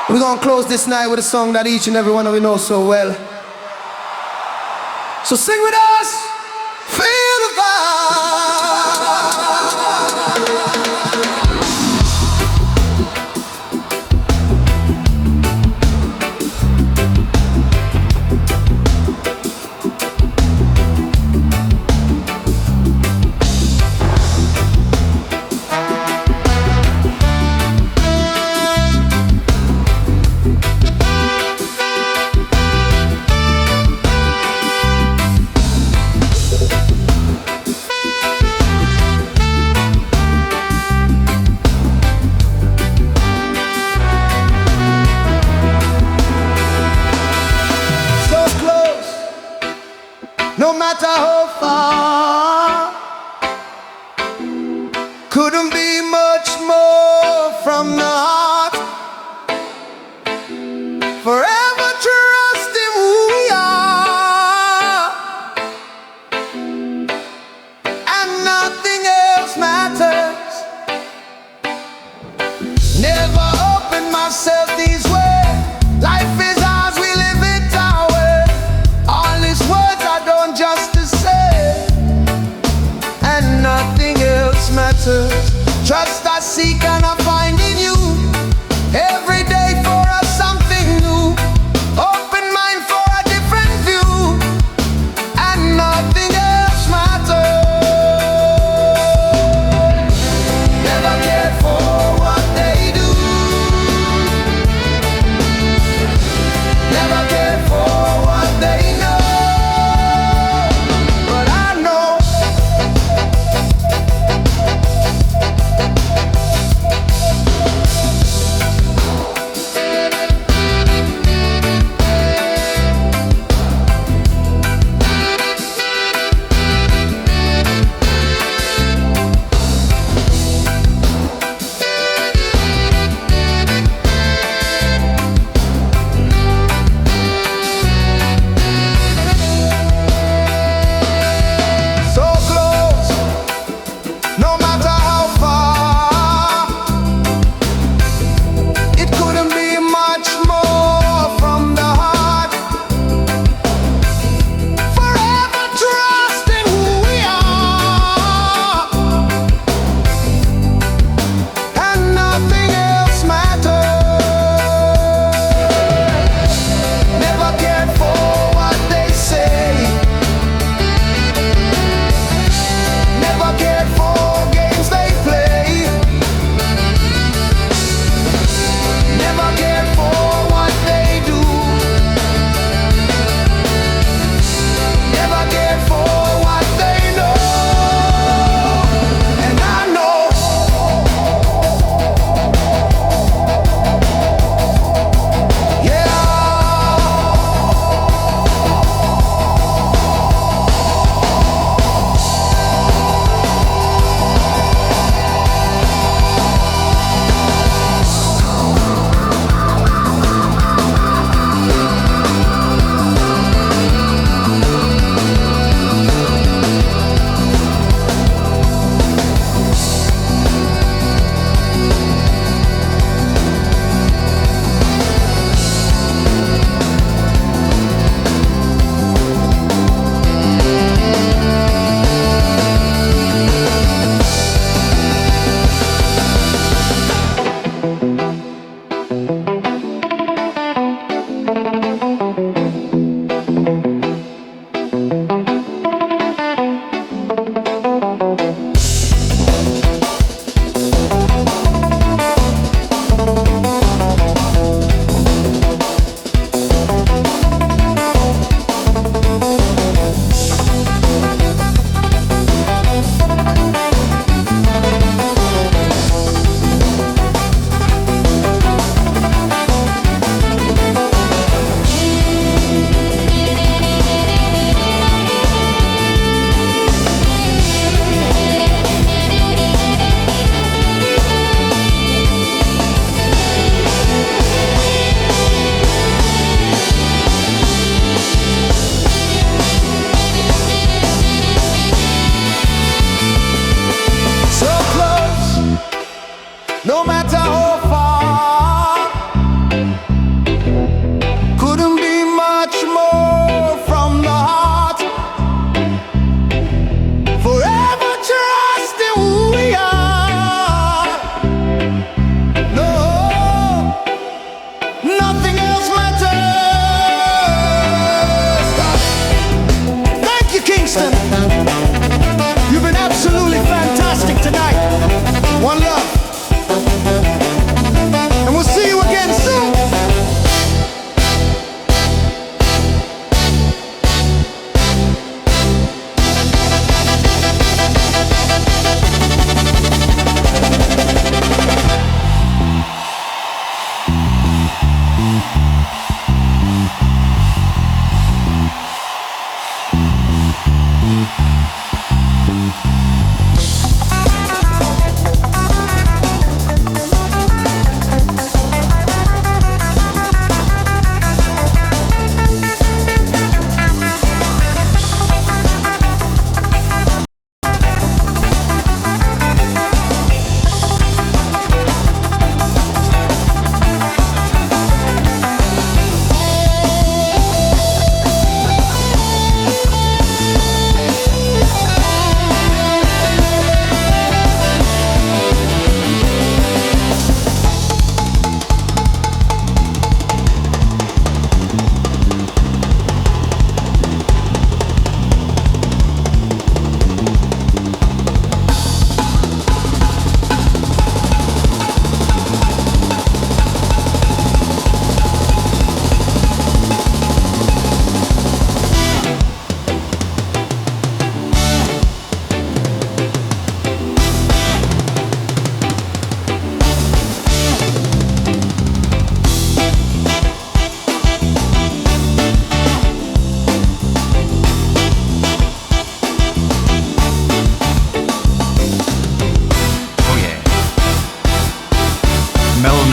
We're gonna close this night with a song that each and every one of you know so well. So sing with us, feel the vibe. No matter how far, couldn't be much more from the heart. Forever trusting who we are, and nothing else matters. Never open myself these ways. Life is ours, we live it our way. All these words I don't just to say, and nothing else matters. Trust I seek and I find in you. Every day for us something new. Open mind for a different view, and nothing else matters. Never cared for what they do. Never cared for what they know. But I know so close, no matter how far. It couldn't be much more from the heart. Forever trusting who we are, and nothing else matters. Never cared for what they say. Never cared for games they play. Never cared for what they do. Never cared for what they know. And I know yeah.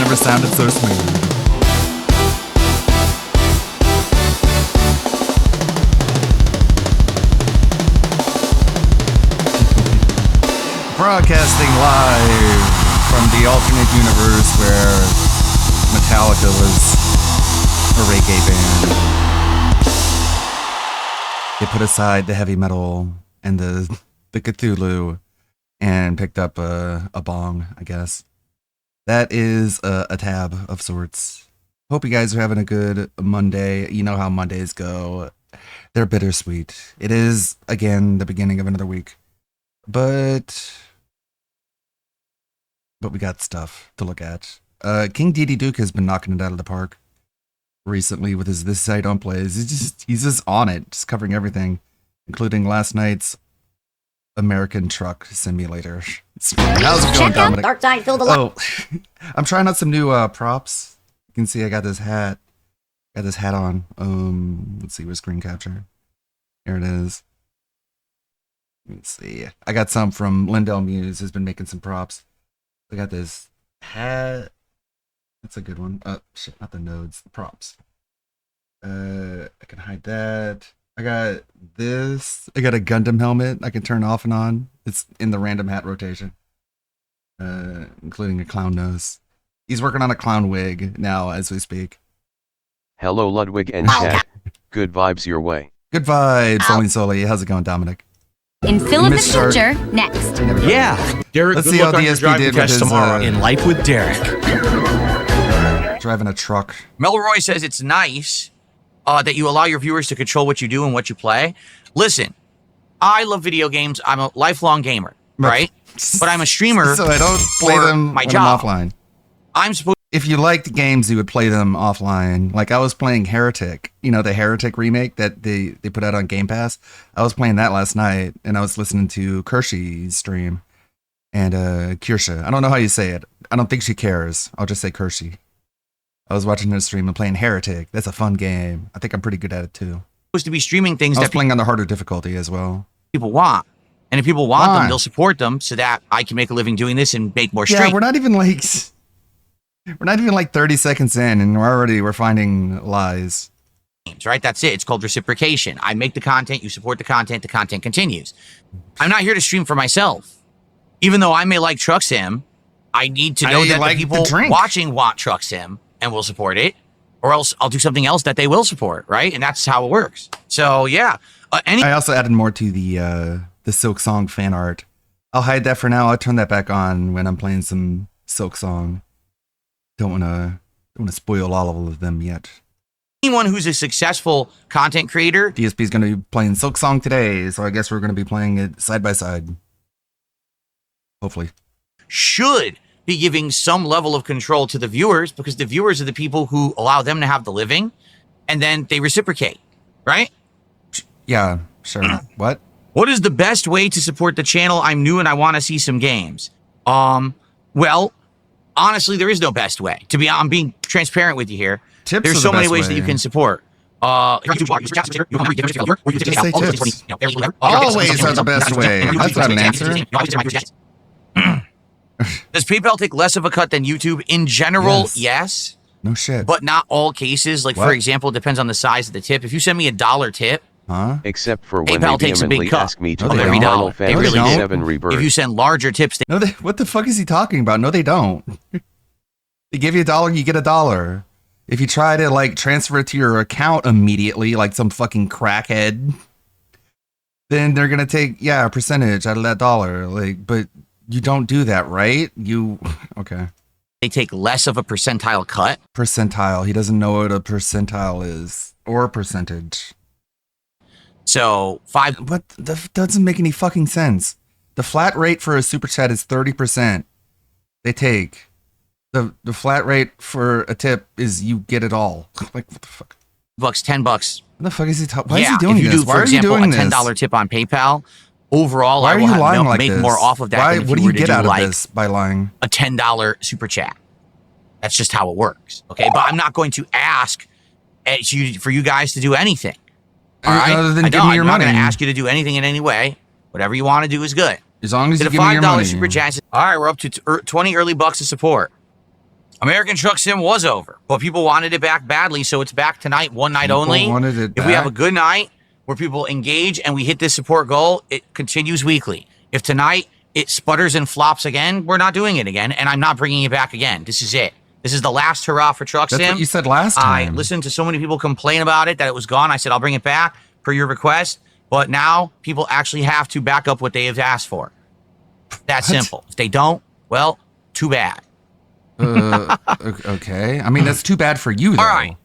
never sounded so smooth. Broadcasting live from the alternate universe where Metallica was a reggae band. They put aside the heavy metal and the Cthulhu and picked up a bong, I guess. That is a tab of sorts. Hope you guys are having a good Monday. You know how Mondays go. They're bittersweet. It is, again, the beginning of another week. But we got stuff to look at. King D.D. Duke has been knocking it out of the park recently with his This I Don't Plays. He's just on it, just covering everything, including last night's American Truck Simulator. How's it going, Dominic? Dark Side Filled the Light. Oh, I'm trying out some new props. You can see I got this hat. Got this hat on. Let's see, where's screen capture? Here it is. Let's see. I got some from Lindell Muse, who's been making some props. I got this hat. That's a good one. Shit, not the nodes, the props. I can hide that. I got this. I got a Gundam helmet I can turn off and on. It's in the random hat rotation. Including a clown nose. He's working on a clown wig now as we speak. Hello Ludwig and chat. Good vibes your way. Good vibes, Only Soli. How's it going, Dominic? In Phil of the Mr. Future, next. Yeah, Derek. Let's good see how luck on your DSP drive did to catch with his, tomorrow in Life with Derek. Driving a truck. Melroy says it's nice that you allow your viewers to control what you do and what you play. Listen, I love video games. I'm a lifelong gamer, right? But I'm a streamer, so I don't play for them my when job. I'm offline. I'm supposed. If you liked games, you would play them offline. Like I was playing Heretic, you know, the Heretic remake that they put out on Game Pass. I was playing that last night, and I was listening to Kershey's stream and Kirsha. I don't know how you say it. I don't think she cares. I'll just say Kershey. I was watching her stream and playing Heretic. That's a fun game. I think I'm pretty good at it too. to be streaming things I was that playing on the harder difficulty as well. people want. And if people want Why? them, they'll support them so that I can make a living doing this and make more Yeah, streams. we're not even like 30 seconds in, and we're finding lies. Right? That's it. It's called reciprocation. I make the content, you support the content continues. I'm not here to stream for myself. Even though I may like Truck Sim, I need to know that like the people the drink. watching want Truck Sim and will support it, or else I'll do something else that they will support, right? And that's how it works. So yeah, I also added more to the Silk Song fan art. I'll hide that for now. I'll turn that back on when I'm playing some Silk Song. Don't wanna spoil all of them yet. anyone who's a successful content creator DSP is gonna be playing Silk Song today, so I guess we're gonna be playing it side by side. Hopefully. should be giving some level of control to the viewers, because the viewers are the people who allow them to have the living, and then they reciprocate, right? Yeah, sure. What? What is the best way to support the channel? I'm new and I want to see some games. Well, honestly, there is no best way. I'm being transparent with you here. Tips There's are so the many best ways that way. you can support. Just Always are the best way. That's not an answer. Does PayPal take less of a cut than YouTube? In general, Yes. yes, No shit. but not all cases. Like, What? for example, it depends on the size of the tip. If you send me $1 tip, Huh? Except for when PayPal they takes a big vehemently cut ask me to of play every Final dollar. They Fantasy really don't. 7 Rebirth. if you send larger tips, No, what the fuck is he talking about? No, they don't. They give you $1, you get $1. If you try to like transfer it to your account immediately, like some fucking crackhead, then they're gonna take a percentage out of that $1. Like, but you don't do that, right? Okay. they take less of a percentile cut. Percentile. He doesn't know what a percentile is or a percentage. So What? That doesn't make any fucking sense. The flat rate for a super chat is 30%. They take. The flat rate for a tip is you get it all. Like, what the fuck? $5, $10. What the fuck is he talking? Why is yeah, he doing if you this? do, Why for are you example, doing a $10 this? tip on PayPal, overall, Why I are will you lying like make this? more off of that Why? than if What do you you were to get do out of like this by lying? a $10 super chat. That's just how it works. Okay, but I'm not going to ask for you guys to do anything. All right, Other than I give know, me your I'm not money. going to ask you to do anything in any way. Whatever you want to do is good. As long as Did you a give me your $5 money. super chat. All right, we're up to 20 early bucks of support. American Truck Sim was over, but people wanted it back badly, so it's back tonight, one night People only. wanted it If we have a back? good night where people engage and we hit this support goal, it continues weekly. If tonight it sputters and flops again, we're not doing it again, and I'm not bringing it back again. This is it. This is the last hurrah for Truck That's Sim. what you said last I time. listened to so many people complain about it that it was gone. I said, I'll bring it back per your request, but now people actually have to back up what they have asked for. That's simple. If they don't, well, too bad. Okay. I mean, that's too bad for you, though. All right.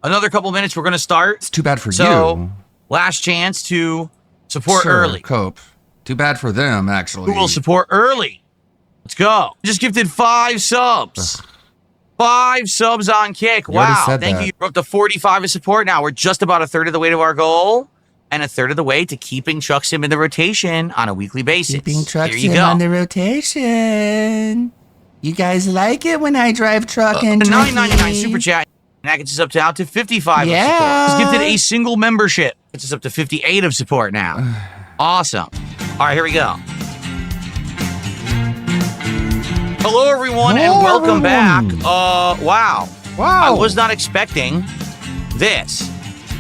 Another couple minutes, we're going to start. It's too bad for So, you. last chance to support Sure, early. Cope. Too bad for them, actually. Who will support early? Let's go. Just gifted 5 subs. 5 subs on Kick. You already Wow. said Thank that. you. We're up to 45 of support now. We're just about a third of the way to our goal and a third of the way to keeping Truck Sim in the rotation on a weekly basis. There you go. rotation. You guys like it when I drive truck The $9.99 super chat. And that gets us up to out to 55 of support. Just gifted a single membership. Gets us up to 58 of support now. Awesome. All right, here we go. Hello, everyone, and Hello, welcome everyone. back. Wow. Wow. I was not expecting this.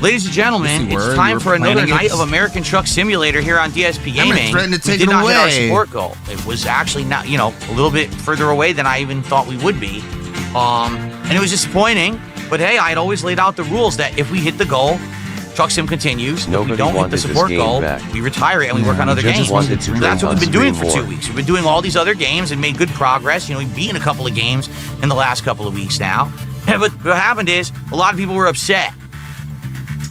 Ladies and gentlemen, Yes, you it's were. You time were for another planning night it. of American Truck Simulator here on DSP Gaming. threatened to take we did it not hit our away. support goal. It was actually not, a little bit further away than I even thought we would be. And it was disappointing. But hey, I had always laid out the rules that if we hit the goal, Truck Sim continues. If we Nobody don't hit the wanted this support game goal, back. we retire it and we work on other just games. wanted to So that's drink what we've been on doing for stream 2 more. weeks. We've been doing all these other games and made good progress. We've beaten a couple of games in the last couple of weeks now. But what happened is a lot of people were upset.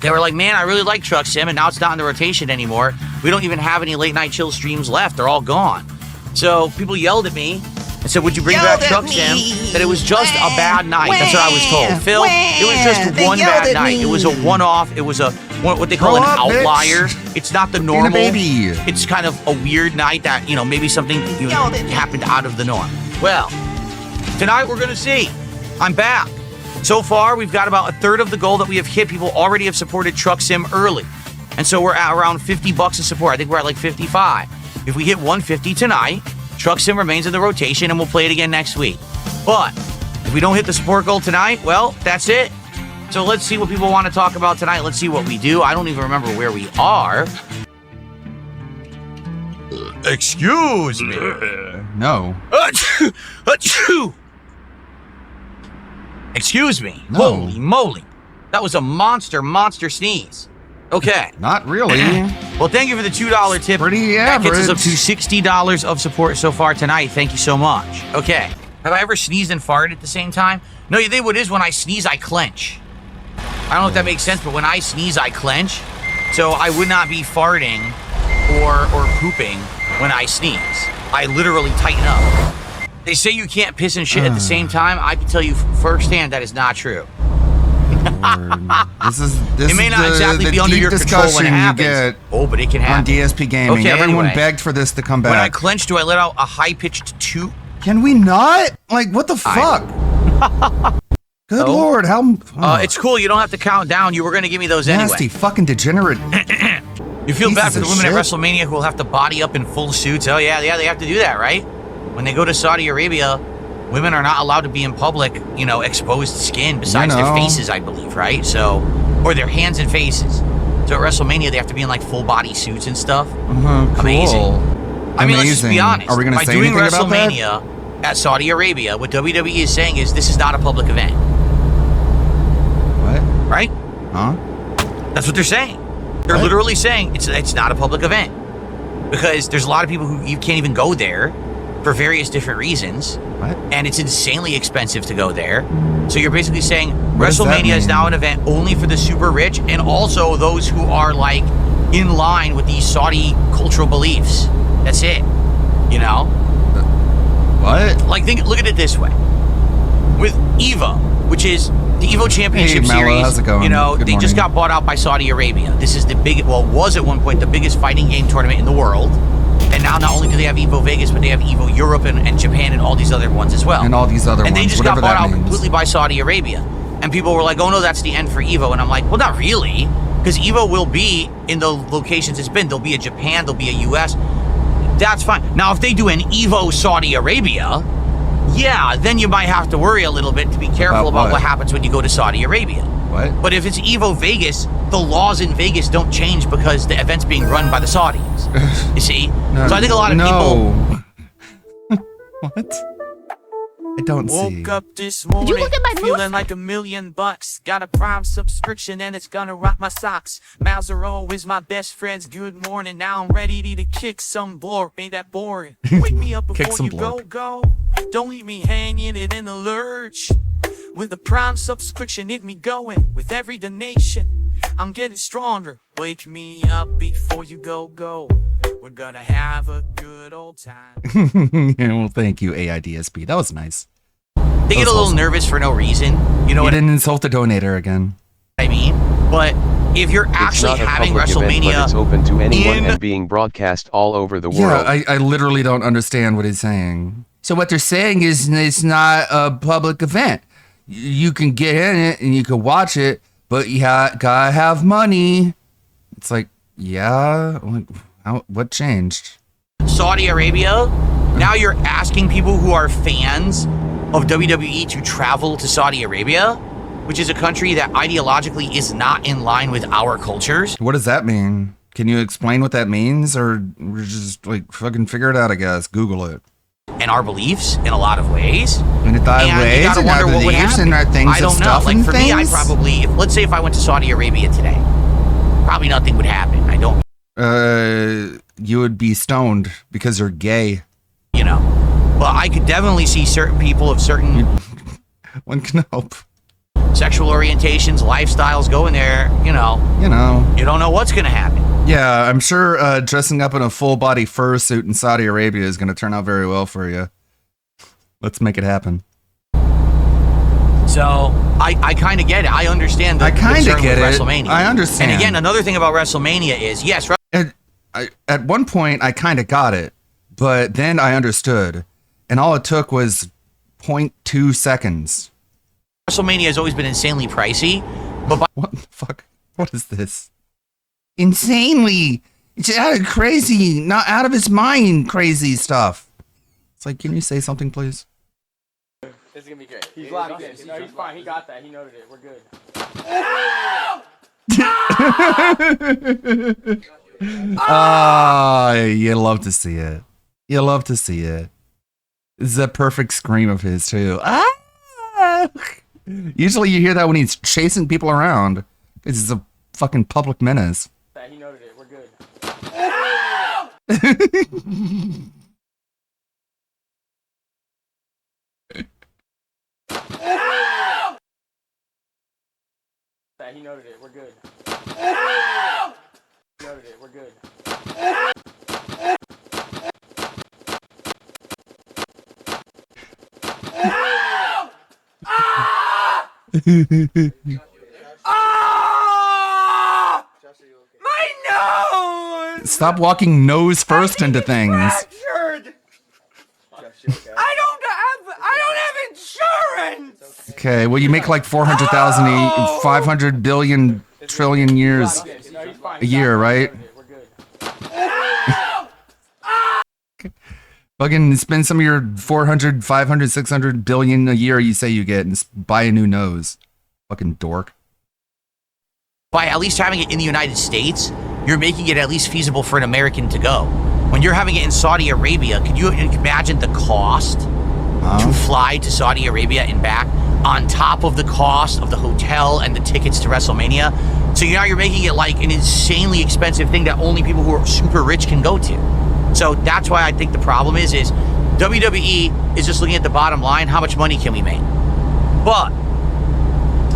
They were like, man, I really like Truck Sim, and now it's not in the rotation anymore. We don't even have any late night chill streams left. They're all gone. So people yelled at me and said, would you bring back Truck Sim? That it was just a bad night. That's what I was told. Phil, it was just one bad night. It was a one-off. It was what they call Grow an up, bitch. outlier. It's not the Being a normal. baby. It's kind of a weird night that, maybe something happened out of the norm. Well, tonight we're going to see. I'm back. So far, we've got about a third of the goal that we have hit. People already have supported Truck Sim early. And so we're at around $50 of support. I think we're at like 55. If we hit 150 tonight, Truck Sim remains in the rotation and we'll play it again next week. But if we don't hit the support goal tonight, well, that's it. So let's see what people want to talk about tonight. Let's see what we do. I don't even remember where we are. Excuse me. No. Achoo! Achoo! Excuse me. No. Holy moly. That was a monster sneeze. Okay. Not really. Well, thank you for the $2 tip. Pretty That gets us up to average. $60 of support so far tonight. Thank you so much. Okay. Have I ever sneezed and farted at the same time? No, you think what it is when I sneeze, I clench. I don't know if that makes sense, but when I sneeze, I clench. So I would not be farting or pooping when I sneeze. I literally tighten up. They say you can't piss and shit at the same time. I can tell you firsthand that is not true. This It may is not exactly the be under deep your control when it discussion you happens. get Oh, but it can on happen. DSP Gaming. Okay, Everyone anyway. begged for this to come When I back. clench, do I let out a high-pitched toot? Can we not? Like, what the fuck? Good Oh. lord, how It's cool. You don't have to count down. You were going to give me those nasty, anyway. fucking degenerate. You feel bad pieces for the of women at shit. WrestleMania who will have to body up in full suits. Oh, yeah, they have to do that, right? When they go to Saudi Arabia, women are not allowed to be in public, exposed skin besides their know. faces, I believe, right? So, or their hands and faces. So at WrestleMania, they have to be in like full body suits and stuff. Cool. Amazing. I mean, let's just be Amazing. honest. Are we going to By say doing anything about that? WrestleMania at Saudi Arabia, what WWE is saying is this is not a public event, What? right? Huh? That's what they're saying. They're What? literally saying it's not a public event because there's a lot of people who you can't even go there for various different reasons, What? and it's insanely expensive to go there. So you're basically saying What does that WrestleMania is mean? now an event only for the super rich and also those who are like in line with these Saudi cultural beliefs. That's it. What? Like look at it this way. With EVO, which is the EVO Championship Hey, Mello, Series, how's it going? Good they just morning. got bought out by Saudi Arabia. This is was at one point the biggest fighting game tournament in the world. And now not only do they have EVO Vegas, but they have EVO Europe and Japan and all these other ones as well. And all these other And ones, they just got whatever bought that out means. completely by Saudi Arabia. And people were like, oh no, that's the end for EVO. And I'm like, well, not really. Because EVO will be in the locations it's been. There'll be a Japan, there'll be a US. That's fine. Now, if they do an EVO Saudi Arabia, yeah, then you might have to worry a little bit to be careful About about what? what happens when you go to Saudi Arabia. What? But if it's Evo Vegas, the laws in Vegas don't change because the event's being run by the Saudis. You see? So I think a lot of people. What? I don't see. Woke up this morning, you look at my feeling moves? like $1 million. Got a Prime subscription and it's gonna rock my socks. Miles are always my best friends. Good morning, now I'm ready to kick some blorp. Ain't that boring? Wake me up Kick before some you blorp. go. Don't leave me hanging it in the lurch. With a Prime subscription, hit me going. With every donation, I'm getting stronger. Wake me up before you go. We're gonna have a good old time. Yeah, well, thank you, AIDSP. That was nice. They get a little nervous for no reason. You know You what didn't insult the donator again. I mean? But if you're It's actually not a having public event, but WrestleMania it's open to anyone in- and being broadcast all over the Yeah, world. I literally don't understand what he's saying. So what they're saying is it's not a public event. You can get in it and you can watch it, but you gotta have money. It's like, yeah, like, what changed? Saudi Arabia, now you're asking people who are fans of WWE to travel to Saudi Arabia, which is a country that ideologically is not in line with our cultures What does that mean? Can you explain what that means, or we're just like fucking figure it out? I guess Google it. and our beliefs in a lot of ways. In a lot of And you ways, gotta and our wonder what would beliefs, happen. and our things I don't of know. stuff Like and for things. me, I probably, let's say if I went to Saudi Arabia today, probably nothing would happen. I don't, You would be stoned because you're gay. you know. But I could definitely see certain people of certain One can hope. sexual orientations, lifestyles going there, you know. You know. You don't know what's going to happen. Yeah, I'm sure dressing up in a full body fursuit in Saudi Arabia is going to turn out very well for you. Let's make it happen. So I kind of get it. I understand the I kinda concern get with it. WrestleMania. I understand. And again, another thing about WrestleMania is, yes, At one point, I kind of got it, but then I understood, and all it took was 0.2 seconds. WrestleMania has always been insanely pricey, but by What the fuck? What is this? Insanely! It's out of crazy, not out of his mind crazy stuff. It's like, can you say something, please? This is gonna be great. He's locked in. No, he's fine. He got that. He noted it. We're good. Ah, you love to see it. You love to see it. This is a perfect scream of his too. Ah! Usually you hear that when he's chasing people around. This is a fucking public menace. That he noted it. We're good. That he noted it. We're good. He noted it. We're good. Stop walking nose first into things. I don't have insurance. Okay, well you make like 400,000 500 billion trillion years No, he's fine. a year, right? We're good. Fucking spend some of your 400, 500, 600 billion a year you say you get and buy a new nose. Fucking dork. by at least having it in the United States, you're making it at least feasible for an American to go. When you're having it in Saudi Arabia, could you imagine the cost to fly to Saudi Arabia and back on top of the cost of the hotel and the tickets to WrestleMania? So now you're making it like an insanely expensive thing that only people who are super rich can go to. So that's why I think the problem is WWE is just looking at the bottom line, how much money can we make? But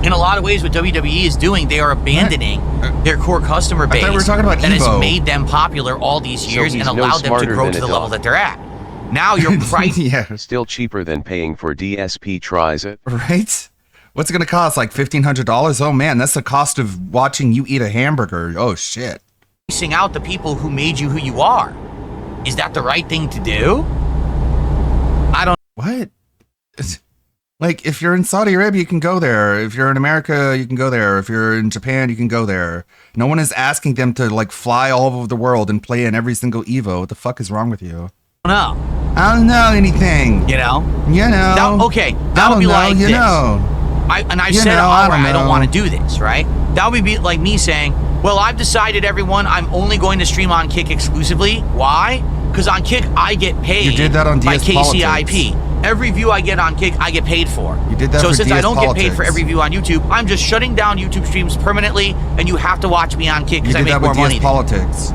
in a lot of ways, what WWE is doing, they are abandoning their core customer base thought we were talking about that has Evo. made them popular all these So years and he's no allowed them to smarter grow than to a the level dog. that they're at. Now your price, Yeah, Still cheaper than paying for DSP tries it. right? What's it gonna cost? Like $1,500? Oh man, that's the cost of watching you eat a hamburger. Oh shit. pricing out the people who made you who you are. Is that the right thing to do? I don't. What? Like, if you're in Saudi Arabia, you can go there. If you're in America, you can go there. If you're in Japan, you can go there. No one is asking them to, like, fly all over the world and play in every single Evo. What the fuck is wrong with you? know. I don't know anything. You know? You know. That, okay, I that would don't be know, like you this. know. I've You said, know, all I right, don't I don't know. want to do this, right? That would be like me saying, well, I've decided, everyone, I'm only going to stream on Kick exclusively. Why? Because on Kick, I get paid You did that on by DS KCIP. Every view I get on Kick, I get paid for. You did that so for since I DS don't get paid for Politics. every view on YouTube, I'm just shutting down YouTube streams permanently, and you have to watch me on Kick You because I did make that more with money. DS Politics.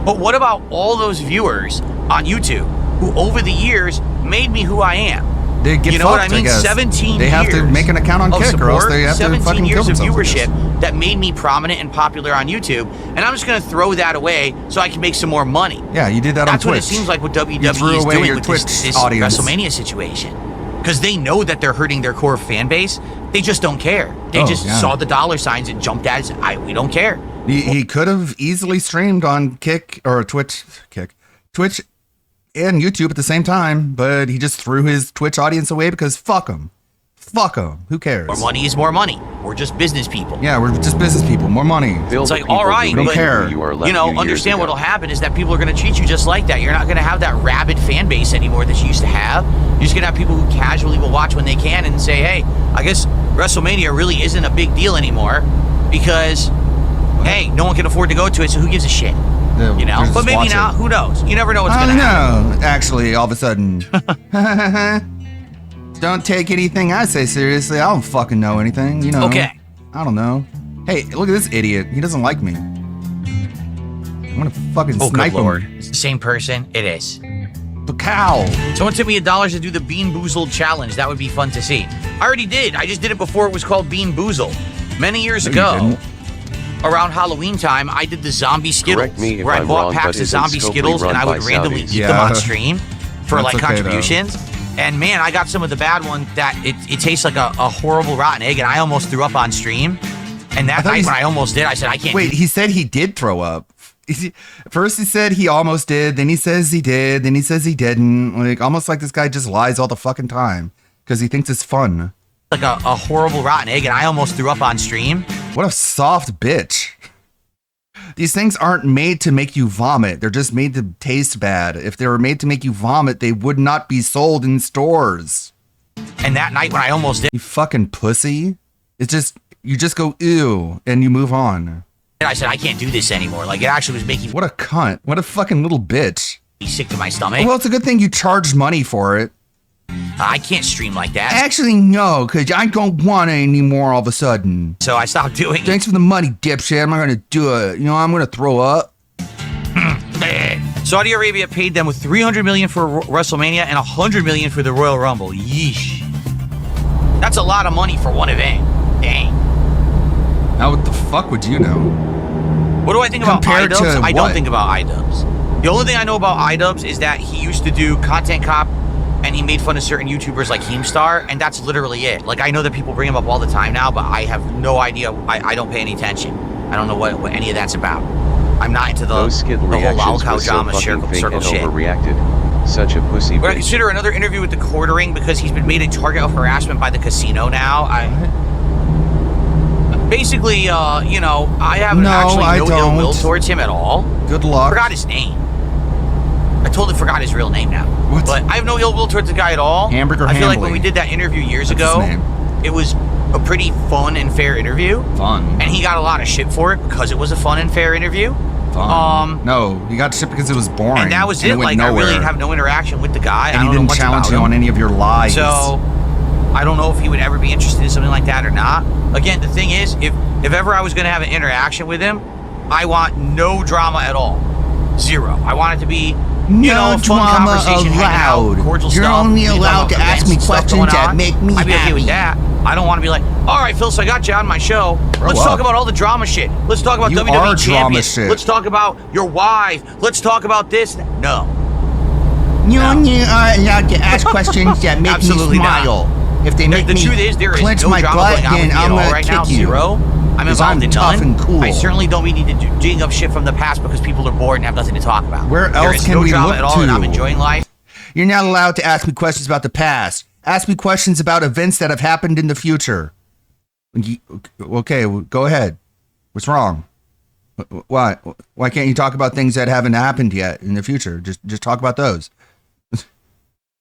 But what about all those viewers on YouTube who, over the years, made me who I am? They get You know fucked, what I mean? guess. 17 They years. have to make an account on of Kick, or else support, they have to 17 fucking kill years of themselves, I guess. viewership that made me prominent and popular on YouTube, and I'm just going to throw that away so I can make some more money. Yeah, you did that That's on what Twitch. it seems like what WWE You threw is away doing your with Twitch this audience. WrestleMania situation. Because they know that they're hurting their core fan base. They just don't care. They Oh, just yeah. saw the dollar signs and jumped at it. We don't care. He could have easily streamed on Kick or Twitch and YouTube at the same time, but he just threw his Twitch audience away because fuck him. Fuck 'em. Who cares? More money is more money. We're just business people. Yeah, we're just business people. More money. Bill, It's the like, people all who right, make but- who you are left You know, few years understand ago. what'll happen is that people are going to treat you just like that. You're not going to have that rabid fan base anymore that you used to have. You're just going to have people who casually will watch when they can and say, hey, I guess WrestleMania really isn't a big deal anymore because, hey, no one can afford to go to it, so who gives a shit? You know? Just But maybe watch not. it. Who knows? You never know what's I going don't to happen. know. Actually, all of a sudden. Don't take anything I say seriously. I don't fucking know anything. You know. Okay. I don't know. Hey, look at this idiot. He doesn't like me. I'm gonna fucking Oh, snipe good lord. him. It's the same person? It is. The cow. Someone took me $1 to do the Bean Boozled challenge. That would be fun to see. I already did. I just did it before it was called Bean Boozled. Many years No, you ago, didn't. around Halloween time, I did the zombie Skittles, Correct me if where I I'm bought wrong, packs but of isn't zombie Scopely Skittles and run I would by randomly Saudis? eat them on Yeah. stream for That's like okay, though. contributions. And man, I got some of the bad one that it tastes like a horrible rotten egg, and I almost threw up on stream. And that thought night he's- when I almost did, I said, I can't Wait, do he said he did throw up. First he said he almost did, then he says he did, then he says he didn't. Like almost like this guy just lies all the fucking time because he thinks it's fun. like a horrible rotten egg, and I almost threw up on stream. What a soft bitch. These things aren't made to make you vomit. They're just made to taste bad. If they were made to make you vomit, they would not be sold in stores. And that night when I almost did, You fucking pussy. It's just, you just go ew and you move on. I said, I can't do this anymore. Like, it actually was making What a cunt. What a fucking little bitch. me sick to my stomach. Well, it's a good thing you charged money for it. I can't stream like that. Actually, no, because I don't want it anymore all of a sudden. So I stopped doing it. Thanks for the money, dipshit. I'm not going to do it. You know, I'm going to throw up. Saudi Arabia paid them with $300 million for WrestleMania and $100 million for the Royal Rumble. Yeesh. That's a lot of money for one event. Dang. Now, what the fuck would you know? What do I think about Compared iDubbbz? to I don't what? think about iDubbbz. The only thing I know about iDubbbz is that he used to do Content Cop and he made fun of certain YouTubers like Keemstar, and that's literally it. Like, I know that people bring him up all the time now, but I have no idea. I don't pay any attention. I don't know what any of that's about. I'm not into the Those skid whole reactions Lalcow were so drama fucking fake circle and shit. overreacted. Such a pussy But I bitch. consider another interview with the quartering because he's been made a target of harassment by the casino now. Basically, you know, I have No, actually I no ill will don't. towards him at all. Good I luck. forgot his name. I totally forgot his real name now. What? But I have no ill will towards the guy at all. Hamburger I feel like when Hambley. we did that interview years That's ago, his name. it was a pretty fun and fair interview. Fun. And he got a lot of shit for it because it was a fun and fair interview. Fun. No, he got shit because it was boring. And that was and it. went Like, I really nowhere. have no interaction with the guy. And I he don't know didn't much challenge about you him. on any of your lies. So I don't know if he would ever be interested in something like that or not. Again, the thing is, if ever I was going to have an interaction with him, I want no drama at all. Zero. I want it to be, you know, a fun conversation, hanging out, cordial You're stuff. only we talk allowed about to ask events me and stuff questions going that on. make me I'd be okay happy. with that. I don't want to be like, all right, Phil, so I got you on my show. Let's up. talk about all the drama shit. Let's talk about You WWE are drama champions. shit. Let's talk about your wife. Let's talk about this. No. You only are allowed to ask questions that make Absolutely me not. smile. If they make The me truth is, there is clench no my drama butt, going on with then me at I'm all gonna right kick now. you. Zero. I'm 'Cause involved I'm in tough none. and cool. I certainly don't need to dig up shit from the past because people are bored and have nothing to talk about. Where There else is can no we drama look at all, and to? I'm enjoying life. You're not allowed to ask me questions about the past. Ask me questions about events that have happened in the future. Okay, well, go ahead. What's wrong? Why? Why can't you talk about things that haven't happened yet in the future? Just talk about those.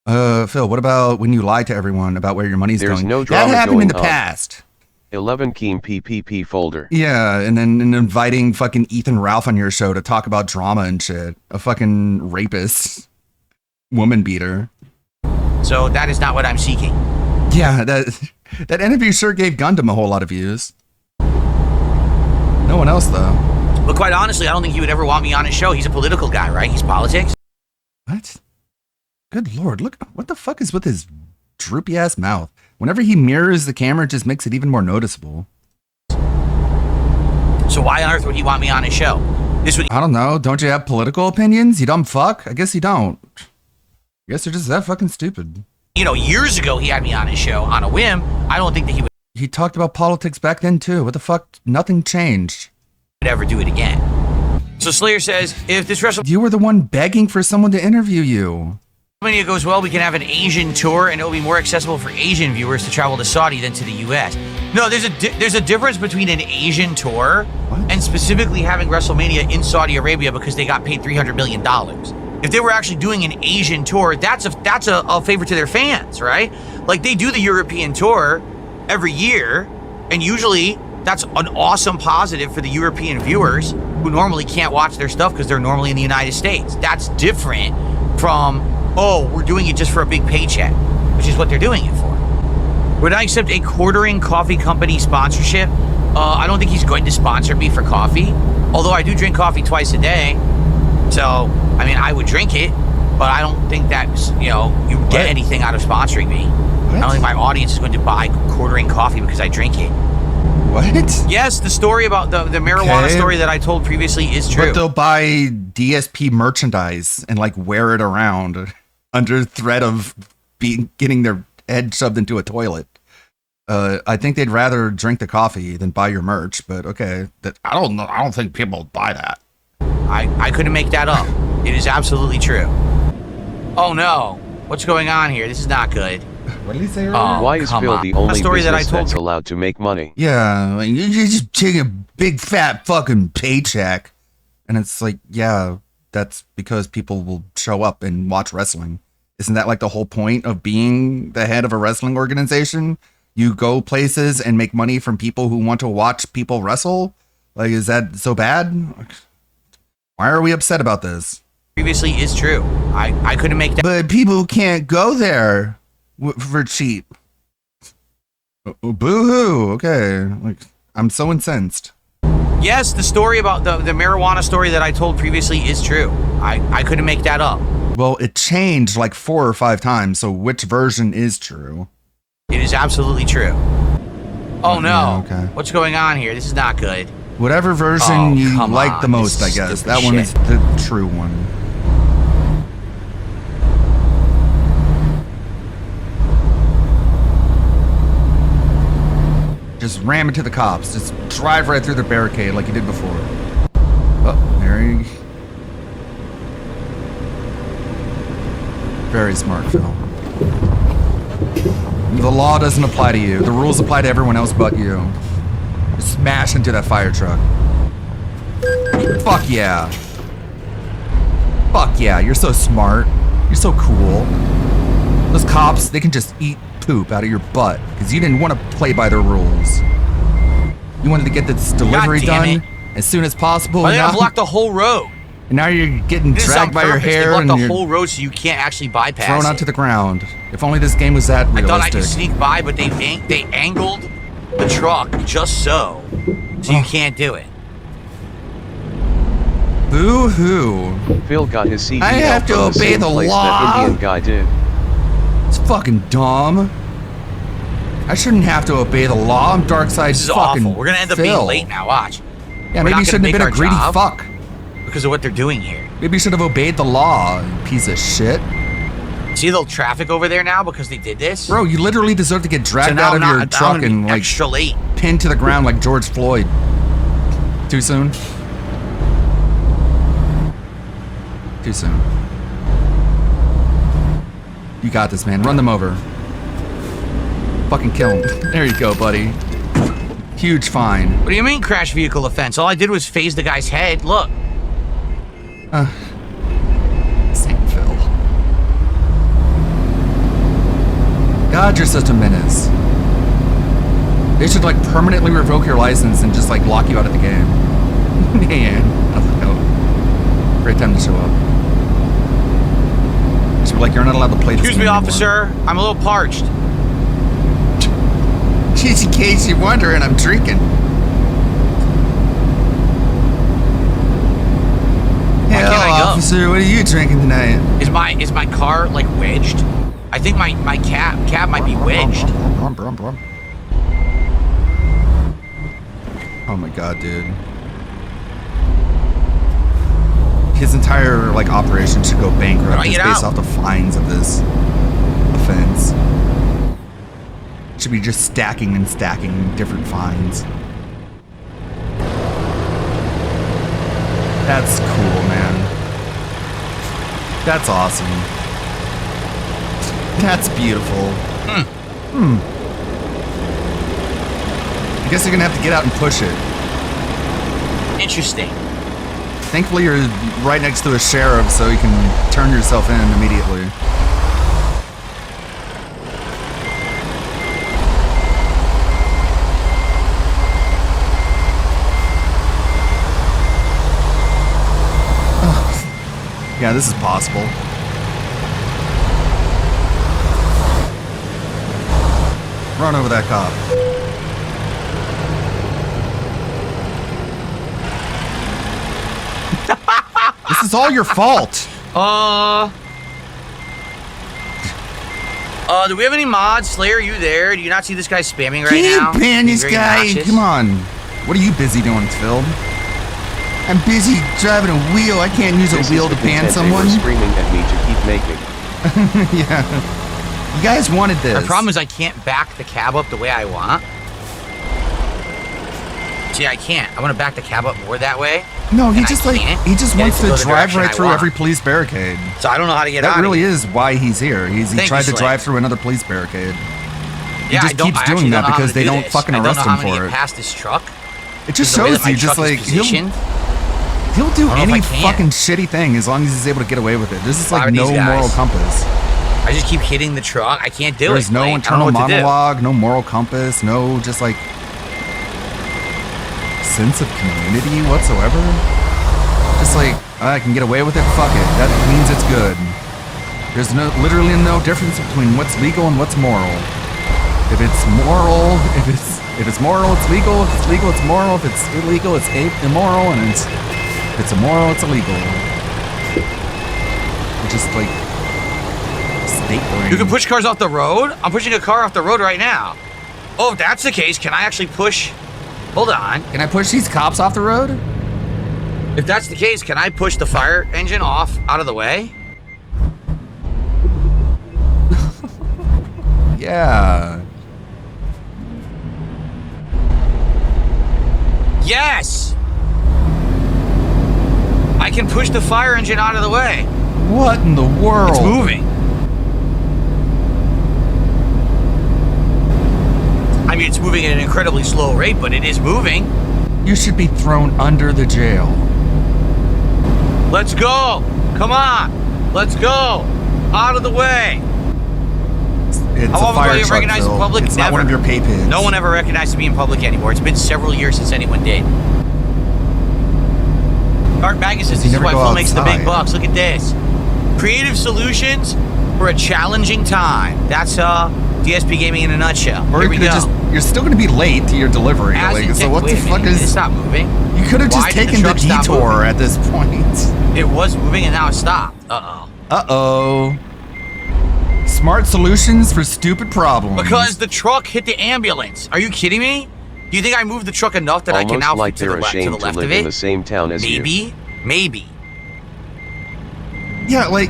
Phil, what about when you lie to everyone about where your money's There's going? no That drama happened in going the on. past. 11 Keem PPP folder. Yeah, and then inviting fucking Ethan Ralph on your show to talk about drama and shit. A fucking rapist. Woman beater. So that is not what I'm seeking. Yeah, that interview sure gave Gundam a whole lot of views. No one else, though. But quite honestly, I don't think he would ever want me on his show. He's a political guy, right? He's politics. What? Good lord, look, what the fuck is with his droopy ass mouth? Whenever he mirrors the camera, it just makes it even more noticeable. So why on earth would he want me on his show? This would I don't know, don't you have political opinions, you dumb fuck? I guess you don't. I guess you're just that fucking stupid. Years ago he had me on his show on a whim. I don't think that he would He talked about politics back then too. What the fuck? Nothing changed. ever do it again. So Slayer says, if this WrestleMania You were the one begging for someone to interview you. goes well, we can have an Asian tour, and it'll be more accessible for Asian viewers to travel to Saudi than to the U.S. No, there's a difference between an Asian tour and specifically having WrestleMania in Saudi Arabia because they got paid $300 million. If they were actually doing an Asian tour, that's a favor to their fans, right? Like they do the European tour every year, and usually that's an awesome positive for the European viewers who normally can't watch their stuff because they're normally in the United States. That's different from, oh, we're doing it just for a big paycheck, which is what they're doing it for. Would I accept a quartering coffee company sponsorship? I don't think he's going to sponsor me for coffee, although I do drink coffee twice a day. So, I mean, I would drink it, but I don't think that's, you get anything out of sponsoring me. I don't think my audience is going to buy quartering coffee because I drink it. What? Yes, the story about the marijuana Okay. story that I told previously is true. But they'll buy DSP merchandise and like wear it around under threat of getting their head shoved into a toilet. I think they'd rather drink the coffee than buy your merch, but okay. I don't know. I don't think people buy that. I couldn't make that up. It is absolutely true. Oh no. What's going on here? This is not good. What did he say? Oh, Why is come Phil on. the only story that I business told that's allowed to make money? Yeah, like, you're just taking a big fat fucking paycheck. And it's like, yeah, that's because people will show up and watch wrestling. Isn't that like the whole point of being the head of a wrestling organization? You go places and make money from people who want to watch people wrestle? Like, is that so bad? Why are we upset about this? previously is true. I couldn't make that. But people can't go there for cheap. Boo-hoo. Okay. Like, I'm so incensed. Yes, the story about the marijuana story that I told previously is true. I couldn't make that up. Well, it changed like 4 or 5 times, so which version is true? It is absolutely true. Oh no. Yeah, okay. What's going on here? This is not good. Whatever version Oh, you come like on, the most, I this is guess. stupid That one shit. is the true one. Just ram into the cops. Just drive right through the barricade like you did before. Oh, Mary. Very smart, Phil. The law doesn't apply to you. The rules apply to everyone else but you. Just smash into that fire truck. Fuck yeah. Fuck yeah, you're so smart. You're so cool. Those cops, they can just eat poop out of your butt because you didn't want to play by their rules. You wanted to get this delivery damn done it. as soon as possible. Why they and gotta block the whole road? now you're getting This is dragged on by your purpose. They hair blocked and the you're whole road so you can't actually bypass thrown it. onto the ground. If only this game was that I thought I realistic. could sneak by, but they angled the truck just so you can't do it. Boo-hoo. Phil got his CDL I have to from the obey same the place law. that Indian guy did. It's fucking dumb. I shouldn't have to obey the law. I'm Darkseid This is fucking awful. We're gonna end up Phil. being late now. Watch. Yeah, We're maybe not you shouldn't gonna have been a make our greedy job. fuck. Because of what they're doing here. Maybe you should have obeyed the law, you piece of shit. See the traffic over there now because they did this? Bro, you literally deserve to get so dragged now out of I'm your not, truck I'm gonna be and like extra late. pinned to the ground like George Floyd. Too soon? Too soon. You got this, man. Run them over. Fucking kill them. There you go, buddy. Huge fine. What do you mean crash vehicle offense? All I did was phase the guy's head. Look. St. Phil. God, you're such a menace. They should like permanently revoke your license and just like lock you out of the game. Man, I was like, oh, great time to show up. Should be like, you're not allowed to play this Excuse me, game anymore. officer. I'm a little parched. Just in case you're wondering, I'm drinking. Why Hello, can't I go? officer. What are you drinking tonight? Is my car like wedged? I think my cab might be wedged. Oh my god, dude. His entire like operation should go How do bankrupt I just get based out? off the fines of this offense. Should be just stacking and stacking different fines. That's cool, man. That's awesome. That's beautiful. I guess you're gonna have to get out and push it. Interesting. Thankfully, you're right next to a sheriff, so you can turn yourself in immediately. Yeah, this is possible. Run over that cop. This is all your fault. Do we have any mods? Slayer, are you there? Do you not see this guy spamming right Can you now? ban He's this very guy? obnoxious. Come on. What are you busy doing, Phil? I'm busy driving a wheel. I can't use a This wheel is to the ban content someone. They were screaming at me to keep making. Yeah. You guys wanted this. The problem is I can't back the cab up the way I want. See, I can't. I want to back the cab up more that way. No, he and I just like can't he just get it wants to to go the drive direction right I through want. every police barricade. So I don't know how to get That out. really of is why he's here. He Thank tried you, to Slay. drive through another police barricade. He Yeah, just keeps I doing actually that don't know how because to they do don't this. fucking I don't arrest know how him I'm gonna for get it. past this truck. It just The way shows that my you just truck is like he'll positioned. do I don't know any if I can. fucking shitty thing as long as he's able to get away with it. There's just Why like are no these guys? moral compass. I just keep hitting the truck. I can't do There's it. no Blake. internal I don't know what to do. monologue, no moral compass, no just like sense of community whatsoever. Just like I can get away with it. Fuck it. That means it's good. There's literally no difference between what's legal and what's moral. If it's moral, if it's moral, it's legal. If it's legal, it's moral. If it's illegal, it's immoral. And if it's immoral, it's illegal. Just like stapling. You can push cars off the road? I'm pushing a car off the road right now. Oh, if that's the case, can I actually push... Hold on. Can I push these cops off the road? If that's the case, can I push the fire engine off out of the way? Yeah. Yes! I can push the fire engine out of the way. What in the world? It's moving. I mean, it's moving at an incredibly slow rate, but it is moving. You should be thrown under the jail. Let's go. Come on. Let's go. Out of the way. It's How a often fire do you truck, recognize in Phil. public? It's not one of Never. your pay pigs. No one ever recognized me in public anymore. It's been several years since anyone did. Art Magus says, You this is never why go Phil makes the big outside. bucks. Look at this. Creative solutions for a challenging time. That's DSP Gaming in a nutshell. Or Here you we could go. have you're still going to be late to your delivery. As Like, in- so what wait the a fuck minute, is... It's not moving. You could have Why just did the taken the truck stop detour moving? at this point. It was moving and now it stopped. Uh-oh. Uh-oh. Smart solutions for stupid problems. Because the truck hit the ambulance. Are you kidding me? Do you think I moved the truck enough that I can Almost now like fit to they're the left ashamed to of live in the it? same town as you. Maybe. Maybe. Yeah, like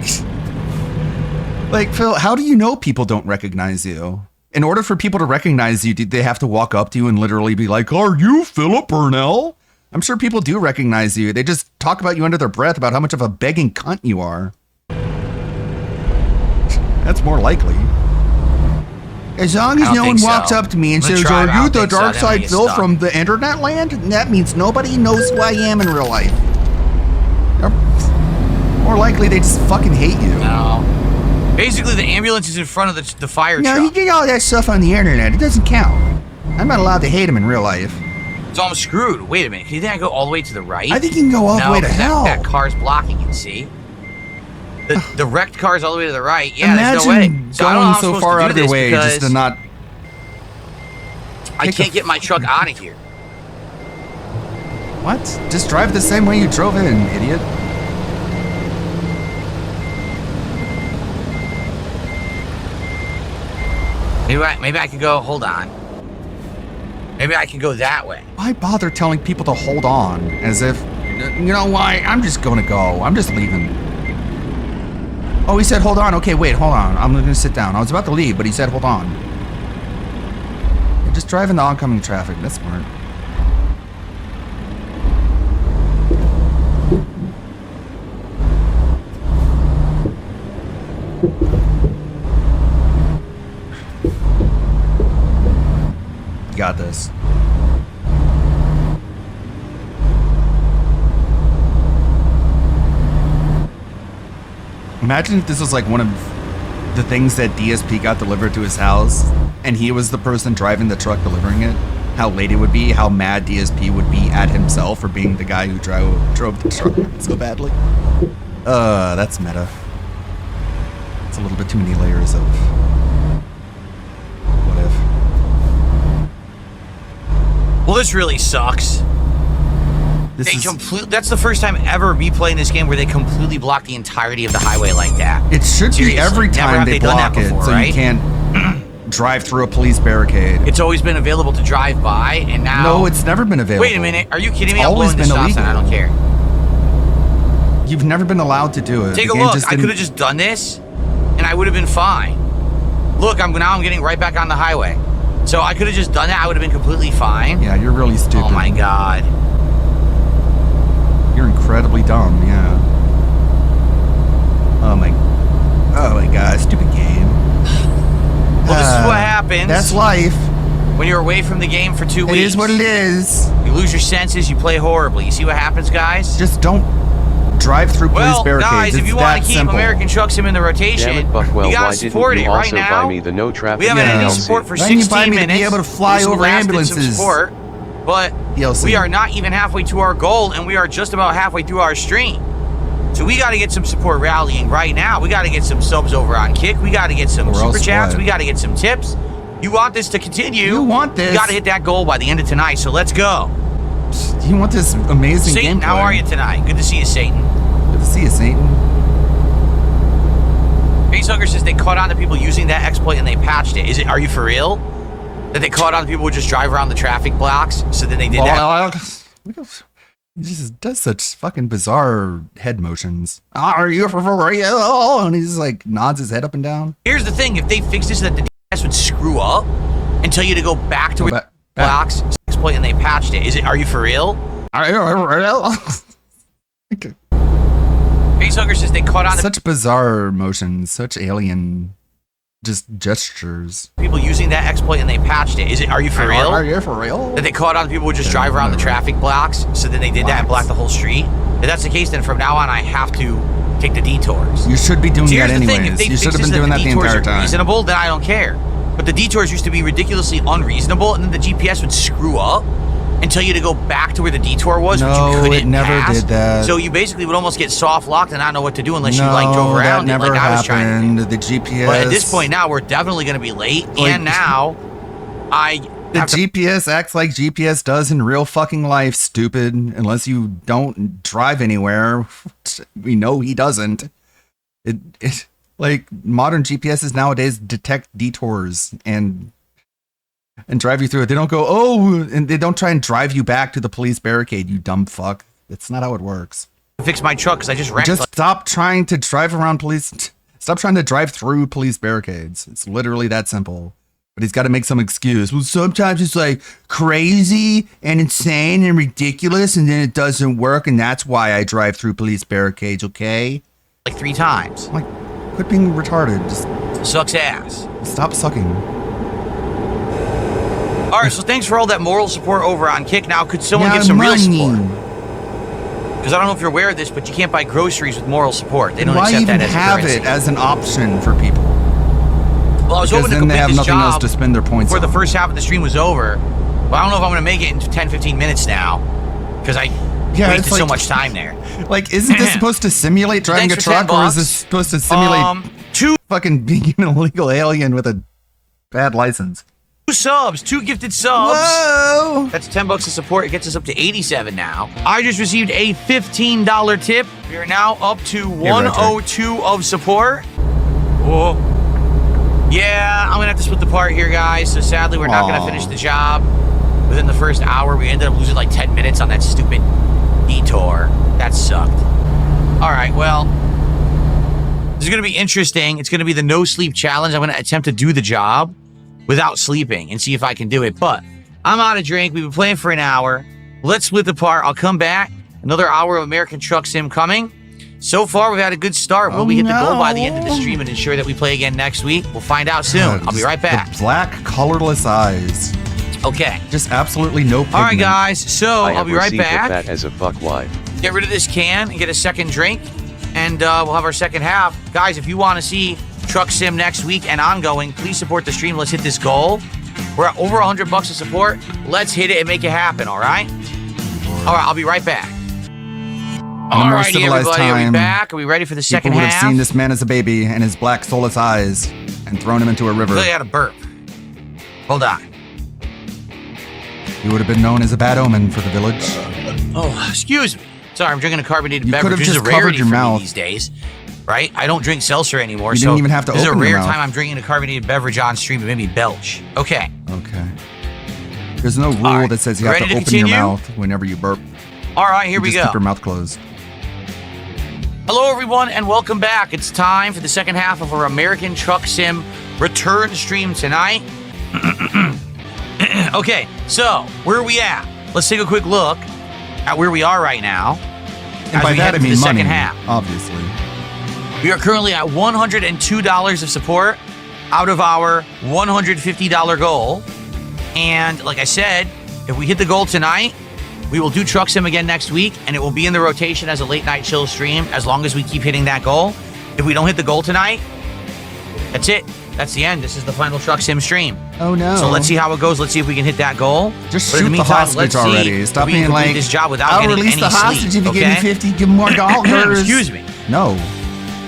Phil, how do you know people don't recognize you? In order for people to recognize you, they have to walk up to you and literally be like, "Are you Philip Burnell?" I'm sure people do recognize you. They just talk about you under their breath about how much of a begging cunt you are. That's more likely. As long as I don't no one think walks so. up to me and I'm gonna says, try, but I "Are you don't the think so. Dark Then I'm Side gonna Phil get from the Internet Land?" that means nobody knows who I am in real life. More likely, they just fucking hate you. No. Basically, the ambulance is in front of the fire No, truck. you get all that stuff on the internet. It doesn't count. I'm not allowed to hate him in real life. So I'm screwed. Wait a minute. Do you think I go all the way to the right? I think you can go all the No, way to 'cause hell. That car's blocking it, see? The wrecked car's all the way to the right. Yeah, there's no way. Imagine So I don't know going how I'm so supposed far to out do of your this way just to because not. I take a- can't get my truck out of here. What? Just drive the same way you drove in, idiot. Maybe I could go, hold on. Maybe I can go that way. Why bother telling people to hold on as if, you know why? I'm just gonna go. I'm just leaving. Oh, he said hold on. Okay, wait, hold on. I'm gonna sit down. I was about to leave, but he said hold on. You're just driving the oncoming traffic. That's smart. You got this. Imagine if this was like one of the things that DSP got delivered to his house and he was the person driving the truck delivering it. How late it would be, how mad DSP would be at himself for being the guy who drove the truck so badly. That's meta. It's a little bit too many layers of what if. Well, this really sucks. This is, That's the first time ever me playing this game where they completely block the entirety of the highway like that. it should Seriously, be every never time have they they done that block it before, so right? you can't drive through a police barricade. It's always been available to drive by, and now... No, it's never been available. Wait a minute. Are you kidding me? It's I'm always blowing this been stop sign. I don't illegal. care. You've never been allowed to do it. Take The a game look. just I didn't- could have just done this, and I would have been fine. Look, I'm getting right back on the highway. So I could have just done that. I would have been completely fine. Yeah, you're really stupid. Oh my god. You're incredibly dumb, yeah. Oh my god, stupid game. Well, this is what happens That's life. when you're away from the game for 2 It weeks. is what it is. You lose your senses. You play horribly. You see what happens, guys? Just don't drive through police Well, barricades. guys, if It's you want that to keep simple. American Truck Sim in the rotation, Damn it, Buckwell, you why gotta didn't support you it right also now. buy me the no traffic We haven't had any DLC? support for Why didn't you buy 16 me to be minutes. able to fly We over lasted some ambulances? support, but DLC. we are not even halfway to our goal, and we are just about halfway through our stream. So we got to get some support rallying right now. We got to get some subs over on Kick. We got to get some Or super else chats. what? We got to get some tips. You want this to continue? You want this. You got to hit that goal by the end of tonight. So let's go. You want this amazing Satan, gameplay. how are you tonight? Good to see you, Satan. Good to see you, Satan. Facehugger says they caught on to people using that exploit and they patched it. Are you for real? That they caught on to people who just drive around the traffic blocks? So then they did that? He just does such fucking bizarre head motions. Are you for real? And he just like nods his head up and down. Here's the thing. If they fix this, that the DS would screw up and tell you to go back to Go where back. blocks exploit and they patched it. Are you for real? Are you for real? Facehugger says they caught on to Such bizarre motions, such alien just gestures. people using that exploit and they patched it. Are you for real? Are you for real? That they caught on to people who just drive around the traffic blocks. So then they did that and blocked the whole street. If that's the case, then from now on I have to take the detours. You should be doing So that here's the thing, anyways. if they You should fix have been this, doing that the detours entire are time. reasonable, then I don't care. But the detours used to be ridiculously unreasonable, and then the GPS would screw up and tell you to go back to where the detour was, which No, you couldn't it never pass. did that. So you basically would almost get soft locked and not know what to do unless No, you like drove around that it never like I was trying to do. happened. The GPS. But at this point now, we're definitely going to be late, Like- and now I The have to GPS acts like GPS does in real fucking life, stupid. Unless you don't drive anywhere. We know he doesn't. It like modern GPSs nowadays detect detours and drive you through it. They don't go, oh, and they don't try and drive you back to the police barricade, you dumb fuck. That's not how it works. fix my truck because I just wrecked. Just stop trying to drive around police. Stop trying to drive through police barricades. It's literally that simple. But he's got to make some excuse. Well, sometimes it's like crazy and insane and ridiculous, and then it doesn't work, and that's why I drive through police barricades, okay? like 3 times. I'm like, quit being retarded. Just Sucks ass. stop sucking. All right, so thanks for all that moral support over on Kick. Now, could someone Yeah, give some real money. support? Because I don't know if you're aware of this, but you can't buy groceries with moral support. They don't Why accept even that as a have currency. it as an option for people? Well, I was Because hoping to then they complete have this nothing else job to spend their points before the on. first half of the stream was over. But I don't know if I'm going to make it in 10, 15 minutes now. Because I wasted so much time there. Like, isn't this supposed to simulate driving Thanks a for 10 truck, or is bucks. this supposed to simulate Two fucking being an illegal alien with a bad license? subs, 2 gifted subs. Whoa! That's $10 of support. It gets us up to 87 now. I just received a $15 tip. We are now up to 102 of support. Whoa. Yeah, I'm gonna have to split the part here, guys. So sadly, we're not gonna finish the job within the first hour. We ended up losing like 10 minutes on that stupid detour. That sucked. All right, well, this is gonna be interesting. It's gonna be the no sleep challenge. I'm gonna attempt to do the job without sleeping and see if I can do it. But I'm out of drink. We've been playing for an hour. Let's split the part. I'll come back. Another hour of American Truck Sim coming. So far, we've had a good start. Will we hit the goal by the end of the stream and ensure that we play again next week? We'll find out soon. I'll be right back. The black, colorless eyes. Okay. Just absolutely no pigment. All right, guys. So I I'll have be right received a back. fat as a fuck wife. Get rid of this can and get a second drink, and we'll have our second half. Guys, if you want to see Truck Sim next week and ongoing, please support the stream. Let's hit this goal. We're at over $100 of support. Let's hit it and make it happen, all right? All right, I'll be right back. In a more Alrighty, civilized everybody, are we time, back? Are we ready for the second people would have half? seen this man as a baby and his black, soulless eyes and thrown him into a river. Really had a burp. Hold on. He would have been known as a bad omen for the village. Oh, excuse me. Sorry, I'm drinking a carbonated You beverage. could have This is a just covered rarity your for mouth. me these days, right? I don't drink seltzer anymore, You so didn't even have to this is a open your rare mouth. time I'm drinking a carbonated beverage on stream. It made me belch. Okay. Okay. There's no rule right. that says you have Ready to to open your continue? mouth whenever you burp. All right, here we Just go. keep your mouth closed. Hello, everyone, and welcome back. It's time for the second half of our American Truck Sim return stream tonight. Okay, so where are we at? Let's take a quick look at where we are right now. And by that I mean the money, second half. obviously. We are currently at $102 of support out of our $150 goal. And like I said, if we hit the goal tonight, we will do Truck Sim again next week, and it will be in the rotation as a late night chill stream as long as we keep hitting that goal. If we don't hit the goal tonight, that's it. That's the end. This is the final Truck Sim stream. Oh no. So let's see how it goes. Let's see if we can hit that goal. Just But in shoot the meantime, hostage let's see already. if Stop we can being complete like, this job without I'll getting release any the hostage sleep, if you give me okay? 50, give more dollars. Excuse me. No.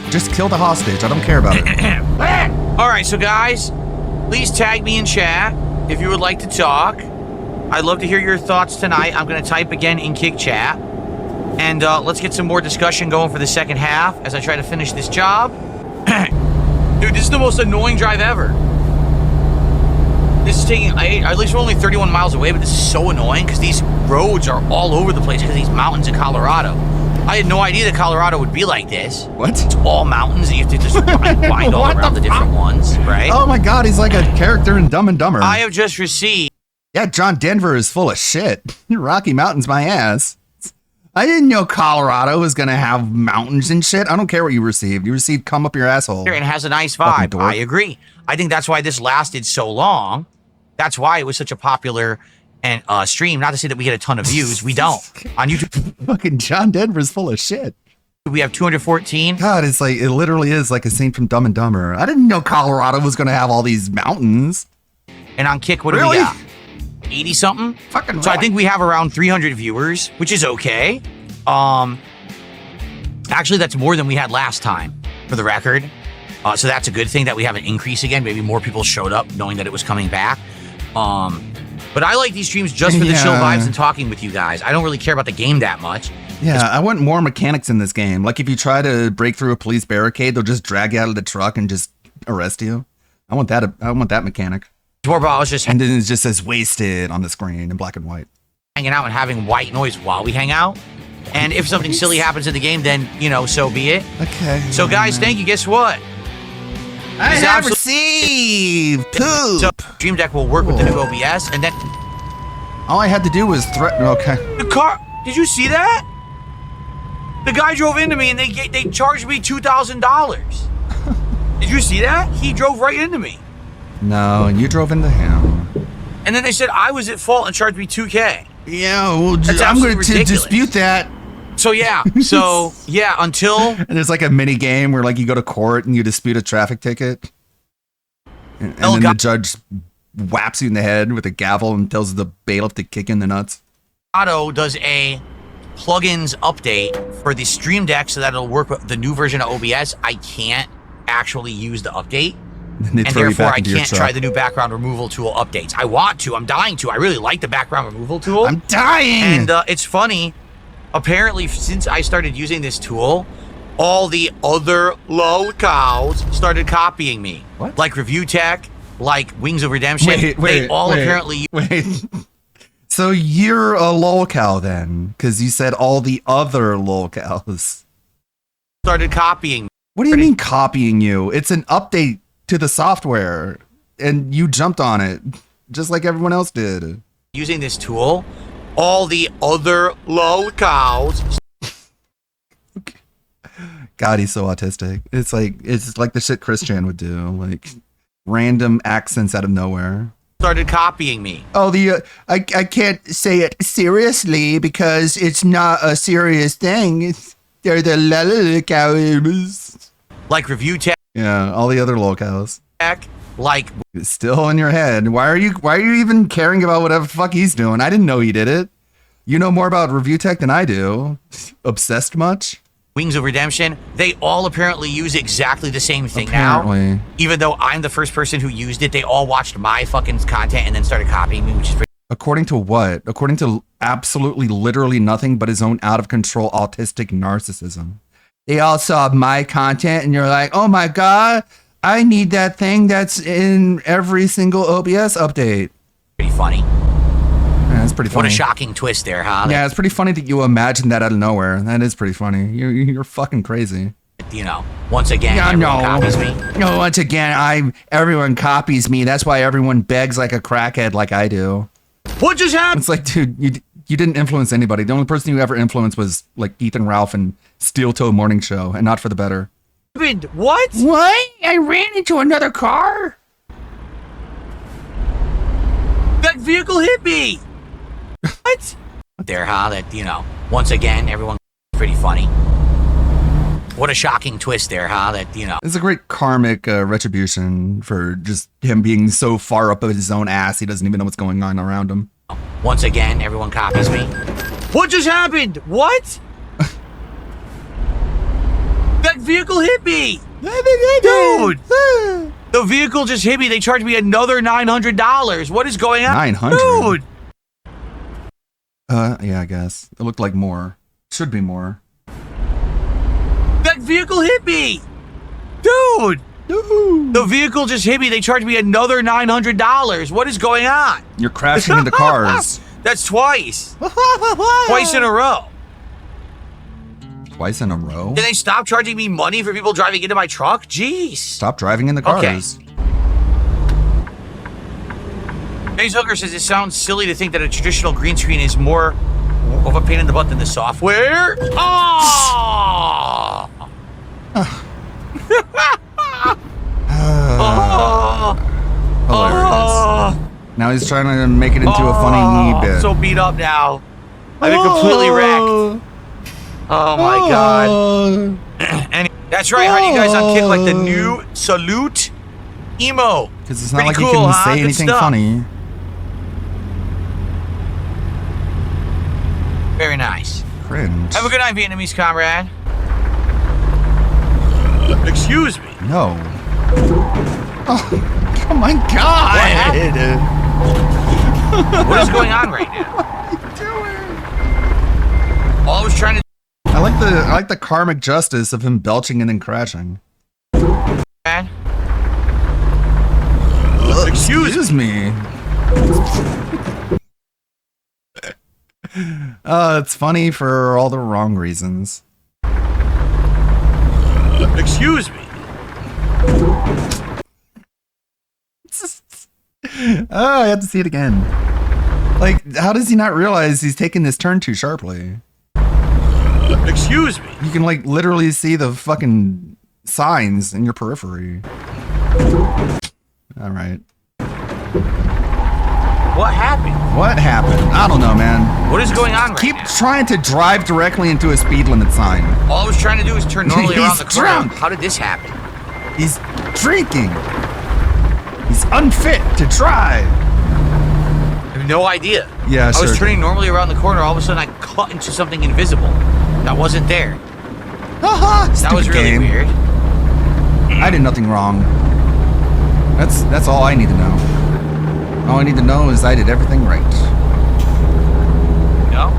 Just kill the hostage. I don't care about it. All right, so guys, please tag me in chat if you would like to talk. I'd love to hear your thoughts tonight. I'm going to type again in Kick Chat. And let's get some more discussion going for the second half as I try to finish this job. Dude, this is the most annoying drive ever. This is taking, at least we're only 31 miles away, but this is so annoying because these roads are all over the place because these mountains in Colorado. I had no idea that Colorado would be like this. What? It's all mountains and you have to just wind all What around the the different ones, right? Oh my god, he's like a character in Dumb and Dumber. I have just received Yeah, John Denver is full of shit. Rocky Mountain's my ass. I didn't know Colorado was gonna have mountains and shit. I don't care what you received. You received cum up your asshole. and has a nice Fucking vibe. dork. I agree. I think that's why this lasted so long. That's why it was such a popular and stream. Not to say that we get a ton of views. We don't. On YouTube, Fucking John Denver's full of shit. we have 214. God, it's like it literally is like a scene from Dumb and Dumber. I didn't know Colorado was gonna have all these mountains. And on Kick, what do Really? we got? 80 something? Fucking So I right. think we have around 300 viewers, which is okay. Actually, that's more than we had last time, for the record. So that's a good thing that we have an increase again. Maybe more people showed up knowing that it was coming back. But I like these streams just for the chill Yeah. vibes and talking with you guys. I don't really care about the game that much. Yeah, I want more mechanics in this game. Like if you try to break through a police barricade, they'll just drag you out of the truck and just arrest you. I want that. I want that mechanic. It's more about us just And then it just says wasted on the screen in black and white. hanging out and having white noise while we hang out. And if something silly happens in the game, then, you know, so be it. Okay. So, guys, thank you. Guess what? I It's have absolute- received poop. So, Stream Deck will work with the new OBS. And then All I had to do was threaten. Okay. the car. Did you see that? The guy drove into me and they charged me $2,000. Did you see that? He drove right into me. No, and you drove into him. And then they said I was at fault and charged me $2K. Yeah, well, That's I'm absolutely going to ridiculous. dispute that. So yeah, until And there's like a mini game where like you go to court and you dispute a traffic ticket. And then the judge whaps you in the head with a gavel and tells the bailiff to kick in the nuts. Auto does a plugins update for the Stream Deck so that it'll work with the new version of OBS, I can't actually use the update. And therefore I can't try the new background removal tool updates. I want to. I'm dying to. I really like the background removal tool. I'm dying. And it's funny. Apparently, since I started using this tool, all the other locals started copying me. What? Like Review Tech, like Wings of Redemption. They all apparently Wait. So you're a lolcow then? Because you said all the other lolcows started copying me. What do you mean copying you? It's an update to the software, and you jumped on it, just like everyone else did. Using this tool, all the other locals. God, he's so autistic. It's like the shit Christian would do, like random accents out of nowhere. Started copying me. Oh, I can't say it seriously because it's not a serious thing. They're the lolcows. Like Review Tech. Yeah, all the other lolcows. Like it's still in your head. Why are you even caring about whatever the fuck he's doing? I didn't know he did it. You know more about Review Tech than I do. Obsessed much? Wings of Redemption, they all apparently use exactly the same thing Apparently. now. Even though I'm the first person who used it, they all watched my fucking content and then started copying me, which is pretty. According to what? According to absolutely literally nothing but his own out of control autistic narcissism. They all saw my content and you're like, oh my God, I need that thing that's in every single OBS update. Pretty funny. Yeah, that's pretty funny. What a shocking twist there, huh? Yeah, it's pretty funny that you imagine that out of nowhere. That is pretty funny. You're fucking crazy. You know, once again, everyone copies me. No, once again, everyone copies me. That's why everyone begs like a crackhead like I do. What just happened? It's like, dude, you didn't influence anybody. The only person you ever influenced was like Ethan Ralph and Steel Toe Morning Show, and not for the better. What? What? I ran into another car? That vehicle hit me! What? There, huh? That, you know, once again, everyone pretty funny. What a shocking twist there, huh? That, you know. It's a great karmic retribution for just him being so far up of his own ass, he doesn't even know what's going on around him. Once again, everyone copies me. What just happened? What? That vehicle hit me! Dude! The vehicle just hit me. They charged me another $900. What is going on? 900? Dude! Yeah, I guess. It looked like more. Should be more. That vehicle hit me! Dude! The vehicle just hit me. They charged me another $900. What is going on? You're crashing into cars. That's twice. Twice in a row. Twice in a row? Did they stop charging me money for people driving into my truck? Jeez. Stop driving in the cars. Okay. James Hooker says it sounds silly to think that a traditional green screen is more of a pain in the butt than the software. Oh! Hilarious. Now he's trying to make it into a funny bit. I'm so beat up now. I've been completely wrecked. Oh my God. And that's right, honey. You guys on Kick like the new Salute emo. Because it's not Pretty like cool, you can huh? say Good anything stuff. funny. Very nice. Cringe. Have a good night, Vietnamese comrade. Excuse me. No. Oh my God. What is going on right now? All I was trying to I like the karmic justice of him belching and then crashing. Excuse me. It's funny for all the wrong reasons. Excuse me. I have to see it again. Like, how does he not realize he's taking this turn too sharply? Excuse me. You can like literally see the fucking signs in your periphery. All right. What happened? What happened? I don't know, man. What is going on right Keep now? trying to drive directly into a speed limit sign. All I was trying to do is turn normally around He's the corner. drunk. How did this happen? He's drinking. He's unfit to drive. I have no idea. Yeah, I was sure. turning normally around the corner. All of a sudden, I cut into something invisible that wasn't there. Haha, That was stupid really game. weird. I did nothing wrong. That's all I need to know. All I need to know is I did everything right. No.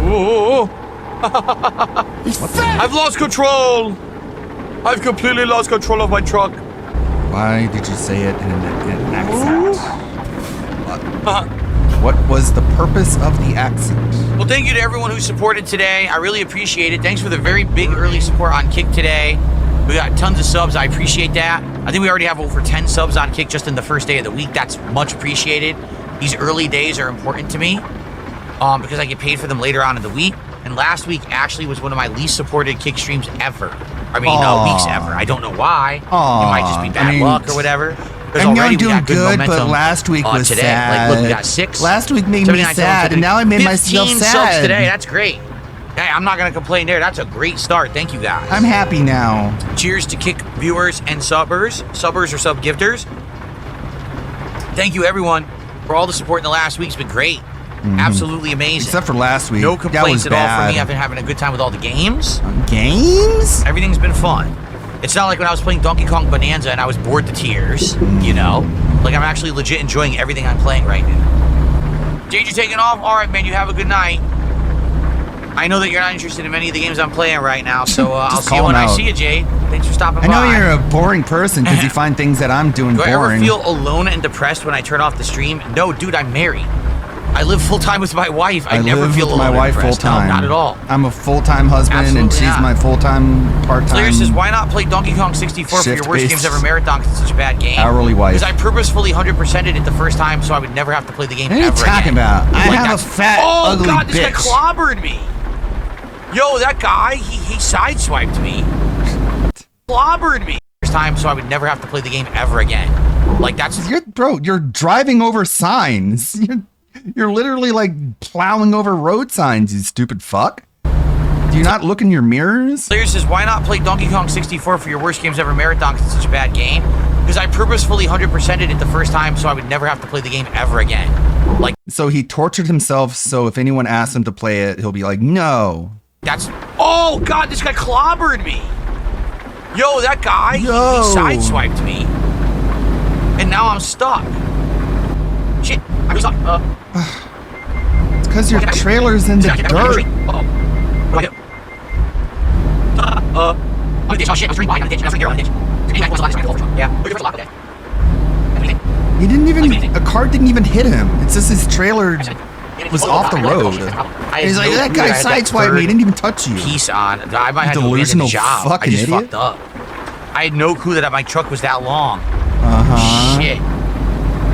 Ooh. I've lost control. I've completely lost control of my truck. Why did you say it in an accent? What was the purpose of the accent? Well, thank you to everyone who supported today. I really appreciate it. Thanks for the very big early support on Kick today. We got tons of subs. I appreciate that. I think we already have over 10 subs on Kick just in the first day of the week. That's much appreciated. These early days are important to me because I get paid for them later on in the week. And last week actually was one of my least supported Kick streams ever. I mean, weeks ever. I don't know why. It might just be bad luck or whatever. Because I'm already we doing got good good, momentum but last week was today. sad. Like, look, we got 6. Last week made me 79, sad, and now I made myself 15 sad. subs today. That's great. Hey, I'm not going to complain there. That's a great start. Thank you, guys. I'm happy now. Cheers to Kick viewers and subbers or sub gifters. Thank you, everyone, for all the support in the last week. It's been great. Absolutely amazing. Except for last week. No that complaints was at all bad. for me. I've been having a good time with all the games. Games? Everything's been fun. It's not like when I was playing Donkey Kong Bonanza and I was bored to tears, you know? Like, I'm actually legit enjoying everything I'm playing right now. Jade, you taking off? All right, man, you have a good night. I know that you're not interested in many of the games I'm playing right now, so I'll see you call when him I out. see you, Jade. Thanks for stopping I by. know you're a boring person because you find things that I'm doing Do I boring. ever feel alone and depressed when I turn off the stream? No, dude, I'm married. I live full-time with my wife. I never live feel with alone my and wife depressed. full-time. No, not at all. I'm a full-time husband, and Absolutely she's not. my full-time, part-time. Claire says, why not play Donkey Kong 64 for your worst Shift-based games ever marathon because it's such a bad game? hourly wife. Because I purposefully 100%ed it the first time so I would never have to play the game What are you ever talking again. about? I have a that's- fat, oh, ugly God, this guy bitch. clobbered me. Yo, that guy, he sideswiped me. Clobbered me. First time so I would never have to play the game ever again. Like, that's... You're driving over signs. You're literally like plowing over road signs, you stupid fuck. Do you not look in your mirrors? Claire says, why not play Donkey Kong 64 for your worst games ever marathon because it's such a bad game? Because I purposefully 100%ed it the first time so I would never have to play the game ever again. Like, So he tortured himself, so if anyone asks him to play it, he'll be like, no. that's... Oh, God, this guy clobbered me. Yo, that guy, he Yo. sideswiped me. And now I'm stuck. Shit, I'm stuck. It's because your trailer's in the dirt. Uh-oh. What do I do? I'm gonna ditch. Oh, shit, I'm straight behind on the ditch. I'm straight here on the ditch. Yeah. He didn't even, a car didn't even hit him. It's just his trailer was off the road. He's like, that guy sideswiped me, he didn't even touch you. Piece on. I might have to abandon Delusional the job. fucking I just idiot. fucked up. I had no clue that my truck was that long. Uh-huh. Shit.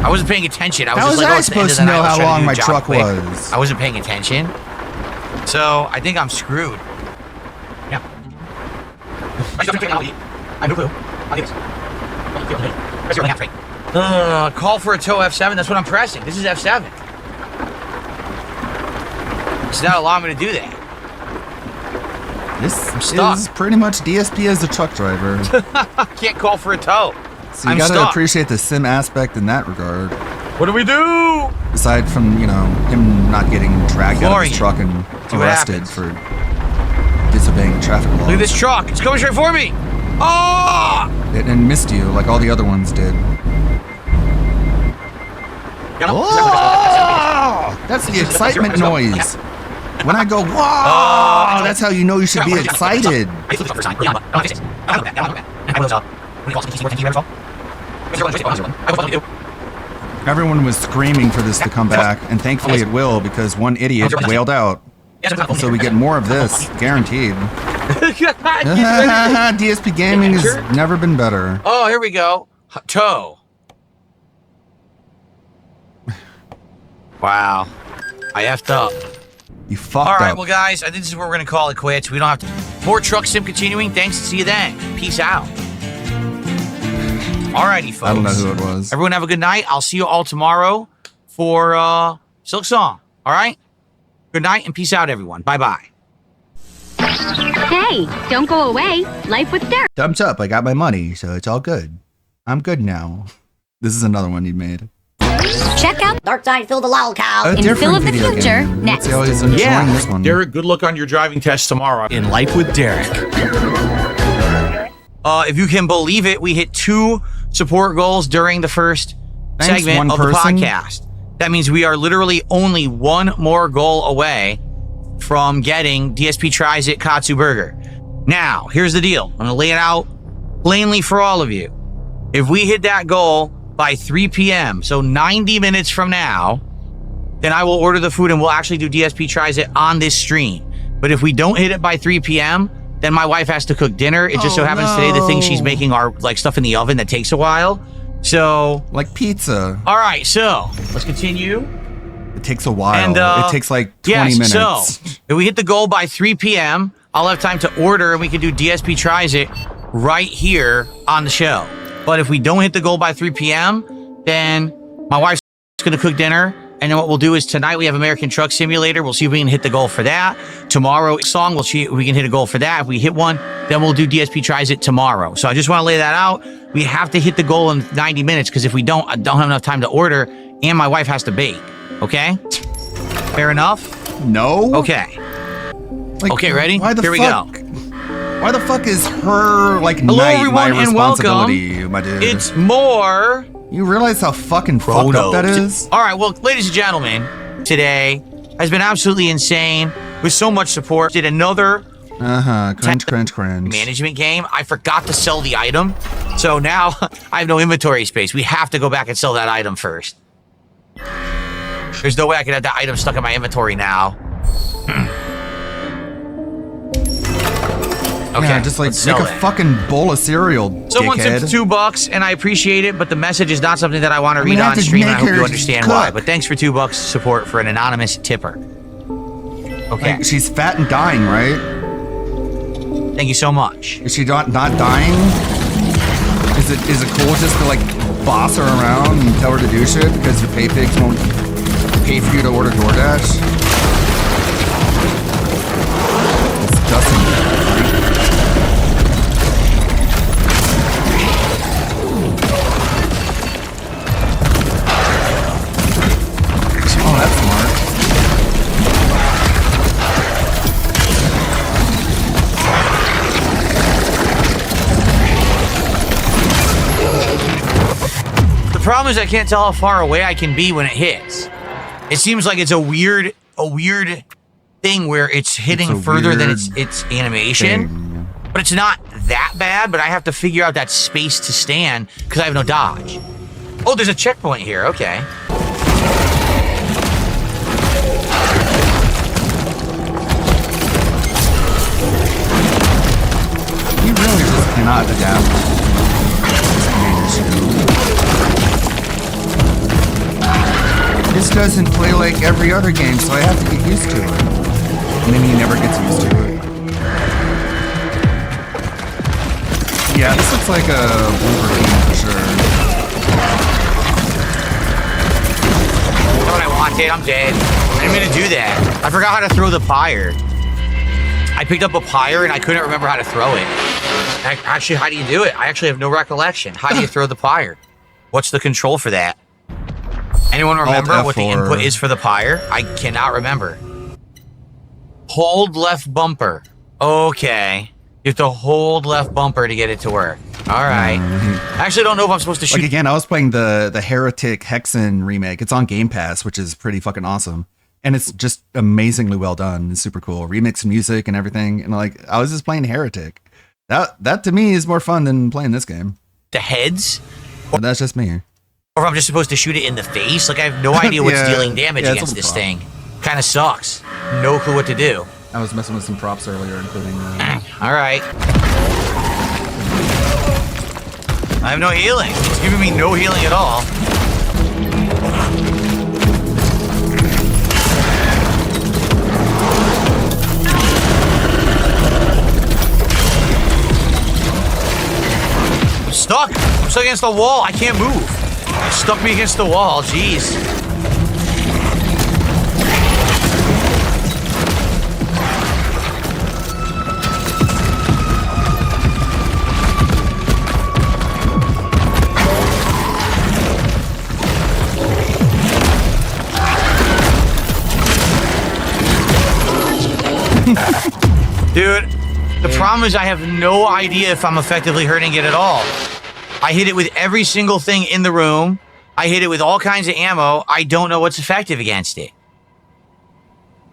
I wasn't paying attention. I was How just was like, I oh, it's the end supposed of to the know night. I was how trying long do my the job truck quick. was? I wasn't paying attention. So I think I'm screwed. Yeah. I have no clue. I'll do this. Call for a tow F7. That's what I'm pressing. This is F7. It's not allowing me to do that. This stuck. is pretty much DSP as a truck driver. Can't call for a tow. So you I'm gotta stuck. appreciate the sim aspect in that regard. What do we do? Aside from, you know, him not getting dragged out of his Flooring truck and See what arrested happens. for disobeying traffic laws. Look at this truck. It's coming straight for me. Oh! And missed you like all the other ones did. Oh! That's the excitement noise. When I go, whoa! That's how you know you should be excited. Everyone was screaming for this to come back, and thankfully it will because one idiot wailed out. So we get more of this, guaranteed. DSP Gaming has never been better. Oh, here we go. Tow. Wow. I effed up. You fucked All right, up. well, guys, I think this is where we're going to call it quits. We don't have to. More Truck Sim continuing. Thanks. See you then. Peace out. Alrighty, folks. I don't know who it was. Everyone have a good night. I'll see you all tomorrow. for Silk Song. All right? Good night and peace out, everyone. Bye-bye. Hey, don't go away. Life with Derek. Thumbs up. I got my money, so it's all good. I'm good now. This is another one he made. Check out Dark Side Phil the Lol Cow. A In different Phil of the video Future, game. next. Let's see how he's enjoying this one. Derek, good luck on your driving test tomorrow. In Life with Derek. If you can believe it, we hit 2 support goals during the first Thanks, segment one of person. the podcast. That means we are literally only 1 more goal away from getting DSP Tries It Katsu Burger. Now, here's the deal. I'm going to lay it out plainly for all of you. If we hit that goal by 3 p.m., so 90 minutes from now, then I will order the food and we'll actually do DSP Tries It on this stream. But if we don't hit it by 3 p.m., then my wife has to cook dinner. It just so happens today the thing she's making are like stuff in the oven that takes a while. So, Like pizza. all right, so let's continue. It takes a while. And, it takes like 20 minutes. So if we hit the goal by 3 p.m., I'll have time to order and we can do DSP Tries It right here on the show. But if we don't hit the goal by 3 p.m., then my wife's going to cook dinner. And then what we'll do is tonight we have American Truck Simulator. We'll see if we can hit the goal for that. Tomorrow song, we'll see if we can hit a goal for that. If we hit one, then we'll do DSP Tries It tomorrow. So I just want to lay that out. We have to hit the goal in 90 minutes because if we don't, I don't have enough time to order and my wife has to bake. Okay? Fair enough? No? Okay. Like, Okay, ready? Why the Here we fuck? Why the fuck is her, like, Hello, night everyone, my and welcome. responsibility, my dude? It's more You realize how fucking fucked up that is? All right, well, ladies and gentlemen, today has been absolutely insane with so much support. Did another Cringe. management game. I forgot to sell the item. So now I have no inventory space. We have to go back and sell that item first. There's no way I can have that item stuck in my inventory now. Okay, Yeah, just like let's make sell a that. fucking bowl of cereal, Someone dickhead. tipped $2 and I appreciate it, but the message is not something that I want to I mean, read I on have to stream. And I make hope you her understand cook. why. But thanks for $2 support for an anonymous tipper. Okay, Like, she's fat and dying, right? thank you so much. Is she not dying? Is it cool just to like boss her around and tell her to do shit because your pay pigs won't pay for you to order DoorDash? Disgusting. Oh, that's smart. The problem is I can't tell how far away I can be when it hits. It seems like it's a weird thing where it's hitting It's a further than weird its animation. Thing. But it's not that bad, but I have to figure out that space to stand because I have no dodge. Oh, there's a checkpoint here. Okay. You really just cannot adapt. This doesn't play like every other game, so I have to get used to it. And then he never gets used to it. Yeah, this looks like a Wolver game for sure. You know what I wanted? I'm dead. I'm gonna do that. I forgot how to throw the pyre. I picked up a pyre and I couldn't remember how to throw it. Actually, how do you do it? I actually have no recollection. How do you throw the pyre? What's the control for that? Anyone remember Alt what the F4. input is for the pyre? I cannot remember. Hold left bumper. Okay. You have to hold left bumper to get it to work. All right. I actually don't know if I'm supposed to shoot. Like again, I was playing the Heretic Hexen remake. It's on Game Pass, which is pretty fucking awesome. And it's just amazingly well done. It's super cool. Remix music and everything. And like, I was just playing Heretic. That to me is more fun than playing this game. the heads. But that's just me. Or if I'm just supposed to shoot it in the face. Like, I have no idea what's Yeah. dealing damage Yeah, it's against a this little thing. Kind of sucks. No clue what to do. I was messing with some props earlier, including. All right. I have no healing. It's giving me no healing at all. I'm stuck. I'm stuck against the wall. I can't move. It stuck me against the wall. Jeez. Dude, the problem is I have no idea if I'm effectively hurting it at all. I hit it with every single thing in the room. I hit it with all kinds of ammo. I don't know what's effective against it.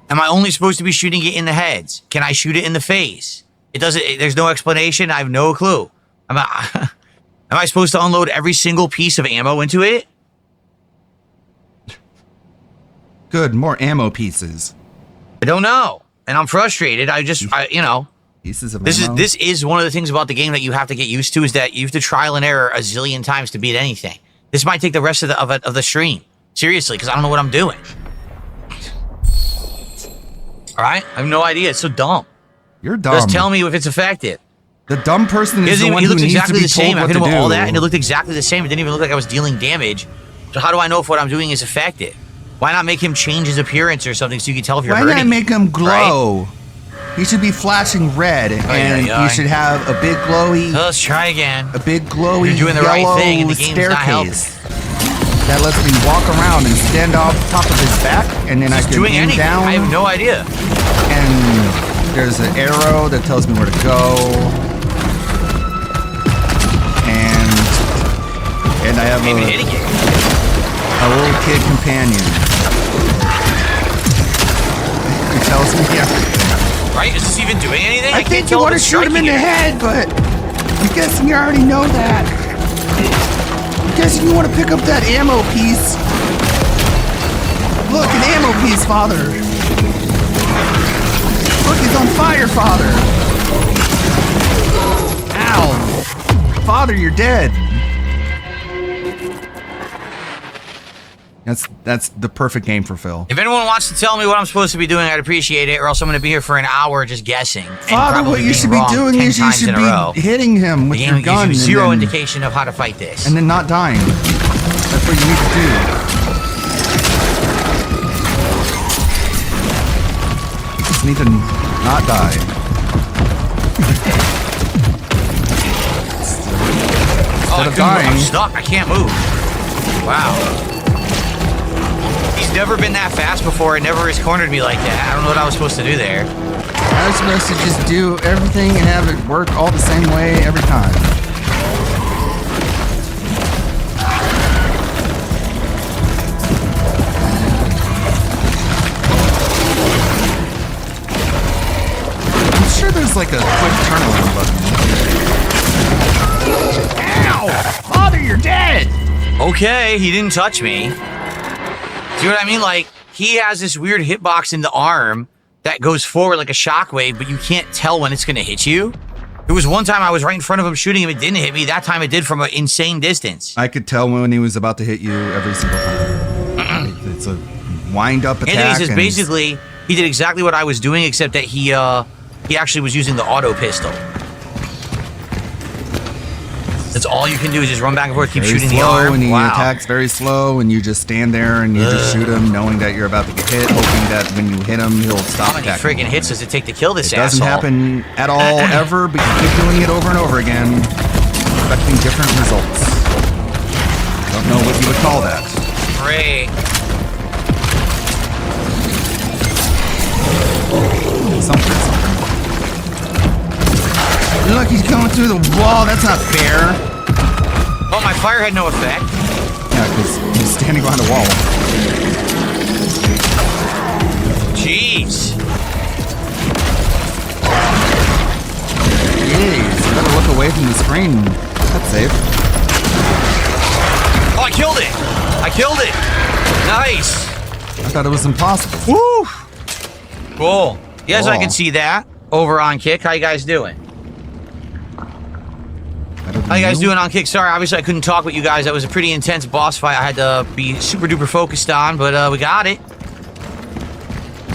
Am I only supposed to be shooting it in the heads? Can I shoot it in the face? It doesn't. There's no explanation. I have no clue. Am I supposed to unload every single piece of ammo into it? Good, more ammo pieces. I don't know, and I'm frustrated. You know, Pieces of this ammo. is one of the things about the game that you have to get used to, is that you have to trial and error a zillion times to beat anything. This might take the rest of the stream, seriously, because I don't know what I'm doing. All right, I have no idea. It's so dumb. You're dumb. Just tell me if it's effective. The dumb person is the one He who looks needs to exactly be the same. told I what hit to him with do. all that, and it looked exactly the same. It didn't even look like I was dealing damage. So how do I know if what I'm doing is effective? Why not make him change his appearance or something so you can tell if you're Why hurting not him, make him glow? right? He should be flashing red, and yeah. you should have a big glowy, Let's try again. a big glowy You're doing the right yellow thing, and the game's not helping. staircase that lets me walk around and stand off top of his back, and then I can Doing aim anything. down. I have no idea. And there's an arrow that tells me where to go, and I have Maybe hitting it. a little kid companion. He tells me, yeah. Right? Is this even doing anything? I can't think you tell if want to it's shoot him in striking the it. head, but I'm guessing you already know that. I'm guessing you want to pick up that ammo piece. Look, an ammo piece, Father. Look, he's on fire, Father. Ow. Father, you're dead. That's the perfect game for Phil. If anyone wants to tell me what I'm supposed to be doing, I'd appreciate it, or else I'm going to be here for an hour just guessing. and Father, probably what you being should be wrong doing 10 is you times should in a row. be hitting him The with game your gun gives you zero and then, indication of how to fight this. and then not dying. That's what you need to do. You just need to not die. Oh, of dying. I'm stuck. I can't move. Wow. He's never been that fast before. It never has cornered me like that. I don't know what I was supposed to do there. I was supposed to just do everything and have it work all the same way every time. I'm sure there's like a quick turnaround button. Ow! Father, you're dead! Okay, he didn't touch me. See what I mean? Like, he has this weird hitbox in the arm that goes forward like a shockwave, but you can't tell when it's going to hit you. There was one time I was right in front of him shooting him, it didn't hit me. That time it did from an insane distance. I could tell when he was about to hit you every single time. It's a wind-up attack. And he says basically, he did exactly what I was doing, except that he actually was using the auto pistol. That's all you can do is just run back and forth, keep very shooting the slow, arm. and he Wow. attacks very slow, and you just stand there and you just shoot him, knowing that you're about to get hit, hoping that when you hit him, he'll stop How many attacking. friggin' hits does it take to kill this It doesn't asshole? happen at all, ever, but you keep doing it over and over again, expecting different results. Don't know what you would call that. Great. Something. Look, he's coming through the wall. That's not fair. Oh, my fire had no effect. Yeah, because he's standing behind a wall. Jeez. Jeez, you better look away from the screen. That's safe. Oh, I killed it. I killed it. Nice. I thought it was impossible. Woo. Cool. Yes, I Cool. can see that over on Kick. How you guys doing? Better than How you guys you? doing on Kick? Sorry, obviously I couldn't talk with you guys. That was a pretty intense boss fight I had to be super duper focused on, but we got it.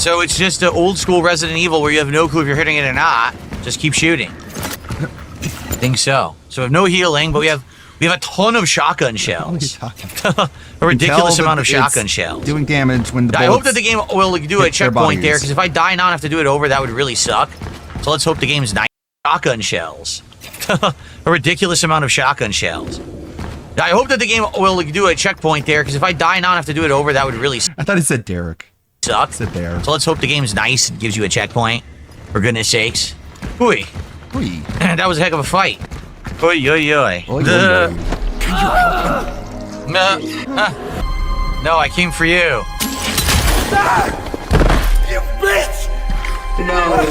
So it's just an old school Resident Evil where you have no clue if you're hitting it or not. Just keep shooting. I think so. So we have no healing, but we have a ton of shotgun What are you shells. talking A ridiculous Tell amount of that it's shotgun shells. Doing damage when the I hope that bullets- the game will do a hit their checkpoint there, bodies. because if I die now and have to do it over, that would really suck. So let's hope the game's 9 shotgun shells. A ridiculous amount of shotgun shells. I hope that the game will do a checkpoint there, because if I die now and have to do it over, that would really I thought it said Derek. suck. It said there. So let's hope the game's nice and gives you a checkpoint. For goodness sakes. Hooey. Oi. That was a heck of a fight. Oi, oi, oi. Oi, oi, oi. No, I came for you. You bitch!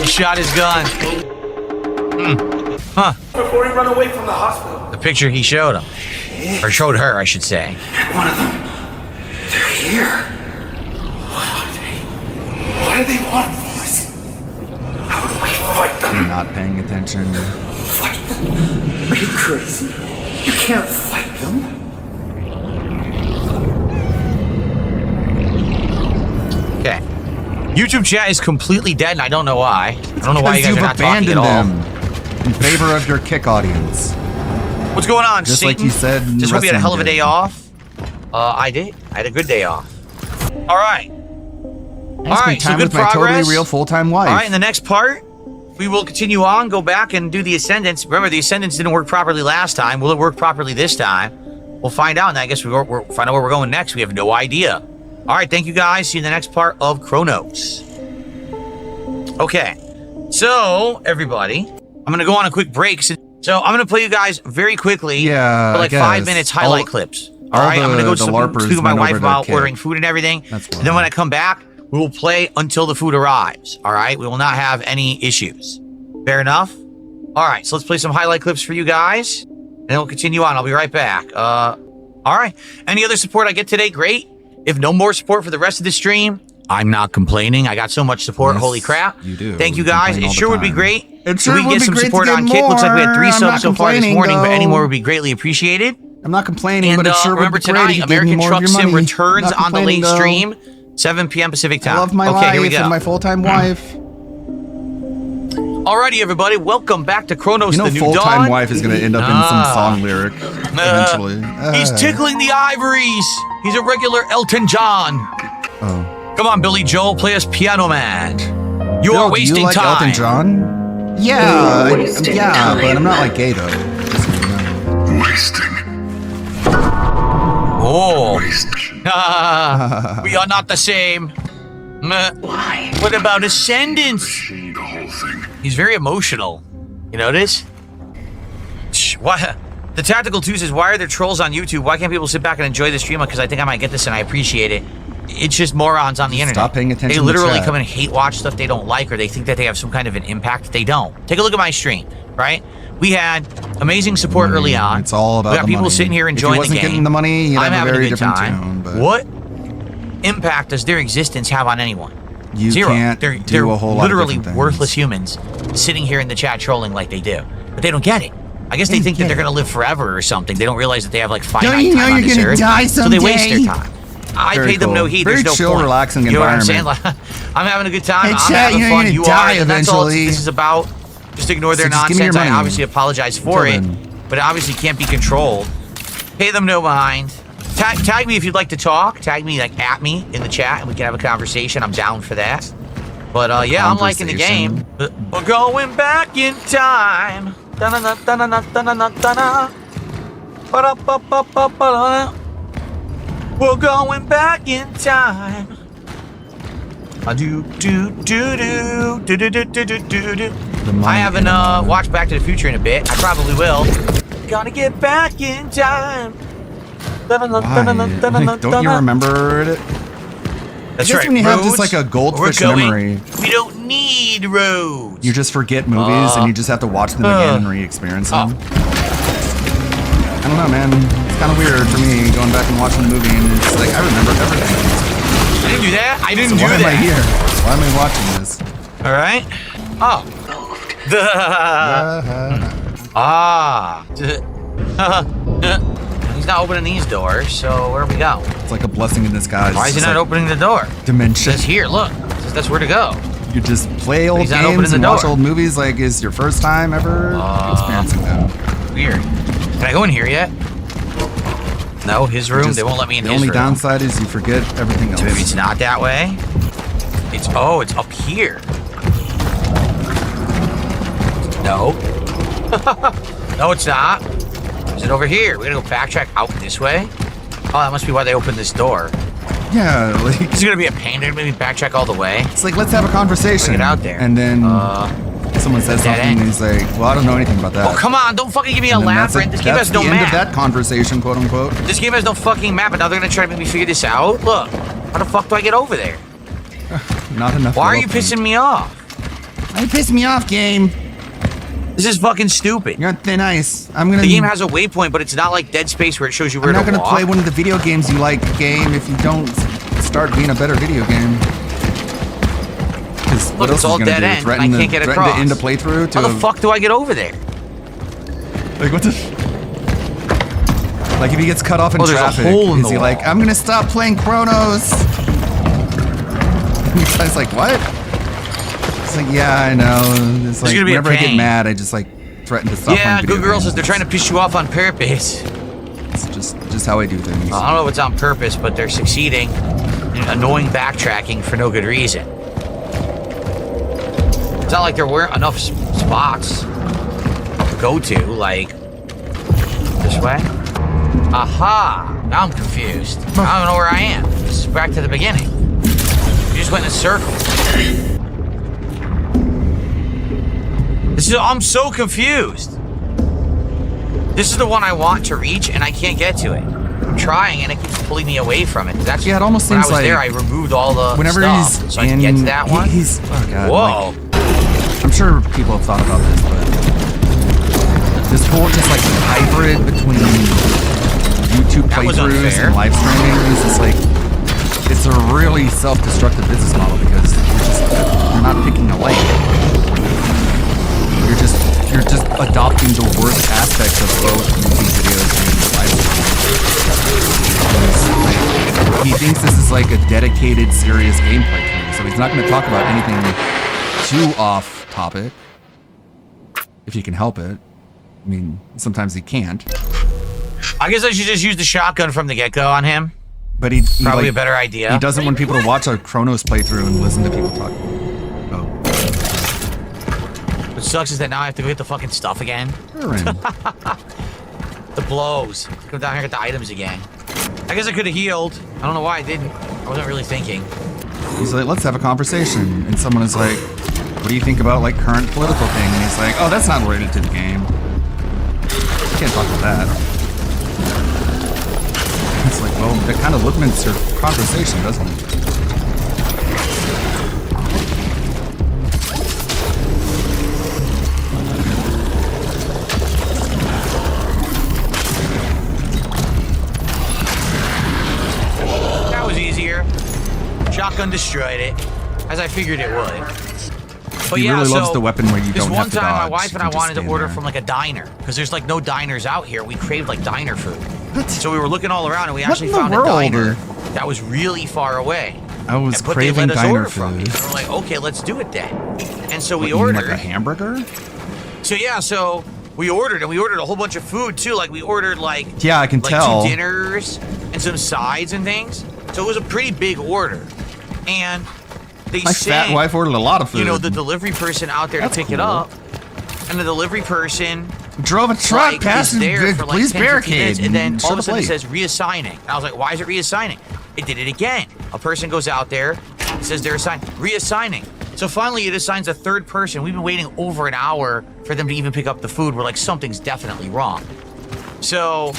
He shot his gun. Huh. Before he ran away from the hospital. The picture he showed him. Or showed her, I should say. One of them. They're here. What do they want from us? How do we fight them? You're not paying attention. Fight them? Are you crazy? You can't fight them. Okay. YouTube chat is completely dead, and I don't know why. I don't know why you guys Because are you've not talking at abandoned all. them in favor of your kick audience. What's going on, Just Satan? like you said in Just hope you had a hell of a wrestling day off. I did. I had a good day off. All right. I spent time good with my progress. totally real full-time wife. All right, in the next part, we will continue on, go back and do the Ascendants. Remember, the Ascendants didn't work properly last time. Will it work properly this time? We'll find out, and I guess we'll find out where we're going next. We have no idea. All right, thank you guys. See you in the next part of Chronos. Okay, so, everybody, I'm going to go on a quick break. So, I'm going to play you guys very quickly Yeah, for I like guess. 5 minutes highlight clips. All right, I'm going to go the speak LARPers with my went wife over to about Kick. ordering food and everything. That's And then when I come back, we will play until the food arrives. All right, we will not have any issues. Fair enough? All right, so let's play some highlight clips for you guys, and then we'll continue on. I'll be right back. All right, any other support I get today, great. If no more support for the rest of the stream, I'm not complaining. I got so much support. Yes, Holy crap. you do. Thank you You guys. complain It all the sure would be time. great. It sure if we would get be some great to support get on Kick. Looks like we had 3 more. I'm subs not so far this complaining, morning, but any though. more would be greatly appreciated. I'm not complaining, And but it sure remember would be great tonight, if you gave me American more Truck of your Sim money. returns Not on the late complaining, though. stream, 7 p.m. Pacific time. I love my okay, life here we go. and my full-time wife. Alrighty, everybody, welcome back to Chronos, You know, the New full-time Dawn. wife is going to end up in some song lyric eventually. He's tickling the ivories. He's a regular Elton John. Oh. Come on, Billy Joel, play us Piano Man. You are Bill, do wasting you like time. Elton John? Yeah, yeah, but I'm not like gay though. Just so you know. Oh. We are not the same. Why? What about Ascendance? He's very emotional. You notice? Shh, why? The Tactical 2 says, why are there trolls on YouTube? Why can't people sit back and enjoy the stream? Because I think I might get this and I appreciate it. It's just morons on the internet. Stop paying attention They to literally chat. come and hate watch stuff they don't like, or they think that they have some kind of an impact. They don't. Take a look at my stream, right? We had amazing support early on. It's all about We got the people money. sitting here If enjoying he wasn't the game. getting the money, he'd I'm have a having very a good different time. tune. But What impact does their existence have on anyone? you Zero. can't They're do a whole lot of literally different things. worthless humans sitting here in the chat trolling like they do, but they don't get it. I guess they think that they're gonna live forever or something. They don't realize that they have like finite you know time on you're this gonna earth, die so they waste someday? their time. I Very paid them no cool. heed. Very There's no chill, point. relaxing You know what I'm saying? environment. Like, I'm having a good time. Hey, I'm chat, having you know fun. you're You gonna are. die And that's all eventually. this is about. Just ignore their So just give me your nonsense. I money. obviously apologize for Until it, then. but it obviously can't be controlled. Pay them no mind. Tag me if you'd like to talk. Tag me, like, at me in the chat, and we can have a conversation. I'm down for that. But, yeah, I'm liking the game. We're going back in time. Da-na-na, da-na-na, da-na-na, da-na. Ba-da-ba-ba-ba-ba-da. We're going back in time. I haven't watched Back to the Future in a bit. I probably will. Gotta get back in time. Why? Don't you remember it? That's I guess right. when you have Roads, just like a goldfish we're going. memory, We don't need roads. you just forget movies and you just have to watch them again and re-experience them. I don't know, man. It's kind of weird for me going back and watching the movie and it's like I remember everything. I didn't do that. I didn't So do why am I that. here? Why am I watching this? All right. Oh. He's not opening these doors, so where do we go? It's like a blessing in disguise. Why is he It's not like opening the door? Dimension. It's here. Look. That's where to go. You just play old He's not opening games the and watch door. old movies like it's your first time ever experiencing them. Weird. Can I go in here yet? No, his room. Just- They won't let me in the his only room. downside is you forget everything else. So maybe it's not that way. It's up here. No. No, it's not. Is it over here? We're gonna go backtrack out this way. Oh, that must be why they opened this door. Yeah, like This is gonna be a pain to maybe backtrack all the way. it's like let's have a conversation. Bring it out there. And then someone says dead something end. and he's like, "Well, I don't know anything about that." Oh, come on, don't fucking give me a And then that's labyrinth. This game has no the end map. of that conversation, quote unquote. This game has no fucking map, and now they're gonna try to make me figure this out? Look, how the fuck do I get over there? Not enough. Why are you development. pissing me off? Why are you pissing me off, game? This is fucking stupid. You're on thin ice. I'm gonna. The game has a waypoint, but it's not like Dead Space where it shows you where I'm not to gonna walk. play one of the video games you like, game, if you don't start being a better video game. Because what Look, it's else all is gonna dead do? end, and Threaten I can't get threaten across. to end a playthrough to How the a- fuck do I get over there? Like what the? Like if he gets cut off in Oh, there's a traffic, hole in is the he wall. like, I'm gonna stop playing Chronos? And the guy's like, what? It's like, yeah, I know. It's like gonna be a whenever I get pain. mad, I just like threaten to stop Yeah, playing video good girl says games. they're trying to piss you off on purpose. It's just how I do things. I don't know if it's on purpose, but they're succeeding in annoying backtracking for no good reason. It's not like there weren't enough spots to go to, like this way. Aha! Now I'm confused. I don't know where I am. This is back to the beginning. You just went in a circle. I'm so confused. This is the one I want to reach, and I can't get to it. I'm trying, and it keeps pulling me away from it. That's Yeah, it almost when I seems was there. like I removed all the Whenever stuff, he's so I can get to that one. He's oh god. Whoa! Like, I'm sure people have thought about this, but this whole just like hybrid between YouTube That was playthroughs unfair. and live streaming is just like it's a really self-destructive business model because you're not picking a lane. You're just adopting the worst aspects of both YouTube videos and live streaming. Like, he thinks this is like a dedicated, serious gameplay thing, so he's not going to talk about anything too off topic if he can help it. I mean, sometimes he can't, I guess I should just use the shotgun from the get-go on him. but he Probably like, a better idea. He doesn't want people to watch a Chronos playthrough and listen to people talk. Oh, What sucks is that now I have to go get the fucking stuff again. Aaron. The blows. Come down here and get the items again. I guess I could have healed. I don't know why I didn't. I wasn't really thinking. He's like, let's have a conversation. And someone is like, what do you think about like current political thing? And he's like, oh, that's not related to the game. You can't talk about that. It's like, well, that kind of limits your conversation, doesn't it? That was easier. Shotgun destroyed it, as I figured it would. But He yeah, really loves so the weapon where you this don't one have to time, my dodge. wife You and I can just wanted to stand order there. from like a diner because there's like no diners out here. We craved like diner food. So we were looking all around and we actually in the found a world? diner that was really far away. I was But they craving let us diner order from it. food. And we're like, okay, let's do it then. And so What, we you mean ordered. like a hamburger? So yeah, so we ordered, and we ordered a whole bunch of food too. Like we ordered like Yeah, I can like tell. 2 dinners and some sides and things. So it was a pretty big order. And they My sent, fat wife ordered a lot of food. you know, the delivery person out there That's to pick it cool. up. And the delivery person drove a truck like, past is there for like police 10, 15 minutes, barricade. and then all of a sudden it plate. says reassigning. And I was like, why is it reassigning? It did it again. A person goes out there, says they're assigned, reassigning. So finally it assigns a third person. We've been waiting over an hour for them to even pick up the food. We're like, something's definitely wrong. So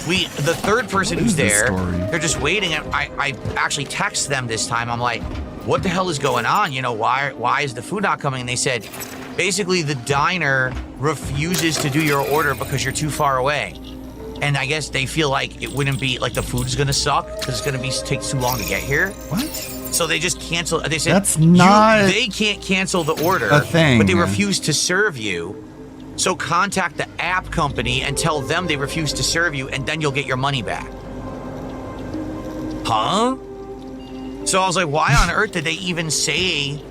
the third person What who's is this there, story? they're just waiting, and I actually text them this time. I'm like, what the hell is going on? You know, why is the food not coming? And they said, basically the diner refuses to do your order because you're too far away. And I guess they feel like it wouldn't be, like the food's gonna suck because it's gonna take too long to get here. What? So they just cancel. They said That's not they can't cancel the order, a thing. but they refuse to serve you. So contact the app company and tell them they refuse to serve you, and then you'll get your money back. Huh? So I was like, why on earth did they even say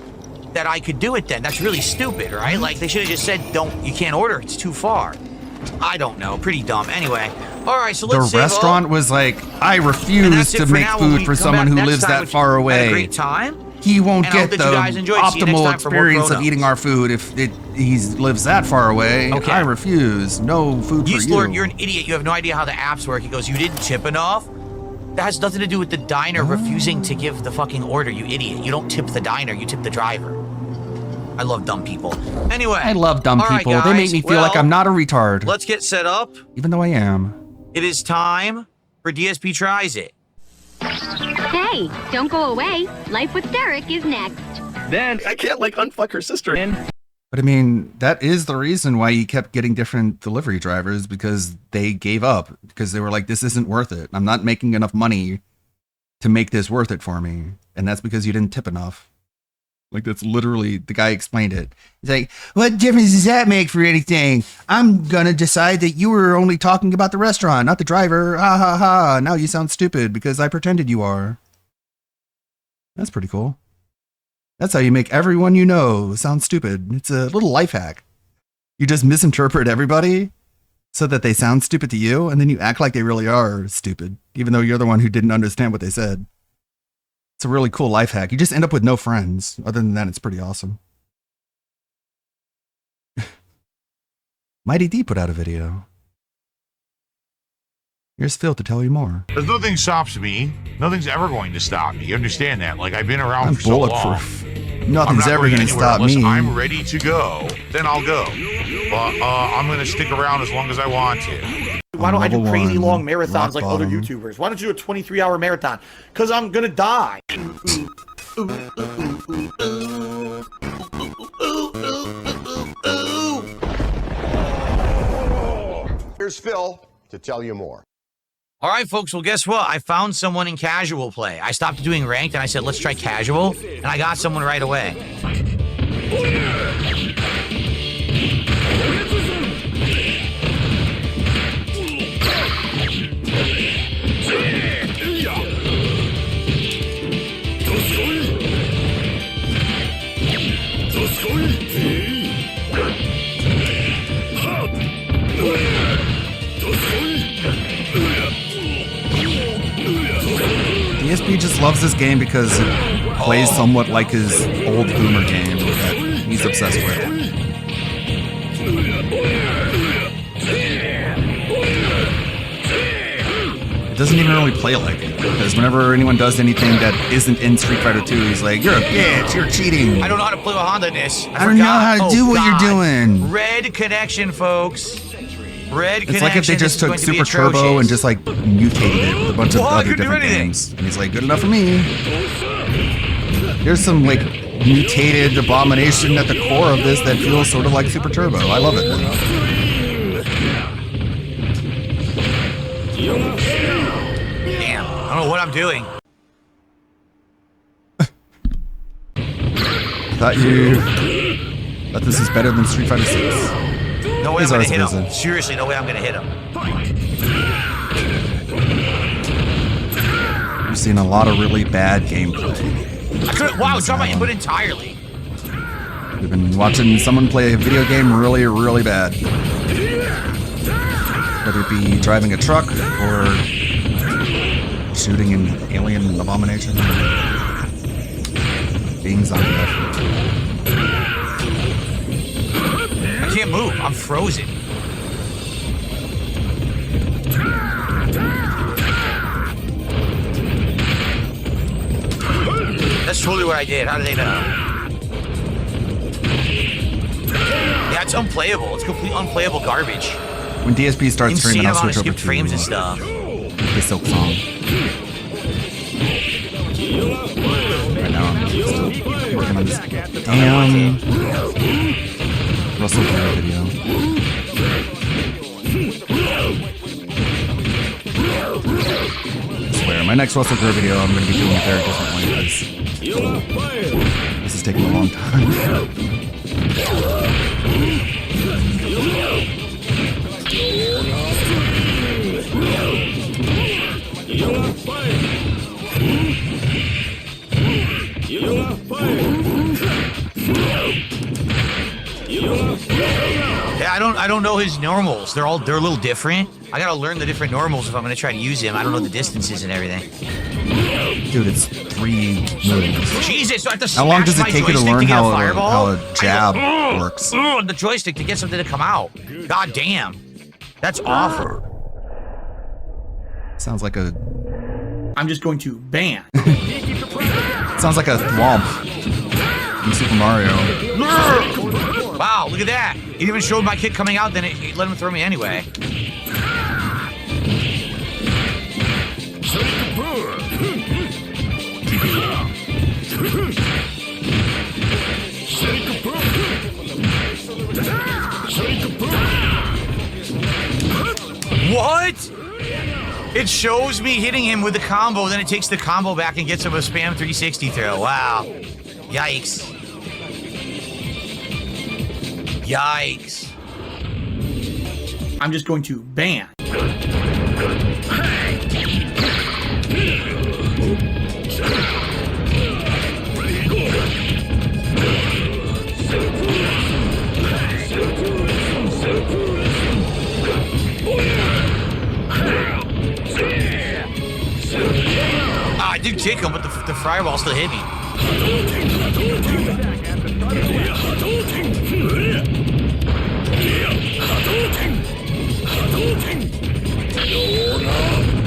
that I could do it then? That's really stupid, right? Like they should have just said, you can't order, it's too far. I don't know, pretty dumb. Anyway, all right, so The let's save restaurant was like, I and refuse that's it to for make now. When food we for come someone back who next lives time, that which far had a away. great time. He won't And I hope get that the you guys enjoyed. See you next optimal time for more experience of Chronos. eating our food if he lives that far away. Okay. I refuse. No food Yeast for Lord, you. you're an idiot. You have no idea how the apps work. He goes, you didn't tip enough? That has nothing to do with the diner refusing to give the fucking order, you idiot. You don't tip the diner, you tip the driver. I love dumb people. Anyway. I love dumb all right, people. They make guys, me feel like I'm not a retard. Let's get set up. Even though I am. It is time for DSP Tries It. Hey, don't go away. Life with Derek is next. Then I can't like unfuck her sister. But I mean, that is the reason why he kept getting different delivery drivers, because they gave up. Because they were like, this isn't worth it. I'm not making enough money to make this worth it for me. And that's because you didn't tip enough. Like, that's literally, the guy explained it. He's like, what difference does that make for anything? I'm gonna decide that you were only talking about the restaurant, not the driver. Ha ha ha. Now you sound stupid because I pretended you are. That's pretty cool. That's how you make everyone you know sound stupid. It's a little life hack. You just misinterpret everybody so that they sound stupid to you, and then you act like they really are stupid, even though you're the one who didn't understand what they said. It's a really cool life hack. You just end up with no friends. Other than that, it's pretty awesome. Mighty D put out a video. Here's Phil to tell you more. There's nothing stops me. Nothing's ever going to stop me. You understand that? Like, I've been around I'm for so long. bulletproof. Nothing's I'm not ever going to anywhere stop unless me. I'm ready to go, then I'll go. But I'm going to stick around as long as I want to. Why don't I do Level crazy one, long marathons rock like other bottom. YouTubers? Why don't you do a 23-hour marathon? Because I'm gonna die. Here's Phil to tell you more. All right, folks. Well, guess what? I found someone in casual play. I stopped doing ranked and I said, let's try casual. And I got someone right away. DSP just loves this game because it plays somewhat like his old boomer game that he's obsessed with. It doesn't even really play like it, because whenever anyone does anything that isn't in Street Fighter 2, he's like, you're a bitch, you're cheating. I don't know how to play with Honda in this. I don't know how to do what you're doing. Red connection, folks. Red connection. It's like if they just took Super Turbo and just like mutated it with a bunch of other different games. And he's like, good enough for me. There's some like mutated abomination at the core of this that feels sort of like Super Turbo. I love it. Damn, I don't know what I'm doing. Thought this is better than Street Fighter 6. No way I'm He's gonna ours hit him. visit. Seriously, no way I'm gonna hit him. You've seen a lot of really bad gameplay. Wow, drop my input entirely. We've been watching someone play a video game really, really bad. Whether it be driving a truck or shooting an alien abomination. Being zombie. I can't move. I'm frozen. That's totally what I did. How did they know? Yeah, it's unplayable. It's complete unplayable garbage. When DSP starts Insane streaming, I'll amount of switch over skipped frames and to stuff. the Silk Song. Right now I'm still working on this damn Russell Crowe video. I swear, my next Russell Crowe video I'm going to be doing it very differently because this is taking a long time. Yeah, I don't know his normals. They're a little different. I gotta learn the different normals if I'm gonna try to use him. I don't know the distances and everything. Dude, it's 3 moves. Jesus, I have to How long does it smash my take you to joystick learn get a how fireball? a jab works? The joystick to get something to come out. God damn. That's awful. Sounds like a I'm just going to ban. Sounds like a thwomp in Super Mario. Wow, look at that. It even showed my kid coming out, then it let him throw me anyway. What? It shows me hitting him with the combo, then it takes the combo back and gets him a spam 360 throw. Wow. Yikes. Yikes. I'm just going to ban. I did kick him, but the fireball still hit me.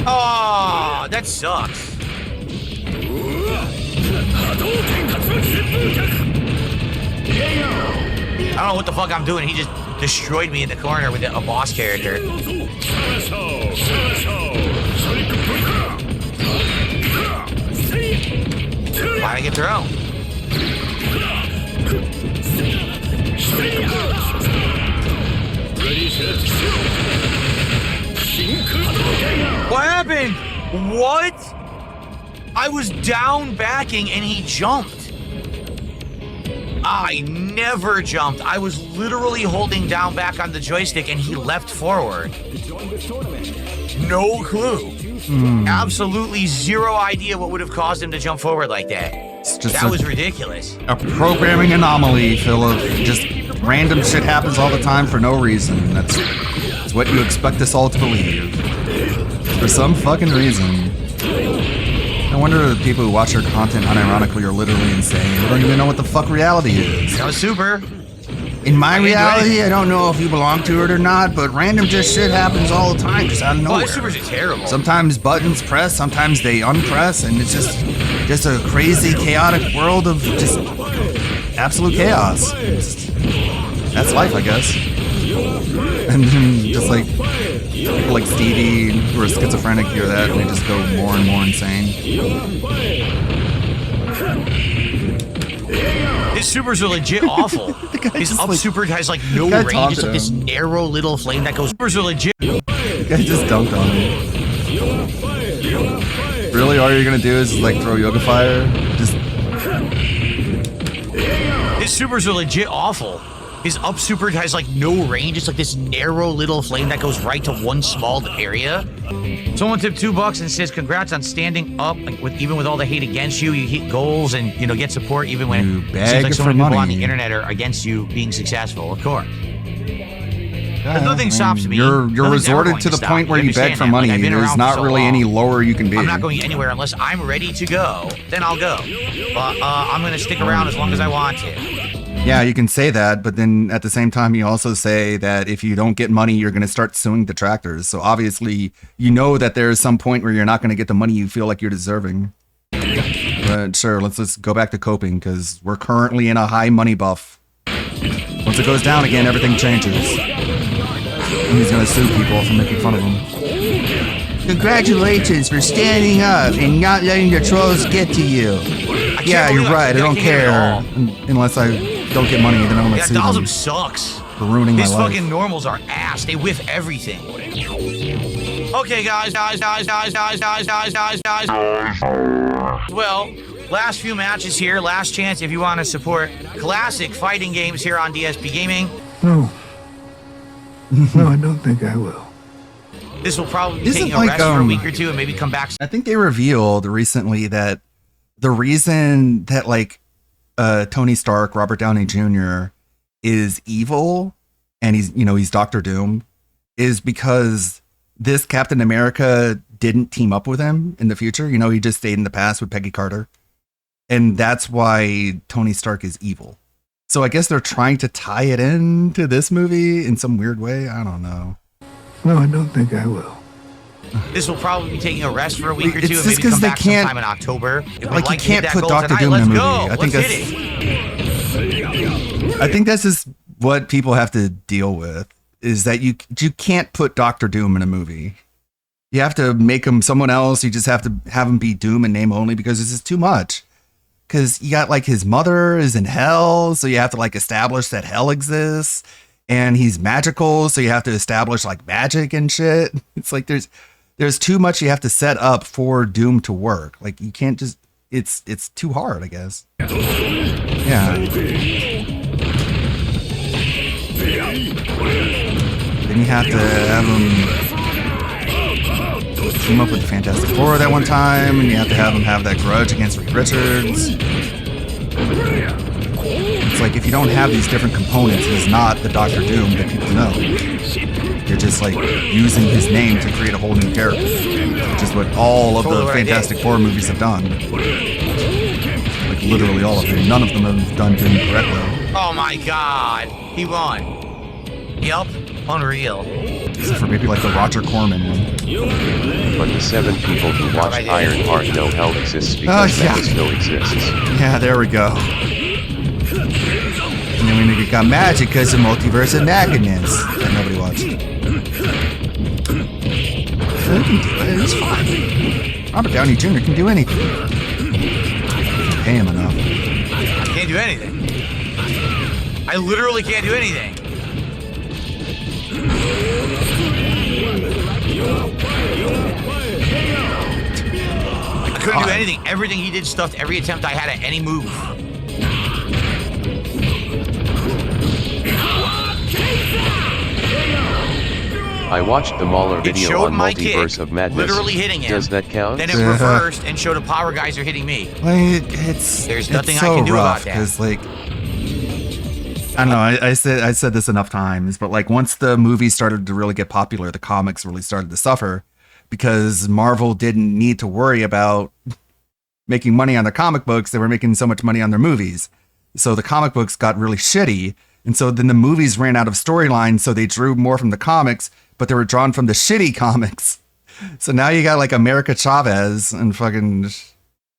Oh, that sucks. I don't know what the fuck I'm doing. He just destroyed me in the corner with a boss character. Why'd I get thrown? What happened? What? I was down backing and he jumped. I never jumped. I was literally holding down back on the joystick and he leapt forward. No clue. Absolutely zero idea what would have caused him to jump forward like that. That was ridiculous. A programming anomaly, Philip. Just random shit happens all the time for no reason. That's what you expect us all to believe. For some fucking reason. I wonder if the people who watch your content unironically are literally insane. They don't even know what the fuck reality is. That was super. In my reality, I don't know if you belong to it or not, but random just shit happens all the time, just out of nowhere. Oh, supers are terrible. Sometimes buttons press, sometimes they unpress, and it's just a crazy, chaotic world of just absolute chaos. That's life, I guess. And then just like people like Stevie who are schizophrenic hear that and they just go more and more insane. His supers are legit awful. His up super has like no range. It's like this narrow little flame that goes. Supers are legit. The guy just dunked on me. Really, all you're gonna do is like throw yoga fire? Just. His supers are legit awful. His up super has like no range. It's like this narrow little flame that goes right to one small area. Someone tipped $2 and says, "Congrats on standing up. Like even with all the hate against you, you hit goals and get support even when it seems like so many people on the internet are against you being successful." Of course. Nothing stops me. You're resorted to the point where you beg for money. There's not really any lower you can be. I'm not going anywhere unless I'm ready to go. Then I'll go. But I'm going to stick around as long as I want to. Yeah, you can say that, but then at the same time, you also say that if you don't get money, you're going to start suing detractors. So obviously, you know that there is some point where you're not going to get the money you feel like you're deserving. But sure, let's go back to coping because we're currently in a high money buff. Once it goes down again, everything changes. And he's going to sue people for making fun of him. Congratulations for standing up and not letting the trolls get to you. Yeah, you're right. I don't care unless I don't get money. Then I'm gonna sue them. Dhalsim sucks. For ruining my life. His fucking normals are ass. They whiff everything. Okay, guys. Well, last few matches here. Last chance if you want to support classic fighting games here on DSP Gaming. No, I don't think I will. This will probably be taking a rest for a week or two and maybe come back. I think they revealed recently that the reason that like Tony Stark, Robert Downey Jr. is evil and he's Doctor Doom is because this Captain America didn't team up with him in the future. He just stayed in the past with Peggy Carter. And that's why Tony Stark is evil. So I guess they're trying to tie it into this movie in some weird way. I don't know. No, I don't think I will. This will probably be taking a rest for a week or It's two, and just maybe 'cause come they back can't- sometime in October. If we'd Like, you to hit can't that put goal Dr. tonight, Doom in a let's movie. go. I think Let's that's- hit it. I think this is what people have to deal with, is that you can't put Doctor Doom in a movie. You have to make him someone else. You just have to have him be Doom in name only, because this is too much. Because you got like his mother is in hell, so you have to like establish that hell exists, and he's magical, so you have to establish like magic and shit. It's like there's too much you have to set up for Doom to work. Like you can't just it's too hard, I guess. Yeah. Then you have to have him team up with the Fantastic Four that one time, and you have to have him have that grudge against Reed Richards. It's like if you don't have these different components, he's not the Doctor Doom that people know. You're just like using his name to create a whole new character, which is what all of the Fantastic Four movies have done. Like literally all of them. None of them have done Doom correctly. Oh my God, he won. Yep, unreal. Except for maybe like the Roger Corman one. But the 7 people who watch Iron Heart know hell exists because yeah. Mephisto exists. Yeah, there we go. And then we got magic because of Multiverse of Madness that nobody watched. So he can do it. It's fine. Robert Downey Jr. can do anything. Pay him enough. I can't do anything. I literally can't do anything. I couldn't do anything. Everything he did stuffed every attempt I had at any move. I watched the Mahler It video showed on my Multiverse kick of Madness. literally hitting him. Does that count? Then it reversed and showed a power geyser hitting me. Like, it's There's it's nothing I so can do rough about that. because like I don't know. I said this enough times, but like once the movies started to really get popular, the comics really started to suffer because Marvel didn't need to worry about making money on their comic books. They were making so much money on their movies, so the comic books got really shitty, and so then the movies ran out of storylines. So they drew more from the comics, but they were drawn from the shitty comics. So now you got like America Chavez and fucking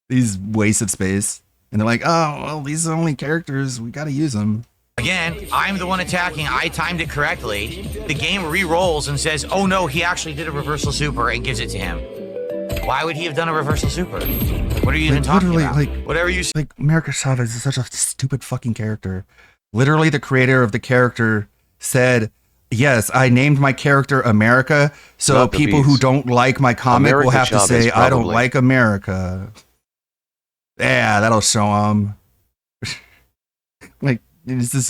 these wastes of space. And they're like, oh, well, these are the only characters. We got to use them. Again, I'm the one attacking. I timed it correctly. The game re-rolls and says, oh no, he actually did a reversal super and gives it to him. Why would he have done a reversal super? What are you even talking about? Whatever you say. Like, America Chavez is such a stupid fucking character. Literally, the creator of the character said, yes, I named my character America, so Not the people who bees. don't like my comic will America have to Chavez, say, I don't probably. like America. Yeah, that'll show them. Like, it's just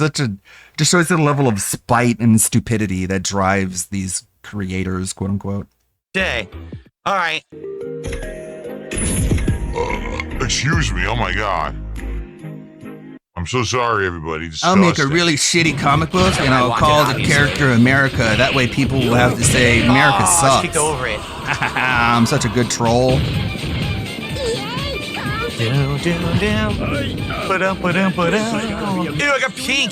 just shows the level of spite and stupidity that drives these creators, quote unquote. Say, all right. Excuse me. Oh my God. I'm so sorry, everybody. I'll make a Disgusting. really shitty comic book and I'll want call it, the obviously. character America. That way people will have to say America I sucks. kicked over it. I'm such a good troll. Down, down, down. Ba-dum, ba-dum, ba-dum. Ew, I got pink.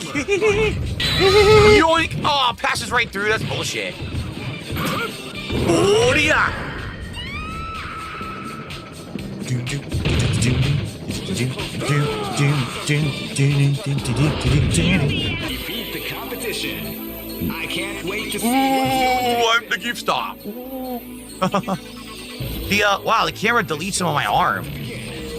Yoink. Oh, passes right through. That's bullshit. Oh, yeah. Defeat the competition. I can't wait to Ooh, I'm the gift stop. Wow, the camera deletes some of my arm.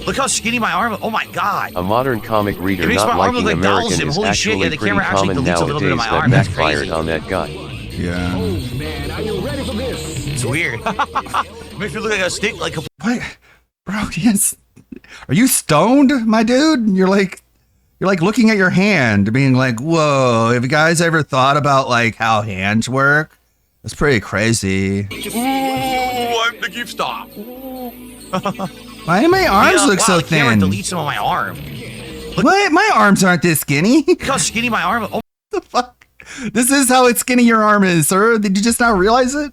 Look how skinny my arm. Oh my God. A modern comic reader It makes not my arm look liking like American Dalsim. is Holy shit, actually yeah, the pretty camera actually common deletes a little bit of nowadays my arm. that That's backfired crazy. on that guy. Yeah. Man, are you ready for this? It's weird. Makes me look like a stick, like a. What? Bro, yes. Are you stoned, my dude? You're like looking at your hand, being like, whoa, have you guys ever thought about like how hands work? That's pretty crazy. Ooh, I'm the gift stop. Why do my arms look so the camera thin? deletes some of my arm. What? My arms aren't this skinny. Look how skinny my arm. Oh, The fuck? This is how skinny your arm is, sir. Did you just not realize it?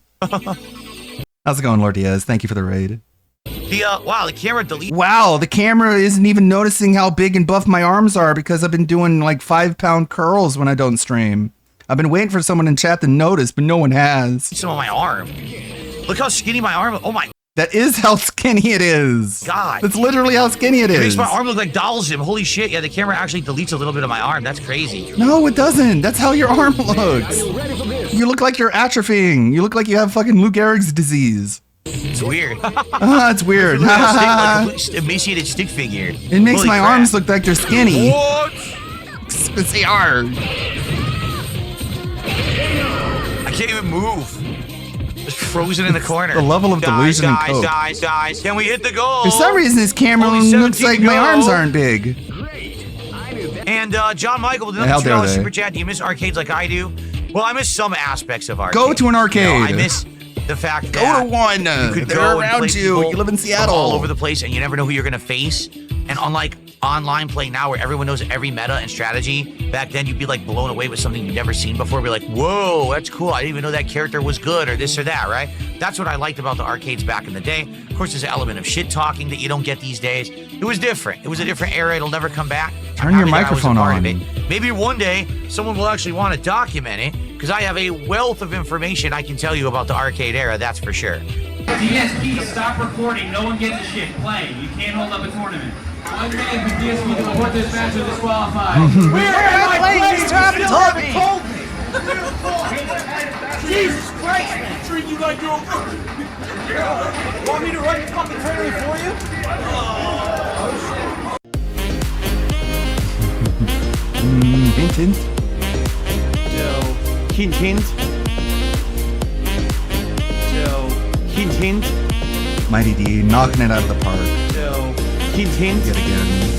How's it going, Lord Diaz? Thank you for the raid. wow, the camera deletes. Wow, the camera isn't even noticing how big and buff my arms are because I've been doing like 5-pound curls when I don't stream. I've been waiting for someone in chat to notice, but no one has. Some of my arm. Look how skinny my arm. Oh my That is how skinny it is. God. That's literally how skinny it It makes is. my arm look like Doll's Gym. Holy shit. Yeah, the camera actually deletes a little bit of my arm. That's crazy. No, it doesn't. That's how your arm looks. You look like you're atrophying. You look like you have fucking Lou Gehrig's disease. It's weird. It's weird. Like a emaciated stick figure. It makes Holy my crap. arms look like they're skinny. What? Because they are. I can't even move. Just frozen in the corner. The level of delusion and coke. Guys. Can we hit the goal? For some reason, this camera Only looks 17 like to my go. arms aren't big. And John Michael with How another dare $2 they. super chat. Do you miss arcades like I do? Well, I miss some aspects of arcades. Go to an arcade. You know, I miss the fact Go that to one. you could They're go and around play you. people You live in Seattle. all over the place, and you never know who you're gonna face. And unlike online play now, where everyone knows every meta and strategy, back then you'd be like blown away with something you've never seen before. Be like, whoa, that's cool. I didn't even know that character was good, or this or that, right? That's what I liked about the arcades back in the day. Of course, there's an element of shit talking that you don't get these days. It was different. It was a different era. It'll never come back. Turn I'm your happy that I was a microphone part of on. it. Maybe one day someone will actually want to document it, because I have a wealth of information I can tell you about the arcade era. That's for sure. DSP, stop recording. No one gets a shit. Play. You can't hold up a tournament. One man from DSP to report this match is disqualified. Where am I playing? Jesus Christ, man. Treat you like you're a Want me to run the fucking tournament for you? Hint, hint. Hint, hint. Hint, hint. Mighty D knocking it out of the park Hint, hint. yet again.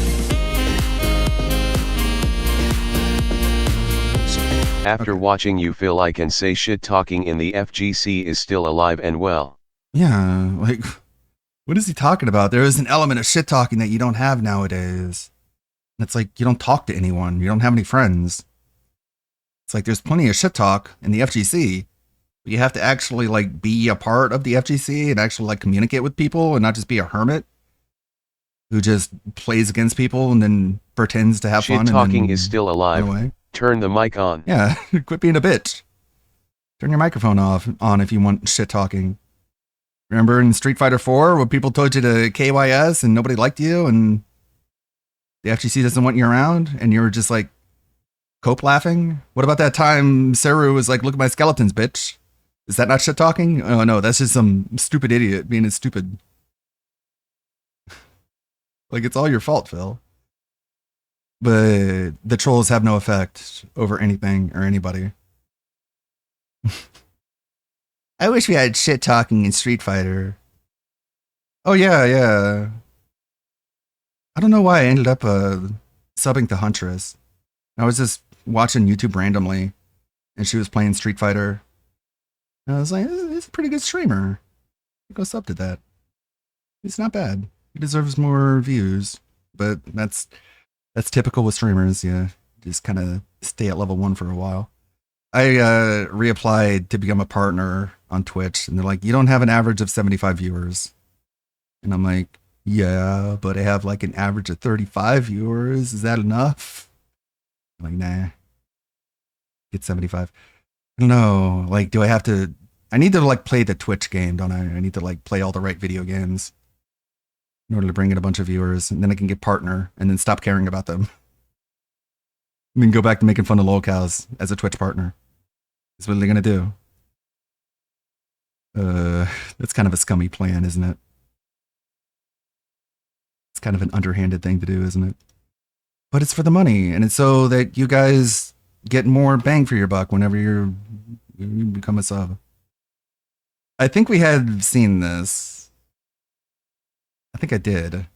After watching you feel I can say shit talking in the FGC is still alive and well. Yeah, like, what is he talking about? There is an element of shit talking that you don't have nowadays. It's like you don't talk to anyone. You don't have any friends. It's like there's plenty of shit talk in the FGC. But you have to actually like be a part of the FGC and actually like communicate with people and not just be a hermit who just plays against people and then pretends to have Shit fun. talking and then is still alive. run away. Turn the mic on. Yeah, quit being a bitch. Turn your microphone on if you want shit talking. Remember in Street Fighter 4 where people told you to KYS and nobody liked you and the FGC doesn't want you around and you were just like cope laughing? What about that time Seru was like, look at my skeletons, bitch? Is that not shit talking? Oh no, that's just some stupid idiot being stupid. Like it's all your fault, Phil. But the trolls have no effect over anything or anybody. I wish we had shit talking in Street Fighter. Oh yeah. I don't know why I ended up subbing to Huntress. I was just watching YouTube randomly, and she was playing Street Fighter. And I was like, "It's a pretty good streamer. Go sub to that. It's not bad. He deserves more views, but that's typical with streamers. Yeah, just kind of stay at level 1 for a while." I reapplied to become a partner on Twitch, and they're like, "You don't have an average of 75 viewers," and I'm like, "Yeah, but I have like an average of 35 viewers. Is that enough?" I'm like, nah, get 75. I don't know. Like, do I have to? I need to like play the Twitch game, don't I? I need to like play all the right video games in order to bring in a bunch of viewers, and then I can get partner, and then stop caring about them. And then go back to making fun of lolcows as a Twitch partner. That's what they're gonna do. That's kind of a scummy plan, isn't it? It's kind of an underhanded thing to do, isn't it? But it's for the money, and it's so that you guys get more bang for your buck whenever you become a sub. I think we had seen this. I think I did.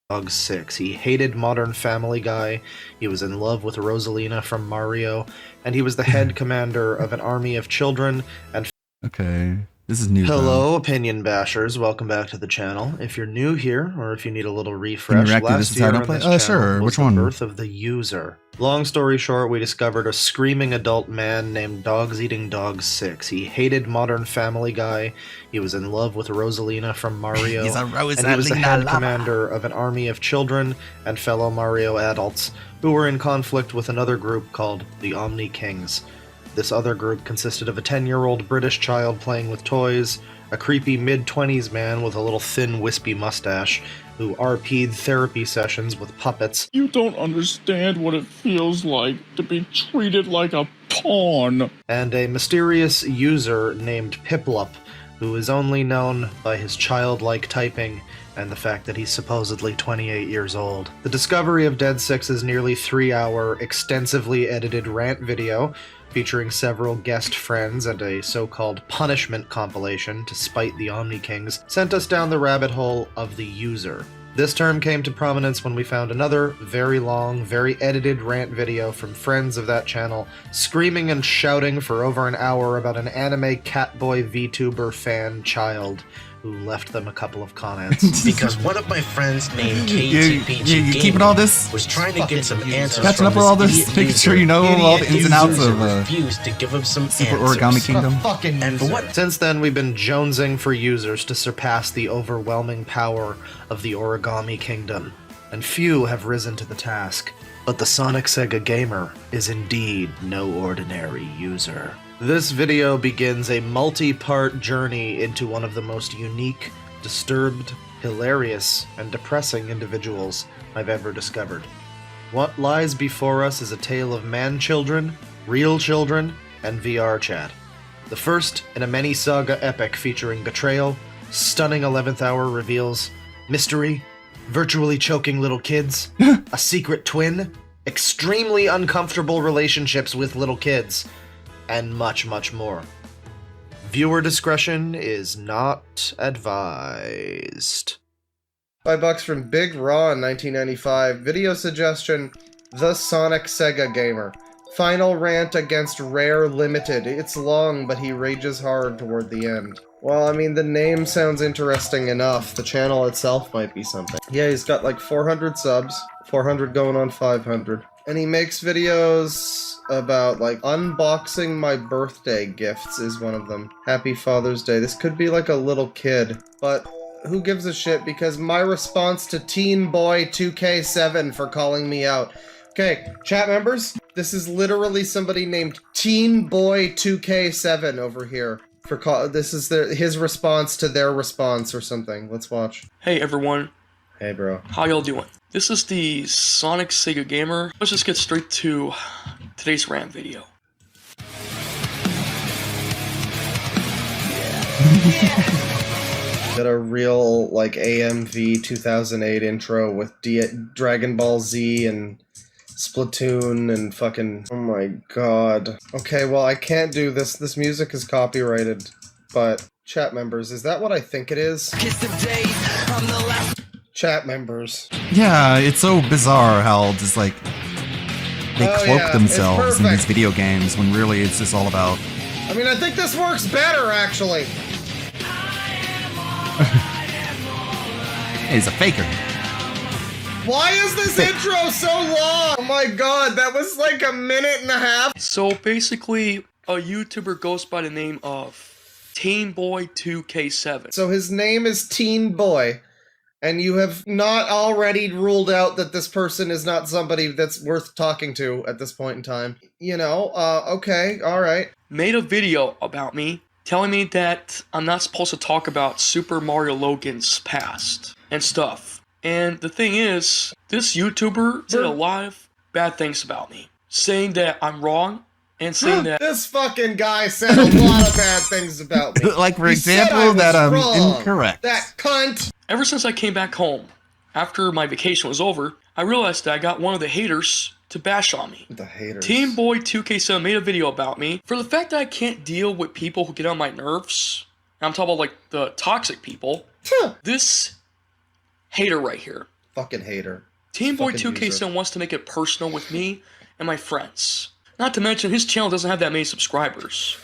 Dog 6. He hated Modern Family Guy. He was in love with Rosalina from Mario, and he was the head commander of an army of children and Okay, this is new. Hello, opinion bashers. Welcome back to the channel. If you're new here, or if you need a little refresh, Interactive, last this is how I year don't on play? this Oh, channel sure. was Which the one? birth of the user. Long story short, we discovered a screaming adult man named Dogs Eating Dogs 6. He hated Modern Family Guy. He was in love with Rosalina from Mario. He's a and he was the Rosalina head lover. commander of an army of children and fellow Mario adults who were in conflict with another group called the Omni Kings. This other group consisted of a 10-year-old British child playing with toys, a creepy mid-20s man with a little thin wispy mustache who RP'd therapy sessions with puppets. You don't understand what it feels like to be treated like a pawn. And a mysterious user named Piplup, who is only known by his childlike typing and the fact that he's supposedly 28 years old. The discovery of Dead Six's nearly 3-hour, extensively edited rant video, featuring several guest friends and a so-called punishment compilation to spite the Omni Kings, sent us down the rabbit hole of the user. This term came to prominence when we found another very long, very edited rant video from friends of that channel, screaming and shouting for over an hour about an anime Catboy VTuber fan child who left them a couple of comments. Because one of my friends named KTPG you keeping all this? was trying to get some answers Catching from up with all this this? Making sure you know all the ins and outs of refused to give him some Super answers. Origami Kingdom. And for what? Since then, we've been jonesing for users to surpass the overwhelming power of the Origami Kingdom, and few have risen to the task. But the Sonic Sega Gamer is indeed no ordinary user. This video begins a multi-part journey into one of the most unique, disturbed, hilarious, and depressing individuals I've ever discovered. What lies before us is a tale of man-children, real children, and VR chat. The first in a many-saga epic featuring betrayal, stunning 11th hour reveals, mystery, virtually choking little kids, a secret twin, extremely uncomfortable relationships with little kids, and much, much more. Viewer discretion is not advised. $5 from Big Raw in 1995. Video suggestion, The Sonic Sega Gamer. Final rant against Rare Limited. It's long, but he rages hard toward the end. Well, I mean, the name sounds interesting enough. The channel itself might be something. Yeah, he's got like 400 subs. 400 going on 500. And he makes videos about, like, unboxing my birthday gifts is one of them. Happy Father's Day. This could be like a little kid, but who gives a shit, because my response to Teen Boy 2K7 for calling me out. Okay, chat members, this is literally somebody named Teen Boy 2K7 over here. This is his response to their response or something. Let's watch. Hey everyone. Hey bro. How y'all doing? This is the Sonic Sega Gamer. Let's just get straight to today's rant video. Got a real, like, AMV 2008 intro with Dragon Ball Z and Splatoon and fucking... Oh my god. Okay, well, I can't do this. This music is copyrighted. But, chat members, is that what I think it is? Chat members. Yeah, it's so bizarre how just like they cloak themselves in these video games when really it's just all about. I mean, I think this works better, actually. He's a faker. Why is this intro so long? Oh my god, that was like a minute and a half. So basically, a YouTuber goes by the name of Teen Boy 2K7. So his name is Teen Boy. And you have not already ruled out that this person is not somebody that's worth talking to at this point in time. You know, okay, alright. Made a video about me, telling me that I'm not supposed to talk about Super Mario Logan's past and stuff. And the thing is, this YouTuber did a lot of bad things about me. Saying that I'm wrong, and saying that... This fucking guy said a lot of bad things about me. Like, for example, that I'm incorrect. That cunt! Ever since I came back home, after my vacation was over, I realized that I got one of the haters to bash on me. The haters. Teen Boy 2K7 made a video about me for the fact that I can't deal with people who get on my nerves. And I'm talking about, like, the toxic people. This hater right here. Fucking hater. Teen Boy 2K7 wants to make it personal with me and my friends. Not to mention, his channel doesn't have that many subscribers.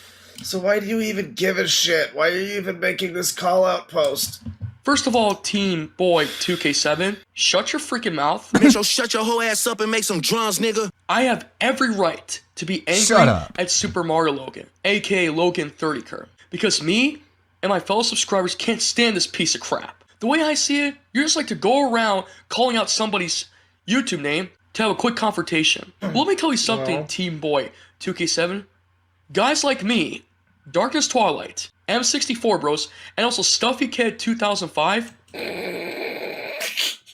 So why do you even give a shit? Why are you even making this call-out post? First of all, Teen Boy 2K7, shut your freaking mouth. Bitch, shut your whole ass up and make some drums, nigga. I have every right to be angry at Super Mario Logan, aka Logan 30 Curve, because me and my fellow subscribers can't stand this piece of crap. The way I see it, you just like to go around calling out somebody's YouTube name to have a quick confrontation. Well, let me tell you something, Teen Boy 2K7. Guys like me, Darkness Twilight, M64 Bros, and also Stuffy Kid 2005.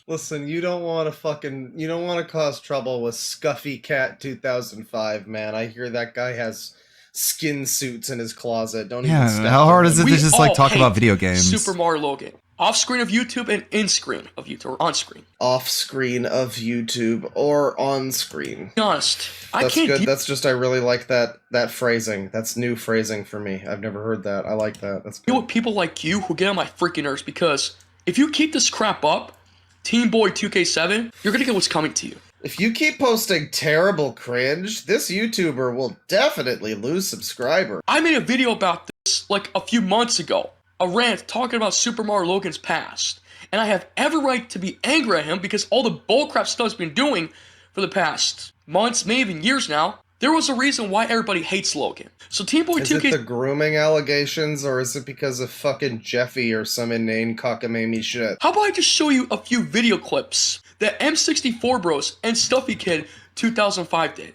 Listen, you don't want to cause trouble with Scuffy Cat 2005, man. I hear that guy has skin suits in his closet. Don't even step how hard on is it him. to just like talk about video games? Super Mario Logan. Off screen of YouTube and in screen of YouTube, or on screen. Off screen of YouTube or on screen. Be honest, That's good. That's just, I really like that phrasing. That's new phrasing for me. I've never heard that. I like that. That's good. Deal with people like you who get on my freaking nerves, because if you keep this crap up, Team Boy 2K7, you're gonna get what's coming to you. If you keep posting terrible cringe, this YouTuber will definitely lose subscribers. I made a video about this like a few months ago. A rant talking about Super Mario Logan's past. And I have every right to be angry at him because all the bullcrap stuff he's been doing for the past months, maybe even years now. There was a reason why everybody hates Logan. So Team Boy 2K... Is it the grooming allegations, or is it because of fucking Jeffy or some inane cockamamie shit? How about I just show you a few video clips that M64 Bros and Stuffy Kid 2005 did.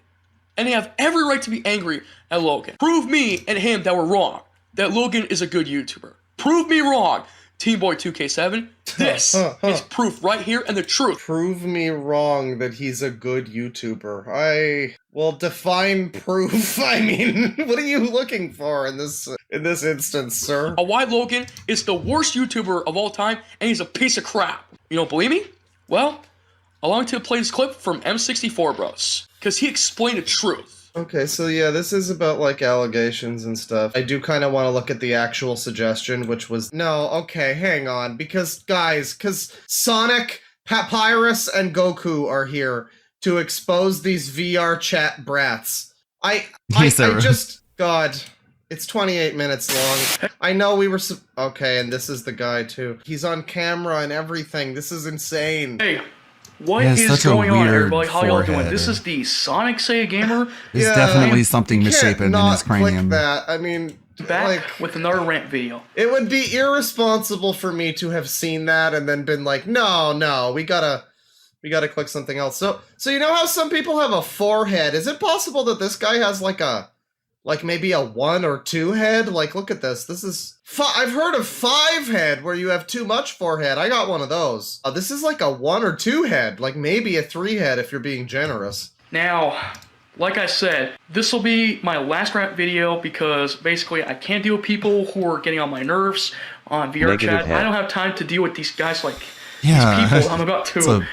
And they have every right to be angry at Logan. Prove me and him that we're wrong. That Logan is a good YouTuber. Prove me wrong, Team Boy 2K7. This is proof right here and the truth. Prove me wrong that he's a good YouTuber. Well, define proof. I mean, what are you looking for in this instance, sir? Why Logan is the worst YouTuber of all time and he's a piece of crap. You don't believe me? Well, allow me to play this clip from M64 Bros, because he explained the truth. Okay, so yeah, this is about, like, allegations and stuff. I do kind of want to look at the actual suggestion, which was... No, okay, hang on, because Sonic, Papyrus, and Goku are here to expose these VR chat brats. I just... God, it's 28 minutes long. I know we were... Okay, and this is the guy, too. He's on camera and everything. This is insane. Hey. What is going on, everybody? How y'all doing? This is the Sonic Sega Gamer. There's definitely something misshapen in his cranium. That. I mean, back with another rant video. It would be irresponsible for me to have seen that and then been like, no, we gotta click something else. So you know how some people have a 4-head? Is it possible that this guy has like maybe a 1 or 2 head? Like, look at this. This is... I've heard of 5 head where you have too much forehead. I got one of those. This is like a 1 or 2 head. Like maybe a 3 head if you're being generous. Now, like I said, this will be my last rant video because basically I can't deal with people who are getting on my nerves on VR chat. I don't have time to deal with these guys like these people I'm about to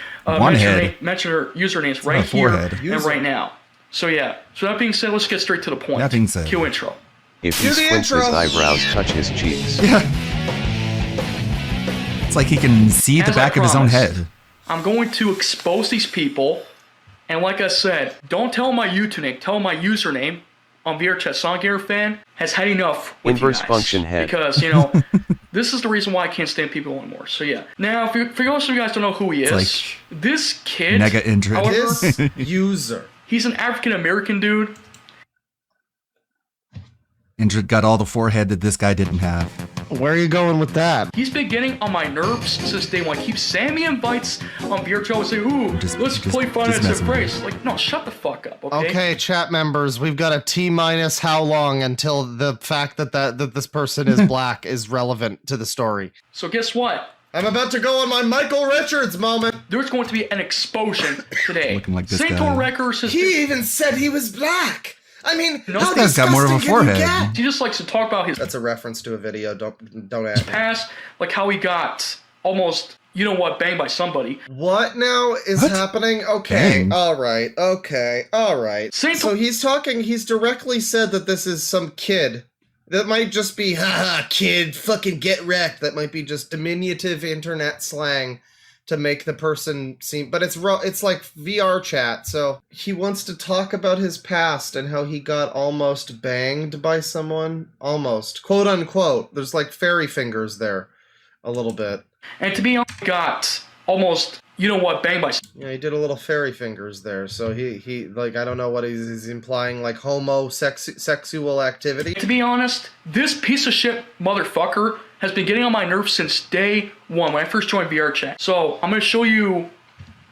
mention their usernames right here and right now. So yeah, so that being said, let's get straight to the point. That being said. Cue intro. If he squints his eyebrows touch his cheeks. Yeah. It's like he can see the back of his own head. I'm going to expose these people, and like I said, don't tell my username, tell my username on VRChat. Sonic Gamer Fan has had enough with Inverse you guys, function head. because this is the reason why I can't stand people anymore. So yeah. Now, for most of you guys don't know who he is, like this kid, Mega Indrid. This user. He's an African American dude. Indrid got all the forehead that this guy didn't have. Where are you going with that? He's been getting on my nerves since day one. He keeps sending me invites on VRChat and say, ooh, let's play Five Nights at Freddy's. Like, no, shut the fuck up, okay? Okay, chat members, we've got a T- how long until the fact that this person is black is relevant to the story. So guess what? I'm about to go on my Michael Richards moment. There's going to be an explosion today. Looking like this Sator guy. Records has He even said he was black. I mean, this guy's got more of a forehead. He just likes to talk about his... That's a reference to a video. Don't add me. past, like how he got almost, banged by somebody. What now is happening? Okay, Bang. all right. So he's directly said that this is some kid. That might just be, haha, kid, fucking get wrecked. That might be just diminutive internet slang to make the person seem, but it's like VR chat. So he wants to talk about his past and how he got almost banged by someone. Almost, quote unquote. There's like fairy fingers there, a little bit. And to be honest, got almost, banged by. Yeah, he did a little fairy fingers there. So he like, I don't know what he's implying, like sexual activity. To be honest, this piece of shit motherfucker has been getting on my nerves since day one when I first joined VRChat. So I'm going to show you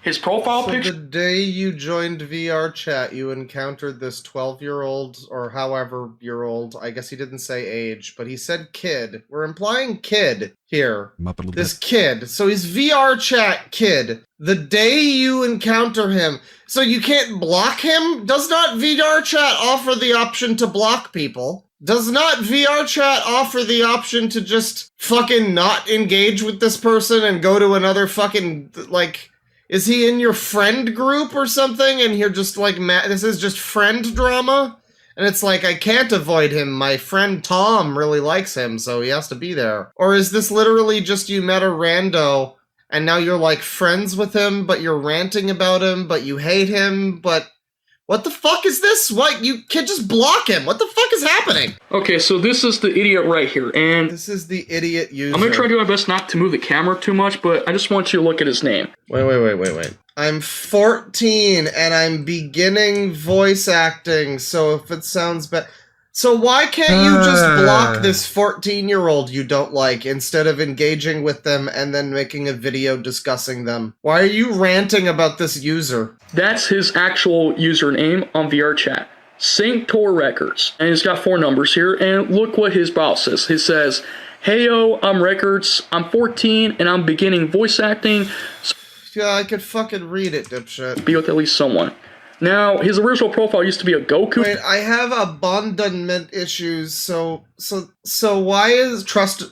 His profile So picture. the day you joined VR chat, you encountered this 12-year-old or however-year-old. I guess he didn't say age, but he said kid. We're implying kid here. This kid. So he's VR chat kid. The day you encounter him, so you can't block him? Does not VR chat offer the option to block people? Does not VR chat offer the option to just fucking not engage with this person and go to another fucking, like... Is he in your friend group or something? And you're just like, this is just friend drama? And it's like, I can't avoid him. My friend Tom really likes him, so he has to be there. Or is this literally just you met a rando, and now you're like friends with him, but you're ranting about him, but you hate him, but... What the fuck is this? What? You can't just block him. What the fuck is happening? Okay, so this is the idiot right here, and... This is the idiot user. I'm gonna try to do my best not to move the camera too much, but I just want you to look at his name. Wait. I'm 14 and I'm beginning voice acting, so if it sounds bad... So why can't you just block this 14-year-old you don't like instead of engaging with them and then making a video discussing them? Why are you ranting about this user? That's his actual username on VRChat. St. Tor Records. And he's got 4 numbers here, and look what his bio says. He says, "Heyo, I'm Records, I'm 14, and I'm beginning voice acting." Yeah, I could fucking read it, dipshit. Be with at least someone. Now, his original profile used to be a Goku. Wait, I have abandonment issues, so why is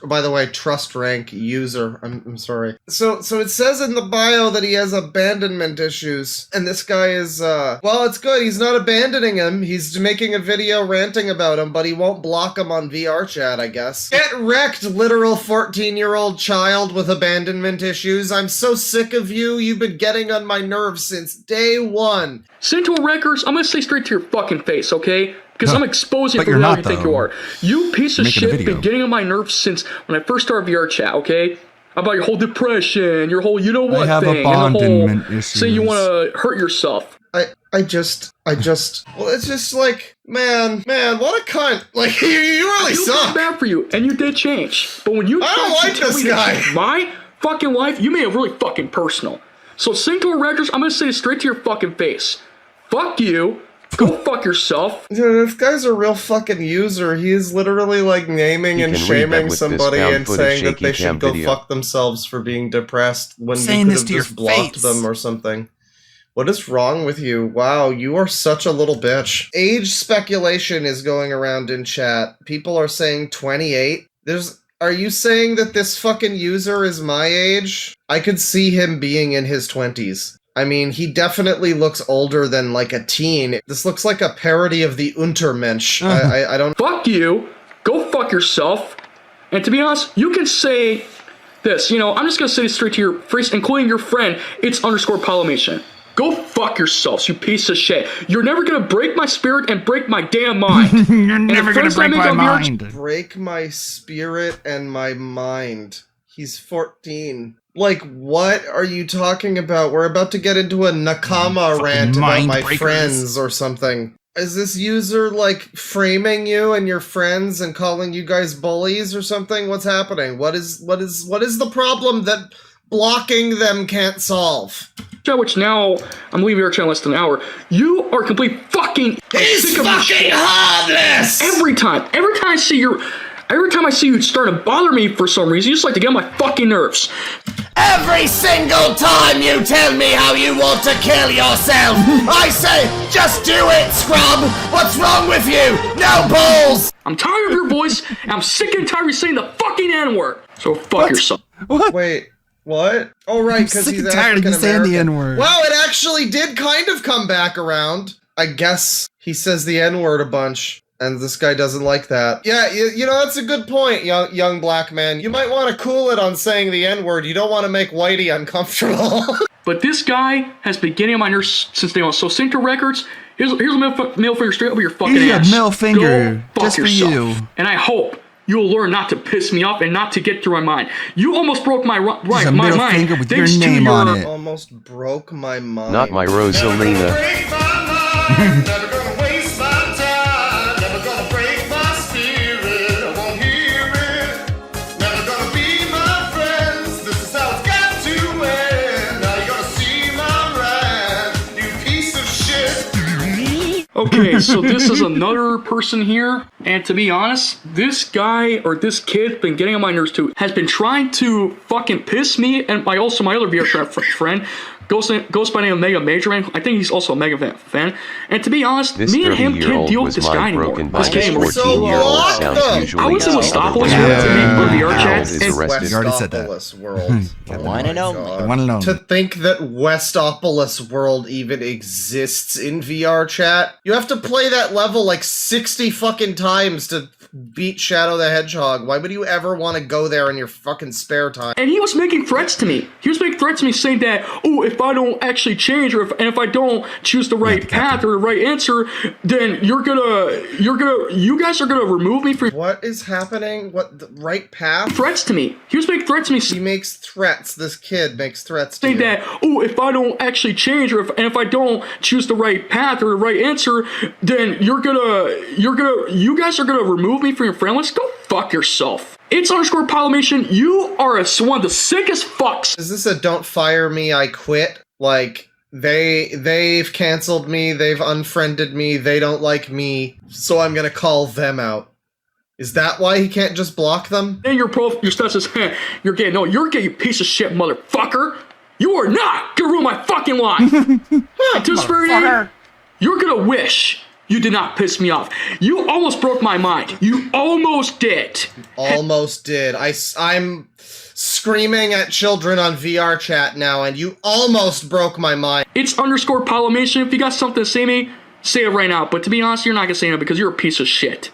by the way, trust rank user, I'm sorry. So it says in the bio that he has abandonment issues, and this guy is, well, it's good, he's not abandoning him, he's making a video ranting about him, but he won't block him on VR chat, I guess. Get wrecked, literal 14-year-old child with abandonment issues. I'm so sick of you, you've been getting on my nerves since day one. Central Records, I'm gonna say straight to your fucking face, okay? Because I'm exposing you for who you think you are. You piece of shit been getting on my nerves since when I first started VR chat, okay? About your whole depression, your whole you-know-what thing, and the whole saying you want to hurt yourself. I just, well, it's just like, man, what a cunt. Like, you really suck. I feel bad for you, and you did change. But when you I don't like this guy. My fucking life, you made it really fucking personal. So, Central Records, I'm gonna say it straight to your fucking face. Fuck you. Go fuck yourself. Dude, this guy's a real fucking user. He is literally like naming and shaming somebody and saying that they should go fuck themselves for being depressed when you could have just blocked them or something. What is wrong with you? Wow, you are such a little bitch. Age speculation is going around in chat. People are saying 28. Are you saying that this fucking user is my age? I could see him being in his 20s. I mean, he definitely looks older than, like, a teen. This looks like a parody of the Untermensch. I don't... Fuck you. Go fuck yourself. And to be honest, you can say this. You know, I'm just gonna say this straight to your face, including your friend. It's _Polymation. Go fuck yourselves, you piece of shit. You're never gonna break my spirit and break my damn mind. You're never gonna break my mind. Break my spirit and my mind. He's 14. Like, what are you talking about? We're about to get into a Nakama rant about my friends or something. Is this user, like, framing you and your friends and calling you guys bullies or something? What's happening? What is the problem that blocking them can't solve? Which now, I'm leaving your channel in less than an hour. You are complete fucking... He's fucking heartless! Every time I see you starting to bother me for some reason, you just like to get on my fucking nerves. Every single time you tell me how you want to kill yourself, I say, just do it, scrub! What's wrong with you? No balls! I'm tired of your voice, and I'm sick and tired of you saying the fucking N-word. So fuck yourself. Wait, what? Oh, right, because he's African American. The N-word. Wow, it actually did kind of come back around. I guess he says the N-word a bunch. And this guy doesn't like that. Yeah, you know, that's a good point, young black man. You might want to cool it on saying the N-word. You don't want to make Whitey uncomfortable. But this guy has been getting on my nerves since day one. So Central Records, here's a middle finger straight over your fucking ass. Middle finger, just for you. And I hope you'll learn not to piss me off and not to get through my mind. You almost broke my mind. Middle finger with your name on it. Almost broke my mind. Not my Rosalina. Okay, so this is another person here, and to be honest, this guy or this kid been getting on my nerves too. Has been trying to fucking piss me and my other VR friend goes by the name of Mega Major Man. I think he's also a Mega fan. And to be honest, This me and him 30-year-old can't deal with was this guy mind anymore. broken by This his game 14-year-old sounds usually I was in Westopolis Yeah. for VR chat. Harold is and- arrested. You already said that. Westopolis World. One and only. One and only. To think that Westopolis World even exists in VR chat, you have to play that level like 60 fucking times to beat Shadow the Hedgehog. Why would you ever want to go there in your fucking spare time? And he was making threats to me. He was making threats to me saying that, oh, if I don't actually change, or if I don't choose the right path or the right answer, then you guys are gonna remove me from. What is happening? What, the right path? Threats to me. He was making threats to me. He makes threats. This kid makes threats to saying you. that, oh, if I don't actually change, or if I don't choose the right path or the right answer, then you guys are gonna remove me from your friend list. Go fuck yourself. It's underscore Polymation. You are one of the sickest fucks. Is this a don't fire me, I quit? Like, they've canceled me, they've unfriended me, they don't like me, so I'm gonna call them out. Is that why he can't just block them? And your stuff says, you're gay. No, you're gay, you piece of shit, motherfucker. You are not gonna ruin my fucking life. Anticipated, you're gonna wish you did not piss me off. You almost broke my mind. You almost did. Almost did. I'm screaming at children on VR chat now, and you almost broke my mind. It's underscore Polymation. If you got something to say to me, say it right now. But to be honest, you're not gonna say it because you're a piece of shit.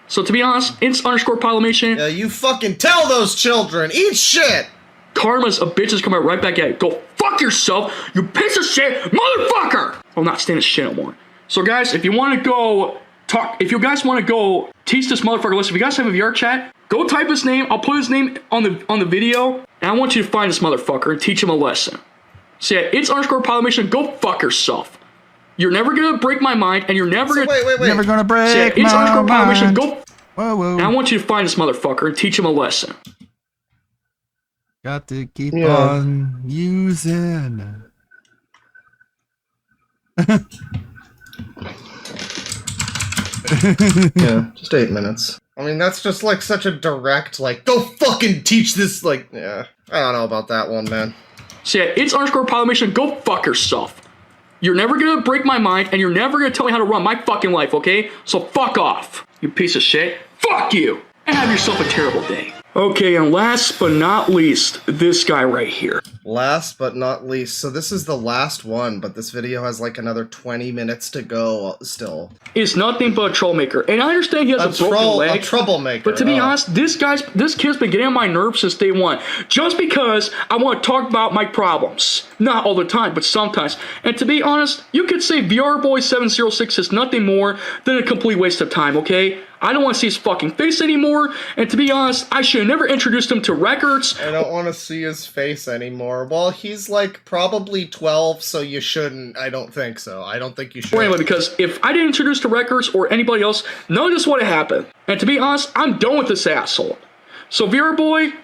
So to be honest, it's underscore Polymation. Yeah, you fucking tell those children. Eat shit. Karma's a bitch is coming right back at you. Go fuck yourself, you piece of shit, motherfucker! I'm not standing shit no more. So guys, if you want to go talk, if you guys want to go teach this motherfucker, listen, if you guys have a VR chat, go type his name. I'll put his name on the video, and I want you to find this motherfucker and teach him a lesson. So yeah, it's underscore Polymation. Go fuck yourself. You're never gonna break my mind, and you're never gonna. Wait. Never gonna break so yeah, it's my underscore Polymation. mind. Go. Whoa. And I want you to find this motherfucker and teach him a lesson. Got to keep on using. Yeah, just 8 minutes. I mean, that's just like such a direct, like, go fucking teach this, like, yeah. I don't know about that one, man. So yeah, it's underscore Polymation. Go fuck yourself. You're never gonna break my mind, and you're never gonna tell me how to run my fucking life, okay? So fuck off, you piece of shit. Fuck you! And have yourself a terrible day. Okay, and last but not least, this guy right here. Last but not least, so this is the last one, but this video has like another 20 minutes to go still. Is nothing but a trollmaker. And I understand he has a broken leg. A troublemaker. But to be honest, this kid's been getting on my nerves since day one. Just because I want to talk about my problems. Not all the time, but sometimes. And to be honest, you could say VR Boy 706 is nothing more than a complete waste of time, okay? I don't want to see his fucking face anymore, and to be honest, I should have never introduced him to records. I don't want to see his face anymore. Well, he's like probably 12, so you shouldn't. I don't think so. I don't think you should. Or anyway, because if I didn't introduce to records or anybody else, none of this would have happened. And to be honest, I'm done with this asshole. So VR Boy,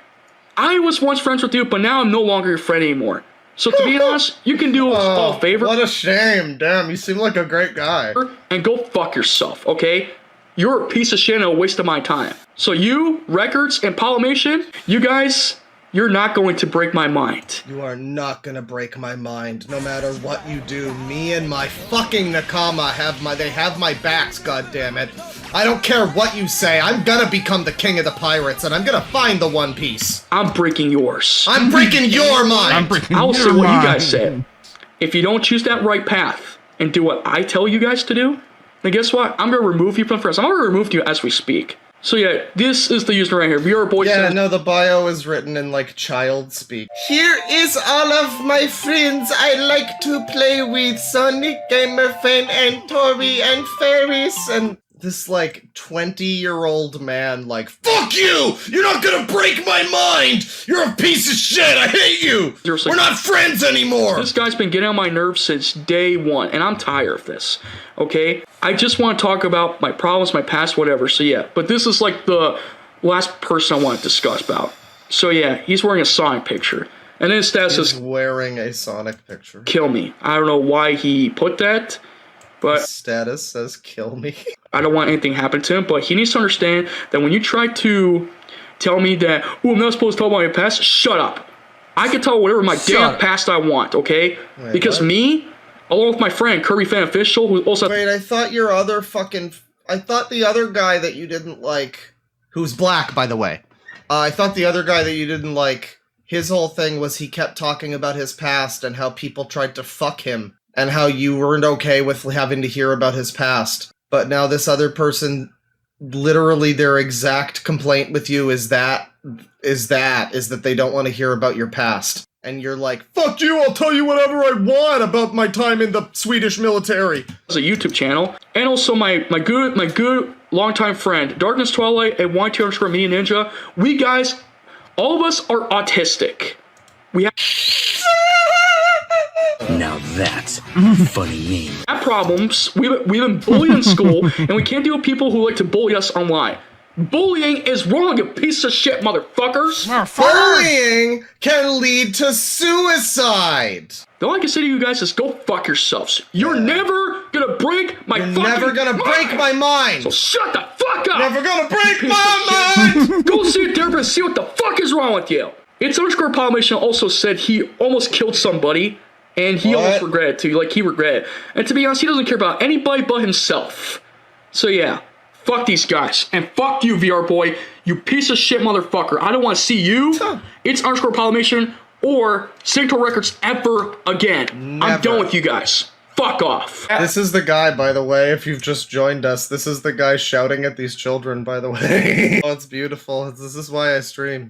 I was once friends with you, but now I'm no longer your friend anymore. So to be honest, you can do us all a favor. What a shame. Damn, you seem like a great guy. And go fuck yourself, okay? You're a piece of shit and a waste of my time. So you, Records, and Polymation, you guys, you're not going to break my mind. You are not gonna break my mind, no matter what you do. Me and my fucking Nakama have my backs, goddammit. I don't care what you say, I'm gonna become the king of the pirates, and I'm gonna find the One Piece. I'm breaking yours. I'm breaking your mind! I'll say what you guys said. If you don't choose that right path and do what I tell you guys to do, then guess what? I'm gonna remove you from friends. I'm gonna remove you as we speak. So yeah, this is the user right here. VR Boy. Yeah, no, the bio is written in like child speak. Here is all of my friends I like to play with: Sonic, Gamerfan, and Tori, and Ferris, and this like 20-year-old man like, fuck you! You're not gonna break my mind! You're a piece of shit! I hate you! We're not friends anymore! This guy's been getting on my nerves since day one, and I'm tired of this. Okay? I just want to talk about my problems, my past, whatever. So yeah, but this is like the last person I want to discuss about. So yeah, he's wearing a Sonic picture. And then his status is wearing a Sonic picture. Kill me. I don't know why he put that. But status says kill me. I don't want anything to happen to him, but he needs to understand that when you try to tell me that, I'm not supposed to talk about my past, shut up. I can tell whatever my damn past I want, okay? Wait, because what? Me, along with my friend, Kirby Fan Official, who also... Wait, I thought the other guy that you didn't like, who's black, by the way. I thought the other guy that you didn't like, his whole thing was he kept talking about his past and how people tried to fuck him and how you weren't okay with having to hear about his past. But now this other person, literally their exact complaint with you is that they don't want to hear about your past. And you're like, fuck you, I'll tell you whatever I want about my time in the Swedish military. It's a YouTube channel. And also my good longtime friend, Darkness Twilight and YT_Media Ninja. We guys, all of us are autistic. We have... Now that's funny name. Have problems. We've been bullied in school, and we can't deal with people who like to bully us online. Bullying is wrong, you piece of shit, motherfuckers. Bullying can lead to suicide. All I can say to you guys is go fuck yourselves. You're never gonna break my fucking never gonna break my mind. So shut the fuck up. Never gonna break my mind. Go see a therapist, see what the fuck is wrong with you. It's_Polymation also said he almost killed somebody, and he almost regretted too. Like, he regretted. And to be honest, he doesn't care about anybody but himself. So yeah. Fuck these guys. And fuck you, VR Boy. You piece of shit motherfucker. I don't want to see you, It's_Polymation, or Sanctor Records ever again. Never. I'm done with you guys. Fuck off. This is the guy, by the way, if you've just joined us. This is the guy shouting at these children, by the way. Oh, it's beautiful. This is why I stream.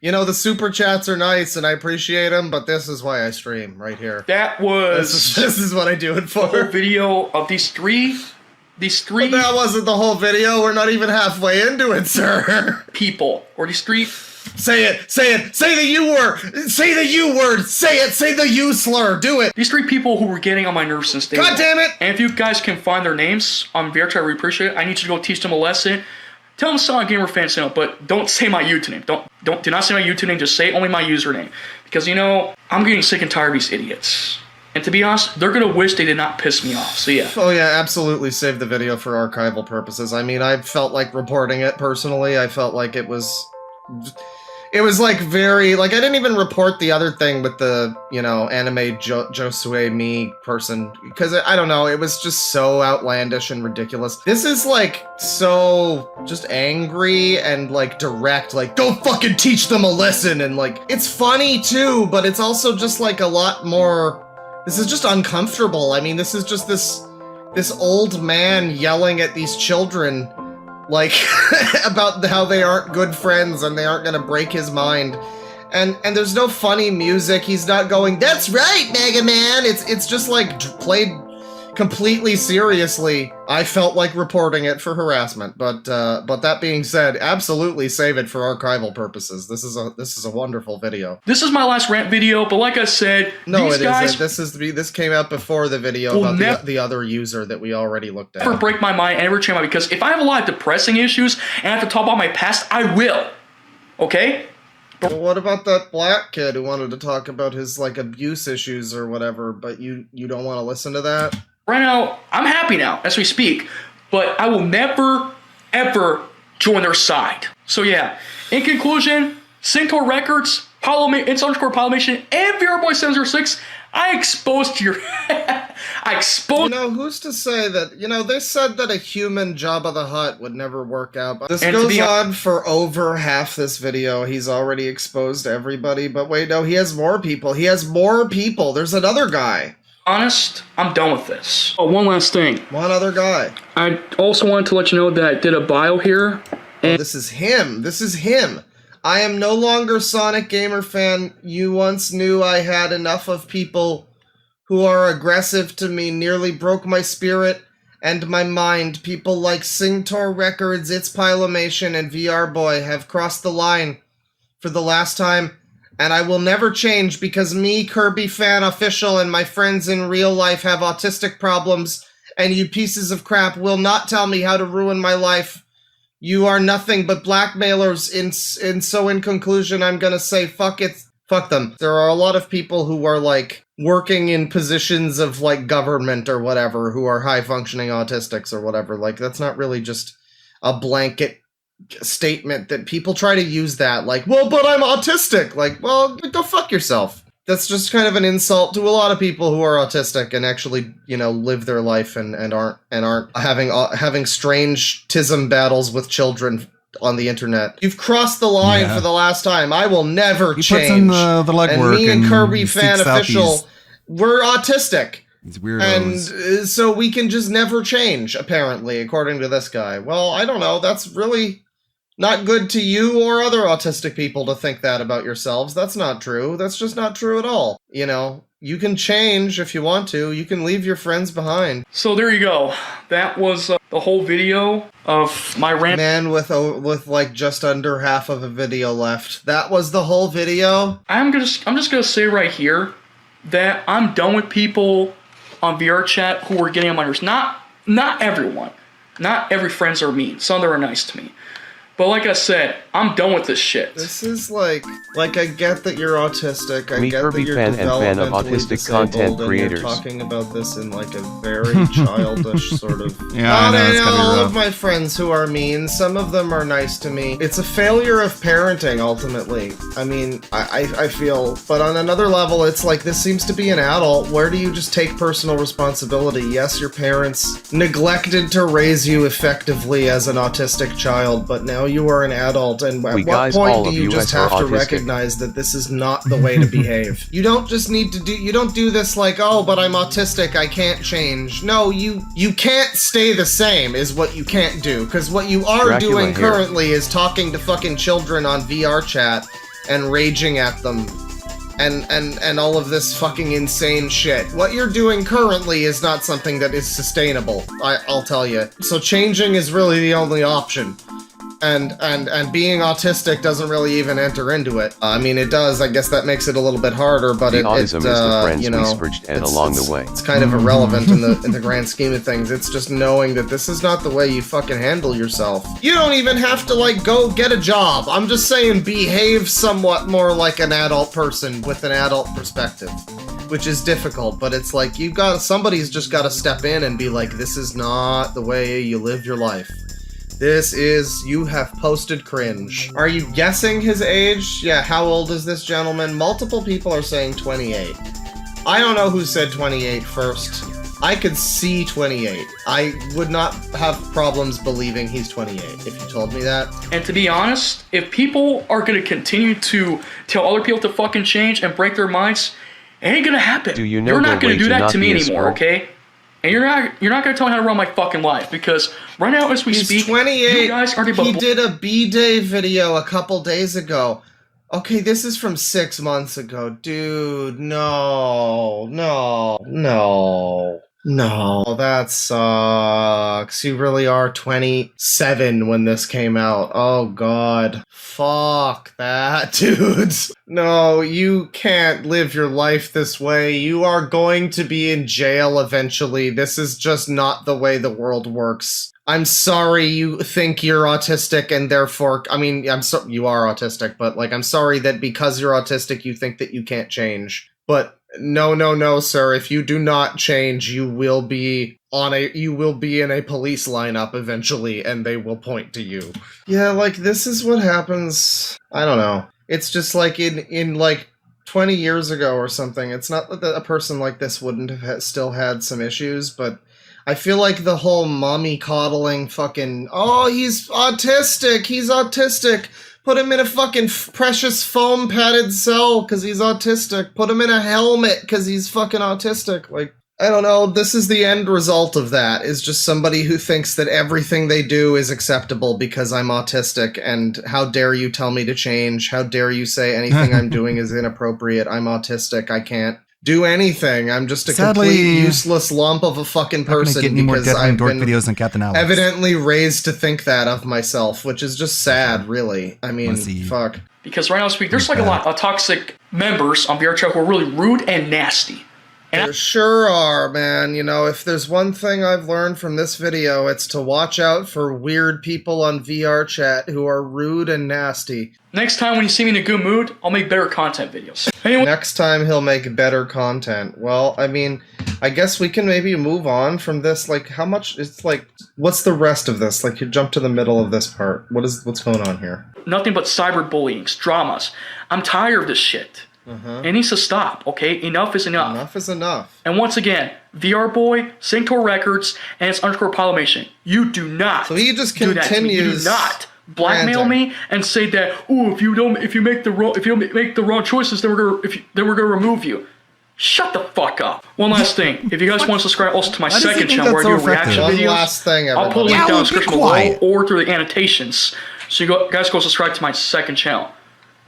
You know, the super chats are nice, and I appreciate them, but this is why I stream, right here. That was... This is what I do it for. The whole video of these three... But that wasn't the whole video. We're not even halfway into it, sir. People. Or these three... Say it. Say the U word. Say the U word. Say it. Say the U slur. Do it. These three people who were getting on my nerves since day one. God damn it. And if you guys can find their names on VRT, I really appreciate it. I need you to go teach them a lesson. Tell them Sonic Gamer Fans know, but don't say my YouTube name. Do not say my YouTube name. Just say only my username. Because, you know, I'm getting sick and tired of these idiots. And to be honest, they're gonna wish they did not piss me off, so yeah. Oh yeah, absolutely save the video for archival purposes. I mean, I felt like reporting it personally. I felt like it was like very, like I didn't even report the other thing with the, you know, anime Josue Me person, because I don't know, it was just so outlandish and ridiculous. This is like so just angry and like direct, like go fucking teach them a lesson, and like it's funny too, but it's also just like a lot more. This is just uncomfortable. I mean, this is just this old man yelling at these children, like, about how they aren't good friends and they aren't gonna break his mind. And there's no funny music. He's not going, that's right, Mega Man! It's just, like, played completely seriously. I felt like reporting it for harassment, but that being said, absolutely save it for archival purposes. This is a wonderful video. This is my last rant video, but like I said, no, these guys isn't. This came out before the video about the other user that we already looked at. Never break my mind and never change my mind, because if I have a lot of depressing issues and I have to talk about my past, I will. Okay? Well, what about that black kid who wanted to talk about his like abuse issues or whatever, but you don't want to listen to that? Right now, I'm happy now, as we speak, but I will never, ever join their side. So yeah, in conclusion, Sanctor Records, It's_Polymation, and VRBoy706, I exposed your... You know, who's to say that, you know, they said that a human Jabba the Hutt would never work out. But this goes on for over half this video. He's already exposed everybody, but wait, no, he has more people. There's another guy. Honest, I'm done with this. Oh, one last thing. One other guy. I also wanted to let you know that I did a bio here. And this is him. I am no longer Sonic Gamer Fan. You once knew I had enough of people who are aggressive to me, nearly broke my spirit and my mind. People like Sanctor Records, It's_Polymation, and VR Boy have crossed the line for the last time. And I will never change because me, Kirby Fan Official, and my friends in real life have autistic problems, and you pieces of crap will not tell me how to ruin my life. You are nothing but blackmailers, and so in conclusion, I'm gonna say fuck Fuck them. There are a lot of people who are, like, working in positions of, like, government or whatever who are high-functioning autistics or whatever. Like, that's not really just a blanket statement that people try to use that, like, well, but I'm autistic. Like, well, go fuck yourself. That's just kind of an insult to a lot of people who are autistic and actually, you know, live their life and aren't having strange tism battles with children on the internet. You've crossed the line for the last time. I will never change. Puts in the legwork, and me and Kirby Fan seeks out Official, we're autistic. These weirdos. And so we can just never change, apparently, according to this guy. Well, I don't know. That's really not good to you or other autistic people to think that about yourselves. That's not true. That's just not true at all. You know, you can change if you want to. You can leave your friends behind. So there you go. That was the whole video of my rant. Man with like just under half of a video left. That was the whole video? I'm just gonna say right here that I'm done with people on VR chat who are getting on my nerves. Not everyone. Not every friends are mean. Some that are nice to me. But like I said, I'm done with this shit. This is like I get that you're autistic. I Meet get Kirby that you're Fan and fan of developmentally autistic disabled, content and creators. You're talking about this in like a very childish sort of. Yeah, I know, it's gotta be all rough. of my friends who are mean. Some of them are nice to me. It's a failure of parenting, ultimately. I mean, I feel. But on another level, it's like this seems to be an adult. Where do you just take personal responsibility? Yes, your parents neglected to raise you effectively as an autistic child, but now you are an adult. And at what point do you just have to recognize that this is not the way to behave? You don't just need to do, you don't do this like, oh, but I'm autistic, I can't change. No, you can't stay the same is what you can't do. Because what you are Dracula doing here. currently is talking to fucking children on VR chat and raging at them. And all of this fucking insane shit. What you're doing currently is not something that is sustainable, I'll tell you. So changing is really the only option. And being autistic doesn't really even enter into it. I mean, it does. I guess that makes it a little bit harder, but The autism is the friends you we know, spurged and along the way. it's kind of irrelevant in the grand scheme of things. It's just knowing that this is not the way you fucking handle yourself. You don't even have to, like, go get a job. I'm just saying behave somewhat more like an adult person with an adult perspective. Which is difficult, but it's like somebody's just gotta step in and be like, this is not the way you live your life. You have posted cringe. Are you guessing his age? Yeah, how old is this gentleman? Multiple people are saying 28. I don't know who said 28 first. I could see 28. I would not have problems believing he's 28 if you told me that. And to be honest, if people are gonna continue to tell other people to fucking change and break their minds, it ain't gonna happen. Do you know You're not the gonna way do to that not to me be a anymore, spur? okay? And you're not gonna tell me how to run my fucking life, because right now as we He's speak, 28. you guys aren't He able. did a B-Day video a couple days ago. Okay, this is from 6 months ago. Dude, no. That sucks. You really are 27 when this came out. Oh, God. Fuck that, dude. No, you can't live your life this way. You are going to be in jail eventually. This is just not the way the world works. I'm sorry you think you're autistic and therefore, I mean, you are autistic, but like, I'm sorry that because you're autistic, you think that you can't change. But no, sir. If you do not change, you will be in a police lineup eventually, and they will point to you. Yeah, like, this is what happens. I don't know. It's just like in like 20 years ago or something. It's not that a person like this wouldn't have still had some issues, but I feel like the whole mommy coddling fucking, oh, he's autistic. Put him in a fucking precious foam padded cell because he's autistic. Put him in a helmet because he's fucking autistic. Like, I don't know, this is the end result of that, is just somebody who thinks that everything they do is acceptable because I'm autistic, and how dare you tell me to change? How dare you say anything I'm doing is inappropriate? I'm autistic, I can't do anything. I'm just a complete useless lump of a fucking person get any more because Deathly I've Dork been videos than Captain Alex. evidently raised to think that of myself, which is just sad, really. I mean, fuck. Because right now, there's like a lot of toxic members on VR chat who are really rude and nasty. There sure are, man. You know, if there's one thing I've learned from this video, it's to watch out for weird people on VR chat who are rude and nasty. Next time when you see me in a good mood, I'll make better content videos. Anyway. Next time he'll make better content. Well, I mean, I guess we can maybe move on from this. Like, how much? It's like, what's the rest of this? Like, you jump to the middle of this part. What's going on here? Nothing but cyberbullying, dramas. I'm tired of this shit. It needs to stop, okay? Enough is enough. Enough is enough. And once again, VR Boy, Sanctor Records, and it's _ Polymation. You do not. So he just do that to me. You do not blackmail me and say that, oh, if you make the wrong choices, then we're gonna remove you. Shut the fuck up. One last thing. If you guys want to subscribe also to my second channel where I do reaction videos, last thing, I'll put a link down in the description below or through the annotations. So you guys go subscribe to my second channel.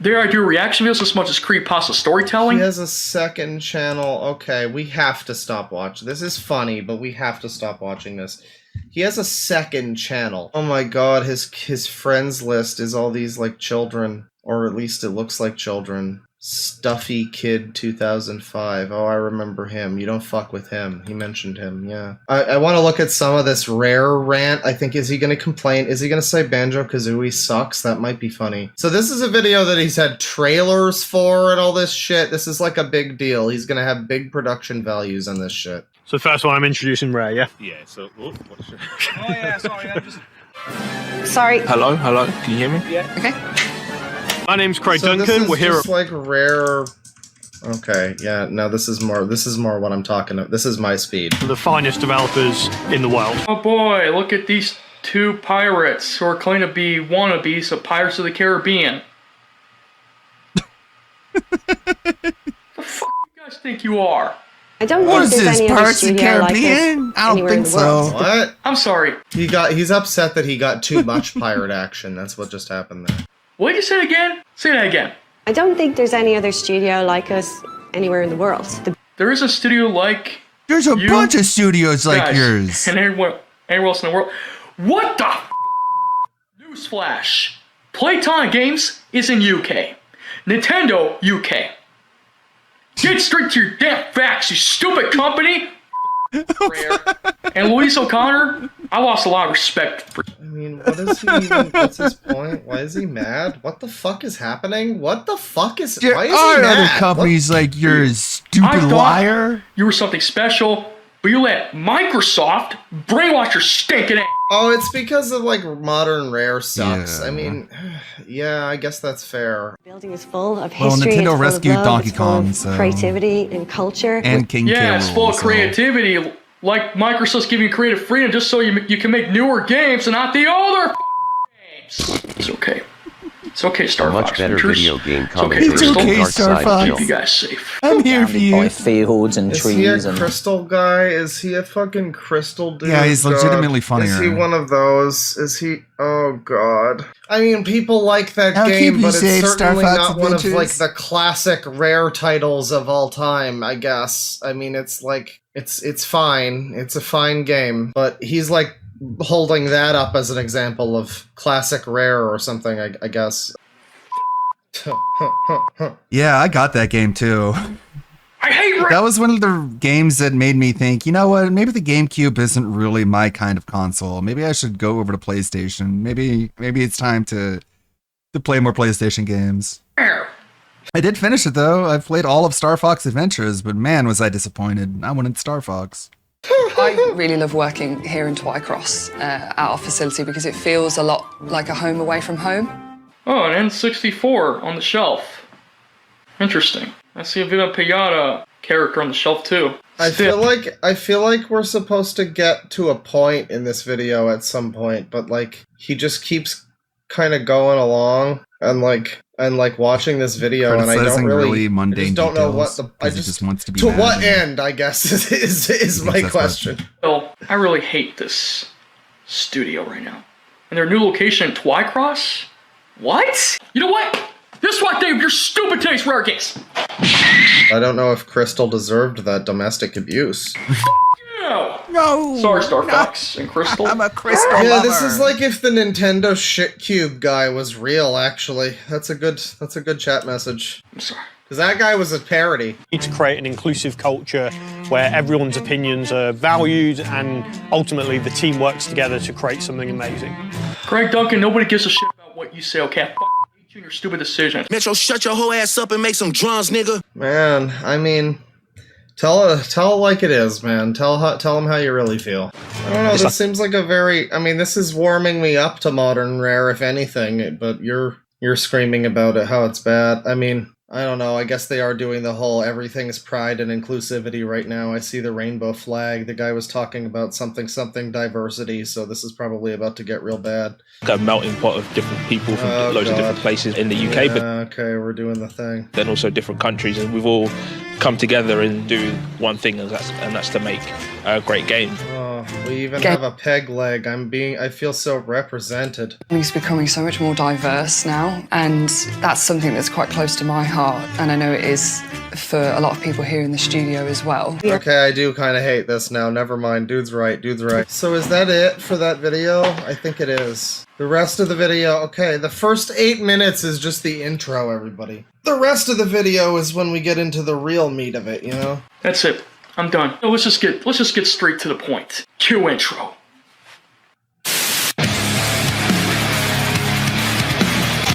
There I do reaction videos as much as creepypasta storytelling. He has a second channel. Okay, we have to stop watching. This is funny, but we have to stop watching this. He has a second channel. Oh my god, his friends list is all these like children, or at least it looks like children. Stuffy Kid 2005. Oh, I remember him. You don't fuck with him. He mentioned him, yeah. I want to look at some of this Rare rant. I think, is he going to complain? Is he going to say Banjo-Kazooie sucks? That might be funny. So this is a video that he's had trailers for and all this shit. This is like a big deal. He's going to have big production values on this shit. So the first one I'm introducing Rare, yeah? Yeah, so... Oh yeah, sorry, I just... Sorry. Hello, can you hear me? Yeah. Okay. My name's Craig So Duncan. this is We're here just like Rare... Okay, yeah, no, this is more what I'm talking about. This is my speed. The finest developers in the world. Oh boy, look at these two pirates who are claiming to be wannabes of Pirates of the Caribbean. The fuck you guys think you are? I don't think there's any other studio like this I don't think so. What? I'm sorry. He's upset that he got too much pirate action. That's what just happened there. What did you say again? Say that again. I don't think there's any other studio like us anywhere in the world. There is a studio like There's a bunch of studios like guys, yours. and everyone else in the world. What the Newsflash. Playtime Games is in UK. Nintendo, UK. Get straight to your damn facts, you stupid company! Rare. And Luis O'Connor, I lost a lot of respect for. I mean, what is he even? What's his point? Why is he mad? What the fuck is happening? What the fuck is? There why is are he mad? other companies like yours, stupid I thought liar. You were something special, but you let Microsoft brainwash your stinking ass. Oh, it's because of like modern Rare sucks. Yeah. I mean, yeah, I guess that's fair. Building is full of Well, history. Nintendo it's full rescued of love, Donkey it's full Kong, of so- creativity and culture. And King K. Yeah, it's full of Rool, so- creativity. Like Microsoft's giving you creative freedom just so you can make newer games and not the older games. It's okay. It's okay, Star A Fox. much better Futures. video game It's okay, commentator It's Crystal. okay, Dark Star Side Fox. Jill. Keep you guys safe. I'm here for you. Fields and Is he a trees and crystal guy? Is he a fucking crystal dude? Yeah, he's God. legitimately funnier. Is he one of those? Is he? Oh god. I mean, people like that I'll game, keep you but it's safe, Star certainly Fox not one of Adventures. like the classic Rare titles of all time. I guess. I mean, it's like it's fine. It's a fine game, but he's like holding that up as an example of classic Rare or something. I guess. Yeah, I got that game too. I hate That was one of the games that made me think, you know what, maybe the GameCube isn't really my kind of console. Maybe I should go over to PlayStation. Maybe it's time to play more PlayStation games. I did finish it though. I've played all of Star Fox Adventures, but man, was I disappointed. I wanted Star Fox. I really love working here in Twycross at our facility because it feels a lot like a home away from home. Oh, an N64 on the shelf. Interesting. I see a Viva Pinata character on the shelf too. I feel like we're supposed to get to a point in this video at some point, but like he just keeps kind of going along and like watching this video, and I don't Criticizing really mundane I just don't know what details, the 'cause he just wants to be to mad. what end, I guess is my That's question. Well, I really hate this studio right now. And their new location in Twycross? What? You know what? This is why they have your stupid taste, Rare Games. I don't know if Crystal deserved that domestic abuse. No. Sorry, Star Fox and Crystal. I'm a Crystal Yeah, lover. this is like if the Nintendo shit cube guy was real. Actually, that's a good chat message. I'm sorry. Because that guy was a parody. We need to create an inclusive culture where everyone's opinions are valued and ultimately the team works together to create something amazing. Greg Duncan, nobody gives a shit about what you say, okay? F you and your stupid decisions. Metro, shut your whole ass up and make some drums, nigga. Man, I mean, tell it like it is, man. Tell them how you really feel. I don't know. This seems like a very. I mean, this is warming me up to Modern Rare, if anything. But you're screaming about it, how it's bad. I mean, I don't know. I guess they are doing the whole everything is pride and inclusivity right now. I see the rainbow flag. The guy was talking about something diversity. So this is probably about to get real bad. A melting pot of different people from loads of different places in the UK, but okay, we're doing the thing. Then also different countries, and we've all come together and do one thing, and that's to make a great game. Oh, we even have a peg leg. I feel so represented. It's becoming so much more diverse now, and that's something that's quite close to my heart, and I know it is for a lot of people here in the studio as well. Okay, I do kind of hate this now. Never mind. Dude's right. So is that it for that video? I think it is. The rest of the video, okay, the first 8 minutes is just the intro, everybody. The rest of the video is when we get into the real meat of it, you know? That's it. I'm done. Let's just get straight to the point. Cue intro.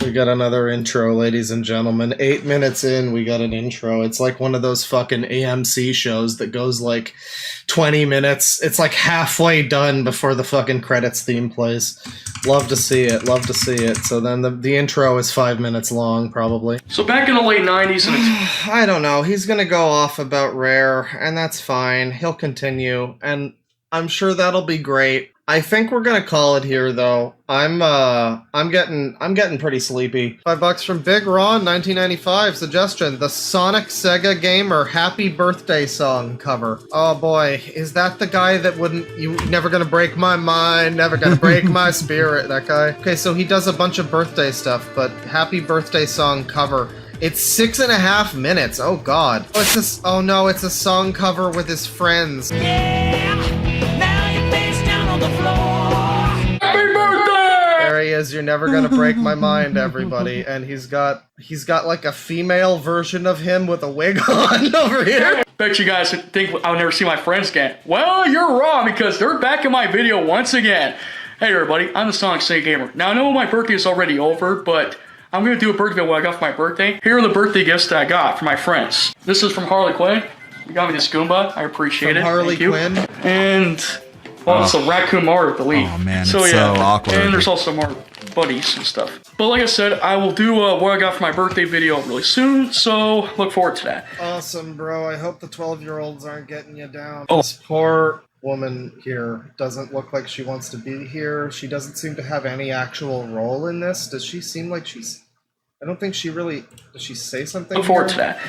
We got another intro, ladies and gentlemen. 8 minutes in, we got an intro. It's like one of those fucking AMC shows that goes like 20 minutes. It's like halfway done before the fucking credits theme plays. Love to see it. So then the intro is 5 minutes long, probably. So back in the late 90s, and I don't know. He's gonna go off about Rare, and that's fine. He'll continue, and I'm sure that'll be great. I think we're gonna call it here, though. I'm getting pretty sleepy. $5 from Big Ron, 1995. Suggestion: the Sonic Sega Gamer Happy Birthday song cover. Oh boy, is that the guy that you never gonna break my mind, never gonna break my spirit? That guy. Okay, so he does a bunch of birthday stuff, but Happy Birthday song cover. It's 6.5 minutes. Oh god. Oh no, it's a song cover with his friends. happy birthday! There he is. You're never gonna break my mind, everybody. And he's got like a female version of him with a wig on over here. Bet you guys think I'll never see my friends again. Well, you're wrong, because they're back in my video once again. Hey everybody, I'm the Sonic Sega Gamer. Now I know my birthday is already over, but I'm gonna do a birthday what I got for my birthday. Here are the birthday gifts that I got for my friends. This is from Harley Quinn. You got me this Goomba. I appreciate it. Harley Thank you. Quinn. And well, it's a Raccoon Mario with the lead. Oh man, so it's yeah, so awkward. and there's also more buddies and stuff. But like I said, I will do what I got for my birthday video really soon, so look forward to that. Awesome, bro. I hope the 12-year-olds aren't getting you down. Oh. This poor woman here doesn't look like she wants to be here. She doesn't seem to have any actual role in this. Does she seem like she's... I don't think she really... Does she say something? Look forward to that.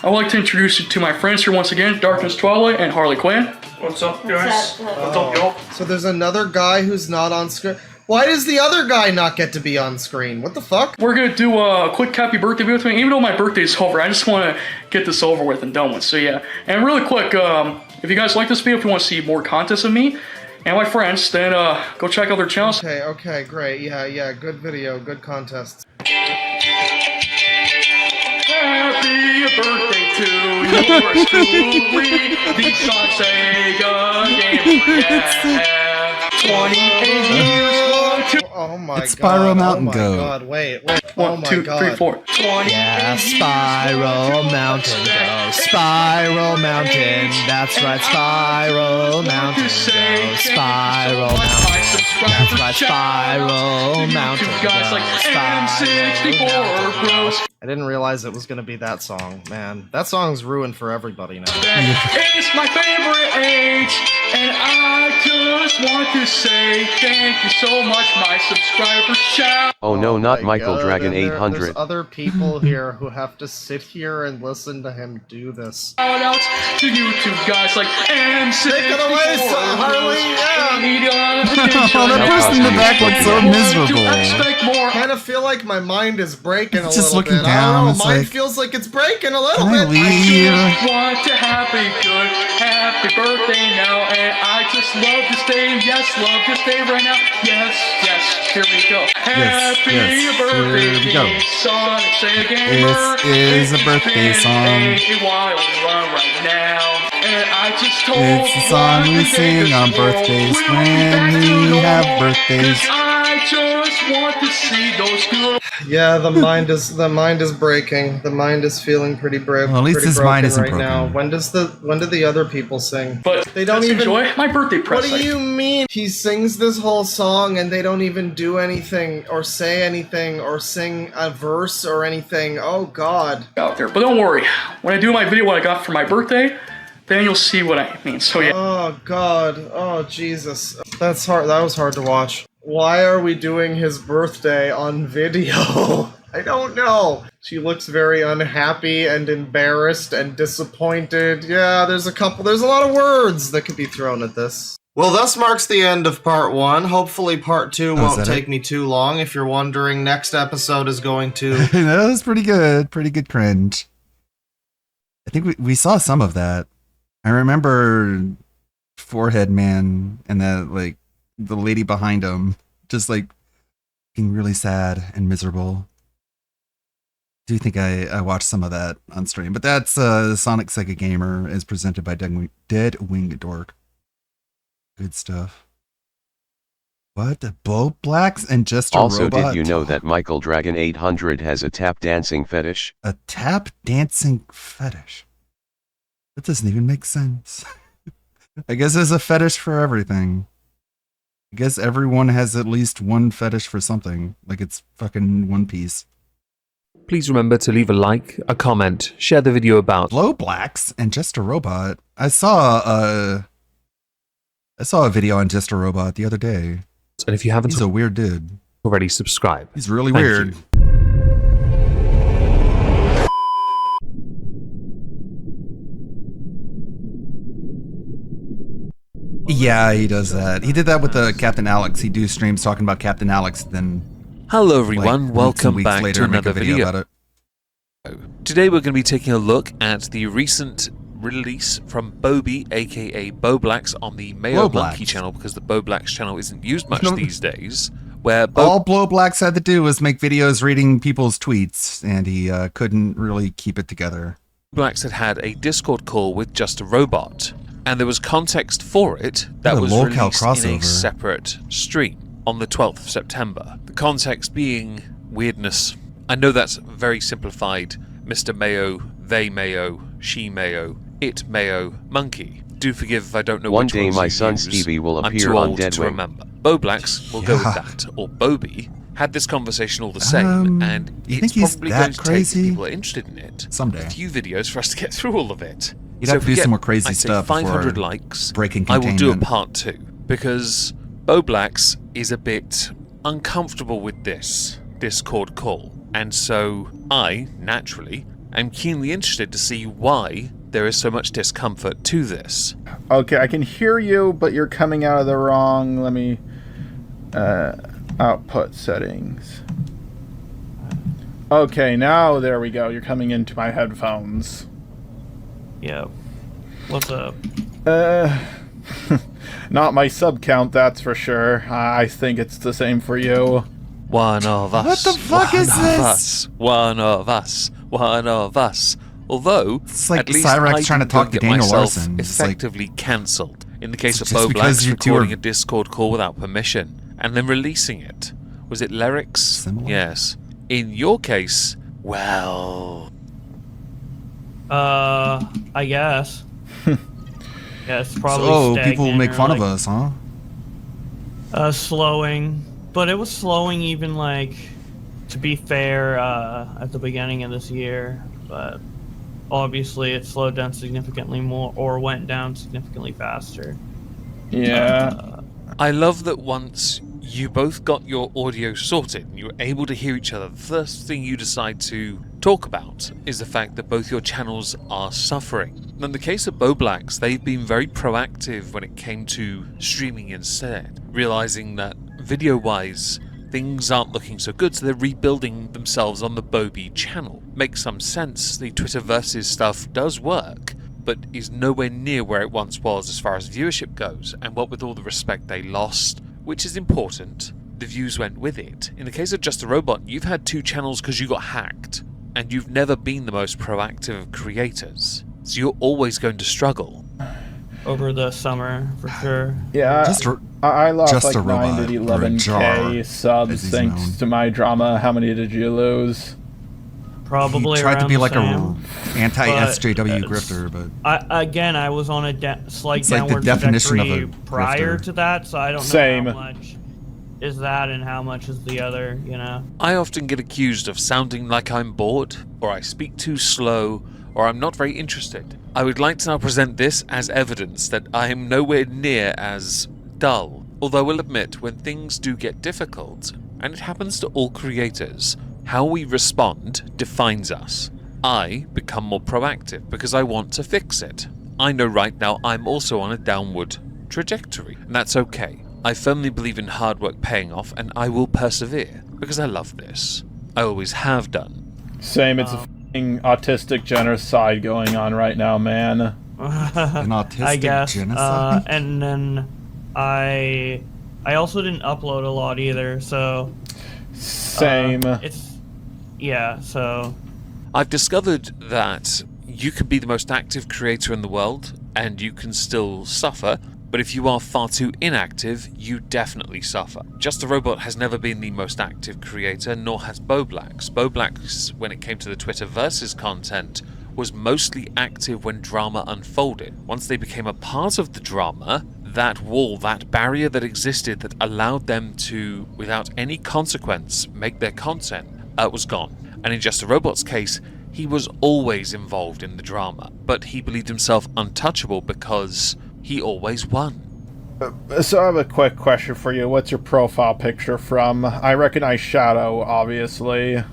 I would like to introduce you to my friends here once again, Darkness Twilight and Harley Quinn. What's up, guys? What's up, y'all? So there's another guy who's not on screen. Why does the other guy not get to be on screen? What the fuck? We're gonna do a quick happy birthday video with me. Even though my birthday's over, I just want to get this over with and done with. So yeah, and really quick, if you guys like this video, if you want to see more content of me and my friends, then go check out their channels. Okay, great. Yeah, good video, good contests. Happy birthday to yours truly, the Sonic Sega Gamer. Yeah. 28 years long to... Oh my god. It's Spyro Mountain oh my Goat. God, wait. 1, 2, 3, 4. 20. Yeah, Spiral Mountain Go. Spiral Mountain. That's right, Spiral Mountain Go. Spiral Mountain. That's right, Spiral Mountain Go. I didn't realize it was gonna be that song, man. That song's ruined for everybody now. It's my favorite age, and I just want to say thank you so much, my subscribers. Shout. Oh no, not my Michael God, Dragon and 800. There's other people here who have to sit here and listen to him do this. Shout outs to YouTube guys like M64. Take it away, Harley, yeah. Oh, that person in the back looks so miserable. I kind of feel like my mind is breaking a little Just looking bit. down, I don't know, it's mine like, feels like it's breaking a little can I bit. leave? Want to happy good, happy birthday now, and I just love to stay, yes, love to stay right now, yes, here we go. Happy birthday, here we go. Sonic Sega Gamer. This is a birthday song. Right now, and I just told It's the song we sing on birthdays when we have birthdays. I just want to see those good. Yeah, the mind is breaking. The mind is feeling pretty brave. Well, at least pretty his broken mind isn't right broken. now. When do the other people sing? But they don't even enjoy my birthday What present. do you mean? He sings this whole song and they don't even do anything or say anything or sing a verse or anything. Oh God. Out there, but don't worry. When I do my video, what I got for my birthday, then you'll see what I mean. So yeah. Oh God. Oh Jesus. That's hard. That was hard to watch. Why are we doing his birthday on video? I don't know. She looks very unhappy and embarrassed and disappointed. Yeah, there's a lot of words that could be thrown at this. Well, thus marks the end of part 1. Hopefully part 2 won't take me too long. If you're wondering, next episode is going to... That was pretty good. Pretty good cringe. I think we saw some of that. I remember Forehead Man and that, like, the lady behind him just, like, being really sad and miserable. I do think I watched some of that on stream. But that's Sonic Sega Gamer is presented by Dead Winged Dork. Good stuff. What? Bo Blacks and Just a Also, Robot? did you know that Michael Dragon 800 has a tap dancing fetish? A tap dancing fetish? That doesn't even make sense. I guess there's a fetish for everything. I guess everyone has at least one fetish for something. Like it's fucking One Piece. Please remember to leave a like, a comment, share the video about Blow Blacks and Just a Robot. I saw a video on Just a Robot the other day. And if you haven't, he's a weird dude. Already subscribe. He's really Thank weird. you. Yeah, he does that. He did that with the Captain Alex. He do streams talking about Captain Alex, then Hello everyone, like, welcome weeks back later, to make a another video. about it. Today we're going to be taking a look at the recent release from Bobby, aka Boblax, on the Mayo Boblax. Monkey channel, because the Boblax channel isn't used much these days. Where All Blow Blacks had to do was make videos reading people's tweets, and he couldn't really keep it together. Boblax had a Discord call with Just a Robot, and there was context for it that was lolcow released in a crossover. separate stream on the 12th of September. The context being weirdness. I know that's very simplified. Mr. Mayo, they Mayo, she Mayo, it Mayo, monkey. Do forgive if I don't know One which day ones my you son use. Stevie will I'm appear too on old to Deadwing. remember. Boblax will go with that, or Bobby had this conversation all the same, and you it's think he's probably that going to take crazy? people interested in it Someday. a few videos for us to get through all of it. You'd So have to if we do get, some more crazy I'd say stuff 500 before likes. breaking I will do a containment. part 2 because Boblax is a bit uncomfortable with this Discord call, and so I naturally am keenly interested to see why there is so much discomfort to this. Okay, I can hear you, but you're coming out of the wrong. Let me output settings. Okay, now there we go. You're coming into my headphones. Yeah. What's up? Not my sub count, that's for sure. I think it's the same for you. One of us. What the fuck is this? One of us. One of us. Although, It's like at least Cyrex I trying to didn't talk to get Daniel myself Larson. It's like- effectively cancelled. In the case of Just because Boblax you two recording are- a Discord call without permission and then releasing it. Was it lyrics? Similar? Yes. In your case, well, I guess. Yeah, it's probably So people stagnant make or, fun like, of us, huh? Slowing. But it was slowing even, like, to be fair, at the beginning of this year. But obviously it slowed down significantly more, or went down significantly faster. Yeah. I love that once you both got your audio sorted and you were able to hear each other, the first thing you decide to talk about is the fact that both your channels are suffering. In the case of Boblax, they've been very proactive when it came to streaming instead, realizing that video-wise, things aren't looking so good, so they're rebuilding themselves on the Bobby channel. Makes some sense, the Twitterversus stuff does work, but is nowhere near where it once was as far as viewership goes, and what with all the respect they lost, which is important, the views went with it. In the case of Just a Robot, you've had 2 channels because you got hacked, and you've never been the most proactive of creators, so you're always going to struggle. Over the summer, for sure. Yeah, I lost Just like a robot 9 to or a 11K jar, subs as he's thanks known. to my drama. How many did you lose? Probably He tried to around be the like same, a anti-SJW but grifter, but I was on a slight It's like the downward definition of trajectory a prior grifter. to that, so I don't know Same. how much is that and how much is the other, you know? I often get accused of sounding like I'm bored, or I speak too slow, or I'm not very interested. I would like to now present this as evidence that I am nowhere near as dull, although I will admit when things do get difficult, and it happens to all creators, how we respond defines us. I become more proactive because I want to fix it. I know right now I'm also on a downward trajectory, and that's okay. I firmly believe in hard work paying off, and I will persevere because I love this. I always have done. Same, it's a f***ing autistic genocide going on right now, man. an autistic I guess. genocide. And then I also didn't upload a lot either, so Same. So I've discovered that you can be the most active creator in the world, and you can still suffer, but if you are far too inactive, you definitely suffer. Just a Robot has never been the most active creator, nor has Boblax. Boblax, when it came to the Twitterversus content, was mostly active when drama unfolded. Once they became a part of the drama, that wall, that barrier that existed that allowed them to, without any consequence, make their content, was gone. And in Just a Robot's case, he was always involved in the drama, but he believed himself untouchable because he always won. So I have a quick question for you. What's your profile picture from? I recognize Shadow, obviously.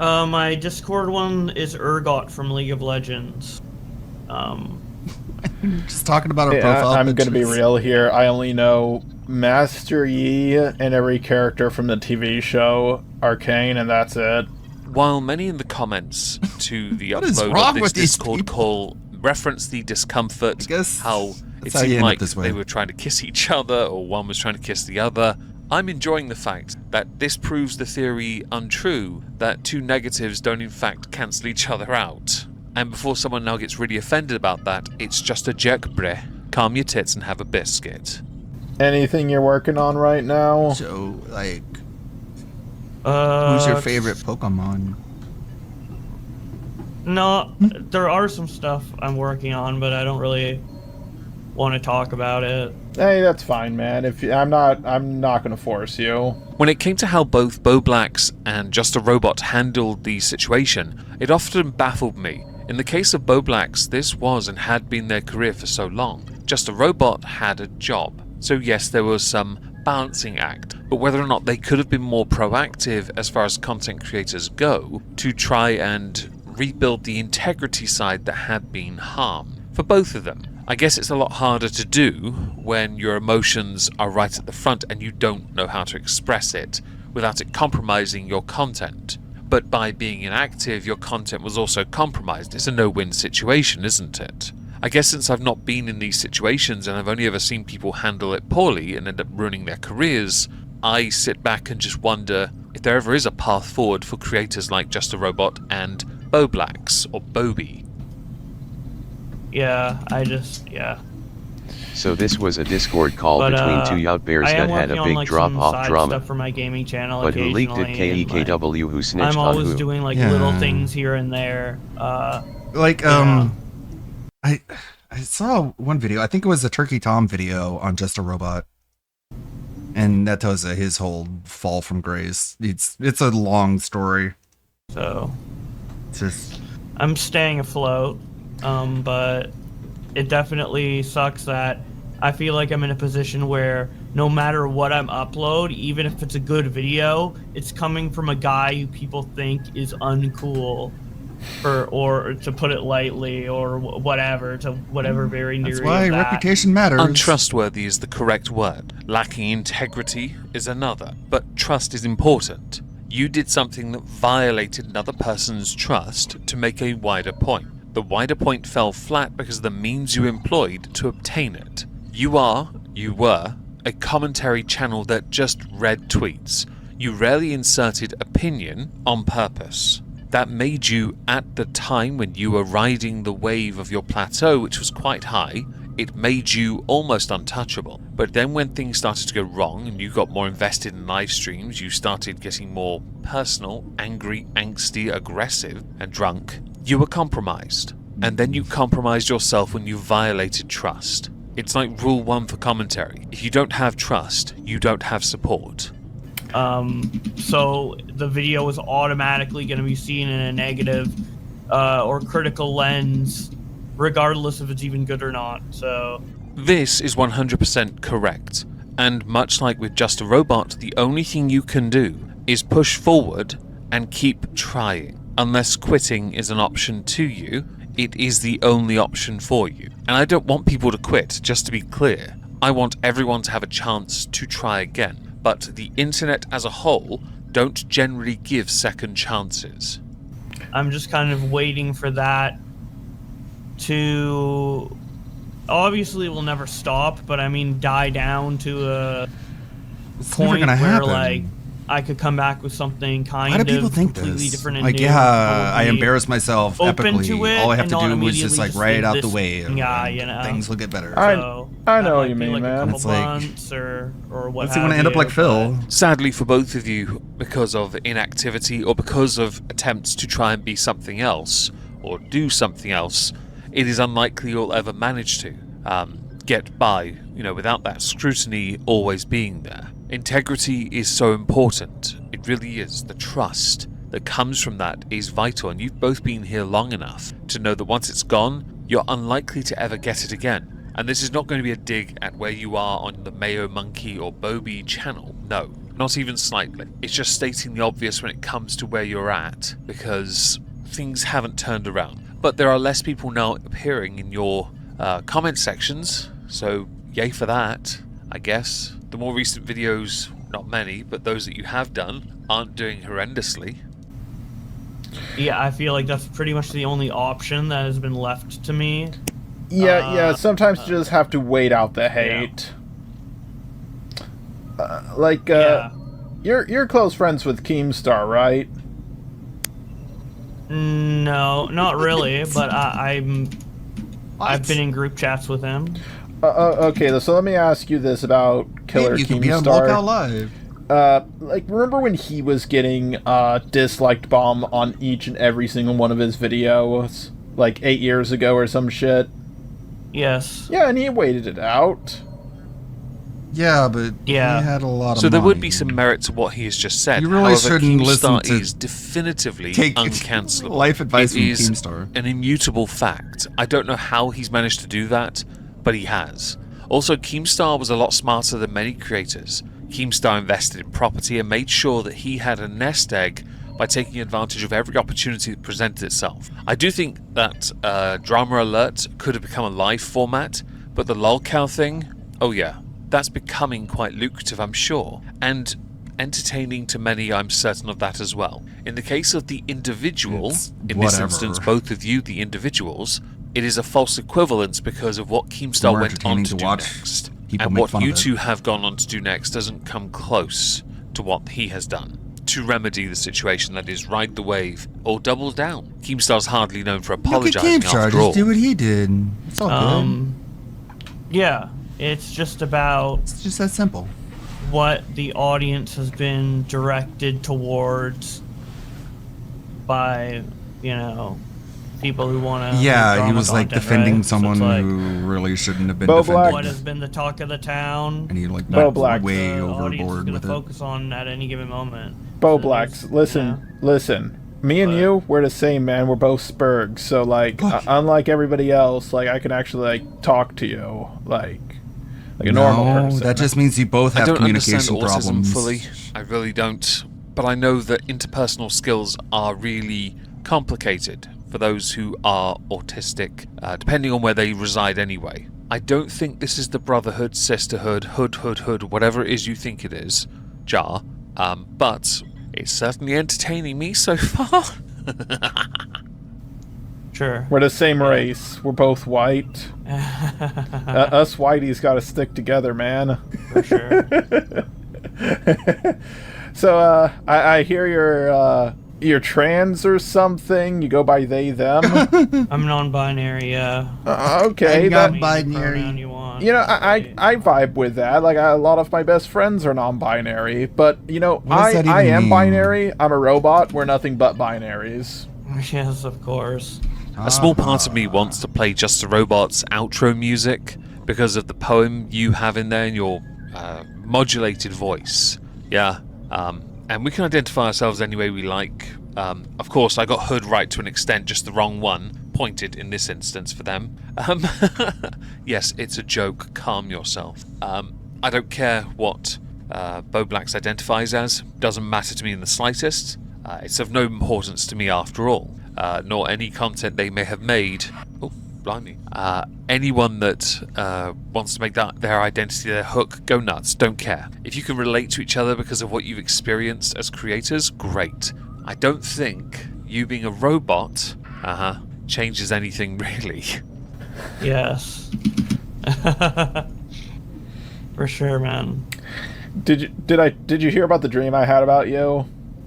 my Discord one is Urgot from League of Legends. Just talking about our Yeah, profile I'm going to be pictures. real here. I only know Master Yi and every character from the TV show Arcane, and that's it. While many in the comments to the What is upload wrong of this with these Discord call reference the discomfort, how it that's how you seemed end up like this way. they were trying to kiss each other or one was trying to kiss the other, I'm enjoying the fact that this proves the theory untrue that 2 negatives don't in fact cancel each other out. And before someone now gets really offended about that, it's just a jerk, breh. Calm your tits and have a biscuit. Anything you're working on right now? So, like, who's your favorite Pokemon? No, there are some stuff I'm working on, but I don't really want to talk about it. Hey, that's fine, man. If you, I'm not going to force you. When it came to how both Boblax and Just a Robot handled the situation, it often baffled me. In the case of Boblax, this was and had been their career for so long. Just a Robot had a job. So yes, there was some balancing act, but whether or not they could have been more proactive as far as content creators go to try and rebuild the integrity side that had been harmed for both of them. I guess it's a lot harder to do when your emotions are right at the front and you don't know how to express it without it compromising your content. But by being inactive, your content was also compromised. It's a no-win situation, isn't it? I guess since I've not been in these situations and I've only ever seen people handle it poorly and end up ruining their careers, I sit back and just wonder if there ever is a path forward for creators like Just a Robot and Boblax or Bobby. Yeah, So this was a Discord call But, between 2 yacht bears I am that had working a on, big like, drop some off side drama. stuff for my gaming channel But who leaked it? occasionally, and, KEKW who snitched I'm on always who? doing like Yeah. little things here and there. Like, yeah. I saw one video. I think it was a Turkey Tom video on Just a Robot, and that tells his whole fall from grace. It's a long story. So, just I'm staying afloat, but it definitely sucks that I feel like I'm in a position where no matter what I'm upload, even if it's a good video, it's coming from a guy who people think is uncool, or to put it lightly, or whatever, to whatever very near. That's why reputation matters. Untrustworthy is the correct word. Lacking integrity is another. But trust is important. You did something that violated another person's trust to make a wider point. The wider point fell flat because of the means you employed to obtain it. You were, a commentary channel that just read tweets. You rarely inserted opinion on purpose. That made you, at the time when you were riding the wave of your plateau, which was quite high, it made you almost untouchable. But then when things started to go wrong and you got more invested in live streams, you started getting more personal, angry, angsty, aggressive, and drunk, you were compromised. And then you compromised yourself when you violated trust. It's like rule 1 for commentary. If you don't have trust, you don't have support. So the video is automatically going to be seen in a negative or critical lens, regardless if it's even good or not. So this is 100% correct. And much like with Just a Robot, the only thing you can do is push forward and keep trying. Unless quitting is an option to you, it is the only option for you. And I don't want people to quit, just to be clear. I want everyone to have a chance to try again. But the internet as a whole don't generally give second chances. I'm just kind of waiting for that to... Obviously it will never stop, but I mean die down to a point where happen. Like I could come back with something kind Why do of people think completely this? different and Like, new. yeah, I Probably embarrassed myself open epically. to it All I have and to not do was immediately just like just ride think out the this way. guy, you know. Things will get better. I So know that what might you be mean, like man. A couple It's like- months or what Let's see when I end up like Phil. Sadly for both of you, because of inactivity or because of attempts to try and be something else or do something else, it is unlikely you'll ever manage to get by, without that scrutiny always being there. Integrity is so important. It really is. The trust that comes from that is vital, and you've both been here long enough to know that once it's gone, you're unlikely to ever get it again. And this is not going to be a dig at where you are on the Mayo Monkey or Bobby channel. No, not even slightly. It's just stating the obvious when it comes to where you're at, because things haven't turned around. But there are less people now appearing in your comment sections, so yay for that, I guess. The more recent videos, not many, but those that you have done, aren't doing horrendously. Yeah, I feel like that's pretty much the only option that has been left to me. Yeah, sometimes you just have to wait out the hate. You're close friends with Keemstar, right? No, not really, but I've been in group chats with him. Okay, so let me ask you this about Killer You Keemstar. can be on Walkout Live. Remember when he was getting disliked bomb on each and every single one of his videos, like 8 years ago or some shit? Yes. Yeah, and he waited it out. Yeah, but he had a lot of So there money. would be some merit to what he has just said. You really However, shouldn't listen Keemstar to is definitively take uncancelable. life advice It from is Keemstar. an immutable fact. I don't know how he's managed to do that, but he has. Also, Keemstar was a lot smarter than many creators. Keemstar invested in property and made sure that he had a nest egg by taking advantage of every opportunity that presented itself. I do think that Drama Alert could have become a live format, but the lolcow thing, oh yeah, that's becoming quite lucrative, I'm sure, and entertaining to many, I'm certain of that as well. In the case of the individual, in this instance, both of you, the individuals, it is a false equivalence because of what Keemstar More went on entertaining to to do watch next. people And make what fun of you it. two have gone on to do next doesn't come close to what he has done to remedy the situation, that is, ride the wave or double down. Keemstar's hardly known for apologizing Keemstar, after all. just do what he did. It's all good. Yeah, it's just about... It's just that simple. What the audience has been directed towards by, people who want to... Yeah, he was like defending right? someone so it's like, who really shouldn't have been Bo defended. Black. what has been the talk of the town, And he like Bo went Black. way the audience is overboard going with to it. focus on at any given moment. Bo So Blacks, there's, listen. Me and you, we're the same, man. We're both Spurgs, so like, unlike everybody else, like I can actually like talk to you, like. like a normal No, person. that just means you both I have don't communication understand autism problems. fully. I really don't. But I know that interpersonal skills are really complicated for those who are autistic, depending on where they reside anyway. I don't think this is the brotherhood, sisterhood, hood, whatever it is you think it is, Jar. But it's certainly entertaining me so far. Sure. We're the same race. We're both white. Us whiteies got to stick together, man. For sure. So, I hear you're trans or something. You go by they, them. I'm non-binary, yeah. Okay. Pronoun you want. You know, I vibe with that. Like, a lot of my best friends are non-binary. But, you know, What does that I even am mean? binary. I'm a robot. We're nothing but binaries. Yes, of course. A small part of me wants to play Just a Robot's outro music because of the poem you have in there in your modulated voice. Yeah. And we can identify ourselves any way we like. Of course, I got hood right to an extent, just the wrong one, pointed in this instance for them. Yes, it's a joke. Calm yourself. I don't care what Bo Blacks identifies as. Doesn't matter to me in the slightest. It's of no importance to me after all. Nor any content they may have made. Oh, blimey. Anyone that wants to make that their identity, their hook, go nuts. Don't care. If you can relate to each other because of what you've experienced as creators, great. I don't think you being a robot, changes anything really. Yes. For sure, man. Did you hear about the dream I had about you?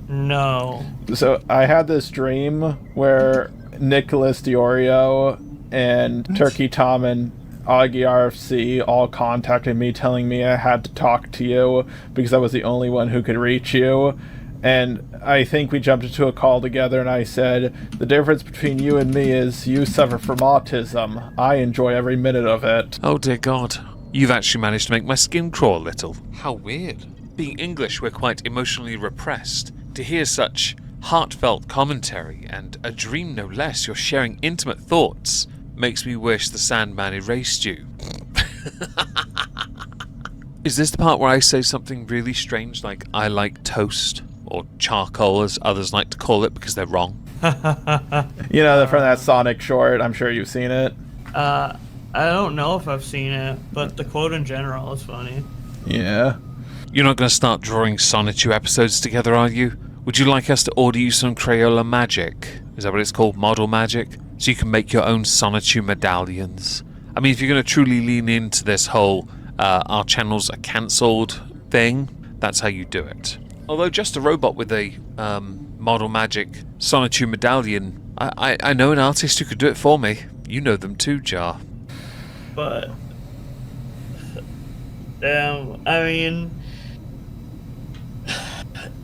No. So I had this dream where Nicholas Diorio and Turkey Tom and Augie RFC all contacted me telling me I had to talk to you because I was the only one who could reach you. And I think we jumped into a call together and I said, the difference between you and me is you suffer from autism. I enjoy every minute of it. Oh dear God. You've actually managed to make my skin crawl a little. How weird. Being English, we're quite emotionally repressed. To hear such heartfelt commentary, and a dream no less, you're sharing intimate thoughts, makes me wish the Sandman erased you. Is this the part where I say something really strange like I like toast, or charcoal as others like to call it because they're wrong? You know, from that Sonic short, I'm sure you've seen it. I don't know if I've seen it, but the quote in general is funny. Yeah. You're not going to start drawing Sonichu episodes together, are you? Would you like us to order you some Crayola magic? Is that what it's called? Model magic? So you can make your own Sonichu medallions? I mean, if you're going to truly lean into this whole our channels are cancelled thing, that's how you do it. Although Just a Robot with a model magic Sonichu medallion, I know an artist who could do it for me. You know them too, Jar. But I mean,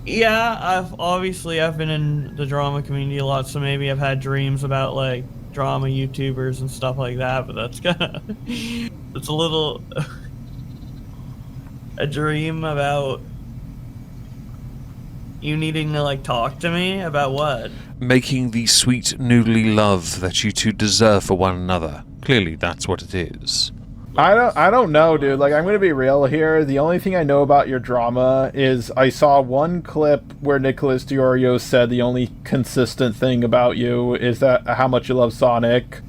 yeah, I've been in the drama community a lot, so maybe I've had dreams about like drama YouTubers and stuff like that, but that's kinda it's a little a dream about you needing to like talk to me about what? Making the sweet noodly love that you two deserve for one another. Clearly that's what it is. I don't know, dude. Like, I'm gonna be real here. The only thing I know about your drama is I saw one clip where Nicholas Diorio said the only consistent thing about you is that how much you love Sonic.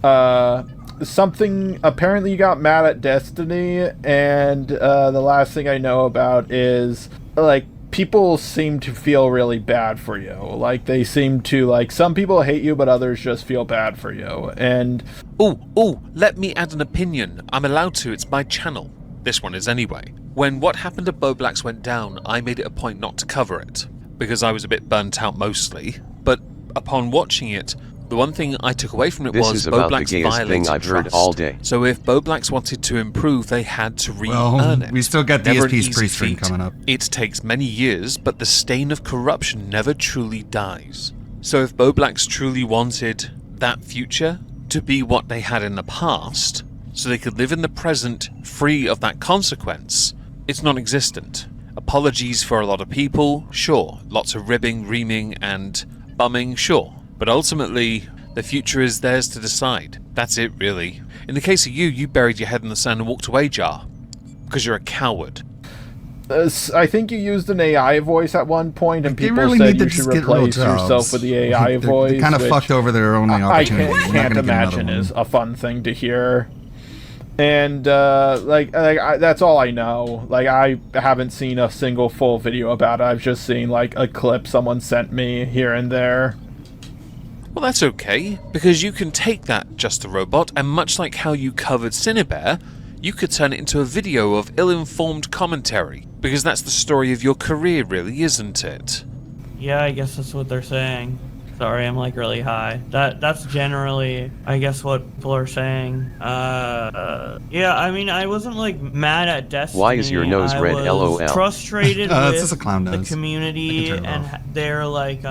Something, apparently you got mad at Destiny, and the last thing I know about is, like, people seem to feel really bad for you. Like, they seem to, like, some people hate you, but others just feel bad for you. And Oh, let me add an opinion. I'm allowed to, it's my channel. This one is anyway. When What Happened to Bo Blacks went down, I made it a point not to cover it, because I was a bit burnt out mostly. But upon watching it, the one thing I took away from it This was is Bo about the Blacks gayest violated thing I've heard trust. all day. So if Bo Blacks wanted to improve, they had to re-earn it. we still got Never an DSP's easy pre-stream feat. coming up. It takes many years, but the stain of corruption never truly dies. So if Bo Blacks truly wanted that future to be what they had in the past, so they could live in the present free of that consequence, it's non-existent. Apologies for a lot of people, sure. Lots of ribbing, reaming, and bumming, sure. But ultimately, the future is theirs to decide. That's it, really. In the case of you, you buried your head in the sand and walked away, Jar. because you're a coward. I think you used an AI voice at one point, and They people really said need to you should just get real replace yourself jobs. with the AI voice. They kind of which fucked over their only I opportunity. We're not can't gonna get another imagine one. is a fun thing to hear. And that's all I know. Like, I haven't seen a single full video about it. I've just seen like a clip someone sent me here and there. Well, that's okay, because you can take that Just a Robot, and much like how you covered Cinebear, you could turn it into a video of ill-informed commentary, because that's the story of your career, really, isn't it? Yeah, I guess that's what they're saying. Sorry, I'm like really high. That's generally, I guess, what people are saying. Yeah, I mean, I wasn't like mad at Destiny. Why is your nose red? I LOL. was frustrated It's with just a clown the nose. community, I can turn it and off. they're like,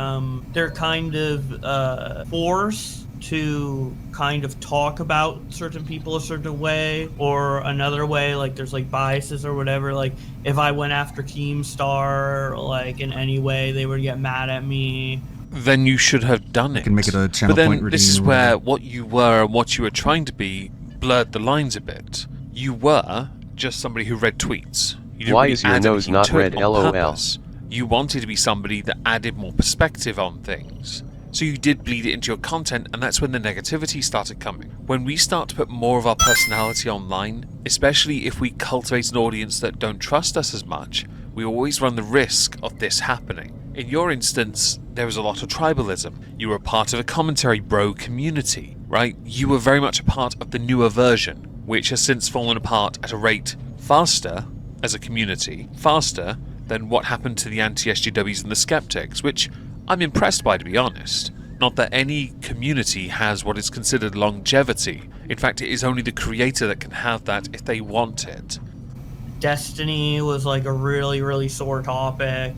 they're kind of forced to kind of talk about certain people a certain way or another way. Like, there's like biases or whatever. Like, if I went after Keemstar, like in any way, they would get mad at me. Then you should have done it. can make it a channel but then point this is routine or where whatever. what you were and what you were trying to be blurred the lines a bit. You were just somebody who read tweets. You didn't Why really is your add nose anything not to it red? on LOL. purpose. You wanted to be somebody that added more perspective on things. So you did bleed it into your content, and that's when the negativity started coming. When we start to put more of our personality online, especially if we cultivate an audience that don't trust us as much, we always run the risk of this happening. In your instance, there was a lot of tribalism. You were a part of a commentary bro community, right? You were very much a part of the newer version, which has since fallen apart at a rate faster, as a community, faster than what happened to the anti-SJWs and the skeptics, which I'm impressed by, to be honest. Not that any community has what is considered longevity. In fact, it is only the creator that can have that if they want it. Destiny was like a really, really sore topic.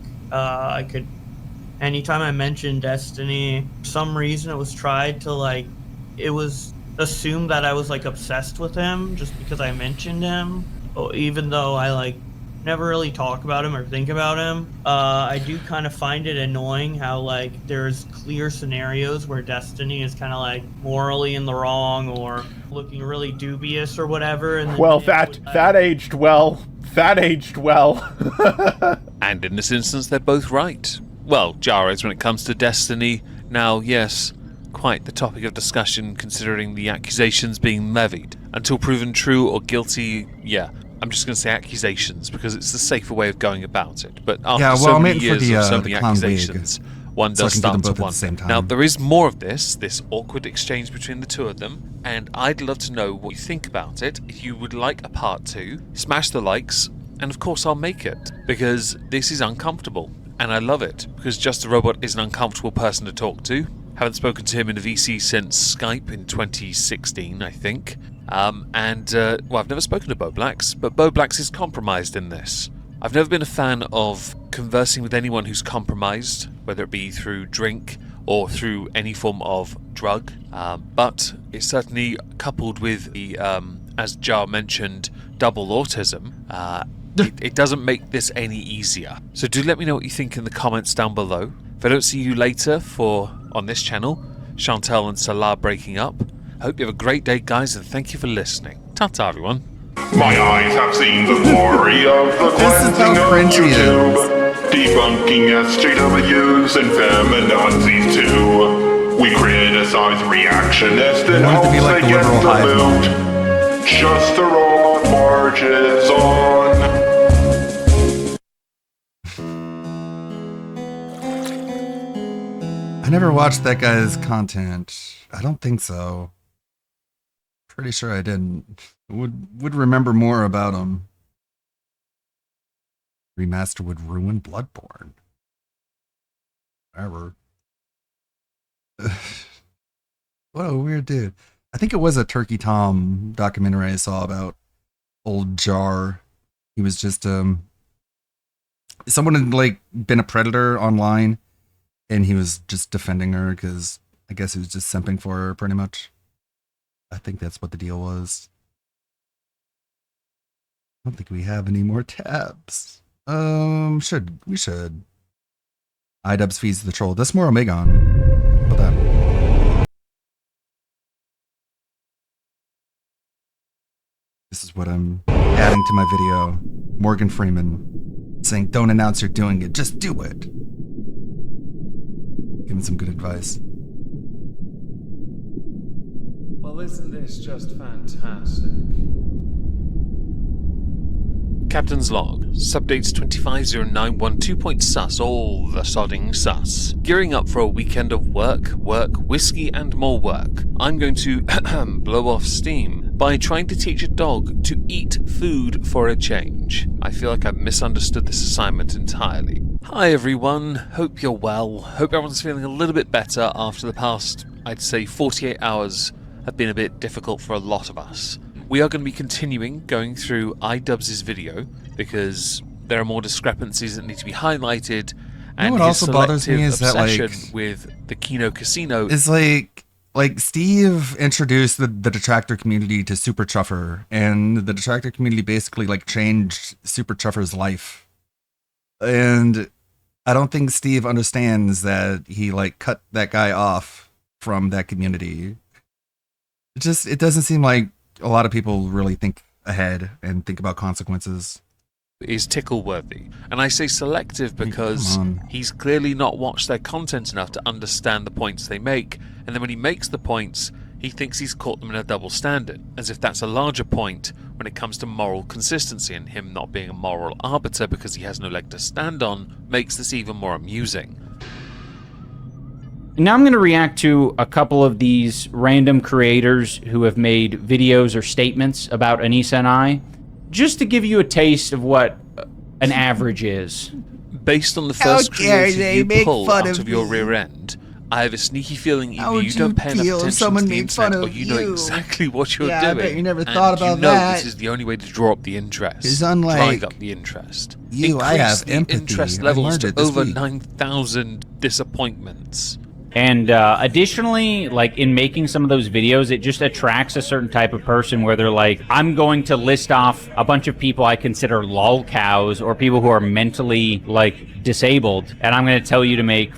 Anytime I mentioned Destiny, for some reason it was tried to like, it was assumed that I was like obsessed with him just because I mentioned him, even though I like never really talk about him or think about him. I do kind of find it annoying how like there's clear scenarios where Destiny is kind of like morally in the wrong or looking really dubious or whatever. And then Well, that aged well. That aged well. And in this instance, they're both right. Well, Jarez, when it comes to Destiny, now, yes, quite the topic of discussion considering the accusations being levied. Until proven true or guilty, yeah, I'm just going to say accusations because it's the safer way of going about it. But after Yeah, well, so I'm many waiting for years the, of so the many clown wig, accusations, one so I does can do them start to both at the wonder. same time. Now, there is more of this awkward exchange between the two of them, and I'd love to know what you think about it. If you would like a part 2, smash the likes, and of course I'll make it, because this is uncomfortable, and I love it, because Just a Robot is an uncomfortable person to talk to. Haven't spoken to him in a VC since Skype in 2016, I think. Well, I've never spoken to Boblax, but Boblax is compromised in this. I've never been a fan of conversing with anyone who's compromised, whether it be through drink or through any form of drug, but it's certainly coupled with the, as Jar mentioned, double autism. It doesn't make this any easier. So do let me know what you think in the comments down below. If I don't see you later on this channel, Chantel and Salah breaking up, I hope you have a great day, guys, and thank you for listening. Ta-ta, everyone. My eyes have seen the glory of the cleansing of YouTube, debunking SJWs and feminazis too. We criticize reactionists and want it to be hopes like they the get liberal the hive loot. Just the robot marches on. I never watched that guy's content. I don't think so. Pretty sure I didn't. Would remember more about him. Remaster would ruin Bloodborne. Whatever. What a weird dude. I think it was a Turkey Tom documentary I saw about old Jar. He was just someone had like been a predator online, and he was just defending her because I guess he was just simping for her pretty much. I think that's what the deal was. I don't think we have any more tabs. We should. iDubbbz feeds the troll. That's more Omegon. What that? This is what I'm adding to my video. Morgan Freeman saying, don't announce you're doing it, just do it. Give him some good advice. Well, isn't this just fantastic? Captain's log. Subdates 250912.sus. All the sodding sus. Gearing up for a weekend of work, whiskey, and more work. I'm going to blow off steam by trying to teach a dog to eat food for a change. I feel like I've misunderstood this assignment entirely. Hi everyone, hope you're well. Hope everyone's feeling a little bit better after the past, I'd say 48 hours have been a bit difficult for a lot of us. We are going to be continuing going through iDubbbz's video because there are more discrepancies that need to be highlighted, and what also bothers me is that, like, with the Kino Casino is like Steve introduced the detractor community to Super Chuffer, and the detractor community basically like changed Super Chuffer's life. And I don't think Steve understands that he like cut that guy off from that community. It doesn't seem like a lot of people really think ahead and think about consequences. Is tickle-worthy. And I say selective because he's clearly not watched their content enough to understand the points they make, and then when he makes the points, he thinks he's caught them in a double standard, as if that's a larger point when it comes to moral consistency, and him not being a moral arbiter because he has no leg to stand on makes this even more amusing. Now I'm going to react to a couple of these random creators who have made videos or statements about Anissa and I, just to give you a taste of what an average is. Based on the first creative you pull out of your rear end, I have a sneaky feeling either you don't pay enough attention to the internet or you know exactly what you're doing. I bet you never thought about that. This is the only way to draw up the interest. It's unlike drive up the interest. You, I have the empathy. interest levels to over 9,000 disappointments. And additionally, like in making some of those videos, it just attracts a certain type of person where they're like, I'm going to list off a bunch of people I consider lolcows or people who are mentally like disabled, and I'm going to tell you to make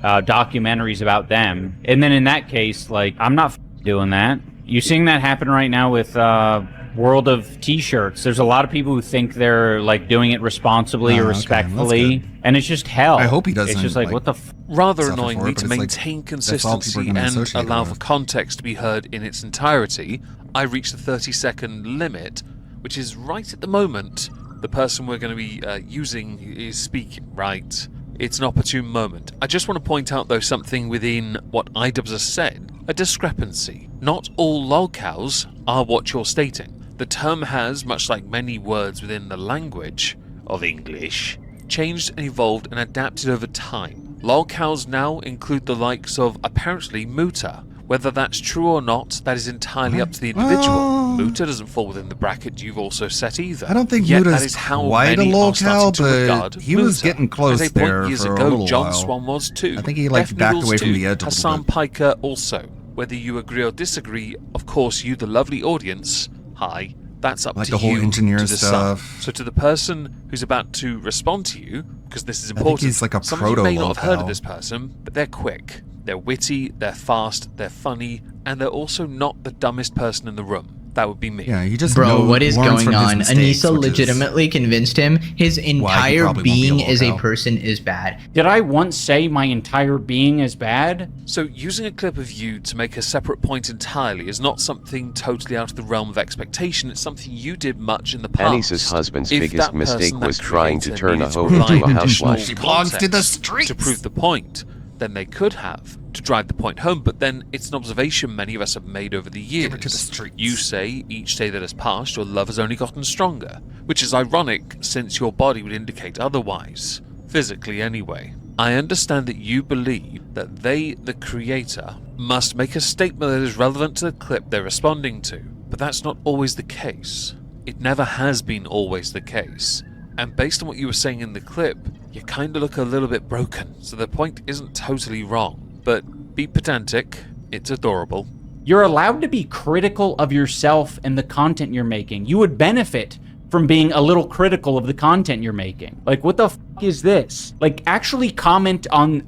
documentaries about them. And then in that case, like, I'm not doing that. You seeing that happen right now with World of T-shirts? There's a lot of people who think they're like doing it responsibly or respectfully, and it's just hell. I hope he doesn't. It's just like, like what the rather annoyingly, to maintain consistency and allow for context to be heard in its entirety, I reached the 30-second limit, which is right at the moment the person we're going to be using is speaking, right? It's an opportune moment. I just want to point out, though, something within what iDubbbz has said, a discrepancy. Not all lolcows are what you're stating. The term has, much like many words within the language of English, changed and evolved and adapted over time. Lolcows now include the likes of, apparently, Muta. Whether that's true or not, that is entirely up to the individual. Muta doesn't fall within the bracket you've also set either. I don't think Yet Muta's that is how quite a many are starting lolcow, to but regard he was Muta. getting close As a there point years for a ago, little John while. Swan was too. I think he like F backed Noodles away from too. the edge a little Hassan bit. Piker also. Whether you agree or disagree, of course, you, the lovely audience, hi, that's up Like to the whole you engineer to decide. stuff. So to the person who's about to respond to you, because this is think important, he's like a some of you may not have heard of proto-lolcow. this person, but they're quick, they're witty, they're fast, they're funny, and they're also not the dumbest person in the room. That would be me. Yeah, you just Bro, what is learns going from his on? mistakes, Anissa which is legitimately convinced him his entire probably won't be a being as a lolcow. person is bad. Did I once say my entire being is bad? So using a clip of you to make a separate point entirely is not something totally out of the realm of expectation. It's something you did much in the past. Anissa's husband's If biggest that mistake person was that trying to created turn a needed to hoe provide into a additional housewife. She belongs to the context streets. to prove the point, then they could have to drive the point home. But then it's an observation many of us have made over the years. Give her to the streets. You say each day that has passed, your love has only gotten stronger, which is ironic since your body would indicate otherwise, physically anyway. I understand that you believe that they, the creator, must make a statement that is relevant to the clip they're responding to, but that's not always the case. It never has been always the case. And based on what you were saying in the clip, you kind of look a little bit broken, so the point isn't totally wrong. But be pedantic, it's adorable. You're allowed to be critical of yourself and the content you're making. You would benefit from being a little critical of the content you're making. Like, what the f*** is this? Like, actually comment on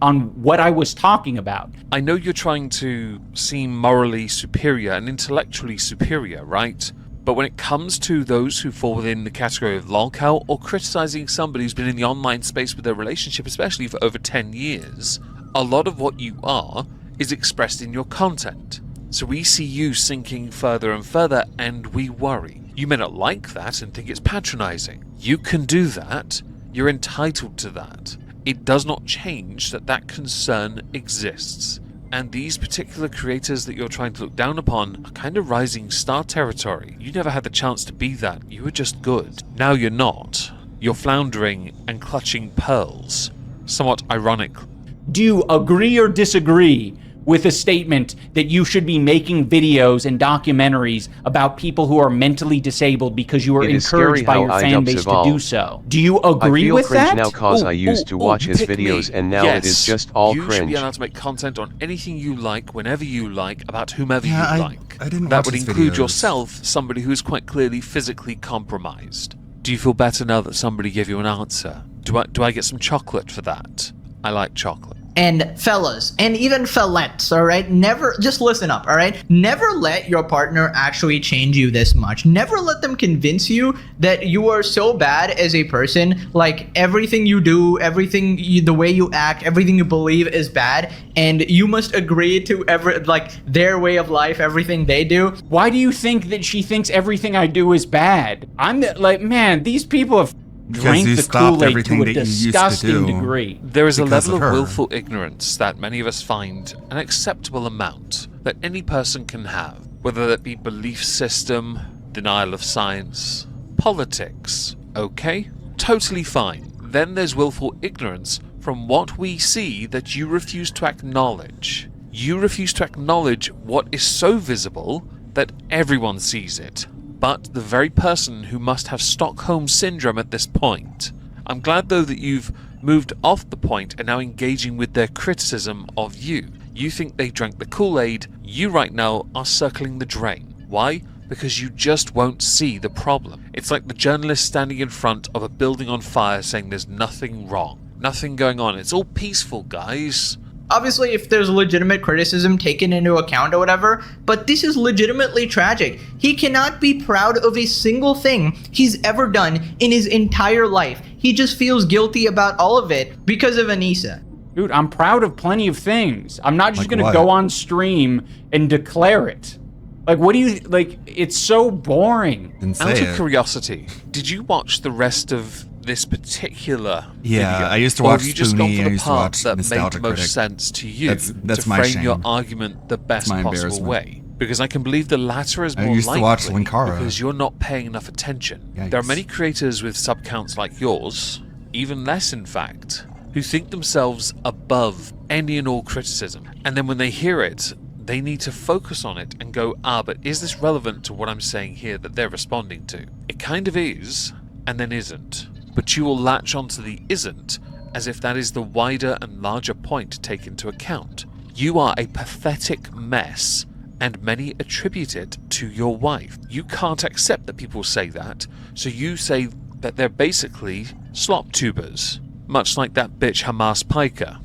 what I was talking about. I know you're trying to seem morally superior and intellectually superior, right? But when it comes to those who fall within the category of lolcow or criticizing somebody who's been in the online space with their relationship, especially for over 10 years, a lot of what you are is expressed in your content. So we see you sinking further and further, and we worry. You may not like that and think it's patronizing. You can do that. You're entitled to that. It does not change that that concern exists. And these particular creators that you're trying to look down upon are kind of rising star territory. You never had the chance to be that. You were just good. Now you're not. You're floundering and clutching pearls. Somewhat ironic. Do you agree or disagree with a statement that you should be making videos and documentaries about people who are mentally disabled because you are encouraged by your fan base to do so? Do you agree with that? I feel cringe now cause I used to watch his videos and now it is just all you cringe. You should be allowed to make content on anything you like, whenever you like, about whomever you like. I didn't that watch would his include videos. yourself, somebody who is quite clearly physically compromised. Do you feel better now that somebody gave you an answer? Do I get some chocolate for that? I like chocolate. And fellas, and even fellettes, all right? Never, just listen up, all right? Never let your partner actually change you this much. Never let them convince you that you are so bad as a person, like everything you do, the way you act, everything you believe is bad, and you must agree to their way of life, everything they do. Why do you think that she thinks everything I do is bad? I'm like, man, these people have drank the Kool-Aid to a disgusting degree. There is a level of willful ignorance that many of us find an acceptable amount that any person can have, whether that be belief system, denial of science, politics. Okay? Totally fine. Then there's willful ignorance from what we see that you refuse to acknowledge. You refuse to acknowledge what is so visible that everyone sees it, but the very person who must have Stockholm Syndrome at this point. I'm glad though that you've moved off the point and now engaging with their criticism of you. You think they drank the Kool-Aid, you right now are circling the drain. Why? Because you just won't see the problem. It's like the journalist standing in front of a building on fire saying there's nothing wrong, nothing going on, it's all peaceful, guys. Obviously, if there's legitimate criticism taken into account or whatever, but this is legitimately tragic. He cannot be proud of a single thing he's ever done in his entire life. He just feels guilty about all of it because of Anissa. Dude, I'm proud of plenty of things. I'm not just Like gonna what? go on stream and declare it. Like, what do you, like, it's so boring. Out of curiosity, did you watch the rest of this particular Yeah, video? I used to Or watch have you just gone Spoonie, for I the used to part watch that made Nostalgia the most Critic. sense to you That's to my frame your shame. argument the best my possible embarrassment. way? Because I can believe the latter is I more used to likely watch Linkara. because you're not paying enough attention. Yikes. There are many creators with sub-counts like yours, even less in fact, who think themselves above any and all criticism. And then when they hear it, they need to focus on it and go, but is this relevant to what I'm saying here that they're responding to? It kind of is, and then isn't. But you will latch onto the isn't as if that is the wider and larger point to take into account. You are a pathetic mess, and many attribute it to your wife. You can't accept that people say that, so you say that they're basically slop tubers, much like that bitch Hamas Piker.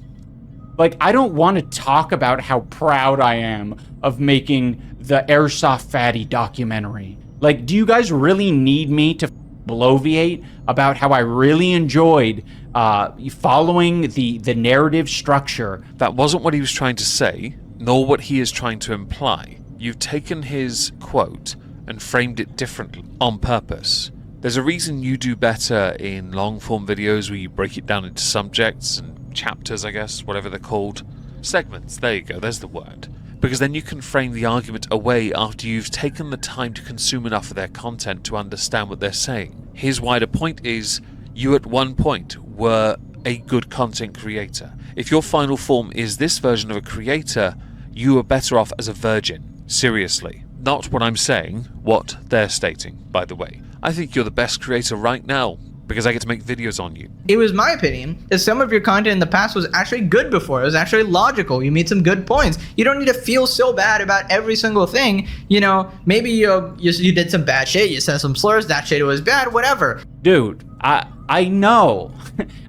Like, I don't want to talk about how proud I am of making the Airsoft Fatty documentary. Like, do you guys really need me to bloviate about how I really enjoyed following the narrative structure? That wasn't what he was trying to say, nor what he is trying to imply. You've taken his quote and framed it differently on purpose. There's a reason you do better in long-form videos where you break it down into subjects and chapters, I guess, whatever they're called. Segments, there you go, there's the word. Because then you can frame the argument away after you've taken the time to consume enough of their content to understand what they're saying. His wider point is, you at one point were a good content creator. If your final form is this version of a creator, you are better off as a virgin. Seriously. Not what I'm saying, what they're stating, by the way. I think you're the best creator right now, because I get to make videos on you. It was my opinion that some of your content in the past was actually good before. It was actually logical. You made some good points. You don't need to feel so bad about every single thing. You know, maybe you did some bad shit. You said some slurs. That shit was bad. Whatever. Dude, I know.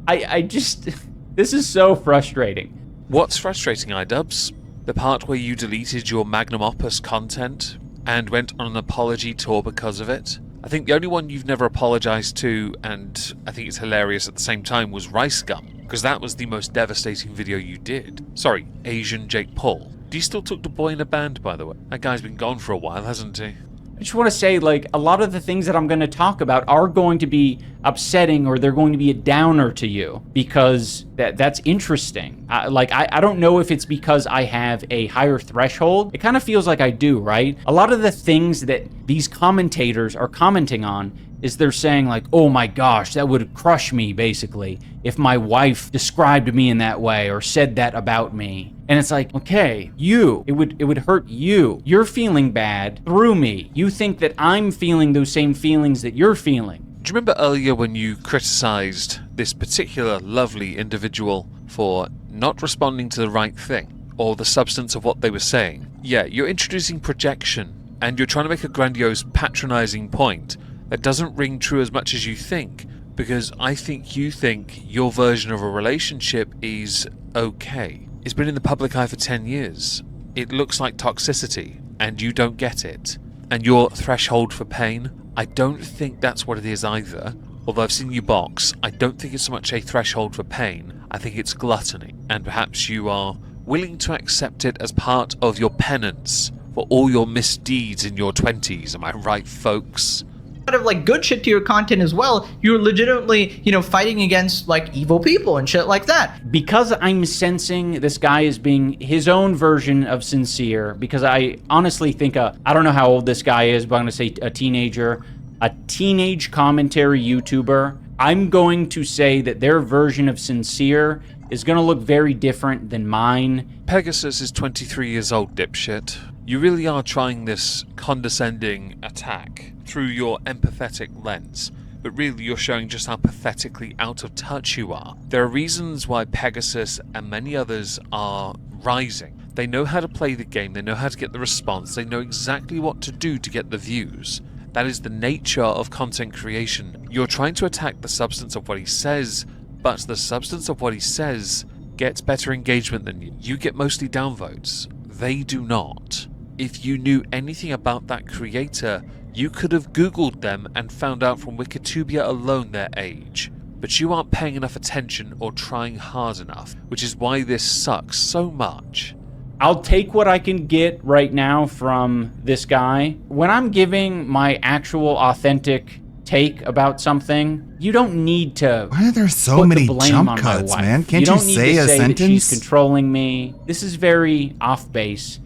I just, this is so frustrating. What's frustrating, iDubbbz? The part where you deleted your magnum opus content and went on an apology tour because of it. I think the only one you've never apologized to, and I think it's hilarious at the same time, was Rice Gum, because that was the most devastating video you did. Sorry, Asian Jake Paul. Do you still talk to Boy in a Band, by the way? That guy's been gone for a while, hasn't he? I just want to say, like, a lot of the things that I'm going to talk about are going to be upsetting, or they're going to be a downer to you, because that's interesting. I don't know if it's because I have a higher threshold. It kind of feels like I do, right? A lot of the things that these commentators are commenting on is they're saying like, oh my gosh, that would crush me, basically, if my wife described me in that way or said that about me. And it's like, okay, it would hurt you. You're feeling bad through me. You think that I'm feeling those same feelings that you're feeling. Do you remember earlier when you criticized this particular lovely individual for not responding to the right thing, or the substance of what they were saying? Yeah, you're introducing projection, and you're trying to make a grandiose, patronizing point that doesn't ring true as much as you think, because I think you think your version of a relationship is okay. It's been in the public eye for 10 years. It looks like toxicity, and you don't get it. And your threshold for pain, I don't think that's what it is either. Although I've seen you box, I don't think it's so much a threshold for pain. I think it's gluttony. And perhaps you are willing to accept it as part of your penance for all your misdeeds in your 20s. Am I right, folks? Out of like good shit to your content as well, you're legitimately, fighting against like evil people and shit like that. Because I'm sensing this guy is being his own version of sincere, because I honestly think I don't know how old this guy is, but I'm gonna say a teenager, a teenage commentary YouTuber. I'm going to say that their version of sincere is gonna look very different than mine. Pegasus is 23 years old, dipshit. You really are trying this condescending attack through your empathetic lens, but really you're showing just how pathetically out of touch you are. There are reasons why Pegasus and many others are rising. They know how to play the game, they know how to get the response, they know exactly what to do to get the views. That is the nature of content creation. You're trying to attack the substance of what he says, but the substance of what he says gets better engagement than you. You get mostly downvotes. They do not. If you knew anything about that creator, you could have Googled them and found out from Wikitubia alone their age. But you aren't paying enough attention or trying hard enough, which is why this sucks so much. I'll take what I can get right now from this guy. When I'm giving my actual authentic take about something, you don't need to Why are there so put many the blame jump on cuts, my wife. man? Can't you you don't need say to a say that she's sentence? controlling me. This is very off base.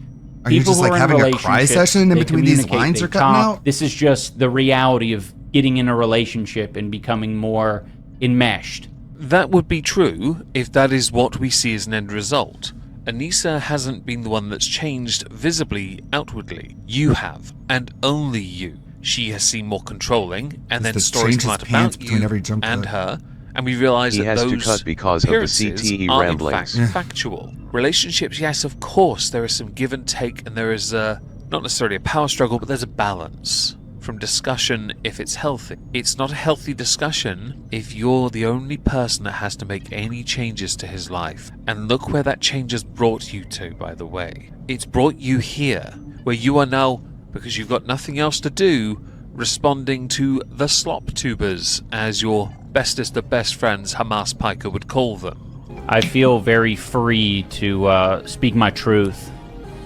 Are you People just who like are in having a cry relationships, session in they between these communicate, lines they you're cutting talk. out? This is just the reality of getting in a relationship and becoming more enmeshed. That would be true if that is what we see as an end result. Anissa hasn't been the one that's changed visibly outwardly. You have, and only you. She has seemed more controlling, and then stories come out about you and her, and we realize He that has to those cut because of the appearances CTE are ramblings. in fact factual. Relationships, yes, of course, there is some give and take, and there is not necessarily a power struggle, but there's a balance. From discussion if it's healthy. It's not a healthy discussion if you're the only person that has to make any changes to his life. And look where that change has brought you to, by the way. It's brought you here, where you are now, because you've got nothing else to do, responding to the slop tubers, as your bestest of best friends Hamas Piker would call them. I feel very free to speak my truth.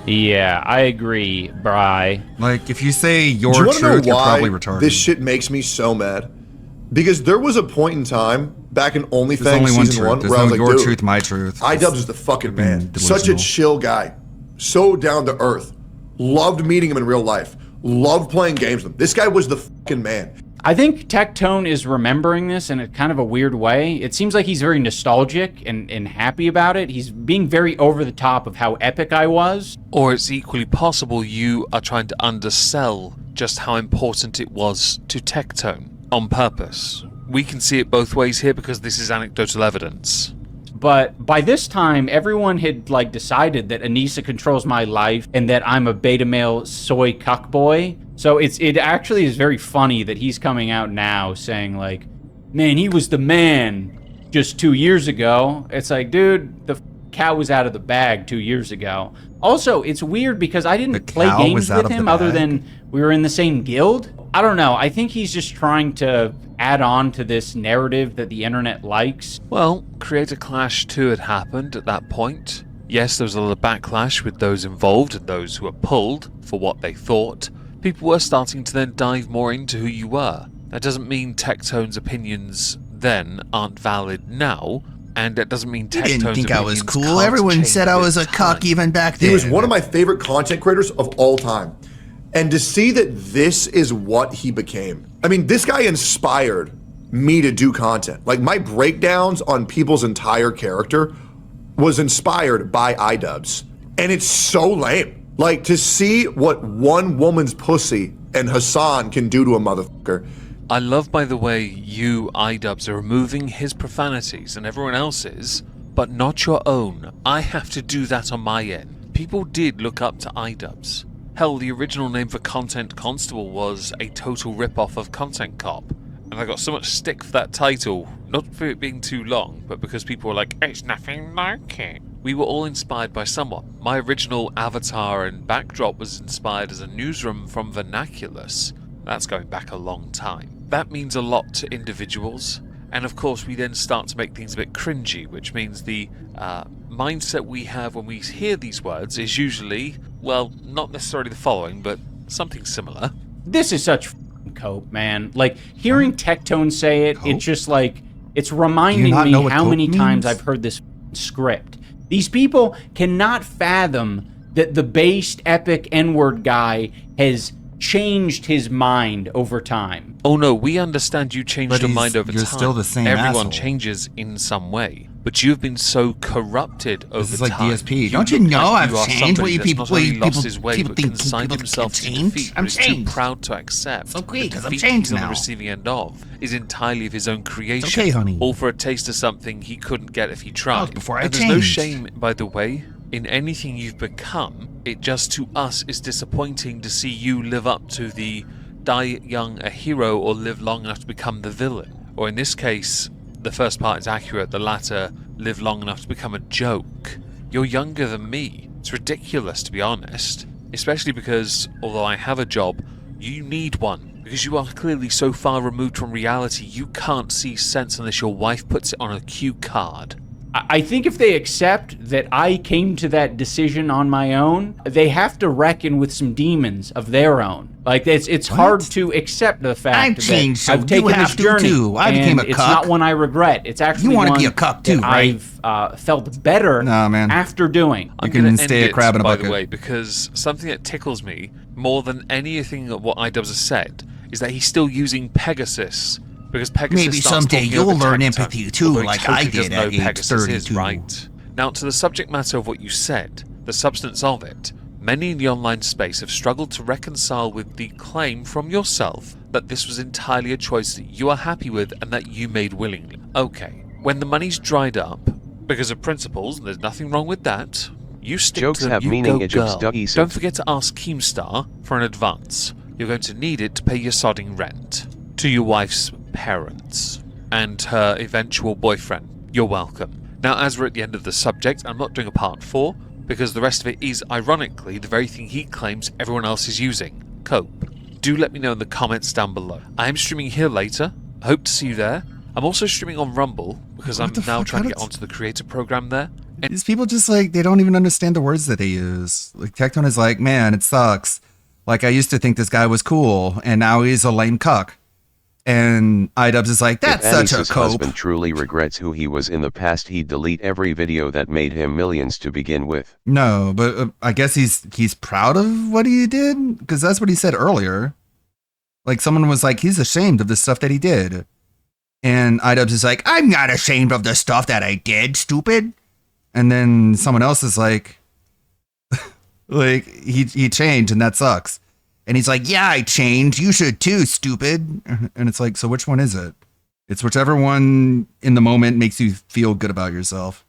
Yeah, I agree, Bri. Like, if you say your Do you wanna know truth, you're why probably retarded. This shit makes me so mad. Because there was a point in time back in There's OnlyFans only one season truth. 1 There's where I no was like, your dude, truth, my truth. iDubbbz is the fucking man. delusional. Such a chill guy. So down to earth. Loved meeting him in real life. Loved playing games with him. This guy was the fucking man. I think Tectone is remembering this in a kind of a weird way. It seems like he's very nostalgic and happy about it. He's being very over the top of how epic I was. Or it's equally possible you are trying to undersell just how important it was to Tectone on purpose. We can see it both ways here because this is anecdotal evidence. But by this time, everyone had decided that Anissa controls my life and that I'm a beta male soy cuckboy. So it actually is very funny that he's coming out now saying man, he was the man just 2 years ago. It's like, dude, cat was out of the bag 2 years ago. Also, it's weird because I didn't play cow games was out with of him the other bag? than we were in the same guild. I don't know. I think he's just trying to add on to this narrative that the internet likes. Well, Creator Clash 2 had happened at that point. Yes, there was a lot of backlash with those involved and those who were pulled for what they thought. People were starting to then dive more into who you were. That doesn't mean Tektone's opinions then aren't valid now, and that doesn't mean You Tektone's didn't think I was opinions cool. can't Everyone change said I with was a time. cuck even back then. He was one of my favorite content creators of all time. And to see that this is what he became. I mean, this guy inspired me to do content. Like, my breakdowns on people's entire character was inspired by iDubbbz. And it's so lame. Like, to see what one woman's pussy and Hassan can do to a motherfucker. I love, by the way, you, iDubbbz, are removing his profanities and everyone else's, but not your own. I have to do that on my end. People did look up to iDubbbz. Hell, the original name for Content Constable was a total rip-off of Content Cop. And I got so much stick for that title, not for it being too long, but because people were like, it's nothing like it. We were all inspired by someone. My original avatar and backdrop was inspired as a newsroom from Vernaculus. That's going back a long time. That means a lot to individuals. And of course, we then start to make things a bit cringy, which means the mindset we have when we hear these words is usually, well, not necessarily the following, but something similar. This is such cope, man. Like, hearing Tektone say it, it's just like, it's reminding not me know what how cope many times means? I've heard this script. These people cannot fathom that the based epic N-word guy has changed his mind over time. Oh no, we understand you changed But your he's- mind over you're time. still the same Everyone asshole. changes in some way. But you've been so corrupted over time. This is like DSP. Don't you look know like I've you are changed somebody what you that's people- not only what you lost people- his way, people but think consigned people himself to change? defeat, I'm but is too changed. proud to accept. Okay, the 'cause I'm defeat changed he's on now. the receiving end of is entirely of his own creation. okay, honey. All for a taste of something he couldn't get if he tried. before I and there's no changed. shame, by the way, in anything you've become. It just, to us, is disappointing to see you live up to the die young a hero or live long enough to become the villain. Or in this case, the first part is accurate, the latter, live long enough to become a joke. You're younger than me. It's ridiculous, to be honest. Especially because, although I have a job, you need one. Because you are clearly so far removed from reality, you can't see sense unless your wife puts it on a cue card. I think if they accept that I came to that decision on my own, they have to reckon with some demons of their own. Like, it's hard to accept the fact I've that changed, so I've taken you this have to journey, too. I and became a it's cuck. not one I regret. It's actually You wanna one be a cuck too, that right? I've felt better after doing. I'm can gonna stay end a crab it, in a by bucket. the way, because something that tickles me more than anything that what iDubbbz has said is that he's still using Pegasus. Because Pegasus Maybe starts someday talking you'll over learn Tektone, empathy too, although he like totally I did doesn't know at age Pegasus is, 32. right? Now, to the subject matter of what you said, the substance of it, many in the online space have struggled to reconcile with the claim from yourself that this was entirely a choice that you are happy with and that you made willingly. Okay, when the money's dried up, because of principles, and there's nothing wrong with that, you stick Jokes to them, have you meaning, go it jokes girl. Dougie said. Don't forget to ask Keemstar for an advance. You're going to need it to pay your sodding rent. To your wife's parents. And her eventual boyfriend. You're welcome. Now, as we're at the end of the subject, I'm not doing a part 4, because the rest of it is, ironically, the very thing he claims everyone else is using. Cope. Do let me know in the comments down below. I am streaming here later. I hope to see you there. I'm also streaming on Rumble, because I'm now trying to get onto the creator program there. These people just like, they don't even understand the words that they use. Like, Tektone is like, man, it sucks. Like, I used to think this guy was cool, and now he's a lame cuck. And iDubbbz is like, that's If such a Anis's cope. husband truly regrets who he was in the past, he'd delete every video that made him millions to begin with. No, but I guess he's proud of what he did, because that's what he said earlier. Like, someone was like, he's ashamed of the stuff that he did. And iDubbbz is like, I'm not ashamed of the stuff that I did, stupid. And then someone else is like, like, he changed and that sucks. And he's like, yeah, I changed. You should too, stupid. And it's like, so which one is it? It's whichever one in the moment makes you feel good about yourself.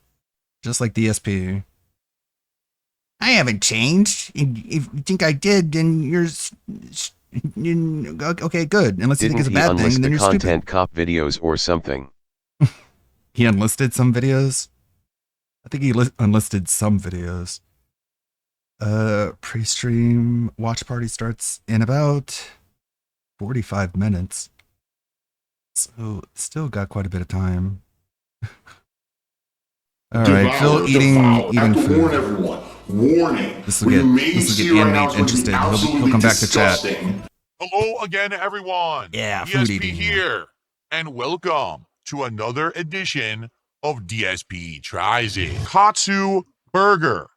Just like DSP. I haven't changed. If you think I did, then you're okay, good. Unless you think it's a Didn't he bad thing, unlist then the you're content stupid. cop videos or something? He unlisted some videos. I think he unlisted some videos. Pre-stream watch party starts in about 45 minutes. So still got quite a bit of time. All right, Phil eating food. Warn everyone. Warning. This will get Animate interested. He'll come back to chat. Hello again, everyone. Yeah, food DSP eating. here, and welcome to another edition of DSP Tries It. Katsu Burger.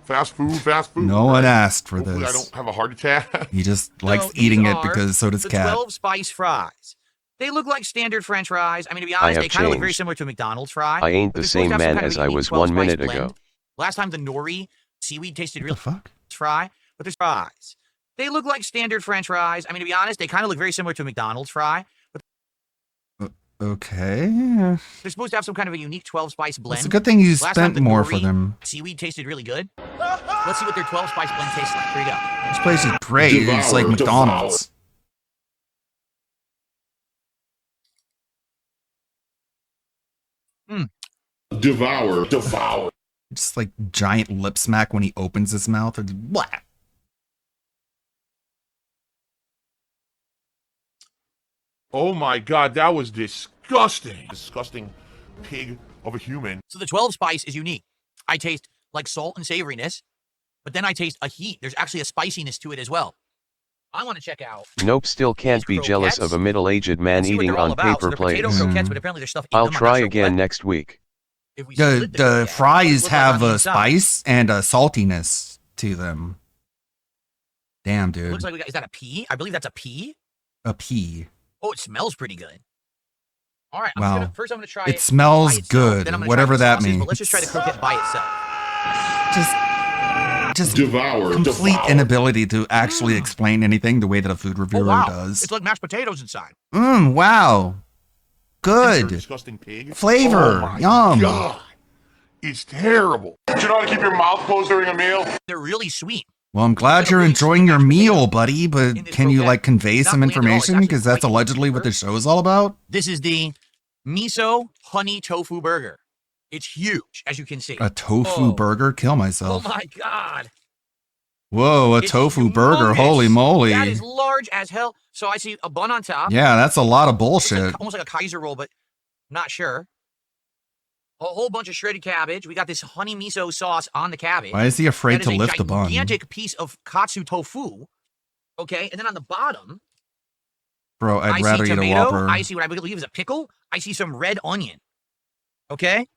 Fast food. No one asked for Hopefully this. I don't have a heart attack. He just likes eating it because so does the Cat. 12 spice fries. They look like standard French fries. I mean, to be I honest, have they kind of look very changed. similar to a McDonald's fry. I ain't but the they're supposed same to have some man kind of as a I unique was 12 1 spice minute blend. ago. Last time the nori seaweed tasted real fry, but there's fries. They look like standard French fries. I mean, to be honest, they kind of look very similar to a McDonald's fry. But Okay. they're supposed to have some kind of a unique 12 spice blend. It's a good thing you Last time spent the more for nori them. Seaweed tasted really good. Let's see what their 12 spice blend tastes like. Here you go. This place is great. It's like McDonald's. Devour. Just like giant lip smack when he opens his mouth. Or blah. Oh my god, that was disgusting. Disgusting pig of a human. So the 12 spice is unique. I taste like salt and savoriness, but then I taste a heat. There's actually a spiciness to it as well. I want to check out. Nope, still can't be jealous of a middle-aged man See what eating they're all on about. So paper they're potato plates. croquettes, but apparently there's stuff in I'll them. I'm not try sure again what. next week. The fries have on the a inside. spice and a saltiness to them. Damn, dude. Looks like we got. Is that a pea? I believe that's a pea. A pea. Oh, it smells pretty good. All right. Wow. First, I'm gonna try It smells by itself, good, then I'm gonna whatever try the that sauces, means. But let's just try the croquette by itself. Just Devour. complete inability to actually explain anything the way that a food reviewer does. It's like mashed potatoes inside. Wow. Good. Disgusting pig. Flavor. Oh my Yum. God. It's terrible. Do you know how to keep your mouth closed during a meal? They're really sweet. Well, I'm glad you're enjoying your meal, buddy, but can you like convey some information? Because that's allegedly what the show is all about. This is the miso honey tofu burger. It's huge, as you can see. A tofu burger? Kill Oh myself. my god. Whoa, a It's tofu burger. humongous. Holy moly. That is large as hell. So I see a bun on top. Yeah, that's a lot of Looks bullshit. like, almost like a Kaiser roll, but not sure. A whole bunch of shredded cabbage. We got this honey miso sauce on the cabbage. Why is he afraid That to lift the a bun? gigantic piece of katsu tofu. Okay, and then on the bottom, Bro, I I'd rather see eat a tomato. Whopper. I see what I believe is a pickle. I see some red onion. Okay?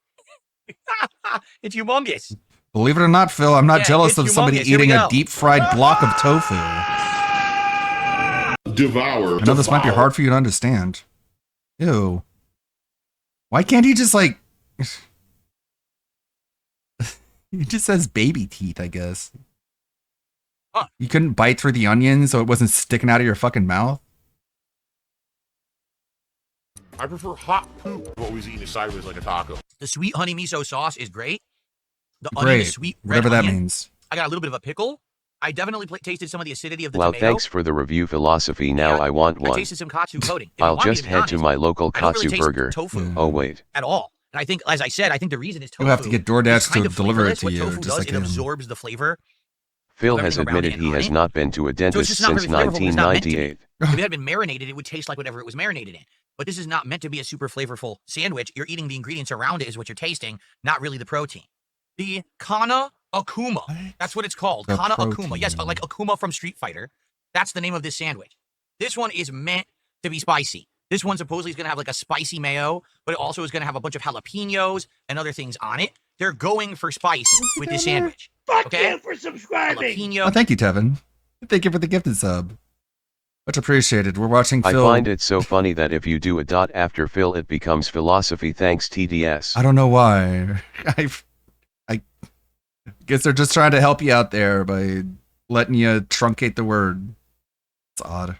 It's humongous. Believe it or not, Phil, I'm not Yeah, jealous it's of somebody humongous. Here we eating a go. deep fried block of tofu. Devour. I know this might be hard for you to understand. Ew. Why can't he just like... He just says baby teeth, I guess. You couldn't bite through the onion so it wasn't sticking out of your fucking mouth? I prefer hot poop. What was eating sideways like a taco. The sweet honey miso sauce is great. The onion Great. is sweet red Whatever that onion. means. I got a little bit of a pickle. I definitely tasted some of the acidity of the Wow, tomato. thanks for the review philosophy. Now I want I one. tasted some katsu coating. If you I'll want me just be head to honest, my local I don't really Katsu taste burger. tofu Oh wait. at all. And I think, as I said, I think the reason is tofu. You'll have to get DoorDash is kind to of deliver it flavorless. to What you, tofu just does, like it him. absorbs the flavor. Phil of has everything around admitted it he and has on it. not been to a So it's dentist just not since very flavorful. It's not meant to be. 1998. If it had been marinated, it would taste like whatever it was marinated in. But this is not meant to be a super flavorful sandwich. You're eating the ingredients around it is what you're tasting, not really the protein. The Kana Akuma. That's what it's called. The Kana protein. Akuma. Yes, like Akuma from Street Fighter. That's the name of this sandwich. This one is meant to be spicy. This one supposedly is going to have like a spicy mayo, but it also is going to have a bunch of jalapenos and other things on it. They're going for spice with this sandwich. Fuck okay? you for subscribing. Jalapeno. Oh, thank you, Tevin. Thank you for the gifted sub. Much appreciated. We're watching I Phil. find it so funny that if you do a dot after Phil it becomes philosophy. Thanks TDS. I don't know why. I guess they're just trying to help you out there by letting you truncate the word. It's odd.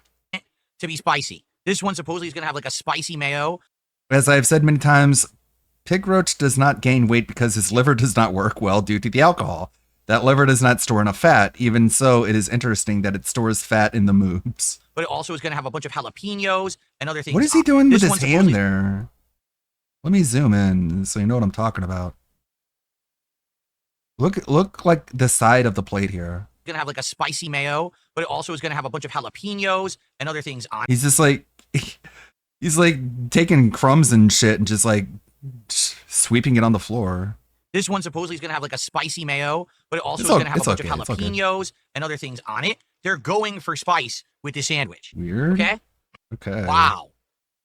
To be spicy. This one supposedly is going to have like a spicy mayo. As I've said many times, Pig Roach does not gain weight because his liver does not work well due to the alcohol. That liver does not store enough fat. Even so, it is interesting that it stores fat in the moobs. But it also is going to have a bunch of jalapenos and other things. What is he doing with This his one hand supposedly- there? Let me zoom in so you know what I'm talking about. Look like the side of the plate here. Gonna have like a spicy mayo, but it also is gonna have a bunch of jalapenos and other things on it. He's just like, he's like taking crumbs and shit and just like sweeping it on the floor. This one supposedly is gonna have like a spicy mayo, but it also It's is gonna have a it's bunch okay, of it's okay. jalapenos and other things on it. They're going for spice with this sandwich. Weird. Okay. Okay. Wow.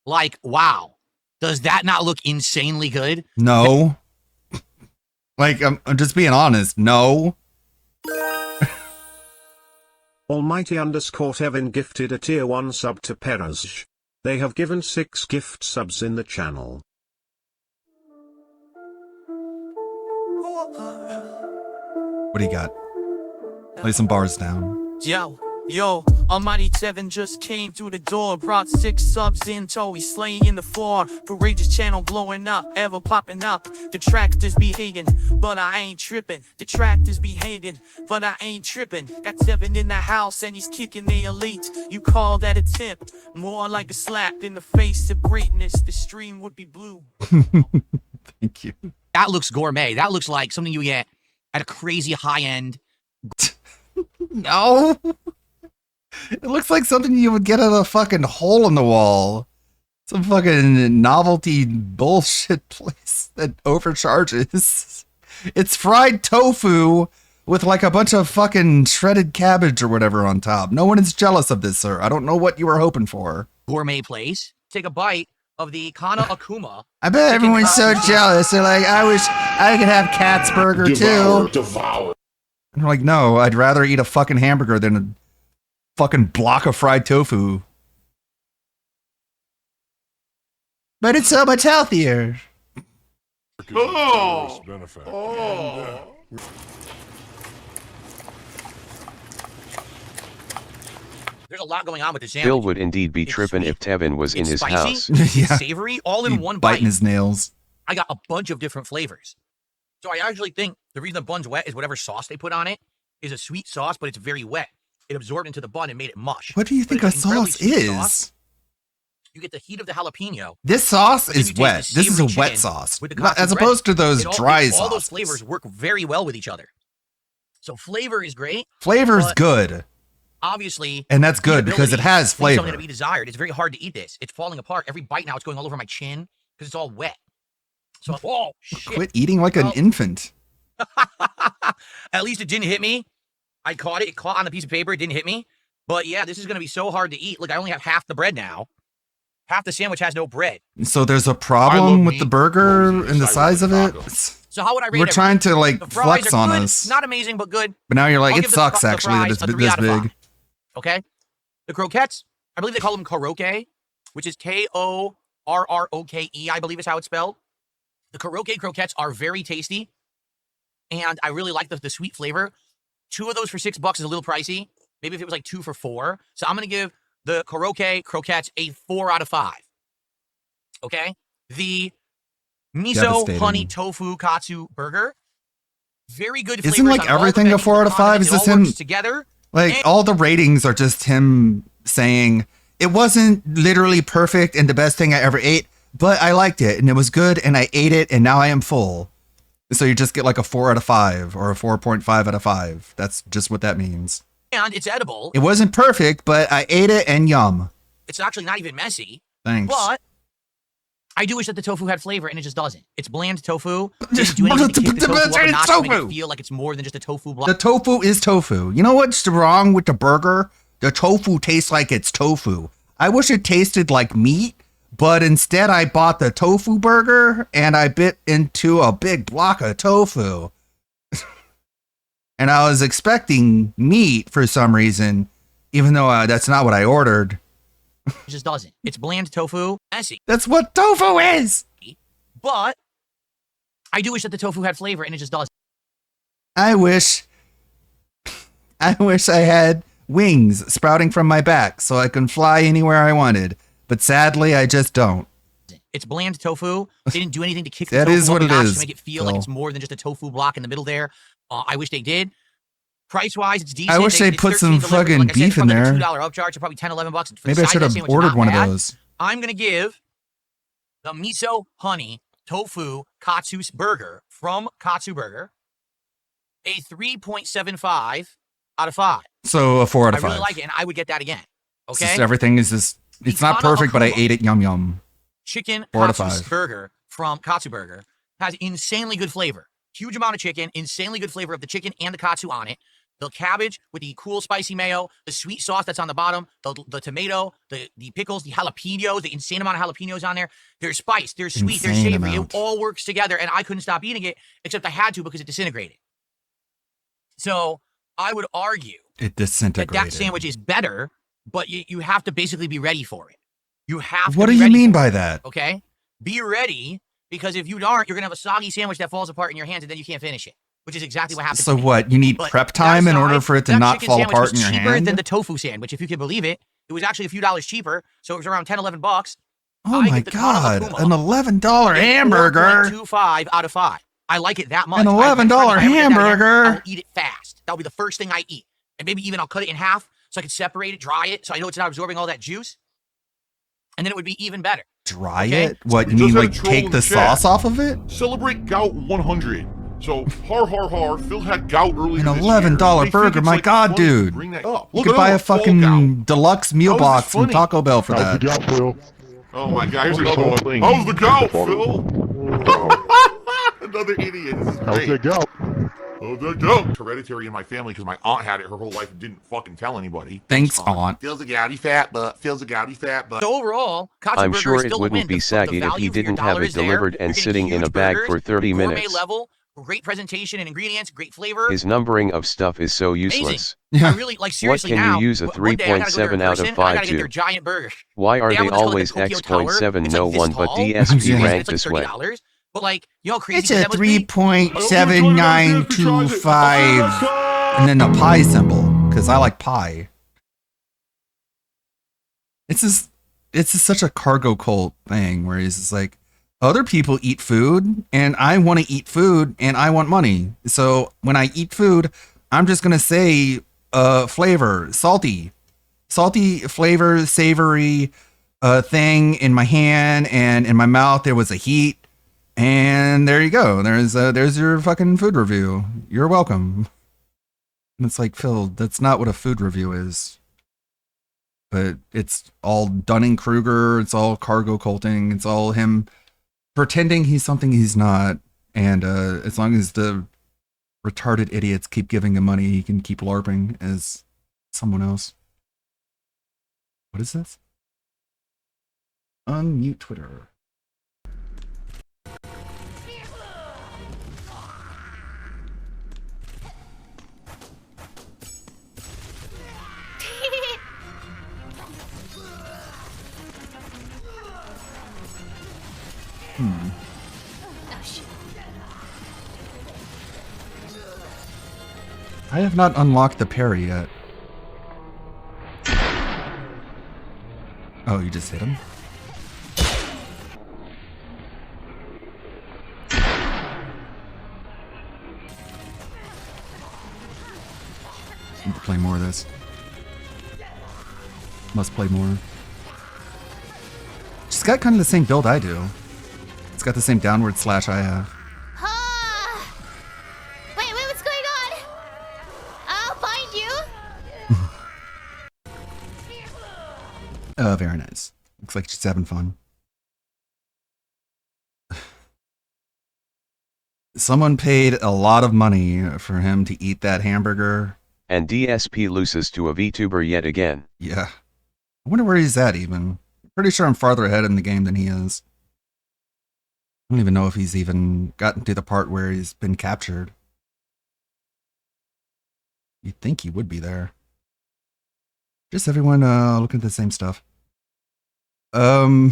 Like, wow. Does that not look insanely good? No. Like, I'm just being honest. No. Almighty_Tevin gifted a tier 1 sub to Perazj. They have given 6 gift subs in the channel. What do you got? Lay some bars down. Yo, Almighty Tevin just came through the door, brought 6 subs in tow, he's slaying in the floor. Courageous channel blowing up, ever popping up. The tractors be hating, but I ain't tripping. The tractors be hating, but I ain't tripping. Got Tevin in the house and he's kicking the elite. You call that a tip? More like a slap in the face of greatness. The stream would be blue. Thank you. That looks gourmet. That looks like something you get at a crazy high end. No. It looks like something you would get at a fucking hole in the wall. Some fucking novelty bullshit place that overcharges. It's fried tofu with like a bunch of fucking shredded cabbage or whatever on top. No one is jealous of this, sir. I don't know what you were hoping for. Gourmet place. Take a bite of the Kana Akuma. I bet everyone's so jealous. They're like, I wish I could have Cat's Burger too. Devour. And I'm like, no, I'd rather eat a fucking hamburger than a fucking block of fried tofu. But it's so much healthier. There's a lot going on with this sandwich. Phil would indeed be tripping if Tevin was in It's his spicy, house. it's savory, all in one bite. Biting his nails. I got a bunch of different flavors. So I actually think the reason the bun's wet is whatever sauce they put on it is a sweet sauce, but it's very wet. It absorbed into the bun and made it mush. What do you think a But it's incredibly sauce sweet is? sauce. You get the heat of the jalapeno. This sauce but then you is take wet. the This is a savory wet chicken sauce, with the not- as katsu opposed to those bread. dry All those sauces. flavors work very well with each other. So flavor is great. Flavor's but good. Obviously, And that's good because it eatability has leaves something flavor. to be desired. It's very hard to eat this. It's falling apart. Every bite now, it's going all over my chin because it's all wet. So, oh shit! Quit eating like an infant. At least it didn't hit me. I caught it. It caught on a piece of paper. It didn't hit me. But yeah, this is going to be so hard to eat. Look, I only have half the bread now. Half the sandwich has no bread. So there's a problem with the burger and the size of it. So how would I rate We're it? trying to like The fries flex are on good. us. Not amazing, but good. But now you're like, I'll it give the sucks fr- the actually that fries it's a 3 this out of 5. big. Okay. The croquettes, I believe they call them koroke, which is Korroke, I believe is how it's spelled. The koroke croquettes are very tasty, and I really like the sweet flavor. 2 of those for $6 is a little pricey. Maybe if it was like 2 for $4. So I'm going to give the koroke croquettes a 4 out of 5. Okay? The miso Devastating. honey tofu katsu burger, very good flavors. Isn't like on all the everything a veggies 4 out and of 5? Is condiments. this It all him? works together. Like all the ratings are just him saying it wasn't literally perfect and the best thing I ever ate, but I liked it and it was good and I ate it and now I am full. So you just get like a 4 out of 5 or a 4.5 out of 5. That's just what that means. And it's edible. It wasn't perfect, but I ate it and yum. It's actually not even messy. Thanks. But I do wish that the tofu had flavor, and it just doesn't. It's bland tofu. Didn't do anything to kick the tofu up a notch to make it feel like it's more than just a tofu block. The tofu is tofu. You know what's wrong with the burger? The tofu tastes like it's tofu. I wish it tasted like meat, but instead I bought the tofu burger and I bit into a big block of tofu. And I was expecting meat for some reason, even though that's not what I ordered. It just doesn't. It's bland tofu, messy. That's what tofu is! But I do wish that the tofu had flavor, and it just doesn't. I wish I had wings sprouting from my back so I can fly anywhere I wanted. But sadly, I just don't. It's bland tofu. They didn't do anything to kick the That tofu is up what a it notch is, to make it feel like Phil. it's more than just a tofu block in the middle there. I wish they did. Price-wise, it's decent. I wish they it's put some 13 delivered. fucking Like I said, beef it's in probably like there. a $2 upcharge, so probably $10, $11. For Maybe the I size should of that have sandwich, ordered not one bad. of those. I'm going to give the miso honey tofu katsu burger from Katsu Burger a 3.75 out of 5. So a 4 out of 5. I really like it, and I would get that again. It's Okay. just everything is just. It's not Kana perfect, but I Akuma ate it. Yum yum. Chicken 4 out of Katsu 5. burger from Katsu Burger has insanely good flavor. Huge amount of chicken, insanely good flavor of the chicken and the katsu on it. The cabbage with the cool spicy mayo, the sweet sauce that's on the bottom, the tomato, the pickles, the jalapenos, the insane amount of jalapenos on there. There's spice, there's sweet, there's Insane savory. amount. It all works together, and I couldn't stop eating it, except I had to because it disintegrated. So I would argue It that disintegrated. that sandwich is better, but you have to basically be ready for it. You have to What be do you ready mean for by it, that? Okay? Be ready, because if you aren't, you're going to have a soggy sandwich that falls apart in your hands, and then you can't finish it, which is exactly what happened So to me. what? You need But prep that time in order aside, for it to that not chicken fall sandwich apart was in your cheaper hand? than the tofu sandwich, if you can believe it. It was actually a few dollars cheaper, so it was around 10, 11 bucks. Oh I my get the Kana god, Akuma, an $11 a hamburger. 4.25 out of 5. I like it that much. An I bet $11 if I ever get that again, hamburger. I will eat it fast. That'll be the first thing I eat. And maybe even I'll cut it in half so I can separate it, dry it, so I know it's not absorbing all that juice. And then it would be even better. Dry Okay? it? What, you We mean just had like a troll take in the the chat. sauce off of it? Celebrate Gout 100. So, har har har, Phil had gout earlier An this year. $11 They burger, think it's, my like, god, funny to dude. bring that up. You Look could it buy a up, full gout. fucking deluxe meal How is this box from funny? Taco Bell for that. Oh my god, here's Another another thing. one. How's the gout, Phil? Another idiot. This is How's great. the gout? How's the gout? Hereditary in my family because my aunt had it her whole life and didn't fucking tell anybody. Thanks, aunt. Feels a gouty fat butt. Feels a gouty fat butt. So overall, Katsu I'm Burger sure is it still a wouldn't win. be The saggy if value he for your didn't have dollar it is there. delivered You're and getting sitting in huge a bag burgers, for 30 gourmet minutes. level, great presentation and ingredients, great flavor. His numbering of stuff is so Amazing. useless. I really like seriously What can now. you use a one day I gotta go there in 3.7 out person, of and I 5 gotta get their to? giant burger. Why are They they have what's called, like, always the Tokyo Tower. X.7 It's no like this one but tall. DSP It's ranked like this way? $30. But like, you know how crazy It's good a that must be? 3.7925. And then a pie symbol, because I like pie. It's just such a cargo cult thing where he's just like, other people eat food and I want to eat food and I want money. So when I eat food, I'm just going to say flavor, salty flavor, savory thing in my hand and in my mouth. There was a heat and there you go. There's your fucking food review. You're welcome. And it's like, Phil, that's not what a food review is. But it's all Dunning-Kruger. It's all cargo culting. It's all him pretending he's something he's not. And as long as the retarded idiots keep giving him money, he can keep LARPing as someone else. What is this? Unmute Twitter. I have not unlocked the parry yet. Oh, you just hit him? Need to play more of this. Must play more. She's got kind of the same build I do. It's got the same downward slash I have. Wait, what's going on? I'll find you. Oh, very nice. Looks like she's having fun. Someone paid a lot of money for him to eat that hamburger. And DSP loses to a VTuber yet again. Yeah. I wonder where he's at even. Pretty sure I'm farther ahead in the game than he is. I don't even know if he's even gotten to the part where he's been captured. You'd think he would be there. Just everyone looking at the same stuff. New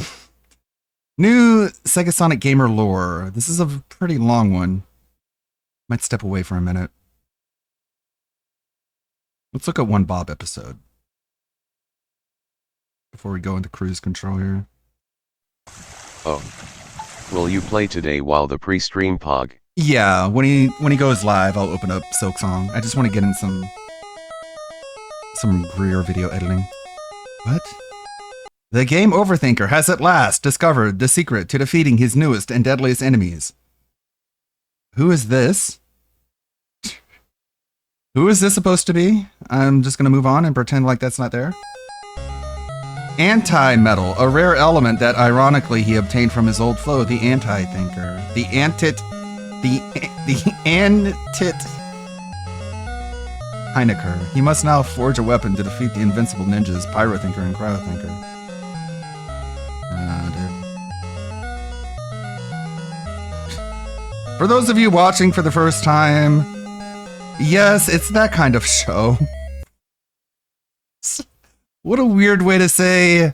Sega Sonic Gamer lore. This is a pretty long one. Might step away for a minute. Let's look at one Bob episode before we go into cruise control here. Oh. Will you play today while the pre-stream pog? Yeah, when he goes live, I'll open up Silksong. I just want to get in some Greer video editing. What? The game Overthinker has at last discovered the secret to defeating his newest and deadliest enemies. Who is this? Who is this supposed to be? I'm just gonna move on and pretend like that's not there. Anti-metal, a rare element that ironically he obtained from his old foe, the Anti-Thinker. The Antit Heinecker. He must now forge a weapon to defeat the invincible ninjas, Pyrothinker and Cryothinker. Dude. For those of you watching for the first time, yes, it's that kind of show. What a weird way to say,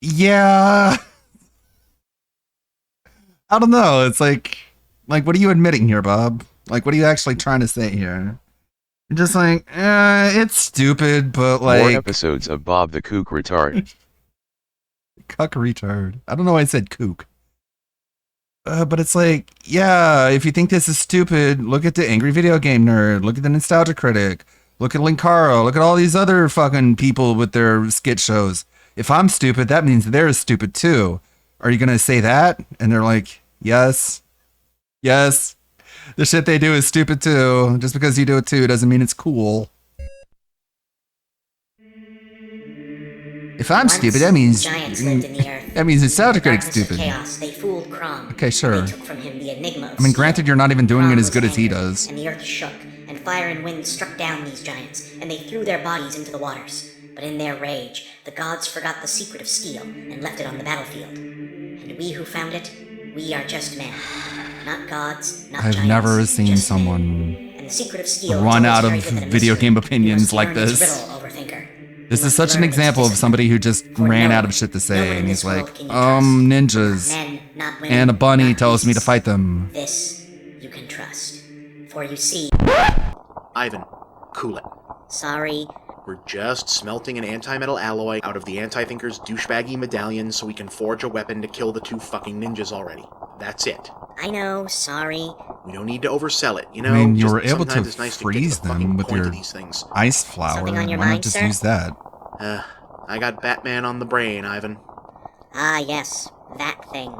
yeah. I don't know. It's like, what are you admitting here, Bob? Like, what are you actually trying to say here? You're just like, it's stupid, but like... More episodes of Bob the Kook Retard. Cuck retard. I don't know why I said kook. But it's like, yeah, if you think this is stupid, look at the Angry Video Game Nerd, look at the Nostalgia Critic, look at Linkaro, look at all these other fucking people with their skit shows. If I'm stupid, that means they're stupid too. Are you gonna say that? And they're like, yes. Yes. The shit they do is stupid too. Just because you do it too doesn't mean it's cool. If I'm stupid, that means that means Nostalgia Critic's stupid. Chaos, they fooled Crom. Okay, sure. They took from him the enigma of I mean, steel. granted, you're not even doing Crom it as was good as he angry, does. And the earth shook, and fire and wind struck down these giants, and they threw their bodies into the waters. But in their rage, the gods forgot the secret of steel and left it on the battlefield. And we who found it, we are just men, not gods, not I've giants, never seen just someone men. And the secret of steel run is out of always carried within a video mystery. game You opinions must like learn its this. riddle, Overthinker. This is such an example of somebody who just ran out of shit to say, and he's like, ninjas, Men, not women, and a bunny not tells me to beasts. fight them. This you can trust. For you see... Ivan, cool it. Sorry. We're just smelting an anti-metal alloy out of the Anti-Thinker's douchebaggy medallion so we can forge a weapon to kill the two fucking ninjas already. That's it. I know, sorry. We don't need to oversell it, you know? I mean, you Just were able to sometimes it's nice freeze to get to the fucking them with point your of these things. ice flower. Something on your Why mind, not just sir? use that? I got Batman on the brain, Ivan. Ah, yes, that thing.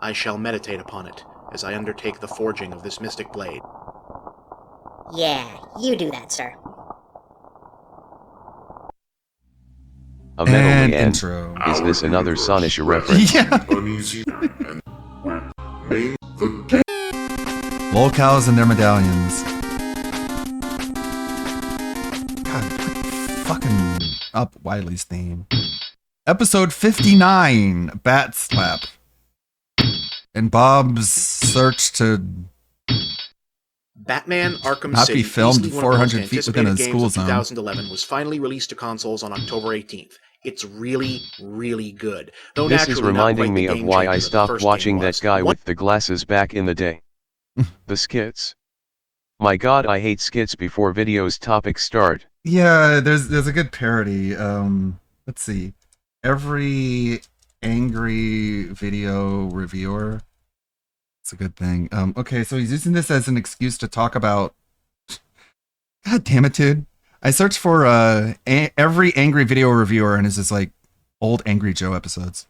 I shall meditate upon it as I undertake the forging of this mystic blade. Yeah, you do that, sir. A metal And man. intro. Is this another Sonisha reference? Lolcows and their medallions. God, fucking up Wiley's theme. Episode 59, Bat Slap. And Bob's search to Batman Arkham not City, be filmed easily one of the most 400 feet within a anticipated school games of zone. 2011 was finally released to consoles on October 18th. It's really, really good. Though This is naturally not reminding quite me the of game why changer I that the stopped first watching game that was. guy One- with the glasses back in the day. The skits. My god, I hate skits before videos topics start. Yeah, there's a good parody. Let's see. Every angry video reviewer. It's a good thing. Okay, so he's using this as an excuse to talk about. God damn it, dude! I searched for every angry video reviewer, and it's just like old Angry Joe episodes.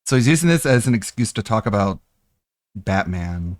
So he's using this as an excuse to talk about Batman.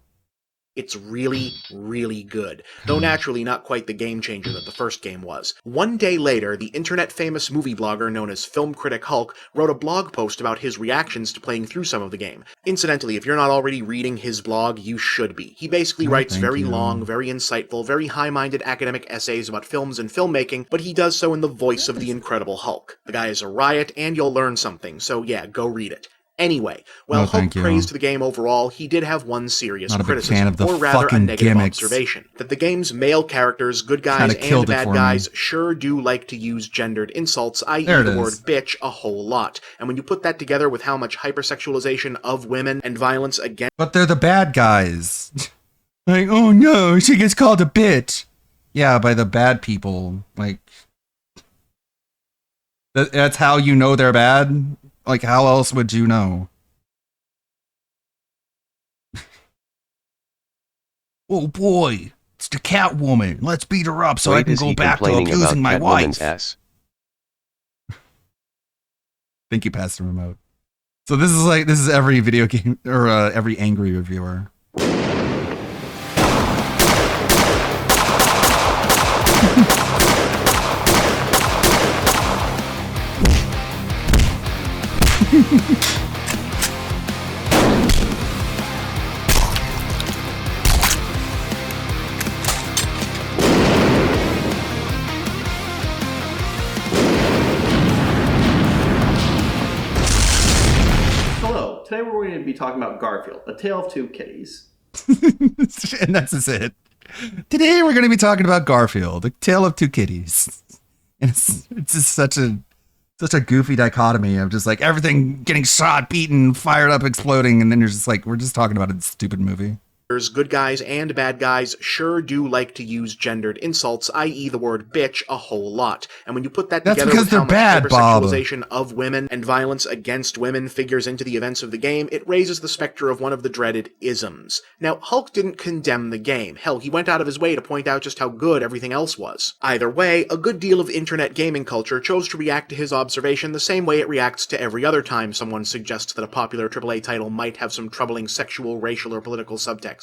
It's really, really good. Though naturally not quite the game changer that the first game was. One day later, the internet famous movie blogger known as Film Critic Hulk wrote a blog post about his reactions to playing through some of the game. Incidentally, if you're not already reading his blog, you should be. He basically writes thank very you. long, very insightful, very high-minded academic essays about films and filmmaking, but he does so in the voice of the Incredible Hulk. The guy is a riot, and you'll learn something, so yeah, go read it. Anyway, while No, Hulk thank you. praised the game overall, he did have one serious Not a big criticism, fan of the or rather a fucking negative gimmicks. observation, that the game's male characters, good guys Kinda killed and it bad for me. guys, sure do like to use gendered insults, i.e. There it the word is. bitch, a whole lot. And when you put that together with how much hypersexualization of women and violence against But they're the bad guys. Like, oh no, she gets called a bitch. Yeah, by the bad people. Like, that's how you know they're bad? Like, how else would you know? Oh boy, it's the Catwoman. Let's beat her up so I Wait, can is go he back to complaining about abusing my Catwoman's wife. ass? Think you passed the remote. So this is every video game or every angry reviewer. Hello, today we're going to be talking about Garfield, A Tale of Two Kitties. And that's just it. Today we're going to be talking about Garfield, A Tale of Two Kitties. And it's just such a goofy dichotomy of just like everything getting shot, beaten, fired up, exploding, and then you're just like, we're just talking about a stupid movie. Good guys and bad guys sure do like to use gendered insults, i.e. the word bitch, a whole lot. And when you put that That's together because with how they're much bad, Bob. hypersexualization of women and violence against women figures into the events of the game, it raises the specter of one of the dreaded isms. Now, Hulk didn't condemn the game. Hell, he went out of his way to point out just how good everything else was. Either way, a good deal of internet gaming culture chose to react to his observation the same way it reacts to every other time someone suggests that a popular AAA title might have some troubling sexual, racial, or political subtext.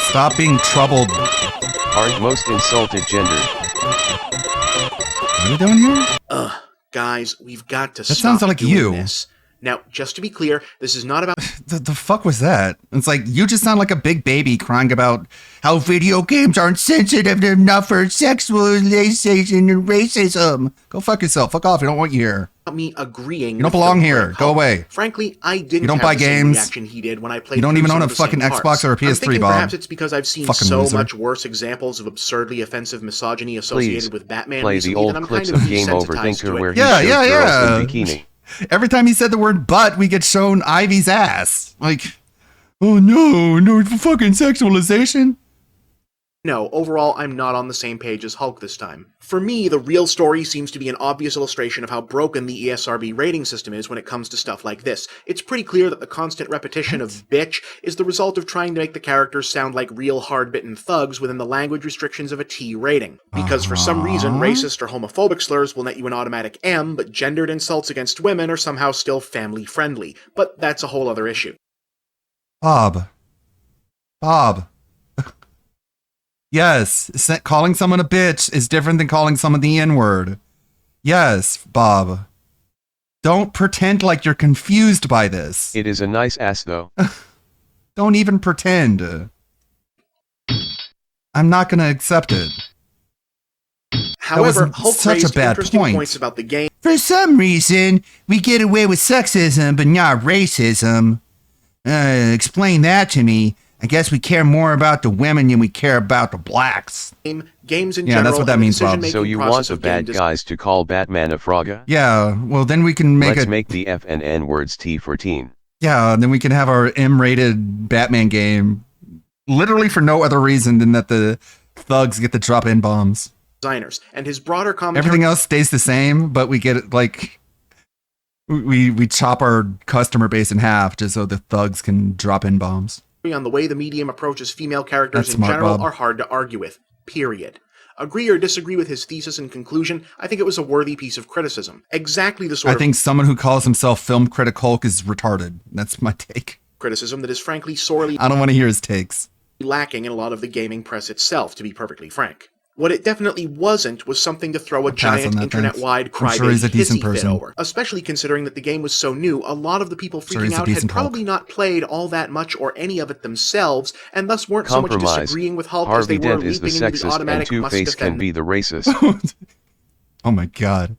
Stop being troubled. Aren't most insulted gendered? What are you doing here? Ugh, guys, we've got to That stop sounds like doing you. this. Now, just to be clear, this is not about The fuck was that? It's like, you just sound like a big baby crying about how video games aren't sensitive enough for sexualization and racism. Go fuck yourself. Fuck off. I don't want you here. me agreeing. You don't with belong the here. Hulk. Go away. Frankly, I didn't You don't have buy the same games. reaction he did when I played You don't through even some own of a the same fucking parts. Xbox or a I'm PS3, thinking Bob. Perhaps it's because I've seen Fucking so loser. much worse examples of absurdly offensive misogyny associated Please, with Batman play recently the old that I'm clips kind of Game Over desensitized Thinker to it. where he Yeah, shows yeah, girls in yeah. bikini. Every time he said the word butt, we get shown Ivy's ass. Like, oh no, fucking sexualization. No, overall, I'm not on the same page as Hulk this time. For me, the real story seems to be an obvious illustration of how broken the ESRB rating system is when it comes to stuff like this. It's pretty clear that the constant repetition of bitch is the result of trying to make the characters sound like real hard-bitten thugs within the language restrictions of a T rating. Because for some reason, racist or homophobic slurs will net you an automatic M, but gendered insults against women are somehow still family-friendly. But that's a whole other issue. Bob. Yes, calling someone a bitch is different than calling someone the N-word. Yes, Bob. Don't pretend like you're confused by this. It is a nice ass though. Don't even pretend. I'm not going to accept it. However, That was Hulk such a raised bad interesting point. points about the game. For some reason, we get away with sexism, but not racism. Explain that to me. I guess we care more about the women than we care about the blacks. Games in Yeah, general, that's what that and the means, Bob. decision-making So you process want the of game bad guys to call Batman a frogga? Yeah, well, then we can make Let's a... make the F and N words T for teen. Yeah, then we can have our M-rated Batman game, literally for no other reason than that the thugs get to drop in bombs. designers, and his broader commentary Everything else stays the same, but we get it like we chop our customer base in half just so the thugs can drop in bombs. on the way the medium approaches female characters That's in smart, general Bob. are hard to argue with. Period. Agree or disagree with his thesis and conclusion, I think it was a worthy piece of criticism. Exactly the sort I of think someone who calls himself Film Critic Hulk is retarded. That's my take. criticism that is frankly sorely I don't want to hear his takes. lacking in a lot of the gaming press itself, to be perfectly frank. What it definitely wasn't was something to throw a I'll pass on giant that, internet-wide thanks. I'm sure he's a crybaby decent hissy fit person. over, especially considering that the game was so new, a lot of the people Sure freaking he's a out had decent probably not played all that much or any of it themselves, and thus weren't so much Compromise. disagreeing with Hulk as they Harvey were Dent is the leaping into the sexist and automatic must Two-Face can defend be the racist. Oh my god.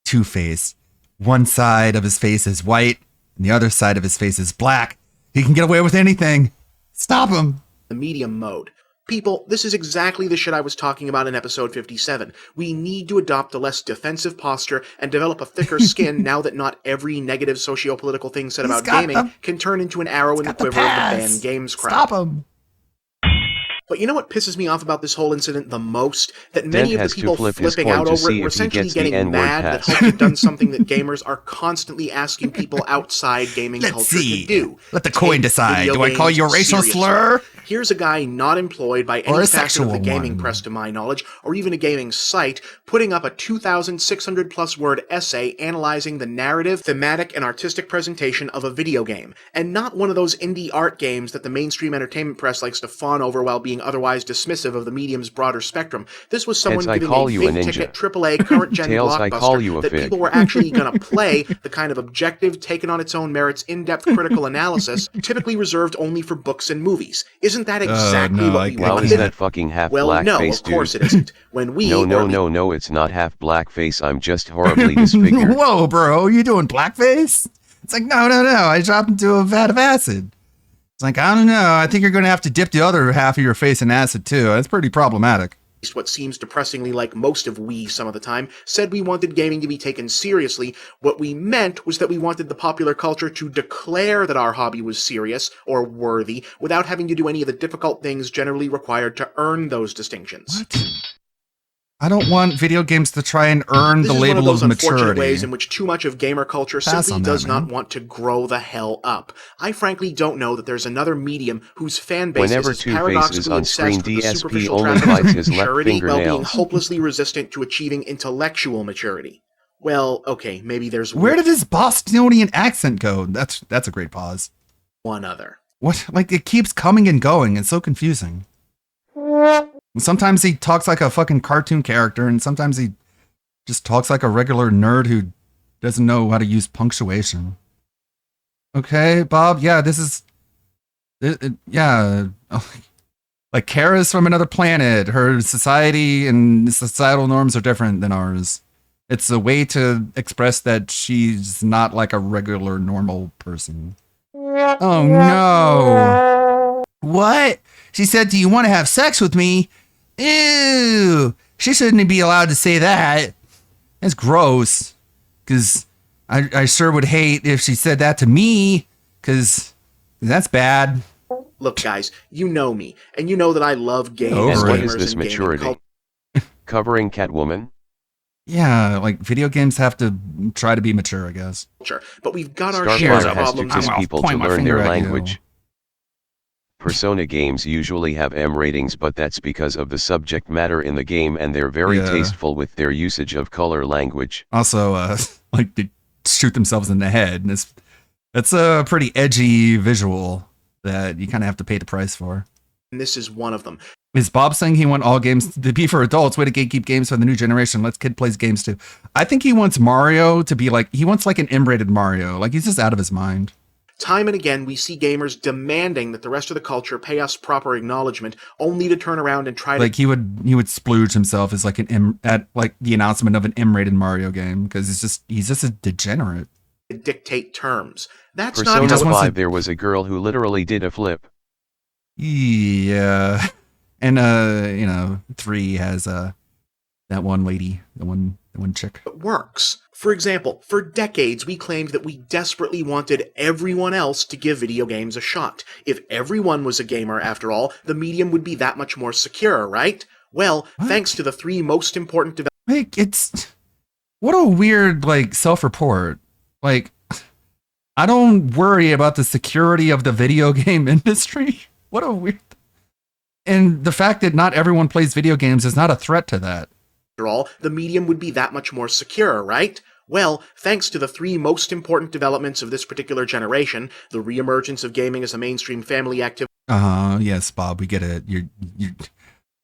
Two-Face. One side of his face is white, and the other side of his face is black. He can get away with anything. Stop him. the medium mode. People, this is exactly the shit I was talking about in episode 57. We need to adopt a less defensive posture and develop a thicker skin now that not every negative socio-political thing said about got gaming the- can turn into an arrow in the got the quiver of the pass. banned games crowd. Stop him. But you know what pisses me off about this whole incident the most? That Dent many of the has to people flip his flipping coin out to over see it were if he essentially gets the getting N-word mad that pass. Hulk had done something that gamers are constantly asking people outside gaming Let's culture see. to do. Let the coin Take decide. video Do I call you a games racial seriously. slur? Here's a guy not employed by Or any a facet of the sexual gaming one. press to my knowledge, or even a gaming site, putting up a 2,600 plus word essay analyzing the narrative, thematic, and artistic presentation of a video game, and not one of those indie art games that the mainstream entertainment press likes to fawn over while being otherwise dismissive of the medium's broader spectrum. This was someone Heads, I giving call a you a big-ticket ninja. AAA current-gen Tails, I call you blockbuster a that fig. people were actually going to play, the kind of objective, taken-on-its-own-merits, in-depth critical analysis typically reserved only for books and movies. Isn't that exactly no, what we Well, wanted? is that fucking half Well, black no, face, of course dude? it isn't. When we No, it's not half blackface. I'm just horribly disfigured. Whoa, bro, you doing blackface? It's like, no, I dropped into a vat of acid. It's like, I don't know, I think you're going to have to dip the other half of your face in acid too. That's pretty problematic. What seems depressingly like most of we some of the time, said we wanted gaming to be taken seriously. What we meant was that we wanted the popular culture to declare that our hobby was serious or worthy without having to do any of the difficult things generally required to earn those distinctions. I don't want video games to try and earn This the is one of label those of unfortunate maturity. ways in which too much of gamer culture Pass simply on that, does not man. want to grow the hell up. I frankly don't know that there's another medium whose fan base Whenever is Two-Face is paradoxically on screen, obsessed with the DSP superficial only trappings bites of his left maturity while being fingernails. hopelessly resistant to achieving intellectual maturity. Well, okay, maybe there's Where did his Bostonian accent go? That's a great pause. one other. What? Like, it keeps coming and going. It's so confusing. Sometimes he talks like a fucking cartoon character, and sometimes he just talks like a regular nerd who doesn't know how to use punctuation. Okay, Bob, yeah, this is... yeah. Like, Kara's from another planet. Her society and societal norms are different than ours. It's a way to express that she's not like a regular, normal person. Oh, no. What? She said, do you want to have sex with me? Ew. She shouldn't be allowed to say that. That's gross. Because I sure would hate if she said that to me. Because that's bad. Look, guys, you know me, and you know that I love games, And what gamers, is this and gaming maturity? culture. Covering Catwoman? Yeah, like video games have to try to be mature, I guess. But we've got our Starfire shares of has to problems. kiss people to point my learn finger their at you. language. Persona games usually have M ratings, but that's because of the subject matter in the game, and they're very Yeah. tasteful with their usage of color language. Also, like they shoot themselves in the head, and it's a pretty edgy visual that you kind of have to pay the price for. And this is one of them. Is Bob saying he wants all games to be for adults? Way to gatekeep games for the new generation. Let's kid plays games too. I think he wants Mario to be like, he wants like an M-rated Mario. Like, he's just out of his mind. Time and again, we see gamers demanding that the rest of the culture pay us proper acknowledgement, only to turn around and try Like, he would splooge himself as like at like the announcement of an M-rated Mario game, because he's just a degenerate. to dictate terms. That's Persona not how 5, there was a girl who literally did a flip. Yeah. And 3 has that one lady, the one chick. it works. For example, for decades we claimed that we desperately wanted everyone else to give video games a shot. If everyone was a gamer, after all, the medium would be that much more secure, right? Well, thanks to the 3 most important developments. Like, it's what a weird like self-report. Like, I don't worry about the security of the video game industry. What a weird. And the fact that not everyone plays video games is not a threat to that. After all, the medium would be that much more secure, right? Well, thanks to the 3 most important developments of this particular generation, the reemergence of gaming as a mainstream family activity. Yes, Bob, we get it.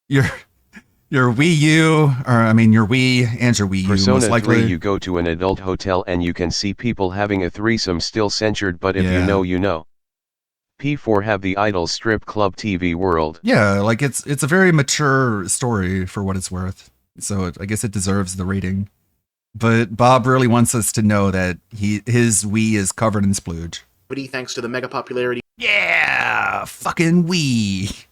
Your Wii U, or I mean your Wii and your Wii U, Persona most likely. 3, you go to an adult hotel and you can see people having a threesome, still censored, but if you Yeah. know, you know. P4 have the Idol Strip Club TV world. Yeah, like it's a very mature story for what it's worth. So I guess it deserves the rating. But Bob really wants us to know that his Wii is covered in splooge. Thanks to the mega popularity. Yeah, fucking Wii.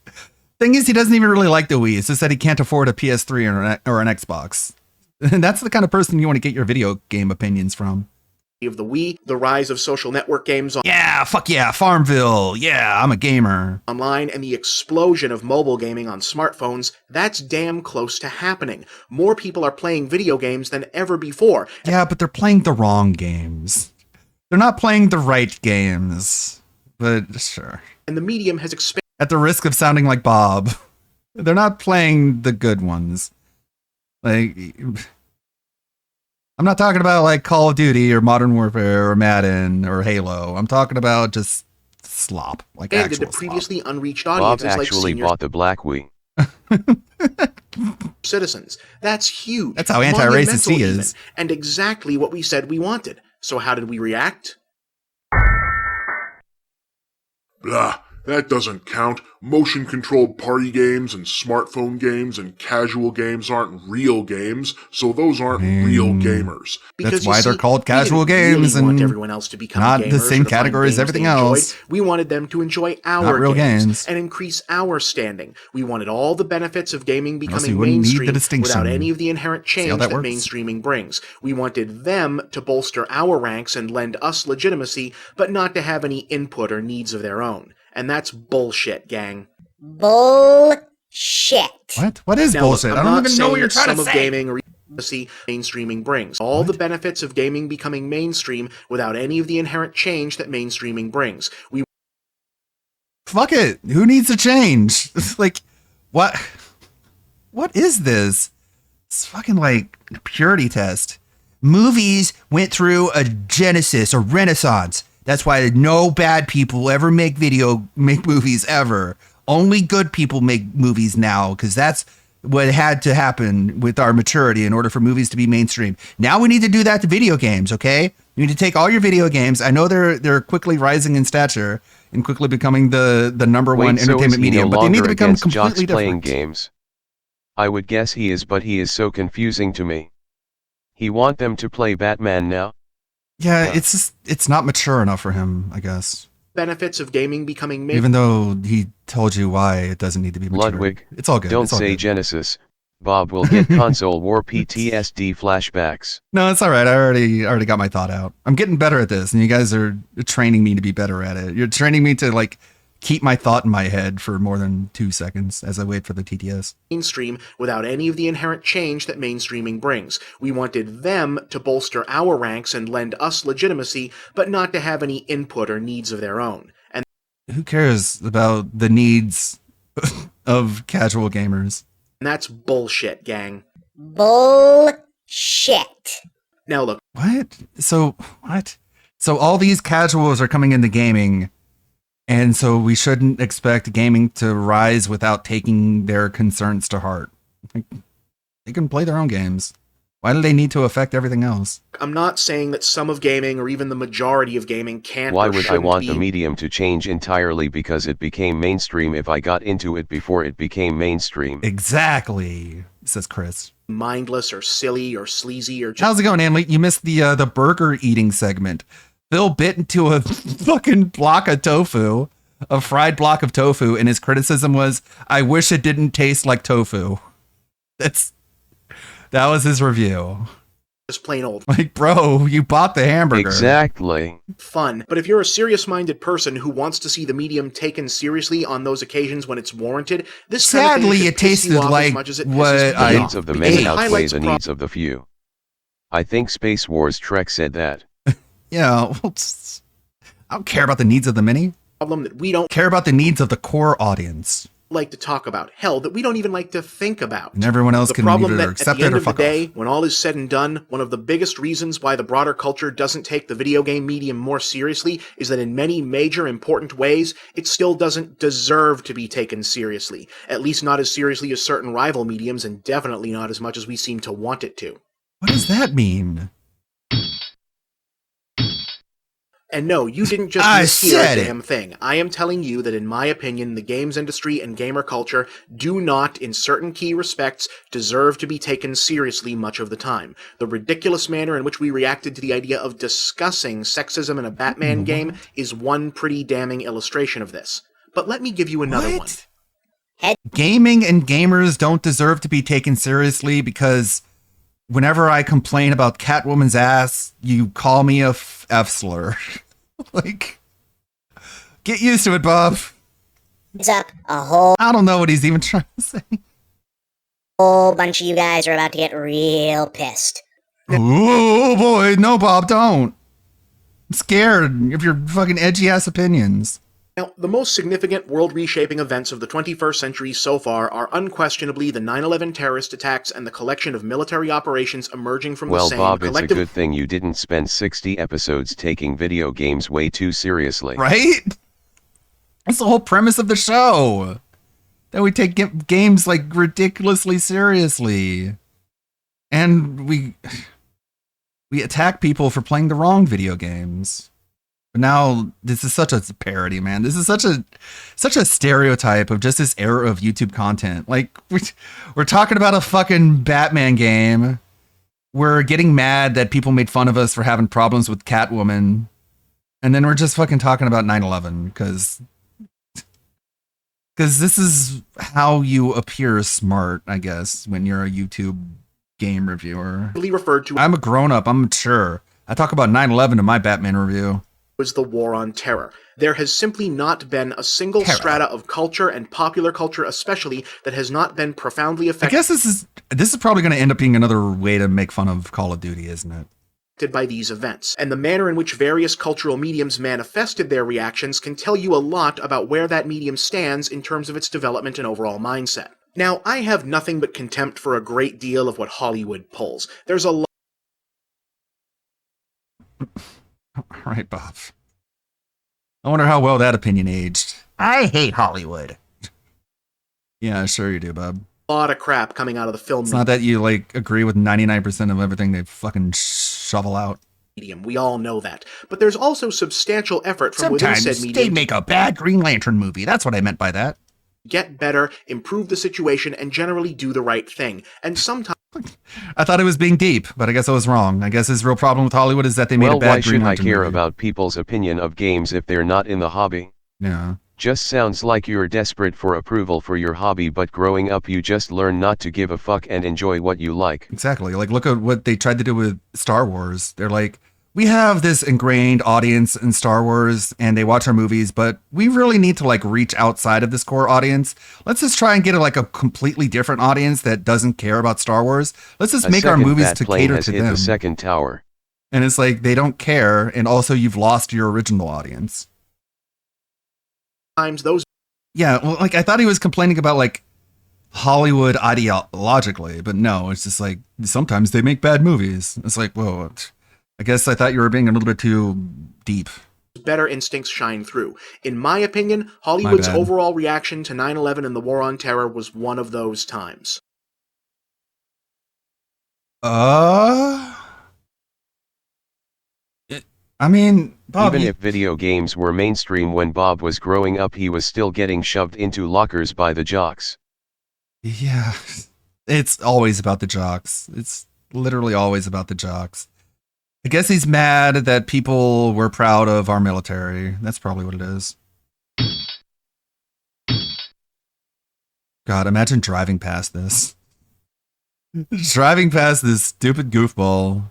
Thing is, he doesn't even really like the Wii. It's just that he can't afford a PS3 or an Xbox. And that's the kind of person you want to get your video game opinions from. Of the Wii, the rise of social network games Yeah, fuck yeah, Farmville. Yeah, I'm a gamer. online, and the explosion of mobile gaming on smartphones, that's damn close to happening. More people are playing video games than ever before. Yeah, but they're playing the wrong games. They're not playing the right games. But sure. And the medium has expanded. at the risk of sounding like Bob, they're not playing the good ones. Like, I'm not talking about like Call of Duty or Modern Warfare or Madden or Halo. I'm talking about just slop, like Expanded actual to previously slop. unreached Bob audiences like actually senior bought the Black Wii. citizens. That's huge. That's how anti-racist he monumental is. even, and exactly what we said we wanted. So how did we react? Blah, that doesn't count. Motion-controlled party games and smartphone games and casual games aren't real games, so those aren't real gamers. That's you why they're see, called we casual didn't really games want and everyone else to become not the gamers same or to find category as games everything they enjoyed. else. We wanted them to enjoy our Not real games. and increase our standing. We wanted all the benefits of gaming else you becoming wouldn't need the mainstream distinction. without any of the inherent See how change that that works? mainstreaming brings. We wanted them to bolster our ranks and lend us legitimacy, but not to have any input or needs of their own. And that's bullshit, gang. Bullshit. What is Now, bullshit? look, I I'm don't not even know what saying you're that trying to some of say. gaming or legitimacy mainstreaming brings. All the benefits of gaming becoming mainstream without any of the inherent change that mainstreaming brings. We Fuck it. Who needs to change? Like, what? What is this? It's fucking like a purity test. Movies went through a genesis, a renaissance. That's why no bad people ever make movies ever. Only good people make movies now, because that's what had to happen with our maturity in order for movies to be mainstream. Now we need to do that to video games, okay? You need to take all your video games. I know they're quickly rising in stature and quickly becoming the number one Wait, so is entertainment he medium, no but they need to longer become against jocks completely playing different. games? I would guess he is, but he is so confusing to me. He want them to play Batman now? Yeah, it's not mature enough for him, I guess. benefits of gaming becoming Even though he told you why it doesn't need to be mature. Ludwig, It's all good. don't it's all say good. Genesis. Bob will get console war PTSD flashbacks. No, it's all right. I already got my thought out. I'm getting better at this, and you guys are training me to be better at it. You're training me to like keep my thought in my head for more than 2 seconds as I wait for the TTS. Mainstream without any of the inherent change that mainstreaming brings. We wanted them to bolster our ranks and lend us legitimacy, but not to have any input or needs of their own. And Who cares about the needs of casual gamers? that's bullshit, gang. Bullshit. Now look. What? So what? So all these casuals are coming into gaming, and so we shouldn't expect gaming to rise without taking their concerns to heart. Like, they can play their own games. Why do they need to affect everything else? I'm not saying that some of gaming or even the majority of gaming can't Why or would I shouldn't want be the medium to change entirely because it became mainstream if I got into it before it became mainstream? Exactly, says Chris. mindless or silly or sleazy or just How's it going, Anley? You missed the burger eating segment. Phil bit into a fucking block of tofu, a fried block of tofu, and his criticism was, "I wish it didn't taste like tofu." That was his review. just plain old Like, bro, you bought the hamburger. Exactly. fun. But if you're a serious-minded person who wants to see the medium taken seriously on those occasions when it's warranted, this kind of thing Sadly, should it piss you tasted off as like much as it what pisses me I- The off, needs of the because many it outweigh highlights the needs of the few. I think Space Wars Trek said that. Yeah, well, I don't care about the needs of the many. problem that we don't Care about the needs of the core audience. like to talk about. Hell, that we don't even like to think about. And everyone else The can problem either that at accept the it end or of the fuck day, off. when all is said and done, one of the biggest reasons why the broader culture doesn't take the video game medium more seriously is that in many major important ways, it still doesn't deserve to be taken seriously. At least not as seriously as certain rival mediums, and definitely not as much as we seem to want it to. What does that mean? And no, you didn't just I mishear said a it. damn thing. I am telling you that in my opinion, the games industry and gamer culture do not, in certain key respects, deserve to be taken seriously much of the time. The ridiculous manner in which we reacted to the idea of discussing sexism in a Batman game is one pretty damning illustration of this. But let me give you another one. Gaming and gamers don't deserve to be taken seriously because whenever I complain about Catwoman's ass, you call me a F slur. Like, get used to it, Bob. It's up a whole I don't know what he's even trying to say. bunch of you guys are about to get real pissed. Oh boy, no, Bob, don't. I'm scared of your fucking edgy ass opinions. Now, the most significant world-reshaping events of the 21st century so far are unquestionably the 9/11 terrorist attacks and the collection of military operations emerging from Well, the same Bob, it's a collective... good thing you didn't spend 60 episodes taking video games way too seriously. Right? That's the whole premise of the show. That we take games like ridiculously seriously. And we attack people for playing the wrong video games. But now this is such a parody, man. This is such a stereotype of just this era of YouTube content. Like we're talking about a fucking Batman game. We're getting mad that people made fun of us for having problems with Catwoman. And then we're just fucking talking about 9/11 because this is how you appear smart, I guess, when you're a YouTube game reviewer. Referred to I'm a grown-up. I'm mature. I talk about 9/11 in my Batman review. Was the war on terror. There has simply not been a single strata of culture, and popular culture especially, that has not been profoundly I affected guess this is probably going to end up being another way to make fun of Call of Duty, isn't it? by these events, and the manner in which various cultural mediums manifested their reactions can tell you a lot about where that medium stands in terms of its development and overall mindset. Now, I have nothing but contempt for a great deal of what Hollywood pulls. There's a lot. All right, Bob. I wonder how well that opinion aged. I hate Hollywood. Yeah, sure you do, Bob. Lot of crap coming out of the film It's not that you like agree with 99% of everything they fucking shovel out. medium. We all know that. But there's also substantial effort from within said Sometimes medium they make a bad Green Lantern movie. That's what I meant by that. to get better, improve the situation, and generally do the right thing. And sometimes I thought it was being deep, but I guess I was wrong. I guess his real problem with Hollywood is that they made Well, a bad why Green should I Lantern care movie. about people's opinion of games if they're not in the hobby? Yeah. Just sounds like you're desperate for approval for your hobby, but growing up you just learn not to give a fuck and enjoy what you like. Exactly. Like, look at what they tried to do with Star Wars. They're like, we have this ingrained audience in Star Wars and they watch our movies, but we really need to like reach outside of this core audience. Let's just try and get a completely different audience that doesn't care about Star Wars. Let's just make our movies to cater to them. The second tower. And it's like, they don't care. And also you've lost your original audience. those Yeah. Well, like I thought he was complaining about like Hollywood ideologically, but no, it's just like, sometimes they make bad movies. It's like, whoa, I guess I thought you were being a little bit too deep. better instincts shine through. In my opinion, Hollywood's bad. overall reaction to 9/11 and the War on Terror was one of those times. I mean, Bob, Even if video games were mainstream when Bob was growing up, he was still getting shoved into lockers by the jocks. Yeah, it's always about the jocks. It's literally always about the jocks. I guess he's mad that people were proud of our military. That's probably what it is. God, imagine driving past this. Driving past this stupid goofball.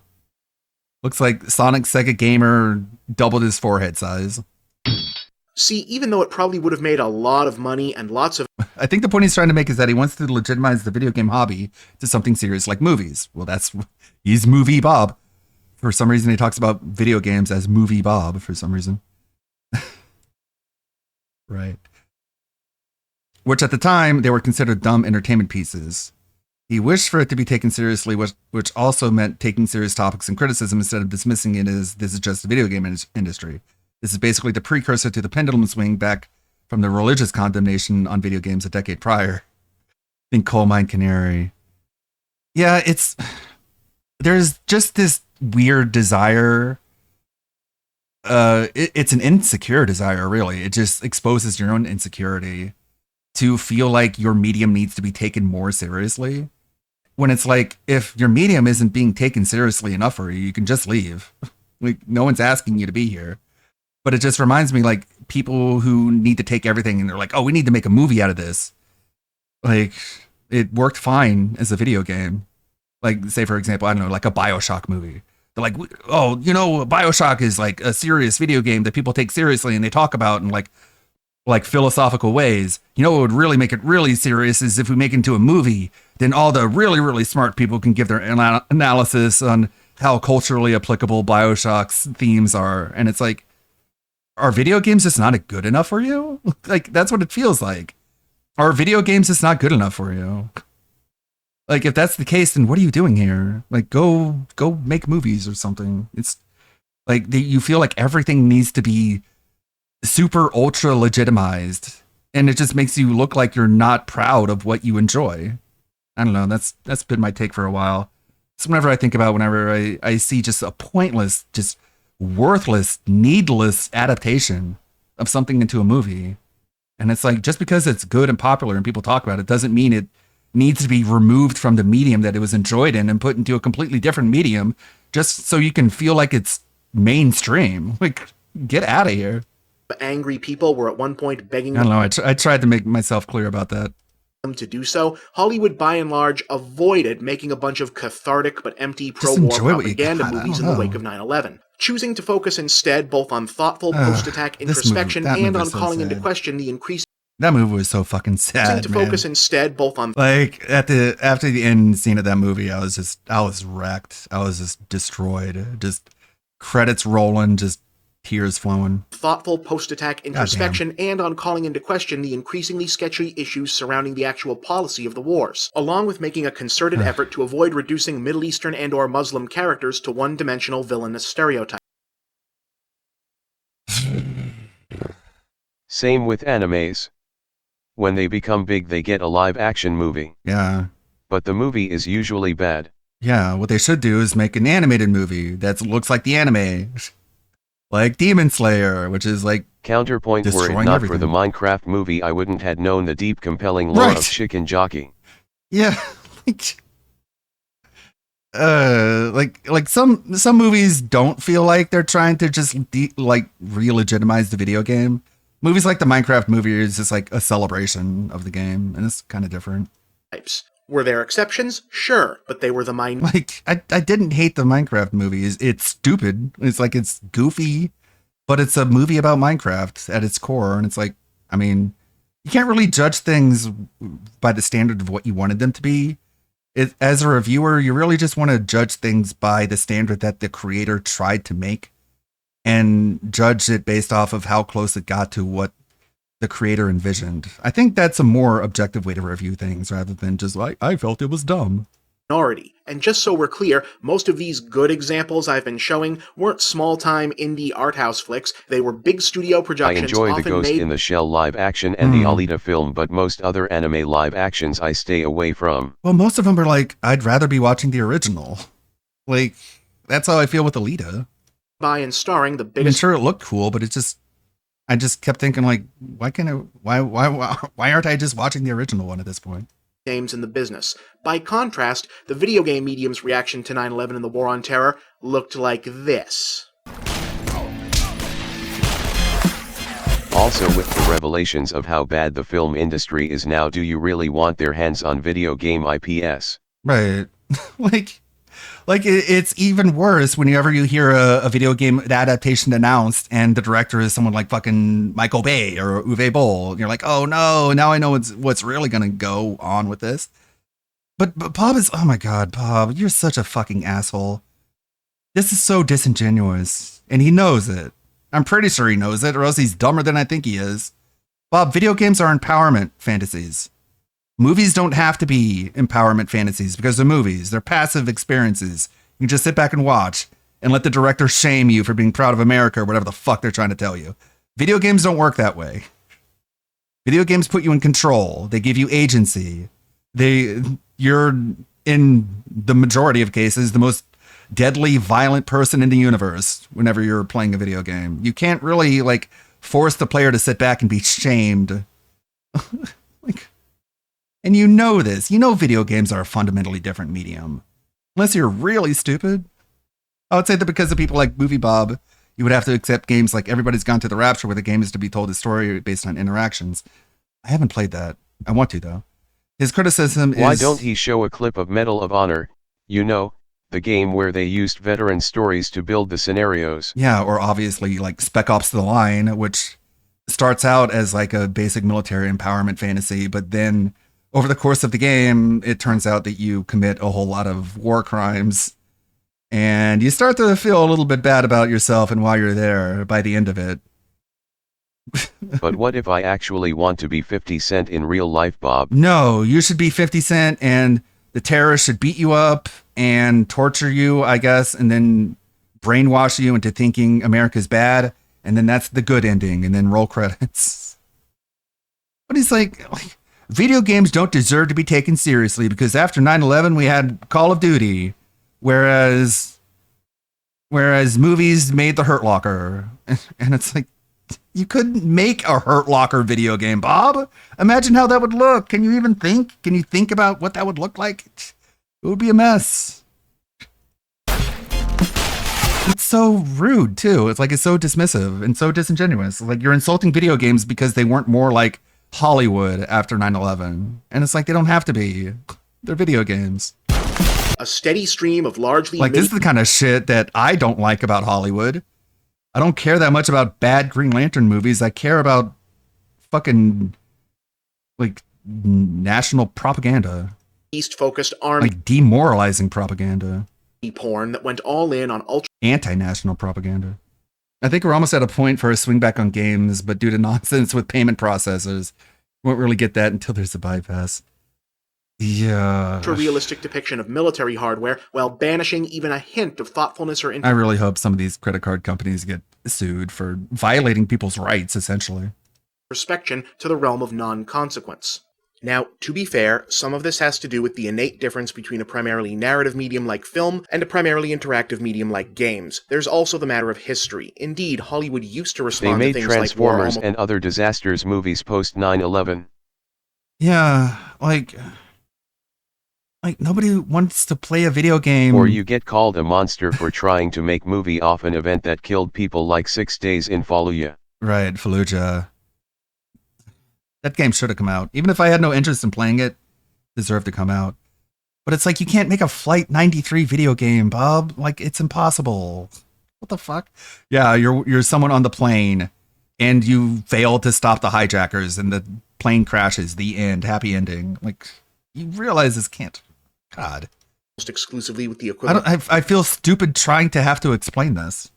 Looks like Sonic Sega Gamer doubled his forehead size. See, even though it probably would have made a lot of money and lots of I think the point he's trying to make is that he wants to legitimize the video game hobby to something serious like movies. Well, he's Movie Bob. For some reason, he talks about video games as Movie Bob for some reason. Right. Which at the time, they were considered dumb entertainment pieces. He wished for it to be taken seriously, which also meant taking serious topics and criticism instead of dismissing it as this is just the video game industry. This is basically the precursor to the pendulum swing back from the religious condemnation on video games a decade prior. Think Coal Mine Canary. Yeah, there's just this weird desire. It's an insecure desire, really. It just exposes your own insecurity to feel like your medium needs to be taken more seriously. When it's like, if your medium isn't being taken seriously enough for you, you can just leave. Like, no one's asking you to be here. But it just reminds me, like, people who need to take everything and they're like, oh, we need to make a movie out of this. Like, it worked fine as a video game. Like, say, for example, I don't know, like a BioShock movie. They're like, oh, BioShock is like a serious video game that people take seriously and they talk about in like philosophical ways. What would really make it really serious is if we make it into a movie, then all the really, really smart people can give their analysis on how culturally applicable BioShock's themes are. And it's like, are video games just not good enough for you? Like, that's what it feels like. Are video games just not good enough for you? Like, if that's the case, then what are you doing here? Like, go make movies or something. It's like you feel like everything needs to be super ultra legitimized, and it just makes you look like you're not proud of what you enjoy. I don't know. That's been my take for a while. So whenever I think about whenever I see just a pointless, just worthless, needless adaptation of something into a movie, and it's like, just because it's good and popular and people talk about it doesn't mean it needs to be removed from the medium that it was enjoyed in and put into a completely different medium just so you can feel like it's mainstream. Like, get out of here. Angry people were at one point begging I don't know. I tried to make myself clear about that. them to do so. Hollywood, by and large, avoided making a bunch of cathartic but empty pro-war propaganda movies in the wake of 9/11, choosing to focus instead both on thoughtful post-attack introspection and on calling into question the increasing. That movie was so fucking sad, to man. focus instead both on Like, after the end scene of that movie, I was wrecked. I was just destroyed. Just credits rolling, just tears flowing. thoughtful post-attack introspection and on calling into question the increasingly sketchy issues surrounding the actual policy of the wars, along with making a concerted effort to avoid reducing Middle Eastern and or Muslim characters to one-dimensional villainous stereotypes. Same with animes. When they become big, they get a live action movie. Yeah. But the movie is usually bad. Yeah, what they should do is make an animated movie that looks like the anime. Like Demon Slayer, which is like Counterpoint, were it destroying not everything. for the Minecraft movie, I wouldn't had known the deep compelling lore Right. of Chicken Jockey. Yeah, like some movies don't feel like they're trying to just re-legitimize the video game. Movies like the Minecraft movie is just like a celebration of the game, and it's kind of different. Were there exceptions? Sure, but they were the minority. Like, I didn't hate the Minecraft movie. It's stupid. It's like, it's goofy, but it's a movie about Minecraft at its core. And it's like, I mean, you can't really judge things by the standard of what you wanted them to be. As a reviewer, you really just want to judge things by the standard that the creator tried to make, and judge it based off of how close it got to what the creator envisioned. I think that's a more objective way to review things rather than just like, I felt it was dumb. And just so we're clear, most of these good examples I've been showing weren't small-time indie art house flicks. They were big studio I productions, enjoy the often Ghost made in the Shell live action and the Alita film, but most other anime live actions I stay away from. Well, most of them are like, I'd rather be watching the original. Like, that's how I feel with Alita. by and starring the I'm biggest sure it looked cool, but I just kept thinking, like, why aren't I just watching the original one at this point? names in the business. By contrast, the video game medium's reaction to 9/11 and the War on Terror looked like this. Also, with the revelations of how bad the film industry is now, do you really want their hands on video game IPs? Right. Like it's even worse whenever you hear a video game adaptation announced and the director is someone like fucking Michael Bay or Uwe Boll. You're like, oh no, now I know what's really gonna go on with this. But Bob is, oh my god, Bob, you're such a fucking asshole. This is so disingenuous, and he knows it. I'm pretty sure he knows it, or else he's dumber than I think he is. Bob, video games are empowerment fantasies. Movies don't have to be empowerment fantasies because they're movies. They're passive experiences. You can just sit back and watch and let the director shame you for being proud of America or whatever the fuck they're trying to tell you. Video games don't work that way. Video games put you in control. They give you agency. You're, in the majority of cases, the most deadly, violent person in the universe whenever you're playing a video game. You can't really, like, force the player to sit back and be shamed. And you know this. You know video games are a fundamentally different medium. Unless you're really stupid. I would say that because of people like Movie Bob, you would have to accept games like Everybody's Gone to the Rapture, where the game is to be told a story based on interactions. I haven't played that. I want to, though. His criticism is... Why don't he show a clip of Medal of Honor, you know, the game where they used veteran stories to build the scenarios? Yeah, or obviously like Spec Ops: The Line, which starts out as like a basic military empowerment fantasy, but then over the course of the game, it turns out that you commit a whole lot of war crimes, and you start to feel a little bit bad about yourself and why you're there by the end of it. But what if I actually want to be 50 Cent in real life, Bob? No, you should be 50 Cent and the terrorists should beat you up and torture you, I guess, and then brainwash you into thinking America's bad. And then that's the good ending, and then roll credits. But he's like, video games don't deserve to be taken seriously because after 9/11 we had Call of Duty, whereas movies made the Hurt Locker. And it's like, you couldn't make a Hurt Locker video game, Bob. Imagine how that would look. Can you even think? Can you think about what that would look like? It would be a mess. It's so rude, too. It's like, it's so dismissive and so disingenuous. Like, you're insulting video games because they weren't more like Hollywood after 9/11. And it's like, they don't have to be. They're video games. A steady stream of largely Like, this is the kind of shit that I don't like about Hollywood. I don't care that much about bad Green Lantern movies. I care about fucking, like, national propaganda. East-focused army Like, demoralizing propaganda. porn that went all in on ultra Anti-national propaganda. I think we're almost at a point for a swing back on games, but due to nonsense with payment processors, we won't really get that until there's a bypass. Yeah. realistic depiction of military hardware while banishing even a hint of thoughtfulness or I really hope some of these credit card companies get sued for violating people's rights, essentially. introspection to the realm of non-consequence. Now, to be fair, some of this has to do with the innate difference between a primarily narrative medium like film and a primarily interactive medium like games. There's also the matter of history. Indeed, Hollywood used to They respond made to things like war Transformers almost and other disasters movies post 9/11. Yeah, like nobody wants to play a video game. Or you get called a monster for trying to make movie off an event that killed people like 6 Days in Fallujah. Right, Fallujah. That game should have come out. Even if I had no interest in playing it, it deserved to come out. But it's like, you can't make a Flight 93 video game, Bob. Like, it's impossible. What the fuck? Yeah, you're someone on the plane, and you fail to stop the hijackers, and the plane crashes. The end. Happy ending. Like, you realize this can't. God. exclusively with the equivalent I feel stupid trying to have to explain this.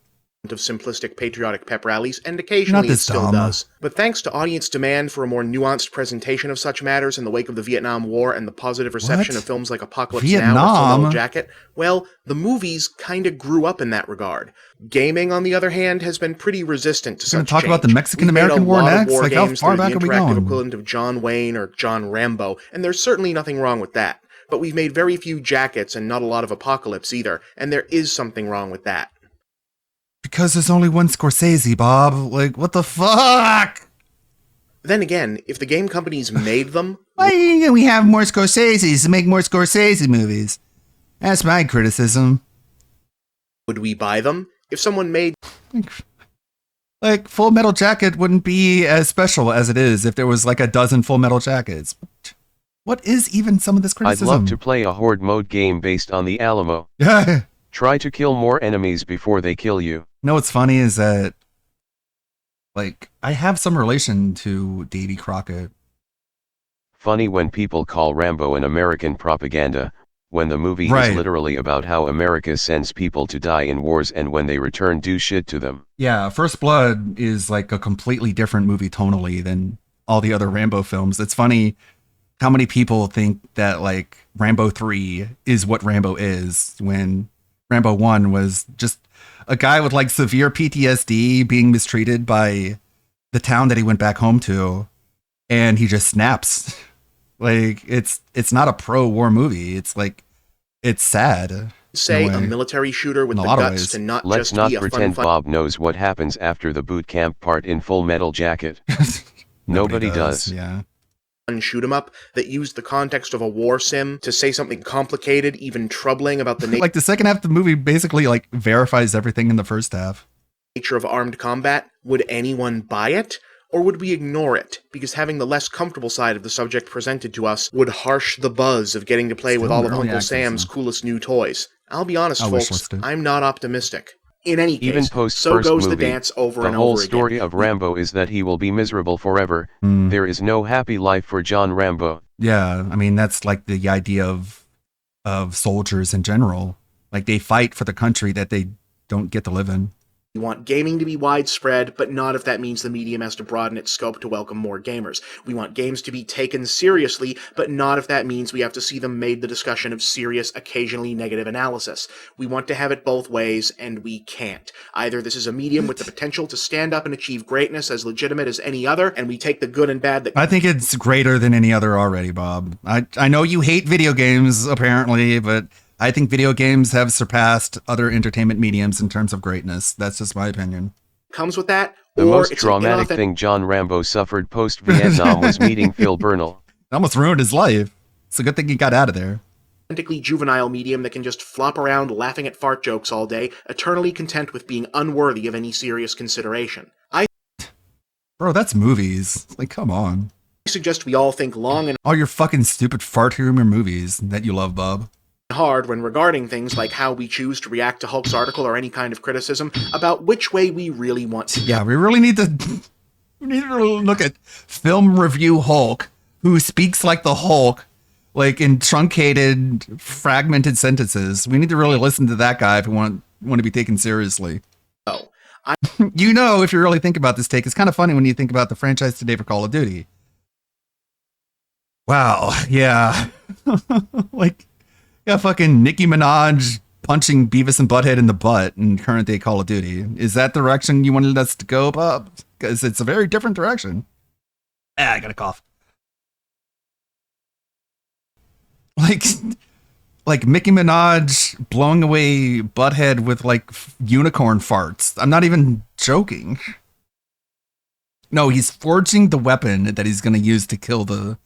of simplistic patriotic pep rallies, and occasionally it this still dumb. does. But thanks to audience demand for a more nuanced presentation of such matters in the wake of the Vietnam War and the positive reception What? of films like Apocalypse Now Vietnam? or Full Metal Jacket, well, the movies kinda grew up in that regard. Gaming, on the other hand, has been pretty resistant to We're gonna such talk about the change. Mexican-American We've made War a lot of next? war Like, how games far that back the are we interactive going? equivalent of John Wayne or John Rambo, and there's certainly nothing wrong with that. But we've made very few jackets and not a lot of Apocalypse either, and there is something wrong with that. Because there's only one Scorsese, Bob. Like, what the fuck? Then again, if the game companies made them, Why can't we have more Scorseses to make more Scorsese movies? That's my criticism. would we buy them? If someone made Like, Full Metal Jacket wouldn't be as special as it is if there was like a dozen Full Metal Jackets. What is even some of this I'd criticism? love to play a horde mode game based on the Alamo. Yeah. Try to kill more enemies before they kill you. You know what's funny is that, like, I have some relation to Davy Crockett. Funny when people call Rambo an American propaganda, when the movie Right. is literally about how America sends people to die in wars and when they return do shit to them. Yeah, First Blood is like a completely different movie tonally than all the other Rambo films. It's funny how many people think that like Rambo 3 is what Rambo is when Rambo 1 was just a guy with like severe PTSD being mistreated by the town that he went back home to, and he just snaps. Like, it's not a pro-war movie. It's like, it's sad. say in a way. military shooter with In a the lot of guts ways. to not Let's just not be a pretend fun Bob knows what happens after the boot camp part in Full Metal Jacket. Nobody does. Yeah. shoot 'em up that used the context of a war sim to say something complicated, even troubling about the Like, the second half of the movie basically like verifies everything in the first half. nature of armed combat. Would anyone buy it? Or would we ignore it, because having the less comfortable side of the subject presented to us would harsh the buzz of getting to play with Still all of early Uncle access, Sam's though. coolest new toys? I'll be honest, I wish folks, listed. I'm not optimistic. In any Even case, post so first goes movie, the dance over the and whole over again. story of Rambo is that he will be miserable forever. Hmm. There is no happy life for John Rambo. Yeah, I mean, that's like the idea of soldiers in general. Like, they fight for the country that they don't get to live in. We want gaming to be widespread, but not if that means the medium has to broaden its scope to welcome more gamers. We want games to be taken seriously, but not if that means we have to see them made the discussion of serious, occasionally negative analysis. We want to have it both ways, and we can't. Either this is a medium with the potential to stand up and achieve greatness as legitimate as any other, and we take the good and bad that... I think it's greater than any other already, Bob. I know you hate video games, apparently, but I think video games have surpassed other entertainment mediums in terms of greatness. That's just my opinion. Comes with that, The or most it's traumatic thing John Rambo suffered post-Vietnam was meeting Phil Burnell. It almost ruined his life. It's a good thing he got out of there. authentically juvenile medium that can just flop around laughing at fart jokes all day, eternally content with being unworthy of any serious consideration. Bro, that's movies. Like, come on. I suggest we all think long and All your fucking stupid fart humor movies that you love, Bob. hard when regarding things like how we choose to react to Hulk's article or any kind of criticism about which way we really want to. Yeah, we really need to look at Film Review Hulk, who speaks like the Hulk, like in truncated, fragmented sentences. We need to really listen to that guy if we want to be taken seriously. Oh, you know, if you really think about this take, it's kind of funny when you think about the franchise today for Call of Duty. Wow, yeah. Like, yeah, fucking Nicki Minaj punching Beavis and Butthead in the butt in current day Call of Duty. Is that the direction you wanted us to go, Bob? Because it's a very different direction. I got a cough. Like Nicki Minaj blowing away Butthead with like unicorn farts. I'm not even joking. No, he's forging the weapon that he's going to use to kill the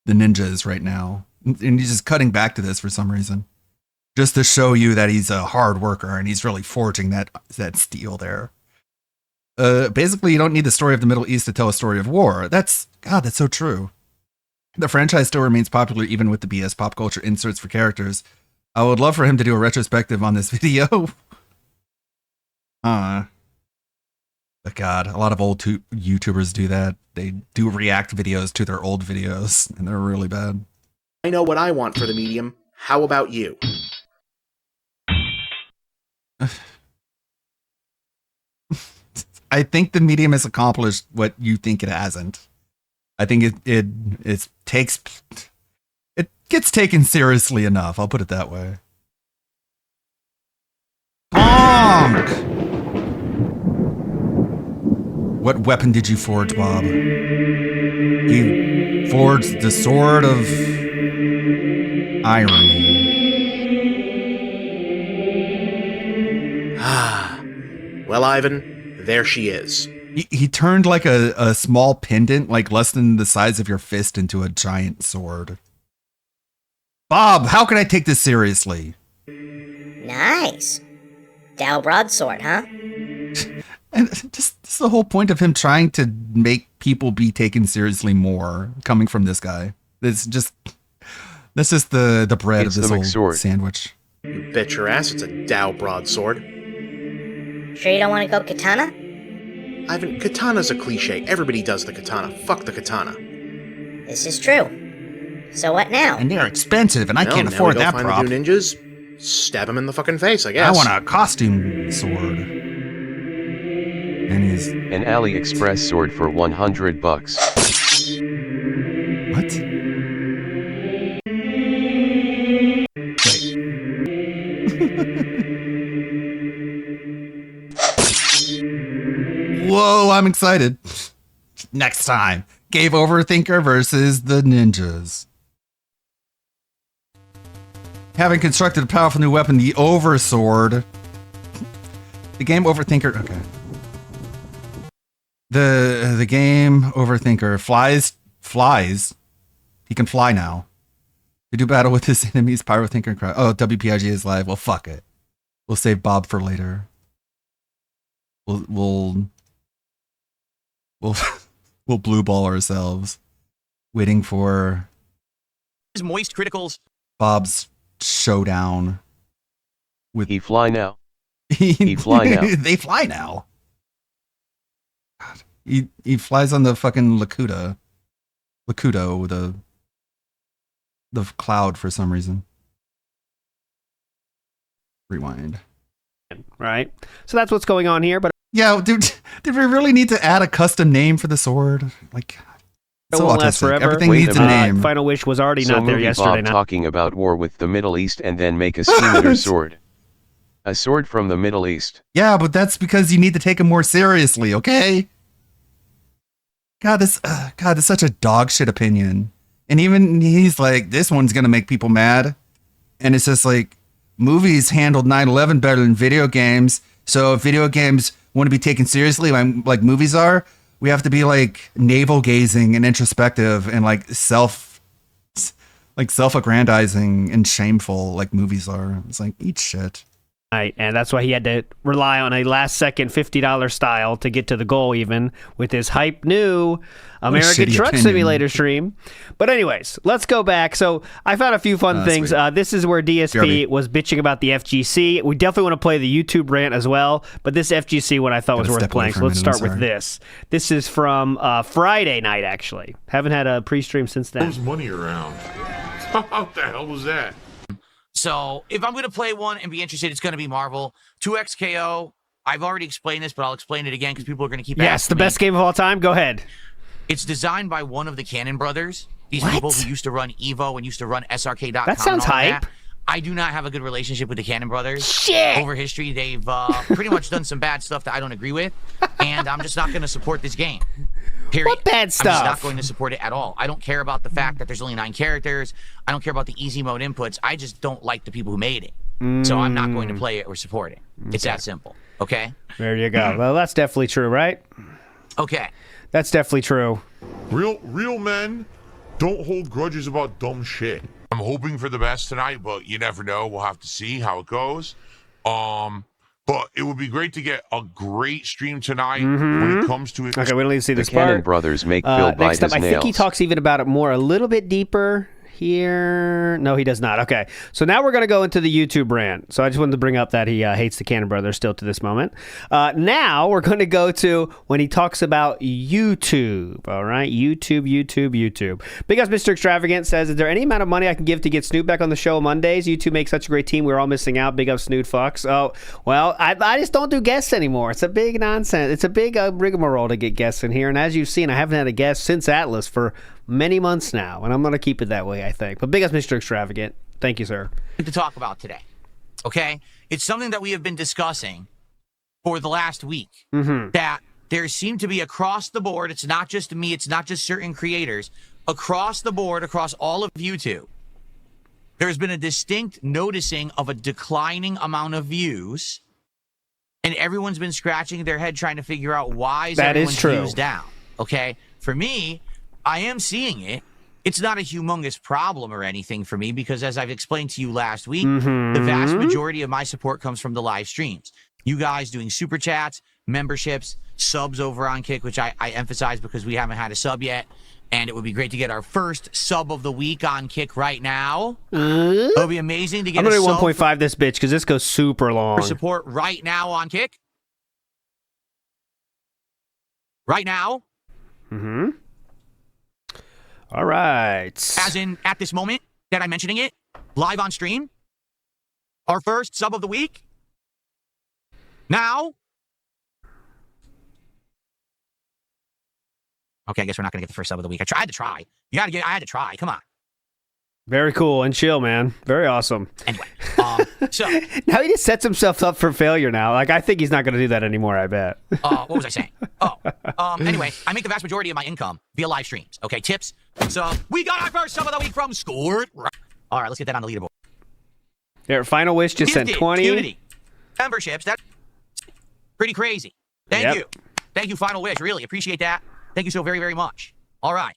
ninjas right now. And he's just cutting back to this for some reason. Just to show you that he's a hard worker and he's really forging that steel there. Basically, you don't need the story of the Middle East to tell a story of war. That's so true. The franchise still remains popular even with the BS pop culture inserts for characters. I would love for him to do a retrospective on this video. But God, a lot of old YouTubers do that. They do react videos to their old videos, and they're really bad. I know what I want for the medium. How about you? I think the medium has accomplished what you think it hasn't. I think it gets taken seriously enough. I'll put it that way. Honk! What weapon did you forge, Bob? He forged the sword of irony. Well, Ivan, there she is. He turned like a small pendant, like less than the size of your fist, into a giant sword. Bob, how can I take this seriously? Nice. Dow broadsword, huh? And just the whole point of him trying to make people be taken seriously more, coming from this guy. That's just the bread of this whole sandwich. You bet your ass it's a Dow broadsword. Sure you don't want to go katana? Ivan, katana's a cliche. Everybody does the katana. Fuck the katana. This is true. So what now? And they're expensive, and I can't afford that prop. Find the two ninjas, stab them in the fucking face, I guess. I want a costume sword. And he's an AliExpress sword for $100. What? Whoa, I'm excited. Next time, Game Overthinker versus the ninjas. Having constructed a powerful new weapon, the Oversword. The Game Overthinker. Okay. The Game Overthinker flies. He can fly now. To do battle with his enemies, Pyrothinker and Cry. Oh, WPIG is live. Well, fuck it. We'll save Bob for later. We'll blue ball ourselves, waiting for moist criticals. Bob's showdown with He fly now. He fly now. They fly now. God. He flies on the fucking Lakudo, the cloud for some reason. Rewind. Right. So that's what's going on here, but Yeah, dude, did we really need to add a custom name for the sword? Like, It so won't last autistic. forever. Everything needs a name. Final Wish was already So not there movie yesterday. Bob talking about war with the Middle East and then make a Steam sword. A sword from the Middle East. Yeah, but that's because you need to take him more seriously, okay? God, this is such a dog shit opinion. And even he's like, this one's gonna make people mad. And it's just like, movies handled 9/11 better than video games. So if video games want to be taken seriously, like movies are, we have to be like navel gazing and introspective and like self-aggrandizing and shameful like movies are. It's like, eat shit. Right, and that's why he had to rely on a last-second $50 style to get to the goal, even with his hype new American Truck Simulator stream. But anyways, let's go back. So I found a few fun things. This is where DSP was bitching about the FGC. We definitely want to play the YouTube rant as well, but this FGC one I thought was worth playing. So let's start with this. This is from Friday night, actually. Haven't had a pre-stream since then. There's money around. What the hell was that? So if I'm going to play one and be interested, it's going to be Marvel. 2XKO, I've already explained this, but I'll explain it again because people are going to keep asking Yes, the best game of all time. Go ahead. It's designed by one of the Cannon brothers. These people who used to run Evo and used to run SRK.com. That sounds hype. I do not have a good relationship with the Cannon brothers. Shit! Over history, they've pretty much done some bad stuff that I don't agree with, and I'm just not going to support this game. Period. What bad stuff? I'm just not going to support it at all. I don't care about the fact that there's only 9 characters. I don't care about the easy mode inputs. I just don't like the people who made it. So I'm not going to play it or support it. It's that simple. Okay? There you go. Well, that's definitely true, right? Okay. That's definitely true. Real men don't hold grudges about dumb shit. I'm hoping for the best tonight, but you never know. We'll have to see how it goes. But it would be great to get a great stream tonight when it comes to it. Okay, we don't need to see this The Cannon part. brothers make Bill bite Next up, his I think he nails. talks even about it more, a little bit deeper here. No, he does not. Okay, so now we're going to go into the YouTube rant. So I just wanted to bring up that he hates the Cannon brothers still to this moment. Now we're going to go to when he talks about YouTube. All right, YouTube. Big Us Mr. Extravagant says, is there any amount of money I can give to get Snoop back on the show Mondays? YouTube makes such a great team. We're all missing out. Big up Snoot fucks. Oh, well, I just don't do guests anymore. It's a big nonsense. It's a big rigmarole to get guests in here. And as you've seen, I haven't had a guest since Atlas for many months now, and I'm going to keep it that way, I think. But big as Mr. Extravagant. Thank you, sir. To talk about today. Okay? It's something that we have been discussing for the last week. That there seem to be across the board, it's not just me, it's not just certain creators, across the board, across all of YouTube, there's been a distinct noticing of a declining amount of views, and everyone's been scratching their head trying to figure out why is everyone's views down. Okay? For me, I am seeing it. It's not a humongous problem or anything for me because, as I've explained to you last week, the vast majority of my support comes from the live streams. You guys doing super chats, memberships, subs over on Kick, which I emphasize because we haven't had a sub yet. And it would be great to get our first sub of the week on Kick right now. It would be amazing to get I'm going to sub 1.5 this bitch because this goes super long. for support right now on Kick. Right now. All right. As in, at this moment that I'm mentioning it, live on stream, our first sub of the week. Now. Okay, I guess we're not going to get the first sub of the week. I had to try. I had to try. Come on. Very cool and chill, man. Very awesome. Anyway, so now he just sets himself up for failure now. Like, I think he's not going to do that anymore, I bet. what was I saying? Anyway, I make the vast majority of my income via live streams. Okay, tips. So we got our first sub of the week from Scored. All right, let's get that on the leaderboard. There, Final Wish just sent 20. Community. Memberships. That's pretty crazy. Thank you. Thank you, Final Wish. Really appreciate that. Thank you so very, very much. All right.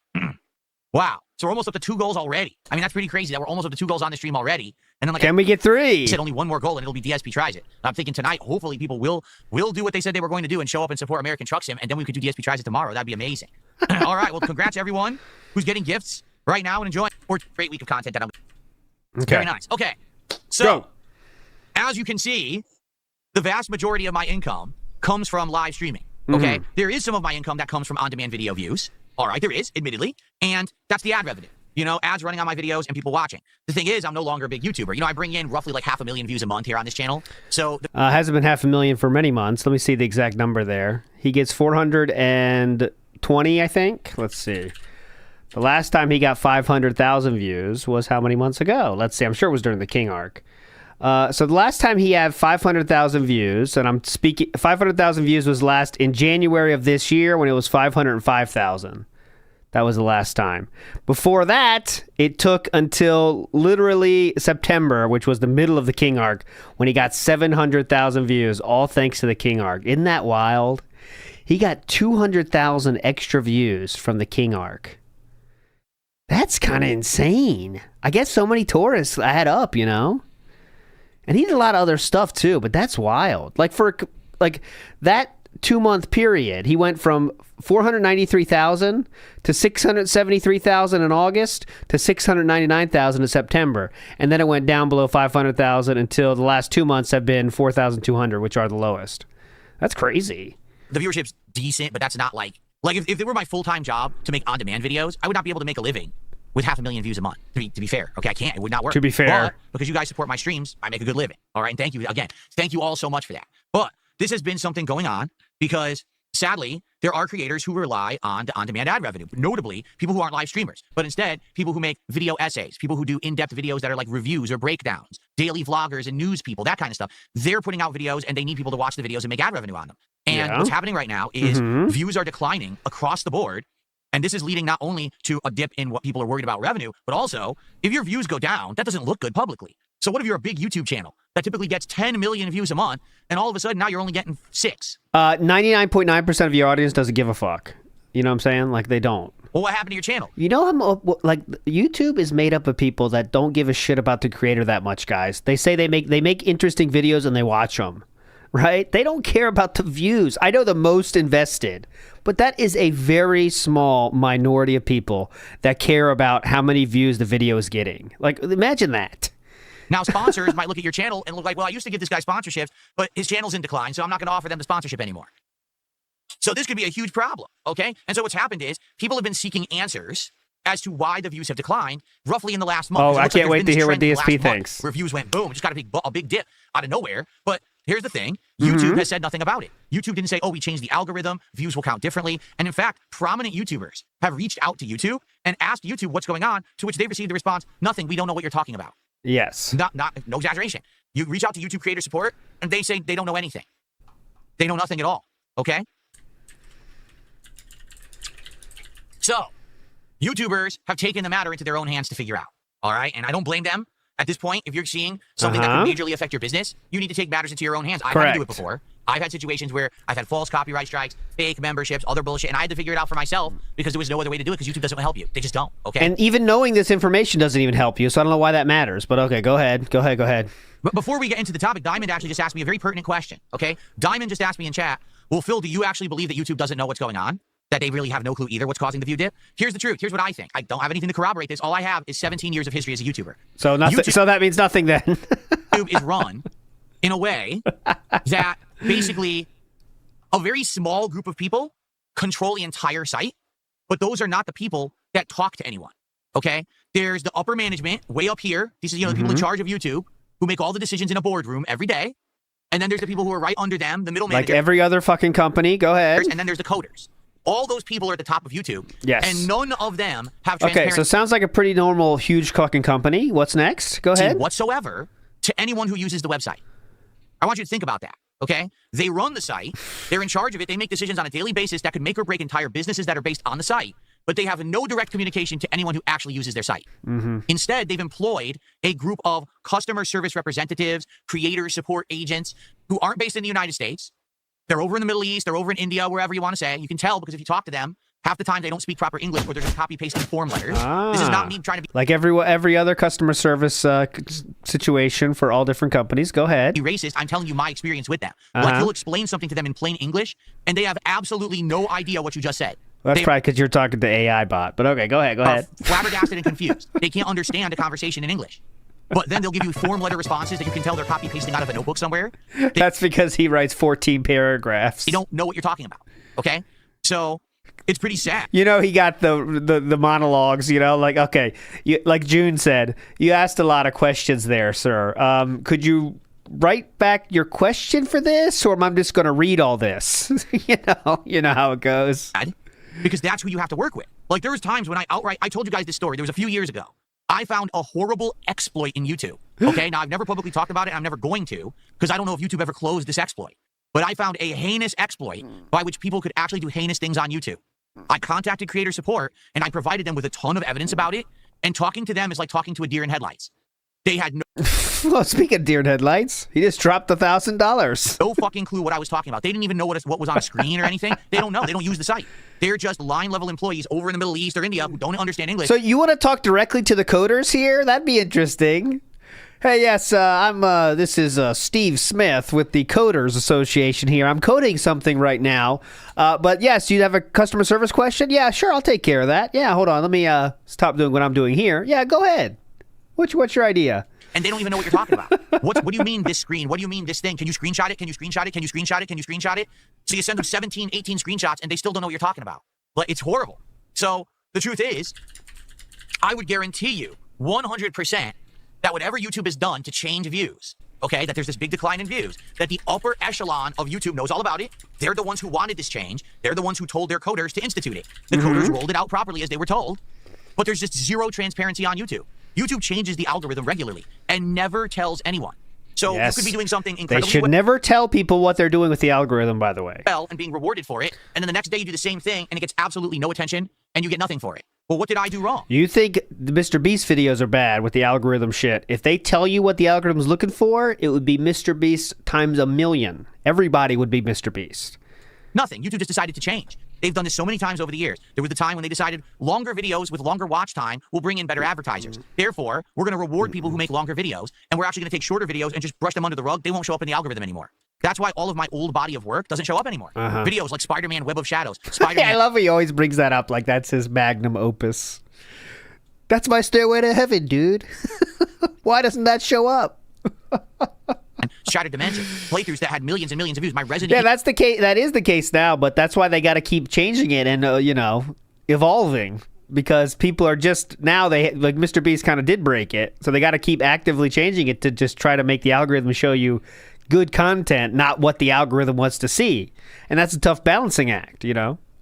Wow. So we're almost up to 2 goals already. I mean, that's pretty crazy that we're almost up to 2 goals on the stream already. And then, like, can we get 3? He said only 1 more goal and it'll be DSP tries it. And I'm thinking tonight, hopefully people will do what they said they were going to do and show up and support American Truck Sim, and then we could do DSP tries it tomorrow. That'd be amazing. All right. Well, congrats everyone who's getting gifts right now and enjoying a great week of content that I'm. Okay. Very nice. Okay. So, as you can see, the vast majority of my income comes from live streaming. Okay. There is some of my income that comes from on-demand video views. All right, there is, admittedly, and that's the ad revenue. ads running on my videos and people watching. The thing is, I'm no longer a big YouTuber. I bring in roughly like 500,000 views a month here on this channel. So hasn't been 500,000 for many months. Let me see the exact number there. He gets 420, I think. Let's see. The last time he got 500,000 views was how many months ago? Let's see. I'm sure it was during the King arc. So the last time he had 500,000 views, and I'm speaking, 500,000 views was last in January of this year when it was 505,000. That was the last time. Before that, it took until literally September, which was the middle of the King arc, when he got 700,000 views, all thanks to the King arc. Isn't that wild? He got 200,000 extra views from the King arc. That's kind of insane. I guess so many tourists add up, And he did a lot of other stuff too, but that's wild. Like for that 2-month period, he went from 493,000 to 673,000 in August to 699,000 in September, and then it went down below 500,000 until the last 2 months have been 4,200, which are the lowest. That's crazy. The viewership's decent, but that's not like if it were my full-time job to make on-demand videos, I would not be able to make a living with 500,000 views a month. To be fair, okay, I can't. It would not work. To be fair, but because you guys support my streams, I make a good living. All right, and thank you again. Thank you all so much for that. But this has been something going on because sadly, there are creators who rely on the on-demand ad revenue, notably people who aren't live streamers, but instead people who make video essays, people who do in-depth videos that are like reviews or breakdowns, daily vloggers and news people, that kind of stuff. They're putting out videos and they need people to watch the videos and make ad revenue on them. And what's happening right now is views are declining across the board. And this is leading not only to a dip in what people are worried about revenue, but also if your views go down, that doesn't look good publicly. So what if you're a big YouTube channel that typically gets 10 million views a month, and all of a sudden now you're only getting 6? 99.9% of your audience doesn't give a fuck. You know what I'm saying? Like, they don't. Well, what happened to your channel? YouTube is made up of people that don't give a shit about the creator that much, guys. They say they make interesting videos and they watch them. Right? They don't care about the views. I know the most invested, but that is a very small minority of people that care about how many views the video is getting. Like, imagine that. Now, sponsors might look at your channel and look like, well, I used to give this guy sponsorships, but his channel's in decline, so I'm not going to offer them the sponsorship anymore. So this could be a huge problem, okay? And so what's happened is people have been seeking answers as to why the views have declined roughly in the last month. Oh, I can't wait to hear what DSP thinks. Where views went boom, just got a big dip out of nowhere. But here's the thing. YouTube has said nothing about it. YouTube didn't say, oh, we changed the algorithm. Views will count differently. And in fact, prominent YouTubers have reached out to YouTube and asked YouTube what's going on, to which they received the response, nothing. We don't know what you're talking about. Yes. No exaggeration. You reach out to YouTube creator support, and they say they don't know anything. They know nothing at all. Okay? So, YouTubers have taken the matter into their own hands to figure out. All right? And I don't blame them. At this point, if you're seeing something that could majorly affect your business, you need to take matters into your own hands. I've had to do it before. I've had situations where I've had false copyright strikes, fake memberships, other bullshit, and I had to figure it out for myself because there was no other way to do it because YouTube doesn't help you. They just don't, okay? And even knowing this information doesn't even help you, so I don't know why that matters. But okay, go ahead. But before we get into the topic, Diamond actually just asked me a very pertinent question, okay? Diamond just asked me in chat, well, Phil, do you actually believe that YouTube doesn't know what's going on? That they really have no clue either what's causing the view dip? Here's the truth. Here's what I think. I don't have anything to corroborate this. All I have is 17 years of history as a YouTuber. So nothing. So that means nothing then. YouTube is run in a way that basically a very small group of people control the entire site, but those are not the people that talk to anyone, okay? There's the upper management way up here. These are, the people in charge of YouTube who make all the decisions in a boardroom every day. And then there's the people who are right under them, the middle manager. Like every other fucking company. Go ahead. And then there's the coders. All those people are at the top of YouTube. Yes. And none of them have transparency. Okay, so it sounds like a pretty normal, huge fucking company. What's next? Go ahead. Whatsoever to anyone who uses the website. I want you to think about that, okay? They run the site. They're in charge of it. They make decisions on a daily basis that could make or break entire businesses that are based on the site, but they have no direct communication to anyone who actually uses their site. Instead, they've employed a group of customer service representatives, creator support agents who aren't based in the United States. They're over in the Middle East, they're over in India, wherever you want to say. You can tell because if you talk to them, half the time they don't speak proper English or they're just copy-pasting form letters. This is not me trying to be... Like every other customer service situation for all different companies. Go ahead. Be racist. I'm telling you my experience with them. Like, you'll explain something to them in plain English, and they have absolutely no idea what you just said. Well, that's probably because you're talking to AI bot. But okay, go ahead. Flabbergasted and confused. They can't understand a conversation in English. But then they'll give you form letter responses that you can tell they're copy-pasting out of a notebook somewhere. That's because he writes 14 paragraphs. You don't know what you're talking about, okay? So It's pretty sad. You know, he got the monologues, you know, like, okay, like June said, you asked a lot of questions there, sir. Could you write back your question for this, or am I just going to read all this? You know how it goes. Because that's who you have to work with. Like, there was times when I told you guys this story. There was a few years ago. I found a horrible exploit in YouTube. Okay, now I've never publicly talked about it. I'm never going to, because I don't know if YouTube ever closed this exploit. But I found a heinous exploit by which people could actually do heinous things on YouTube. I contacted creator support, and I provided them with a ton of evidence about it, and talking to them is like talking to a deer in headlights. They had no... Well, speaking of deer in headlights, he just dropped $1,000. No fucking clue what I was talking about. They didn't even know what was on a screen or anything. They don't know. They don't use the site. They're just line-level employees over in the Middle East or India who don't understand English. So you want to talk directly to the coders here? That'd be interesting. Hey, yes, this is Steve Smith with the Coders Association here. I'm coding something right now. But yes, you have a customer service question? Yeah, sure, I'll take care of that. Yeah, hold on. Let me stop doing what I'm doing here. Yeah, go ahead. What's your idea? And they don't even know what you're talking about. What do you mean this screen? What do you mean this thing? Can you screenshot it? Can you screenshot it? Can you screenshot it? Can you screenshot it? So you send them 17, 18 screenshots, and they still don't know what you're talking about. Like, it's horrible. So the truth is, I would guarantee you 100% that whatever YouTube has done to change views, okay, that there's this big decline in views, that the upper echelon of YouTube knows all about it. They're the ones who wanted this change. They're the ones who told their coders to institute it. The coders rolled it out properly as they were told, but there's just zero transparency on YouTube. YouTube changes the algorithm regularly and never tells anyone. So you could be doing something incredibly They should never tell people what they're doing with the algorithm, by the way. well and being rewarded for it, and then the next day you do the same thing and it gets absolutely no attention and you get nothing for it. Well, what did I do wrong? You think the Mr. Beast videos are bad with the algorithm shit. If they tell you what the algorithm's looking for, it would be Mr. Beast times 1,000,000. Everybody would be Mr. Beast. Nothing. YouTube just decided to change. They've done this so many times over the years. There was the time when they decided longer videos with longer watch time will bring in better advertisers. Therefore, we're going to reward people who make longer videos, and we're actually going to take shorter videos and just brush them under the rug. They won't show up in the algorithm anymore. That's why all of my old body of work doesn't show up anymore. Videos like Spider-Man Web of Shadows. Spider-Man. I love how he always brings that up like that's his magnum opus. That's my stairway to heaven, dude. Why doesn't that show up? Shattered Dimension playthroughs that had millions and millions of views. My Resident Yeah, that's the case. That is the case now, but that's why they got to keep changing it and evolving, because people are just now like Mr. Beast kind of did break it, so they got to keep actively changing it to just try to make the algorithm show you good content, not what the algorithm wants to see, and that's a tough balancing act,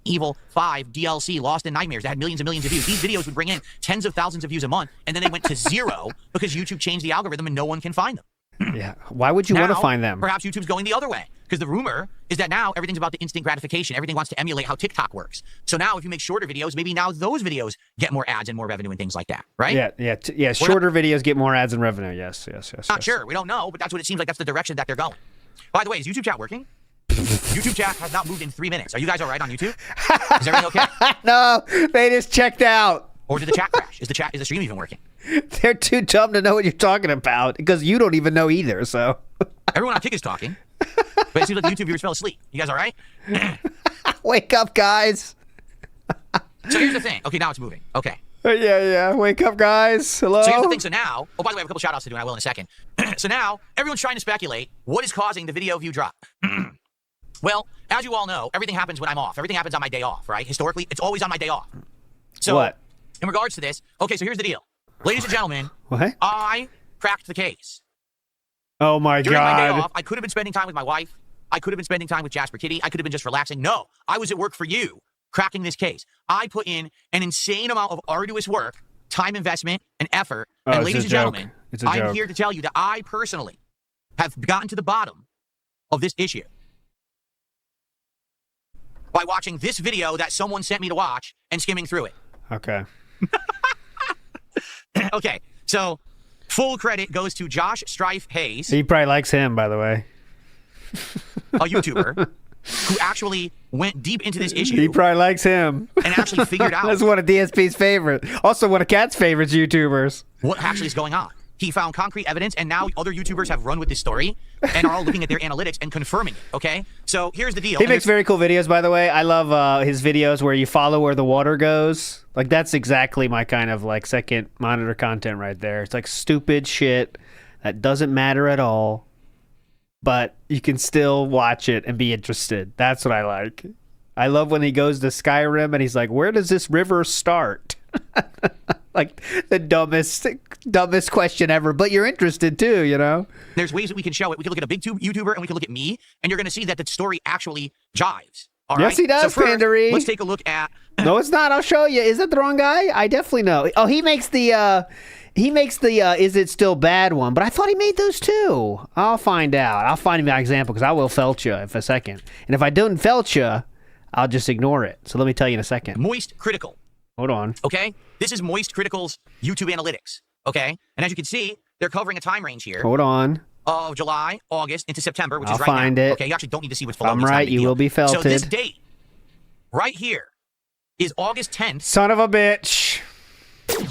Evil 5 DLC Lost in Nightmares that had millions and millions of views. These videos would bring in tens of thousands of views a month, and then they went to zero because YouTube changed the algorithm and no one can find them. Yeah. Why would you want to find them? Perhaps YouTube's going the other way, because the rumor is that now everything's about the instant gratification. Everything wants to emulate how TikTok works. So now if you make shorter videos, maybe now those videos get more ads and more revenue and things like that, right? Yeah. Shorter videos get more ads and revenue. Yes. Not sure. We don't know, but that's what it seems like. That's the direction that they're going. By the way, is YouTube chat working? YouTube chat has not moved in 3 minutes. Are you guys all right on YouTube? Is everything okay? No, they just checked out. Or did the chat crash? Is the stream even working? They're too dumb to know what you're talking about because you don't even know either. So everyone on Kick is talking, but it seems like the YouTube viewers fell asleep. You guys all right? Wake up, guys. So here's the thing. Okay, now it's moving. Okay. Yeah. Wake up, guys. Hello. So here's the thing. So now, by the way, I have a couple shout outs to do, and I will in a second. So now everyone's trying to speculate what is causing the video view drop. Well, as you all know, everything happens when I'm off. Everything happens on my day off, right? Historically, it's always on my day off. So what? In regards to this, okay, so here's the deal. Ladies and gentlemen, what? I cracked the case. Oh my During God. my day off, I could have been spending time with my wife. I could have been spending time with Jasper Kitty. I could have been just relaxing. No, I was at work for you, cracking this case. I put in an insane amount of arduous work, time investment, and effort. And ladies and gentlemen, I'm here to tell you that I personally have gotten to the bottom of this issue by watching this video that someone sent me to watch and skimming through it. Okay. Okay, so full credit goes to Josh Strife Hayes. He probably likes him, by the way. A YouTuber who actually went deep into this issue. He probably likes him. And actually figured out. That's one of DSP's favorite. Also one of Cat's favorites YouTubers. What actually is going on. He found concrete evidence, and now other YouTubers have run with this story and are all looking at their analytics and confirming it, okay? So here's the deal. He makes very cool videos, by the way. I love his videos where you follow where the water goes. Like, that's exactly my kind of, like, second monitor content right there. It's, like, stupid shit that doesn't matter at all, but you can still watch it and be interested. That's what I like. I love when he goes to Skyrim and he's like, where does this river start? Like the dumbest question ever, but you're interested too, you know? There's ways that we can show it. We can look at a big YouTuber and we can look at me, and you're going to see that the story actually jives. All right? Yes, he does, so first, Pandery. let's take a look at... No, it's not. I'll show you. Is that the wrong guy? I definitely know. Oh, he makes the is it still bad one, but I thought he made those too. I'll find out. I'll find my example because I will felch you in a second. And if I don't felch you, I'll just ignore it. So let me tell you in a second. Moist Critical. Hold on. Okay? This is Moist Critical's YouTube analytics. Okay? And as you can see, they're covering a time range here. Hold on. Of July, August, into September, which I'll is right find now. it. Okay, you actually don't need to see what's below. I'm It's not a right. big You deal. will be felted. So this date, right here, is August 10th. Son of a bitch.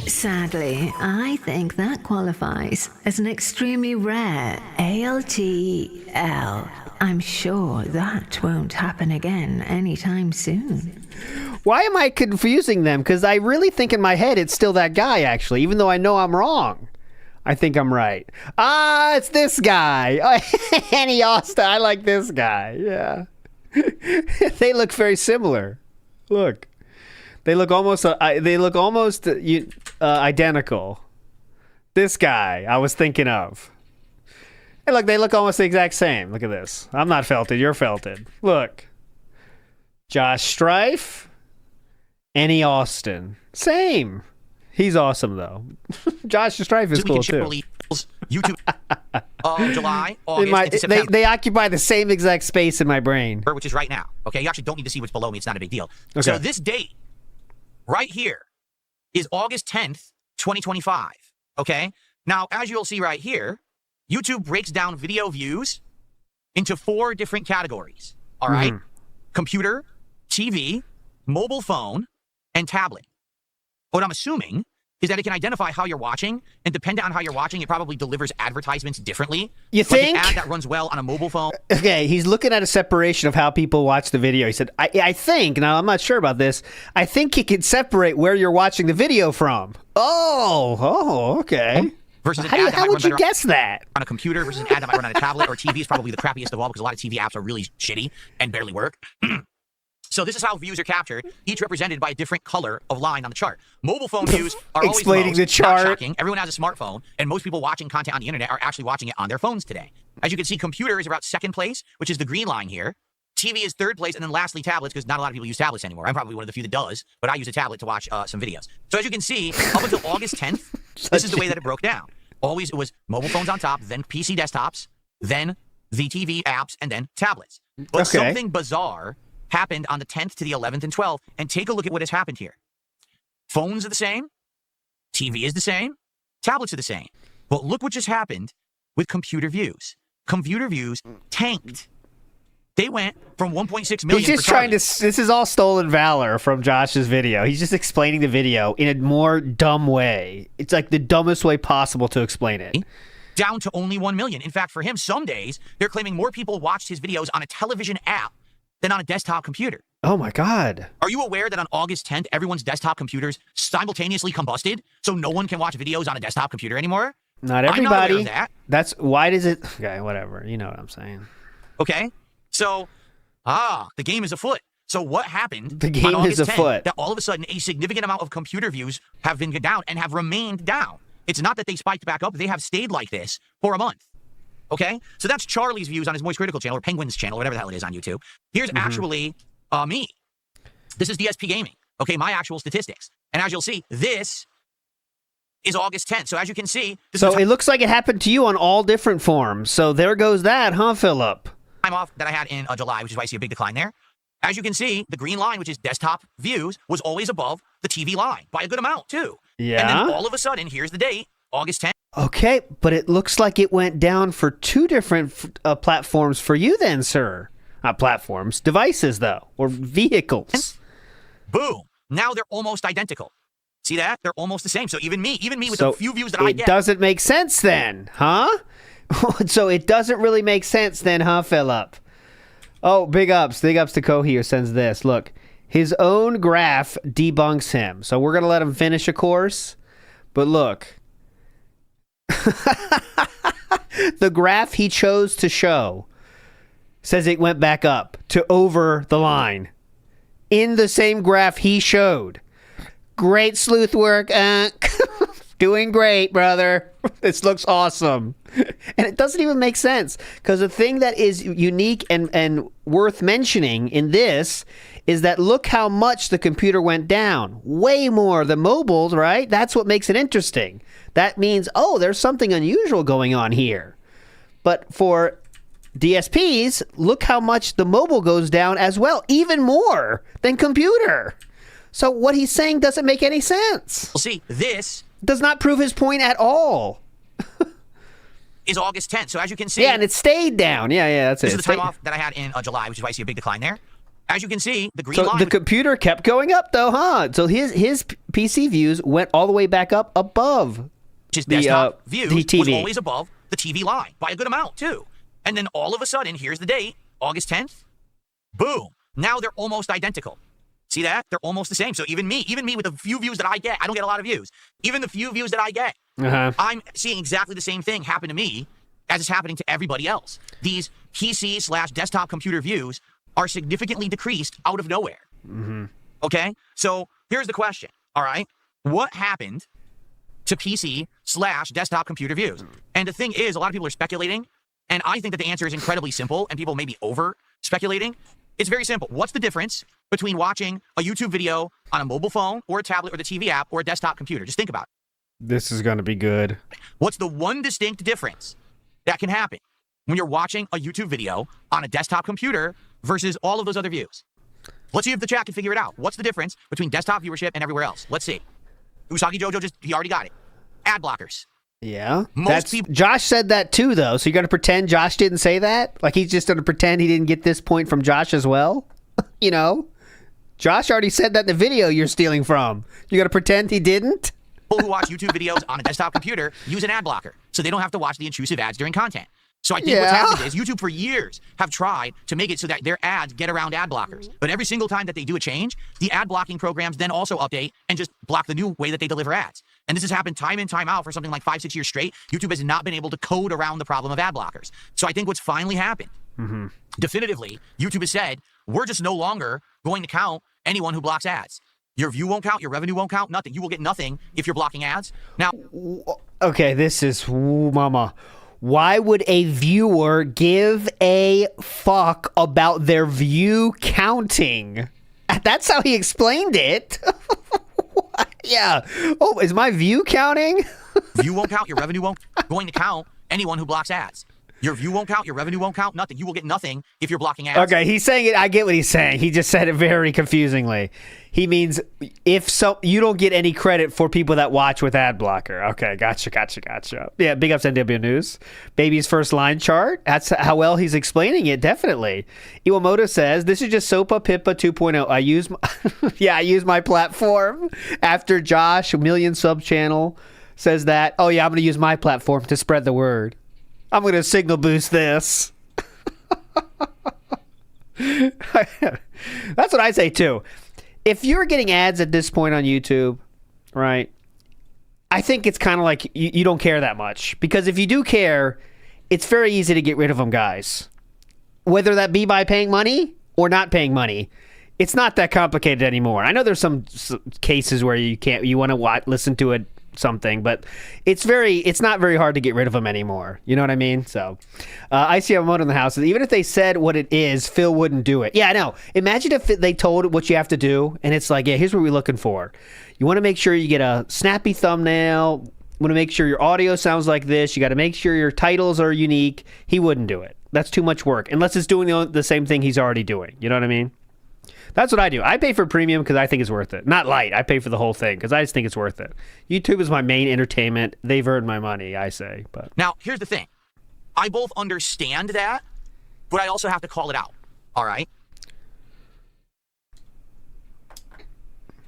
Sadly, I think that qualifies as an extremely rare ALTL. I'm sure that won't happen again anytime soon. Why am I confusing them? Because I really think in my head it's still that guy, actually, even though I know I'm wrong. I think I'm right. Ah, it's this guy. Annie Austin. I like this guy. Yeah. They look very similar. Look. They look almost identical. This guy I was thinking of. Hey, look, they look almost the exact same. Look at this. I'm not felted. You're felted. Look. Josh Strife. Annie Austin. Same. He's awesome, though. Josh Strife is cool, too. YouTube July, August, into September. They occupy the same exact space in my brain. Which is right now. Okay, you actually don't need to see what's below me. It's not a big deal. Okay. So this date, right here, is August 10th, 2025. Okay? Now, as you'll see right here, YouTube breaks down video views into 4 different categories. All right? Computer, TV, mobile phone, and tablet. What I'm assuming is that it can identify how you're watching, and depending on how you're watching, it probably delivers advertisements differently. You think? Like an ad that runs well on a mobile phone. Okay, he's looking at a separation of how people watch the video. He said, I think, now I'm not sure about this, I think he can separate where you're watching the video from. Oh, okay. Versus an how ad that might would run you better guess that? on a computer versus an ad that might run on a tablet, or TV is probably the crappiest of all because a lot of TV apps are really shitty and barely work. So this is how views are captured, each represented by a different color of line on the chart. Mobile phone views are always Explaining most, the chart. Not shocking. Everyone has a smartphone, and most people watching content on the internet are actually watching it on their phones today. As you can see, computer is about second place, which is the green line here. TV is third place, and then lastly, tablets, because not a lot of people use tablets anymore. I'm probably one of the few that does, but I use a tablet to watch some videos. So as you can see, up until August 10th, this is the way that it broke down. Always it was mobile phones on top, then PC desktops, then the TV apps, and then tablets. But something bizarre happened on the 10th to the 11th and 12th, and take a look at what has happened here. Phones are the same, TV is the same, tablets are the same. But look what just happened with computer views. Computer views tanked. They went from 1.6 million. He's just trying to. This is all stolen valor from Josh's video. He's just explaining the video in a more dumb way. It's like the dumbest way possible to explain it. Down to only 1 million. In fact, for him, some days they're claiming more people watched his videos on a television app than on a desktop computer. Oh my God. Are you aware that on August 10th, everyone's desktop computers simultaneously combusted, so no one can watch videos on a desktop computer anymore? Not everybody. I'm not aware of that. That's why does it? Okay, whatever. You know what I'm saying. Okay, so the game is afoot. So what happened? The game on August is 10th, afoot. That all of a sudden a significant amount of computer views have been down and have remained down. It's not that they spiked back up; they have stayed like this for a month. Okay, so that's Charlie's views on his Moist Critical channel or Penguin's channel, whatever the hell it is on YouTube. Here's actually me. This is DSP Gaming. Okay, my actual statistics. And as you'll see, this is August 10th. So as you can see, So it looks like it happened to you on all different forms. So there goes that, huh, Philip? time off that I had in July, which is why I see a big decline there. As you can see, the green line, which is desktop views, was always above the TV line by a good amount, too. Yeah. And then all of a sudden, here's the date, August 10th. Okay, but it looks like it went down for two different platforms for you then, sir. Not platforms, devices, though, or vehicles. Boom. Now they're almost identical. See that? They're almost the same. So even me with the few views that I get. It doesn't make sense then, huh? So it doesn't really make sense then, huh, Philip? Oh, big ups to Kohi who sends this. Look, his own graph debunks him. So we're going to let him finish a course. But look. The graph he chose to show says it went back up to over the line. in the same graph he showed. Great sleuth work. Doing great, brother. This looks awesome. And it doesn't even make sense, because the thing that is unique and worth mentioning in this is that look how much the computer went down. Way more. The mobiles, right? That's what makes it interesting. That means, oh, there's something unusual going on here. But for DSPs, look how much the mobile goes down as well. Even more than computer. So what he's saying doesn't make any sense. Well, see, this does not prove his point at all. is August 10th. So as you can see... Yeah, and it stayed down. Yeah, that's it. This is the time off that I had in July, which is why I see a big decline there. As you can see, the green line... the computer kept going up, though, huh? So his PC views went all the way back up above his the desktop views the TV. was always above the TV line by a good amount, too. And then all of a sudden, here's the date, August 10th. Boom. Now they're almost identical. See that? They're almost the same. So even me with the few views that I get, I don't get a lot of views. Even the few views that I get, I'm seeing exactly the same thing happen to me as it's happening to everybody else. These PC/desktop computer views are significantly decreased out of nowhere. Okay? So here's the question. All right? What happened to PC/desktop computer views? And the thing is, a lot of people are speculating, and I think that the answer is incredibly simple, and people may be over speculating. It's very simple. What's the difference between watching a YouTube video on a mobile phone or a tablet or the TV app or a desktop computer? Just think about it. This is going to be good. What's the one distinct difference that can happen when you're watching a YouTube video on a desktop computer versus all of those other views? Let's see if the chat can figure it out. What's the difference between desktop viewership and everywhere else? Let's see. Usagi Jojo, he already got it. Ad blockers. Yeah. Josh said that too, though. So you're going to pretend Josh didn't say that? Like he's just going to pretend he didn't get this point from Josh as well? You know? Josh already said that in the video you're stealing from. You got to pretend he didn't? People who watch YouTube videos on a desktop computer use an ad blocker, so they don't have to watch the intrusive ads during content. So I think what's happened is YouTube for years have tried to make it so that their ads get around ad blockers. But every single time that they do a change, the ad blocking programs then also update and just block the new way that they deliver ads. And this has happened time in, time out for something like 5-6 years straight. YouTube has not been able to code around the problem of ad blockers. So I think what's finally happened, definitively, YouTube has said, we're just no longer going to count anyone who blocks ads. Your view won't count, your revenue won't count, nothing. You will get nothing if you're blocking ads. Now, okay, this is mama. Why would a viewer give a fuck about their view counting? That's how he explained it. Yeah. Oh, is my view counting? View won't count, your revenue won't going to count anyone who blocks ads. Your view won't count, your revenue won't count, nothing. You will get nothing if you're blocking ads. Okay, he's saying it. I get what he's saying. He just said it very confusingly. He means you don't get any credit for people that watch with ad blocker. Okay, gotcha. Yeah, big ups NW News. Baby's first line chart. That's how well he's explaining it, definitely. Iwamoto says, this is just SOPA Pippa 2.0. I use my platform. After Josh, million sub channel, says that, oh yeah, I'm going to use my platform to spread the word. I'm going to signal boost this. That's what I say too. If you're getting ads at this point on YouTube, right, I think it's kind of like you don't care that much. Because if you do care, it's very easy to get rid of them, guys. Whether that be by paying money or not paying money. It's not that complicated anymore. I know there's some cases where you want to listen to it, something, but it's not very hard to get rid of them anymore. You know what I mean? So I see a mode in the house. Even if they said what it is, Phil wouldn't do it. Yeah, I know. Imagine if they told what you have to do, and it's like, yeah, here's what we're looking for. You want to make sure you get a snappy thumbnail. You want to make sure your audio sounds like this. You got to make sure your titles are unique. He wouldn't do it. That's too much work, unless it's doing the same thing he's already doing. You know what I mean? That's what I do. I pay for premium because I think it's worth it. Not light. I pay for the whole thing because I just think it's worth it. YouTube is my main entertainment. They've earned my money, I say. But now, here's the thing. I both understand that, but I also have to call it out. All right?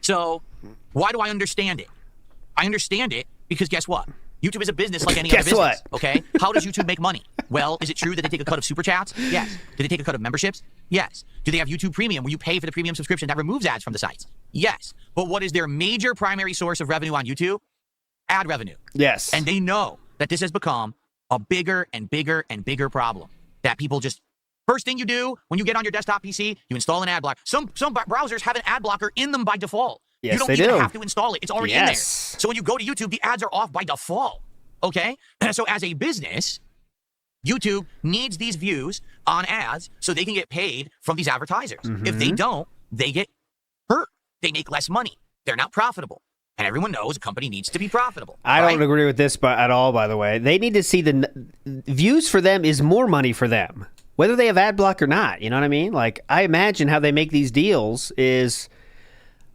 So, why do I understand it? I understand it because guess what? YouTube is a business like any other business. Okay? How does YouTube make money? Well, is it true that they take a cut of super chats? Yes. Do they take a cut of memberships? Yes. Do they have YouTube Premium where you pay for the premium subscription that removes ads from the sites? Yes. But what is their major primary source of revenue on YouTube? Ad revenue. Yes. And they know that this has become a bigger and bigger and bigger problem that people just First thing you do when you get on your desktop PC, you install an ad blocker. Some browsers have an ad blocker in them by default. Yes, you don't they even do. have to install it. It's already in there. Yes. So when you go to YouTube, the ads are off by default. Okay? So as a business, YouTube needs these views on ads so they can get paid from these advertisers. If they don't, they get hurt. They make less money. They're not profitable. And everyone knows a company needs to be profitable. I don't agree with this at all, by the way. They need to see the views for them is more money for them, whether they have ad block or not. You know what I mean? Like, I imagine how they make these deals is,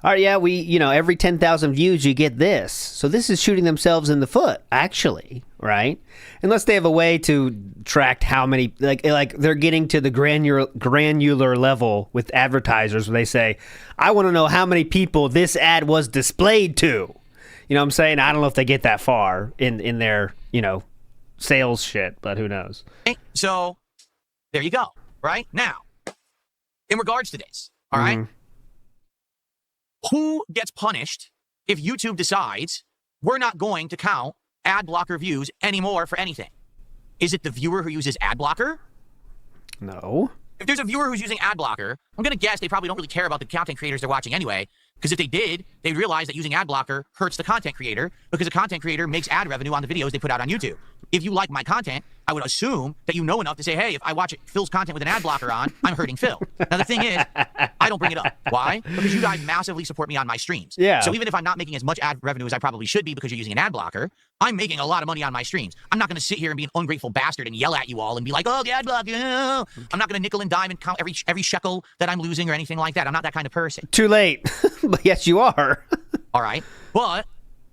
all right, yeah, every 10,000 views you get this. So this is shooting themselves in the foot, actually, right? Unless they have a way to track how many, like they're getting to the granular level with advertisers where they say, I want to know how many people this ad was displayed to. You know what I'm saying? I don't know if they get that far in their, sales shit, but who knows? So there you go, right? Now, in regards to this, all right? Who gets punished if YouTube decides we're not going to count ad blocker views anymore for anything? Is it the viewer who uses ad blocker? No. If there's a viewer who's using ad blocker, I'm going to guess they probably don't really care about the content creators they're watching anyway, because if they did, they'd realize that using ad blocker hurts the content creator because the content creator makes ad revenue on the videos they put out on YouTube. If you like my content, I would assume that you know enough to say, hey, if I watch Phil's content with an ad blocker on, I'm hurting Phil. Now, the thing is, I don't bring it up. Why? Because you guys massively support me on my streams. Yeah. So even if I'm not making as much ad revenue as I probably should be because you're using an ad blocker, I'm making a lot of money on my streams. I'm not going to sit here and be an ungrateful bastard and yell at you all and be like, oh, the ad blocker. Oh. I'm not going to nickel and dime and count every shekel that I'm losing or anything like that. I'm not that kind of person. Too late. But yes, you are. All right. But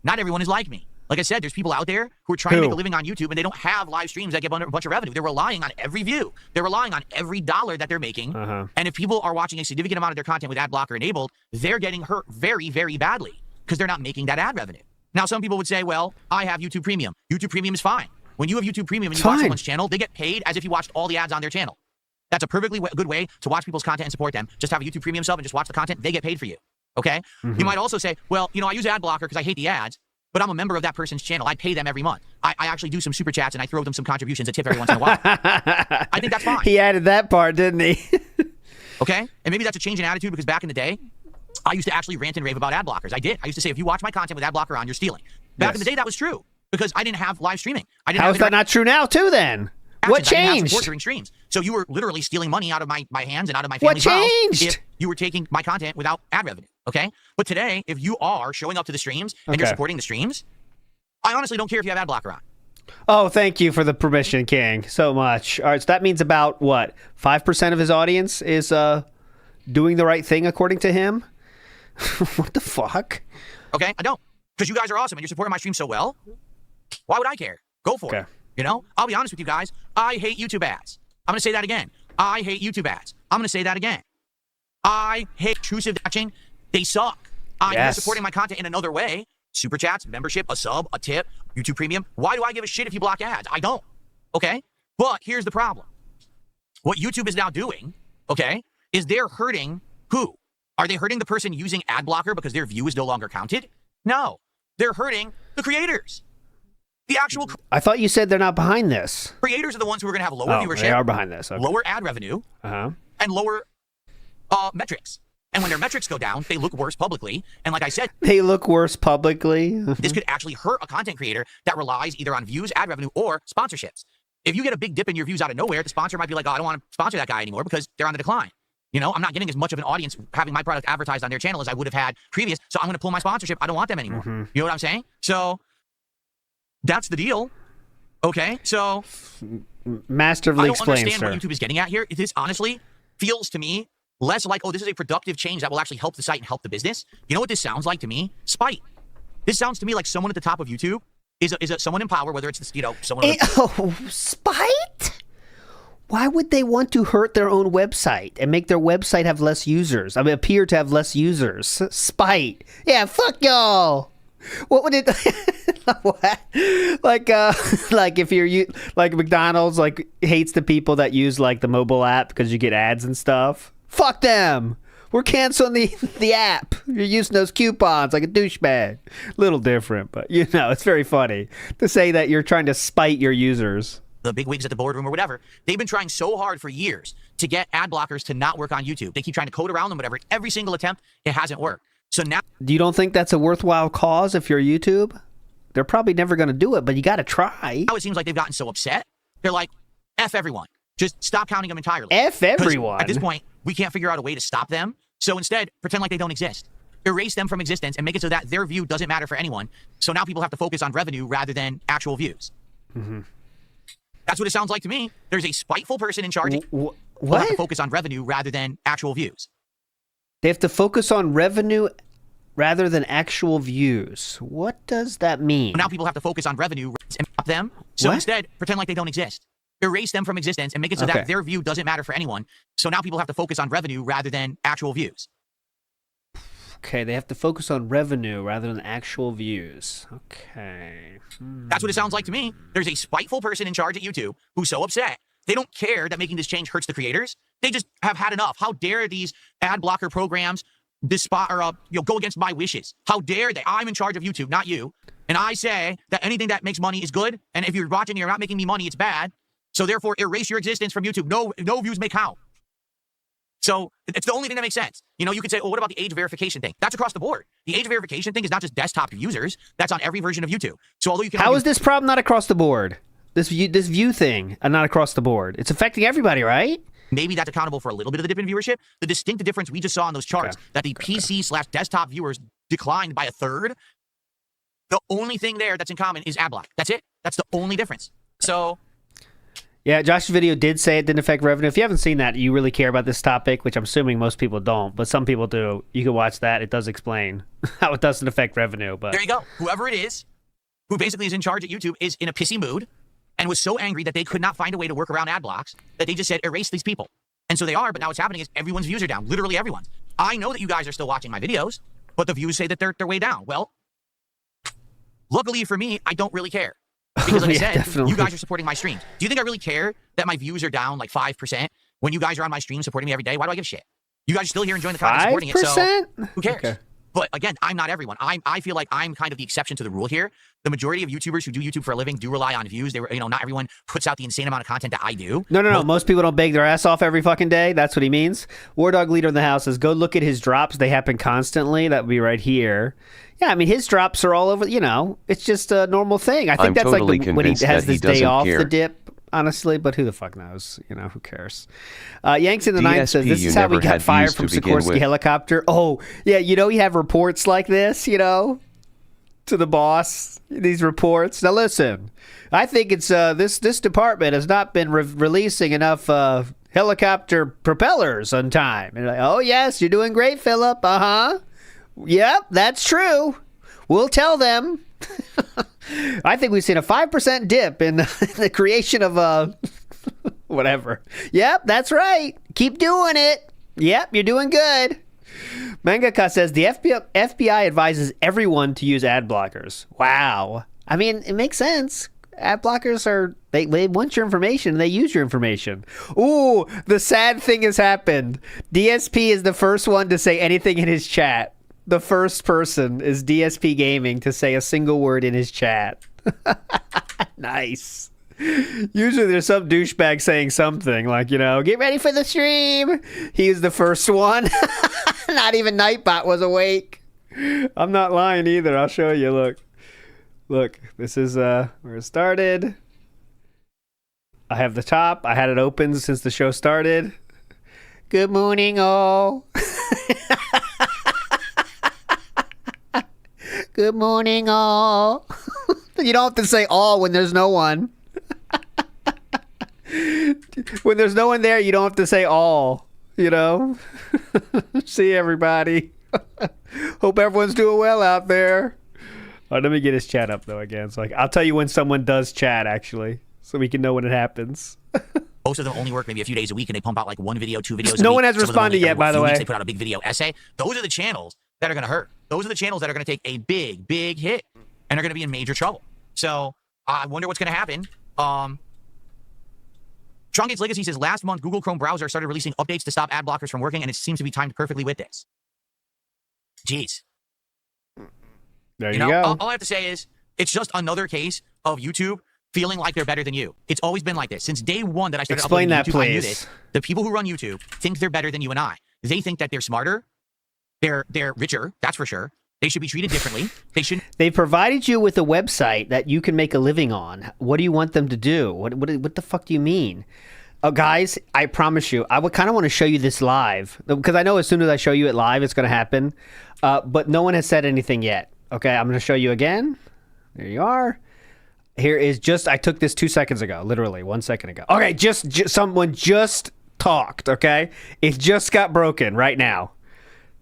not everyone is like me. Like I said, there's people out there who are trying to make a living on YouTube and they don't have live streams that get a bunch of revenue. They're relying on every view. They're relying on every dollar that they're making. And if people are watching a significant amount of their content with ad blocker enabled, they're getting hurt very, very badly because they're not making that ad revenue. Now, some people would say, well, I have YouTube Premium. YouTube Premium is fine. When you have YouTube Premium and you watch someone's channel, they get paid as if you watched all the ads on their channel. That's a perfectly good way to watch people's content and support them. Just have a YouTube Premium sub and just watch the content. They get paid for you. Okay? You might also say, well, I use ad blocker because I hate the ads, but I'm a member of that person's channel. I pay them every month. I actually do some super chats and I throw them some contributions, a tip every once in a while. I think that's fine. He added that part, didn't he? Okay? And maybe that's a change in attitude because back in the day, I used to actually rant and rave about ad blockers. I did. I used to say, if you watch my content with ad blocker on, you're stealing. Back in the day, that was true because I didn't have live streaming. How is that not true now, too, then? What changed? I didn't have support during streams. So you were literally stealing money out of my hands and out of my family's What mouth changed? if you were taking my content without ad revenue, okay? But today, if you are showing up to the streams and you're supporting the streams, I honestly don't care if you have ad blocker on. Oh, thank you for the permission, King, so much. All right, so that means about, 5% of his audience is doing the right thing according to him? What the fuck? Okay, I don't. Because you guys are awesome and you're supporting my stream so well. Why would I care? Go for it. I'll be honest with you guys. I hate YouTube ads. I'm going to say that again. I hate YouTube ads. I'm going to say that again. I hate intrusive watching. They suck. I'm supporting my content in another way. Super chats, membership, a sub, a tip, YouTube Premium. Why do I give a shit if you block ads? I don't. Okay? But here's the problem. What YouTube is now doing, okay, is they're hurting who? Are they hurting the person using ad blocker because their view is no longer counted? No. They're hurting the creators. The actual I thought you said they're not behind this. creators are the ones who are going to have lower viewership. They are behind this. Okay. Lower ad revenue, and lower metrics. And when their metrics go down, they look worse publicly. And like I said, they look worse publicly. This could actually hurt a content creator that relies either on views, ad revenue, or sponsorships. If you get a big dip in your views out of nowhere, the sponsor might be like, oh, I don't want to sponsor that guy anymore because they're on the decline. I'm not getting as much of an audience having my product advertised on their channel as I would have had previous. So I'm going to pull my sponsorship. I don't want them anymore. You know what I'm saying? So that's the deal. Okay. So masterfully explained, I don't understand sir. what YouTube is getting at here. This honestly feels to me less like, oh, this is a productive change that will actually help the site and help the business. You know what this sounds like to me? Spite. This sounds to me like someone at the top of YouTube is someone in power, whether it's someone. Spite? Why would they want to hurt their own website and make their website have less users? Appear to have less users. Spite. Yeah, fuck y'all. What would it? What? Like if you're like McDonald's hates the people that use the mobile app because you get ads and stuff. Fuck them. We're canceling the app. You're using those coupons like a douchebag. Little different, but it's very funny to say that you're trying to spite your users. the big wigs at the boardroom or whatever, they've been trying so hard for years to get ad blockers to not work on YouTube. They keep trying to code around them, whatever. Every single attempt, it hasn't worked. So now, You don't think that's a worthwhile cause if you're YouTube? They're probably never going to do it, but you got to try. now it seems like they've gotten so upset. They're like, F everyone. Just stop counting them entirely. F 'Cause everyone. At this point, we can't figure out a way to stop them. So instead, pretend like they don't exist. Erase them from existence and make it so that their view doesn't matter for anyone. So now people have to focus on revenue rather than actual views. Mm-hmm. That's what it sounds like to me. There's a spiteful person in charge. What? They'll have to focus on revenue rather than actual views. They have to focus on revenue rather than actual views. What does that mean? Now people have to focus on revenue and stop them. So What? instead, pretend like they don't exist. Erase them from existence and make it so Okay. that their view doesn't matter for anyone. So now people have to focus on revenue rather than actual views. Okay, they have to focus on revenue rather than actual views. Okay. That's what it sounds like to me. There's a spiteful person in charge at YouTube who's so upset. They don't care that making this change hurts the creators. They just have had enough. How dare these ad blocker programs go against my wishes? How dare they? I'm in charge of YouTube, not you. And I say that anything that makes money is good. And if you're watching and you're not making me money, it's bad. So therefore, erase your existence from YouTube. No views may count. So it's the only thing that makes sense. You know, you could say, well, what about the age verification thing? That's across the board. The age verification thing is not just desktop users. That's on every version of YouTube. So although you can How is this problem not across the board? This view thing, not across the board. It's affecting everybody, right? maybe that's accountable for a little bit of the dip in viewership. The distinct difference we just saw on those charts, that the PC/desktop viewers declined by a third. The only thing there that's in common is ad block. That's it. That's the only difference. So yeah, Josh's video did say it didn't affect revenue. If you haven't seen that, you really care about this topic, which I'm assuming most people don't, but some people do. You can watch that. It does explain how it doesn't affect revenue. But there you go. Whoever it is, who basically is in charge at YouTube, is in a pissy mood and was so angry that they could not find a way to work around ad blocks that they just said, erase these people. And so they are, but now what's happening is everyone's views are down. Literally everyone's. I know that you guys are still watching my videos, but the views say that they're way down. Well, luckily for me, I don't really care. Because like I said, definitely. you guys are supporting my streams. Do you think I really care that my views are down like 5% when you guys are on my stream supporting me every day? Why do I give a shit? You guys are still here enjoying the content, supporting it, so who cares? Okay. But again, I'm not everyone. I feel like I'm kind of the exception to the rule here. The majority of YouTubers who do YouTube for a living do rely on views. They were, not everyone puts out the insane amount of content that I do. No. Most people don't beg their ass off every fucking day. That's what he means. War Dog Leader in the house says, go look at his drops. They happen constantly. That would be right here. Yeah, I mean, his drops are all over, it's just a normal thing. I think I'm that's totally like when he convinced has that he this day doesn't off, care. the dip, honestly, but who the fuck knows? Who cares? Yanks in the Ninth says, this you is how we never got had fired views from to begin Sikorsky with. Helicopter. Oh, yeah, you have reports like this, to the boss, these reports. Now listen, I think it's this department has not been releasing enough helicopter propellers on time. And like, oh yes, you're doing great, Philip. Yep, that's true. We'll tell them. I think we've seen a 5% dip in the creation of whatever. Yep, that's right. Keep doing it. Yep, you're doing good. Mangaka says the FBI advises everyone to use ad blockers. Wow. I mean, it makes sense. Ad blockers they want your information and they use your information. Ooh, the sad thing has happened. DSP is the first one to say anything in his chat. The first person is DSP Gaming to say a single word in his chat. Nice. Usually there's some douchebag saying something like, get ready for the stream. He was the first one. Not even Nightbot was awake. I'm not lying either. I'll show you. Look, this is where it started. I have the top. I had it open since the show started. Good morning, all. Good morning, all. You don't have to say all when there's no one. When there's no one there, you don't have to say all, See everybody. Hope everyone's doing well out there. All right, let me get his chat up, though, again. So I'll tell you when someone does chat, actually, so we can know when it happens. most of them only work maybe a few days a week and they pump out like one video, 2 videos. No a week. one has Some of them responded only yet, by the few weeks, way. They put out a big video essay. Those are the channels that are going to hurt. Those are the channels that are going to take a big, big hit and are going to be in major trouble. So I wonder what's going to happen. Trungate's Legacy says, last month, Google Chrome browser started releasing updates to stop ad blockers from working, and it seems to be timed perfectly with this. Jeez. There you go. All I have to say is, it's just another case of YouTube feeling like they're better than you. It's always been like this. Since day one that I started Explain uploading that, to YouTube, I knew please. this. The people who run YouTube think they're better than you and I. They think that they're smarter, they're richer, that's for sure. They should be treated differently. They provided you with a website that you can make a living on. What do you want them to do? What the fuck do you mean? Guys, I promise you, I would kind of want to show you this live because I know as soon as I show you it live, it's going to happen. But no one has said anything yet. Okay, I'm going to show you again. There you are. Here is I took this 2 seconds ago, literally 1 second ago. Okay, just someone just talked, okay? It just got broken right now.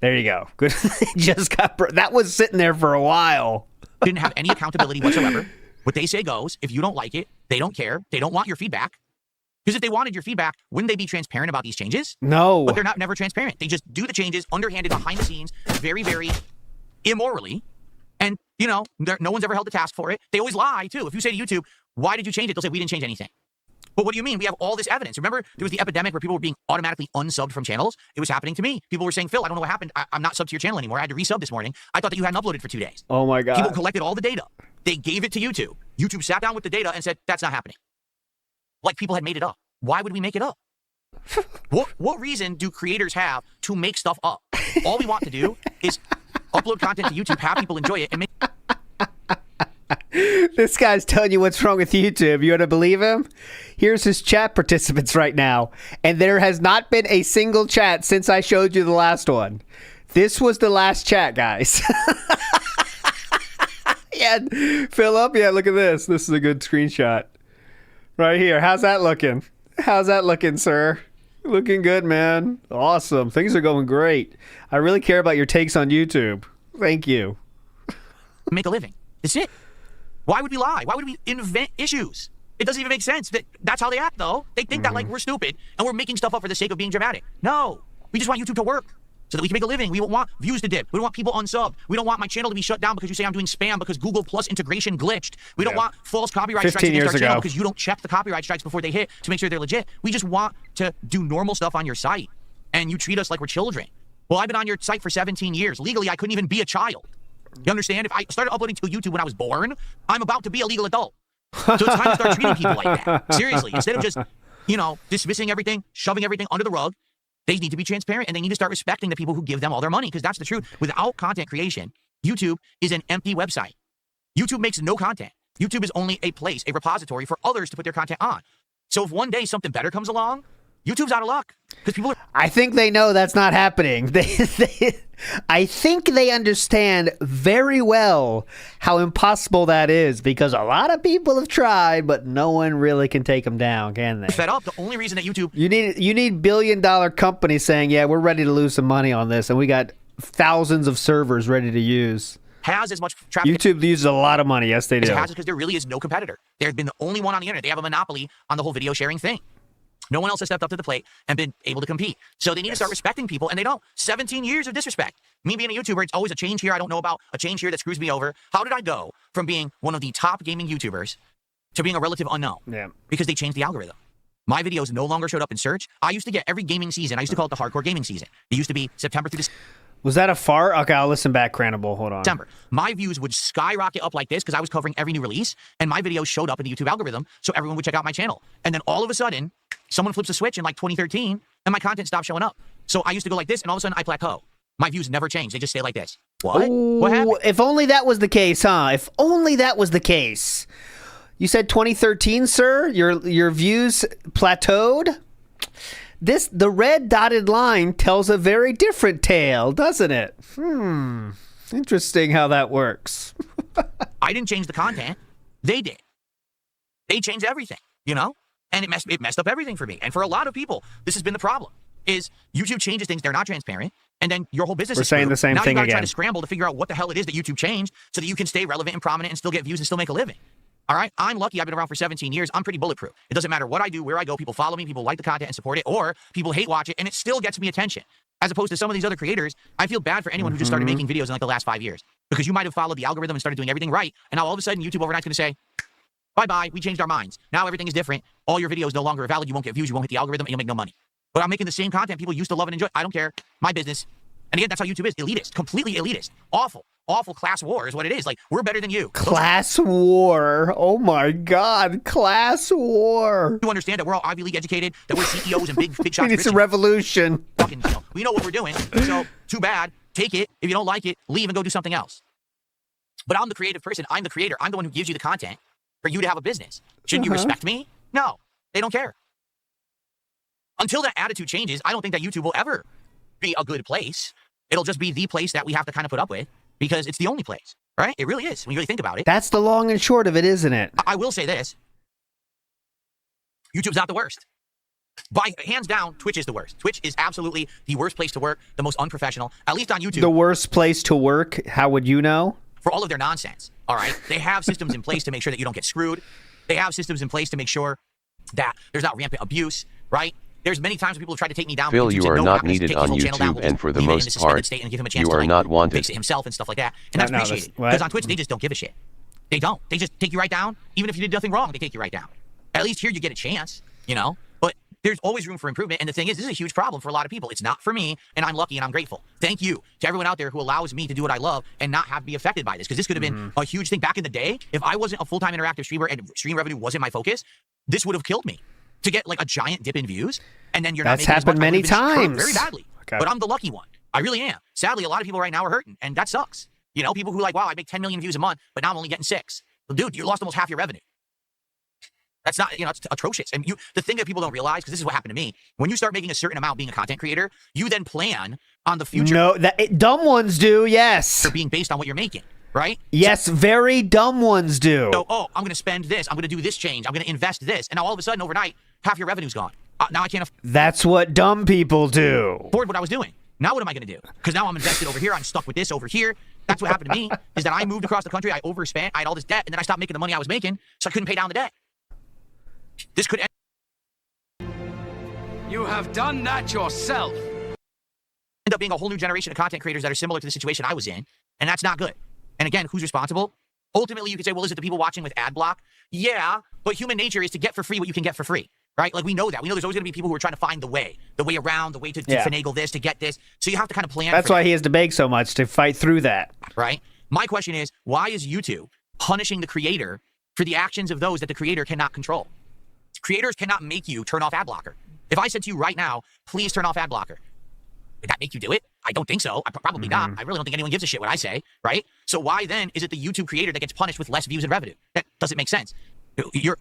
There you go. Good. It just got that was sitting there for a while. Didn't have any accountability whatsoever. What they say goes. If you don't like it, they don't care. They don't want your feedback. Because if they wanted your feedback, wouldn't they be transparent about these changes? No. But they're never transparent. They just do the changes underhanded behind the scenes, very, very immorally. And, no one's ever held a task for it. They always lie, too. If you say to YouTube, why did you change it? They'll say, we didn't change anything. But what do you mean? We have all this evidence. Remember, there was the epidemic where people were being automatically unsubbed from channels? It was happening to me. People were saying, Phil, I don't know what happened. I'm not subbed to your channel anymore. I had to resub this morning. I thought that you hadn't uploaded for 2 days. Oh, my God. People collected all the data. They gave it to YouTube. YouTube sat down with the data and said, that's not happening. Like people had made it up. Why would we make it up? What reason do creators have to make stuff up? All we want to do is upload content to YouTube, have people enjoy it, and make... This guy's telling you what's wrong with YouTube. You want to believe him? Here's his chat participants right now. And there has not been a single chat since I showed you the last one. This was the last chat, guys. Yeah, Philip, yeah, look at this. This is a good screenshot. Right here. How's that looking? How's that looking, sir? Looking good, man. Awesome. Things are going great. I really care about your takes on YouTube. Thank you. Make a living. That's it. Why would we lie? Why would we invent issues? It doesn't even make sense. That's how they act, though. They think that like we're stupid and we're making stuff up for the sake of being dramatic. No. We just want YouTube to work so that we can make a living. We don't want views to dip. We don't want people unsubbed. We don't want my channel to be shut down because you say I'm doing spam because Google Plus integration glitched. We don't want false copyright strikes against our channel because you don't check the copyright strikes before they hit to make sure they're legit. We just want to do normal stuff on your site, and you treat us like we're children. Well, I've been on your site for 17 years. Legally, I couldn't even be a child. You understand? If I started uploading to YouTube when I was born, I'm about to be a legal adult. So it's time to start treating people like that. Seriously. Instead of just, dismissing everything, shoving everything under the rug, they need to be transparent and they need to start respecting the people who give them all their money because that's the truth. Without content creation, YouTube is an empty website. YouTube makes no content. YouTube is only a place, a repository for others to put their content on. So if one day something better comes along, YouTube's out of luck because people are... I think they know that's not happening. I think they understand very well how impossible that is because a lot of people have tried, but no one really can take them down, can they? Fed up. The only reason that YouTube... You need billion-dollar companies saying, yeah, we're ready to lose some money on this, and we got thousands of servers ready to use. Has as much traffic... YouTube uses a lot of money. Yes, they do. It has because there really is no competitor. They've been the only one on the internet. They have a monopoly on the whole video sharing thing. No one else has stepped up to the plate and been able to compete. So they need to start respecting people, and they don't. 17 years of disrespect. Me being a YouTuber, it's always a change here I don't know about, a change here that screws me over. How did I go from being one of the top gaming YouTubers to being a relative unknown? Yeah. Because they changed the algorithm. My videos no longer showed up in search. I used to get every gaming season. I used to call it the hardcore gaming season. It used to be September through December. Was that a fart? Okay, I'll listen back, Cranable. Hold on. December. My views would skyrocket up like this because I was covering every new release, and my videos showed up in the YouTube algorithm, so everyone would check out my channel. And then all of a sudden, someone flips a switch in like 2013, and my content stopped showing up. So I used to go like this, and all of a sudden I plateau. My views never change. They just stay like this. What? Ooh, what happened? If only that was the case, huh? If only that was the case. You said 2013, sir? Your views plateaued? The red dotted line tells a very different tale, doesn't it? Interesting how that works. I didn't change the content. They did. They changed everything, And it messed up everything for me. And for a lot of people, this has been the problem. Is YouTube changes things, they're not transparent, and then your whole business We're is saying screwed. the same now thing you gotta again. try to scramble to figure out what the hell it is that YouTube changed so that you can stay relevant and prominent and still get views and still make a living. All right? I'm lucky I've been around for 17 years. I'm pretty bulletproof. It doesn't matter what I do, where I go, people follow me, people like the content and support it, or people hate watch it, and it still gets me attention. As opposed to some of these other creators, I feel bad for anyone who just started making videos in like the last 5 years. Because you might have followed the algorithm and started doing everything right, and now all of a sudden YouTube overnight's gonna say, bye-bye, we changed our minds. Now everything is different. All your videos no longer are valid. You won't get views, you won't hit the algorithm, and you'll make no money. But I'm making the same content people used to love and enjoy. I don't care. My business. And again, that's how YouTube is. Elitist. Completely elitist. Awful. awful class war is what it is. Like, we're better than you. Class war. Oh my God. Class war. You understand that we're all Ivy League educated, that we're CEOs and big shots. We need a revolution. Fucking, we know what we're doing. So, too bad. Take it. If you don't like it, leave and go do something else. But I'm the creative person. I'm the creator. I'm the one who gives you the content for you to have a business. Shouldn't you respect me? No. They don't care. Until that attitude changes, I don't think that YouTube will ever be a good place. It'll just be the place that we have to kind of put up with because it's the only place, right? It really is when you really think about it. That's the long and short of it, isn't it? I will say this. YouTube's not the worst. By hands down, Twitch is the worst. Twitch is absolutely the worst place to work, the most unprofessional, at least on YouTube. The worst place to work? How would you know? For all of their nonsense, all right? They have systems in place to make sure that you don't get screwed. They have systems in place to make sure that there's not rampant abuse, right? There's many times when people have tried to take me down. Phil, you are not needed on YouTube, and for the most part, you are not wanted. Fix it himself and stuff like that. And that's appreciated. Because on Twitch, they just don't give a shit. They don't. They just take you right down. Even if you did nothing wrong, they take you right down. At least here you get a chance, you know? But there's always room for improvement. And the thing is, this is a huge problem for a lot of people. It's not for me, and I'm lucky and I'm grateful. Thank you to everyone out there who allows me to do what I love and not have to be affected by this. Because this could have been a huge thing back in the day. If I wasn't a full-time interactive streamer and stream revenue wasn't my focus, this would have killed me. To get like a giant dip in views, and then you're not making as much. That's happened many times. Very badly. Okay. But I'm the lucky one. I really am. Sadly, a lot of people right now are hurting, and that sucks. You know, people who are like, wow, I make 10 million views a month, but now I'm only getting 6. Well, dude, you lost almost half your revenue. That's not, you know, it's atrocious. And the thing that people don't realize, because this is what happened to me, when you start making a certain amount being a content creator, you then plan on the future. No, dumb ones do, yes. They're being based on what you're making. Right? Yes, very dumb ones do. So, I'm going to spend this. I'm going to do this change. I'm going to invest this. And now all of a sudden, overnight, half your revenue's gone. Now I can't That's what dumb people do. Afford what I was doing. Now what am I going to do? Because now I'm invested over here. I'm stuck with this over here. That's what happened to me, is that I moved across the country. I overspent. I had all this debt. And then I stopped making the money I was making, so I couldn't pay down the debt. This could end. You have done that yourself. End up being a whole new generation of content creators that are similar to the situation I was in. And that's not good. And again, who's responsible? Ultimately, you could say, well, is it the people watching with ad block? Yeah, but human nature is to get for free what you can get for free, right? Like, we know that. We know there's always going to be people who are trying to find the way around, the way to finagle this, to get this. So you have to kind of plan. That's why he has to beg so much to fight through that. Right? My question is, why is YouTube punishing the creator for the actions of those that the creator cannot control? Creators cannot make you turn off ad blocker. If I said to you right now, please turn off ad blocker, would that make you do it? I don't think so. Probably not. I really don't think anyone gives a shit what I say, right? So why then is it the YouTube creator that gets punished with less views and revenue? That doesn't make sense.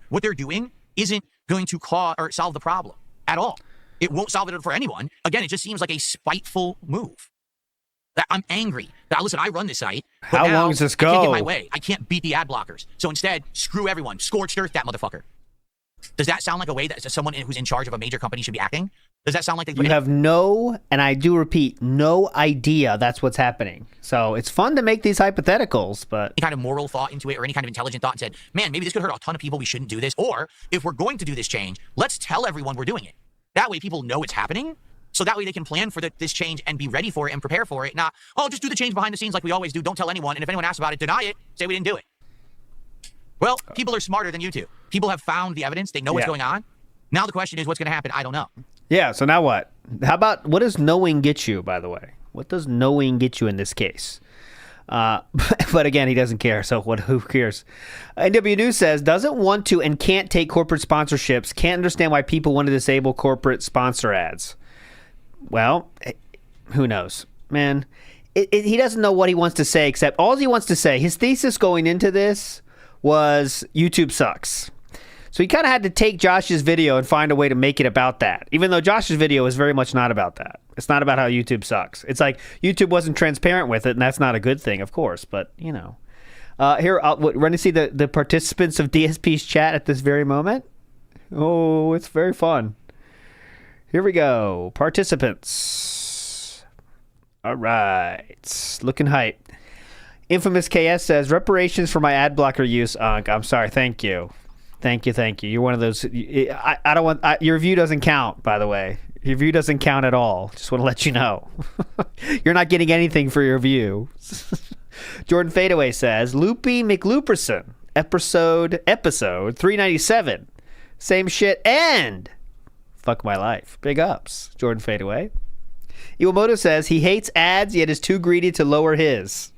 What they're doing isn't going to cause or solve the problem at all. It won't solve it for anyone. Again, it just seems like a spiteful move. That I'm angry. Listen, I run this site. How long does this go? I can't get my way. I can't beat the ad blockers. So instead, screw everyone. Scorched earth that motherfucker. Does that sound like a way that someone who's in charge of a major company should be acting? Does that sound like you have no, and I do repeat, no idea that's what's happening? So it's fun to make these hypotheticals, but any kind of moral thought into it or any kind of intelligent thought and said, man, maybe this could hurt a ton of people. We shouldn't do this. Or if we're going to do this change, let's tell everyone we're doing it. That way people know it's happening. So that way they can plan for this change and be ready for it and prepare for it. Not, just do the change behind the scenes like we always do. Don't tell anyone. And if anyone asks about it, deny it. Say we didn't do it. Well, people are smarter than you two. People have found the evidence. They know what's going on. Now the question is, what's going to happen? I don't know. Yeah, so now what? How about, what does knowing get you, by the way? What does knowing get you in this case? But again, he doesn't care, so who cares? NW News says, doesn't want to and can't take corporate sponsorships, can't understand why people want to disable corporate sponsor ads. Well, who knows? Man, he doesn't know what he wants to say, except all he wants to say, his thesis going into this was YouTube sucks. So he kind of had to take Josh's video and find a way to make it about that, even though Josh's video is very much not about that. It's not about how YouTube sucks. It's like YouTube wasn't transparent with it, and that's not a good thing, of course, but, you know. Here, we're going to see the participants of DSP's chat at this very moment. Oh, it's very fun. Here we go. Participants. All right. Looking hype. Infamous KS says, reparations for my ad blocker use, Unc. I'm sorry. Thank you. Thank you. You're one of those. I don't want your view doesn't count, by the way. Your view doesn't count at all. Just want to let you know. You're not getting anything for your view. Jordan Fadeaway says, Loopy McLooperson, episode 397. Same shit and fuck my life. Big ups, Jordan Fadeaway. Iwamoto says he hates ads yet is too greedy to lower his.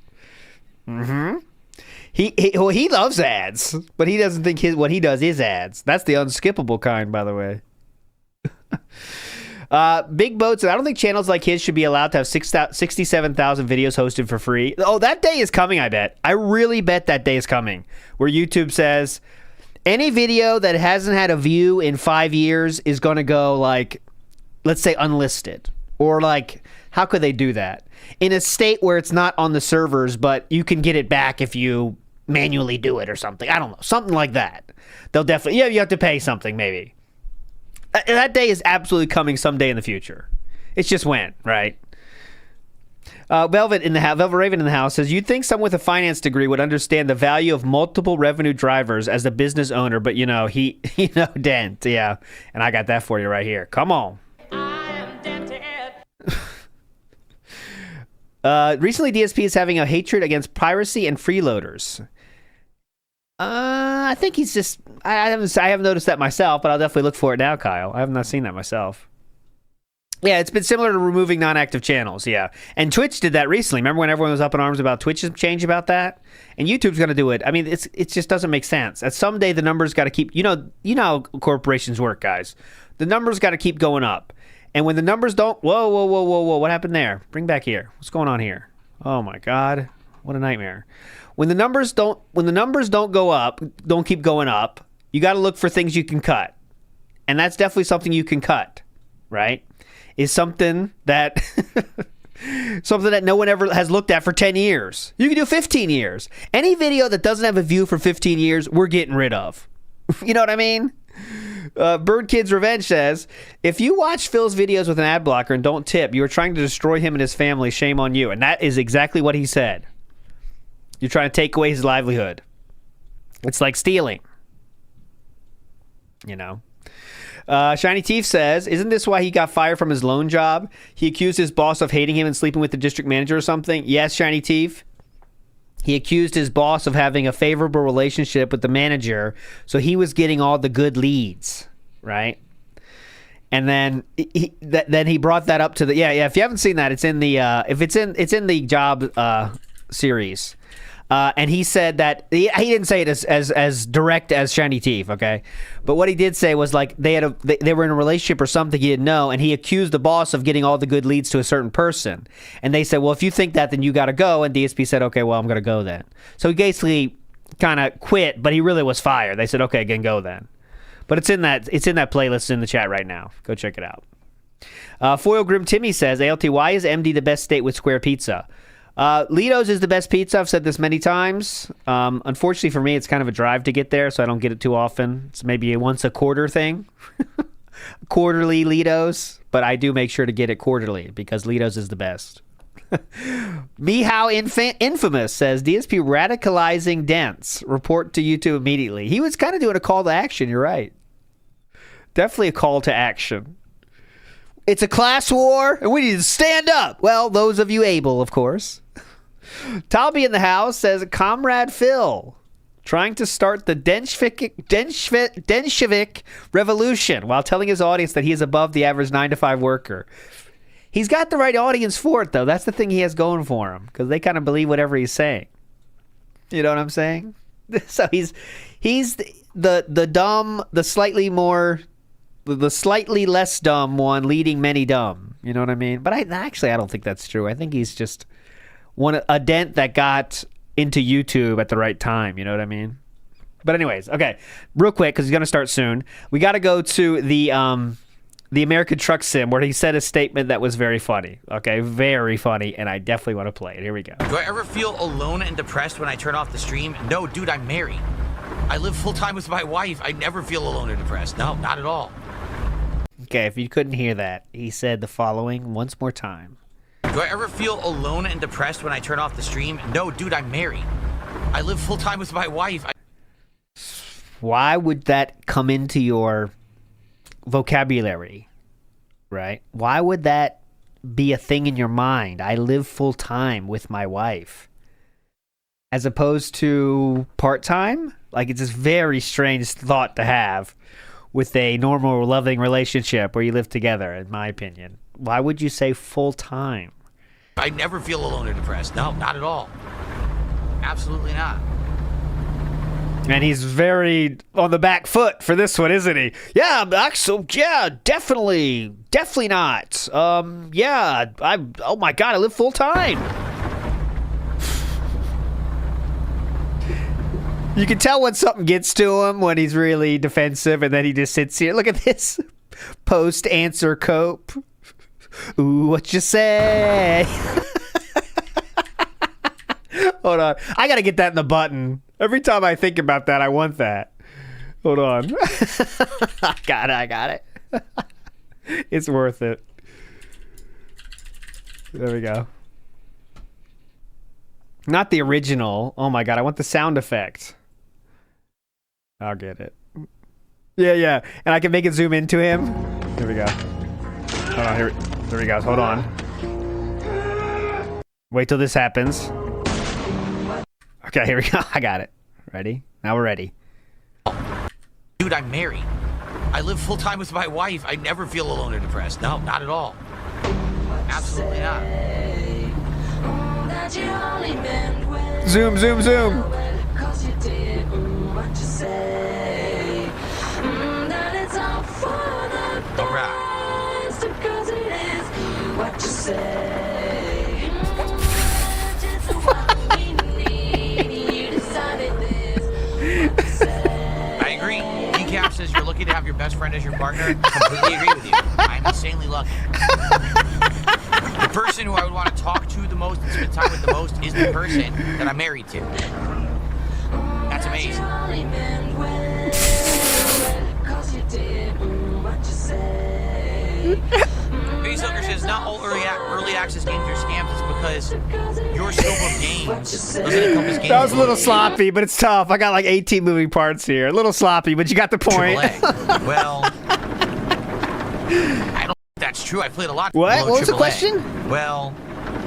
Mm-hmm. He loves ads, but he doesn't think what he does is ads. That's the unskippable kind, by the way. Big Boats. I don't think channels like his should be allowed to have 67,000 videos hosted for free. Oh, that day is coming, I bet. I really bet that day is coming, where YouTube says any video that hasn't had a view in 5 years is going to go, like, let's say unlisted. Or, like, how could they do that? In a state where it's not on the servers, but you can get it back if you manually do it or something. I don't know. Something like that. They'll definitely... Yeah, you have to pay something, maybe. That day is absolutely coming someday in the future. It's just when, right? Velvet Raven in the house says, you'd think someone with a finance degree would understand the value of multiple revenue drivers as a business owner, but he Dent, yeah. And I got that for you right here. Come on. Recently, DSP is having a hatred against piracy and freeloaders. I think he's just... I haven't noticed that myself, but I'll definitely look for it now, Kyle. I have not seen that myself. Yeah, it's been similar to removing non-active channels, yeah. And Twitch did that recently. Remember when everyone was up in arms about Twitch's change about that? And YouTube's going to do it. I mean, it just doesn't make sense. At someday, the numbers got to keep... You know how corporations work, guys. The numbers got to keep going up. And when the numbers don't... Whoa, what happened there? Bring back here. What's going on here? Oh, my God. What a nightmare. When the numbers don't go up, don't keep going up, you got to look for things you can cut. And that's definitely something you can cut, right? Is something that no one ever has looked at for 10 years. You can do 15 years. Any video that doesn't have a view for 15 years, we're getting rid of. You know what I mean? Bird Kids Revenge says, if you watch Phil's videos with an ad blocker and don't tip, you are trying to destroy him and his family. Shame on you. And that is exactly what he said. You're trying to take away his livelihood. It's like stealing. You know? Shiny Teeth says, isn't this why he got fired from his loan job? He accused his boss of hating him and sleeping with the district manager or something? Yes, Shiny Teeth. He accused his boss of having a favorable relationship with the manager, so he was getting all the good leads, right? And then he brought that up to the if you haven't seen that, it's in the it's in the job series. And he said that he didn't say it as direct as Shiny Teeth, okay? But what he did say was like they were in a relationship or something he didn't know, and he accused the boss of getting all the good leads to a certain person. And they said, well, if you think that, then you got to go. And DSP said, okay, well, I'm going to go then. So he basically kind of quit, but he really was fired. They said, okay, again, go then. But it's in that playlist in the chat right now. Go check it out. Foil Grim Timmy says, ALT, why is MD the best state with square pizza? Lido's is the best pizza. I've said this many times. Unfortunately for me, it's kind of a drive to get there, so I don't get it too often. It's maybe a once a quarter thing. Quarterly Lido's, but I do make sure to get it quarterly because Lido's is the best. Meow Infamous says, DSP radicalizing Dents. Report to YouTube immediately. He was kind of doing a call to action, you're right. Definitely a call to action. It's a class war, and we need to stand up. Well, those of you able, of course. Talby in the house says, Comrade Phil, trying to start the Denshevik revolution while telling his audience that he is above the average 9-to-5 worker. He's got the right audience for it, though. That's the thing he has going for him, because they kind of believe whatever he's saying. You know what I'm saying? So he's the dumb, the slightly less dumb one leading many dumb. You know what I mean? But I don't think that's true. I think he's just a dent that got into YouTube at the right time. You know what I mean? But anyways, okay. Real quick, because he's going to start soon. We got to go to the American Truck Sim, where he said a statement that was very funny. Okay? Very funny, and I definitely want to play it. Here we go. Do I ever feel alone and depressed when I turn off the stream? No, dude, I'm married. I live full-time with my wife. I never feel alone or depressed. No, not at all. Okay, if you couldn't hear that, he said the following once more time. Do I ever feel alone and depressed when I turn off the stream? No, dude, I'm married. I live full-time with my wife. Why would that come into your vocabulary, right? Why would that be a thing in your mind? I live full-time with my wife. As opposed to part-time? Like, it's this very strange thought to have with a normal, loving relationship where you live together, in my opinion. Why would you say full-time? I never feel alone or depressed. No, not at all. Absolutely not. And he's very on the back foot for this one, isn't he? Yeah, definitely not. Oh my God, I live full time. You can tell when something gets to him when he's really defensive, and then he just sits here. Look at this post-answer cope. Ooh, what you say? Hold on. I got to get that in the button. Every time I think about that, I want that. Hold on. I got it. It's worth it. There we go. Not the original. Oh my God, I want the sound effect. I'll get it. Yeah. And I can make it zoom into him. Here we go. Hold on, here he goes. Hold on. Wait till this happens. Okay, here we go. I got it. Ready? Now we're ready. Dude, I'm married. I live full time with my wife. I never feel alone or depressed. No, not at all. Absolutely not. Zoom. All right. I agree. Decap says you're lucky to have your best friend as your partner. Completely agree with you. I'm insanely lucky. The person who I would want to talk to the most and spend time with the most is the person that I'm married to. That's amazing. Face Hooker says not all early access games are scams. It's because your scope of games doesn't encompass games. That was a little sloppy, but it's tough. I got like 18 moving parts here. A little sloppy, but you got the point. Well, I don't think that's true. I played a lot. What? What was the question? Well,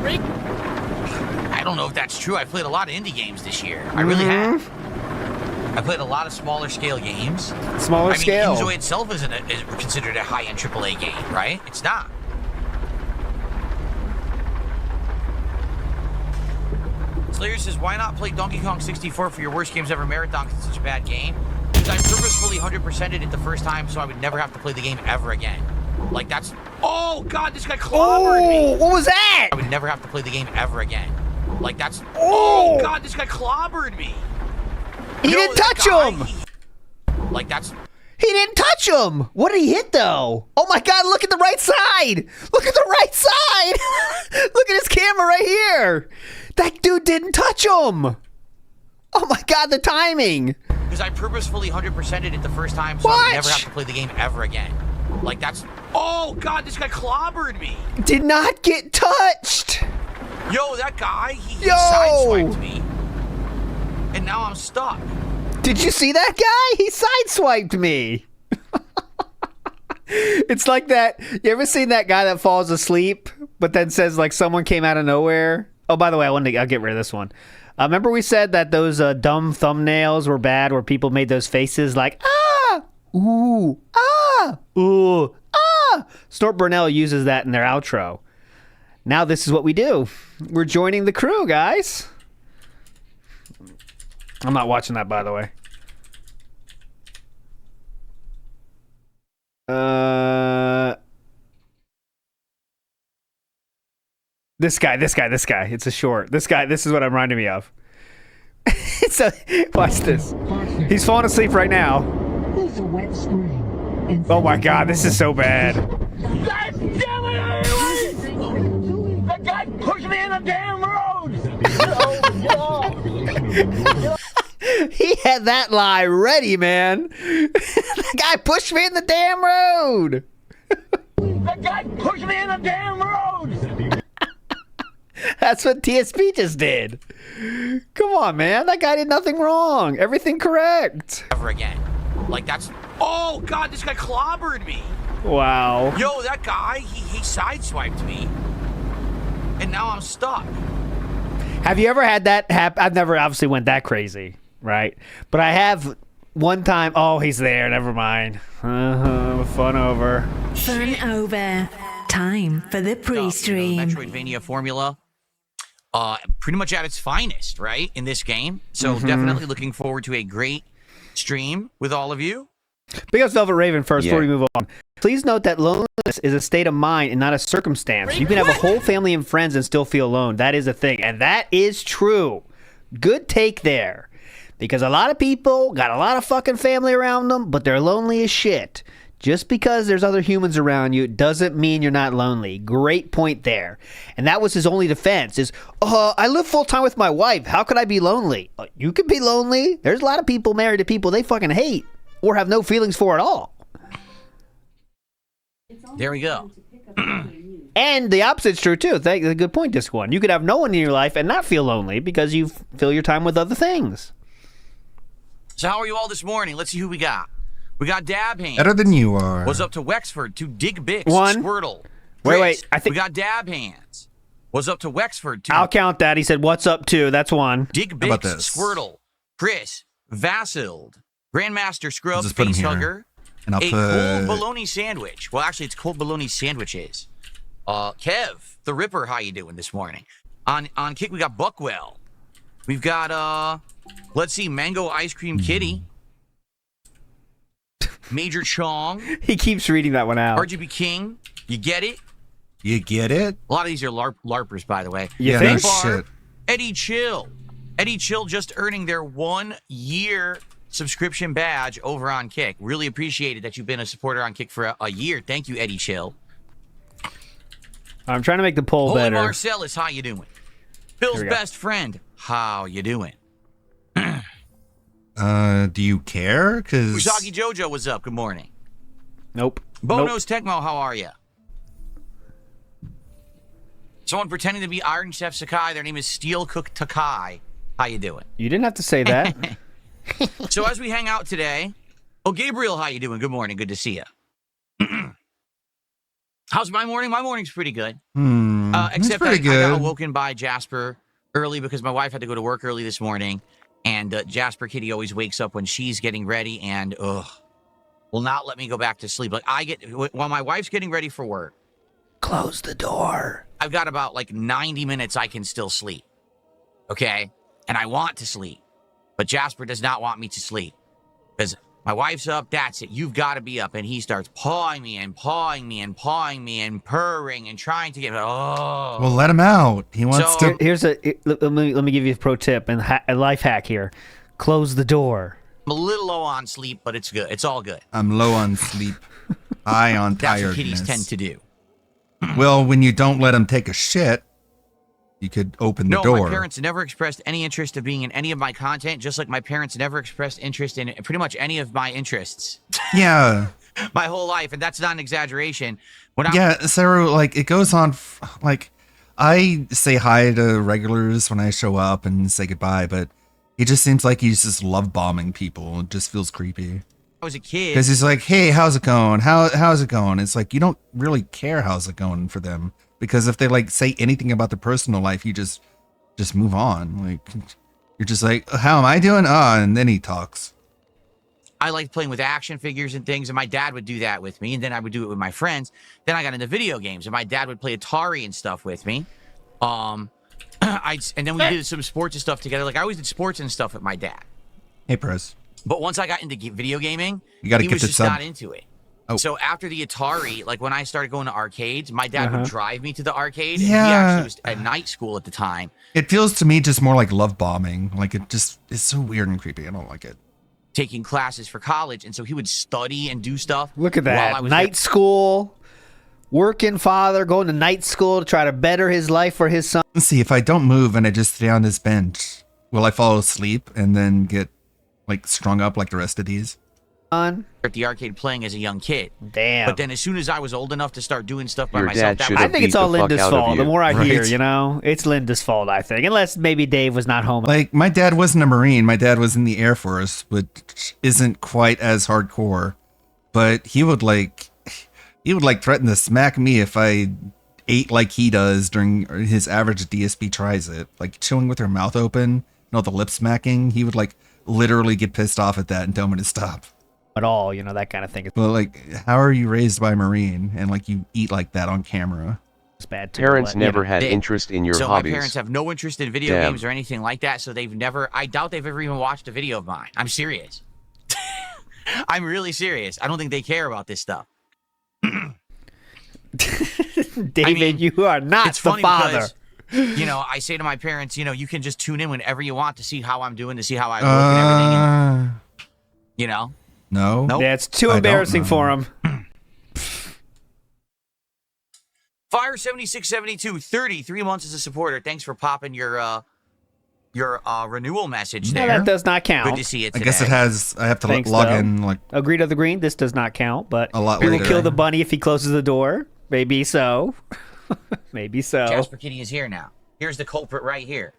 I don't know if that's true. I played a lot of indie games this year. I really have. I played a lot of smaller scale games. Smaller scale. Inzoi itself is considered a high-end AAA game, right? It's not. Slayer says, why not play Donkey Kong 64 for your worst games ever marathon because it's such a bad game? Because I purposefully 100%ed it the first time so I would never have to play the game ever again. Like, that's... Oh, God, this guy clobbered me! What was that? I would never have to play the game ever again. Like, that's... Oh, God, this guy clobbered me! He didn't touch him! Like, that's... He didn't touch him! What did he hit, though? Oh, my God, look at the right side! Look at the right side! Look at his camera right here! That dude didn't touch him! Oh, my God, the timing! Because I purposefully 100%ed it the first time so I would never have to play the game ever again. Like, that's... Oh, God, this guy clobbered me! Did not get touched! Yo, that guy, he sideswiped me. And now I'm stuck. Did you see that guy? He sideswiped me. It's like that. You ever seen that guy that falls asleep, but then says like someone came out of nowhere? Oh, by the way, I'll get rid of this one. Remember we said that those dumb thumbnails were bad where people made those faces like, ah, ooh, ah, ooh, ah. Snort Burnell uses that in their outro. Now this is what we do. We're joining the crew, guys. I'm not watching that, by the way. This guy. It's a short. This is what I'm reminding me of. Watch this. He's falling asleep right now. Oh my God, this is so bad. God damn it, that guy pushed me in the damn road! He had that lie ready, man. The guy pushed me in the damn road. That guy pushed me in the damn road! That's what TSP just did. Come on, man. That guy did nothing wrong. Everything correct. Ever again. Like, that's... Oh, God, this guy clobbered me. Wow. Yo, that guy, he sideswiped me. And now I'm stuck. Have you ever had that happen? I've never obviously went that crazy, right? But I have one time. Oh, he's there. Never mind. Fun over. Fun over. Time for the pre-stream. Metroidvania formula. pretty much at its finest, right, in this game. So definitely looking forward to a great stream with all of you. Big up Velvet Raven first before we move on. Please note that loneliness is a state of mind and not a circumstance. You can have a whole family and friends and still feel alone. That is a thing, and that is true. Good take there. Because a lot of people got a lot of fucking family around them, but they're lonely as shit. Just because there's other humans around you doesn't mean you're not lonely. Great point there. And that was his only defense is, I live full time with my wife. How could I be lonely? You could be lonely. There's a lot of people married to people they fucking hate or have no feelings for at all. There we go. And the opposite's true too. That's a good point, Disc One. You could have no one in your life and not feel lonely because you fill your time with other things. So how are you all this morning? Let's see who we got. We got Dab Hands. Better than you are. What's up to Wexford? To Dig Bix. One. Squirtle. Wait. I think we got Dab Hands. What's up to Wexford? To I'll count that. He said, "What's up to?" That's one. Dig Bix. Squirtle. Chris. Vassilled. Grandmaster Scrub. Just put him here. Facehugger. And I'll a put... cold bologna sandwich. Well, actually, it's cold bologna sandwiches. Kev, the Ripper, how you doing this morning? On Kick, we got Buckwell. We've got, let's see, Mango Ice Cream Kitty. Major Chong. He keeps reading that one out. RGB King. You get it? You get it? A lot of these are LARPers, by the way. You think? Barb, Shit. Eddie Chill. Eddie Chill just earning their 1-year subscription badge over on Kick. Really appreciated that you've been a supporter on Kick for a year. Thank you, Eddie Chill. I'm trying to make the poll Holy better. Marcellus, how you doing? Phil's best friend, how you doing? Do you care? Cause Usagi Jojo, what's up? Good morning. Nope. Bonos Tecmo, how are you? Someone pretending to be Iron Chef Sakai. Their name is Steel Cook Takai. How you doing? You didn't have to say that. So as we hang out today, Gabriel, how you doing? Good morning. Good to see you. How's my morning? My morning's pretty good. Except pretty I good. got awoken by Jasper early because my wife had to go to work early this morning. And Jasper Kitty always wakes up when she's getting ready and will not let me go back to sleep. Like while my wife's getting ready for work. Close the door. I've got about 90 minutes I can still sleep. Okay? And I want to sleep. But Jasper does not want me to sleep. Because my wife's up, that's it. You've got to be up. And he starts pawing me and pawing me and pawing me and purring and trying to get... Well, let him out. He wants to... Here's let me give you a pro tip and a life hack here. Close the door. I'm a little low on sleep, but it's good. It's all good. I'm low on sleep. High on That's tiredness. what kitties tend to do. Well, when you don't let him take a shit, you could open the door. No, my parents never expressed any interest in being in any of my content, just like my parents never expressed interest in pretty much any of my interests. Yeah. My whole life, and that's not an exaggeration. Sarah, it goes on, I say hi to regulars when I show up and say goodbye, but he just seems like he's just love bombing people. It just feels creepy. I was a kid. Because he's like, hey, how's it going? How's it going? It's like, you don't really care how's it going for them. Because if they say anything about their personal life, you just move on. You're just like, how am I doing? And then he talks. I liked playing with action figures and things, and my dad would do that with me, and then I would do it with my friends. Then I got into video games, and my dad would play Atari and stuff with me. And then we did some sports and stuff together. I always did sports and stuff with my dad. Hey, Pros. But once I got into video gaming, he was just not into it. Oh. So after the Atari, when I started going to arcades, my dad would drive me to the arcade. Yeah. And he actually was at night school at the time. It feels to me just more like love bombing. It's so weird and creepy. I don't like it. Taking classes for college, and so he would study and do stuff. Look at while that. I was Night school, working father, going to night school to try to better his life for his son. Let's see, if I don't move and I just stay on this bench, will I fall asleep and then get strung up like the rest of these? At the arcade playing as a young kid. Damn. But then as soon as I was old enough to start doing stuff by Your myself, dad should have I think it's all Linda's fault. The more I hear, Right. it's Linda's fault, I think. Unless maybe Dave was not home. My dad wasn't a Marine. My dad was in the Air Force, which isn't quite as hardcore. But he would threaten to smack me if I ate like he does during his average DSP tries it. Chewing with her mouth open, the lip smacking. He would literally get pissed off at that and tell me to stop. At all, that kind of thing. But how are you raised by a Marine and you eat like that on camera? It's bad too. Parents but, you never know. had interest in your so hobbies. my parents have no interest in video Damn. games or anything like that, so they've never, I doubt they've ever even watched a video of mine. I'm serious. I'm really serious. I don't think they care about this stuff. David, you are not It's the funny father. because, you know, I say to my parents, you know, you can just tune in whenever you want to see how I'm doing, to see how I look and everything. And, you know? No. Nope. Yeah, it's too I don't embarrassing know. for him. Fire7672, 33 months as a supporter. Thanks for popping your renewal message No, there. that does not count. Good to see it I today. guess it has. I have to Thanks, log though. in like Agree to the green. This does not count, but a lot we will later. kill the bunny if he closes the door. Maybe so. Maybe so. Jasper Kitty is here now. Here's the culprit right here,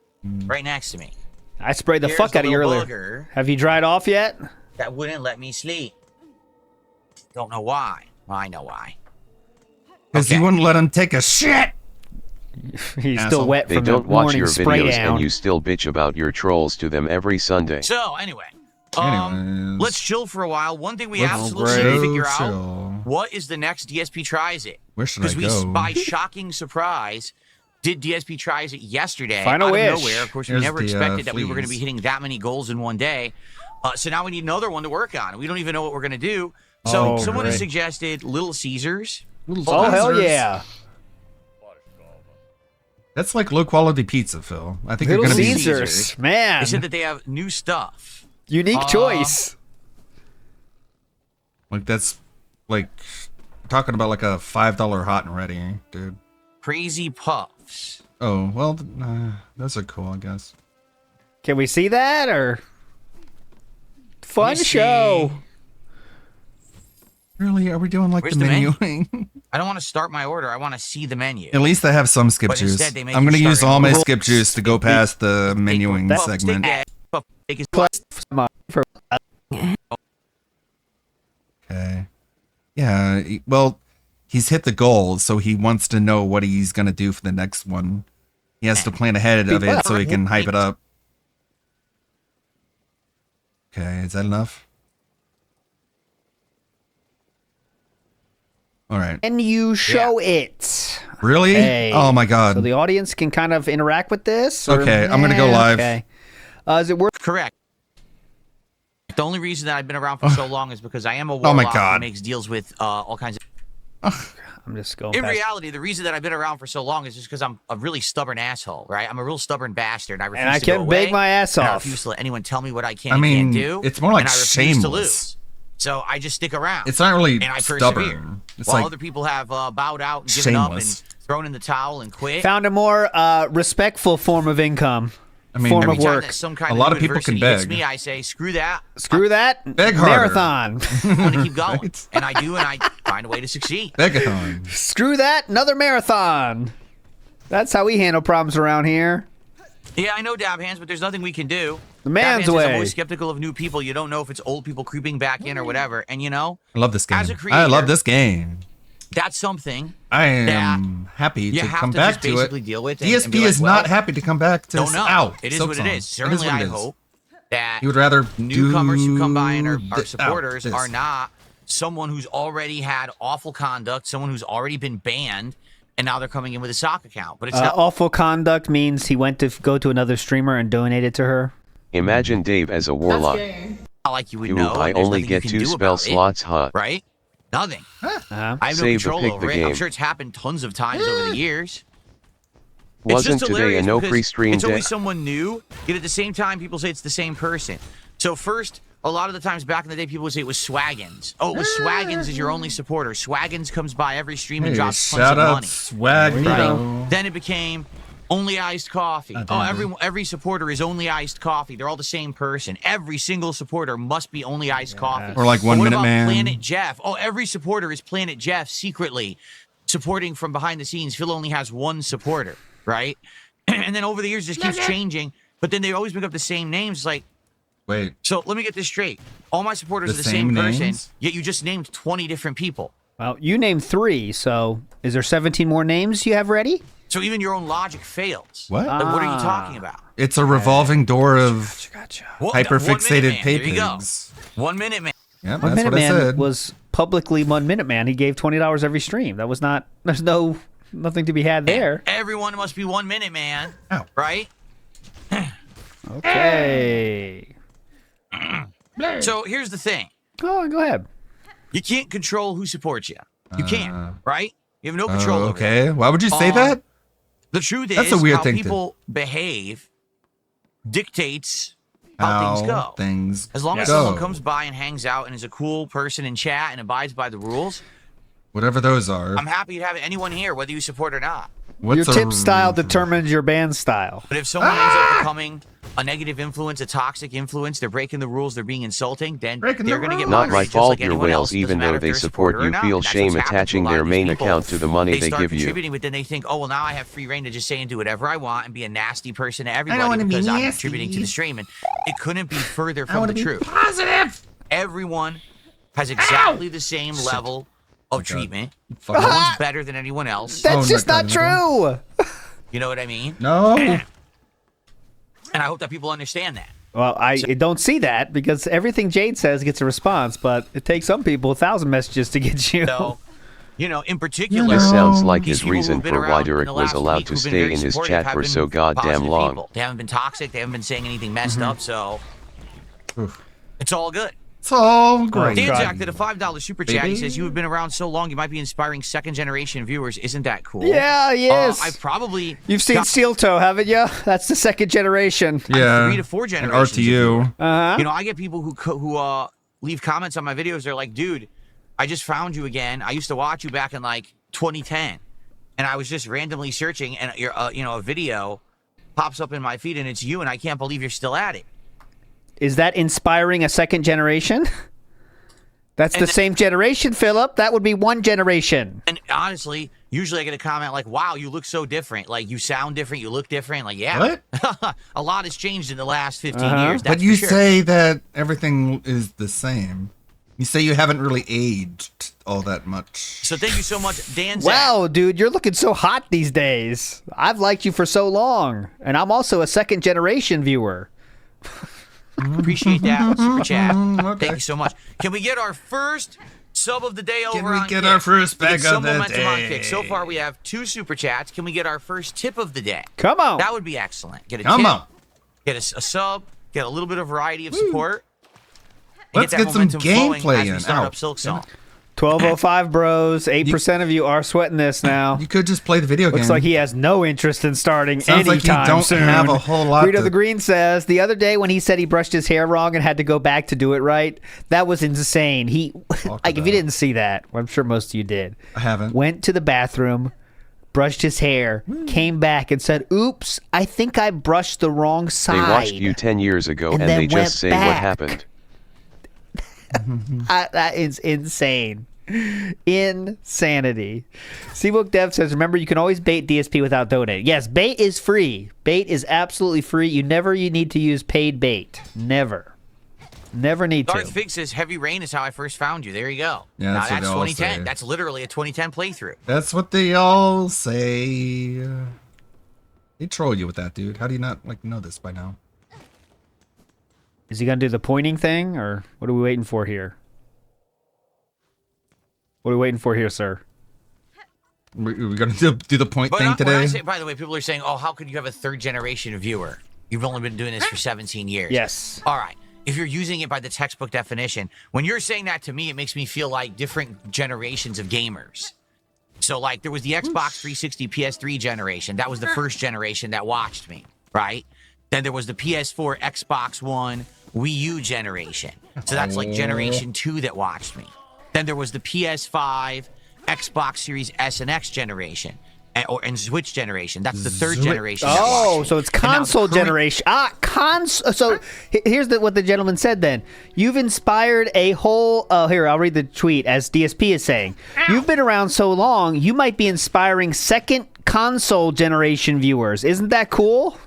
right next to me. I sprayed the Here's fuck the out of you little earlier. bugger Have you dried off yet? that wouldn't let me sleep. Don't know why. Well, I know why. because you wouldn't let him take a shit. He's still wet They from the don't watch morning your spray videos down. and you still bitch about your trolls to them every Sunday. So anyway, Anyways. let's chill for a while. One thing we Let's absolutely need to chill, figure out: chill. what is the next DSP tries it? Where should I we, go? by shocking surprise, did DSP tries it yesterday Final out wish. of nowhere. Of course, Here's we never the, expected that we were going to be fleas. hitting that many goals in one day. So now we need another one to work on. We don't even know what we're going to do. So Oh, someone has great. suggested Little Caesars. Oh, hell yeah. That's like low quality pizza, Phil. I think Little you're gonna Caesars. Man. They said that they have new stuff. Unique choice. Like that's like talking about like a $5 hot and ready, dude. Crazy Puffs. Oh well, those are cool, I guess. Can we see that or fun me show? Really? Are we doing like Where's the the menu? menuing? I don't want to start my order. I want to see the menu. At least they have some skip But juice. instead they make I'm you gonna use start all my in- skip juice to go past the menuing That's- segment. Puff steak is Okay. Yeah. Well, he's hit the goal, so he wants to know what he's gonna do for the next one. He has to plan ahead of it so he can hype it up. Okay, is that enough? All right. And you show it. Really? Hey. Oh my god. So the audience can kind of interact with this? Okay, I'm gonna go live. Okay. Is it worth? Correct. The only reason that I've been around for so long is because I am a warlock Oh my who God. makes deals with all kinds of... I'm just going In past- reality, the reason that I've been around for so long is just because I'm a really stubborn asshole, right? I'm a real stubborn bastard. I refuse I to go can beg away, my ass and I off. refuse to let anyone tell me what I can I and mean, can't do. it's more like and I refuse shameless. to lose. So I just stick around. It's not really and I persevere. stubborn. It's While like other people have bowed out and given up and shameless. thrown in the towel and quit. Found a more respectful form of income. I mean, form Every of time work. that some kind A of lot new of people can adversity hits beg. me, I say, screw that. Screw that. Beg harder. Marathon. I'm going to keep going. Right. And I do, and I find a way to succeed. Begathon. Screw that. Another marathon. That's how we handle problems around here. Yeah, I know, Dab Hands, but there's nothing we can do. The man's Dab Hands is, way. I'm always skeptical of new people. You don't know if it's old people creeping back in or whatever. And, you know, I love this game. As a I creator, love this game. that's something I am happy you to have come to back just to it. basically deal with. And DSP be like, is not well, happy to come back to don't know. out. It is Silk what it Song. is. Certainly, what I it is. hope that He would rather newcomers who come by and are do supporters this. are not someone who's already had awful conduct, someone who's already been banned, and now they're coming in with a sock account. But it's not. Awful conduct means he went to go to another streamer and donated to her. Imagine Dave as a warlock. Not like you would Ooh, know. I and there's only nothing get you can 2 do spell about it, slots, huh? right? Nothing. I have no Save the control pick over the it. I'm game. sure it's happened tons of times over the years. Wasn't it's just today a hilarious no because pre-stream It's day? always someone new, yet at the same time, people say it's the same person. So first, a lot of the times back in the day, people would say it was Swaggins. Oh, it was Swaggins is your only supporter. Swaggins comes by every stream and Hey, drops tons shout of out money. Swag, Right? Then it became only iced coffee. Oh, Oh, damn. every supporter is only iced coffee. They're all the same person. Every single supporter must be only iced coffee. Or like But 1 what Minute about Man. Planet Jeff? Oh, every supporter is Planet Jeff secretly supporting from behind the scenes. Phil only has one supporter, right? And then over the years, it just keeps changing. But then they always pick up the same names. Like, Wait. so let me get this straight. All my supporters The are the same same person, names? yet you just named 20 different people. Well, you named 3, so is there 17 more names you have ready? So even your own logic fails. What? Like, what are you talking about? It's a revolving door of One- hyperfixated 1 Minute Man, there you go. pigs. 1 Minute Man. Yeah, One that's Minute what I Man said. was publicly 1 Minute Man. He gave $20 every stream. That was not. There's no. Nothing to be had there. Everyone must be 1 minute, man. Right? Okay. So here's the thing. Oh, go ahead. You can't control who supports you. You can't, right? You have no control over okay. that. Why would you say that? The truth That's is a weird how thing to- people behave dictates how things go. Things As long as go. someone comes by and hangs out and is a cool person in chat and abides by the rules, Whatever those are. I'm happy to have anyone here, whether you support or not. Your tip style determines your band style. But if someone ends up becoming a negative influence, a toxic influence, they're breaking the rules, they're being insulting, then they're going to get Not moderate my just fault, like your anyone else. whales, even Doesn't matter though if they they're a support supporter or you, not. feel And that's shame what's happened to attaching a lot their of these main people. account to the money they start give you. contributing, but then they think, oh, well, now I have free reign to just say and do whatever I want and be a nasty person to everybody wanna be because I'm nasty. contributing to the stream. And it couldn't be further from wanna the be truth. positive. Everyone has exactly the same level of treatment. No one's better than anyone else. That's just not true. You know what I mean? No. And I hope that people understand that. Well, I don't see that because everything Jade says gets a response, but it takes some people 1,000 messages to get you. So, you know, in particular, This sounds like these his people reason who've been for why around in Derek the was last allowed week to who've been stay very in his supportive chat have for been so goddamn positive long. people. They haven't been toxic. They haven't been saying anything messed up. So it's all good. It's all great. Dan Jack did a $5 super chat. He Baby. says, you have been around so long, you might be inspiring second-generation viewers. Isn't that cool? Yeah, yes. I've probably... You've seen Steel Toe, haven't you? That's the second generation. Yeah. 3 to 4 And generations. RTU. Uh-huh. You know, I get people who leave comments on my videos. They're like, dude, I just found you again. I used to watch you back in like 2010. And I was just randomly searching and your a video pops up in my feed and it's you and I can't believe you're still at it. Is that inspiring a second generation? That's the same generation, Philip. That would be one generation. And honestly, usually I get a comment like, wow, you look so different. Like, you sound different. You look different. Like, yeah. What? A lot has changed in the last 15 Uh-huh. years. That's But you for sure. say that everything is the same. You say you haven't really aged all that much. So thank you so much, Dan Zach. Wow, dude, you're looking so hot these days. I've liked you for so long. And I'm also a second generation viewer. Appreciate that super chat. Thank you so much. Can we get our first sub of the day over on get Kick? our first We get bag some of the momentum on day? Kick. So far, we have 2 super chats. Can we get our first tip of the day? Come on. That would be excellent. Get a Come tip, on. get a sub, get a little bit of variety of support. and Let's that get some momentum flowing gameplay as we in. start Ow. up Silk Song. 1205 bros. 8% of you are sweating this now. You could just play the video game. Looks like he has no interest in starting Sounds like you anytime don't soon. have a whole lot Rito to- the Green says, the other day when he said he brushed his hair wrong and had to go back to do it right, that was insane. He, like, if you didn't see that, I'm sure most of you did. I haven't. Went to the bathroom, brushed his hair, came back and said, oops, I think I brushed the wrong side. They watched you 10 years ago And and then they went just say back. what happened. That is insane. Insanity. Seabook Dev says, remember, you can always bait DSP without donating. Yes, bait is free. Bait is absolutely free. You need to use paid bait. Never need Darth to. Fig says, Heavy Rain is how I first found you. There you go. Yeah, now that's what that's they all 2010. say. That's literally a 2010 playthrough. That's what they all say. They troll you with that, dude. How do you not know this by now? Is he going to do the pointing thing, or what are we waiting for here? What are we waiting for here, sir? We're going to do the point thing When I today? say, by the way, people are saying, oh, how could you have a 3rd generation viewer? You've only been doing this for 17 years. Yes. All right. If you're using it by the textbook definition, when you're saying that to me, it makes me feel like different generations of gamers. So, like, there was the Xbox 360 PS3 generation. That was the first generation that watched me, right? Then there was the PS4, Xbox One, Wii U generation. So that's like generation 2 that watched me. Then there was the PS5, Xbox Series S and X generation, and Switch generation. That's the 3rd generation. that watched Oh, me. so it's And now the console current- generation. So here's what the gentleman said then. You've inspired a whole... here, I'll read the tweet as DSP is saying. You've been around so long, you might be inspiring second console generation viewers. Isn't that cool?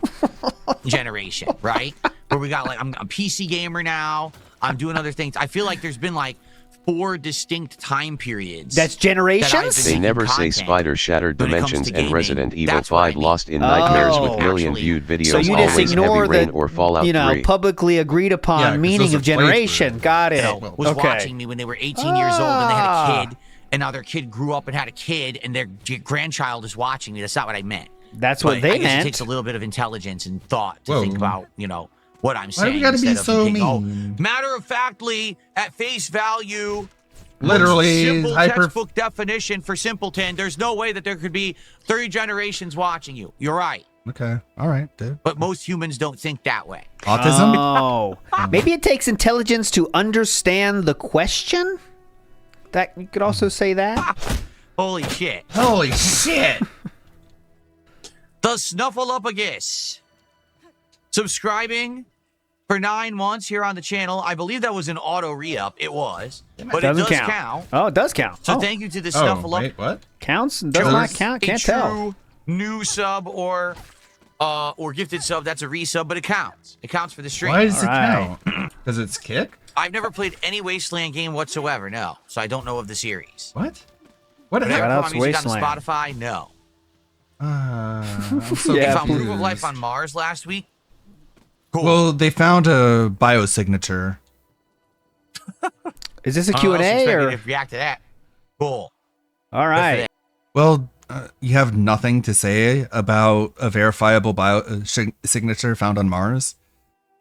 generation, right? Where we got, like, I'm a PC gamer now. I'm doing other things. I feel like there's been, like, 4 distinct time periods. That's generations? They never say Spider Shattered when it comes Dimensions to and gaming. Resident Evil That's what I 5 mean. Lost in Nightmares with Oh. million viewed videos, So you just always ignore Heavy Rain the or Fallout 3. publicly agreed upon Yeah, 'cause meaning those of are generation. playthrough. Got it. Was okay. watching me when they were 18 years old and they had a kid and now their kid grew up and had a kid, and their grandchild is watching me. That's not what I meant. That's what But they I guess meant. It takes a little bit of intelligence and thought to Whoa. think about, what I'm Why saying. do we gotta be instead of so thinking, mean? Matter of factly, at face value, Literally, simple hyper. textbook definition for simpleton. There's no way that there could be 30 generations watching you. You're right. Okay, all right, dude. But most humans don't think that way. Autism? Oh, maybe it takes intelligence to understand the question. That you could also say that. Holy shit. Holy shit. The Snuffleupagus. Subscribing for 9 months here on the channel. I believe that was an auto re-up. It was. But Doesn't it does count. Oh, it does count. So Oh. thank you to the Oh, Snuffleupagus. wait, what? Counts? Does not count. Can't tell. True new sub or gifted sub. That's a resub, but it counts. It counts for the stream. Why does it Alright. count? Because it's kick? I've never played any Wasteland game whatsoever, no. So I don't know of the series. What? What Have I Shout ever out put to my music on Wasteland. Spotify? No. I'm so Yeah, They found proof of confused. life on Mars last week. Cool. Well, they found a biosignature. Is this a I was Q&A expecting or? to react to that. Cool. All right. Well, you have nothing to say about a verifiable signature found on Mars.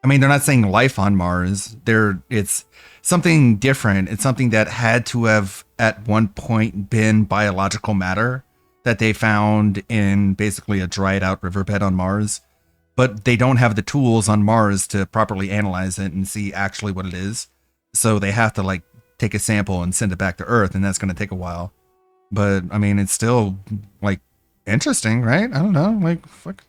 I mean, they're not saying life on Mars. It's something different. It's something that had to have at one point been biological matter that they found in basically a dried out riverbed on Mars. But they don't have the tools on Mars to properly analyze it and see actually what it is. So they have to like take a sample and send it back to Earth, and that's going to take a while. But I mean, it's still like interesting, right? I don't know. Like, fuck.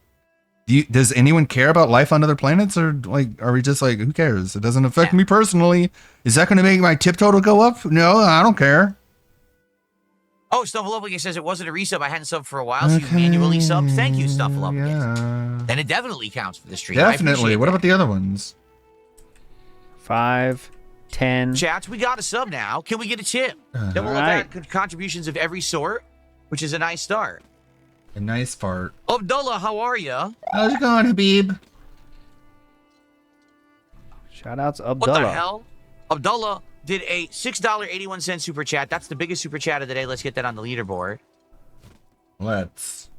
Does anyone care about life on other planets, or like, are we just like, who cares? It doesn't affect me personally. Is that going to make my tip total go up? No, I don't care. Oh, Snuffleupagus says it wasn't a resub. I hadn't subbed for a while, so you manually subbed. Thank you, Snuffleupagus. Yeah. Then it definitely counts for the stream. I Definitely. appreciate What that. about the other ones? 5, 10. Chats, we got a sub now. Can we get a tip? Then we'll Alright. look at contributions of every sort, which is a nice start. A nice fart. Abdullah, how are you? How's it going, Habib? Shout outs What Abdullah. the hell? Abdullah did a $6.81 super chat. That's the biggest super chat of the day. Let's get that on the leaderboard. Let's.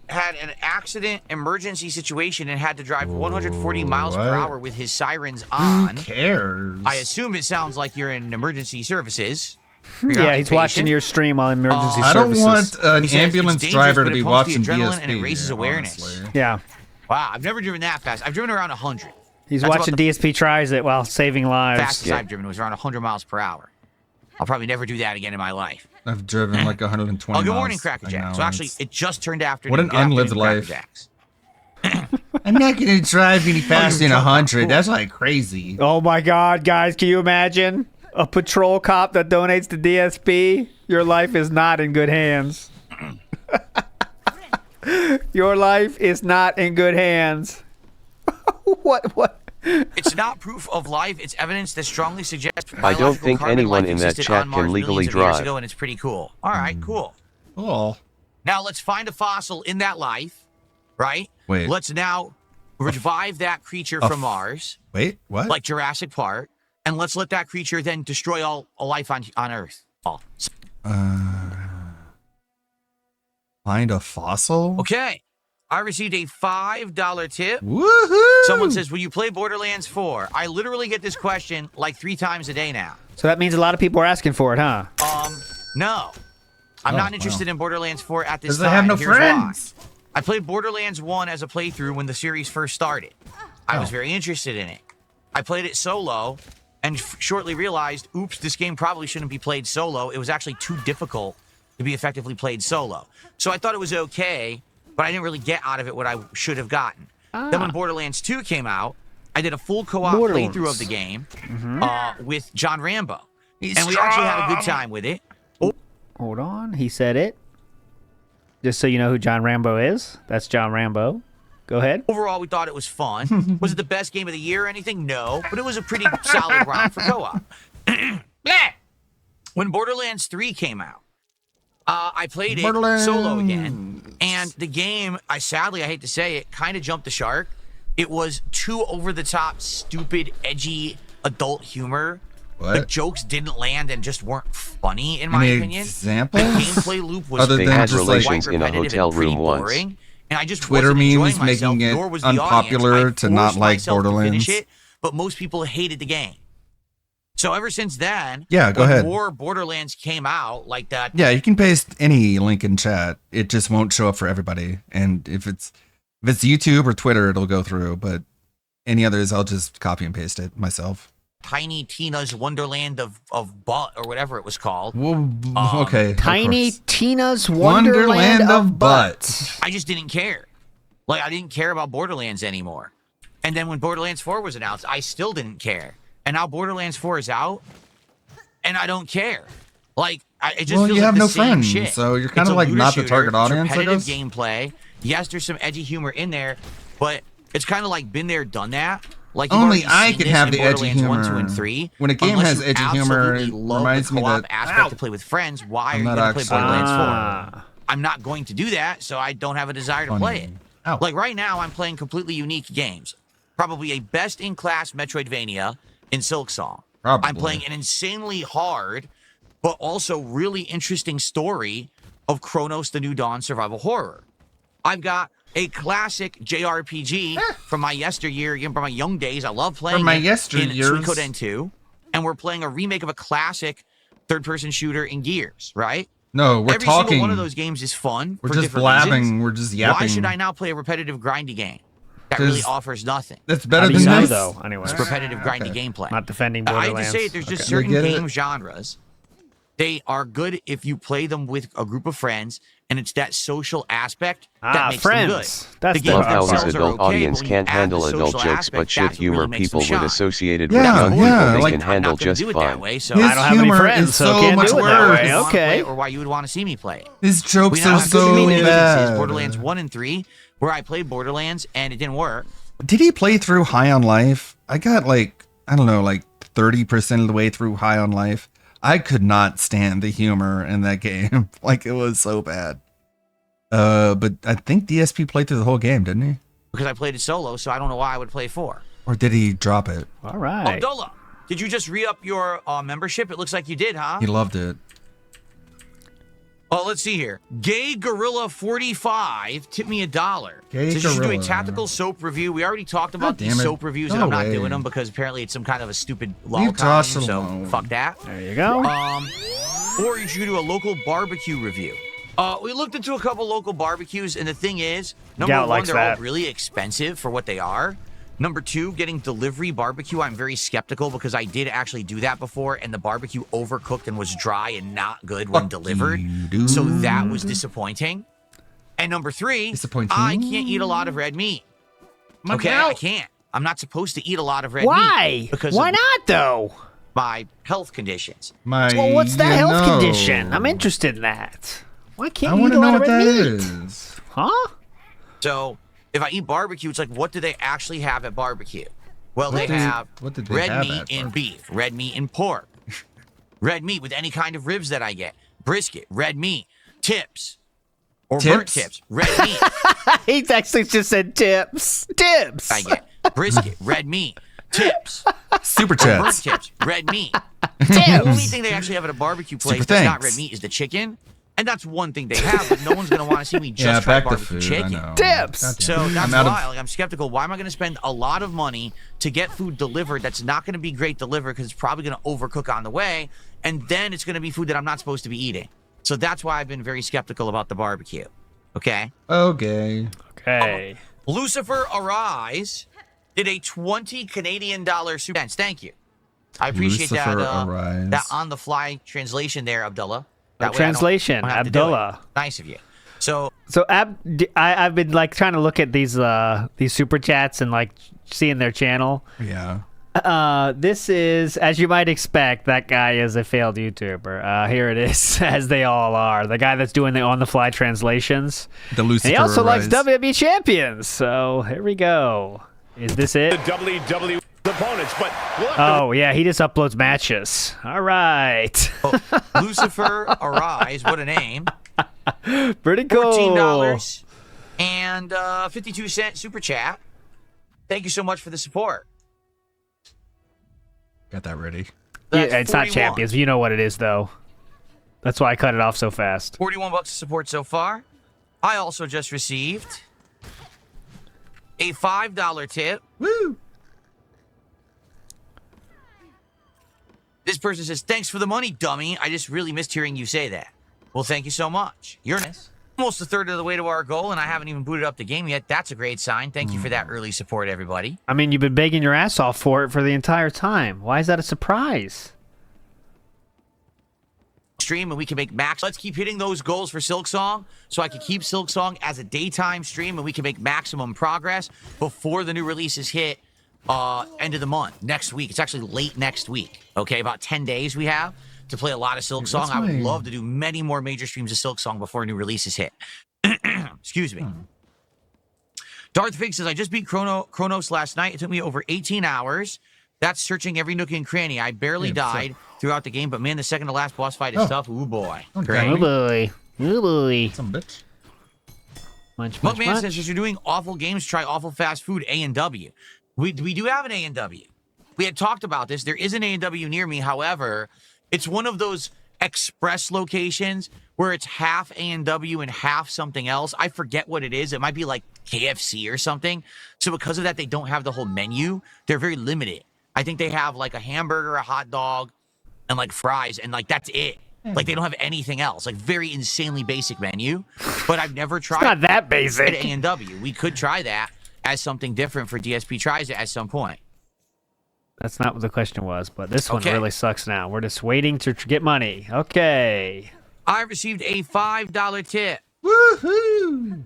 Had an accident emergency situation and had to drive 140 miles per what? hour with his sirens on. Who cares? I assume it sounds like you're in emergency services. for your Yeah, he's occupation. watching your stream on emergency I don't services. want an He says it's ambulance dangerous, driver but to it be pumps the watching adrenaline DSP. and it raises awareness. honestly. Yeah, Wow, I've never driven that fast. I've driven around 100. he's That's watching about the DSP tries it while saving lives. fastest I've driven was around 100 miles per hour. I'll probably never do that again in my life. I've driven like 120 Oh, good miles morning, Cracker an Jack. hour. So actually, it just turned afternoon. What an Good afternoon, unlived Cracker life. Jacks. I'm not going to drive any faster than you're 100. That's like crazy. Oh my God, guys, can you imagine a patrol cop that donates to DSP? Your life is not in good hands. Your life is not in good hands. What? It's not proof of life. It's evidence that strongly suggests I don't biological think carbon anyone life in that existed chat on Mars can legally millions of years drive. ago, and it's pretty cool. All right, cool. Cool. Now let's find a fossil in that life, right? Wait. Let's now revive that creature A from Mars, Wait, what? like Jurassic Park, and let's let that creature then destroy all life on Earth. Find a fossil? Okay. I received a $5 tip. Woohoo! Someone says, will you play Borderlands 4? I literally get this question like 3 times a day now. So that means a lot of people are asking for it, huh? No. I'm Oh, not interested in Borderlands 4 at this 'Cause time. I have no Here's why. friends. I played Borderlands 1 as a playthrough when the series first started. I was very interested in it. I played it solo and shortly realized, oops, this game probably shouldn't be played solo. It was actually too difficult to be effectively played solo. So I thought it was okay, but I didn't really get out of it what I should have gotten. Then when Borderlands 2 came out, I did a full co-op Borderlands. playthrough of the game with John Rambo. He's and we actually had a good strong. time with it. Hold on, he said it. Just so you know who John Rambo is, that's John Rambo. Go ahead. Overall, we thought it was fun. Was it the best game of the year or anything? No, but it was a pretty solid round for co-op. When Borderlands 3 came out, I played it solo again, and the game, I hate to say it, kind of jumped the shark. It was too over-the-top, stupid, edgy adult humor The jokes didn't land and just weren't funny, in my Any opinion. examples? The gameplay loop was Other They than had just like relations in a hotel room once. boring, and I just Twitter wasn't enjoying memes myself, making it nor was the unpopular audience. I to not forced like myself to finish Borderlands. it, but most people hated the game. So ever since then, Yeah, go when ahead. more Borderlands came out, like that. Yeah, you can paste any link in chat. It just won't show up for everybody. And if it's YouTube or Twitter, it'll go through. But any others, I'll just copy and paste it myself. Tiny Tina's Wonderland of Butt or whatever it was called. Well, okay. of Tiny course. Tina's Wonderland of Butt. I just didn't care. Like, I didn't care about Borderlands anymore. And then when Borderlands 4 was announced, I still didn't care. And now Borderlands 4 is out, and I don't care. Like, it just Well, feels you like have the no same friends, shit. so you're It's kinda a like looter not the shooter, target audience, I repetitive guess? gameplay. Yes, there's some edgy humor in there, but it's kind of like been there, done that. Like, you've Only already I seen can this have in the edgy Borderlands 1, 2, humor. and 3. When a game Unless has you edgy humor, absolutely it love reminds the me co-op that- aspect to play with friends. Why are I'm you not going to play actually- Borderlands 4? I'm not going to do that, so I don't have a desire to Funny. play it. Like right now, I'm playing completely unique games. Probably a best-in-class Metroidvania in Silksong. Probably. I'm playing an insanely hard, but also really interesting story of Chronos: The New Dawn survival horror. I've got a classic JRPG from my yesteryear, from my young days. I love playing From my it in yesteryears. Suikoden 2, and we're playing a remake of a classic third-person shooter in Gears, right? No, we're Every talking. single one of those games is fun. We're for just different blabbing. reasons. We're just Why yapping. should I now play a repetitive, grindy game that really 'Cause offers nothing? That's better How do than you know, this. though, anyway? It's repetitive, grindy gameplay. Not defending I have Borderlands. to say, there's just Okay. certain You get it? game genres. They are good if you play them with a group of friends, and it's that social aspect that makes them good. friends. That's the games Love how his themselves are adult okay, audience but when you can't add handle the adult social jokes, aspect, but shit that's what humor really makes people them would shine. associated Yeah, with young yeah, people they like- can I'm handle not gonna just do it fine. that way, so His I don't have any humor friends, is so so can't much do it that way. worse. Why you wanna play Okay. it or why you would want to see me play it. His jokes We are now have so many instances, bad. Borderlands 1 and 3, where I played Borderlands and it didn't work. Did he play through High on Life? I got like, I don't know, like 30% of the way through High on Life. I could not stand the humor in that game. Like, it was so bad. But I think DSP played through the whole game, didn't he? Because I played it solo, so I don't know why I would play 4. Or did he drop it? All right. Abdullah, did you just re-up your membership? It looks like you did, huh? He loved it. Oh, let's see here. Gay Gorilla 45 tipped me $1. Gay Says you should do a Gorilla. tactical soap review. We already talked about these damn it. soap reviews, Go and I'm not away. doing them because apparently it's some kind of a stupid lol Leave Josh costume, so alone. fuck that. There you go. Or you should do a local barbecue review. We looked into a couple local barbecues, and the thing is, number Gout one, likes they're all that. really expensive for what they are. Number two, getting delivery barbecue, I'm very skeptical because I did actually do that before, and the barbecue overcooked and was dry and not good when delivered. So that was disappointing. And number three, Disappointing. I can't eat a lot of red meat. Okay, I can't. I'm not supposed to eat a lot of red Why? meat. Because Why of not, though? my health conditions. Well, what's that you health know. condition? I'm interested in that. Why I can't you want eat to a know lot what of red that meat? is. Huh? So if I eat barbecue, it's like, what do they actually have at barbecue? Well, What they did- have what did they red have meat at and beef, red meat and pork, red meat with any kind of ribs that I get, brisket, red meat, tips, or burnt Tips? tips, red meat. He actually just said tips. Tips. I get brisket, red meat, tips, Super or burnt chats. tips, red meat. The Tips. only thing they actually have at a barbecue place Super that's not thanks. red meat is the chicken. And that's one thing they have, but no one's going to want to see me just Yeah, try back to barbecue food. I chicken. know. Tips. God damn So it. that's I'm out of- why I'm skeptical. Why am I going to spend a lot of money to get food delivered that's not going to be great delivered because it's probably going to overcook on the way, and then it's going to be food that I'm not supposed to be eating. So that's why I've been very skeptical about the barbecue. Okay? Okay. Okay. Lucifer Arise did a 20 Canadian dollar super thanks. Thank you. I appreciate Lucifer that Arise. that on the fly translation there, Abdullah. That way I don't- Translation, don't have to do it. Abdullah. Nice of you. So I've been like trying to look at these super chats and like seeing their channel. Yeah. This is, as you might expect, that guy is a failed YouTuber. Here it is, as they all are. The guy that's doing the on-the-fly translations. The Lucifer And he also likes Arise. WWE champions. So here we go. Is this it? WWE opponents, but Oh yeah, he just uploads matches. All right. Lucifer Arise, what a name. Pretty cool. $14 and 52-cent super chat. Thank you so much for the support. Got that ready. Yeah, That's it's not 41. champions. You know what it is, though. That's why I cut it off so fast. $41 to support so far. I also just received a $5 tip. Woo! This person says, thanks for the money, dummy. I just really missed hearing you say that. Well, thank you so much. You're almost a third of the way to our goal, and I haven't even booted up the game yet. That's a great sign. Thank you for that early support, everybody. I mean, you've been begging your ass off for it for the entire time. Why is that a surprise? Stream and we can make max. Let's keep hitting those goals for Silksong so I can keep Silksong as a daytime stream and we can make maximum progress before the new releases hit end of the month, next week. It's actually late next week. Okay, about 10 days we have to play a lot of Silksong. I would love to do many more major streams of Silksong before new releases hit. Excuse me. Darth Fig says, I just beat Chronos last night. It took me over 18 hours. That's searching every nook and cranny. I barely died throughout the game, but man, the second to last boss fight is tough. Ooh, boy. Okay. Oh, boy. Oh, boy. Some bitch. Monkman says, if you're doing awful games, try awful fast food, A&W. We do have an A&W. We had talked about this. There is an A&W near me. However, it's one of those express locations where it's half A&W and half something else. I forget what it is. It might be like KFC or something. So because of that, they don't have the whole menu. They're very limited. I think they have like a hamburger, a hot dog, and like fries, and like that's it. Like they don't have anything else. Like very insanely basic menu. But I've never tried. It's not that basic. At A&W. We could try that as something different for DSP tries it at some point. That's not what the question was, but this one really sucks now. We're just waiting to get money. Okay. I received a $5 tip. Woohoo!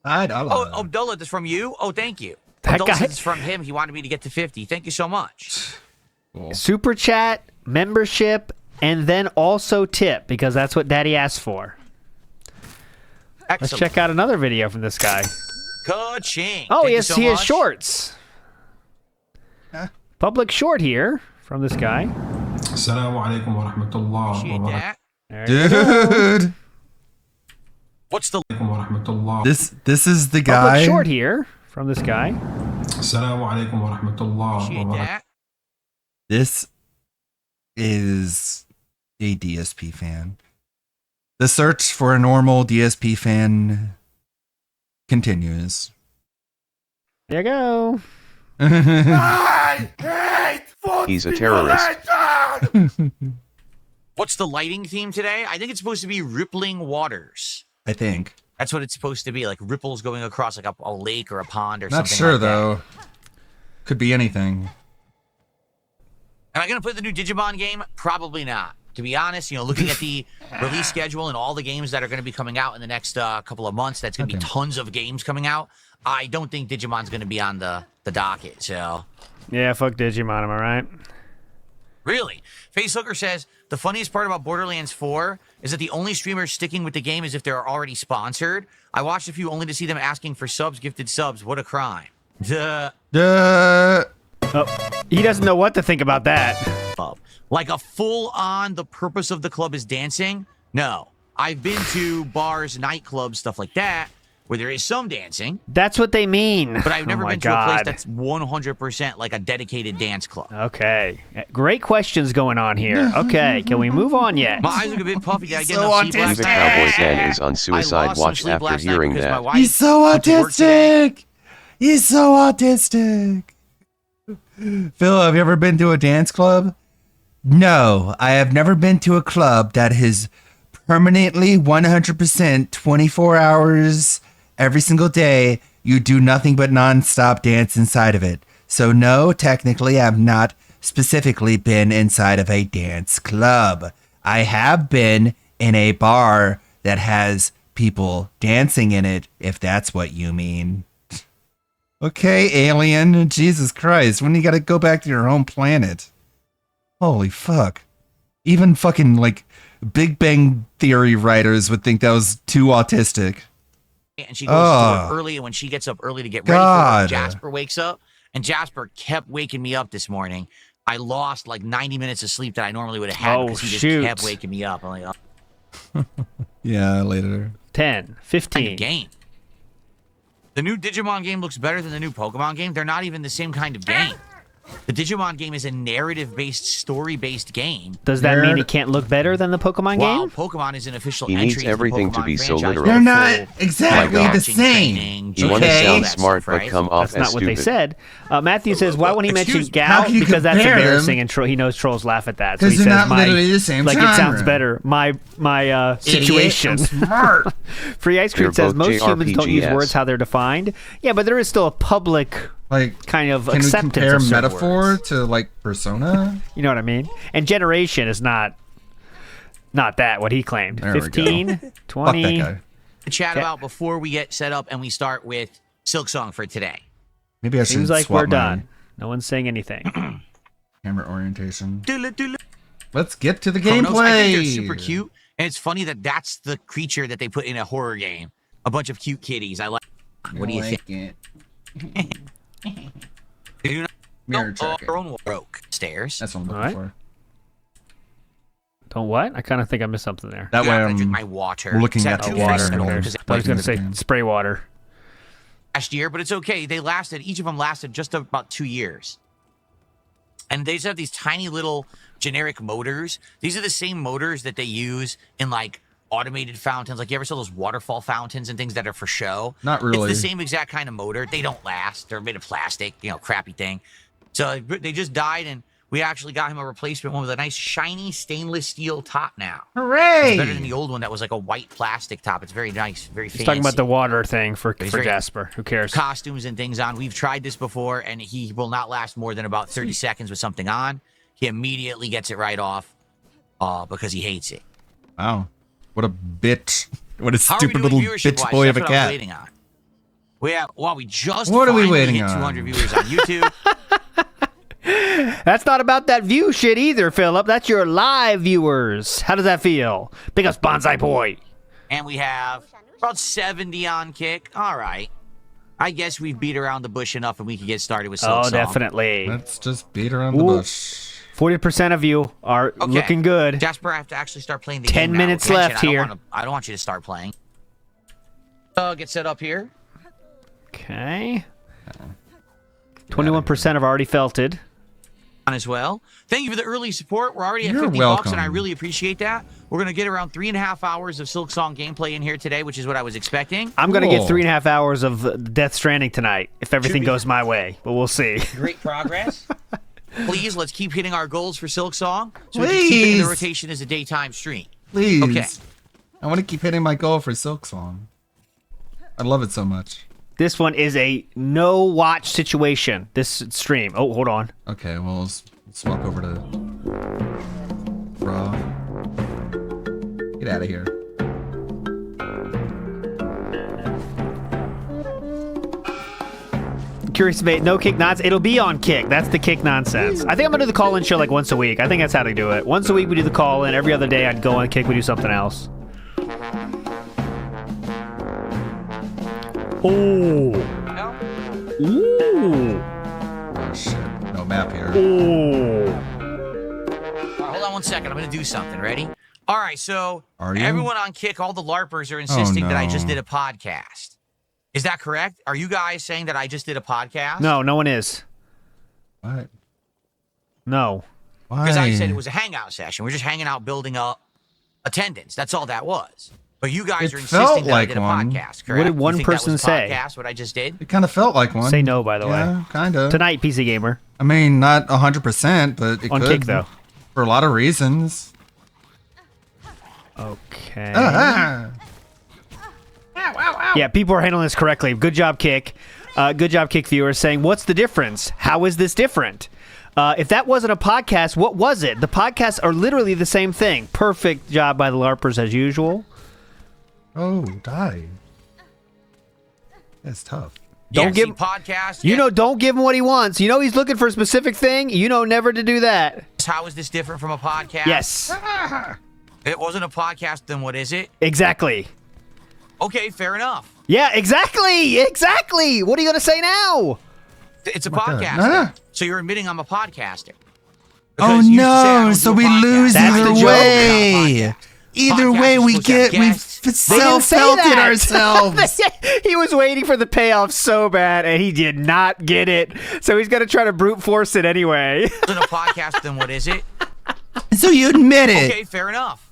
Oh, Abdullah, this from you? Oh, thank you. That Abdullah guy- says it's from him. He wanted me to get to 50. Thank you so much. Super chat, membership, and then also tip, because that's what Daddy asked for. Excellent. Let's check out another video from this guy. Ka-ching. Oh, Thank you yes, so he has much. shorts. Public short here from this guy. Assalamu alaikum wa rahmatullah wa barakatuh. Dude. What's the This is the Public guy. short here from this guy. Assalamu alaikum wa rahmatullah wa barakatuh. This is a DSP fan. The search for a normal DSP fan continues. There you go. He's a terrorist. What's the lighting theme today? I think it's supposed to be rippling waters. I think. That's what it's supposed to be, like ripples going across like a lake or a pond or Not something sure like that. though. Could be anything. Am I going to play the new Digimon game? Probably not. To be honest, looking at the release schedule and all the games that are going to be coming out in the next couple of months, that's going to be tons of games coming out. I don't think Digimon's going to be on the docket, so... Yeah, fuck Digimon, am I right? Really? Facehooker says, the funniest part about Borderlands 4 is that the only streamers sticking with the game is if they're already sponsored. I watched a few only to see them asking for subs, gifted subs. What a crime. Duh. Oh, he doesn't know what to think about that. Like a full-on, the purpose of the club is dancing? No. I've been to bars, nightclubs, stuff like that, where there is some dancing. That's what they mean. But I've never Oh my been to a place God. that's 100% like a dedicated dance club. Okay. Great questions going on here. Okay, can we move on yet? My eyes look a bit puffy. Did I get So enough sleep last Eva night? Cowboy Dan is on I suicide lost some watch sleep after last night hearing because my that. wife He's so went to work today. autistic. He's so autistic. Phil, have you ever been to a dance club? No, I have never been to a club that is permanently 100% 24 hours every single day. You do nothing but nonstop dance inside of it. So no, technically I've not specifically been inside of a dance club. I have been in a bar that has people dancing in it, if that's what you mean. Okay, alien. Jesus Christ. When you gotta go back to your home planet? Holy fuck. Even fucking, like, Big Bang Theory writers would think that was too autistic. And she goes to work early, and when she gets up early to get ready for God. work, Jasper wakes up, and Jasper kept waking me up this morning. I lost like 90 minutes of sleep that I normally would have had Oh, because he just shoot. kept waking me up. I'm like, oh, Yeah, later. 10, 15. game. The new Digimon game looks better than the new Pokemon game. They're not even the same kind of game. The Digimon game is a narrative-based, story-based game. Does that mean it can't look better than the Pokemon While game? Pokemon is an official He entry needs into the everything to Pokemon be so franchise. literal. They're not Full exactly the matching same. training, You want to Okay. sound that smart stuff, but right? come off That's as not what stupid. they said. Matthew says, why won't he mention Excuse me. How Gal? can you Because that's compare embarrassing, them? and he knows trolls laugh at that. So 'Cause he they're says, not literally the same like it sounds genre. better. My situation. I'm smart. Free Ice Cream They're says both most humans don't use JRPGs. words how they're defined. Yeah, but there is still a public Like, kind of can we acceptance compare of certain metaphor words. to like Persona? You know what I mean? And generation is not that what he claimed. There we go. 15, Fuck 20. that guy. To chat Okay. about before we get set up and we start with Silksong for today. Maybe I should Seems like swap we're my done. No one's saying anything. camera orientation. Doodle-doodle. Let's get to the Chronos, gameplay. I think they're super cute, and it's funny that that's the creature that they put in a horror game. A bunch of cute kitties. I like. What do you think? It. Did you not Mirror know tracking. our own broke stairs? That's what I'm looking Alright. for. Don't what? I kind of think I missed something there. That way I'm gonna drink I'm my water. we're looking Is at that the too water. personal? Okay. Because it I was going to say Again. spray water. last year, but it's okay. They lasted. Each of them lasted just about 2 years. And they just have these tiny little generic motors. These are the same motors that they use in like automated fountains. Like you ever saw those waterfall fountains and things that are for show? Not really. It's the same exact kind of motor. They don't last. They're made of plastic, crappy thing. So they just died, and we actually got him a replacement one with a nice shiny stainless steel top now. Hooray! It's better than the old one that was like a white plastic top. It's very nice, very fancy. He's talking about the water thing for He's very- Jasper. Who cares? Costumes and things on. We've tried this before, and he will not last more than about 30 seconds with something on. He immediately gets it right off because he hates it. Wow. What a bitch. What a How are we stupid doing little viewership bitch wise? boy That's of a what I was cat. waiting on. We just What are we finally waiting hit on? 200 viewers on YouTube. That's not about that view shit either, Philip. That's your live viewers. How does that feel? Big up Bonsai Boy. And we have about 70 on Kick. All right. I guess we've beat around the bush enough and we can get started with Silk Oh, Song. definitely. Let's just beat around the Ooh. bush. 40% of you are Okay. looking good. Jasper, I have to actually start playing the 10 game now. minutes Attention, left here. I don't want you to start playing. Get set up here. Okay. 21% have already felted. As well. Thank you for the early support. We're already at You're $50, welcome. and I really appreciate that. We're gonna get around 3.5 hours of Silk Song gameplay in here today, which is what I was expecting. I'm going to get Cool. 3.5 hours of Death Stranding tonight if everything be. goes my way, but we'll see. Great progress. Please, let's keep hitting our goals for Silk Song, so we can keep it in the Please. rotation as a daytime stream. Please. Okay. I want to keep hitting my goal for Silk Song. I love it so much. This one is a no watch situation. This stream. Oh, hold on. Okay, well, let's swap over to Raw. Get out of here. Curious debate. No Kick nonsense. It'll be on Kick. That's the Kick nonsense. I think I'm gonna do the call-in show like once a week. I think that's how to do it. Once a week we do the call-in. Every other day I'd go on Kick. We do something else. Oh. Ooh. Oh, shit. No map here. Ooh. All right, hold on one second. I'm gonna do something. Ready? All right. So Are you? everyone on Kick, all the LARPers are insisting that I just no. did a podcast. Is that correct? Are you guys saying that I just did a podcast? No, no one is. What? No. Why? Because I said it was a hangout session. We're just hanging out, building up attendance. That's all that was. But you guys It are felt insisting that like I did a one. podcast, correct? What did one You think person that was a say? Podcast, what I just did? It kind of felt like one. Say no, by the Yeah, way. kind of. Tonight, PC Gamer. I mean, not 100%, but it On could. Kick, though. For a lot of reasons. Okay. Ah, Yeah, people are handling this correctly. Good job, Kick. Good job, Kick viewers, saying, what's the difference? How is this different? If that wasn't a podcast, what was it? The podcasts are literally the same thing. Perfect job by the LARPers as usual. Oh, die. That's tough. Don't give podcast. Don't give him what he wants. You know he's looking for a specific thing. You know never to do that. How is this different from a podcast? Yes. It wasn't a podcast, then what is it? Exactly. Okay, fair enough. Yeah, exactly. Exactly. What are you going to say now? It's a my God. podcast. Nah. So you're admitting I'm a podcaster. Oh Because you used to say I no, don't so do a we podcast. lose That's the either joke. way. Either Podcasts way, are we supposed to have get, we've guests. They didn't say self-felt it that. ourselves. He was waiting for the payoff so bad, and he did not get it. So he's going to try to brute force it anyway. Isn't a podcast, then what is it? So you admit it. Okay, fair enough.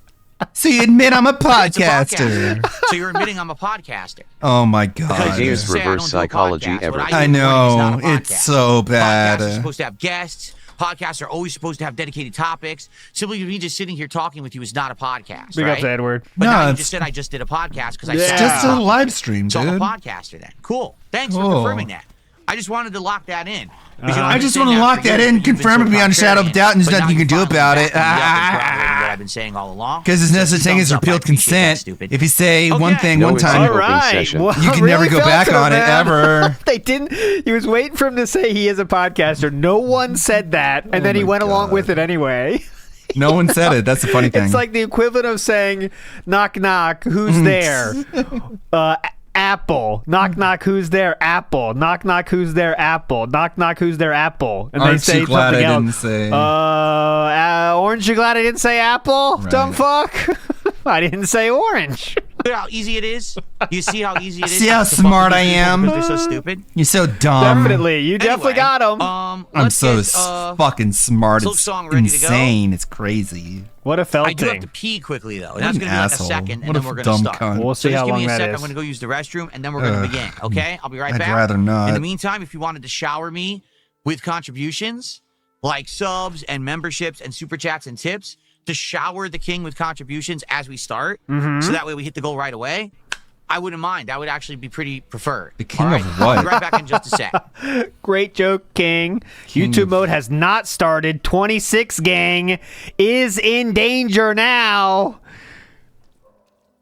So you admit I'm a It's a podcaster. podcast. So you're admitting I'm a podcaster. Oh my god. Here's Say I don't reverse do a psychology podcast. ever. What I I do in the morning is know. not a It's podcast. so bad. Podcasts are supposed to have guests. Podcasts are always supposed to have dedicated topics. Simply me just sitting here talking with you is not a podcast, Big right? up to Edward. But No, now you it's- just said I just did a podcast because I Yeah. said It's just a live stream, So I'm a dude. podcaster then. Cool. Thanks for Cool. confirming that. I just wanted to lock that in. Because, you know, I I've been just saying want to that lock for that years, in, but you've been confirm so it beyond a shadow of contrarian. doubt, and there's But nothing now you can do finally about it. backed me up and corroborated what I've been saying all along. Because there's no So such thing as thumbs up. I repealed appreciate that, consent. stupid. If you say one Okay. thing No, one it's time, an All open right. session. Well, you can really never go felt back him, on it man. ever. They didn't. He was waiting for him to say he is a podcaster. No one said that, and then he my went along God. with it anyway. No one said it. That's the funny thing. It's like the equivalent of saying, knock, knock, who's there? Apple. Knock, knock, who's there? Apple. Knock, knock, who's there? Apple. Knock, knock, who's there? Apple. And Aren't they say you glad something I else. didn't say? Orange, you glad I didn't say apple? Right. Dumb fuck. I didn't say orange. See how easy it is? You see how easy it is? See how to fuck smart with I these people am? because they're so stupid? You're so dumb. Definitely. You definitely Anyway, got him. I'm let's so get, fucking smart. Silk It's Song ready to go? insane. It's crazy. What a I do have felting. to pee quickly though. What That's an gonna be like a asshole. second, and What a then we're dumb gonna start. cunt. We'll see So how just give long me a that sec. is. I'm gonna go use the restroom, and then we're gonna begin. Okay, I'll be right I'd back. rather not. In the meantime, if you wanted to shower me with contributions like subs and memberships and super chats and tips, to shower the king with contributions as we start, Mm-hmm. so that way we hit the goal right away, I wouldn't mind. That would actually be pretty preferred. The king All right? of I'll what? be right back in just a sec. Great joke, King. YouTube mode has not started. 26 gang is in danger now.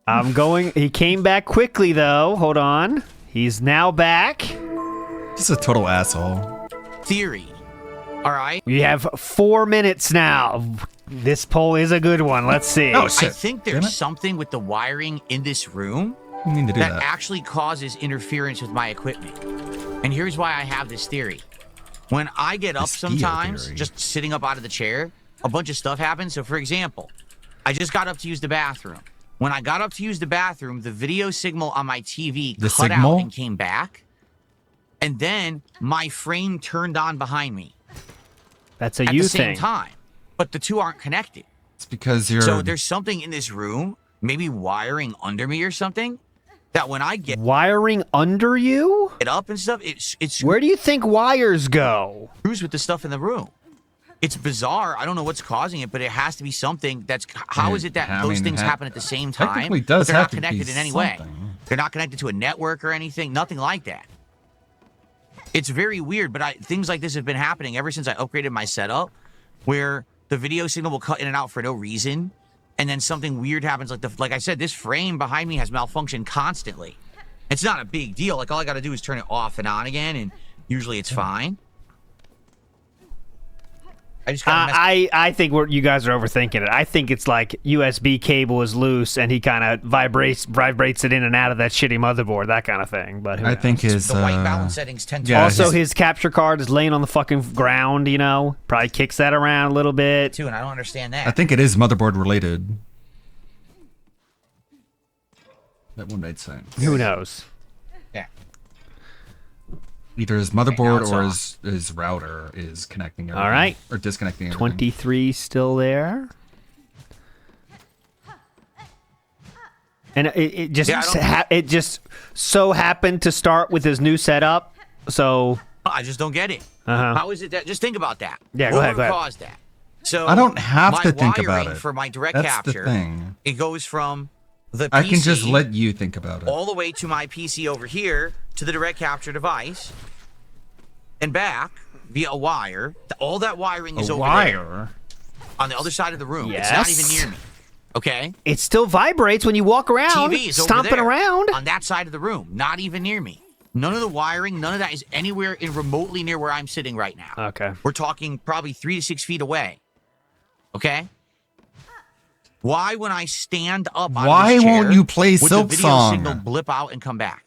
I'm going. He came back quickly, though. Hold on. He's now back. Just a total asshole. Theory. All right. We have 4 minutes now. This poll is a good one. Let's see. Oh, I shit. think Damn there's it. something with the wiring in this room You need to do that that. actually causes interference with my equipment. And here's why I have this theory. When I get up Mosquito sometimes, theory. just sitting up out of the chair, a bunch of stuff happens. So, for example, I just got up to use the bathroom. When I got up to use the bathroom, the video signal on my TV The cut signal? out and came back. And then my frame turned on behind me That's a at you the same thing. time. But the two aren't connected. It's because you're. So there's something in this room, maybe wiring under me or something, that when I get Wiring under you? it up and stuff, it's Where do you think wires go? screws with the stuff in the room. It's bizarre. I don't know what's causing it, but it has to be something that's. How is it that I those mean, things it happen at the same time? technically but does they're have not to be connected in any way. something. They're not connected to a network or anything. Nothing like that. It's very weird, but things like this have been happening ever since I upgraded my setup, where the video signal will cut in and out for no reason, and then something weird happens. Like I said, this frame behind me has malfunctioned constantly. It's not a big deal. Like all I got to do is turn it off and on again, and usually it's fine. I just got I think you guys are overthinking it. I think it's like USB cable is loose and he kind of vibrates it in and out of that shitty motherboard, that kind of thing. But who I knows? think his. the white balance settings tend to. yeah, Also, his capture card is laying on the fucking ground. You know, probably kicks that around a little bit. too, and I don't understand that. I think it is motherboard related. That one made sense. Who knows? Yeah. Either his now motherboard it's or off. his router is connecting everything. All right. Or disconnecting everything. 23 still there. And it just Yeah, I don't- it just so happened to start with his new setup. So I just don't get it. Uh-huh. How is it that? Just think about that. Yeah, go what ahead, would go ahead. cause that? So I don't have my to think about wiring it. for my direct That's capture. the thing. It goes from the PC I can just let you think about it. all the way to my PC over here to the direct capture device and back via a wire. All that wiring is over there on the other side of the room. It's not even Yes. near me. Okay? it still vibrates when you walk around, TV is over stomping there around. on that side of the room, not even near me. None of the wiring, none of that is anywhere in remotely near where I'm sitting right now. Okay. We're talking probably 3 to 6 feet away. Okay? Why, when I stand up out Why of this chair, won't you play would the Silk video Song? signal blip out and come back?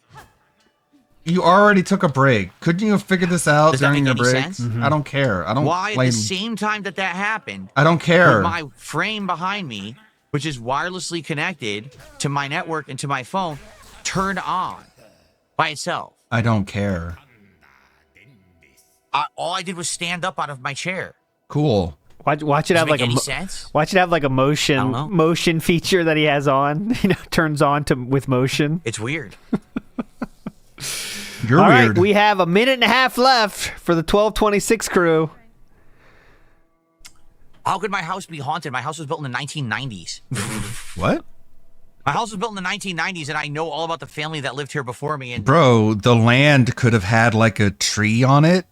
You already took a break. Couldn't you have figured this out Does that during make your any break? sense? I don't care. I don't Why, at play. the same time that happened, I don't care. would my frame behind me which is wirelessly connected to my network and to my phone, turned on by itself. I don't care. All I did was stand up out of my chair. Cool. Watch it Does have it like make a any sense? watch it have like a motion feature that he has on. Turns on to with motion. It's weird. You're All weird. right, we have a minute and a half left for the 1226 crew. How could my house be haunted? My house was built in the 1990s. What? My house was built in the 1990s, and I know all about the family that lived here before me. And Bro, the land could have had like a tree on it,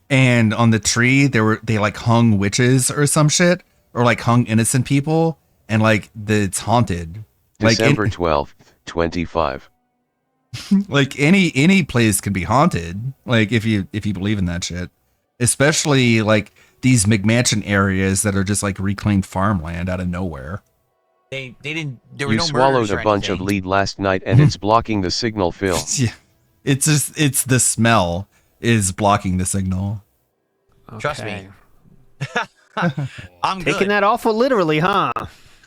and on the tree they like hung witches or some shit, or like hung innocent people, and like it's haunted. December 12th, 25. Like any place can be haunted. Like if you believe in that shit, especially like these McMansion areas that are just like reclaimed farmland out of nowhere. they didn't. There were You no swallowed murders a or bunch of anything. lead last night and it's blocking the signal, Phil. Yeah, it's the smell is blocking the signal. Trust me. I'm Taking good. that awful literally, huh?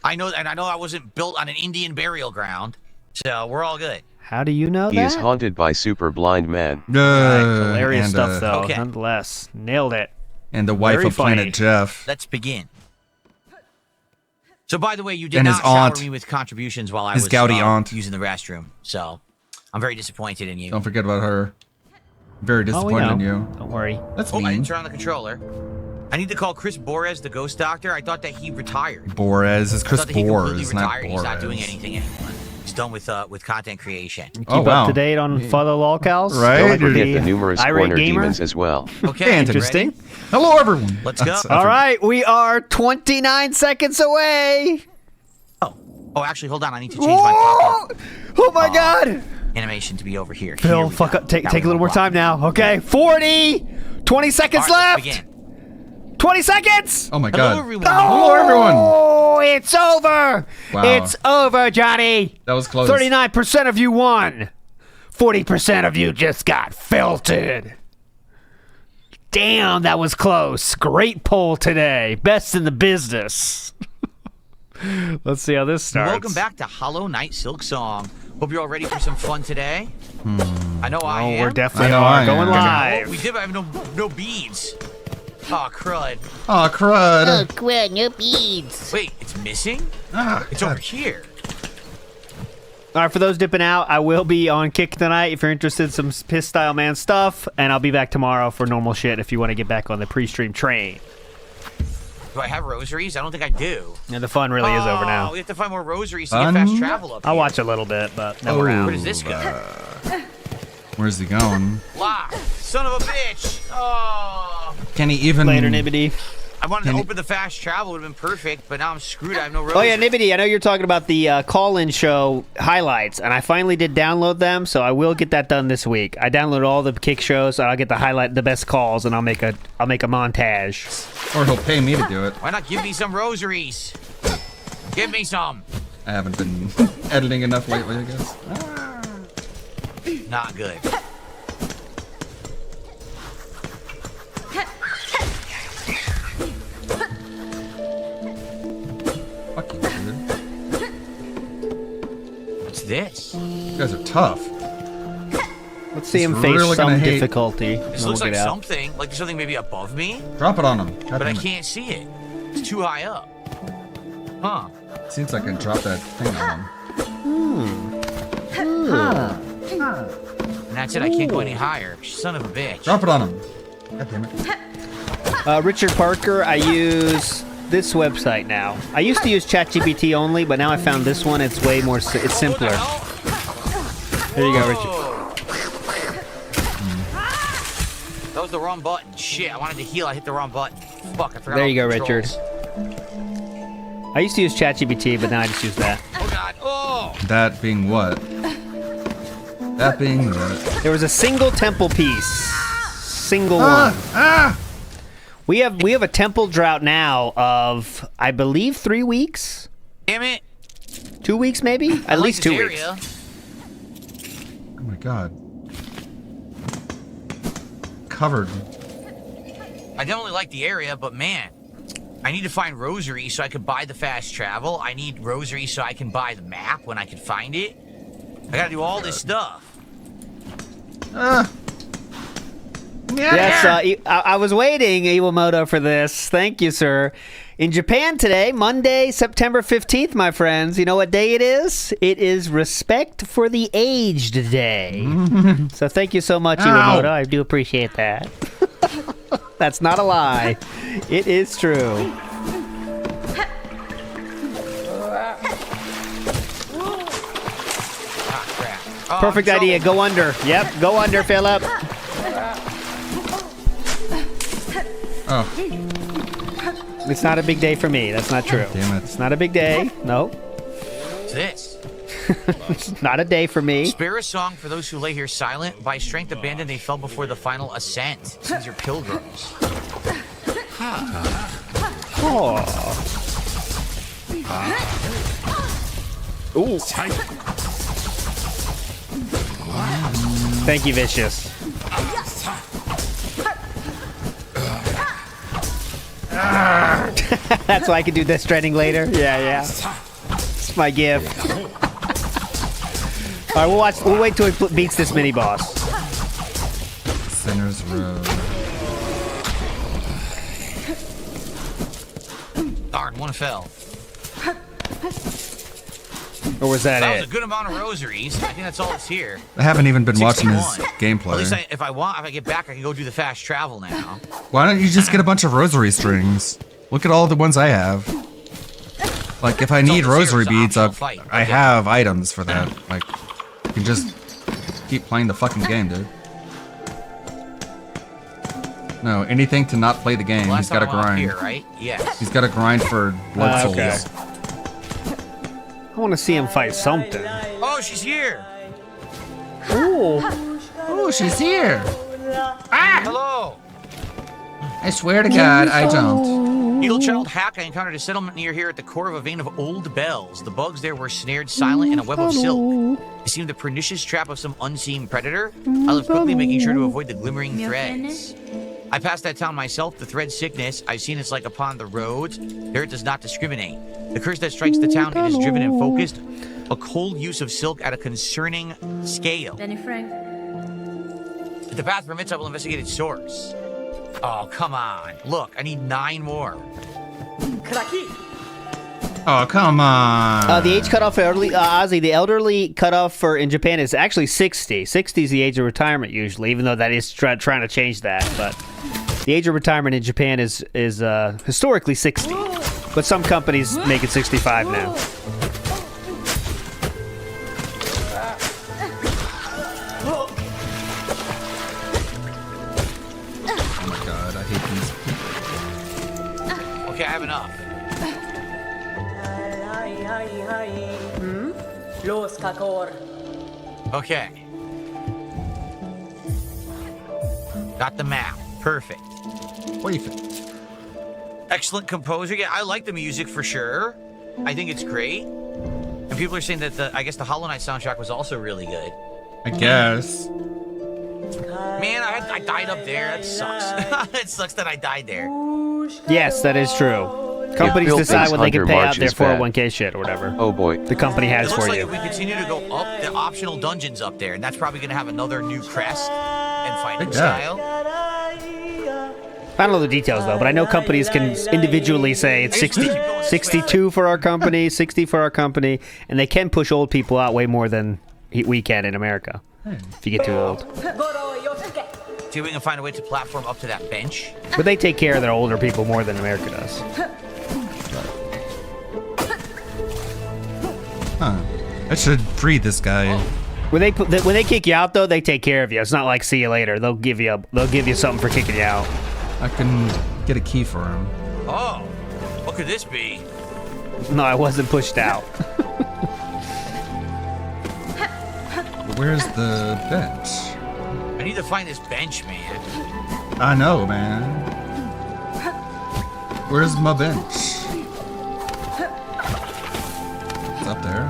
I know, and I know I wasn't built on an Indian burial ground, so we're all good. How do you know He that? is haunted by super blind man. Hilarious and, stuff, though. Okay. Nonetheless, nailed it. And the wife Very of Planet funny. Jeff. Let's begin. So, by the way, you did And not his shower aunt. me with contributions while I His was gouty aunt. using the restroom. So, I'm very disappointed in you. Don't forget about her. Very disappointed in you. Don't worry. That's Oh, I mean. didn't turn on the controller. I need to call Chris Borez, the ghost doctor. I thought that he retired. Borez is I Chris thought that he completely Borez, not retired. He's not doing Borez. anything anymore. He's done with content creation. Keep Oh, wow. up to date on Father Lolcows. Right? Don't You're forget the the numerous irate corner gamer? demons as well. Okay, Interesting. ready? Hello, everyone. Let's go. That's All right, we are 29 seconds away. Oh, actually, hold on. I need to change my pop-up Oh my God. animation to be over here. Phil, Here we fuck go. up. Take Now a little we're more on. time now. Okay, 40. 20 seconds All right, let's left. begin. 20 seconds. Oh my Hello, god. everyone. Hello, everyone. Oh, it's over. Wow. It's over, Johnny. That was close. 39% of you won. 40% of you just got felted. Damn, that was close. Great poll today. Best in the business. Let's see how this starts. Welcome back to Hollow Knight Silk Song. Hope you're all ready for some fun today. I know I am. We're definitely I know I going am. live. Oh, we did have no beads. Oh, crud. Oh, crud. crud, no beads. Wait, it's missing? Ah, It's God. over here. All right, for those dipping out, I will be on Kick tonight if you're interested in some Piss Style Man stuff, and I'll be back tomorrow for normal shit if you want to get back on the pre-stream train. Do I have rosaries? I don't think I do. Yeah, the fun really is over Oh, now. we have to find more rosaries to get fast travel up I'll here. watch a little bit, but no Oh. we're out. Where does this go? Where's he going? Lock. Son of a bitch. Oh. Can he even... Later, Nibbity. I wanted Can to you- open the fast travel. Would have been perfect, but now I'm screwed. I have no rosaries. Oh yeah, Nibbity, I know you're talking about the call-in show highlights, and I finally did download them, so I will get that done this week. I downloaded all the Kick shows, and I'll get the best calls, and I'll make a montage. Or he'll pay me to do it. Why not give me some rosaries? Give me some. I haven't been editing enough lately, I guess. Not good. Fuck you, dude. What's this? You guys are tough. Let's see He's him face really some gonna hate- difficulty. This and looks we'll like get out. something. Like there's something maybe above me, Drop it on him. God but I damn it. can't see it. It's too high up. Huh. Seems like I can drop that thing on him. And that's it. I can't go any higher. Son of a bitch. Drop it on him. God damn it. Richard Parker, I use this website now. I used to use ChatGPT only, but now I found this one. It's way more, it's simpler. There you go, Richard. That was the wrong button. Shit, I wanted to heal. I hit the wrong button. Fuck, I forgot. There all you go, the Richard. controls. I used to use ChatGPT, but now I just use that. Oh god. Oh. That being what? That being what? There was a single temple piece. Single Ah! one. Ah! We have a temple drought now of, I believe, 3 weeks. Damn it. 2 weeks, maybe? I At like least this 2 weeks. area. Oh my god. Covered. I definitely like the area, but man, I need to find Rosary so I can buy the fast travel. I need Rosary so I can buy the map when I can find it. I gotta do all this stuff. Yes, I was waiting, Iwamoto, for this. Thank you, sir. In Japan today, Monday, September 15th, my friends. You know what day it is? It is Respect for the Aged Day. So thank you so much, Iwamoto. I do appreciate that. That's not a lie. It is true. Perfect idea. Go under. Yep, go under, Philip. Oh. It's not a big day for me. That's not true. Damn it. It's not a big day. No. What's this? It's not a day for me. Spare a song for those who lay here silent. By strength abandoned, they fell before the final ascent. These are pilgrims. Oh. Ooh. Thank you, Vicious. That's why I can do this training later. Yeah. It's my gift. All right, we'll wait till it beats this mini boss. Sinner's Row. Darn, one fell. Or was that That it? was a good amount of rosaries. I think that's all that's here. I haven't even been watching his 61. gameplay. At least if I get back, I can go do the fast travel now. Why don't you just get a bunch of rosary strings? Look at all the ones I have. Like, if I need rosary beads, I have items for that. Like, you can just keep playing the fucking game, dude. No, anything to not play the game, he's got to grind. Here, right? Yes. He's got to grind for blood souls. Okay. I want to see him fight something. Oh, she's here. Ooh. Oh, she's here. Ah! Hello. I swear to God, I don't. Eagle Child Hack, I encountered a settlement near here at the core of a vein of old bells. The bugs there were snared silent in a web of silk. It seemed the pernicious trap of some unseen predator. I left quickly, making sure to avoid the glimmering threads. I passed that town myself, the thread sickness. I've seen it's like upon the roads. There it does not discriminate. The curse that strikes the town, it is driven and focused. A cold use of silk at a concerning scale. Danny Frank. If the path permits, I will investigate its source. Oh, come on. Look, I need 9 more. Oh, come on. The age cutoff for elderly, Ozzy, the elderly cutoff for in Japan is actually 60. 60 is the age of retirement usually, even though that is trying to change that. But the age of retirement in Japan is historically 60. But some companies make it 65 now. Oh my God, I hate these people. Okay, I have enough. Okay. Got the map. Perfect. Excellent composer. Yeah, I like the music for sure. I think it's great. And people are saying that I guess the Hollow Knight soundtrack was also really good. I guess. Man, I died up there. That sucks. It sucks that I died there. Yes, that is true. Companies Bill decide thinks what they can Hunter pay out March their is bad. 401k shit or whatever. Oh boy. The company has It looks for like you. if we continue to go up, the optional dungeon's up there, and that's probably going to have another new crest and fighting style. I don't know the details though, but I know companies can individually say it's 60, 62 for our company, 60 for our company, and they can push old people out way more than we can in America if you get too old. See if we can find a way to platform up to that bench. But they take care of their older people more than America does. Huh. I should free this guy. When they kick you out though, they take care of you. It's not like see you later. They'll give you something for kicking you out. I can get a key for him. Oh, what could this be? No, I wasn't pushed out. Where's the bench? I need to find this bench, man. I know, man. Where's my bench? It's up there.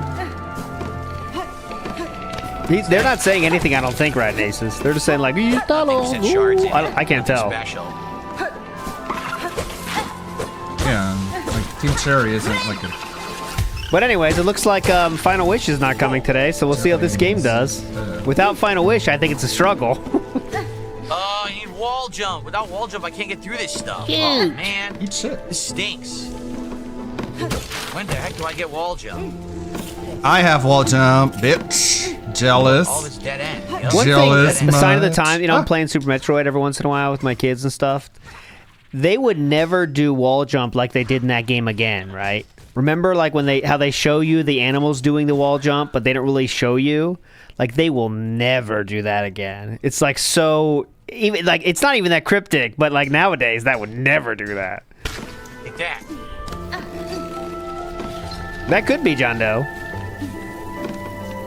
They're not saying anything, I don't think, right, Aces. They're just saying like, I can't tell. Special. Yeah. Team Cherry isn't like a... But anyways, it looks like Final Wish is not coming today, so we'll see how this game does. Without Final Wish, I think it's a struggle. I need wall jump. Without wall jump, I can't get through this stuff. Huge. Oh, man. Eat shit. This stinks. When the heck do I get wall jump? I have wall jump, bitch. Jealous. All this dead end. Yep. One Jealous thing, a sign of the much? time, you know, I'm playing Super Metroid every once in a while with my kids and stuff. They would never do wall jump like they did in that game again, right? Remember, like when how they show you the animals doing the wall jump, but they don't really show you? Like they will never do that again. It's like so, even like it's not even that cryptic, but like nowadays that would never do that. Take that. That could be John Doe.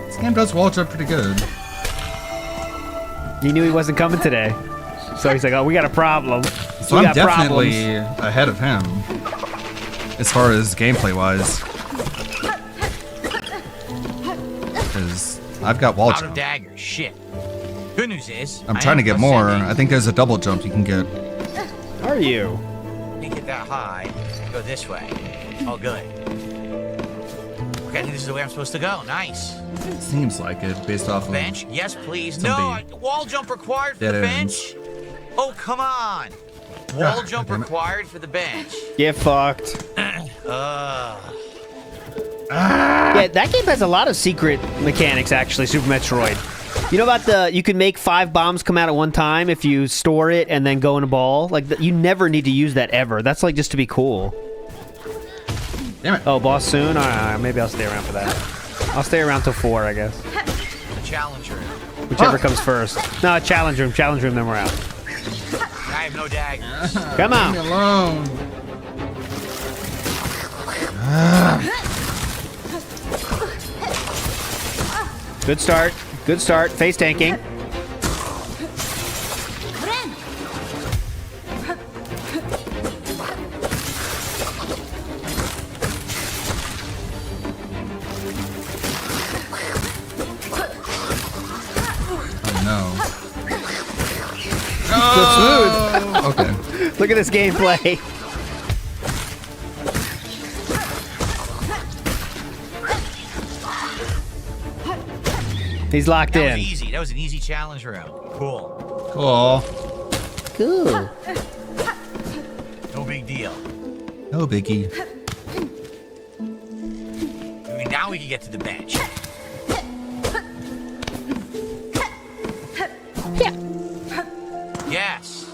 This game does wall jump pretty good. He knew he wasn't coming today, so he's like, "Oh, we got a problem." So we I'm got definitely problems. ahead of him as far as gameplay wise. Because I've got wall Out jump. of daggers. Shit. Good news is, I'm trying to get more. I think there's a double jump you can get. Are you? You get that high. Go this way. Oh, good. Okay, I think this is the way I'm supposed to go. Nice. Seems like it based off of Bench? Yes, please. Some No, big wall jump required for dead the ends. bench. Oh, come on. Wall jump required for the bench. Get fucked. Ugh. Yeah, that game has a lot of secret mechanics, actually, Super Metroid. You know about you can make 5 bombs come out at one time if you store it and then go in a ball? Like, you never need to use that ever. That's like just to be cool. Damn it. Oh, boss soon? All right, maybe I'll stay around for that. I'll stay around till 4, I guess. The challenge room. Whichever comes first. No, challenge room, then we're out. I have no daggers. Come on. Leave me alone. Good start. Good start. Face tanking. Oh, So smooth. Okay. Look at this gameplay. He's locked That in. was easy. That was an easy challenge room. Cool. Cool. Cool. No big deal. No biggie. I mean, now we can get to the bench. Yes.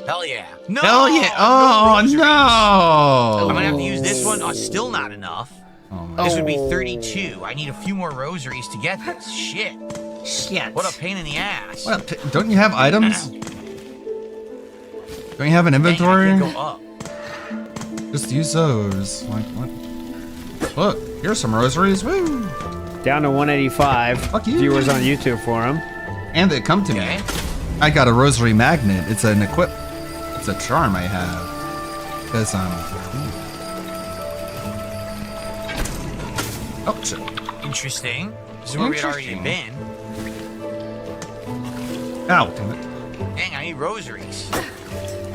Hell yeah. No. Hell yeah. Oh, no. I'm gonna have to use this one. Oh, still not enough. This would be 32. I need a few more rosaries to get this. Shit. Shit. What a pain in the ass. Well, don't you have items? Don't you have an inventory? Dang, I can't go up. Just use those. Like what? Look, here's some rosaries. Woo! Down to 185. Fuck you. Viewers on YouTube for him. And they come to me. I got a rosary magnet. It's an It's a charm I have. Because oh shit. Interesting. This is where we had already been. Ow, damn it. Dang, I need rosaries.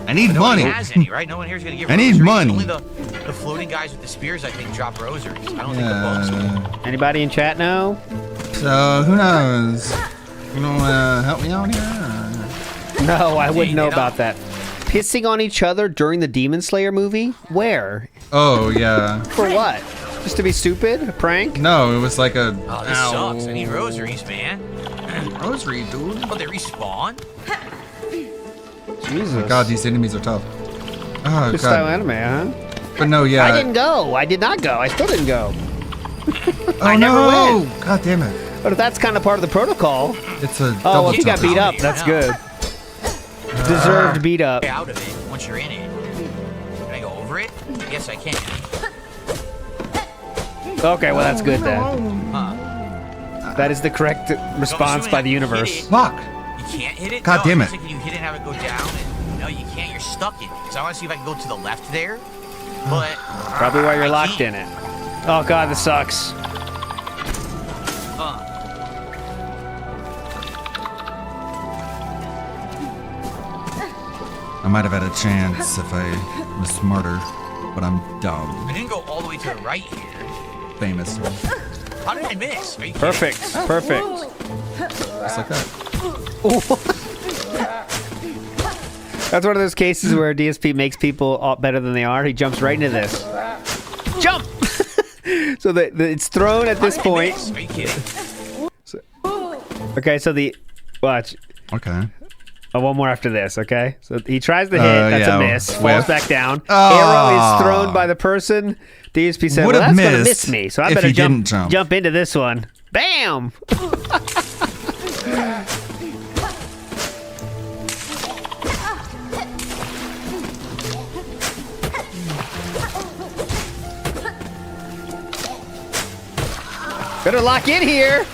I need Nobody money. has any, right? No one here's gonna give I rosaries. need money. Only the floating guys with the spears, I think, drop rosaries. I don't think the books will. Anybody in chat know? So who knows? You know, help me out here. No, I wouldn't know about that. Pissing on each other during the Demon Slayer movie? Where? Oh yeah. For what? Just to be stupid? A prank? No, it was like a. Oh, this sucks. I need rosaries, man. Rosary, dude. Oh, they respawn? Jesus. Oh my god, these enemies are tough. Oh Good god. style anime, huh? But no, yeah. I didn't go. I did not go. I still didn't go. Oh I never no! went. God damn it. But if that's kind of part of the protocol. It's a Oh, double well, if you got jump. beat up, that's good. Deserved beat up. Get out of it once you're in it. Can I go over it? Yes, I can. Okay, well, that's good then. Huh. That is the correct response by the universe. Fuck. You can't hit it? God No, damn I it. was thinking you hit it and have it go down. And, no, you can't. You're stuck in it. Because I want to see if I can go to the left there. But Probably why you're I locked can't. in it. Oh, God, this sucks. I'm might have had a chance if I was smarter, but I'm dumb. I didn't go all the way to the right here. Famous. How did I miss? Are you kidding? Perfect. Perfect. Just like that. That's one of those cases where DSP makes people all better than they are. He jumps right into this. Jump! So it's thrown at this point. Are you kidding? Okay, so watch. Okay. Oh, one more after this, okay? So he tries to hit. That's yeah, a miss. Falls whiff. back down. Oh. Arrow is thrown by the person. DSP said, well, that's going to miss me. So I if better he didn't jump. jump into this one. Bam! Better lock in here.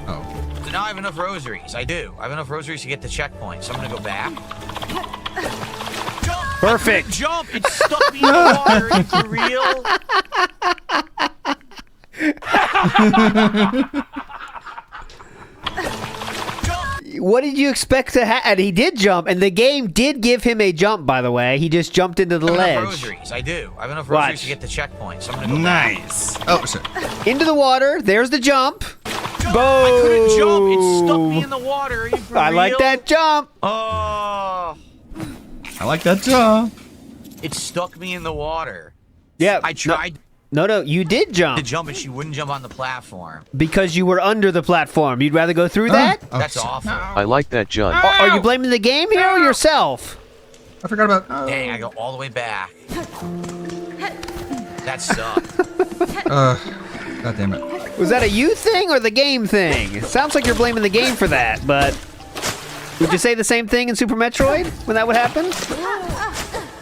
So now I have enough rosaries. I do. I have enough rosaries to get the checkpoint. So I'm gonna go back. Jump! Perfect. Jump! It stuck me in the water. Are you for real? What did you expect to happen? And he did jump, and the game did give him a jump, by the way. He just jumped into the I have ledge. enough rosaries. I do. I have enough rosaries Watch. to get the checkpoint. So I'm gonna go back. Nice. Oh, shit. Into the water. There's the jump. Boom. I couldn't jump. It stuck me in the water. Are you for I real? like that jump. Oh. I like that jump. It stuck me in the water. Yeah. I tried No, you did jump. to jump and she wouldn't jump on the platform. Because you were under the platform. You'd rather go through that? That's awful. I like that jump. Are you blaming the game here or yourself? I forgot about. Dang, I go all the way back. That sucked. God damn it. Was that a you thing or the game thing? It sounds like you're blaming the game for that, but would you say the same thing in Super Metroid when that would happen?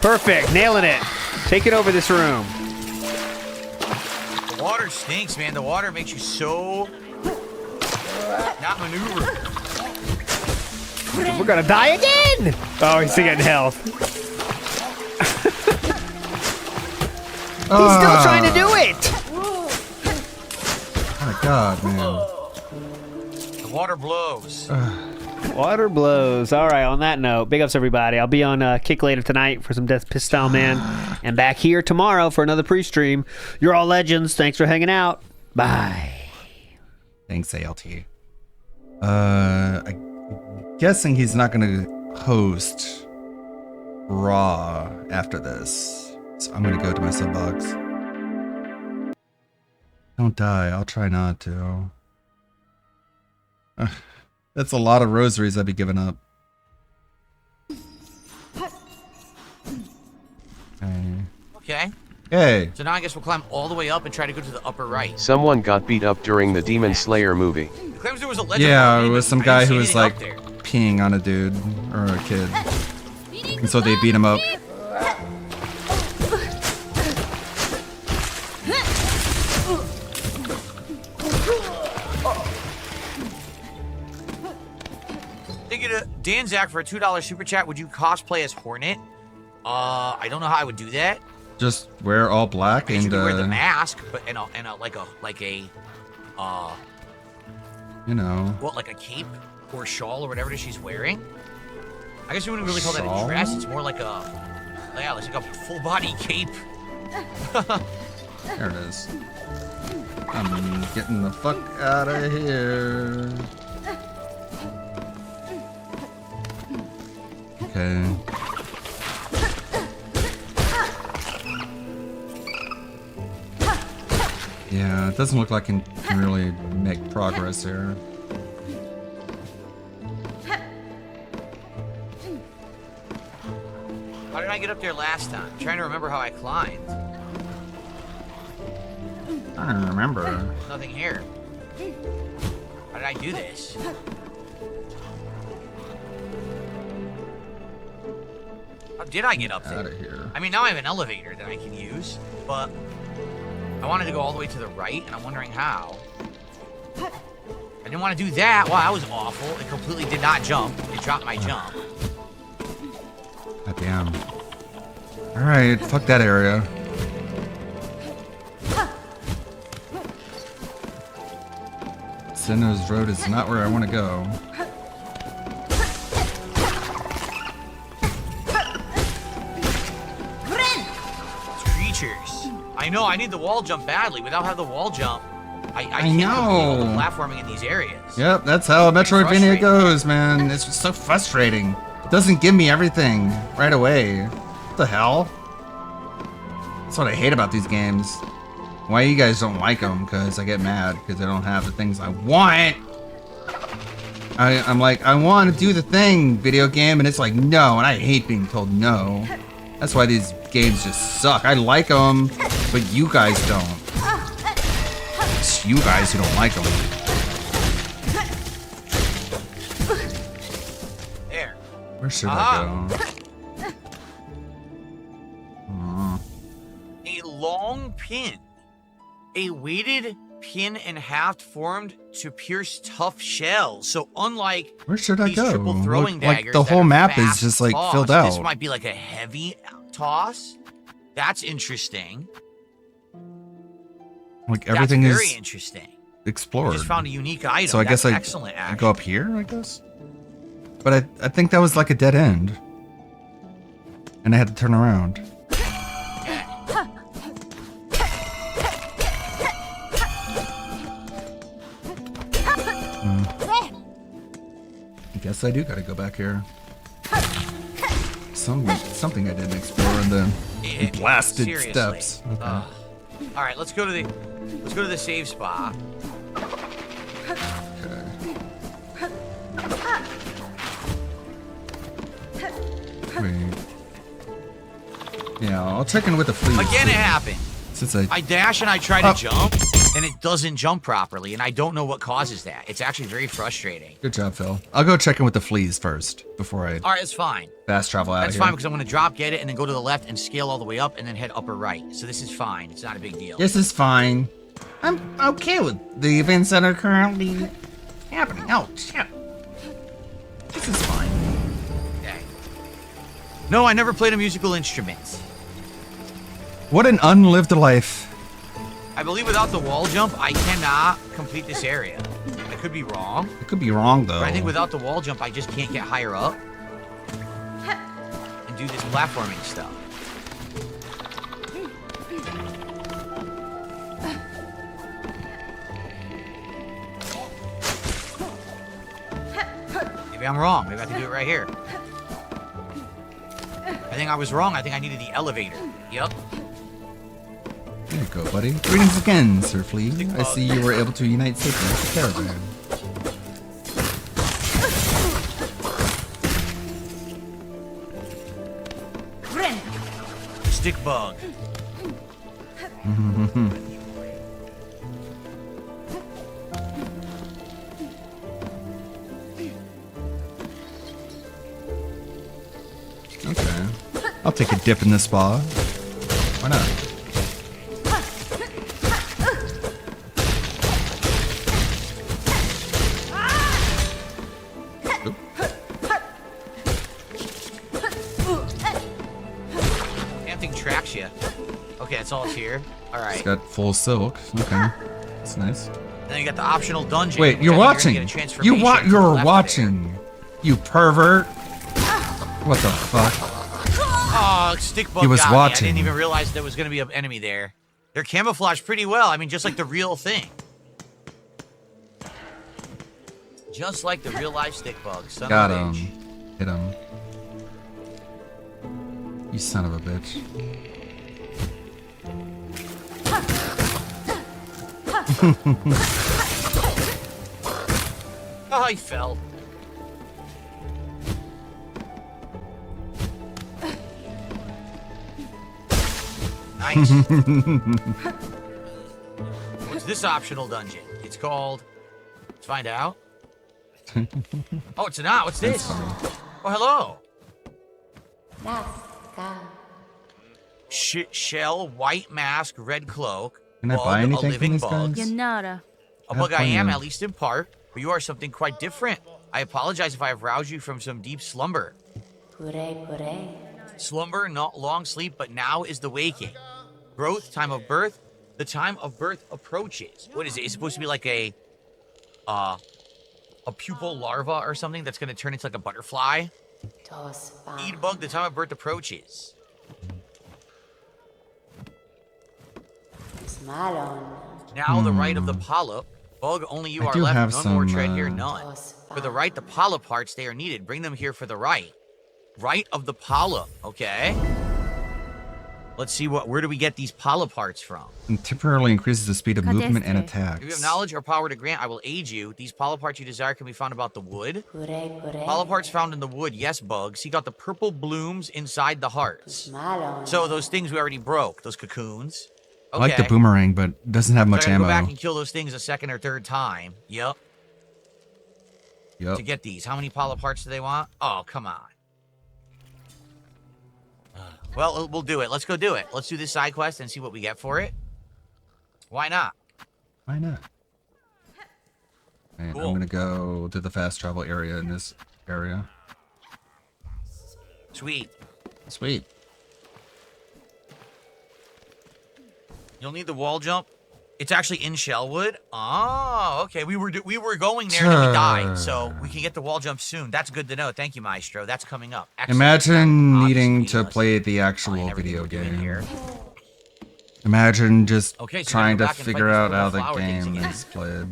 Perfect, nailing it. Taking over this room. The water stinks, man. The water makes you so not maneuverable. We're gonna die again! Oh, he's still getting health. He's still trying to do it! Oh my god, man. The water blows. Water blows. All right, on that note, big ups, everybody. I'll be on Kick later tonight for some Death Pistol Man. And back here tomorrow for another pre-stream. You're all legends. Thanks for hanging out. Bye. Thanks, ALT. I'm guessing he's not going to host Raw after this. So I'm going to go to my sub box. Don't die. I'll try not to. That's a lot of rosaries I'd be giving up. Okay. Hey. So now I guess we'll climb all the way up and try to go to the upper right. Someone got beat up during the Demon Slayer movie. It claims there was a legend. Yeah, about it me, was but some I guy didn't who see was anything like up there. peeing on a dude or a kid. And so they beat him up. Thank you to Dan Zach for a $2 super chat. Would you cosplay as Hornet? I don't know how I would do that. Just wear all black I and usually wear the mask, but and like a you know. what, like a cape or shawl or whatever it is she's wearing. I guess you wouldn't really call that Shawl? a dress. It's more like it's like a full body cape. There it is. I'm getting the fuck out of here. Okay. Yeah, it doesn't look like I can really make progress here. How did I get up there last time? I'm trying to remember how I climbed. I don't remember. Nothing here. How did I do this? How did I get up there? Out of here. I mean, now I have an elevator that I can use, but I wanted to go all the way to the right, and I'm wondering how. I didn't want to do that. Wow, that was awful. It completely did not jump. It dropped my jump. God damn. Alright, fuck that area. Sinnoh's Road is not where I want to go. creatures. I know, I need the wall jump badly. Without having the wall jump, I can't complete know. all the platforming in these areas. Yep, that's how Metroidvania frustrating. goes, man. It's just so frustrating. It doesn't give me everything right away. What the hell? That's what I hate about these games. Why you guys don't like them? Because I get mad because I don't have the things I want. I'm like, I want to do the thing, video game, and it's like, no, and I hate being told no. That's why these games just suck. I like them, but you guys don't. It's you guys who don't like them. There. Where should I go? A long pin. A weighted pin and haft formed to pierce tough shells. So unlike Where should I these go? triple throwing Like daggers the that whole are map is fast just like toss, filled This out. might be like a heavy toss. That's interesting. Like everything That's very is interesting. explored. We just found a unique item. So I That's guess excellent, I go up here, I guess. But I think that was like a dead end, and I had to turn around. I guess I do gotta go back here. Something I didn't explore in the blasted Seriously. steps. Okay. All right, let's go to the save spot. Wait. Yeah, I'll check in with the fleet. Again, it happened. Since I dash and I try to jump, and it doesn't jump properly, and I don't know what causes that. It's actually very frustrating. Good job, Phil. I'll go check in with the fleas first before I All right, it's fine. fast travel out That's of here. fine because I'm going to drop, get it, and then go to the left and scale all the way up, and then head upper right. So this is fine. It's not a big deal. This is fine. I'm okay with the events that are currently happening. Oh, shit. This is fine. Okay. No, I never played a musical instrument. What an unlived life. I believe without the wall jump, I cannot complete this area. I could be wrong. It could be wrong, though. But I think without the wall jump, I just can't get higher up and do this platforming stuff. Maybe I'm wrong. Maybe I can do it right here. I think I was wrong. I think I needed the elevator. Yep. There you go, buddy. Greetings again, Sir Flea. I see you were able to unite safely with the caravan. Stick bug. Okay. I'll take a dip in the spa. Why not? Damn thing tracks you. Okay, that's all it's here. All right. It's got full silk. Okay. That's nice. Then you got the optional dungeon. Wait, which you're I think watching. gonna get a You're transformation to the left watching. You pervert. What the fuck? Oh, stick bug He was got me. watching. I didn't even realize there was going to be an enemy there. They're camouflaged pretty well. I mean, just like the real thing. Just like the real life stick bug. Son Got of a him. bitch. Hit him. You son of a bitch. Oh, he fell. Nice. What's this optional dungeon? It's called... Let's find out. Oh, it's not. What's this? Oh, hello. Shell, white mask, red cloak. Can I bug, buy a anything from living these bug. guys? Yanara. A I bug have I am, plenty of- at least in part, but you are something quite different. I apologize if I have roused you from some deep slumber. Slumber, not long sleep, but now is the waking. Growth, time of birth. The time of birth approaches. What is it? It's supposed to be like a pupal larva or something that's going to turn into like a butterfly. Eat bug, the time of birth approaches. Now the right of the polyp. Bug, only you I are do left. have None more some, tread here, none. For the right, the polyp parts, they are needed. Bring them here for the right. Right of the polyp, okay? Let's see where do we get these polyp parts from? And temporarily increases the speed of movement and attacks. If you have knowledge or power to grant, I will aid you. These polyp parts you desire can be found about the wood. Polyp parts found in the wood, yes, Bug. Seek out the purple blooms inside the hearts. So those things we already broke, those cocoons. Okay. I like the boomerang, but it doesn't have much So I gotta ammo. go back and kill those things a second or third time. Yep. Yep. To get these. How many polyp parts do they want? Oh, come on. Well, we'll do it. Let's go do it. Let's do this side quest and see what we get for it. Why not? Why not? And I'm gonna go to the fast travel area in this area. Sweet. Sweet. You'll need the wall jump. It's actually in Shellwood. Oh, okay. We were going there and then we died, so we can get the wall jump soon. That's good to know. Thank you, Maestro. That's coming up. Excellent. Imagine needing to play the actual video game. Imagine just Okay, so trying go to back and figure fight out these how little the flower things game again. is played.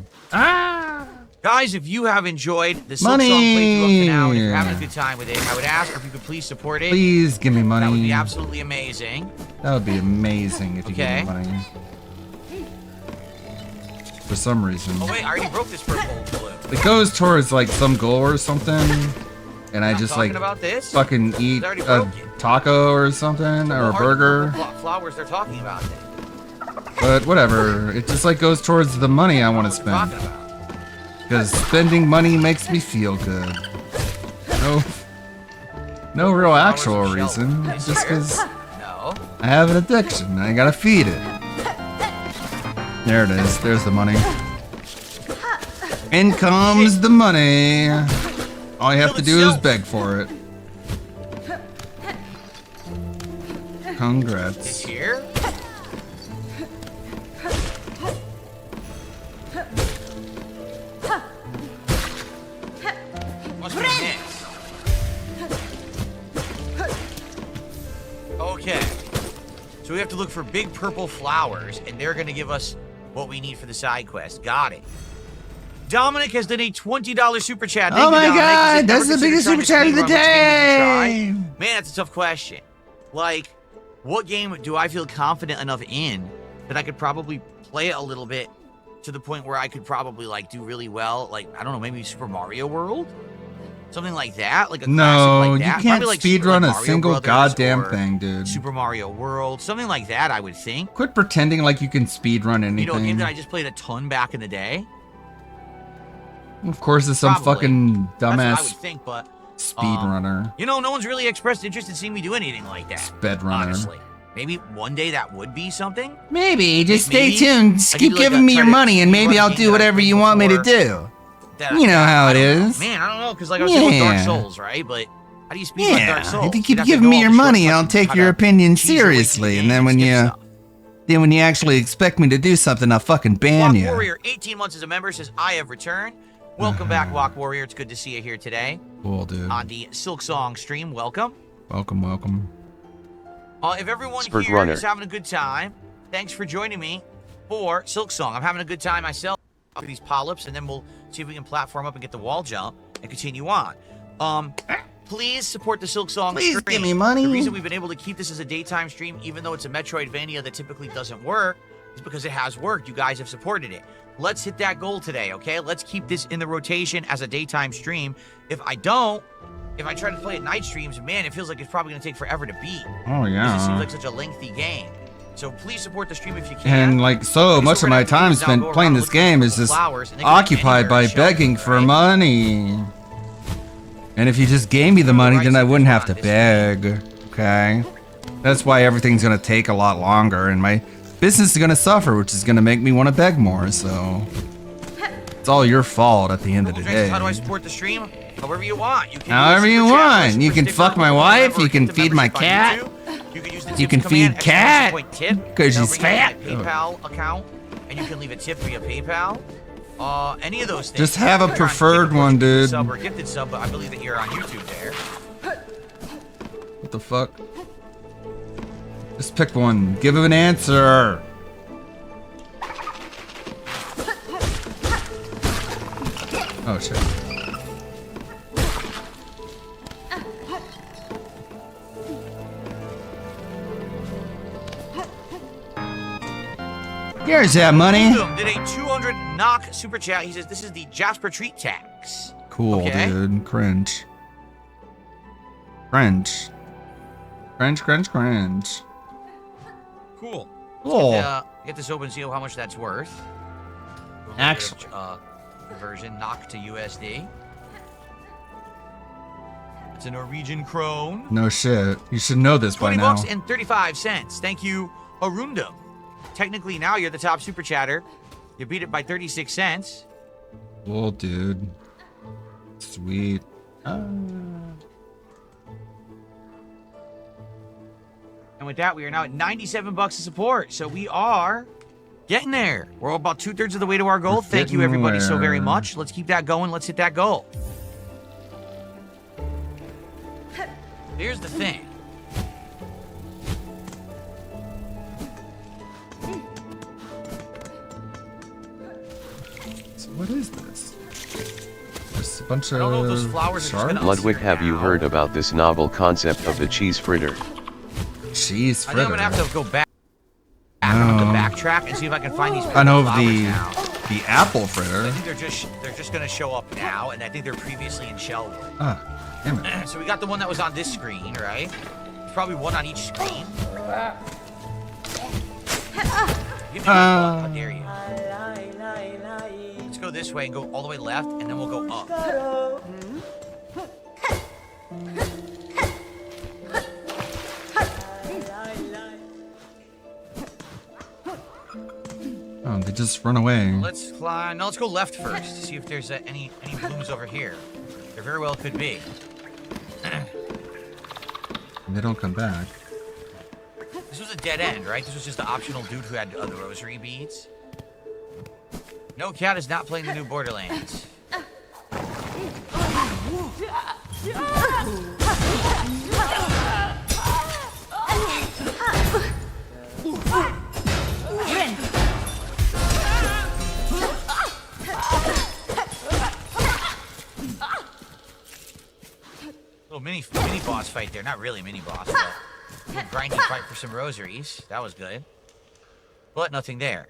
Guys, if you have enjoyed the Silk Money! Song playthrough up to now, and if you're having a good time with it, I would ask if you could please support it. Please give me money. That would be absolutely amazing. That would be amazing if you give me money. For some reason. Oh wait, I already broke this purple balloon. It goes towards like some goal or something, and I Not just talking like about this? fucking eat It's already a broken. taco or something or a burger. Flowers they're talking about then. But whatever, it just like goes towards the money I want to spend. Because spending money makes me feel good. No real actual reason. Just because No. I have an addiction and I gotta feed it. There it is. There's the money. In comes the money. All you have to do is beg for it. Congrats. Here? Must be this. Okay. So we have to look for big purple flowers, and they're going to give us what we need for the side quest. Got it. Dominic has done a $20 super chat. Thank Oh you, my Dominic. God, He said, that's "Never the biggest considered super chat of the trying to speedrun. Which game would you day." try?" Man, that's a tough question. Like, what game do I feel confident enough in that I could probably play it a little bit to the point where I could probably like do really well? Like, I don't know, maybe Super Mario World? Something like that? Like a No, classic like you that. can't Probably like speedrun a Mario single Brothers goddamn or thing, dude. Super Mario World. Something like that, I would think. Quit pretending like you can speedrun anything. You know, a game that I just played a ton back in the day. Of course, it's some Probably. fucking That's what I dumbass would think, but speedrunner. you know, no one's really expressed interest in seeing me do anything like that. Speedrunner. Honestly. Maybe one day that would be something. Maybe, just Maybe. stay tuned. Just I keep could do, like, giving me your try to money and maybe speedrun I'll games do that I whatever played you want me to before do. that You know how it is. Man, I don't know, because like I was doing Dark Yeah. Souls, right? But how do you speed Dark Yeah, Souls? if you You'd keep have to giving go me all your the money, shortcuts I'll and take try your to opinion cheese your way through the seriously. game And then when you actually expect me to do something, I'll fucking ban Walk you. Warrior, 18 months as a member, says, I have returned. Welcome back, Walk Warrior. It's good to see you here today Cool, dude. on the Silk Song stream. Welcome. Welcome, welcome. If everyone Spurt here Runner. is having a good time, thanks for joining me for Silk Song. I'm having a good time myself for these polyps, and then we'll see if we can platform up and get the wall jump and continue on. Please support the Silk Song Please stream. give me money. The reason we've been able to keep this as a daytime stream, even though it's a Metroidvania that typically doesn't work, is because it has worked. You guys have supported it. Let's hit that goal today, okay? Let's keep this in the rotation as a daytime stream. If I try to play at night streams, man, it feels like it's probably going to take forever to beat. Oh, yeah. Because it seems like such a lengthy game. So please support the stream if you can. And like so much of my time spent playing this game is just occupied by begging for money. And if you just gave me the money, then I wouldn't have to beg. Okay? That's why everything's gonna take a lot longer and my business is gonna suffer, which is gonna make me want to beg more, so it's all your fault at the end of the day. How do I support the stream? However you want. You can However use you Super Chat, want. You Super can Sticker, fuck my or wife, whatever, you can hit the feed my membership on cat. YouTube. You can use the You tips can command, feed cat, exclamation point tip. 'cause That'll she's bring you fat. to my PayPal account, and you can leave a tip via PayPal. Any of those things. Just have a If you're on preferred Kick, one, dude. Sub or gifted sub, but I believe that you're on YouTube there. What the fuck? Just pick one. Give him an answer. shit. Here's that money. Boom, did a 200 knock super chat. He says this is the Jasper treat tax. Cool, Okay. dude. Cringe. Cringe. Cringe. Cool. Cool. Get this open, see how much that's worth. Actually. Conversion, knock to USD. It's a Norwegian krone. No shit. You should know this by 20 now. bucks and 35 cents. Thank you, Arundum. Technically, now you're the top super chatter. You beat it by 36 cents. Cool, dude. Sweet. And with that, we are now at 97 bucks of support. So we are getting there. We're about 2/3 of the way to our goal. We're Thank you, getting everybody, so very there. much. Let's keep that going. Let's hit that goal. Here's the thing. So what is this? Just a bunch of don't know if those flowers are just sharks? gonna- Ludwig, have you heard about this novel concept of the cheese fritter? Cheese I think I'm fritter. gonna have to go back. I'm gonna have to No. backtrack and see if I can find these. I know of flowers the now. apple I fritter. think they're just gonna show up now, and I think they're previously in Shellwood. Ah, damn it. So we got the one that was on this screen, right? There's probably one on each screen. Give me how dare you? Let's go this way and go all the way left, and then we'll go up. Oh, they just run away. Let's fly. No, let's go left first to see if there's any blooms over here. There very well could be. They don't come back. This was a dead end, right? This was just the optional dude who had the rosary beads. No, Cat is not playing the new Borderlands. Little mini boss fight there. Not really mini boss, but a little grindy fight for some rosaries. That was good. But nothing there.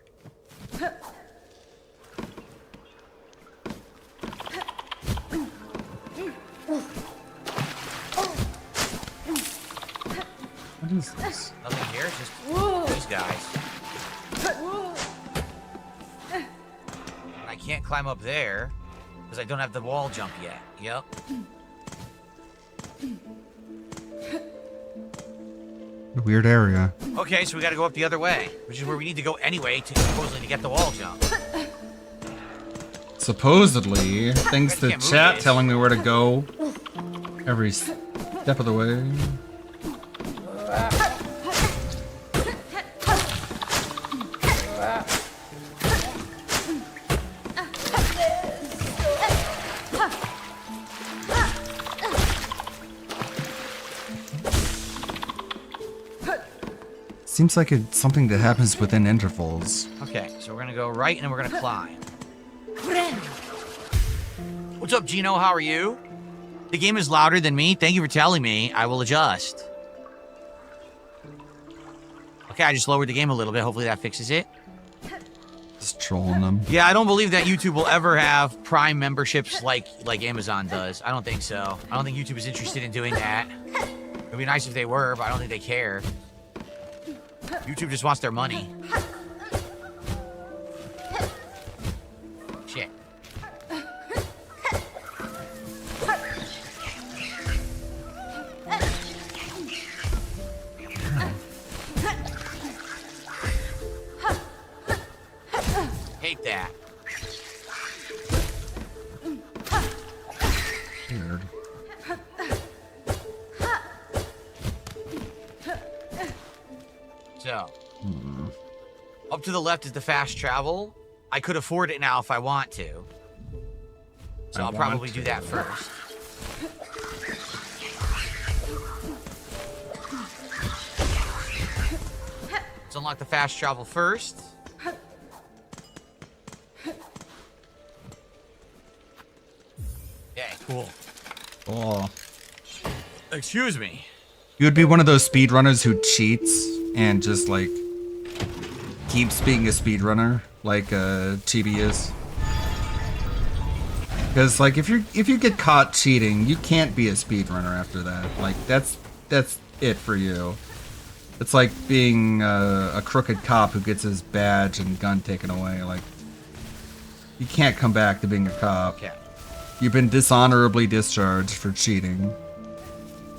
What is this? Nothing here. Just these guys. I can't climb up there because I don't have the wall jump yet. Yep. Weird area. Okay, so we got to go up the other way, which is where we need to go anyway to supposedly to get the wall jump. Supposedly, thanks to can't move chat this. telling me where to go every step of the way. Seems like it's something that happens within intervals. Okay, so we're gonna go right and then we're gonna climb. What's up, Gino? How are you? The game is louder than me. Thank you for telling me. I will adjust. Okay, I just lowered the game a little bit. Hopefully that fixes it. Just trolling them. Yeah, I don't believe that YouTube will ever have Prime memberships like Amazon does. I don't think so. I don't think YouTube is interested in doing that. It'd be nice if they were, but I don't think they care. YouTube just wants their money. Shit. Hate that. Weird. So, up to the left is the fast travel. I could afford it now if I want to. So I'll probably do that first. Let's unlock the fast travel first. Cool. Oh. Excuse me. You would be one of those speedrunners who cheats and just like keeps being a speedrunner, like Chibi is. Because like if you get caught cheating, you can't be a speedrunner after that. Like that's it for you. It's like being a crooked cop who gets his badge and gun taken away. Like you can't come back to being a cop. Okay. You've been dishonorably discharged for cheating.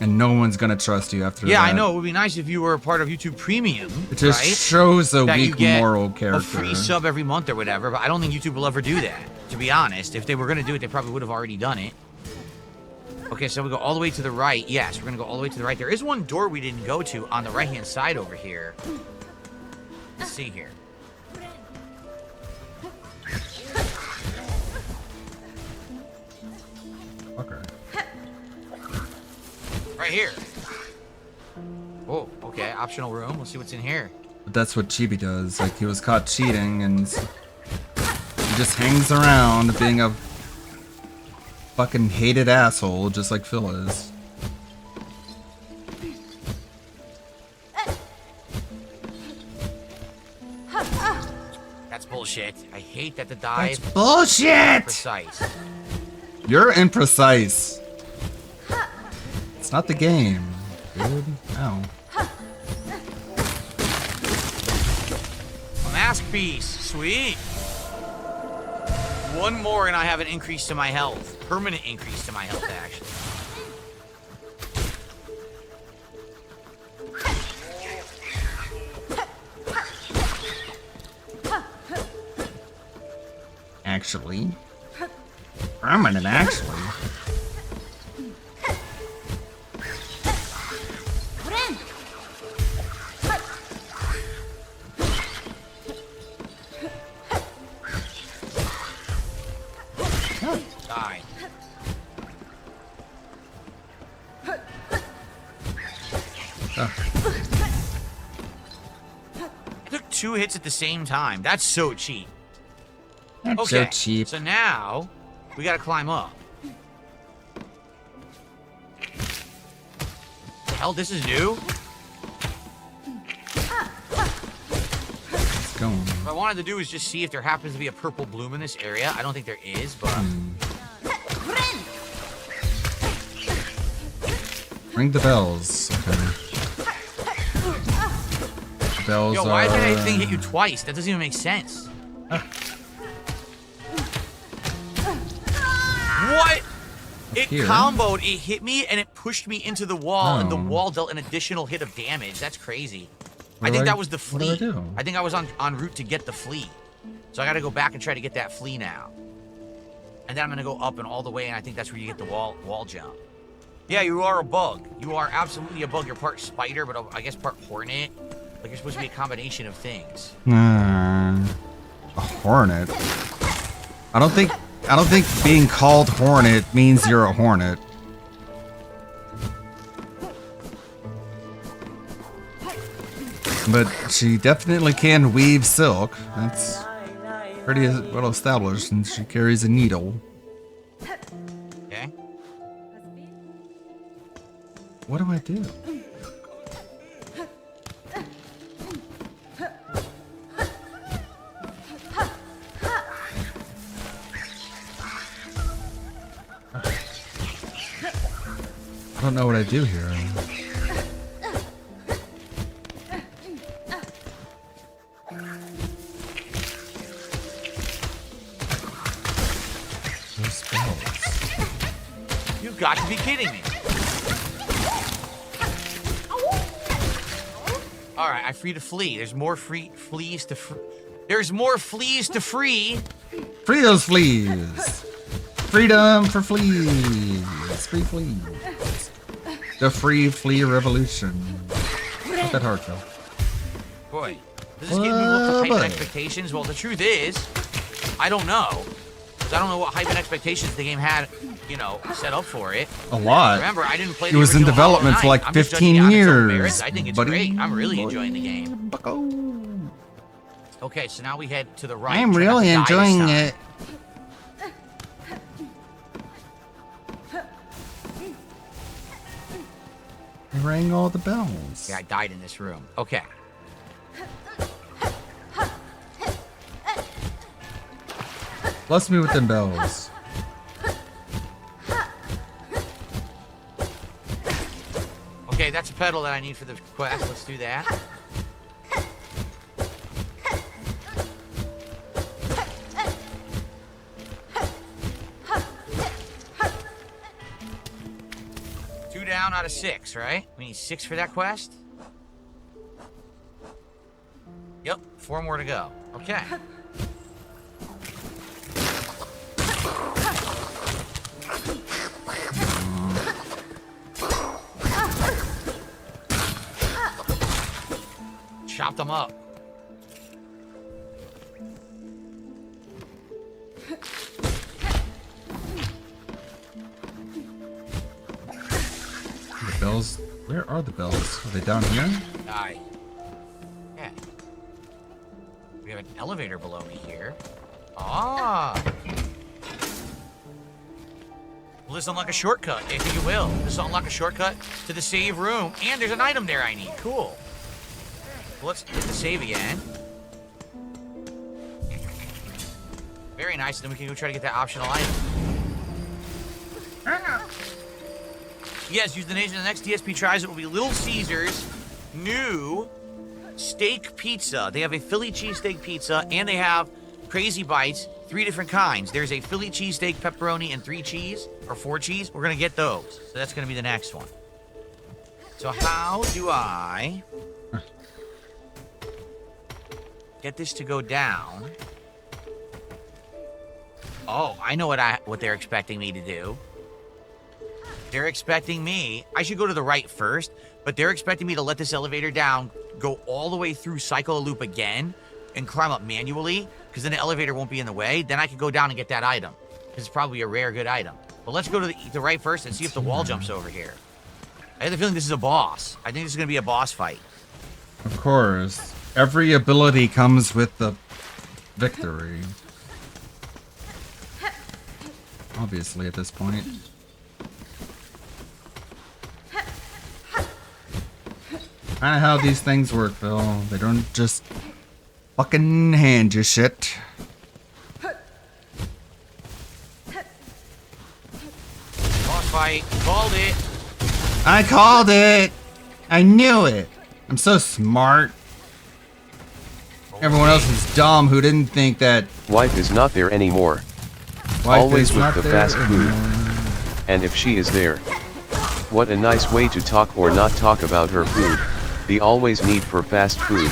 And no one's gonna trust you after that. Yeah, I know. It would be nice if you were a part of YouTube Premium. It just right? shows a That you weak get moral character. A free sub every month or whatever, but I don't think YouTube will ever do that. To be honest, if they were gonna do it, they probably would have already done it. Okay, so we go all the way to the right. Yes, we're gonna go all the way to the right. There is one door we didn't go to on the right-hand side over here. Let's see here. Okay. Right here. Oh, okay. Optional room. We'll see what's in here. But that's what Chibi does. Like, he was caught cheating, and he just hangs around being a fucking hated asshole, just like Phil is. That's bullshit. I hate that the dive. That's bullshit! Precise. You're imprecise. It's not the game, dude. Ow. A mask piece. Sweet. One more and I have an increase to my health. Permanent increase to my health, actually. Actually. Permanent, actually. Die. I took 2 hits at the same time. That's so cheap. That's Okay, so cheap. so now we gotta climb up. The hell, this is new? Let's go. What I wanted to do is just see if there happens to be a purple bloom in this area. I don't think there is, but... Ring the bells. Okay. The bells Yo, why did that are... thing hit you twice? That doesn't even make sense. What? It Here. comboed, it hit me, and it pushed me into the wall, and the Oh. wall dealt an additional hit of damage. That's crazy. What I think do that was the what do flea. I do? I think I was en route to get the flea. So I gotta go back and try to get that flea now. And then I'm gonna go up and all the way, and I think that's where you get the wall jump. Yeah, you are a bug. You are absolutely a bug. You're part spider, but I guess part hornet. Like, you're supposed to be a combination of things. A hornet. I don't think being called hornet means you're a hornet. But she definitely can weave silk. That's pretty well established, and she carries a needle. Okay. What do I do? I don't know what I do here. No spells. You've got to be kidding me. All right, I freed a flea. There's more fleas to free. There's more fleas to free. Free those fleas! Freedom for fleas! Free fleas. The free flea revolution. Not that hard though. Boy, does this get me up to hype boy. expectations? Well, the truth is, I don't know. 'Cause I don't know what hype and expectations the game had, you know, set up for it. A lot. Remember, I didn't play It the was in original development Hollow for Knight. like I'm just 15 judging it on its own years, merits. I think it's buddy. great. I'm really enjoying the game. Okay, so now we head to the right. I'm Try not really to die this enjoying time. it. rang all the bells. Yeah, I died in this room. Okay. Bless me with them bells. Okay, that's a pedal that I need for the quest. Let's do that. Two down out of 6, right? We need 6 for that quest. Yep, 4 more to go. Okay. Chop them up. The bells. Where are the bells? Are they down here? Die. Yeah. We have an elevator below me here. Ah. Well, this unlock a shortcut, I think it will. This will unlock a shortcut to the save room. And there's an item there I need. Cool. Well, let's hit the save again. Very nice. Then we can go try to get that optional item. Yes, use the nation. The next DSP tries it will be Little Caesars new steak pizza. They have a Philly cheesesteak pizza and they have Crazy Bites, 3 different kinds. There's a Philly cheesesteak, pepperoni, and 3 cheese or 4 cheese. We're gonna get those. So that's gonna be the next one. So how do I get this to go down? Oh, I know what they're expecting me to do. They're expecting me, I should go to the right first, but they're expecting me to let this elevator down, go all the way through, cycle a loop again, and climb up manually, because then the elevator won't be in the way. Then I can go down and get that item, because it's probably a rare good item. But let's go to the right first and see if the wall jumps over here. I have the feeling this is a boss. I think this is going to be a boss fight. Of course. Every ability comes with the victory. Obviously, at this point. Kinda how these things work, Phil. They don't just fucking hand you shit. Boss fight. Called it. I called it! I knew it! I'm so smart. Everyone else is dumb who didn't think that... Wife is not there anymore. Wife Always is with not the there fast food. anymore. And if she is there, what a nice way to talk or not talk about her food. The always need for fast food.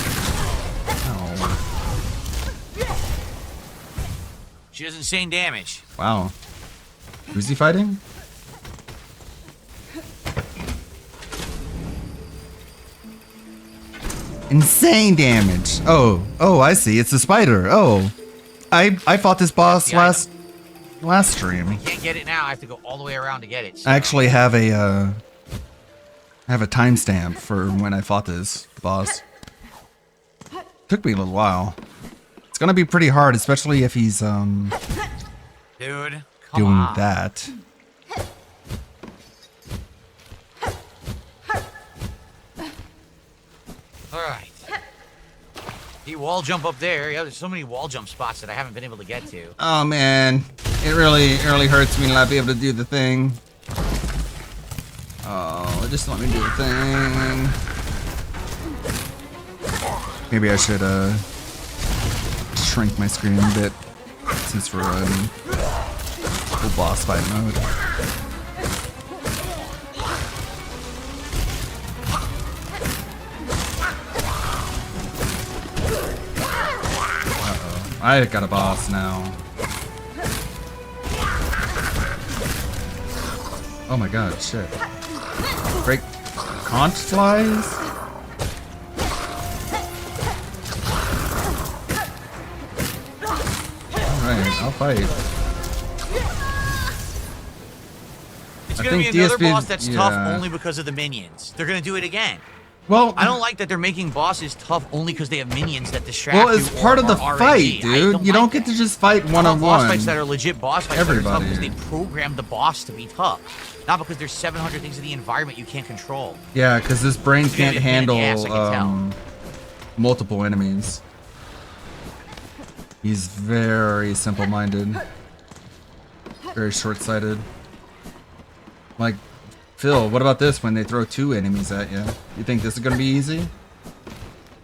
She does insane damage. Wow. Who's he fighting? Insane damage. Oh, I see. It's a spider. Oh, I fought this boss last stream. I can't get it now. I have to go all the way around to get it. So. I actually have a timestamp for when I fought this boss. Took me a little while. It's gonna be pretty hard, especially if he's Dude, doing on. that. Alright. The wall jump up there. Yeah, there's so many wall jump spots that I haven't been able to get to. Oh man, it really hurts me to not be able to do the thing. Oh, just let me do the thing. Maybe I should shrink my screen a bit since we're in full boss fight mode. I got a boss now. Oh my god, shit. Break conch flies? Alright, I'll fight. It's gonna be another boss that's tough only because of the minions. They're gonna do it again. Well, I don't like that they're making bosses tough only because they have minions that distract you. Well, it's part of the or fight, RNG. dude. You don't get to just fight one on Boss one. fights that are legit boss fights that are tough Everybody. because they programmed the boss to be tough. Not because there's 700 things in the environment you can't control. Yeah, because this brain It's gonna can't be a pain in the handle ass, I can tell. multiple enemies. He's very simple-minded, very short-sighted. Like, Phil, what about this when they throw 2 enemies at you? You think this is gonna be easy?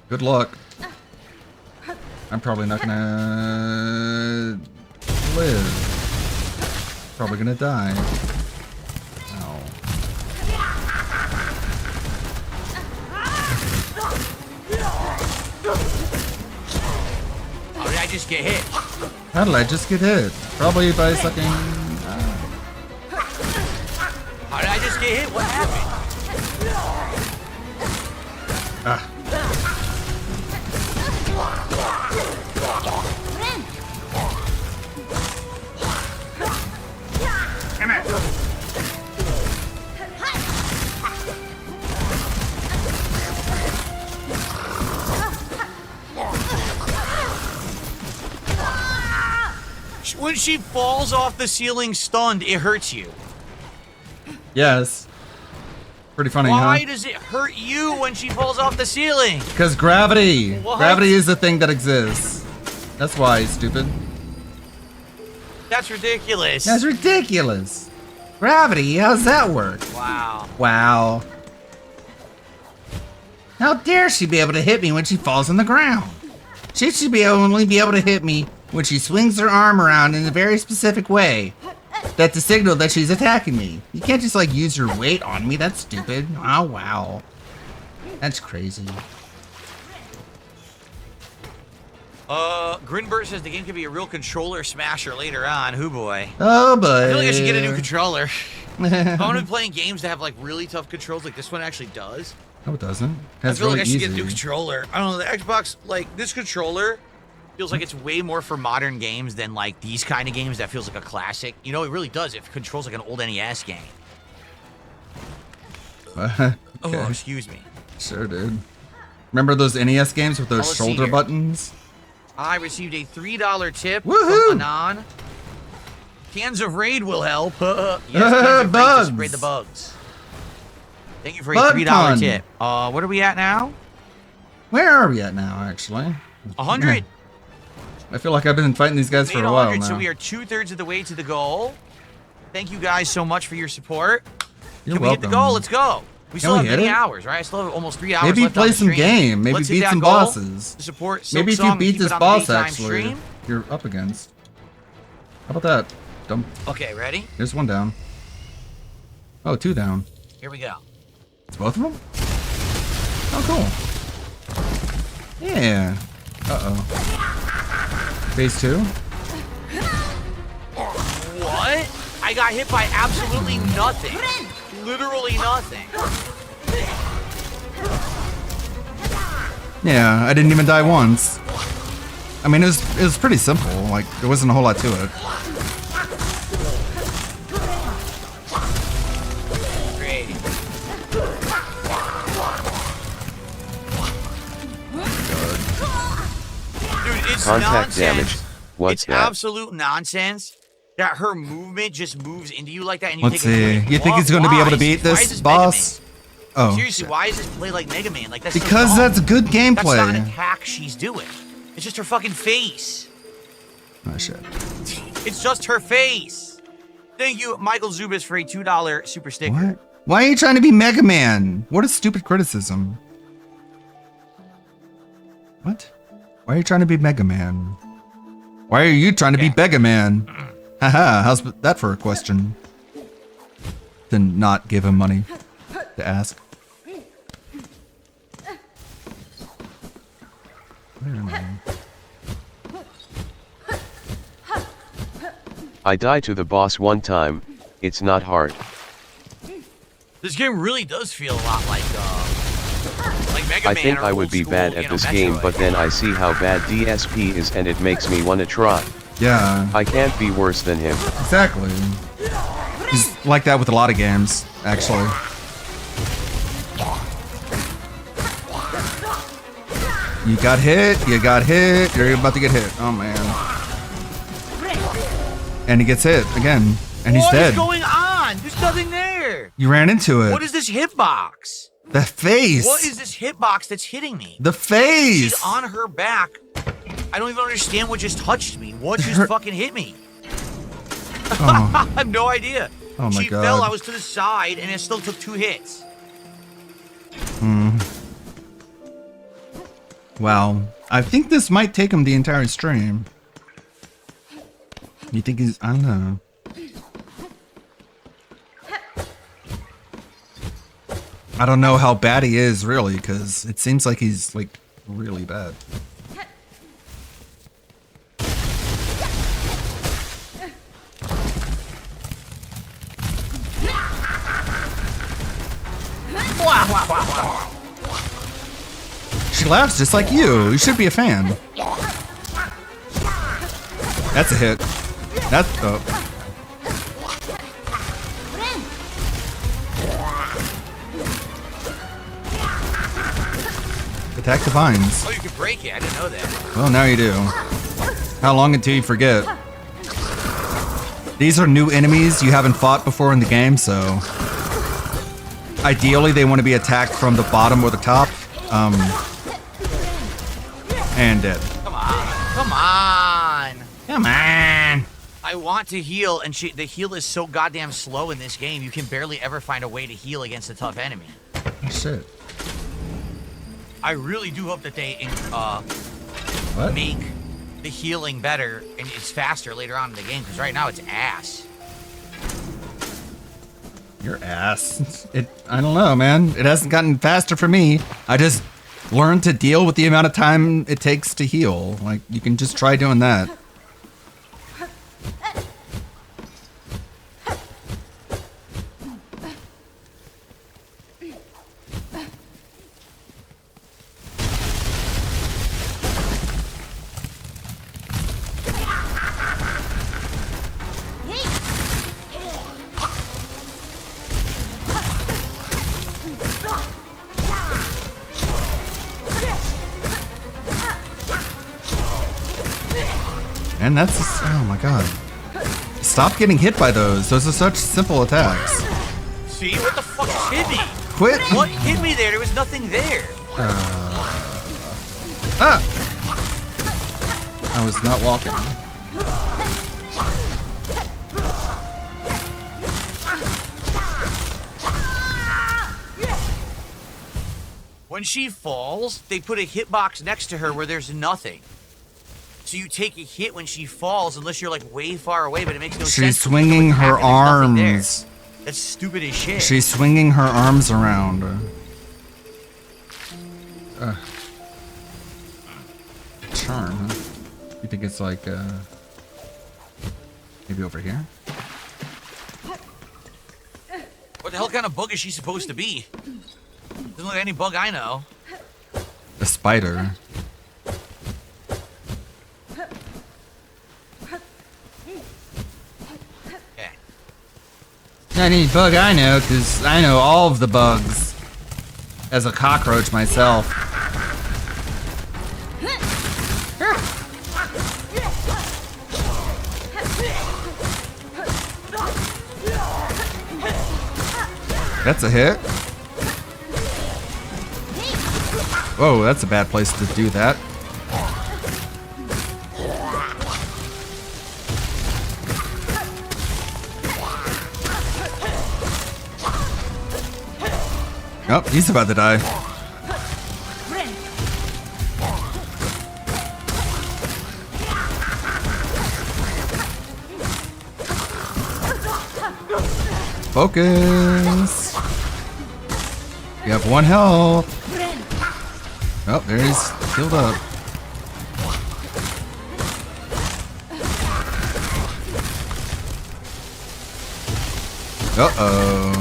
Good luck. I'm probably not gonna live. Probably gonna die. Ow. How did I just get hit? How did I just get hit? Probably by sucking. How did I just get hit? What happened? Ah. Come here. When she falls off the ceiling stunned, it hurts you. Yes. Pretty funny, Why huh? does it hurt you when she falls off the ceiling? Because gravity. What? Gravity is the thing that exists. That's why, stupid. That's ridiculous. That's ridiculous. Gravity, how's that work? Wow. Wow. How dare she be able to hit me when she falls on the ground? She should only be able to hit me when she swings her arm around in a very specific way. That's a signal that she's attacking me. You can't just like use your weight on me. That's stupid. Oh, wow. That's crazy. Grinbert says the game could be a real controller smasher later on. Hoo boy. Oh, boy. I feel like I should get a new controller. I want to be playing games that have like really tough controls like this one actually does. No, it doesn't. I That's feel really like I should easy. get a new controller. I don't know, the Xbox, like, this controller feels like it's way more for modern games than, like, these kind of games that feels like a classic. You know, it really does. It controls like an old NES game. Okay. Oh, excuse me. Sure, dude. Remember those NES games with those let's see shoulder here. buttons? I received a $3 tip Woohoo! from Anon. Cans of Raid will help. Yes, cans of Raid to Bugs. spray the bugs. Thank you for a Bug $3 pun. tip. What are we at now? Where are we at now, actually? 100. I feel like I've been fighting these guys for Made a while 100, now. so we are 2/3 of the way to the goal. Thank you guys so much for your support. You're Can we hit the welcome. goal? Let's go. We Can still we have hit many it? hours, right? I still have almost 3 hours Maybe left on play the some stream. game. Maybe Let's hit beat that some goal bosses. to support Maybe if you Silksong and beat keep this it on the boss, daytime actually, stream. you're up against. How about that? Dump. Okay, ready? Here's one down. Oh, 2 down. Here we go. It's both of them? Oh, cool. Yeah. Uh-oh. Phase 2? What? I got hit by absolutely nothing. Literally nothing. Yeah, I didn't even die once. I mean, it was pretty simple. Like, there wasn't a whole lot to it. Great. Dude, it's Contact nonsense. damage. What's It's that? absolute nonsense that her movement just moves into you like that and you Let's take a see. hit. You think Why- he's going to be able to why? beat Why is this Mega Man? boss? Oh. Seriously, why is this play like Mega Man? Like that's so Because dumb. that's good That's not an gameplay. attack she's doing. It's just her fucking face. Oh, shit. It's just her face. Thank you, Michael Zubas, for a $2 super sticker. What? Why are you trying to be Mega Man? What a stupid criticism. What? Why are you trying to be Mega Man? Why are you trying to be Mega Man? Haha, how's that for a question? To not give him money to ask. Where am I? I died to the boss one time. It's not hard. This game really does feel a lot like Mega I Man. think or I old would be school, bad you at know, this Metroid. game, but then I see how bad DSP is and it makes me want to try. Yeah. I can't be worse than him. Exactly. He's like that with a lot of games, actually. You got hit. You got hit. You're about to get hit. Oh man. And he gets hit again, and he's dead. What is going on? There's nothing there. You ran into it. What is this hitbox? The face. What is this hitbox that's hitting me? The face. She's on her back. I don't even understand what just touched me. What just fucking hit me? Oh. I have no idea. Oh my she God. fell, I was to the side, and it still took 2 hits. Wow. I think this might take him the entire stream. You think he's... I don't know. I don't know how bad he is, really, because it seems like he's, like, really bad. She laughs just like you. You should be a fan. That's a hit. That's... Oh. Attack the vines. Oh, you can break it. I didn't know that. Well, now you do. How long until you forget? These are new enemies you haven't fought before in the game, so... Ideally, they want to be attacked from the bottom or the top. And dead. Come on. Come on. Come on. I want to heal, and the heal is so goddamn slow in this game, you can barely ever find a way to heal against a tough enemy. Oh, shit. I really do hope that they make the healing better and it's faster later on in the game, because right now it's ass. Your ass. I don't know, man. It hasn't gotten faster for me. I just learned to deal with the amount of time it takes to heal. Like, you can just try doing that. And that's... Oh my god. Stop getting hit by those. Those are such simple attacks. See? What the fuck just hit me? Quit. What hit me there? There was nothing there. I was not walking. When she falls, they put a hitbox next to her where there's nothing. So you take a hit when she falls unless you're like way far away, but it makes no sense. She's swinging her arms. That's stupid as shit. She's swinging her arms around. Charm, huh? You think it's like, maybe over here? What the hell kind of bug is she supposed to be? Doesn't look like any bug I know. A spider. Not any bug I know, because I know all of the bugs. As a cockroach myself. That's a hit. Whoa, that's a bad place to do that. Oh, he's about to die. Focus. You have 1 health. Oh, there he's healed up. Uh-oh.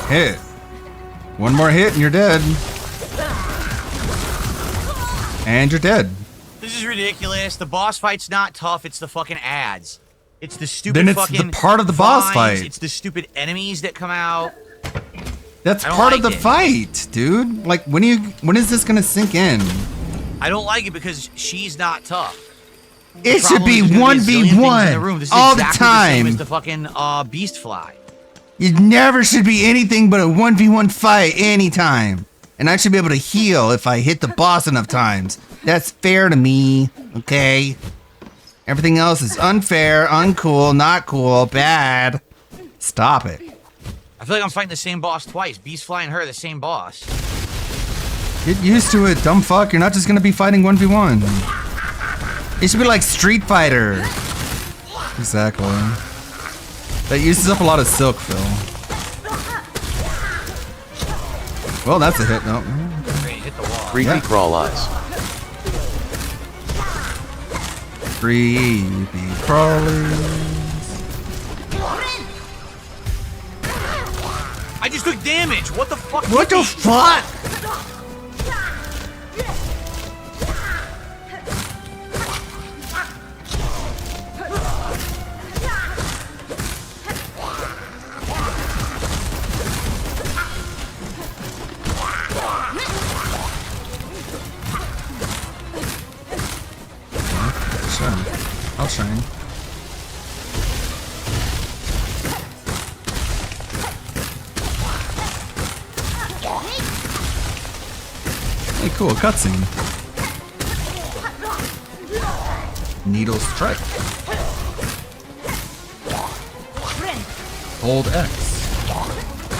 Hit. 1 more hit and you're dead. And you're dead. This is ridiculous. The boss fight's not tough. It's the fucking ads. It's the stupid Then it's fucking the part of the boss vines. fight. It's the stupid enemies that come out. That's I don't part of like the it. fight, dude. Like, when is this gonna sink in? I don't like it because she's not tough. It The should problem be is there's gonna be a zillion things in the 1v1 room. This is all the exactly the same time. as the fucking beast fly. It never should be anything but a 1v1 fight anytime. And I should be able to heal if I hit the boss enough times. That's fair to me, okay? Everything else is unfair, uncool, not cool, bad. Stop it. I feel like I'm fighting the same boss twice. Beast fly and her, the same boss. Get used to it, dumb fuck. You're not just gonna be fighting 1v1. It should be like Street Fighter. Exactly. That uses up a lot of silk, Phil. Well, that's a hit. No. Hit the wall. Creepy crawl eyes. Creepy crawlies. I just took damage. What the fuck? What the fuck? I'll shine. Hey, cool, cutscene. Needle strike. Hold X.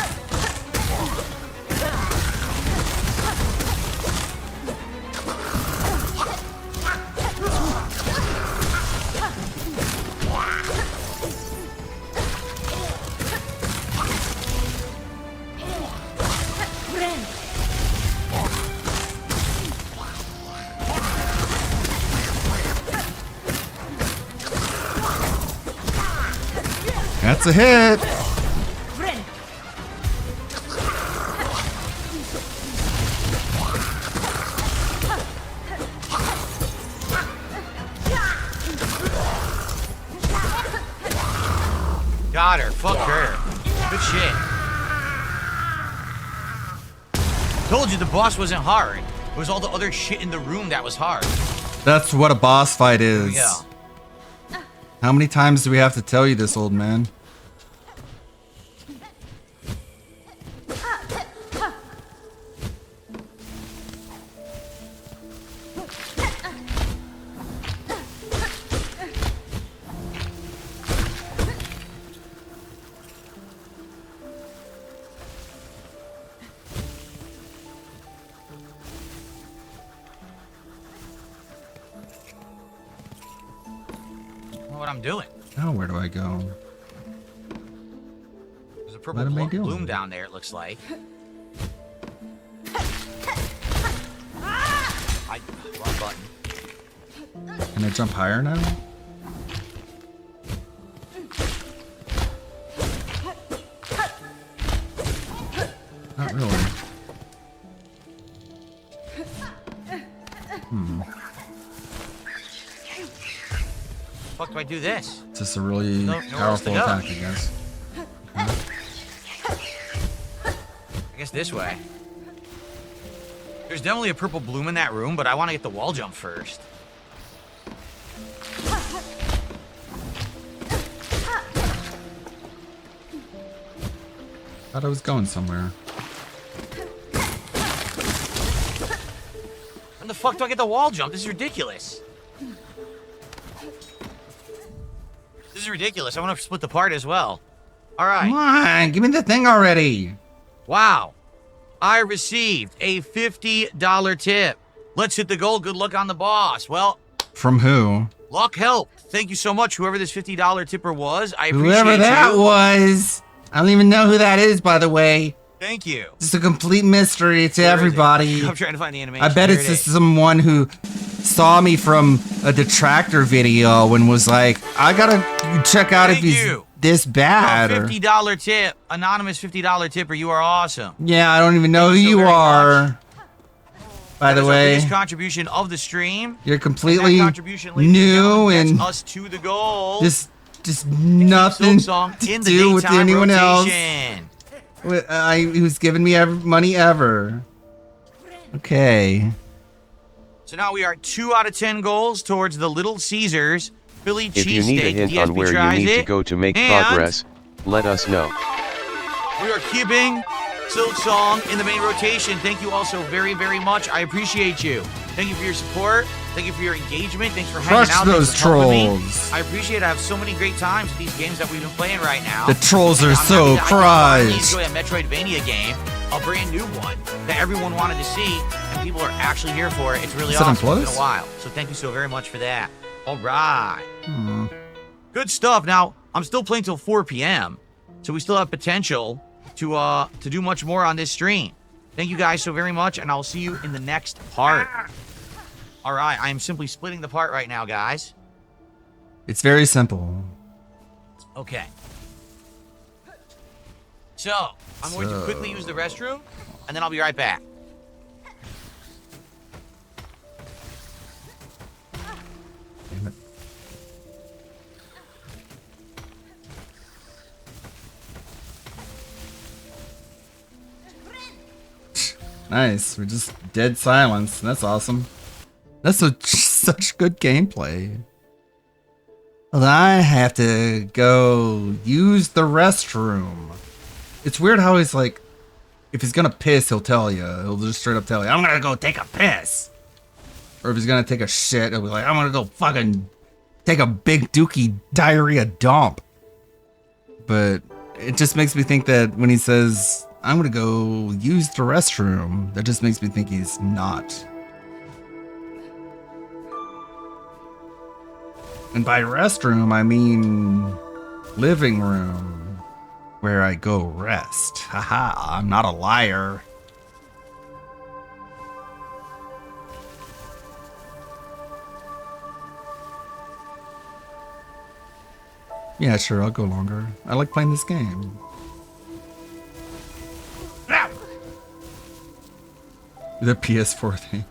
That's a hit. Got her. Fuck her. Good shit. Told you the boss wasn't hard. It was all the other shit in the room that was hard. That's what a boss fight is. Yeah. How many times do we have to tell you this, old man? What I'm doing. Now where do I go? There's a purple What am I doing? bloom down there, it looks like. Wrong button. Can I jump higher now? Not really. Fuck do I do this? It's just a really Nowhere else powerful to go. attack, I guess. I guess this way. There's definitely a purple bloom in that room, but I want to get the wall jump first. Thought I was going somewhere. When the fuck do I get the wall jump? This is ridiculous. This is ridiculous. I want to split the part as well. All right. Come on, give me the thing already. Wow. I received a $50 tip. Let's hit the goal. Good luck on the boss. Well, From who? luck helped. Thank you so much, whoever this $50 tipper was. I appreciate Whoever that you. was. I don't even know who that is, by the way. Thank you. It's a complete mystery to Where is it? everybody. I'm trying to find the animation. I bet Here it's it just is. someone who saw me from a detractor video and was like, I gotta check out if Thank he's you. this bad. Or, $50 tip. Anonymous $50 tipper. You are awesome. yeah, I don't even know who Thank you so you very are. By the That is our way, biggest contribution of the stream. you're And completely that contribution, ladies and new gentlemen, and gets us to the goal. just nothing Silksong to in the do with daytime anyone rotation. else. Who's giving me money ever? Okay. So now we are 2 out of 10 goals towards the Little Caesars Philly If you need a cheesesteak. hint on DSP where you tries need to it, go to make and progress, let us know. we are keeping Silksong in the main rotation. Thank you all so very, very much. I appreciate you. Thank you for your support. Thank you for your engagement. Thanks for hanging Crush out. those Thanks for helping me. trolls. I appreciate it. I have so many great times with these games that we've been playing right now. The trolls are I'm so happy that I can finally prized. enjoy a Metroidvania game, a brand new one that everyone wanted to see, and people are actually here for it. It's really Is that awesome. It's close? been a while. So thank you so very much for that. All right. Hmm. Good stuff. Now, I'm still playing till 4 p.m., so we still have potential to do much more on this stream. Thank you guys so very much, and I'll see you in the next part. All right, I am simply splitting the part right now, guys. It's very simple. Okay. So, I'm going to quickly use the restroom, and then I'll be right back. Damn it. Nice. We're just dead silence. That's awesome. That's such good gameplay. Well, I have to go use the restroom. It's weird how he's like, if he's gonna piss, he'll tell you. He'll just straight up tell you, I'm gonna go take a piss. Or if he's gonna take a shit, he'll be like, I'm gonna go fucking take a big dookie diarrhea dump. But it just makes me think that when he says, I'm gonna go use the restroom, that just makes me think he's not. And by restroom, I mean living room, where I go rest. Haha, I'm not a liar. Yeah, sure, I'll go longer. I like playing this game. The PS4 thing.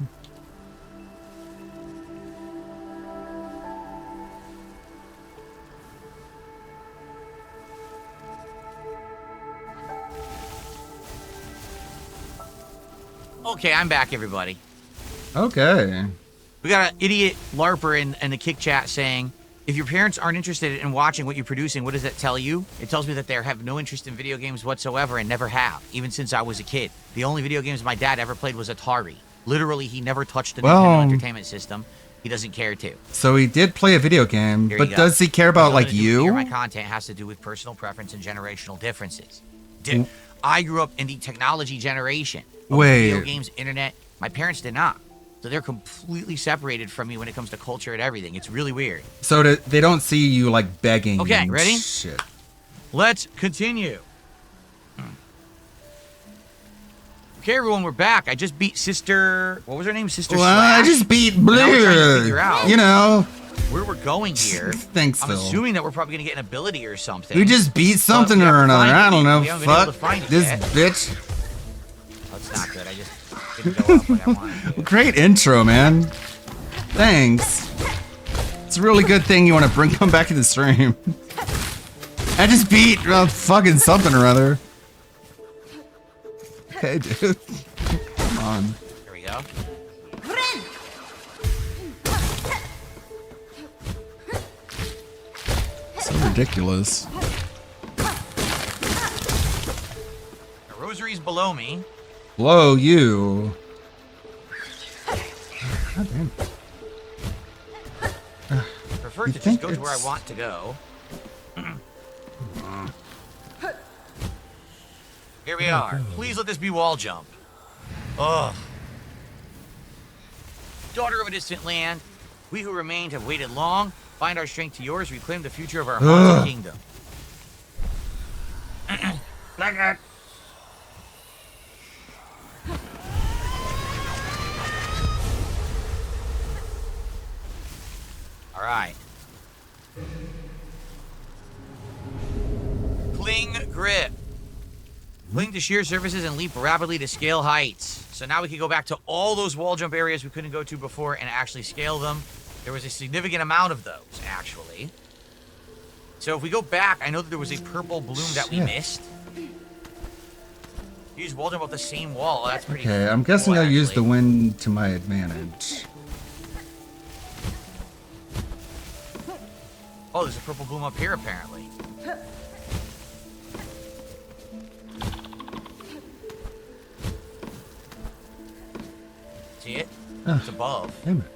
Okay, I'm back, everybody. Okay. We got an idiot LARPer in the Kick chat saying, if your parents aren't interested in watching what you're producing, what does that tell you? It tells me that they have no interest in video games whatsoever and never have, even since I was a kid. The only video games my dad ever played was Atari. Literally, he never touched the Nintendo Entertainment System. He doesn't care to. So he did play a video game, Here but you go. does he care about like Nothing to do with you? My content has to do with personal preference and generational differences. I grew up in the technology generation. Of Wait. Video games, internet. My parents did not. So they're completely separated from me when it comes to culture and everything. It's really weird. So they don't see you like begging. Okay, and ready? Shit. Let's continue. Okay, everyone, we're back. I just beat Sister... What was her name? Sister Well, Slash? I just beat And now we're trying to Blue. figure out You know. where we're going here. Thanks, I'm Phil. assuming that we're probably going to get an ability or something. We just beat But something we have or to another. find I it. don't know. We haven't been able to Fuck find it this yet. bitch. That's not good. I just didn't go up when I wanted. Great intro, man. Thanks. It's a really good thing you want to come back to the stream. I just beat fucking something or other. Hey, dude. Come on. Here we go. So ridiculous. The rosary's below me. Blow you. God damn. Prefer You to just think go to where I it's- want to go. Here we are. Please let this be wall jump. Ugh. Daughter of a distant land, we who remained have waited long. Find our strength to yours, reclaim the future of our haunted kingdom. Like that. All right. Cling grip. Cling to sheer surfaces and leap rapidly to scale heights. So now we can go back to all those wall jump areas we couldn't go to before and actually scale them. There was a significant amount of those, actually. So if we go back, I know that there was a purple bloom that we missed. Use wall jump off the same wall. Oh, that's pretty Okay, I'm cool, guessing I'll use actually. the wind to my advantage. Oh, there's a purple bloom up here, apparently. See it? It's above. Damn it.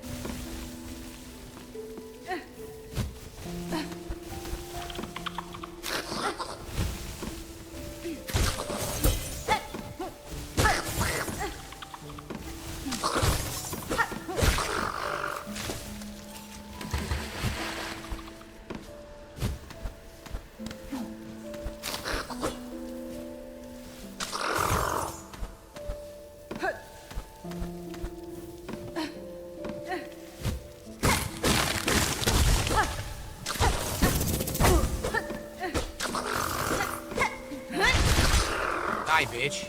Die, bitch.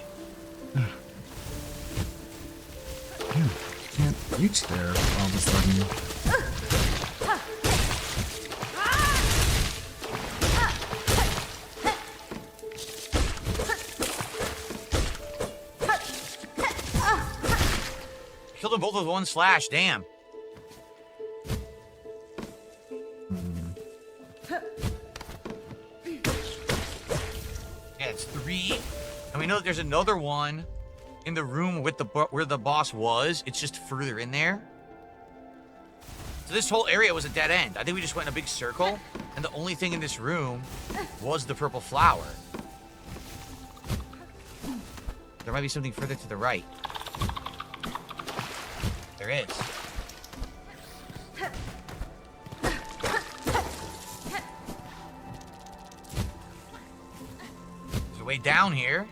Damn, can't reach there all of a sudden. Killed them both with one slash, damn. Yeah, it's 3. And we know that there's another one in the room with the where the boss was. It's just further in there. So this whole area was a dead end. I think we just went in a big circle, and the only thing in this room was the purple flower. There might be something further to the right. There is. There's a way down here.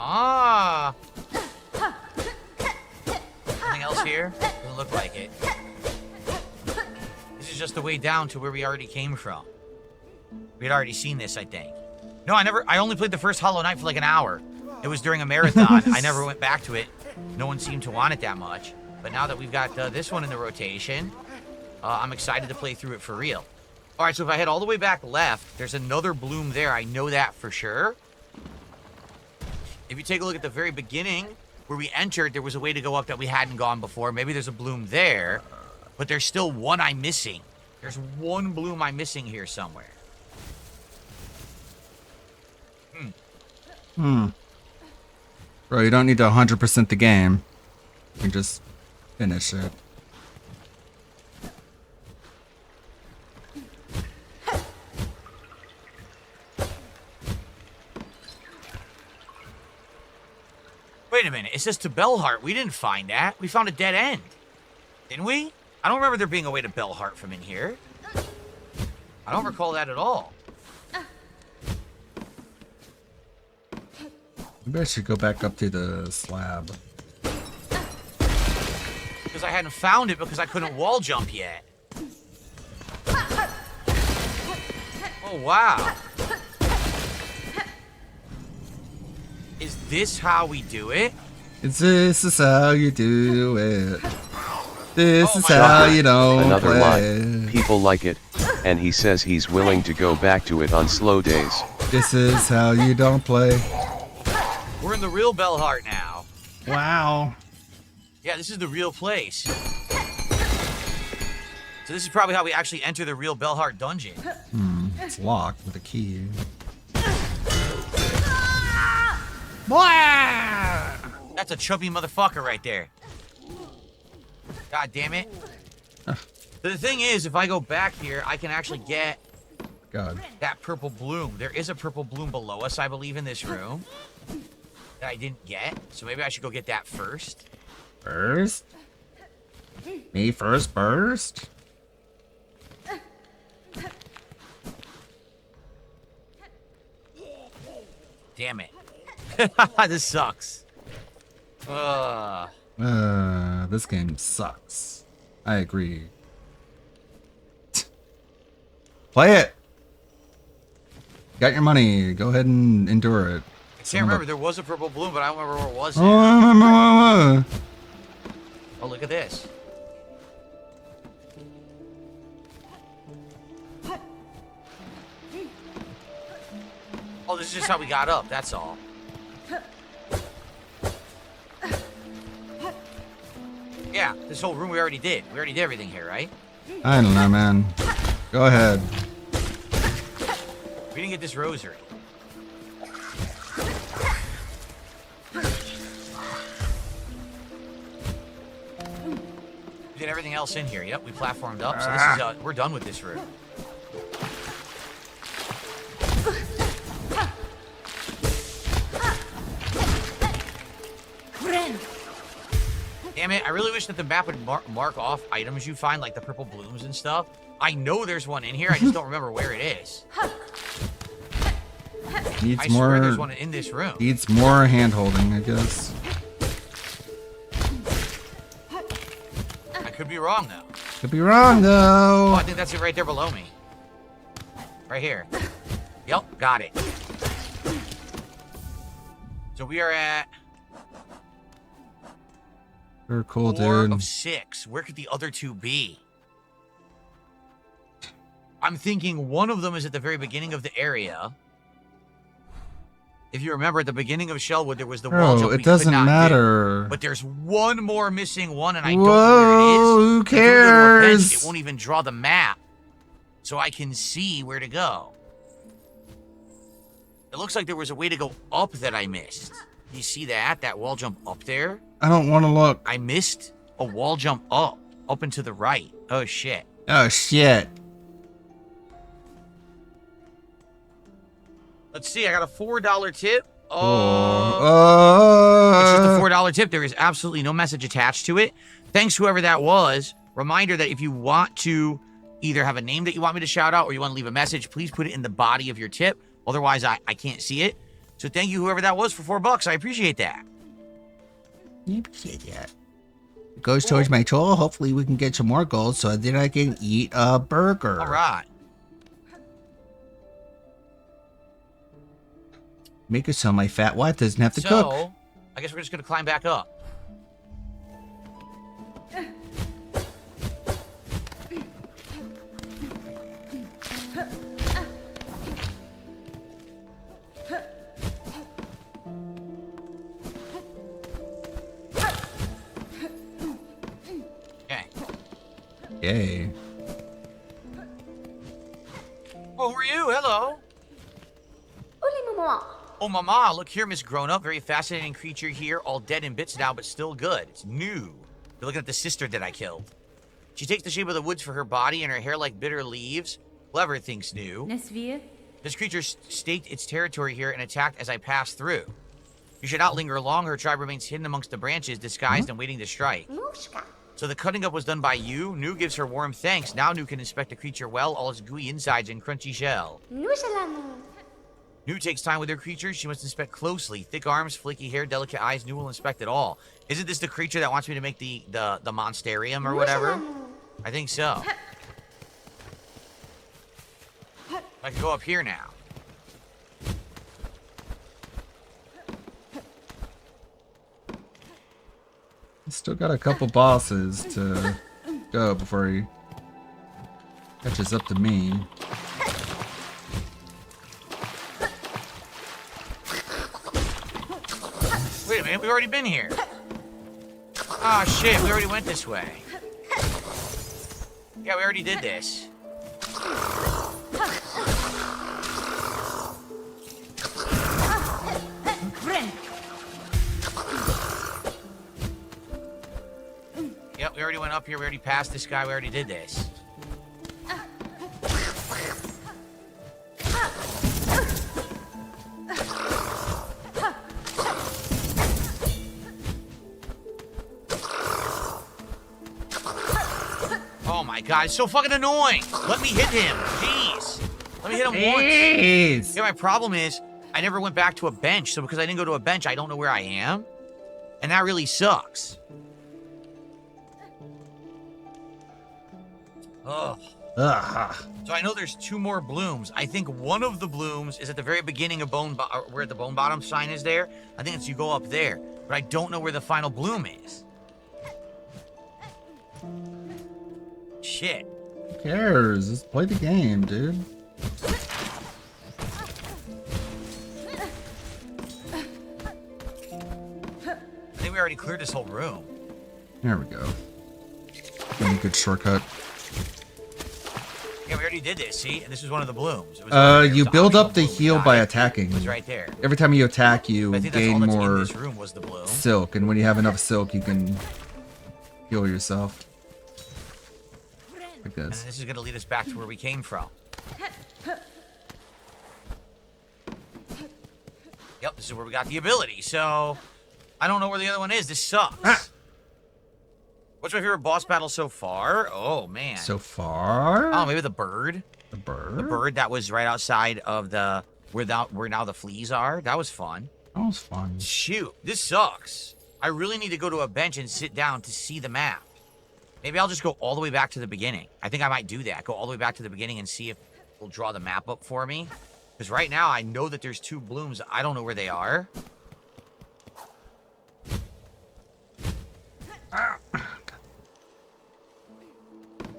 Ah! Anything else here? Doesn't look like it. This is just the way down to where we already came from. We had already seen this, I think. No, I only played the first Hollow Knight for like an hour. It was during a marathon. I never went back to it. No one seemed to want it that much. But now that we've got this one in the rotation, I'm excited to play through it for real. All right, so if I head all the way back left, there's another bloom there. I know that for sure. If you take a look at the very beginning, where we entered, there was a way to go up that we hadn't gone before. Maybe there's a bloom there, but there's still one I'm missing. There's one bloom I'm missing here somewhere. Bro, you don't need to 100% the game. You can just finish it. Wait a minute. It says to Bellheart. We didn't find that. We found a dead end. Didn't we? I don't remember there being a way to Bellheart from in here. I don't recall that at all. Maybe I should go back up to the slab. Because I hadn't found it because I couldn't wall jump yet. Oh, wow. Is this how we do it? This is how you do it. This is Shocker. how you don't Another play. line. People like it, and he says he's willing to go back to it on slow days. This is how you don't play. We're in the real Bellheart now. Wow. Yeah, this is the real place. So this is probably how we actually enter the real Bellheart dungeon. It's locked with a key. That's a chubby motherfucker right there. God damn it. The thing is, if I go back here, I can actually get that purple bloom. There is a purple bloom below us, I believe, in this room that I didn't get. So maybe I should go get that first. First? Me first, burst? Damn it. This sucks. This game sucks. I agree. Play it! Got your money. Go ahead and endure it. I can't remember. There was a purple bloom, but I don't remember where it was. Oh, Oh, look at this. Oh, this is just how we got up. That's all. Yeah, this whole room we already did. We already did everything here, right? I don't know, man. Go ahead. We didn't get this rosary. We did everything else in here. Yep, we platformed up. So this is we're done with this room. Damn it, I really wish that the map would mark off items you find, like the purple blooms and stuff. I know there's one in here, I just don't remember where it is. Needs I more. swear there's one in this room. Needs more hand holding, I guess. I could be wrong, though. Could be wrong, though. Oh, I think that's it right there below me. Right here. Yep, got it. So we are at... Very cool, 4 dude. of 6. Where could the other 2 be? I'm thinking one of them is at the very beginning of the area. If you remember, at the beginning of Shellwood, there was the wall jump. It doesn't matter. But there's one more missing one, and I Whoa, don't know where it is. who If we go to a bench, cares? it won't even draw the map, so I can see where to go. It looks like there was a way to go up that I missed. You see that? That wall jump up there? I don't want to look. I missed a wall jump up and to the right. Oh, shit. Oh, shit. Let's see. I got a $4 tip. It's just a $4 tip. There is absolutely no message attached to it. Thanks, whoever that was. Reminder that if you want to either have a name that you want me to shout out or you want to leave a message, please put it in the body of your tip. Otherwise, I can't see it. So thank you, whoever that was, for $4. I appreciate that. It goes towards my troll. Hopefully we can get some more gold so then I can eat a burger. All right. Make it so my fat wife doesn't have to So, cook. I guess we're just going to climb back up. Okay. Yay. Oh, who are you? Hello. Oh, mama, look here, Miss Grown Up. Very fascinating creature here, all dead in bits now, but still good. It's new. You're looking at the sister that I killed. She takes the shape of the woods for her body and her hair like bitter leaves. Clever, thinks new. This creature staked its territory here and attacked as I passed through. You should not linger long. Her tribe remains hidden amongst the branches, disguised and waiting to strike. So the cutting up was done by you. New gives her warm thanks. Now New can inspect the creature well, all its gooey insides and crunchy shell. New takes time with her creatures. She must inspect closely. Thick arms, flaky hair, delicate eyes. New will inspect it all. Isn't this the creature that wants me to make the monstarium or whatever? I think so. I can go up here now. Still got a couple bosses to go before he catches up to me. Wait a minute, we've already been here. Oh shit, we already went this way. Yeah, we already did this. Yep, we already went up here, we already passed this guy, we already did this. Oh my god, it's so fucking annoying! Let me hit him, jeez! Let me hit him once! Yeah, my problem is, I never went back to a bench, so because I didn't go to a bench, I don't know where I am. And that really sucks. Ugh. Ugh. So I know there's 2 more blooms. I think one of the blooms is at the very beginning of where the Bone Bottom sign is there. I think it's you go up there, but I don't know where the final bloom is. Shit. Who cares? Just play the game, dude. I think we already cleared this whole room. There we go. Any good shortcut. Yeah, we already did this. See, and this was one of the blooms. It was You build up the heal by attacking. It was right there. Every time you attack, you I think that's all gain that's in more this room was the bloom. silk, and when you have enough silk, you can heal yourself. Like And this. this is going to lead us back to where we came from. Yep, this is where we got the ability. So, I don't know where the other one is. This sucks. What's my favorite boss battle so far? Oh, man. So far? Oh, maybe the bird. The bird? The bird that was right outside of the... where now the fleas are. That was fun. That was fun. Shoot, this sucks. I really need to go to a bench and sit down to see the map. Maybe I'll just go all the way back to the beginning. I think I might do that. Go all the way back to the beginning and see if it'll draw the map up for me. Because right now, I know that there's 2 blooms. I don't know where they are.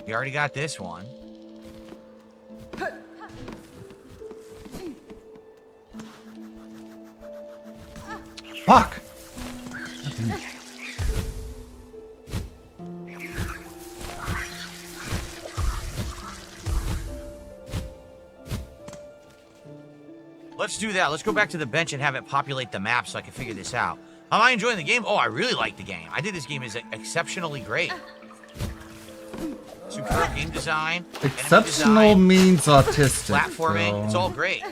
You already got this one. Fuck! Let's do that. Let's go back to the bench and have it populate the map so I can figure this out. Am I enjoying the game? Oh, I really like the game. I think this game is exceptionally great. Superb game design. Exceptional means autistic. Platforming. so- It's all great.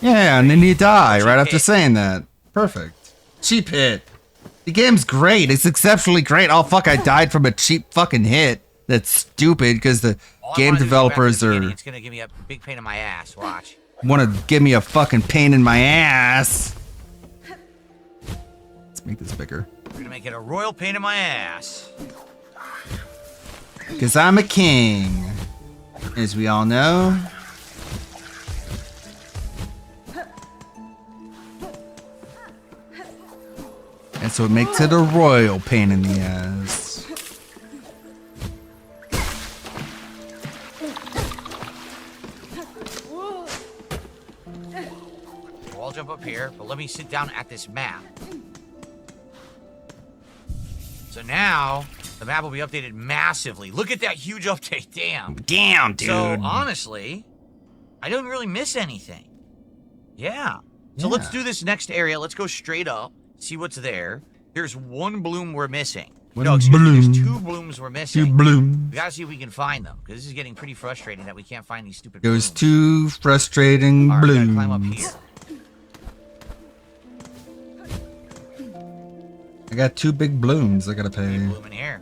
Yeah, and then you die right after saying that. Perfect. Cheap hit. The game's great. It's exceptionally great. Oh, fuck, I died from a cheap fucking hit. That's stupid because the game developers It's going to give me a big pain in my ass. Watch. want to give me a fucking pain in my ass. Let's make this bigger. We're going to make it a royal pain in my ass. Because I'm a king. As we all know. And so it makes it a royal pain in the ass. So I'll jump up here, but let me sit down at this map. So now, the map will be updated massively. Look at that huge update. Damn. Damn, dude. So, honestly, I don't really miss anything. Yeah. So let's do this next area. Let's go straight up, see what's there. There's 1 bloom we're missing. No, excuse me, there's 2 blooms we're missing. 2 blooms. We gotta see if we can find them, because this is getting pretty frustrating that we can't find these stupid It was blooms. 2 frustrating All right, we gotta blooms. climb up here. I got 2 big blooms I gotta pay. Bloom in here.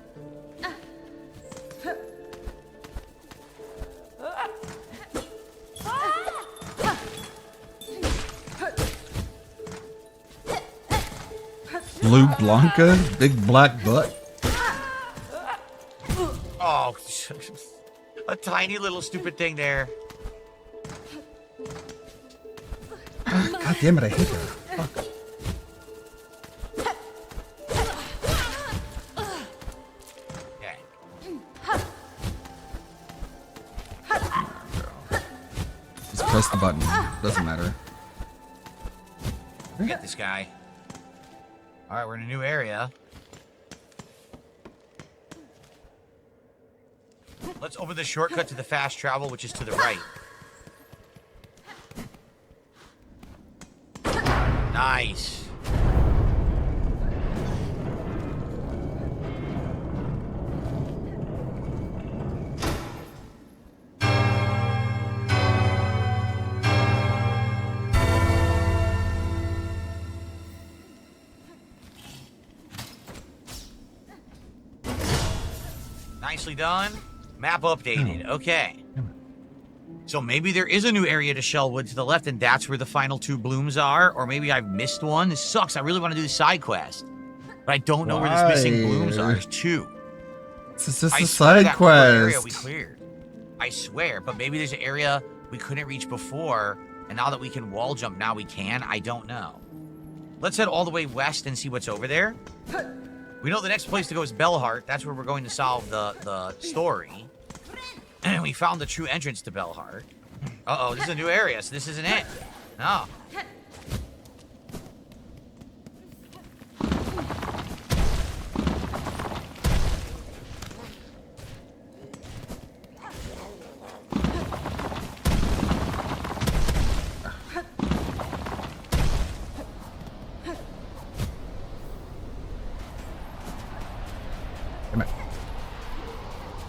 Blue Blanca, big black butt. Oh, a tiny little stupid thing there. God damn it, I hate that. Fuck. Just press the button. Doesn't matter. Get this guy. All right, we're in a new area. Let's open the shortcut to the fast travel, which is to the right. Nice. Nicely done. Map updated. Okay. So maybe there is a new area to Shellwood to the left, and that's where the final 2 blooms are. Or maybe I've missed one. This sucks. I really want to do the side quest. But I don't know where this missing blooms are. There's 2. This is just I a swear side that whole area we quest. cleared. I swear. But maybe there's an area we couldn't reach before, and now that we can wall jump, now we can. I don't know. Let's head all the way west and see what's over there. We know the next place to go is Bellheart. That's where we're going to solve the story. And we found the true entrance to Bellheart. Uh-oh, this is a new area, so this isn't it. No.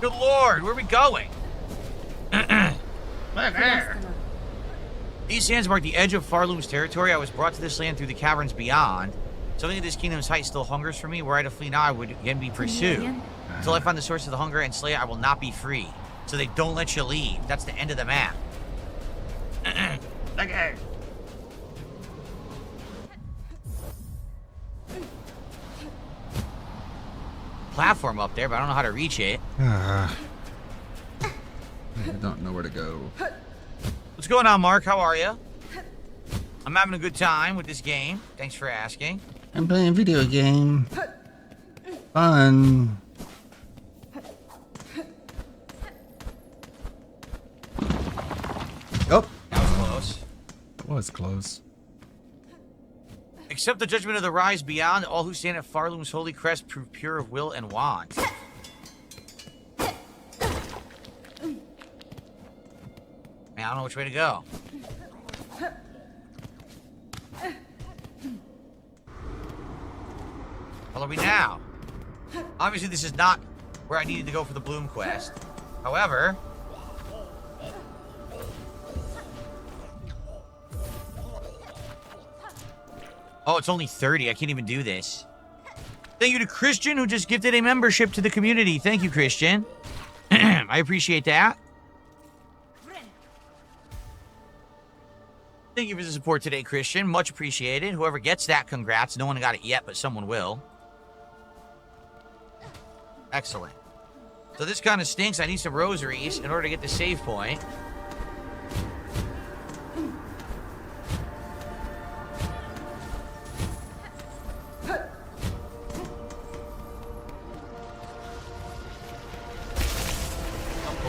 Good lord, where are we going? These sands mark the edge of Farloom's territory. I was brought to this land through the caverns beyond. Something of this kingdom's height still hungers for me. Were I to flee now, I would again be pursued. Until I find the source of the hunger and slay it, I will not be free. So they don't let you leave. That's the end of the map. Okay. Platform up there, but I don't know how to reach it. I don't know where to go. What's going on, Mark? How are you? I'm having a good time with this game. Thanks for asking. I'm playing a video game. Fun. Oh. That was close. That was close. Accept the judgment of the rise beyond. All who stand at Farloom's holy crest prove pure of will and want. Man, I don't know which way to go. Where are we now? Obviously, this is not where I needed to go for the Bloom quest. However... Oh, it's only 30. I can't even do this. Thank you to Christian, who just gifted a membership to the community. Thank you, Christian. I appreciate that. Thank you for the support today, Christian. Much appreciated. Whoever gets that, congrats. No one got it yet, but someone will. Excellent. So this kind of stinks. I need some rosaries in order to get the save point.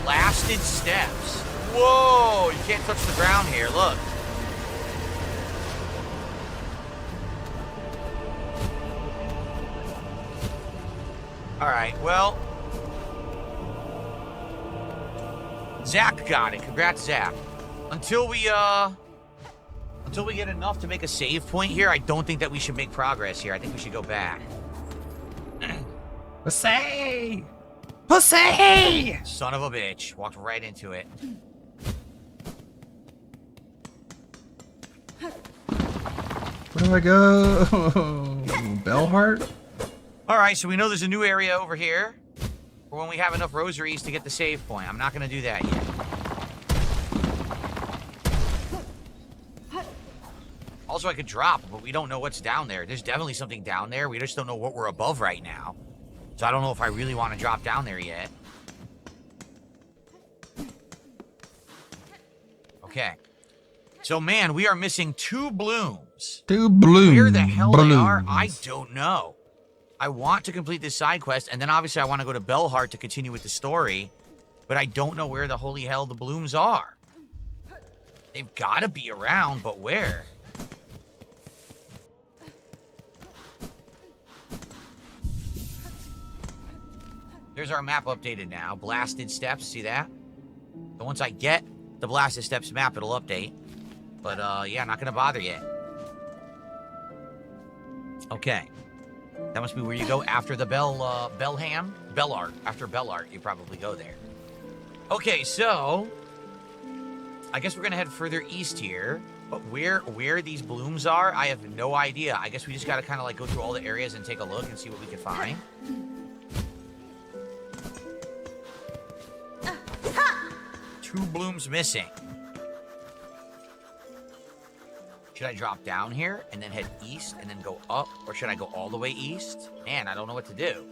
Blasted steps. Whoa, you can't touch the ground here. Look. Alright, well. Zach got it. Congrats, Zach. Until we get enough to make a save point here, I don't think that we should make progress here. I think we should go back. Pussy! Pussy! Son of a bitch. Walked right into it. Where do I go? Bellheart? Alright, so we know there's a new area over here for when we have enough rosaries to get the save point. I'm not going to do that yet. Also, I could drop, but we don't know what's down there. There's definitely something down there. We just don't know what we're above right now. So I don't know if I really want to drop down there yet. Okay. So, man, we are missing 2 blooms. 2 blooms. Where the hell they are, I don't know. I want to complete this side quest, and then obviously I want to go to Bellheart to continue with the story, but I don't know where the holy hell the blooms are. They've got to be around, but where? There's our map updated now. Blasted Steps, see that? So once I get the Blasted Steps map, it'll update. But, yeah, not gonna bother yet. Okay. That must be where you go after the Bellart. After Bellart, you probably go there. Okay, so... I guess we're gonna head further east here. But where these blooms are, I have no idea. I guess we just gotta kind of, like, go through all the areas and take a look and see what we can find. 2 blooms missing. Should I drop down here and then head east and then go up? Or should I go all the way east? Man, I don't know what to do.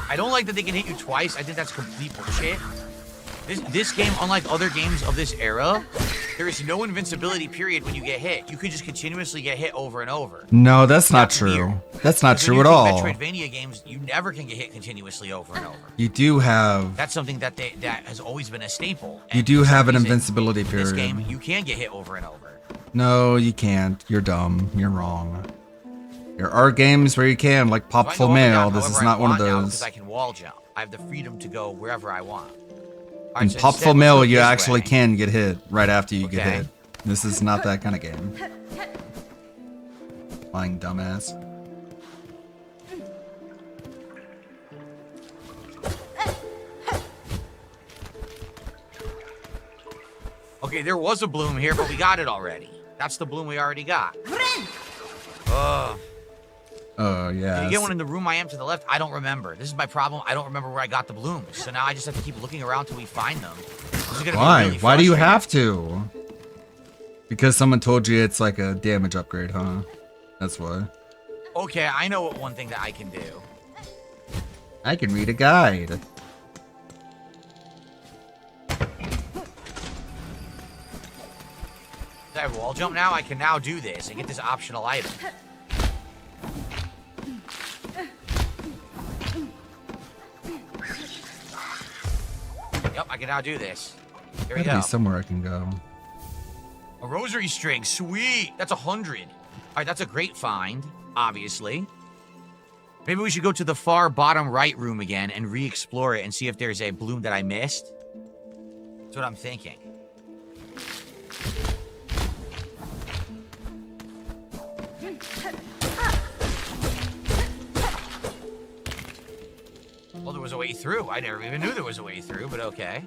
I don't like that they can hit you twice. I think that's complete bullshit. This game, unlike other games of this era, there is no invincibility period when you get hit. You could just continuously get hit over and over. No, that's not true. That's not true at all. Metroidvania games, you never can get hit continuously over and over. You do have. That's something that has always been a staple. You do have an invincibility period. This game, you can get hit over and over. No, you can't. You're dumb. You're wrong. There are games where you can, like Pop Full Mail. This is not one of those. Because I can wall jump. I have the freedom to go wherever I want. In Pop Full Mail, you actually can get hit right after you get hit. This is not that kind of game. Lying dumbass. Okay, there was a bloom here, but we got it already. That's the bloom we already got. Oh, yeah. Did you get one in the room I am to the left? I don't remember. This is my problem. I don't remember where I got the blooms. So now I just have to keep looking around till we find them. This is gonna Why? Be really Why do you have to? Because someone told you it's like a damage upgrade, huh? That's why. Okay, I know what one thing that I can do. I can read a guide. Did I wall jump now? I can now do this and get this optional item. Yep, I can now do this. There we Gotta go. be somewhere I can go. A rosary string, sweet. That's 100. All right, that's a great find, obviously. Maybe we should go to the far bottom right room again and re-explore it and see if there's a bloom that I missed. That's what I'm thinking. Well, there was a way through. I never even knew there was a way through, but okay.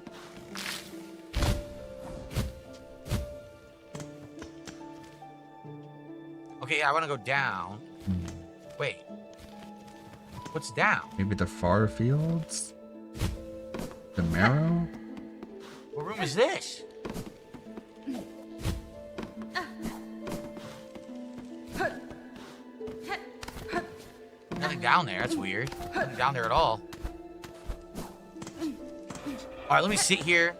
Okay, yeah, I want to go down. Wait. What's down? Maybe the far fields? The marrow? What room is this? Nothing down there. That's weird. Nothing down there at all. All right, let me sit here.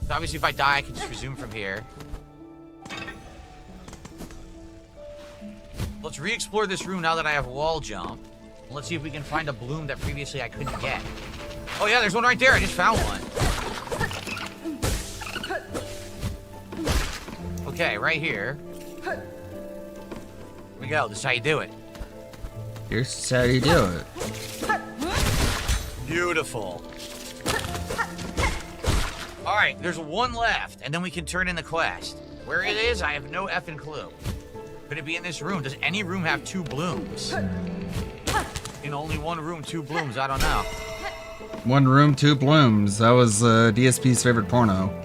So obviously, if I die, I can just resume from here. Let's re-explore this room now that I have wall jump. Let's see if we can find a bloom that previously I couldn't get. Oh yeah, there's one right there. I just found one. Okay, right here. Here we go. This is how you do it. Here's how you do it. Beautiful. All right, there's one left, and then we can turn in the quest. Where it is, I have no effing clue. Could it be in this room? Does any room have 2 blooms? In only one room, 2 blooms. I don't know. One room, 2 blooms. That was DSP's favorite porno.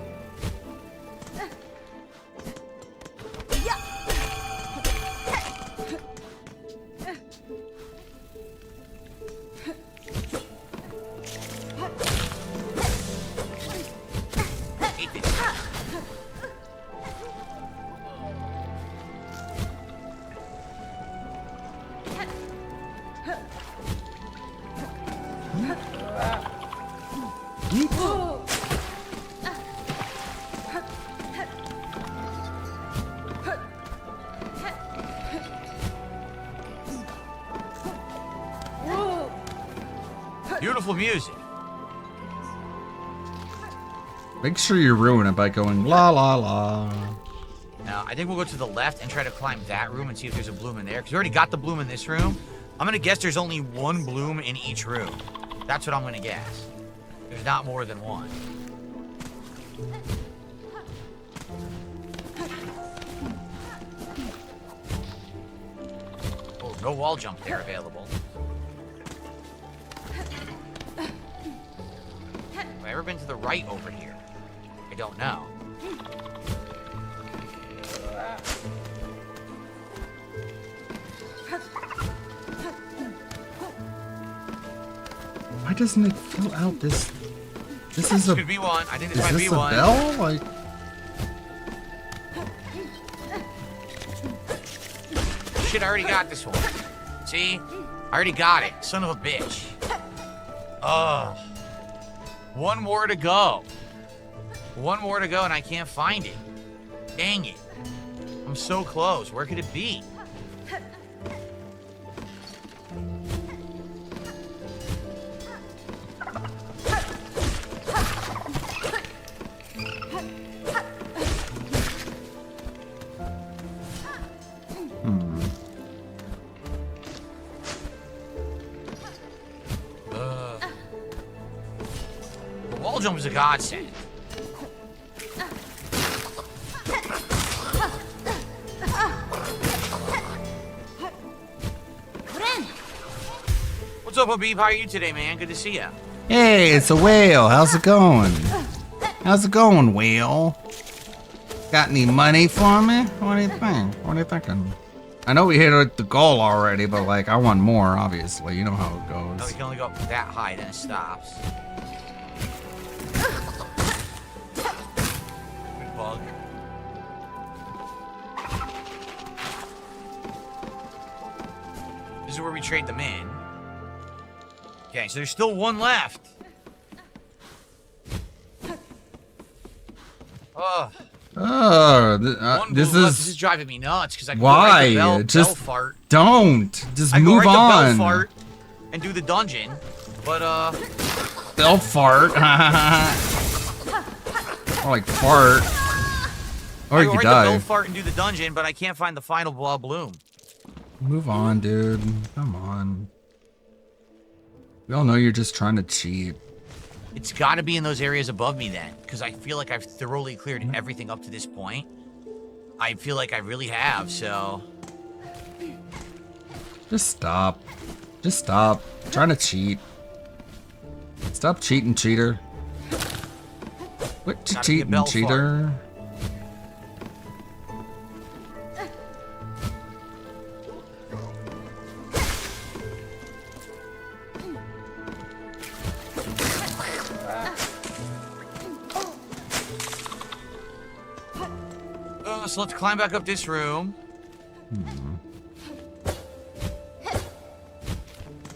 Beautiful music. Make sure you ruin it by going la la la. Now, I think we'll go to the left and try to climb that room and see if there's a bloom in there. Because we already got the bloom in this room. I'm going to guess there's only 1 bloom in each room. That's what I'm going to guess. There's not more than 1. Oh, no wall jump there available. Have I ever been to the right over here? I don't know. Why doesn't it fill out this? This is a. Could be one. I think this is might this be a one. bell? Like, shit, I already got this one. See? I already got it. Son of a bitch. Ugh. One more to go. One more to go, and I can't find it. Dang it. I'm so close. Where could it be? The wall jump is a godsend. What's up, Habib? How are you today, man? Good to see you. Hey, it's a whale. How's it going? How's it going, whale? Got any money for me? What do you think? What are you thinking? I know we hit the goal already, but like, I want more, obviously. You know how it goes. No, we can only go up that high, then it stops. Good bug. This is where we trade them in. Okay, so there's still one left. Oh. Oh, this This is driving me nuts because I can why? go right to Just bell fart. don't. Just I move go right on. to bell fart and do the dungeon, but Bell fart. Or like fart. Or I you go could right to bell die. fart and do the dungeon, but I can't find the final bloom. Move on, dude. Come on. We all know you're just trying to cheat. It's got to be in those areas above me then, because I feel like I've thoroughly cleared everything up to this point. I feel like I really have, so... Just stop. Just stop. I'm trying to cheat. Stop cheating, cheater. Quit Gotta be a cheating, bell cheater. So let's climb back up this room.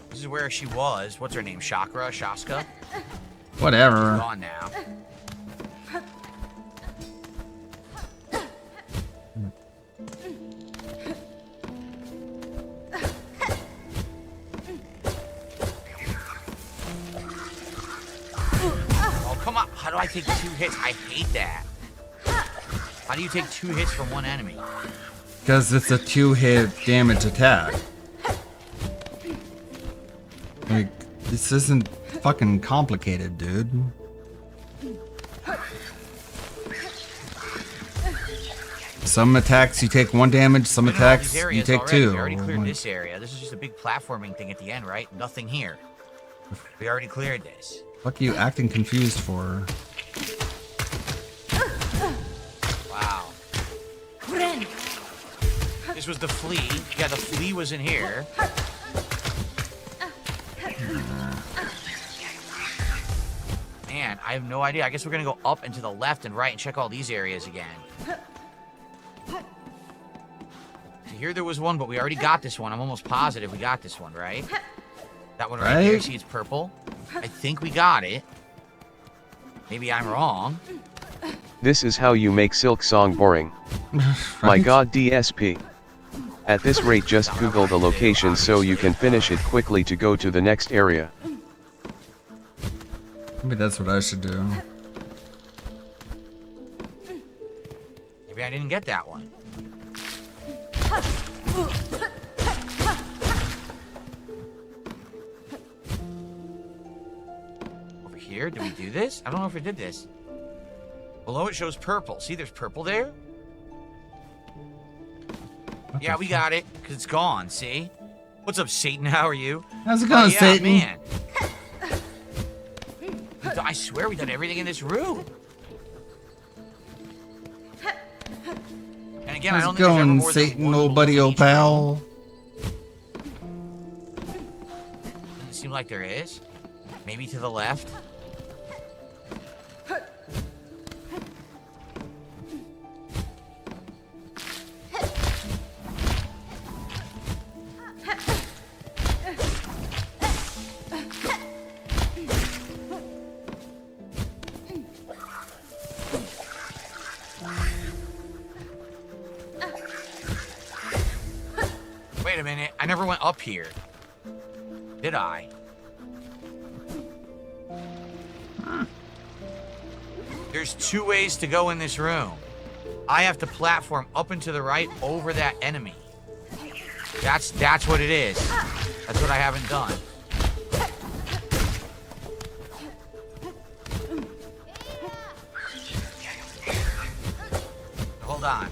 This is where she was. What's her name? Chakra? Shaska? Whatever. She's gone now. Oh, come on. How do I take 2 hits? I hate that. How do you take 2 hits from one enemy? Because it's a 2-hit damage attack. Like, this isn't fucking complicated, dude. Some attacks you take 1 damage, some attacks you take 2. We already cleared this area. This is just a big platforming thing at the end, right? Nothing here. We already cleared this. What are you acting confused for? Wow. This was the flea. Yeah, the flea was in here. Man, I have no idea. I guess we're gonna go up and to the left and right and check all these areas again. So here there was one, but we already got this one. I'm almost positive we got this one, right? That one right there. See, it's purple. I think we got it. Maybe I'm wrong. This is how you make Silk Song boring. My god, DSP. At this rate, just Google the location so you can finish it quickly to go to the next area. Maybe that's what I should do. Maybe I didn't get that one. Over here, did we do this? I don't know if we did this. Below it shows purple. See, there's purple there? Yeah, we got it, because it's gone, see? What's up, Satan? How are you? How's it going, yeah, Satan? Man. I swear we done everything in this room. And again, I How's don't it think there's ever going, more than Satan, one old buddy, old pal? Doesn't seem like there is. Maybe to the left. Wait a minute. I never went up here. Did I? There's 2 ways to go in this room. I have to platform up and to the right over that enemy. That's what it is. That's what I haven't done. Hold on.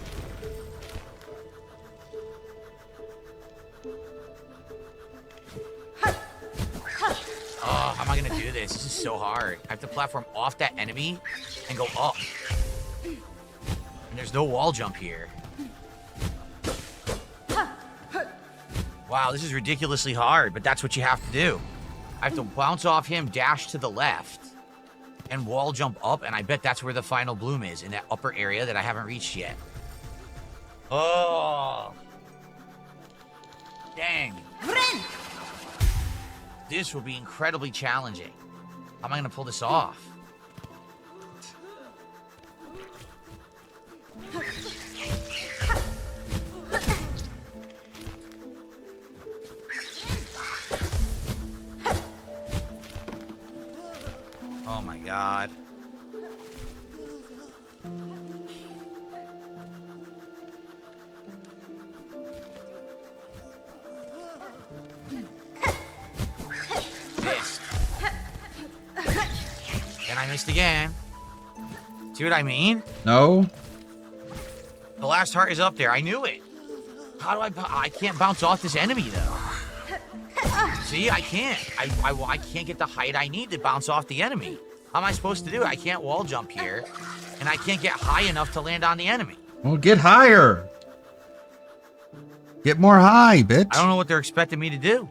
Oh, how am I gonna do this? This is so hard. I have to platform off that enemy and go up. And there's no wall jump here. Wow, this is ridiculously hard, but that's what you have to do. I have to bounce off him, dash to the left, and wall jump up, and I bet that's where the final bloom is, in that upper area that I haven't reached yet. Oh. Dang. This will be incredibly challenging. How am I gonna pull this off? Oh my god. Missed. And I missed again. See what I mean? No. The last heart is up there. I knew it. How do I can't bounce off this enemy though. See, I can't. I can't get the height I need to bounce off the enemy. How am I supposed to do it? I can't wall jump here, and I can't get high enough to land on the enemy. Well, get higher. Get more high, bitch. I don't know what they're expecting me to do.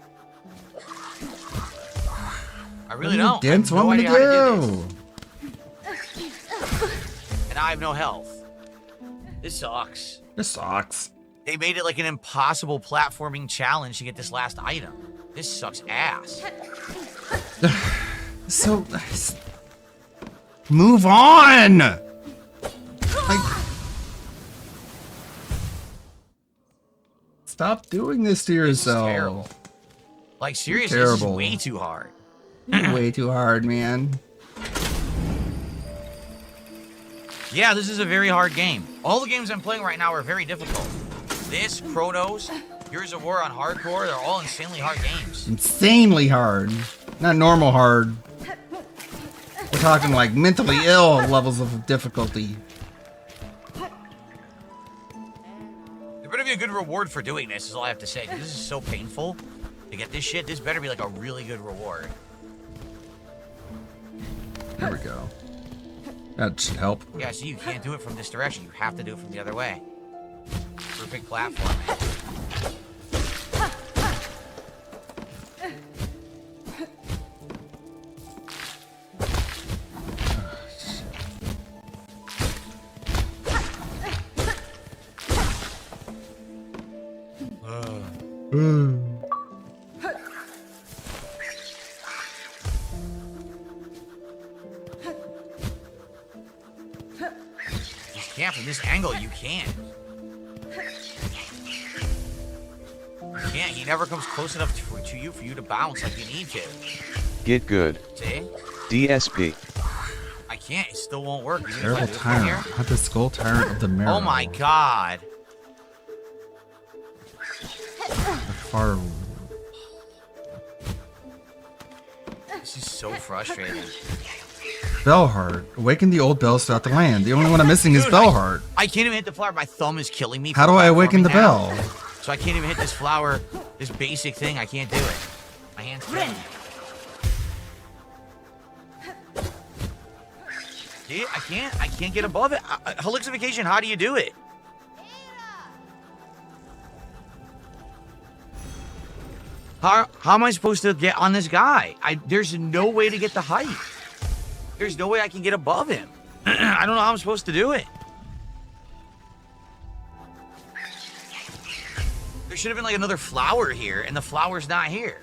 I really don't. Dance, I have no want me idea to how to do? do this. And I have no health. This sucks. This sucks. They made it like an impossible platforming challenge to get this last item. This sucks ass. So, move on. Like, stop doing this to yourself. This is terrible. Like seriously, this is Terrible. way too hard. Way too hard, man. Yeah, this is a very hard game. All the games I'm playing right now are very difficult. This, Chronos, Gears of War on hardcore, they're all insanely hard games. Insanely hard. Not normal hard. We're talking like mentally ill levels of difficulty. There better be a good reward for doing this, is all I have to say. This is so painful to get this shit. This better be like a really good reward. There we go. That should help. Yeah, see, you can't do it from this direction. You have to do it from the other way. Perfect platform. You can't from this angle, you can't. You can't, he never comes close enough to you for you to bounce like you need to. Get good. See? DSP. I can't, it still won't work. Even if I Terrible do it from here. tyrant. Not the skull tyrant of the marrow. Oh my god. Far. This is so frustrating. Bellheart. Awaken the old bells throughout the land. The only one I'm missing is Dude, Bellheart. I can't even hit the flower. My thumb is killing me. How from do I awaken the platforming now. bell? So I can't even hit this flower, this basic thing. I can't do it. My hand's killing me. See, I can't get above it. Helixification, how do you do it? How am I supposed to get on this guy? There's no way to get the height. There's no way I can get above him. I don't know how I'm supposed to do it. There should have been like another flower here, and the flower's not here.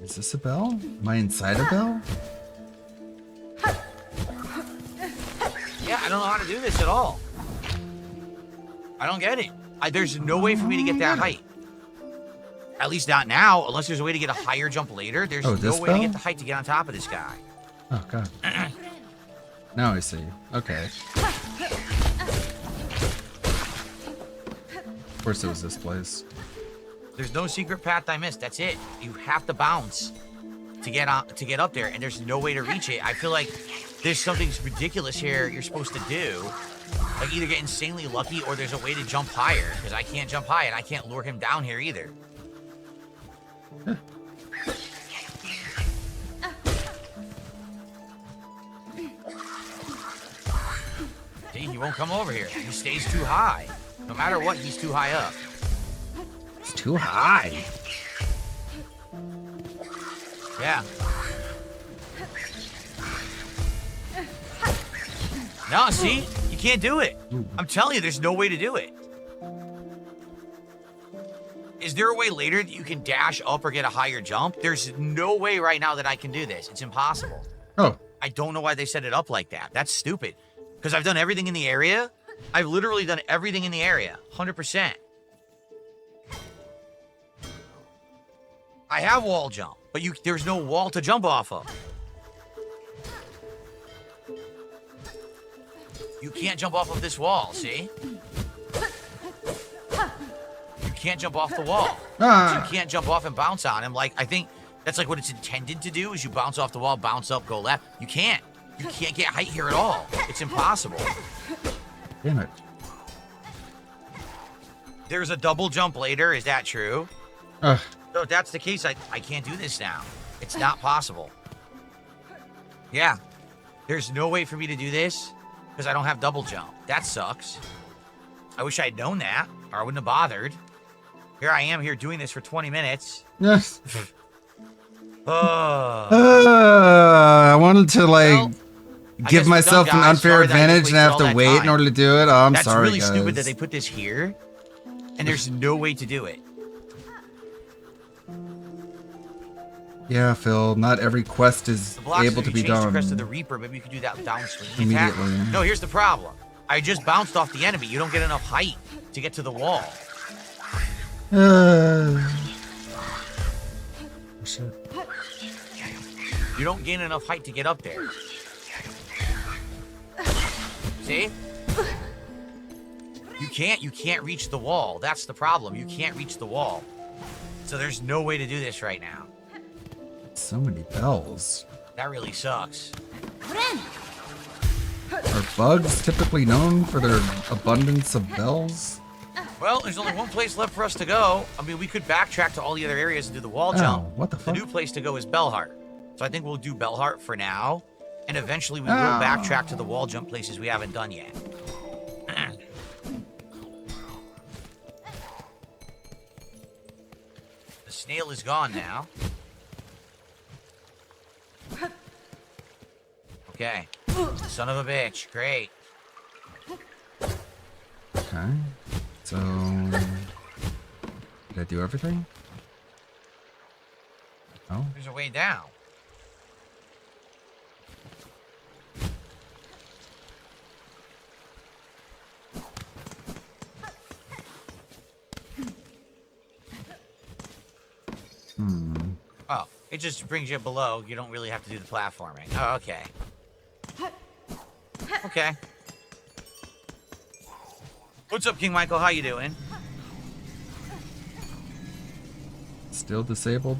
Is this a bell? Am I inside a bell? I don't know how to do this at all. I don't get it. There's no way for me to get that height. At least not now, unless there's a way to get a higher jump later. There's no way to get the height to get on top of this guy. Oh, God. Now I see. Okay. Of course it was this place. There's no secret path I missed. That's it. You have to bounce to get up there, and there's no way to reach it. I feel like there's something ridiculous here you're supposed to do. Like either get insanely lucky or there's a way to jump higher, because I can't jump high and I can't lure him down here either. See, he won't come over here. He stays too high. No matter what, he's too high up. It's too high. Yeah. No, see? You can't do it. I'm telling you, there's no way to do it. Is there a way later that you can dash up or get a higher jump? There's no way right now that I can do this. It's impossible. Oh. I don't know why they set it up like that. That's stupid. Because I've done everything in the area. I've literally done everything in the area. 100%. I have wall jump, but there's no wall to jump off of. You can't jump off of this wall, see? You can't jump off the wall. So you can't jump off and bounce on him. Like, I think that's like what it's intended to do, is you bounce off the wall, bounce up, go left. You can't. You can't get height here at all. It's impossible. Damn it. There's a double jump later. Is that true? Ugh. So if that's the case, I can't do this now. It's not possible. Yeah. There's no way for me to do this because I don't have double jump. That sucks. I wish I'd known that, or I wouldn't have bothered. Here I am here doing this for 20 minutes. Yes. I wanted to, like, give guess myself we're done, an guys. unfair Sorry that I advantage and I have wasted to all that wait in time. order to do it. Oh, I'm That's sorry, really guys. stupid that they put this here, and there's no way to do it. Yeah, Phil, not every quest is The blocks able to be change the done crest of the Reaper. Maybe you could do that downswing attack. immediately. No, here's the problem. I just bounced off the enemy. You don't get enough height to get to the wall. Shit. You don't gain enough height to get up there. See? You can't reach the wall. That's the problem. You can't reach the wall. So there's no way to do this right now. So many bells. That really sucks. Are bugs typically known for their abundance of bells? Well, there's only one place left for us to go. I mean, we could backtrack to all the other areas and do the wall jump. What the fuck? The new place to go is Bellheart. So I think we'll do Bellheart for now. And eventually we will backtrack to the wall jump places we haven't done yet. The snail is gone now. Okay. Son of a bitch. Great. Okay. So, did I do everything? Oh. There's a way down. Oh, it just brings you below. You don't really have to do the platforming. Oh, okay. Okay. What's up, King Michael? How you doing? Still disabled?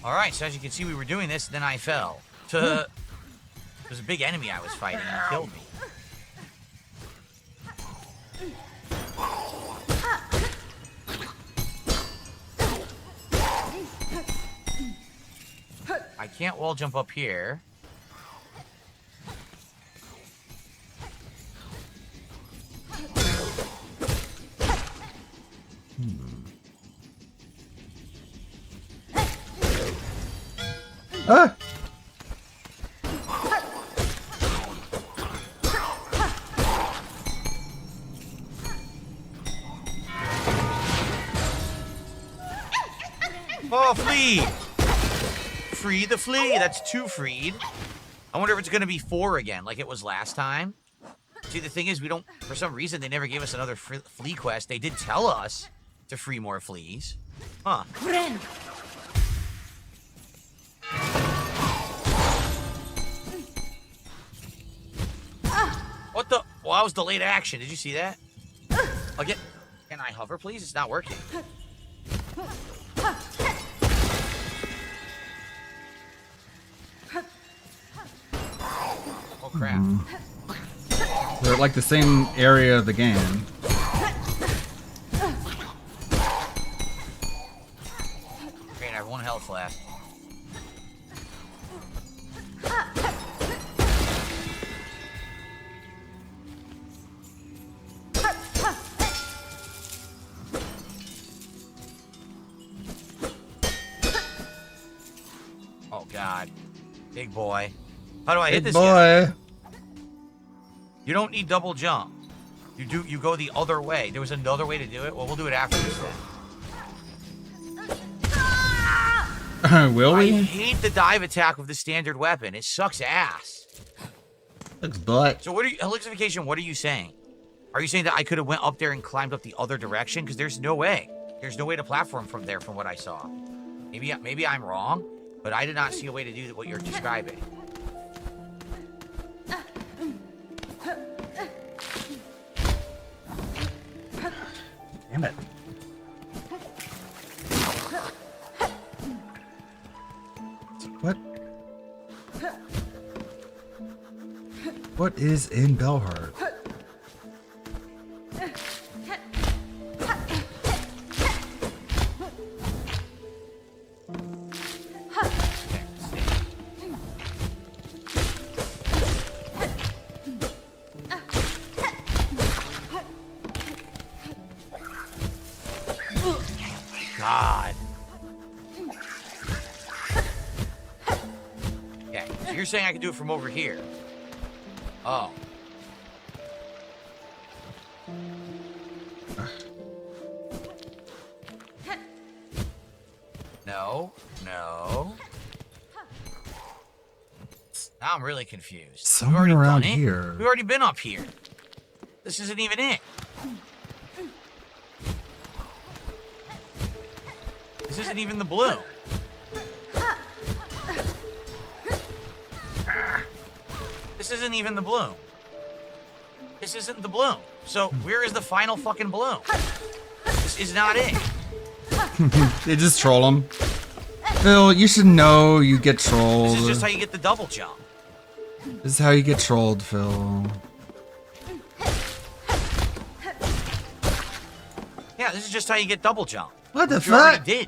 All right, so as you can see, we were doing this, then I fell. There's a big enemy I was fighting, and he killed me. I can't wall jump up here. Ah! Oh, flea! Free the flea. That's 2 freed. I wonder if it's going to be 4 again, like it was last time. See, the thing is, we don't. For some reason, they never gave us another flea quest. They did tell us to free more fleas. Huh. Friend. What the? Well, that was delayed action. Did you see that? Again. Can I hover, please? It's not working. Oh, crap. They're like the same area of the game. Great, I have 1 health left. Oh, God. Big boy. How do I hit Big this guy? boy. You don't need double jump. You go the other way. There was another way to do it. Well, we'll do it after this then. Will we? I hate the dive attack of the standard weapon. It sucks ass. Looks butt. So what are you, Elixification, what are you saying? Are you saying that I could have went up there and climbed up the other direction? Because there's no way. There's no way to platform from there from what I saw. Maybe I'm wrong, but I did not see a way to do what you're describing. Damn it. What? What is in Belheart? God. Okay, so you're saying I can do it from over here. Oh. No. Now I'm really confused. Somewhere We've already around done it. here. We've already been up here. This isn't even it. This isn't even the bloom. This isn't even the bloom. This isn't the bloom. So where is the final fucking bloom? This is not it. They just troll him. Phil, you should know you get trolled. This is just how you get the double jump. This is how you get trolled, Phil. Yeah, this is just how you get double jump. What the You already fuck? did.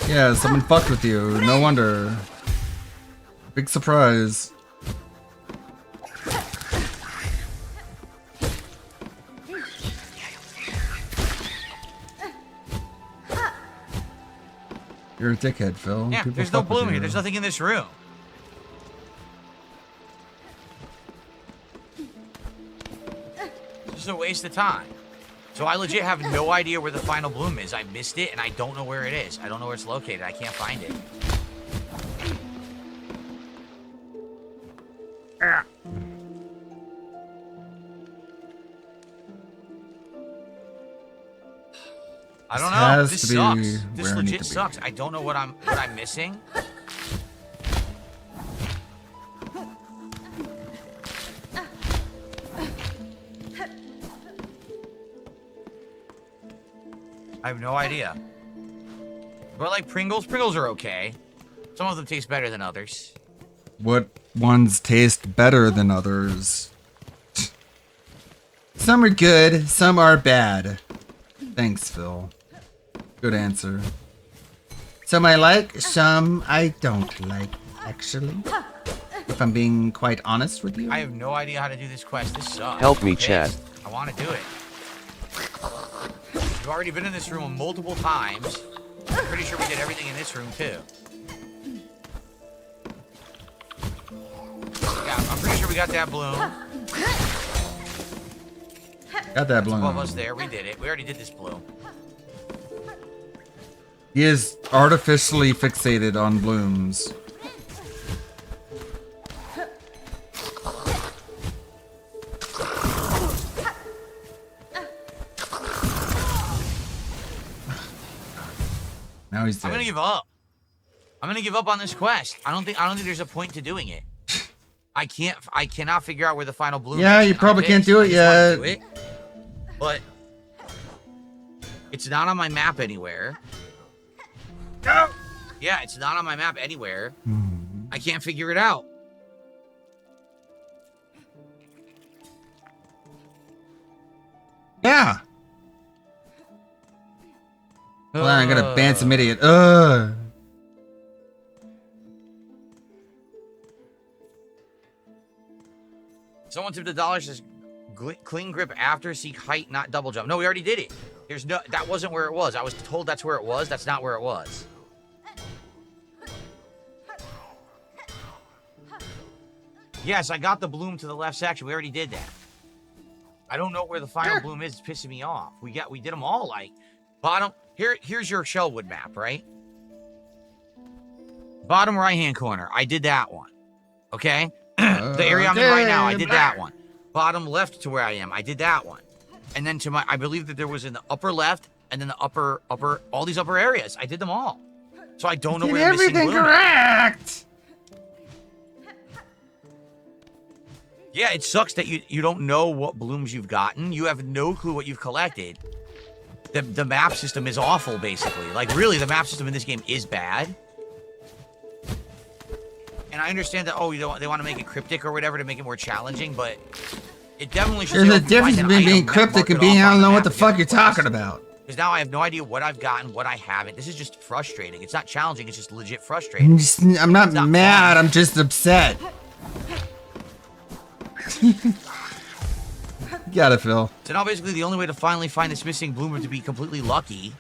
Yeah, someone fucked with you. No wonder. Big surprise. You're a dickhead, Phil. Yeah, People there's no fuck with bloom here. you. There's nothing in this room. It's just a waste of time. So I legit have no idea where the final bloom is. I missed it, and I don't know where it is. I don't know where it's located. I can't find it. I don't know. has This to be sucks. where This I need legit to be. sucks. I don't know what I'm missing. I have no idea. But like Pringles, Pringles are okay. Some of them taste better than others. What ones taste better than others? Some are good, some are bad. Thanks, Phil. Good answer. Some I like, some I don't like, actually. If I'm being quite honest with you. I have no idea how to do this quest. This sucks. Help me, I'm chat. pissed. I want to do it. We've already been in this room multiple times. I'm pretty sure we did everything in this room too. Yeah, I'm pretty sure we got that bloom. Got that bloom. Above us there, we did it. We already did this bloom. He is artificially fixated on blooms. Now he's dead. I'm gonna give up. I'm gonna give up on this quest. I don't think there's a point to doing it. I cannot figure out where the final bloom Yeah, is. you and probably I'm can't pissed. do I it just wanna yet. do it, but it's not on my map anywhere. Yeah, it's not on my map anywhere. I can't figure it out. Yeah. Well, I'm gonna ban some idiot. Someone tipped $1 says clean grip after, seek height, not double jump. No, we already did it. There's no, that wasn't where it was. I was told that's where it was. That's not where it was. Yes, I got the bloom to the left section. We already did that. I don't know where the final bloom is. It's pissing me off. We did them all, like bottom. Here's your Shellwood map, right? Bottom right-hand corner. I did that one. Okay? The area I'm in right now, I did that one. Bottom left to where I am, I did that one. And then to my, I believe that there was in the upper left, and then the upper, all these upper areas. I did them all. So I don't know where the missing everything bloom is. correct. Yeah, it sucks that you don't know what blooms you've gotten. You have no clue what you've collected. The map system is awful, basically. Like, really, the map system in this game is bad. And I understand that, they want to make it cryptic or whatever to make it more challenging, but it definitely should. There's a difference between being cryptic and being, I don't know what the fuck you're talking about. Because now I have no idea what I've gotten, what I haven't. This is just frustrating. It's not challenging, it's just legit frustrating. I'm not mad, I'm just upset. Got it, Phil. So now basically the only way to finally find this missing bloom is to be completely lucky.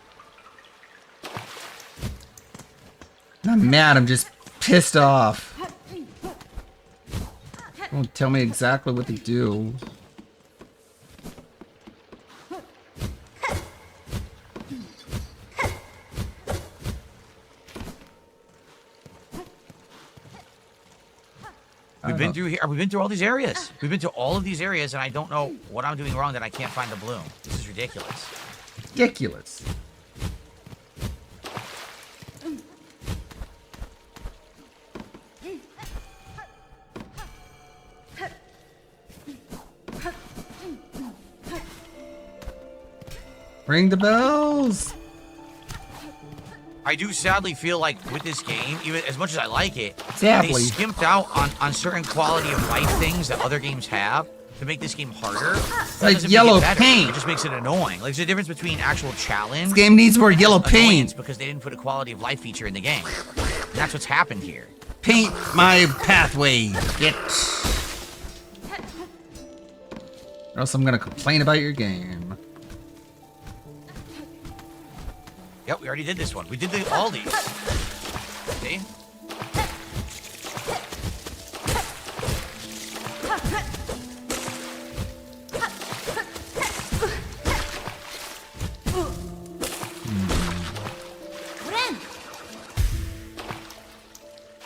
I'm not mad, I'm just pissed off. Don't tell me exactly what to do. We've been through here. We've been through all these areas. We've been to all of these areas, and I don't know what I'm doing wrong that I can't find the bloom. This is ridiculous. Ridiculous. Ring the bells. I do sadly feel like with this game, even as much as I like it, Sadly. they skimped out on certain quality of life things that other games have to make this game harder. That Like doesn't make yellow it better. paint. It just makes it annoying. Like, there's a difference between actual challenge. This game needs more and yellow just paint. annoyance because they didn't put a quality of life feature in the game. And that's what's happened here. Paint my pathway. Get. Or else I'm gonna complain about your game. Yep, we already did this one. We did all these. See?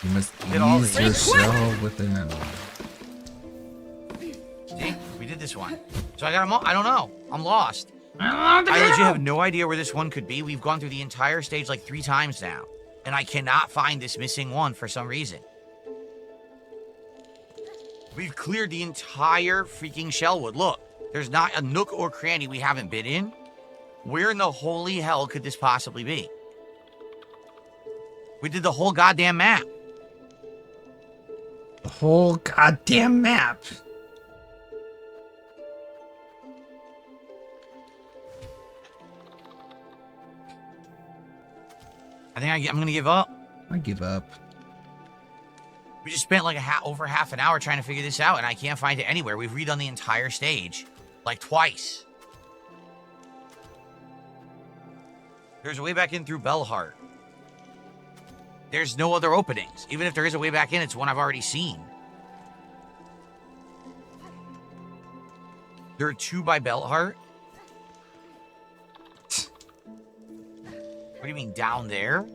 You must Did all ease these. yourself within. See? We did this one. So I got them all. I don't know. I'm lost. I legit have no idea where this one could be. We've gone through the entire stage like 3 times now, and I cannot find this missing one for some reason. We've cleared the entire freaking Shellwood. Look, there's not a nook or cranny we haven't been in. Where in the holy hell could this possibly be? We did the whole goddamn map. The whole goddamn map. I think I'm gonna give up. I give up. We just spent like over half an hour trying to figure this out, and I can't find it anywhere. We've redone the entire stage like twice. There's a way back in through Bellheart. There's no other openings. Even if there is a way back in, it's one I've already seen. There are 2 by Bellheart. What do you mean, down there?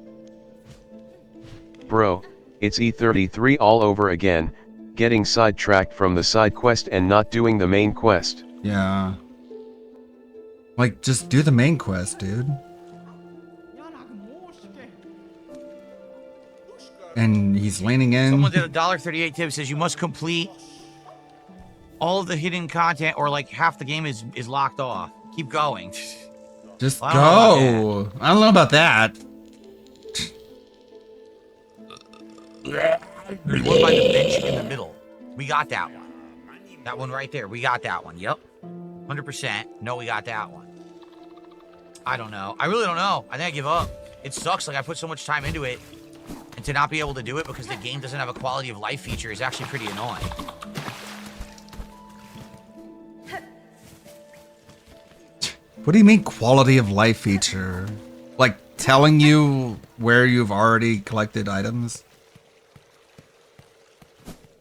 Bro, it's E33 all over again, getting sidetracked from the side quest and not doing the main quest. Yeah. Like, just do the main quest, dude. And he's leaning in. Someone did a $1.38 tip, says you must complete all of the hidden content or like half the game is locked off. Keep going. Just Well, go. I don't know about that. There's one by the bench in the middle. We got that one. That one right there. We got that one. Yep. 100%. No, we got that one. I don't know. I really don't know. I think I give up. It sucks. Like, I put so much time into it. And to not be able to do it because the game doesn't have a quality of life feature is actually pretty annoying. What do you mean quality of life feature? Like telling you where you've already collected items?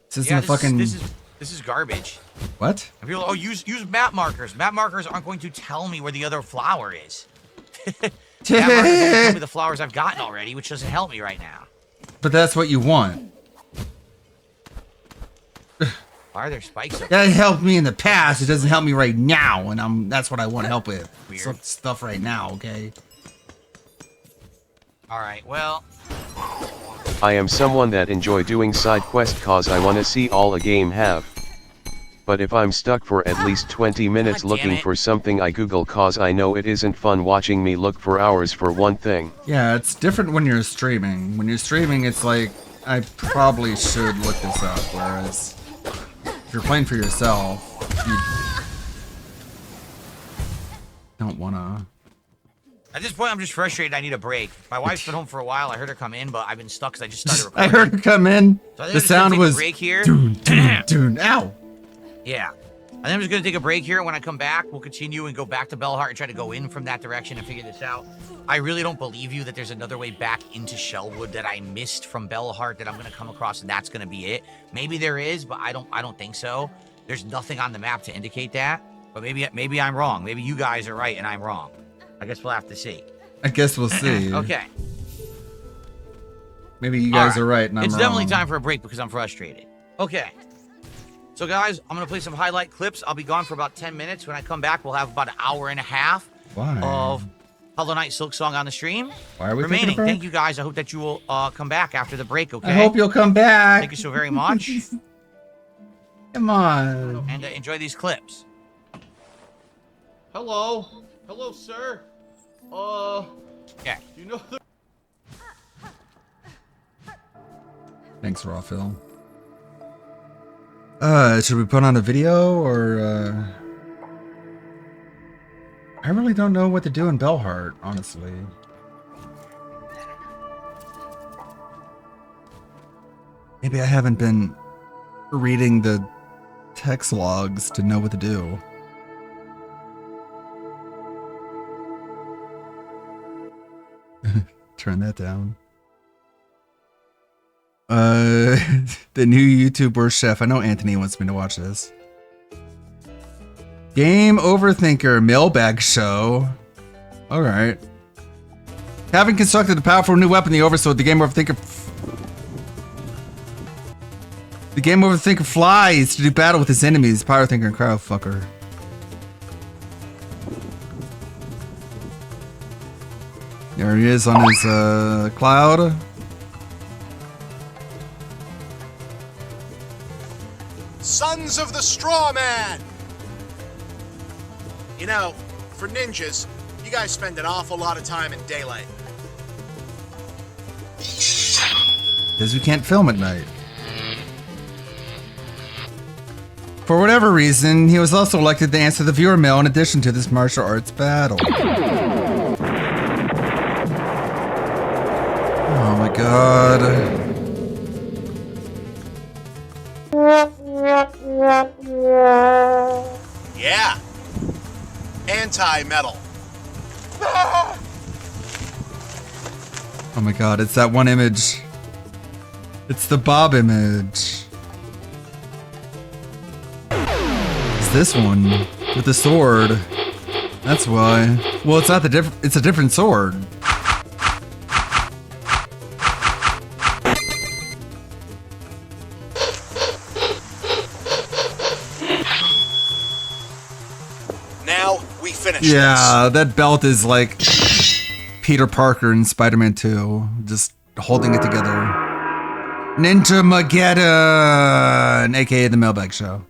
This isn't a fucking... This is garbage. What? And people, oh, use map markers. Map markers aren't going to tell me where the other flower is. Map markers don't tell me the flowers I've gotten already, which doesn't help me right now. But that's what you want. Why are there spikes up That helped me in the past. It doesn't help me right now, and that's what I want help with. Weird. Some stuff right now, okay? Alright, well... I am someone that enjoy doing side quest cause I wanna see all a game have. But if I'm stuck for at least 20 minutes looking for something I Google cause I know it isn't fun watching me look for hours for one thing. Yeah, it's different when you're streaming. When you're streaming, it's like, I probably should look this up, whereas... if you're playing for yourself, you don't wanna... At this point, I'm just frustrated. I need a break. My wife's been home for a while. I heard her come in, but I've been stuck because I just started I recording. heard her come in. So I think The I'm just gonna sound take a was... break here. Doon, doon, doon. Ow! Yeah. I think I'm just going to take a break here. When I come back, we'll continue and go back to Bellheart and try to go in from that direction and figure this out. I really don't believe you that there's another way back into Shellwood that I missed from Bellheart that I'm going to come across, and that's going to be it. Maybe there is, but I don't think so. There's nothing on the map to indicate that. But maybe I'm wrong. Maybe you guys are right and I'm wrong. I guess we'll have to see. I guess we'll see. Okay. Maybe you guys are right and I'm It's wrong. definitely time for a break because I'm frustrated. Okay. So, guys, I'm going to play some highlight clips. I'll be gone for about 10 minutes. When I come back, we'll have about an hour and a half of Hollow Knight Silksong on the stream. Why are we taking a remaining? break? Thank you, guys. I hope that you will come back after the break, okay? I hope you'll come back. Thank you so very much. Come on. And enjoy these clips. Hello. Hello, sir. Yeah. You know the... Thanks, Raw Phil. Should we put on a video or I really don't know what to do in Bellheart, honestly. Maybe I haven't been reading the text logs to know what to do. Turn that down. The new YouTuber chef. I know Anthony wants me to watch this. Game Overthinker mailbag show. All right. Having constructed a powerful new weapon, the Oversword, the Game Overthinker flies to do battle with his enemies, Pyro Thinker and Cryo Fucker. There he is on his cloud. Sons of the Straw Man! You know, for ninjas, you guys spend an awful lot of time in daylight. Because we can't film at night. For whatever reason, he was also elected to answer the viewer mail in addition to this martial arts battle. Oh my god. Yeah. Anti-metal. Oh my god, it's that one image. It's the Bob image. It's this one with the sword. That's why. Well, it's not it's a different sword. Now we finish Yeah, that belt is like Peter Parker in Spider-Man 2, just holding it together. Ninja Mageddon, aka the Mailbag Show.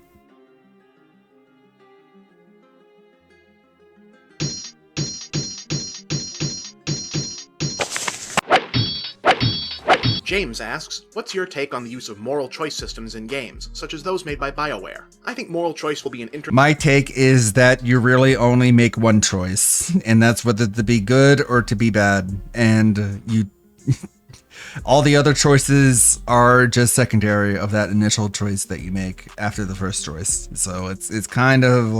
James asks, what's your take on the use of moral choice systems in games, such as those made by BioWare? I think moral choice will be an My take is that you really only make one choice, and that's whether to be good or to be bad. And you, all the other choices are just secondary of that initial choice that you make after the first choice. So it's kind of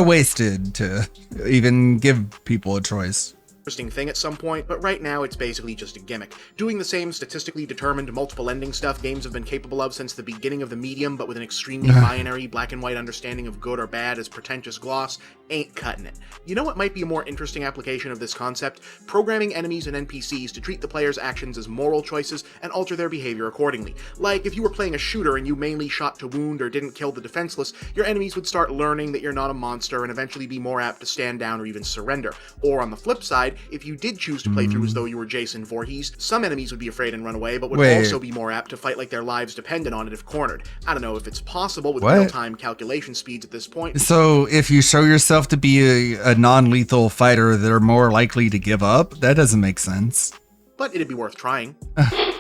wasted to even give people a choice. Interesting thing at some point, but right now it's basically just a gimmick. Doing the same statistically determined multiple ending stuff games have been capable of since the beginning of the medium, but with an extremely binary black and white understanding of good or bad as pretentious gloss, ain't cutting it. You know what might be a more interesting application of this concept? Programming enemies and NPCs to treat the player's actions as moral choices and alter their behavior accordingly. Like, if you were playing a shooter and you mainly shot to wound or didn't kill the defenseless, your enemies would start learning that you're not a monster and eventually be more apt to stand down or even surrender. Or on the flip side, if you did choose to play through as though you were Jason Voorhees, some enemies would be afraid and run away, but would also be more apt to fight like their lives depended on it if cornered. I don't know if it's possible with real-time calculation speeds at this point. So if you show yourself to be a non-lethal fighter, they're more likely to give up? That doesn't make sense. But it'd be worth trying. I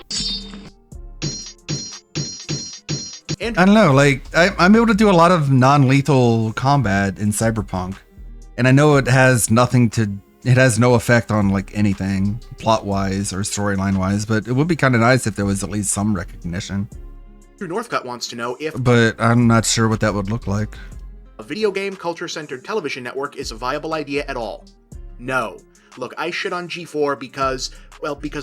don't know, I'm able to do a lot of non-lethal combat in Cyberpunk, and I know it has no effect on anything plot-wise or storyline-wise, but it would be kind of nice if there was at least some recognition. Drew Northcutt wants to know if... But I'm not sure what that would look like. A video game culture-centered television network is a viable idea at all. No. Look, I shit on G4 because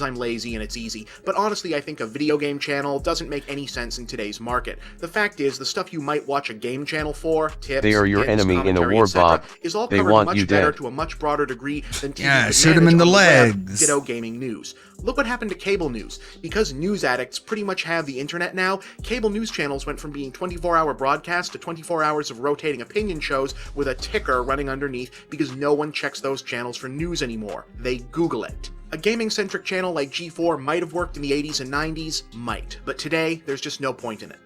I'm lazy and it's easy, but honestly I think a video game channel doesn't make any sense in today's market. The fact is, the stuff you might watch a game channel for, tips, They are your hints, enemy in a commentary, war, etc., Bob. is all They covered want much you better dead. to a much broader degree than TV Yeah, could shoot 'em manage in the on web, legs. ditto gaming news. Look what happened to cable news. Because news addicts pretty much have the internet now, cable news channels went from being 24-hour broadcasts to 24 hours of rotating opinion shows with a ticker running underneath because no one checks those channels for news anymore. They Google it. A gaming-centric channel like G4 might have worked in the 80s and 90s, might. But today, there's just no point in it.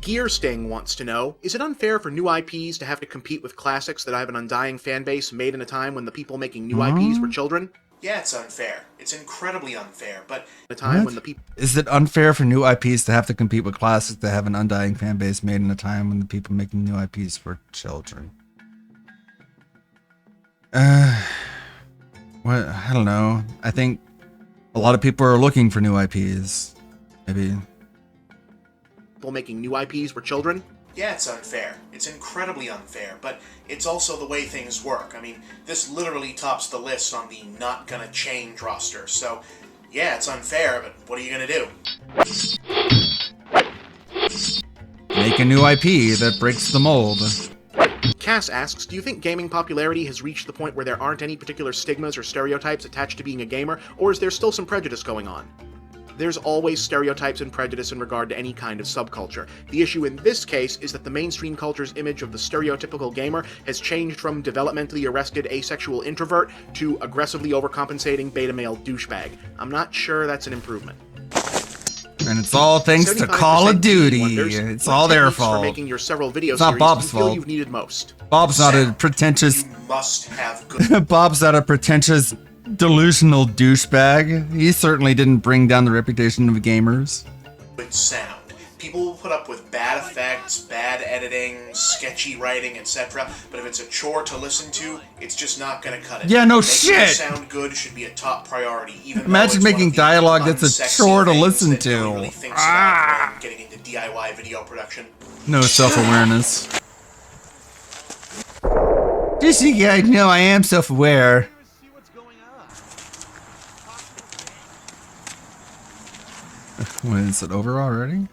Gear Sting wants to know, is it unfair for new IPs to have to compete with classics that have an undying fan base made in a time when the people making new IPs were children? Yeah, it's unfair. It's incredibly unfair, but a time when the people... Is it unfair for new IPs to have to compete with classics that have an undying fan base made in a time when the people making new IPs were children? What? I don't know. I think a lot of people are looking for new IPs. Maybe. People making new IPs were children? Yeah, it's unfair. It's incredibly unfair, but it's also the way things work. I mean, this literally tops the list on the not gonna change roster, so yeah, it's unfair, but what are you gonna do? Make a new IP that breaks the mold. Cass asks, do you think gaming popularity has reached the point where there aren't any particular stigmas or stereotypes attached to being a gamer, or is there still some prejudice going on? There's always stereotypes and prejudice in regard to any kind of subculture. The issue in this case is that the mainstream culture's image of the stereotypical gamer has changed from developmentally arrested asexual introvert to aggressively overcompensating beta male douchebag. I'm not sure that's an improvement. And it's all thanks to Call of Duty. It's all their fault. Making your several video it's not series Bob's you feel fault. You've needed most. Bob's not a pretentious. Must have good. Bob's not a pretentious, delusional douchebag. He certainly didn't bring down the reputation of gamers. Good sound. People will put up with bad effects, bad editing, sketchy writing, etc. But if it's a chore to listen to, it's just not gonna cut it. Yeah, no Making shit. it sound good should be a top priority. Even Imagine making dialogue that's a unsexy chore to things listen that nobody really to. thinks about when getting into DIY video production. No self-awareness. Just so you guys know, I am self-aware. What, is it over already?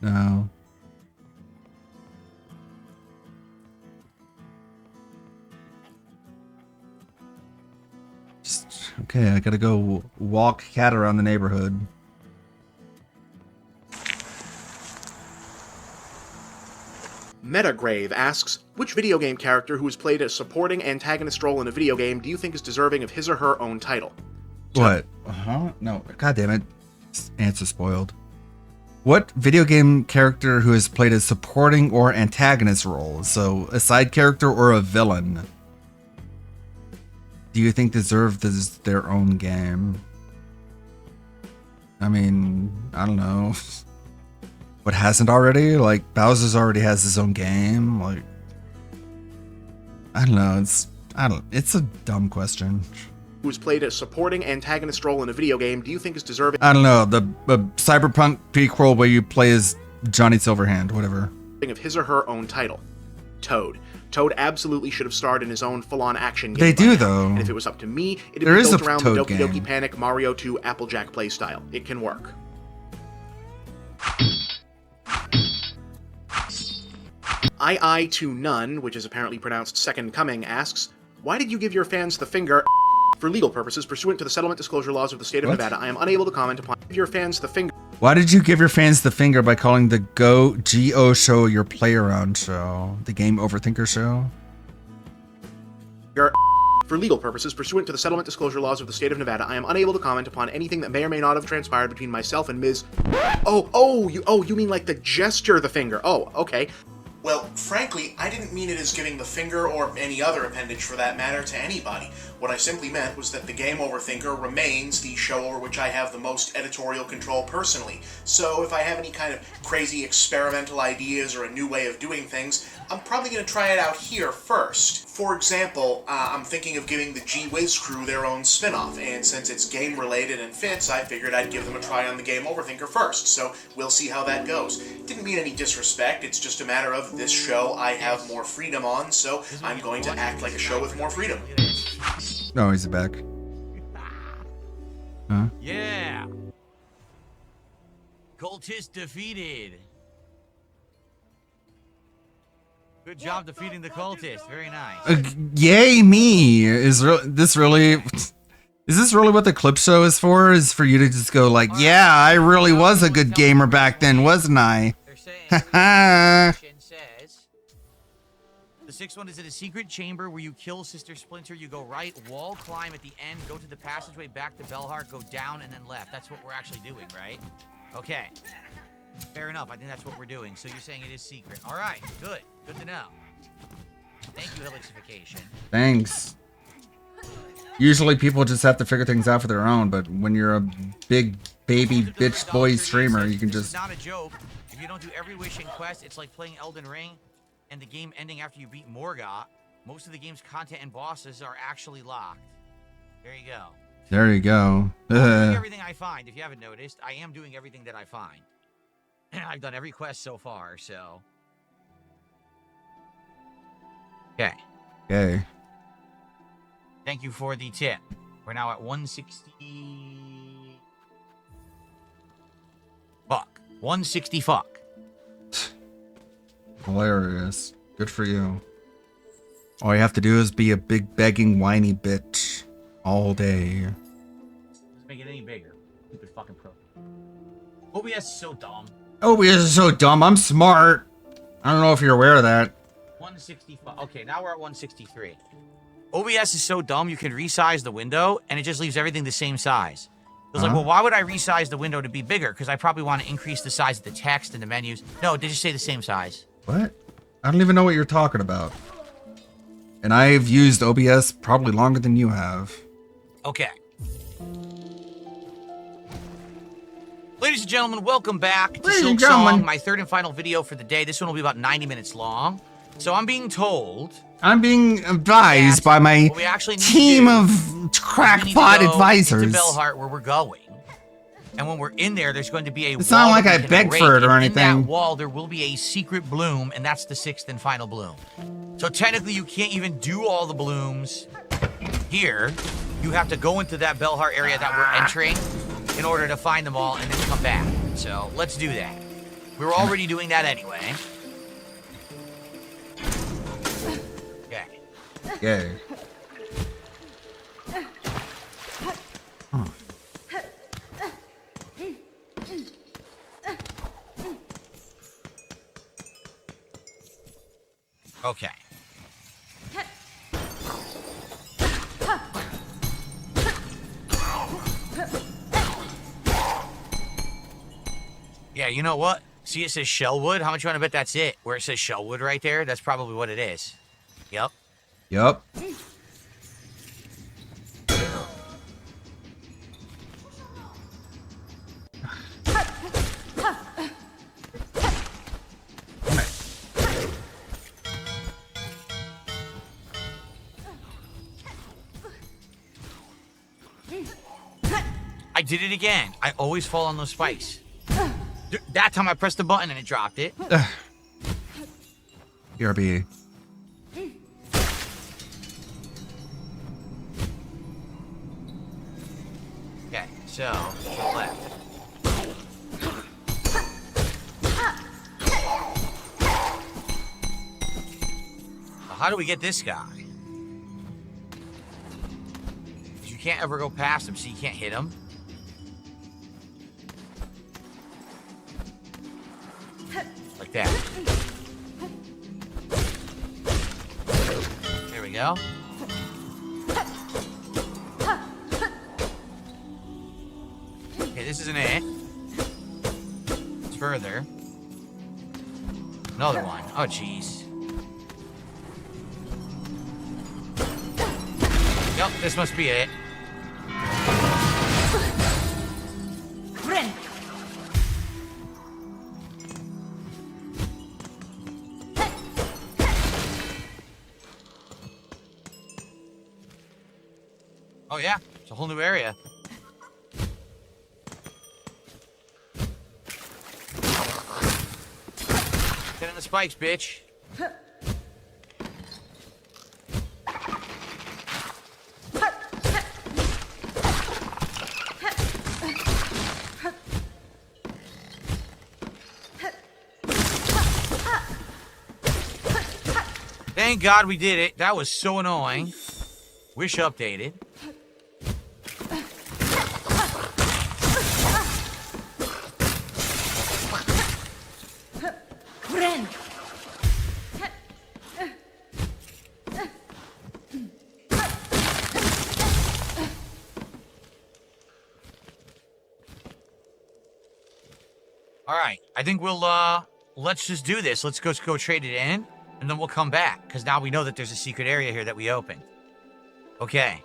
No. Okay, I gotta go walk Cat around the neighborhood. Metagrave asks, which video game character who has played a supporting antagonist role in a video game do you think is deserving of his or her own title? What? No. God damn it. Answer spoiled. What video game character who has played a supporting or antagonist role, so a side character or a villain, do you think deserve their own game? I mean, I don't know. What hasn't already? Like, Bowser's already has his own game. Like, I don't know. It's a dumb question. Who's played a supporting antagonist role in a video game do you think is deserving I don't know. The Cyberpunk prequel where you play as Johnny Silverhand, whatever. of his or her own title? Toad. Toad absolutely should have starred in his own full-on action game. They do, by now. though. And if it was up to me, it'd There be is built a around Toad the Doki game. Doki Panic Mario 2 Applejack playstyle. It can work. II to None, which is apparently pronounced Second Coming, asks, why did you give your fans the finger? For legal purposes, pursuant to the settlement disclosure laws of the state of What? Nevada, I am unable to comment upon give your fans the finger. Why did you give your fans the finger by calling the Go show your play around show? The Game Overthinker show? For legal purposes, pursuant to the settlement disclosure laws of the state of Nevada, I am unable to comment upon anything that may or may not have transpired between myself and Ms. You mean like the gesture the finger? Oh, okay. Well, frankly, I didn't mean it as giving the finger or any other appendage for that matter to anybody. What I simply meant was that the Game Overthinker remains the show over which I have the most editorial control personally. So if I have any kind of crazy experimental ideas or a new way of doing things, I'm probably going to try it out here first. For example, I'm thinking of giving the G-Wiz crew their own spin-off, and since it's game-related and fits, I figured I'd give them a try on the Game Overthinker first, so we'll see how that goes. Didn't mean any disrespect, it's just a matter of this show I have more freedom on, so I'm going to act like a show with more freedom. No, he's back. Huh? Yeah. Cultist defeated. Good job defeating the cultist. Very nice. Yay me! Is this really what the clip show is for? Is for you to just go like, yeah, I really was a good gamer back then, wasn't I? Haha. The sixth one is in a secret chamber where you kill Sister Splinter. You go right, wall climb at the end, go to the passageway back to Belhart, go down, and then left. That's what we're actually doing, right? Okay. Fair enough. I think that's what we're doing. So you're saying it is secret. All right. Good. Good to know. Thank you, Helixification. Thanks. Usually people just have to figure things out for their own, but when you're a big baby bitch boy streamer, you can This is just... not a joke. If you don't do every wish and quest, it's like playing Elden Ring and the game ending after you beat Morgoth. Most of the game's content and bosses are actually locked. There you go. There you go. I'm doing everything I find. If you haven't noticed, I am doing everything that I find. I've done every quest so far, so... Okay. Okay. Thank you for the tip. We're now at 160... Fuck. 160 fuck. Hilarious. Good for you. All you have to do is be a big begging whiny bitch all day. Doesn't make it any bigger. Stupid fucking pro. OBS is so dumb. OBS is so dumb. I'm smart. I don't know if you're aware of that. 165. Okay, now we're at 163. OBS is so dumb you can resize the window and it just leaves everything the same size. It was like, well, why would I resize the window to be bigger? Because I probably want to increase the size of the text and the menus. No, they just say the same size. What? I don't even know what you're talking about. And I've used OBS probably longer than you have. Okay. Ladies and gentlemen, welcome back to Silk Song, my third and final video for the day. This one will be about 90 minutes long. So I'm being told... I'm being advised by my team of crackpot advisors. To Belhart, where we're going. And when we're in there, there's going to be a It's wall not like that I we can begged rake, for it or and anything. In that wall, there will be a secret bloom, and that's the sixth and final bloom. So technically, you can't even do all the blooms here. You have to go into that Belhart area that we're entering in order to find them all and then come back. So let's do that. We were already doing that anyway. Okay. Okay. Huh. Yeah, you know what? See, it says Shellwood. How much you want to bet that's it? Where it says Shellwood right there, that's probably what it is. Yep. Yup. I did it again. I always fall on those spikes. That time I pressed the button and it dropped it. BRB. Okay, so left. How do we get this guy? You can't ever go past him, so you can't hit him. Like that. There we go. Okay, this isn't it. It's further. Another one. Oh, jeez. Yep, this must be it. Ren. Oh yeah, it's a whole new area. Get in the spikes, bitch. Thank God we did it. That was so annoying. Wish updated. Ren. All right, I think we'll let's just do this. Let's go trade it in, and then we'll come back because now we know that there's a secret area here that we opened. Okay.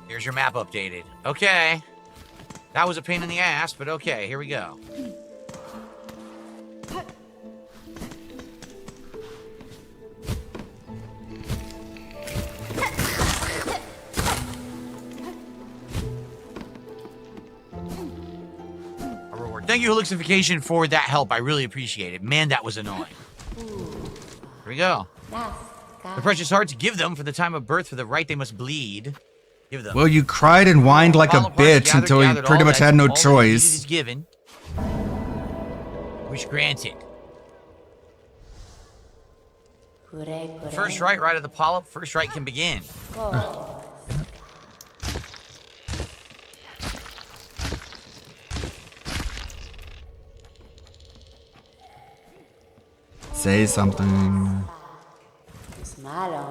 Here's your map updated. Okay. That was a pain in the ass, but okay, here we go. Thank you, Holixification, for that help. I really appreciate it. Man, that was annoying. Here we go. The precious hearts, give them for the time of birth, for the right they must bleed. Give them. Well, you cried and whined like a bitch until you pretty much had no All choice. is given. Wish granted. First right of the polyp. First right can begin. Say something.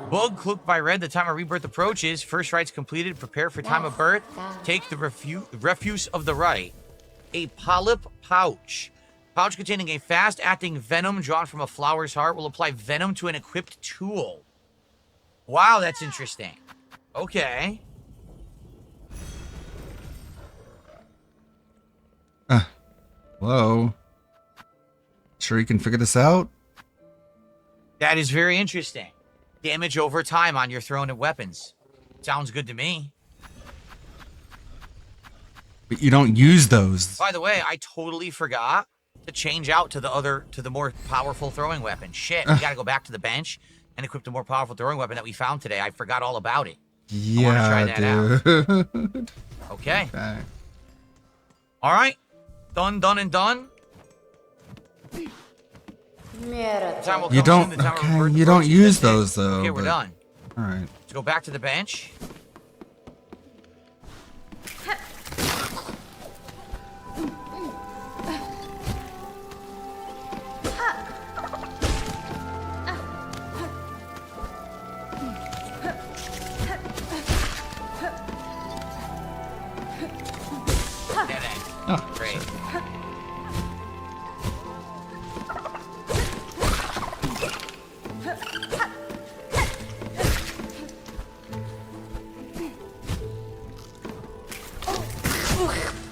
Bug cloaked by red. The time of rebirth approaches. First right's completed. Prepare for time of birth. Take the refuse of the right. A polyp pouch. Pouch containing a fast-acting venom drawn from a flower's heart will apply venom to an equipped tool. Wow, that's interesting. Okay. Hello. Sure you can figure this out? That is very interesting. Damage over time on your thrown weapons. Sounds good to me. But you don't use those. By the way, I totally forgot to change out to the more powerful throwing weapon. Shit, we gotta go back to the bench and equip the more powerful throwing weapon that we found today. I forgot all about it. Yeah, dude. Okay. All right. Done and done. You don't. Okay, you don't use those though. Okay, we're done. All right. Let's go back to the bench. Dead end. Oh, Great. shit.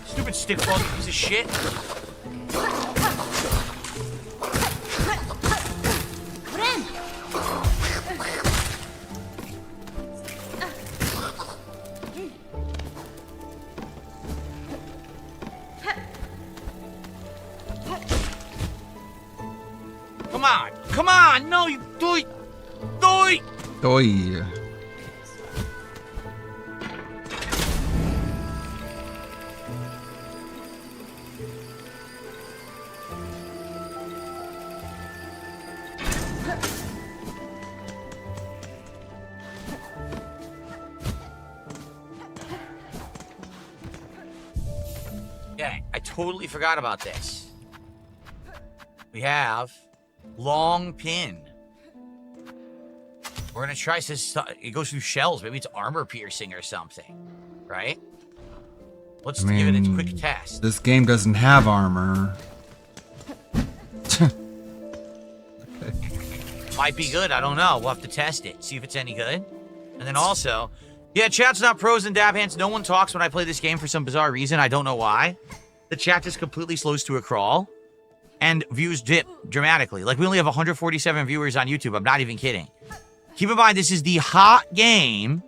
Stupid stick ball, you piece of shit. Come on, come on! No, you do it! Do it! Oi. Yeah, I totally forgot about this. We have long pin. We're gonna try this. It goes through shells. Maybe it's armor piercing or something, right? Let's give it a quick test. This game doesn't have armor. Might be good. I don't know. We'll have to test it. See if it's any good. And then also, yeah, chat's not pros and dab hands. No one talks when I play this game for some bizarre reason. I don't know why. The chat just completely slows to a crawl. And views dip dramatically. Like, we only have 147 viewers on YouTube. I'm not even kidding. Keep in mind, this is the hot game.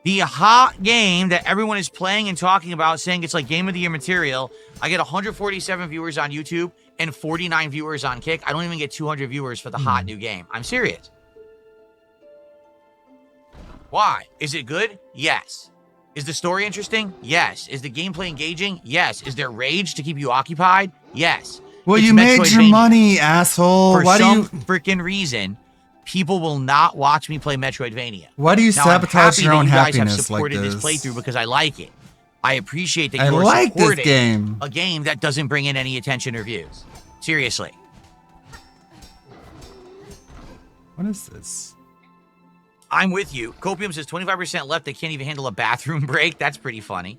The hot game that everyone is playing and talking about, saying it's like Game of the Year material. I get 147 viewers on YouTube and 49 viewers on Kick. I don't even get 200 viewers for the hot new game. I'm serious. Why? Is it good? Yes. Is the story interesting? Yes. Is the gameplay engaging? Yes. Is there rage to keep you occupied? Yes. Well, It's you made your Metroidvania. money, asshole. For Why do some you freaking reason, people will not watch me play Metroidvania. Why do you Now, I'm sabotage happy your that own you guys have happiness like supported this this? playthrough because I like it. I appreciate that I you're like this supporting game. a game that doesn't bring in any attention or views. Seriously. What is this? I'm with you. Copium says 25% left. They can't even handle a bathroom break. That's pretty funny.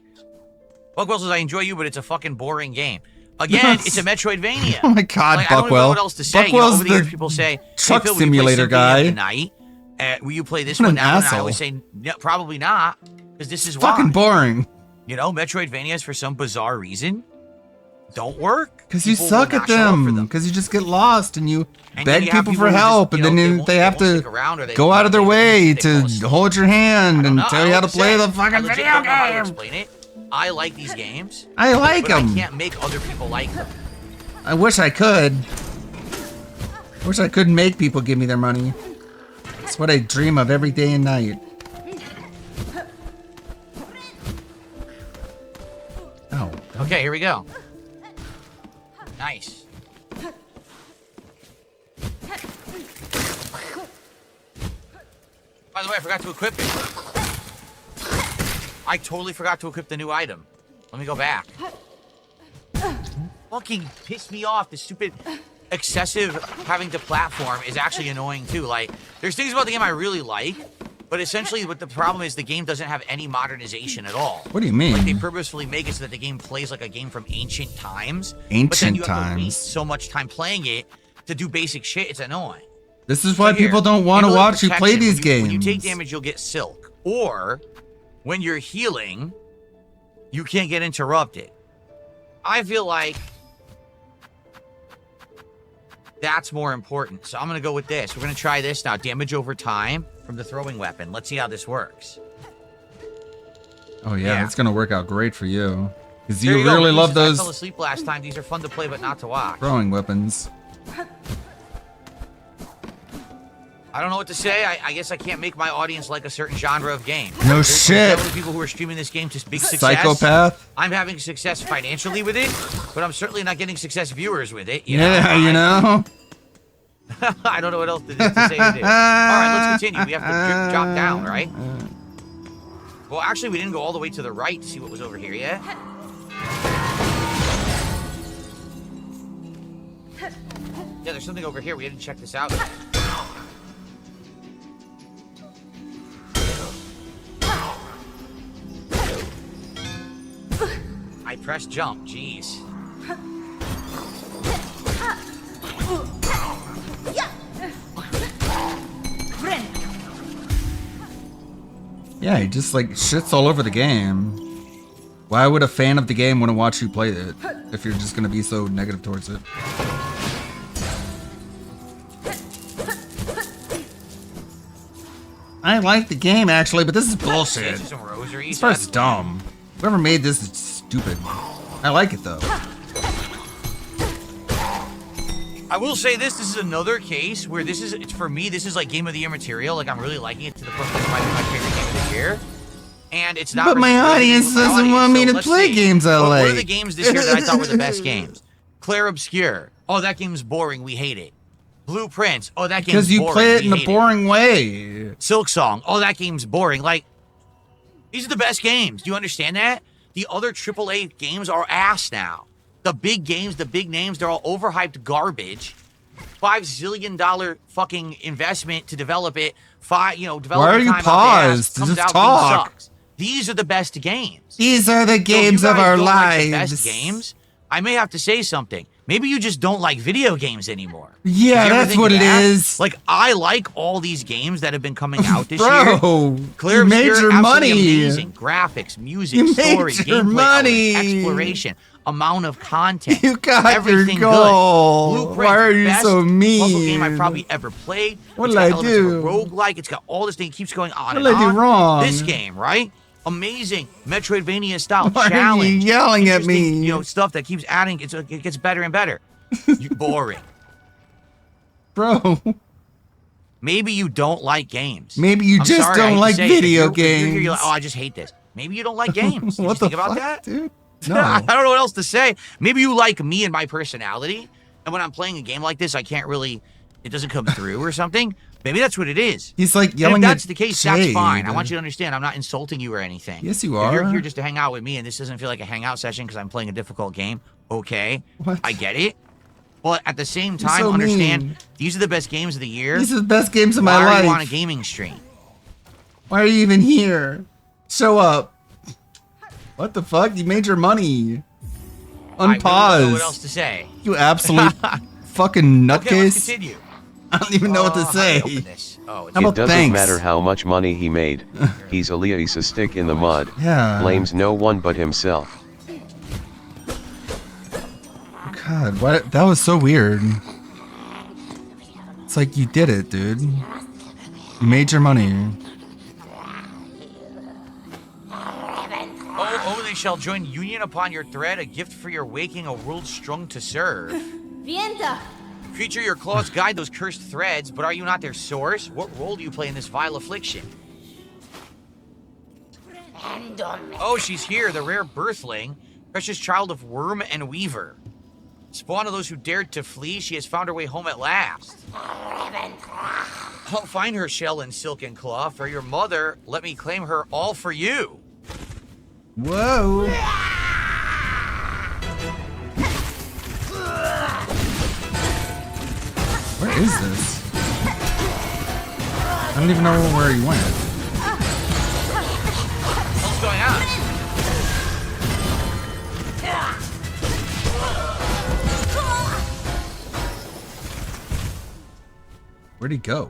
Buckwell says, I enjoy you, but it's a fucking boring game. Again, it's a Metroidvania. Oh my God, Like, I don't even know Buckwell. what else to say. Buckwell's over the years, the people say, truck hey, Phil, will you play simulator Symphony of the guy. Night? Will you play this What one an now? And I asshole. always say, no, probably not, because this is why. Fucking boring. You know, Metroidvanias, for some bizarre reason, don't work. Because you People suck will at not show up for them. Because you just get lost and you And then beg you have people people for who just, help, you and know, then they have to stick around, or they go out of their won't way they to fall asleep. hold your hand and I tell you how to don't play say. the fucking I legit video don't know how to game. explain it. I like these games. I like but 'em. I can't make other people like them. I wish I could. I wish I could make people give me their money. It's what I dream of every day and night. Oh. Okay, here we go. Nice. By the way, I forgot to equip it. I totally forgot to equip the new item. Let me go back. Fucking pissed me off. The stupid excessive having to platform is actually annoying too. Like, there's things about the game I really like, but essentially what the problem is, the game doesn't have any modernization at all. What do you mean? Like, they purposefully make it so that the game plays like a game from ancient times. but then Ancient you have to times. waste so much time playing it to do basic shit. It's annoying. This is why So here, people don't want to melee watch you play protection, these games. When you take damage, you'll get silk. Or when you're healing, you can't get interrupted. I feel like that's more important. So I'm going to go with this. We're going to try this now. Damage over time from the throwing weapon. Let's see how this works. Oh yeah, it's gonna work out great for you. Because There you go. really love Jesus, I those fell asleep last time. These are fun to play, but not to watch. throwing weapons. I don't know what to say. I guess I can't make my audience like a certain genre of game. No There's shit. definitely people who are streaming this game to big success. Psychopath. I'm having success financially with it, but I'm certainly not getting success viewers with it. Yeah, you know. I don't know what else to say to do. All right, let's continue. We have to drop down, right? Well, actually, we didn't go all the way to the right to see what was over here yet. Yeah, there's something over here. We didn't check this out. I pressed jump. Jeez. Yeah, he just like shits all over the game. Why would a fan of the game want to watch you play it if you're just gonna be so negative towards it? I like the game actually, but this is bullshit. This part's dumb. Whoever made this is stupid. I like it though. I will say this is another case where this is, for me, this is like Game of the Year material. Like, I'm really liking it to the point where this might be my favorite game of the year. And it's not. But my audience doesn't want me to play games I like. What are the games this year that I thought were the best games? Clair Obscur. Oh, that game's boring. We hate it. Blueprints. Oh, that game's boring. Because you play it in a boring way. Silk Song. Oh, that game's boring. Like, these are the best games. Do you understand that? The other AAA games are ass now. The big games, the big names, they're all overhyped garbage. $5 zillion fucking investment to develop it. Why are you paused? Just talk. Sucks. These are the best games. These are the games of our lives. Like the best games. I may have to say something. Maybe you just don't like video games anymore. Yeah, that's what it is. Like, I like all these games that have been coming out this Bro, year. Clair you made your money. Amazing. Graphics, music, story, gameplay, elements, exploration, amount of content. You got everything your goal. Good. Blueprints, Why are you best so mean? puzzle game I probably ever played. What It's did got I elements do? of a roguelike. It's got all this thing. It keeps going on What and did I on. do wrong? This game, right? Amazing Metroidvania style Why challenge. are you yelling at me? You know, stuff that keeps adding. It gets better and better. You boring. Bro. Maybe you don't like games. Maybe you I'm just sorry, I hate don't to like say it. If video you're here, you're games. like, oh, I just hate this. Maybe you don't like games. Did What you think the about fuck, that? dude? No. I don't know what else to say. Maybe you like me and my personality, and when I'm playing a game like this, I can't really, it doesn't come through or something. Maybe that's what it is. He's like And yelling if that's at the case, that's Jade. fine. I want you to understand, I'm not insulting you or anything. Yes, you If you're are. here just to hang out with me, and this doesn't feel like a hangout session because I'm playing a difficult game, okay. What? I get it. But at the same You're time, so understand, mean. these are the best games of the year. These are the best games of Why my are life. you on a gaming stream? Why are you even here? Show up. What the fuck? You made your money. I really don't know what Unpause. else to say. You absolute fucking Okay, let's nutcase. continue. I don't even know what to How do I say. open this? Oh, it's How It about doesn't thanks? matter how much money he made. He's a stick in the mud. Yeah. Blames no one but himself. God, what? That was so weird. It's like you did it, dude. You made your money. Oh, they shall join union upon your thread, a gift for your waking, a world strung to serve. Vienta. Creature, your claws guide those cursed threads, but are you not their source? What role do you play in this vile affliction? Oh, she's here, the rare birthling, precious child of worm and weaver. Spawn of those who dared to flee, she has found her way home at last. I'll find her shell in silk and claw. For your mother, let me claim her all for you. Whoa. Where is this? I don't even know where he went. What's going on? Where'd he go?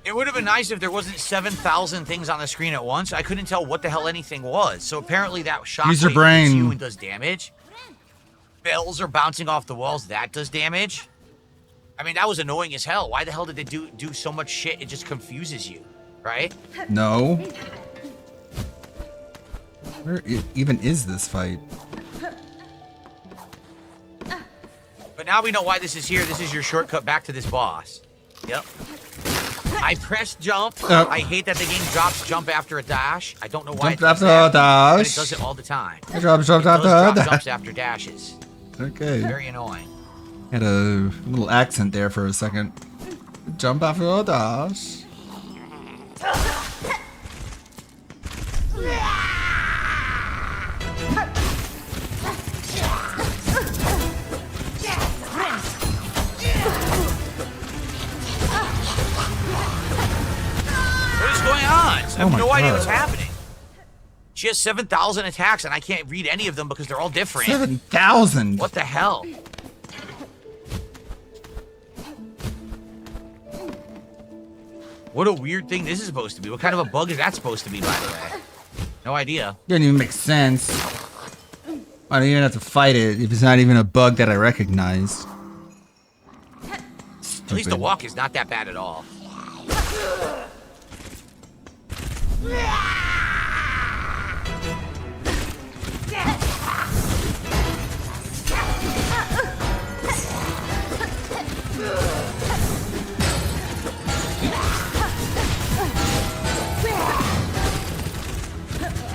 It would have been nice if there wasn't 7,000 things on the screen at once. I couldn't tell what the hell anything was. So apparently that shockwave Use your hits brain. you and does damage. Bells are bouncing off the walls. That does damage. I mean, that was annoying as hell. Why the hell did they do so much shit? It just confuses you, right? No. Where even is this fight? But now we know why this is here. This is your shortcut back to this boss. Yep. I pressed jump. I hate that the game drops jump after a dash. I don't know why. Jump after a dash. But it does it all the time. I drop It after does a drop dash. jumps after dashes. Okay. Very annoying. Had a little accent there for a second. Jump after a dash. What is going on? I have Oh my no idea God. what's happening. She has 7,000 attacks, and I can't read any of them because they're all different. 7,000. What the hell? What a weird thing this is supposed to be. What kind of a bug is that supposed to be, by the way? No idea. Doesn't even make sense. I don't even have to fight it if it's not even a bug that I recognize. At least the walk is not that bad at all.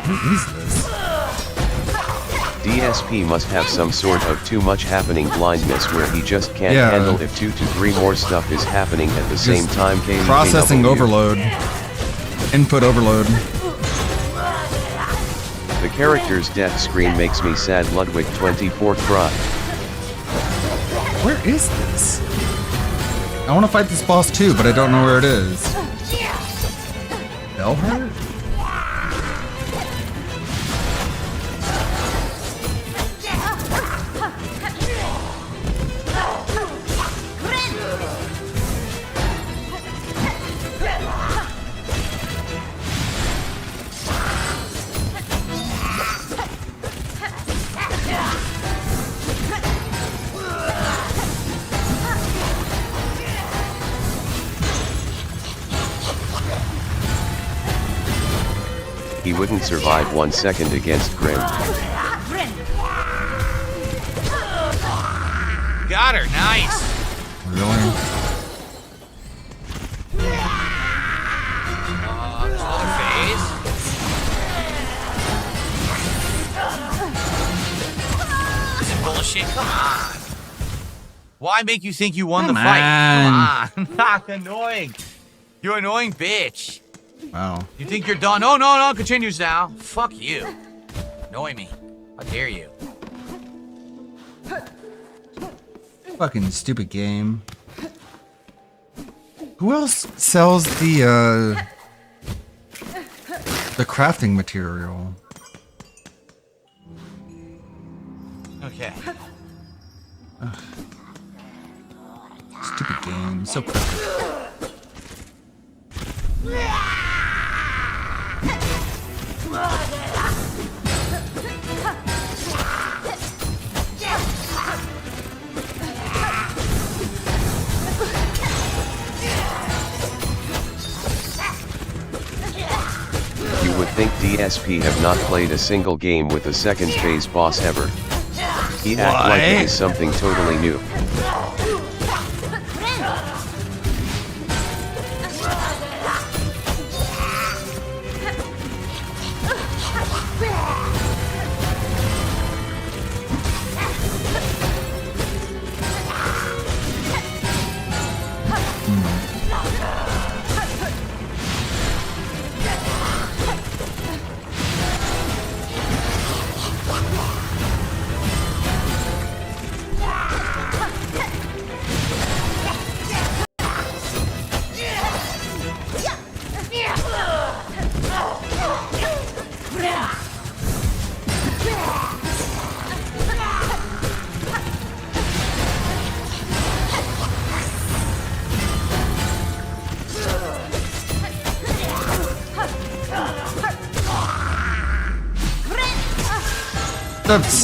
What is this? DSP must have some sort of too much happening blindness where he just can't Yeah. handle if 2 to 3 more stuff is happening at the same time. Processing KW. overload. Input overload. The character's death screen makes me sad. Ludwig 24 cry. Where is this? I want to fight this boss too, but I don't know where it is. Bellhurt? He wouldn't survive 1 second against Grim. Got her, nice. Really? There's another phase. Is it bullshit? Come on. Why make you think you won the fight? Come on. Annoying. You annoying bitch. Wow. You think you're done? Oh, no, continues now. Fuck you. Annoy me. How dare you? Fucking stupid game. Who else sells the crafting material? Okay. Ugh. Stupid game. So perfect. You would think DSP have not played a single game with a second phase boss ever. He act like it is something totally new.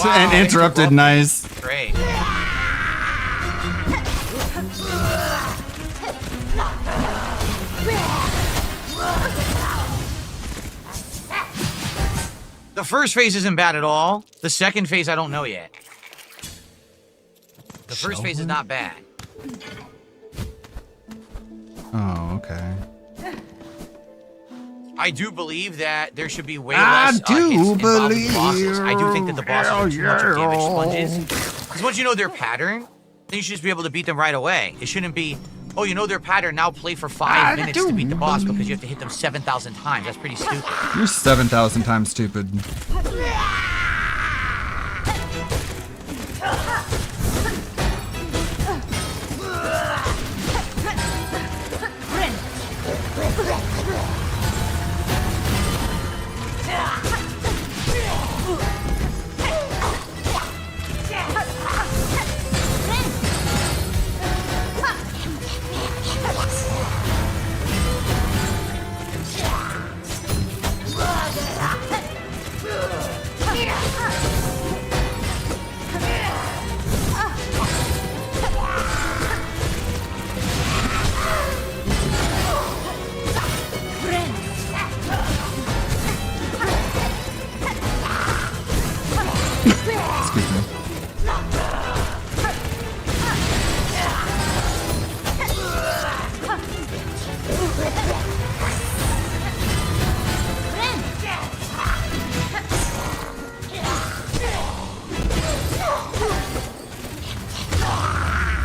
And interrupted, nice. Great. The first phase isn't bad at all. The second phase, I don't know yet. The first phase is not bad. Oh, okay. I do believe that there should be way less hits involved with the bosses. I do think that the bosses are too much of damage sponges. Because once you know their pattern, then you should just be able to beat them right away. It shouldn't be, oh, you know their pattern, now play for 5 minutes to beat the boss because you have to hit them 7,000 times. That's pretty stupid. You're 7,000 times stupid. Excuse me.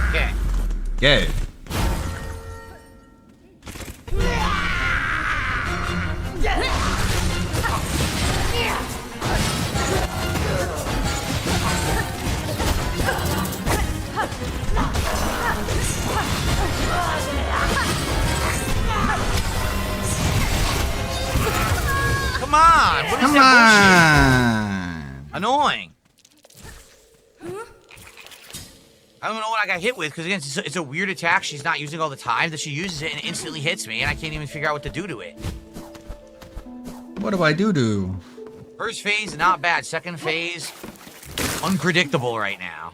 Okay. Yay. Come on! What is Come that on. bullshit? Annoying. I don't know what I got hit with, because again, it's a weird attack she's not using all the time, that she uses it and it instantly hits me, and I can't even figure out what to do to it. What do I do? First phase, not bad. Second phase, unpredictable right now.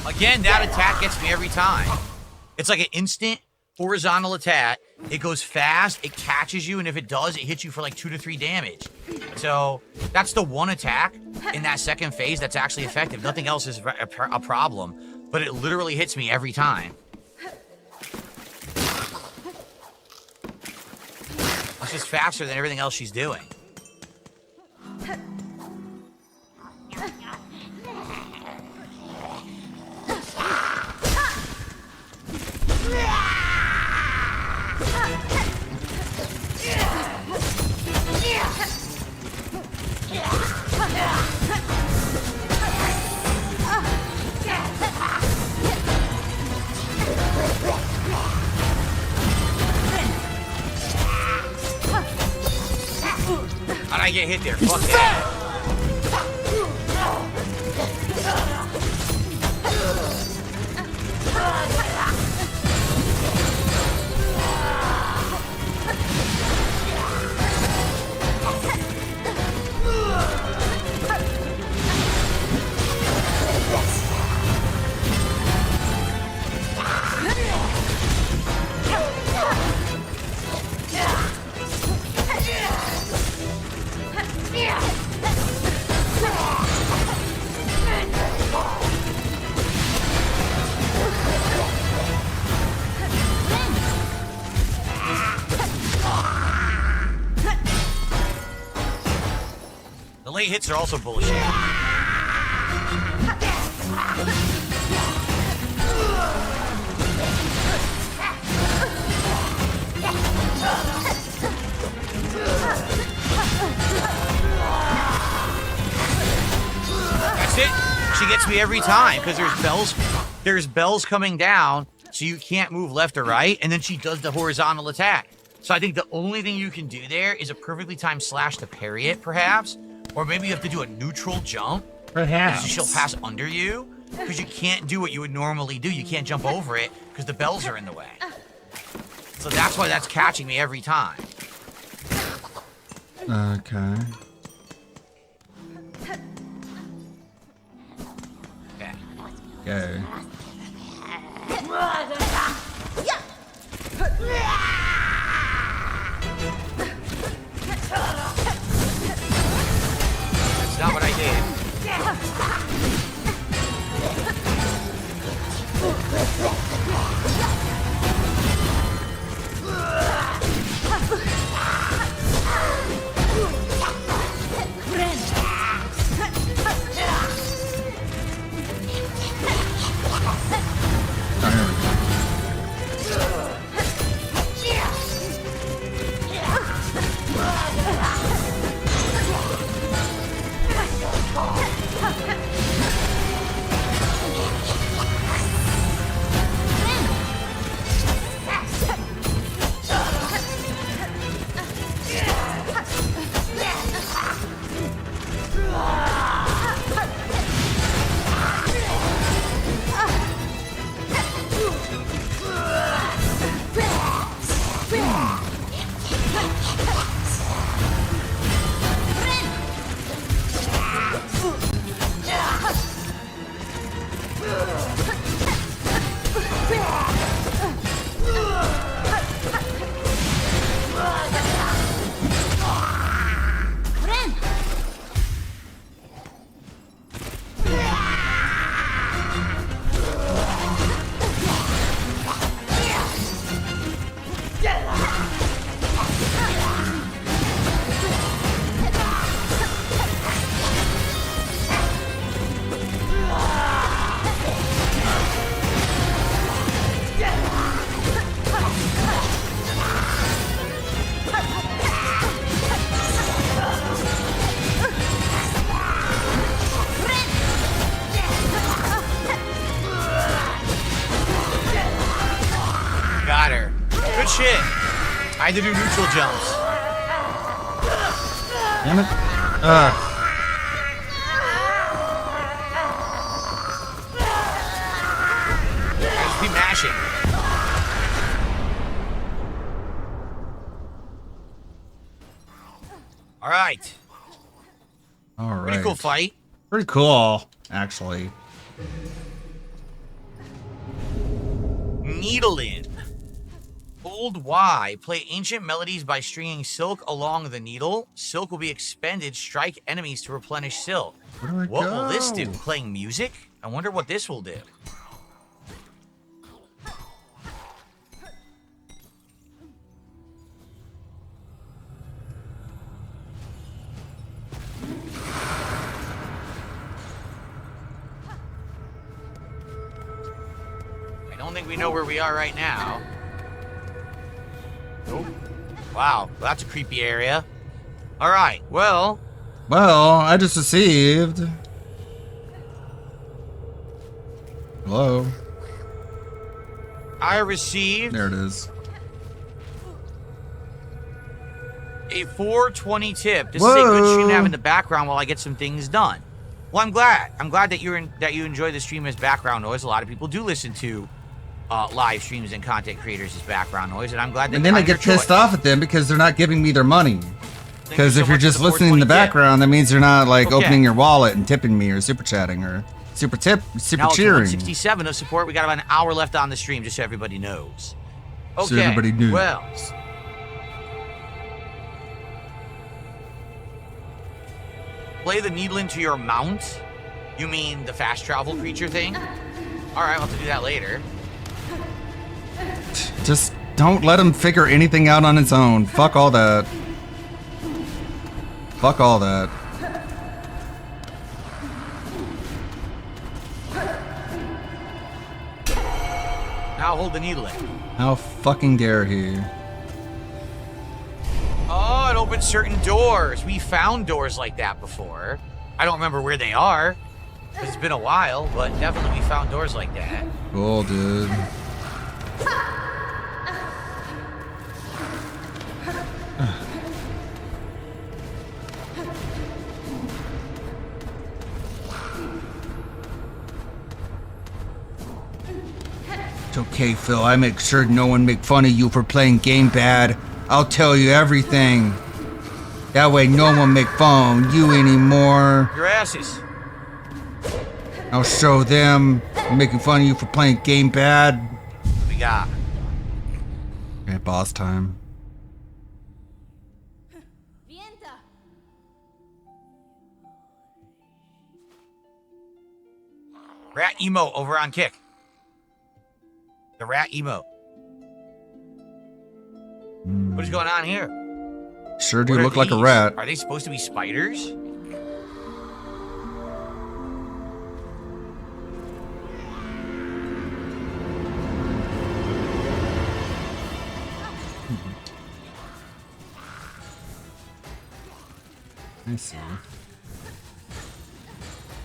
Again, that attack gets me every time. It's like an instant horizontal attack. It goes fast, it catches you, and if it does, it hits you for like 2 to 3 damage. So that's the one attack in that second phase that's actually effective. Nothing else is a problem, but it literally hits me every time. It's just faster than everything else she's doing. How'd I get hit there? Fuck that. The late hits are also bullshit. That's it. She gets me every time because there's bells coming down, so you can't move left or right, and then she does the horizontal attack. So I think the only thing you can do there is a perfectly timed slash to parry it, perhaps. Or maybe you have to do a neutral jump. Perhaps. She'll pass under you. because you can't do what you would normally do. You can't jump over it because the bells are in the way. So that's why that's catching me every time. Okay. Okay. That's not what I did. Got her. Good shit. I had to do neutral jumps. Damn it. Just be mashing. All right. All right. Pretty cool fight. Pretty cool, actually. Needle-in. Hold Y. Play ancient melodies by stringing silk along the needle. Silk will be expended. Strike enemies to replenish silk. Where do I What will this go? do? Playing music? I wonder what this will do. I don't think we know where we are right now. Nope. Wow, well, that's a creepy area. All right, well. Well, I just received. Hello. I received There it is. a 420 tip. This is a good stream to have in the background while I get some things done. Well, I'm glad. I'm glad that you enjoy the stream as background noise. A lot of people do listen to live streams and content creators as background noise, and I'm glad that. And then I get pissed off at them because they're not giving me their money. Because if you're just listening in the background, that means you're not like opening your wallet and tipping me or super chatting or super Now it's cheering. 167 of support. We got about an hour left on the stream, just so everybody knows. Okay. So everybody knows. Well. Play the needle into your mount. You mean the fast travel creature thing? All right, I'll have to do that later. Just don't let him figure anything out on its own. Fuck all that. Fuck all that. Now hold the needle in. How fucking dare he? Oh, it opens certain doors. We found doors like that before. I don't remember where they are. It's been a while, but definitely we found doors like that. Cool, dude. It's okay, Phil. I make sure no one make fun of you for playing game bad. I'll tell you everything. That way no one make fun of you anymore. Your asses. I'll show them I'm making fun of you for playing game bad. What we got? Okay, boss time. Rat emote over on Kick. The rat emote. What is going on here? Sure do What are look like a these? rat. Are they supposed to be spiders? I see.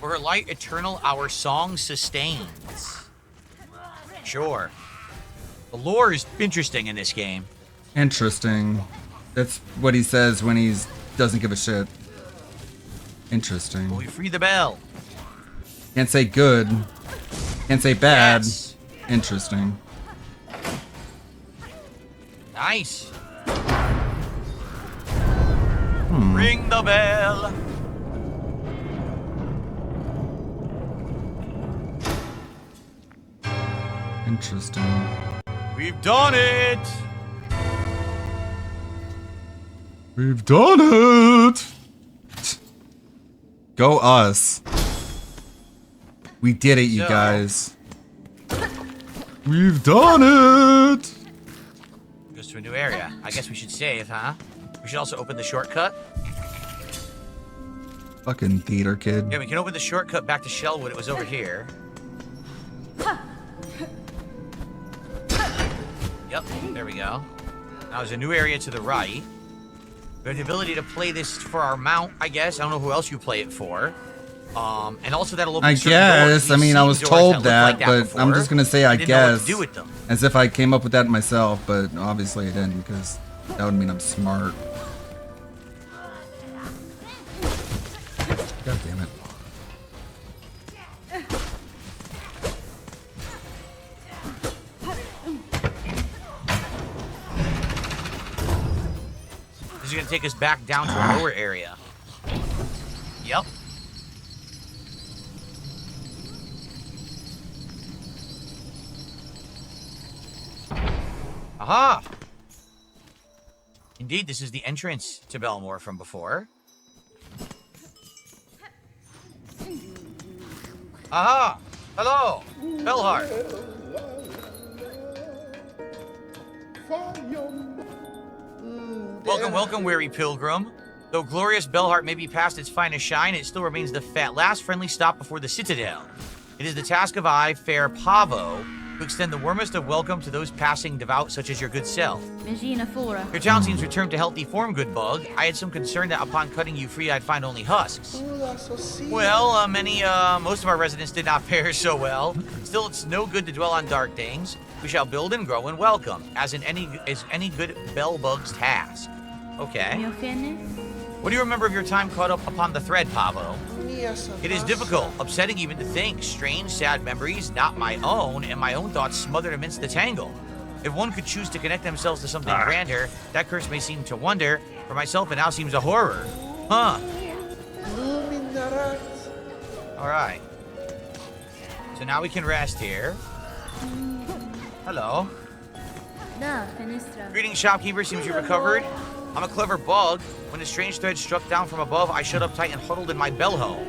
For her light eternal, our song sustains. Sure. The lore is interesting in this game. Interesting. That's what he says when he doesn't give a shit. Interesting. We free the bell. Can't say good. Can't say bad. Yes. Interesting. Nice. Ring the bell. Interesting. We've done it. We've done it. Go us. We did it, you So- guys. We've done it. Goes to a new area. I guess we should save, huh? We should also open the shortcut. Fucking theater kid. Yeah, we can open the shortcut back to Shellwood. It was over here. Yep, there we go. Now there's a new area to the right. We have the ability to play this for our mount, I guess. I don't know who else you play it for. And also that'll open I certain doors. guess. I We've mean, I seen was doors told look that, like but before. I'm just gonna say I didn't know what guess. to do with them. As if I came up with that myself, but obviously I didn't, because that would mean I'm smart. God damn it. This is gonna take us back down to a lower area. Yep. Aha! Indeed, this is the entrance to Belmore from before. Aha! Hello! Belhart! Welcome, welcome, weary pilgrim. Though glorious Belhart may be past its finest shine, it still remains the last friendly stop before the Citadel. It is the task of I, fair Pavo, to extend the warmest of welcome to those passing devout such as your good self. Your town seems returned to healthy form, good bug. I had some concern that upon cutting you free, I'd find only husks. Well, most of our residents did not fare so well. Still, it's no good to dwell on dark things. We shall build and grow and welcome, as any good bell bug's task. Okay. What do you remember of your time caught up upon the thread, Pavo? It is difficult, upsetting even to think. Strange, sad memories, not my own, and my own thoughts smothered amidst the tangle. If one could choose to connect themselves to something grander, that curse may seem to wonder. For myself, it now seems a horror. Huh. Alright. So now we can rest here. Hello. Greetings, shopkeeper. Seems you recovered. I'm a clever bug. When a strange thread struck down from above, I shut up tight and huddled in my bell home.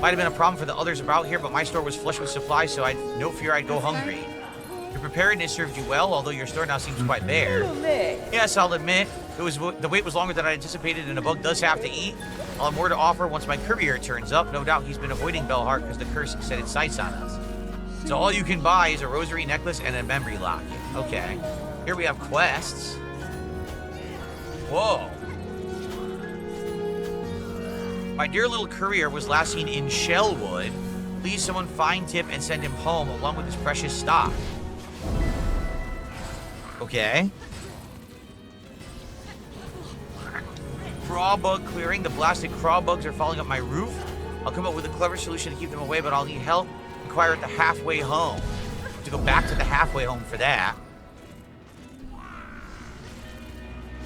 Might have been a problem for the others about here, but my store was flush with supplies, so I'd no fear I'd go hungry. Your preparedness served you well, although your store now seems quite bare. Yes, I'll admit, the wait was longer than I anticipated, and a bug does have to eat. I'll have more to offer once my courier turns up. No doubt he's been avoiding Belhart because the curse set its sights on us. So all you can buy is a rosary necklace and a memory locket. Okay. Here we have quests. Whoa. My dear little courier was last seen in Shellwood. Please someone find Tip and send him home along with his precious stock. Okay. Craw bug clearing. The blasted craw bugs are falling up my roof. I'll come up with a clever solution to keep them away, but I'll need help. Inquire at the halfway home. to go back to the halfway home for that.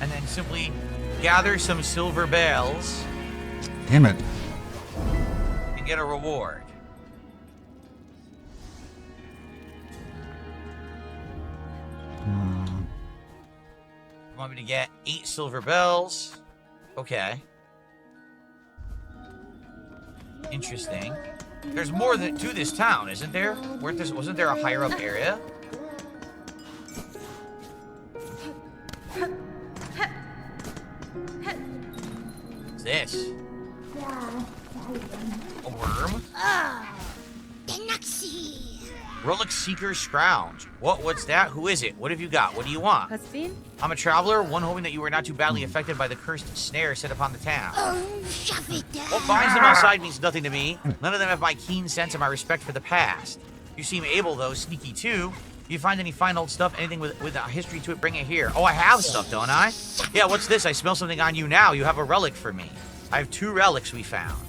And then simply gather some silver bells. Damn it. And get a reward. You want me to get 8 silver bells? Okay. Interesting. There's more to this town, isn't there? Wasn't there a higher up area? What's this? A worm? Relic Seeker Scrounge. What's that? Who is it? What have you got? What do you want? I'm a traveler, one hoping that you were not too badly affected by the cursed snare set upon the town. What finds them outside means nothing to me. None of them have my keen sense or my respect for the past. You seem able, though, sneaky too. If you find any fine old stuff, anything with a history to it, bring it here. Oh, I have stuff, don't I? Yeah, what's this? I smell something on you now. You have a relic for me. I have 2 relics we found.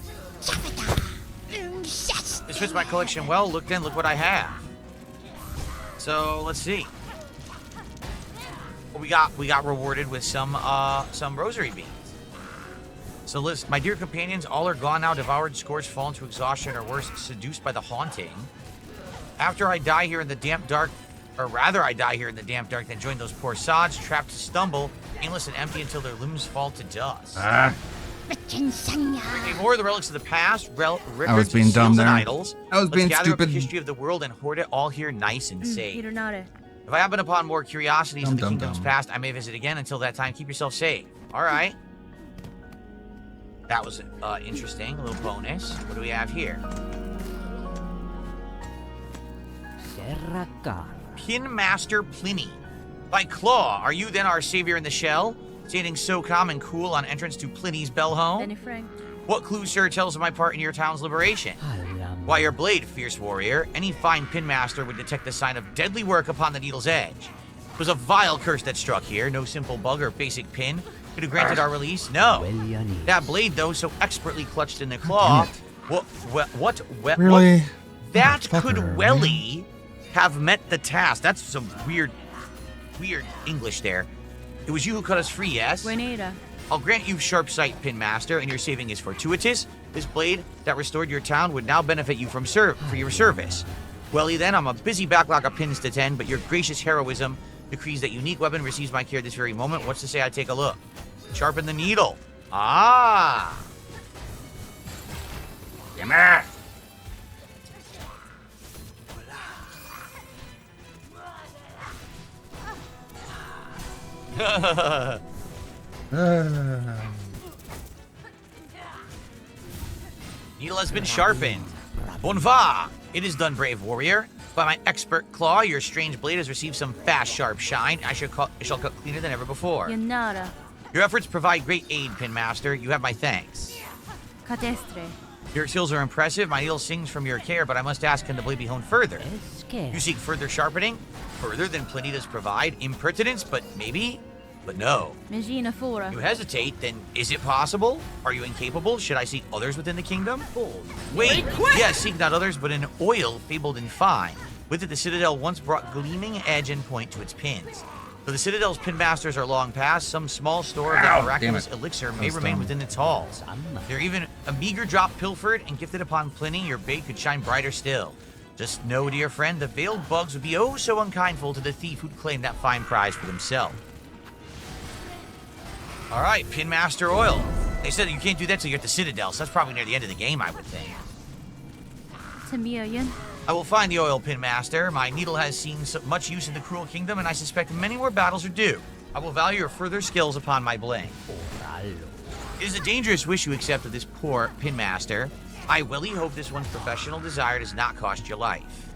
This fits my collection well. Look what I have. So let's see. We got rewarded with some rosary beans. So listen, my dear companions, all are gone now, devoured, scorched, fallen to exhaustion, or worse, seduced by the haunting. After I die here in the damp dark, or rather I die here in the damp dark than join those poor sods, trapped to stumble, aimless and empty until their limbs fall to dust. Bringing more of the relics of the past, I was being dumb there. Idols. I was being gather stupid. Up the history of the world and hoard it all here nice and safe. If I happen upon more curiosities of the kingdom's past, I may visit again. Until that time, keep yourself safe. All right. That was interesting. A little bonus. What do we have here? Pin Master Pliny. By Claw, are you then our savior in the shell? Standing so calm and cool on entrance to Pliny's bell home? What clue, sir, tells of my part in your town's liberation? Why, your blade, fierce warrior. Any fine pin master would detect the sign of deadly work upon the needle's edge. It was a vile curse that struck here. No simple bug or basic pin could have granted our release. No. That blade, though, so expertly clutched in the claw. What? Really? That could welly have met the task. That's some weird English there. It was you who cut us free, yes? I'll grant you sharp sight, Pin Master, and your saving is fortuitous. This blade that restored your town would now benefit you for your service. Welly, then, I'm a busy backlog of pins to tend, but your gracious heroism decrees that unique weapon receives my care this very moment. What's to say I take a look? Sharpen the needle. Ah! Damn it! Needle has been sharpened. Bon va! It is done, brave warrior. By my expert claw, your strange blade has received some fast, sharp shine. It shall cut cleaner than ever before. Your efforts provide great aid, Pin Master. You have my thanks. Your skills are impressive. My needle sings from your care, but I must ask, can the blade be honed further? You seek further sharpening? Further than Pliny does provide? Impertinence, but maybe? But no. You hesitate, then is it possible? Are you incapable? Should I seek others within the kingdom? Wait, yes, seek not others, but an oil fabled and fine. With it, the Citadel once brought gleaming edge and point to its pins. Though the Citadel's pin masters are long past, some small store of that miraculous elixir may remain within its halls. There even a meager drop pilfered and gifted upon Pliny, your blade could shine brighter still. Just know, dear friend, the veiled bugs would be oh so unkindful to the thief who'd claim that fine prize for himself. All right, Pin Master Oil. They said that you can't do that till you're at the Citadel, so that's probably near the end of the game, I would think. I will find the oil, Pin Master. My needle has seen much use in the cruel kingdom, and I suspect many more battles are due. I will value your further skills upon my blade. It is a dangerous wish you accept of this poor Pin Master. I really hope this one's professional desire does not cost your life.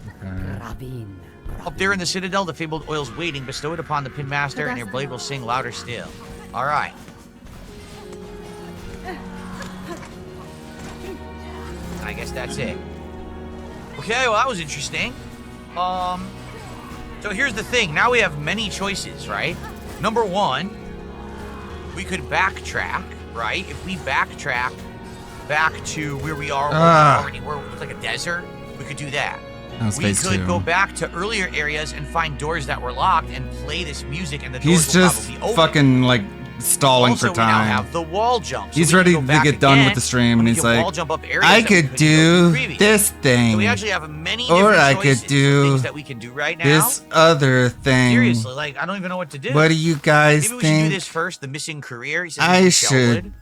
Up there in the Citadel, the fabled oil's waiting. Bestow it upon the Pin Master, and your blade will sing louder still. All right. I guess that's it. Okay, well, that was interesting. So here's the thing. Now we have many choices, right? Number one, we could backtrack, right? If we backtrack back to where we are already, where it's like a desert, we could do that. That was we phase could 2. go back to earlier areas and find doors that were locked and play this music, and the He's doors will just probably open. fucking like stalling Also, for we now time. have the wall jump. So He's we ready can to go back get done with again the stream, and we he's can like, wall jump up areas I that we could couldn't go do previously. this thing. So we actually have many Or different I choices could of do things that we can do right now. this other thing. Seriously, like I don't even know what to do. What do you guys Maybe we think should do this first. The missing courier. He says I he's in Shelwood. should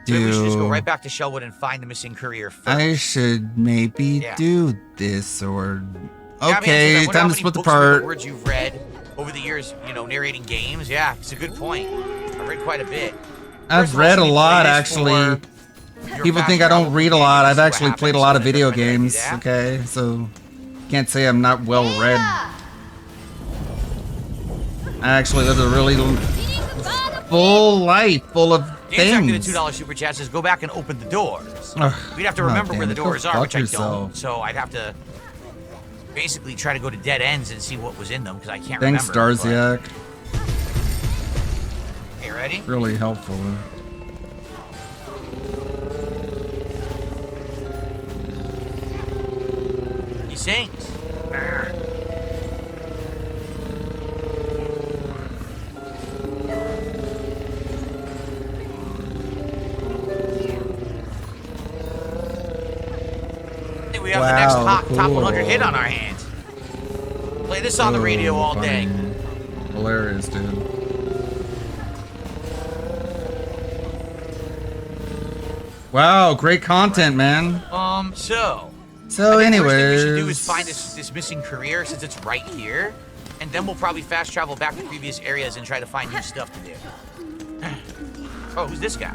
Maybe we should just go do? right back to Shelwood and find the missing courier first. I should maybe Yeah. do this or Yeah, I mean, okay, I wonder how time to many split the books worth of part. Words you've read over the years, narrating games. Yeah, it's a good point. I've read quite a bit. I've First of all, read should a we lot play this actually. for your People fast think I don't travel read a game lot. and I've see what actually played a happens? lot of Should I video recommend I do games. that? Okay, so can't say I'm not well read. I actually lived a really full life, full of James after the things. $2 super chat says, "Go back and open the doors." Ugh, We'd have to oh, remember where damn the it, go doors are, fuck which I yourself. don't. So I'd have to basically try to go to dead ends and see what was in them because I can't Thanks, remember. Darziak. But- You ready? Really helpful. He sings. I think we have the next top 100 hit on our hands. Play this on the radio all day. Hilarious, dude. Wow, great content, man. So So I think the first thing we should do anyways, is find this missing career since it's right here, and then we'll probably fast travel back to previous areas and try to find new stuff to do. Oh, who's this guy?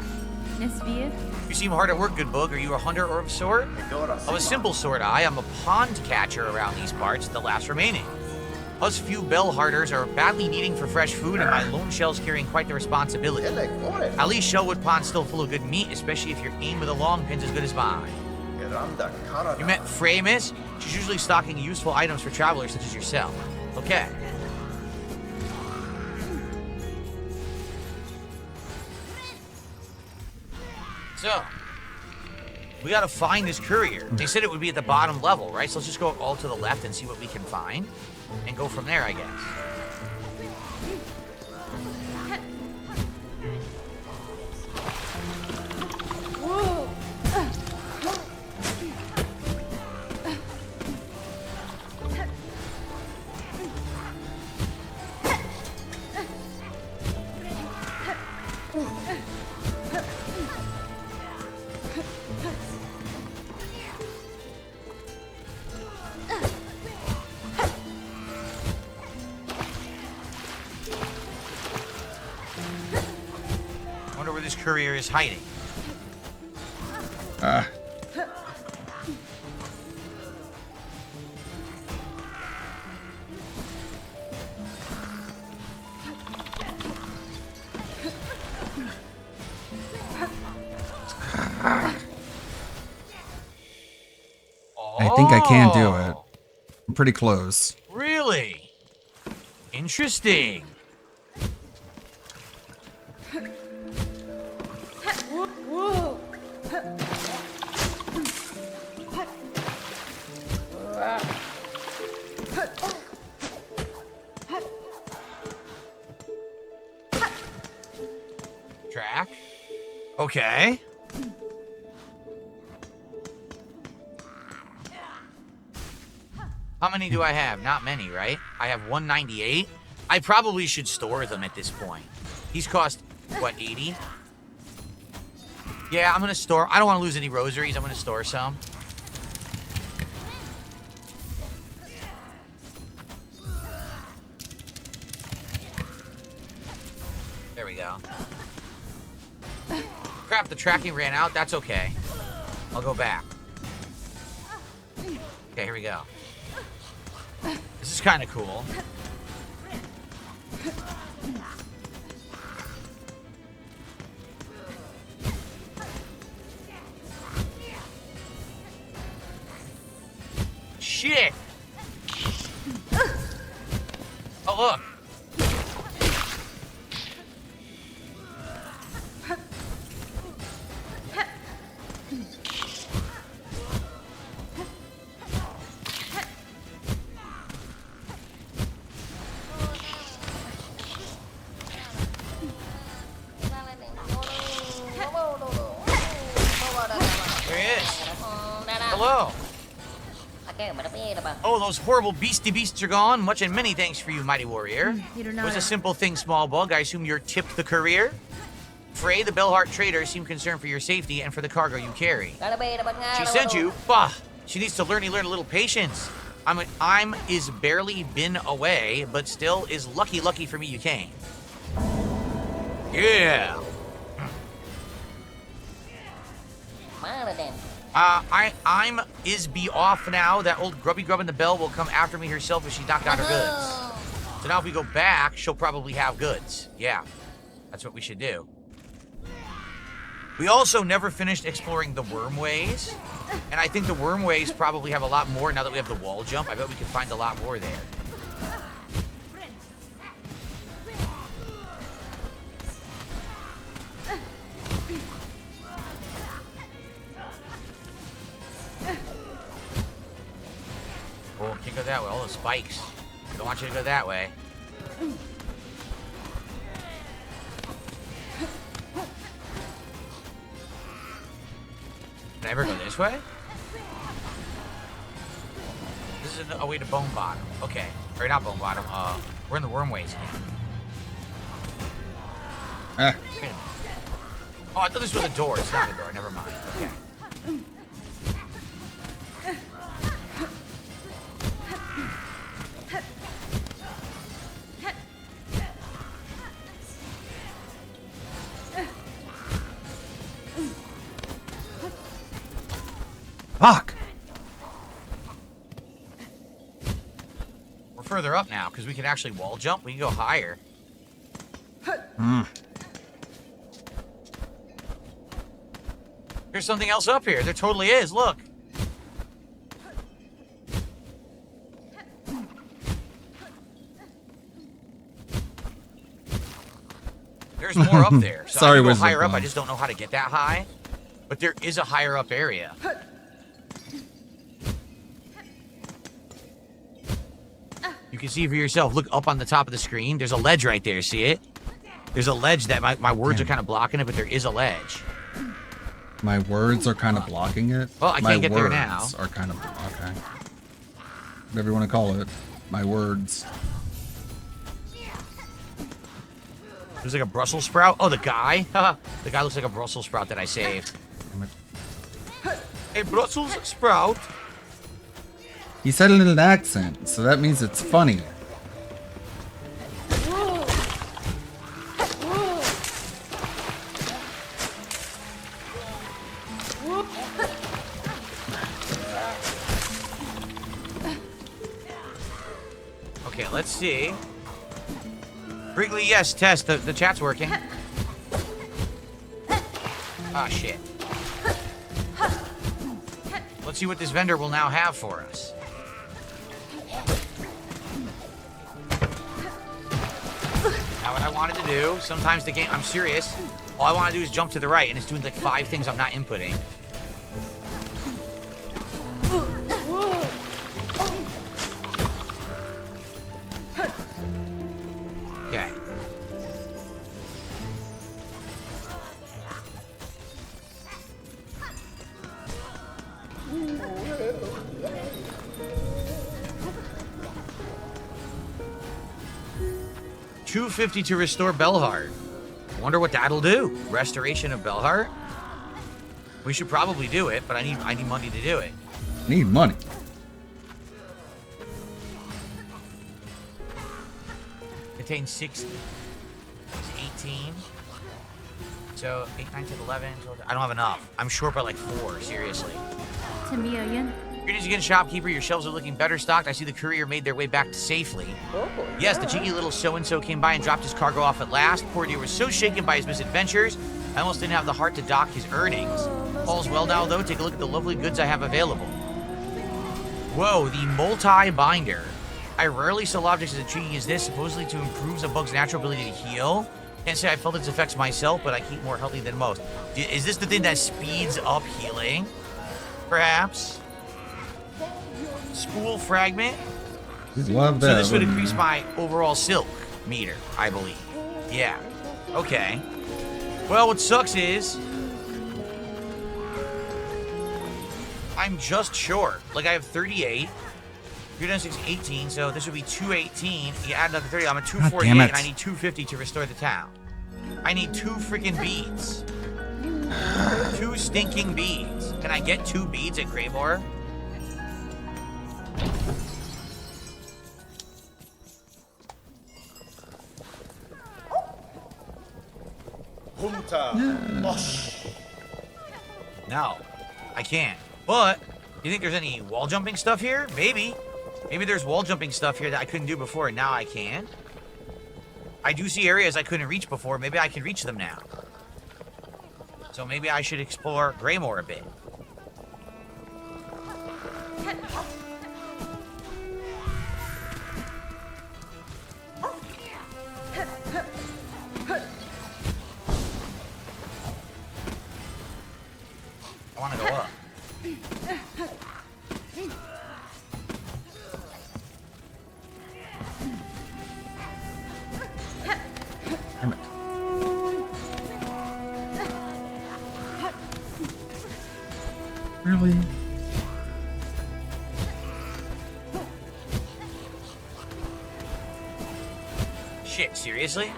You seem hard at work, good book. Are you a hunter or of sort? Of a simple sort, I'm a pond catcher around these parts, the last remaining. Us few bellhearters are badly needing for fresh food, and my lone shell's carrying quite the responsibility. At least Shelwood Pond's still full of good meat, especially if your aim with a long pin's as good as mine. You met Framus? She's usually stocking useful items for travelers such as yourself. Okay. So, we gotta find this courier. They said it would be at the bottom level, right? So let's just go all to the left and see what we can find. And go from there, I guess. Wonder where this courier is hiding. I think I can do it. I'm pretty close. Really? Interesting. Track. Okay. How many do I have? Not many, right? I have 198. I probably should store them at this point. These cost, what, 80? Yeah, I'm gonna store. I don't want to lose any rosaries. I'm gonna store some. There we go. Crap, the tracking ran out. That's okay. I'll go back. Okay, here we go. This is kind of cool. Shit! Oh, look! hello. Oh, those horrible beastie beasts are gone. Much and many thanks for you, mighty warrior. It was a simple thing, small bug. I assume you're tipped the courier. Frey, the Bellheart trader, seemed concerned for your safety and for the cargo you carry. She sent you? Bah! She needs to learn a little patience. I'm is barely been away, but still is lucky for me you came. Yeah. I'm is be off now. That old grubby grub in the bell will come after me herself if she's knocked out her goods. So now if we go back, she'll probably have goods. Yeah, that's what we should do. We also never finished exploring the wormways, and I think the wormways probably have a lot more now that we have the wall jump. I bet we could find a lot more there. Oh, can't go that way. All those spikes. I don't want you to go that way. Can I ever go this way? This is a way to Bone Bottom. Okay. Or not Bone Bottom. We're in the wormways again. Oh, I thought this was a door. It's not a door. Never mind. Okay. Fuck! We're further up now, because we can actually wall jump. We can go higher. There's something else up here. There totally is. Look. There's more up there. So Sorry, I can go Wizard higher up. Bones. I just don't know how to get that high. But there is a higher up area. You can see for yourself. Look up on the top of the screen. There's a ledge right there. See it? There's a ledge that my words are kind of blocking it, but there is a ledge. My words are kind of blocking it. Well, I can't get there now. My words are kind of okay. Whatever you want to call it. My words. There's like a Brussels sprout. Oh, the guy. The guy looks like a Brussels sprout that I saved. A Brussels sprout. He said it in an accent, so that means it's funny. Okay, let's see. Wrigley, yes, test. The chat's working. Ah, shit. Let's see what this vendor will now have for us. Now what I wanted to do, sometimes the game, I'm serious, all I want to do is jump to the right, and it's doing like 5 things I'm not inputting. Okay. $250 to restore Bellheart. Wonder what that'll do. Restoration of Bellheart? We should probably do it, but I need money to do it. Need money. Contains 60. It's 18. So 8, 9, 10, 11, 12. I don't have enough. I'm short by like 4, seriously. Greetings again, shopkeeper. Your shelves are looking better stocked. I see the courier made their way back safely. Yes, the cheeky little so-and-so came by and dropped his cargo off at last. Poor dear was so shaken by his misadventures, I almost didn't have the heart to dock his earnings. All's well now, though. Take a look at the lovely goods I have available. Whoa, the multi-binder. I rarely sell objects as intriguing as this, supposedly to improve a bug's natural ability to heal. Can't say I felt its effects myself, but I keep more healthy than most. Is this the thing that speeds up healing? Perhaps? Spool fragment? Love that. So this would increase my overall silk meter, I believe. Yeah. Okay. Well, what sucks is I'm just short. Like, I have 38. 396, 18, so this would be 218. You add another 30, I'm at 248, and I need 250 to restore the town. I need 2 freaking beads. 2 stinking beads. Can I get 2 beads at Greymoor? No, I can't. But, you think there's any wall jumping stuff here? Maybe. Maybe there's wall jumping stuff here that I couldn't do before, and now I can. I do see areas I couldn't reach before. Maybe I can reach them now. So maybe I should explore Greymoor a bit. I want to go up. Damn it. Really? Shit, seriously?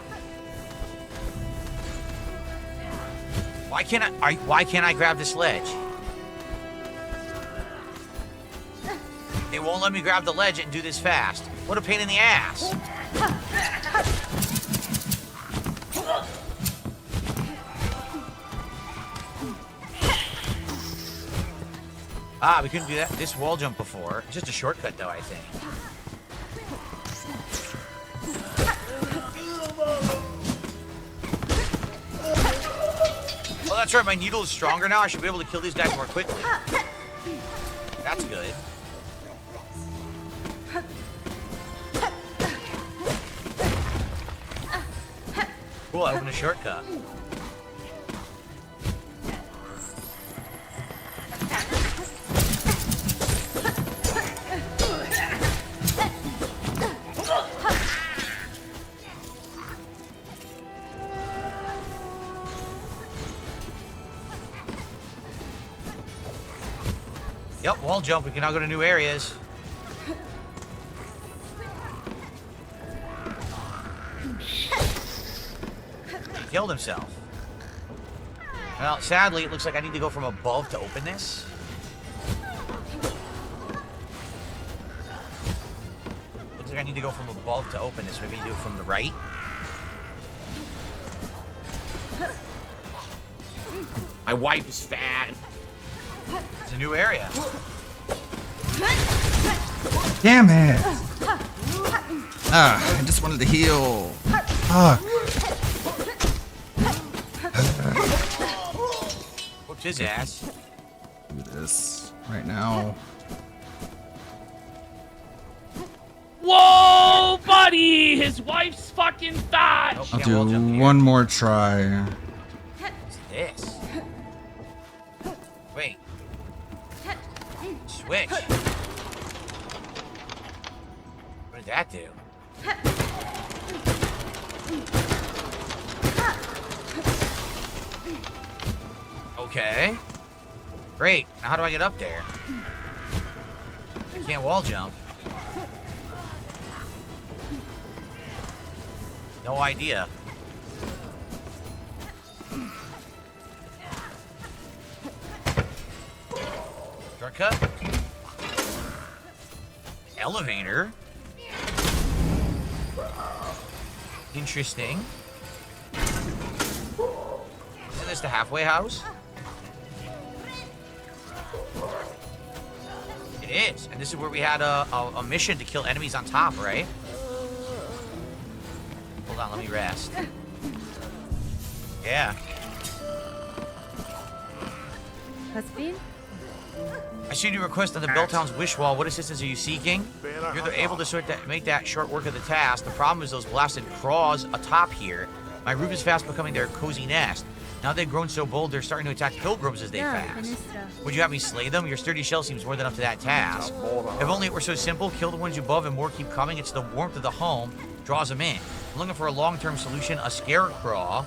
Why can't I grab this ledge? It won't let me grab the ledge and do this fast. What a pain in the ass. Ah, we couldn't do that. This wall jump before. It's just a shortcut though, I think. Oh, that's right. My needle is stronger now. I should be able to kill these guys more quickly. That's good. Cool, I opened a shortcut. Yep, wall jump. We can now go to new areas. He killed himself. Well, sadly, it looks like I need to go from above to open this. Looks like I need to go from above to open this. Maybe do it from the right. My wife is fat. It's a new area. Damn it! Ah, I just wanted to heal. Fuck. Whooped his ass. Do this right now. Whoa, buddy! His wife's fucking fat! I'll do one more try. What's this? Wait. Switch. What did that do? Okay. Great. Now how do I get up there? I can't wall jump. No idea. Shortcut? Elevator? Interesting. Isn't this the halfway house? It is. And this is where we had a mission to kill enemies on top, right? Hold on, let me rest. Yeah. Hasbin? I see you request on the Belltown's wish wall. What assistance are you seeking? You're able to make that short work of the task. The problem is those blasted craws atop here. My roof is fast becoming their cozy nest. Now they've grown so bold, they're starting to attack pilgrims as they pass. Would you have me slay them? Your sturdy shell seems more than up to that task. If only it were so simple. Kill the ones you above and more keep coming. It's the warmth of the home draws them in. I'm looking for a long-term solution, a scarecraw.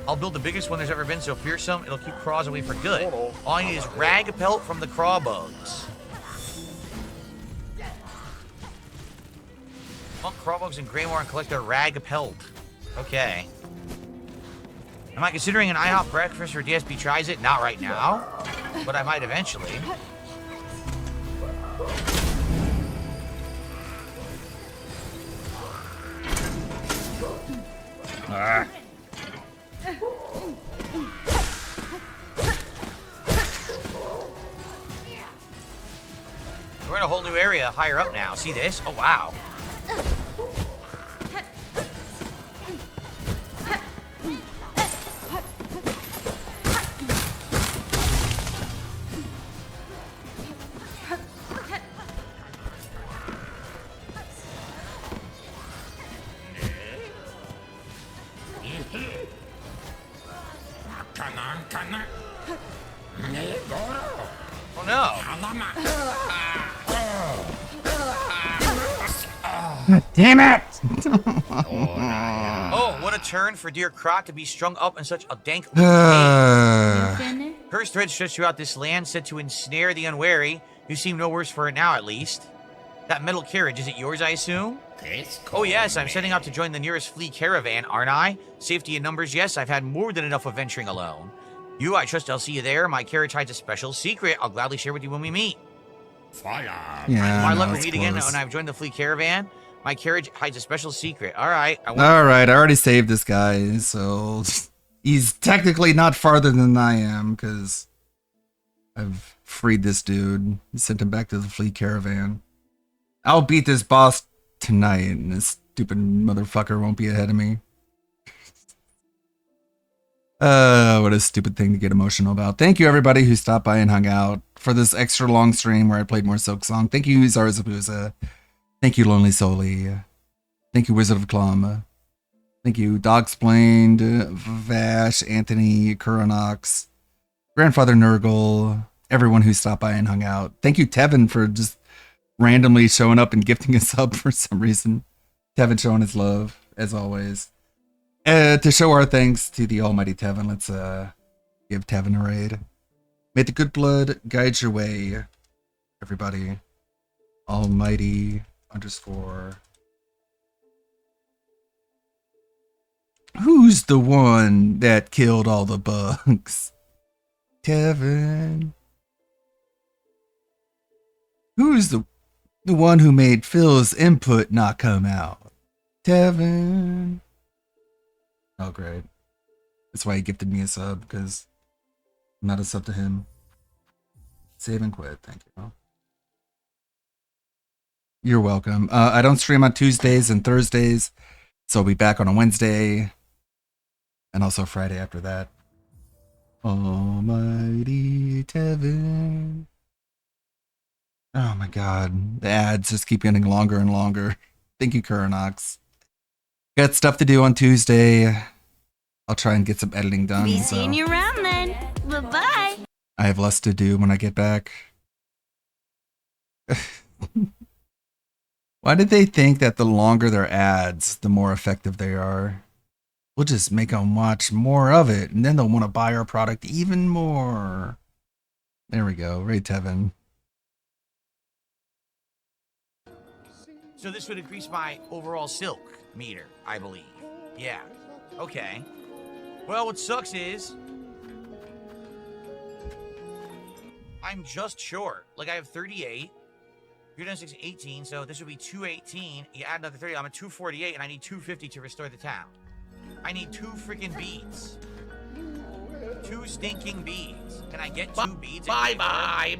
I'll build the biggest one there's ever been so fearsome, it'll keep craws away for good. All I need is rag pelt from the craw bugs. Hunt craw bugs in Greymore and collect their rag pelt. Okay. Am I considering an IHOP breakfast or DSP tries it? Not right now, but I might eventually. Ah. We're in a whole new area higher up now. See this? Oh, wow. Oh no! Damn it! Oh, what a turn for dear Croc to be strung up in such a dank cave. Cursed thread stretched throughout this land, said to ensnare the unwary. You seem no worse for it now, at least. That metal carriage, is it yours, I assume? Oh yes, I'm setting out to join the nearest flea caravan, aren't I? Safety in numbers, yes, I've had more than enough of venturing alone. You, I trust I'll see you there. My carriage hides a special secret I'll gladly share with you when we meet. Yeah, My luck no, will it's meet again close. when I've joined the flea caravan. My carriage hides a special secret. All right. All right, I already saved this guy, so he's technically not farther than I am because I've freed this dude. Sent him back to the flea caravan. I'll beat this boss tonight, and this stupid motherfucker won't be ahead of me. What a stupid thing to get emotional about. Thank you, everybody who stopped by and hung out for this extra long stream where I played more Silk Song. Thank you, Zarzabuza. Thank you, Lonely Soli. Thank you, Wizard of Klama. Thank you, Dogsplained, Vash, Anthony, Kuronox, Grandfather Nurgle, everyone who stopped by and hung out. Thank you, Tevin, for just randomly showing up and gifting us up for some reason. Tevin showing his love, as always. To show our thanks to the almighty Tevin, let's give Tevin a raid. May the good blood guide your way, everybody. Almighty _ Who's the one that killed all the bugs? Tevin. Who's the one who made Phil's input not come out? Tevin. Oh, great. That's why he gifted me a sub, because I'm not a sub to him. Save and quit. Thank you. You're welcome. I don't stream on Tuesdays and Thursdays, so I'll be back on a Wednesday and also Friday after that. Almighty Tevin. Oh my god. The ads just keep getting longer and longer. Thank you, Kuronox. Got stuff to do on Tuesday. I'll try and get some editing done. Be so. seeing you around then. Bye-bye. I have less to do when I get back. Why did they think that the longer their ads, the more effective they are? We'll just make them watch more of it, and then they'll want to buy our product even more. There we go. Ray Tevin. So this would increase my overall silk meter, I believe. Yeah. Okay. Well, what sucks is I'm just short. Like, I have 38. You're done 6, 18, so this would be 218. You add another 30, I'm at 248, and I need 250 to restore the town. I need 2 freaking beads. 2 stinking beads. Can I get 2 beads? Bye-bye.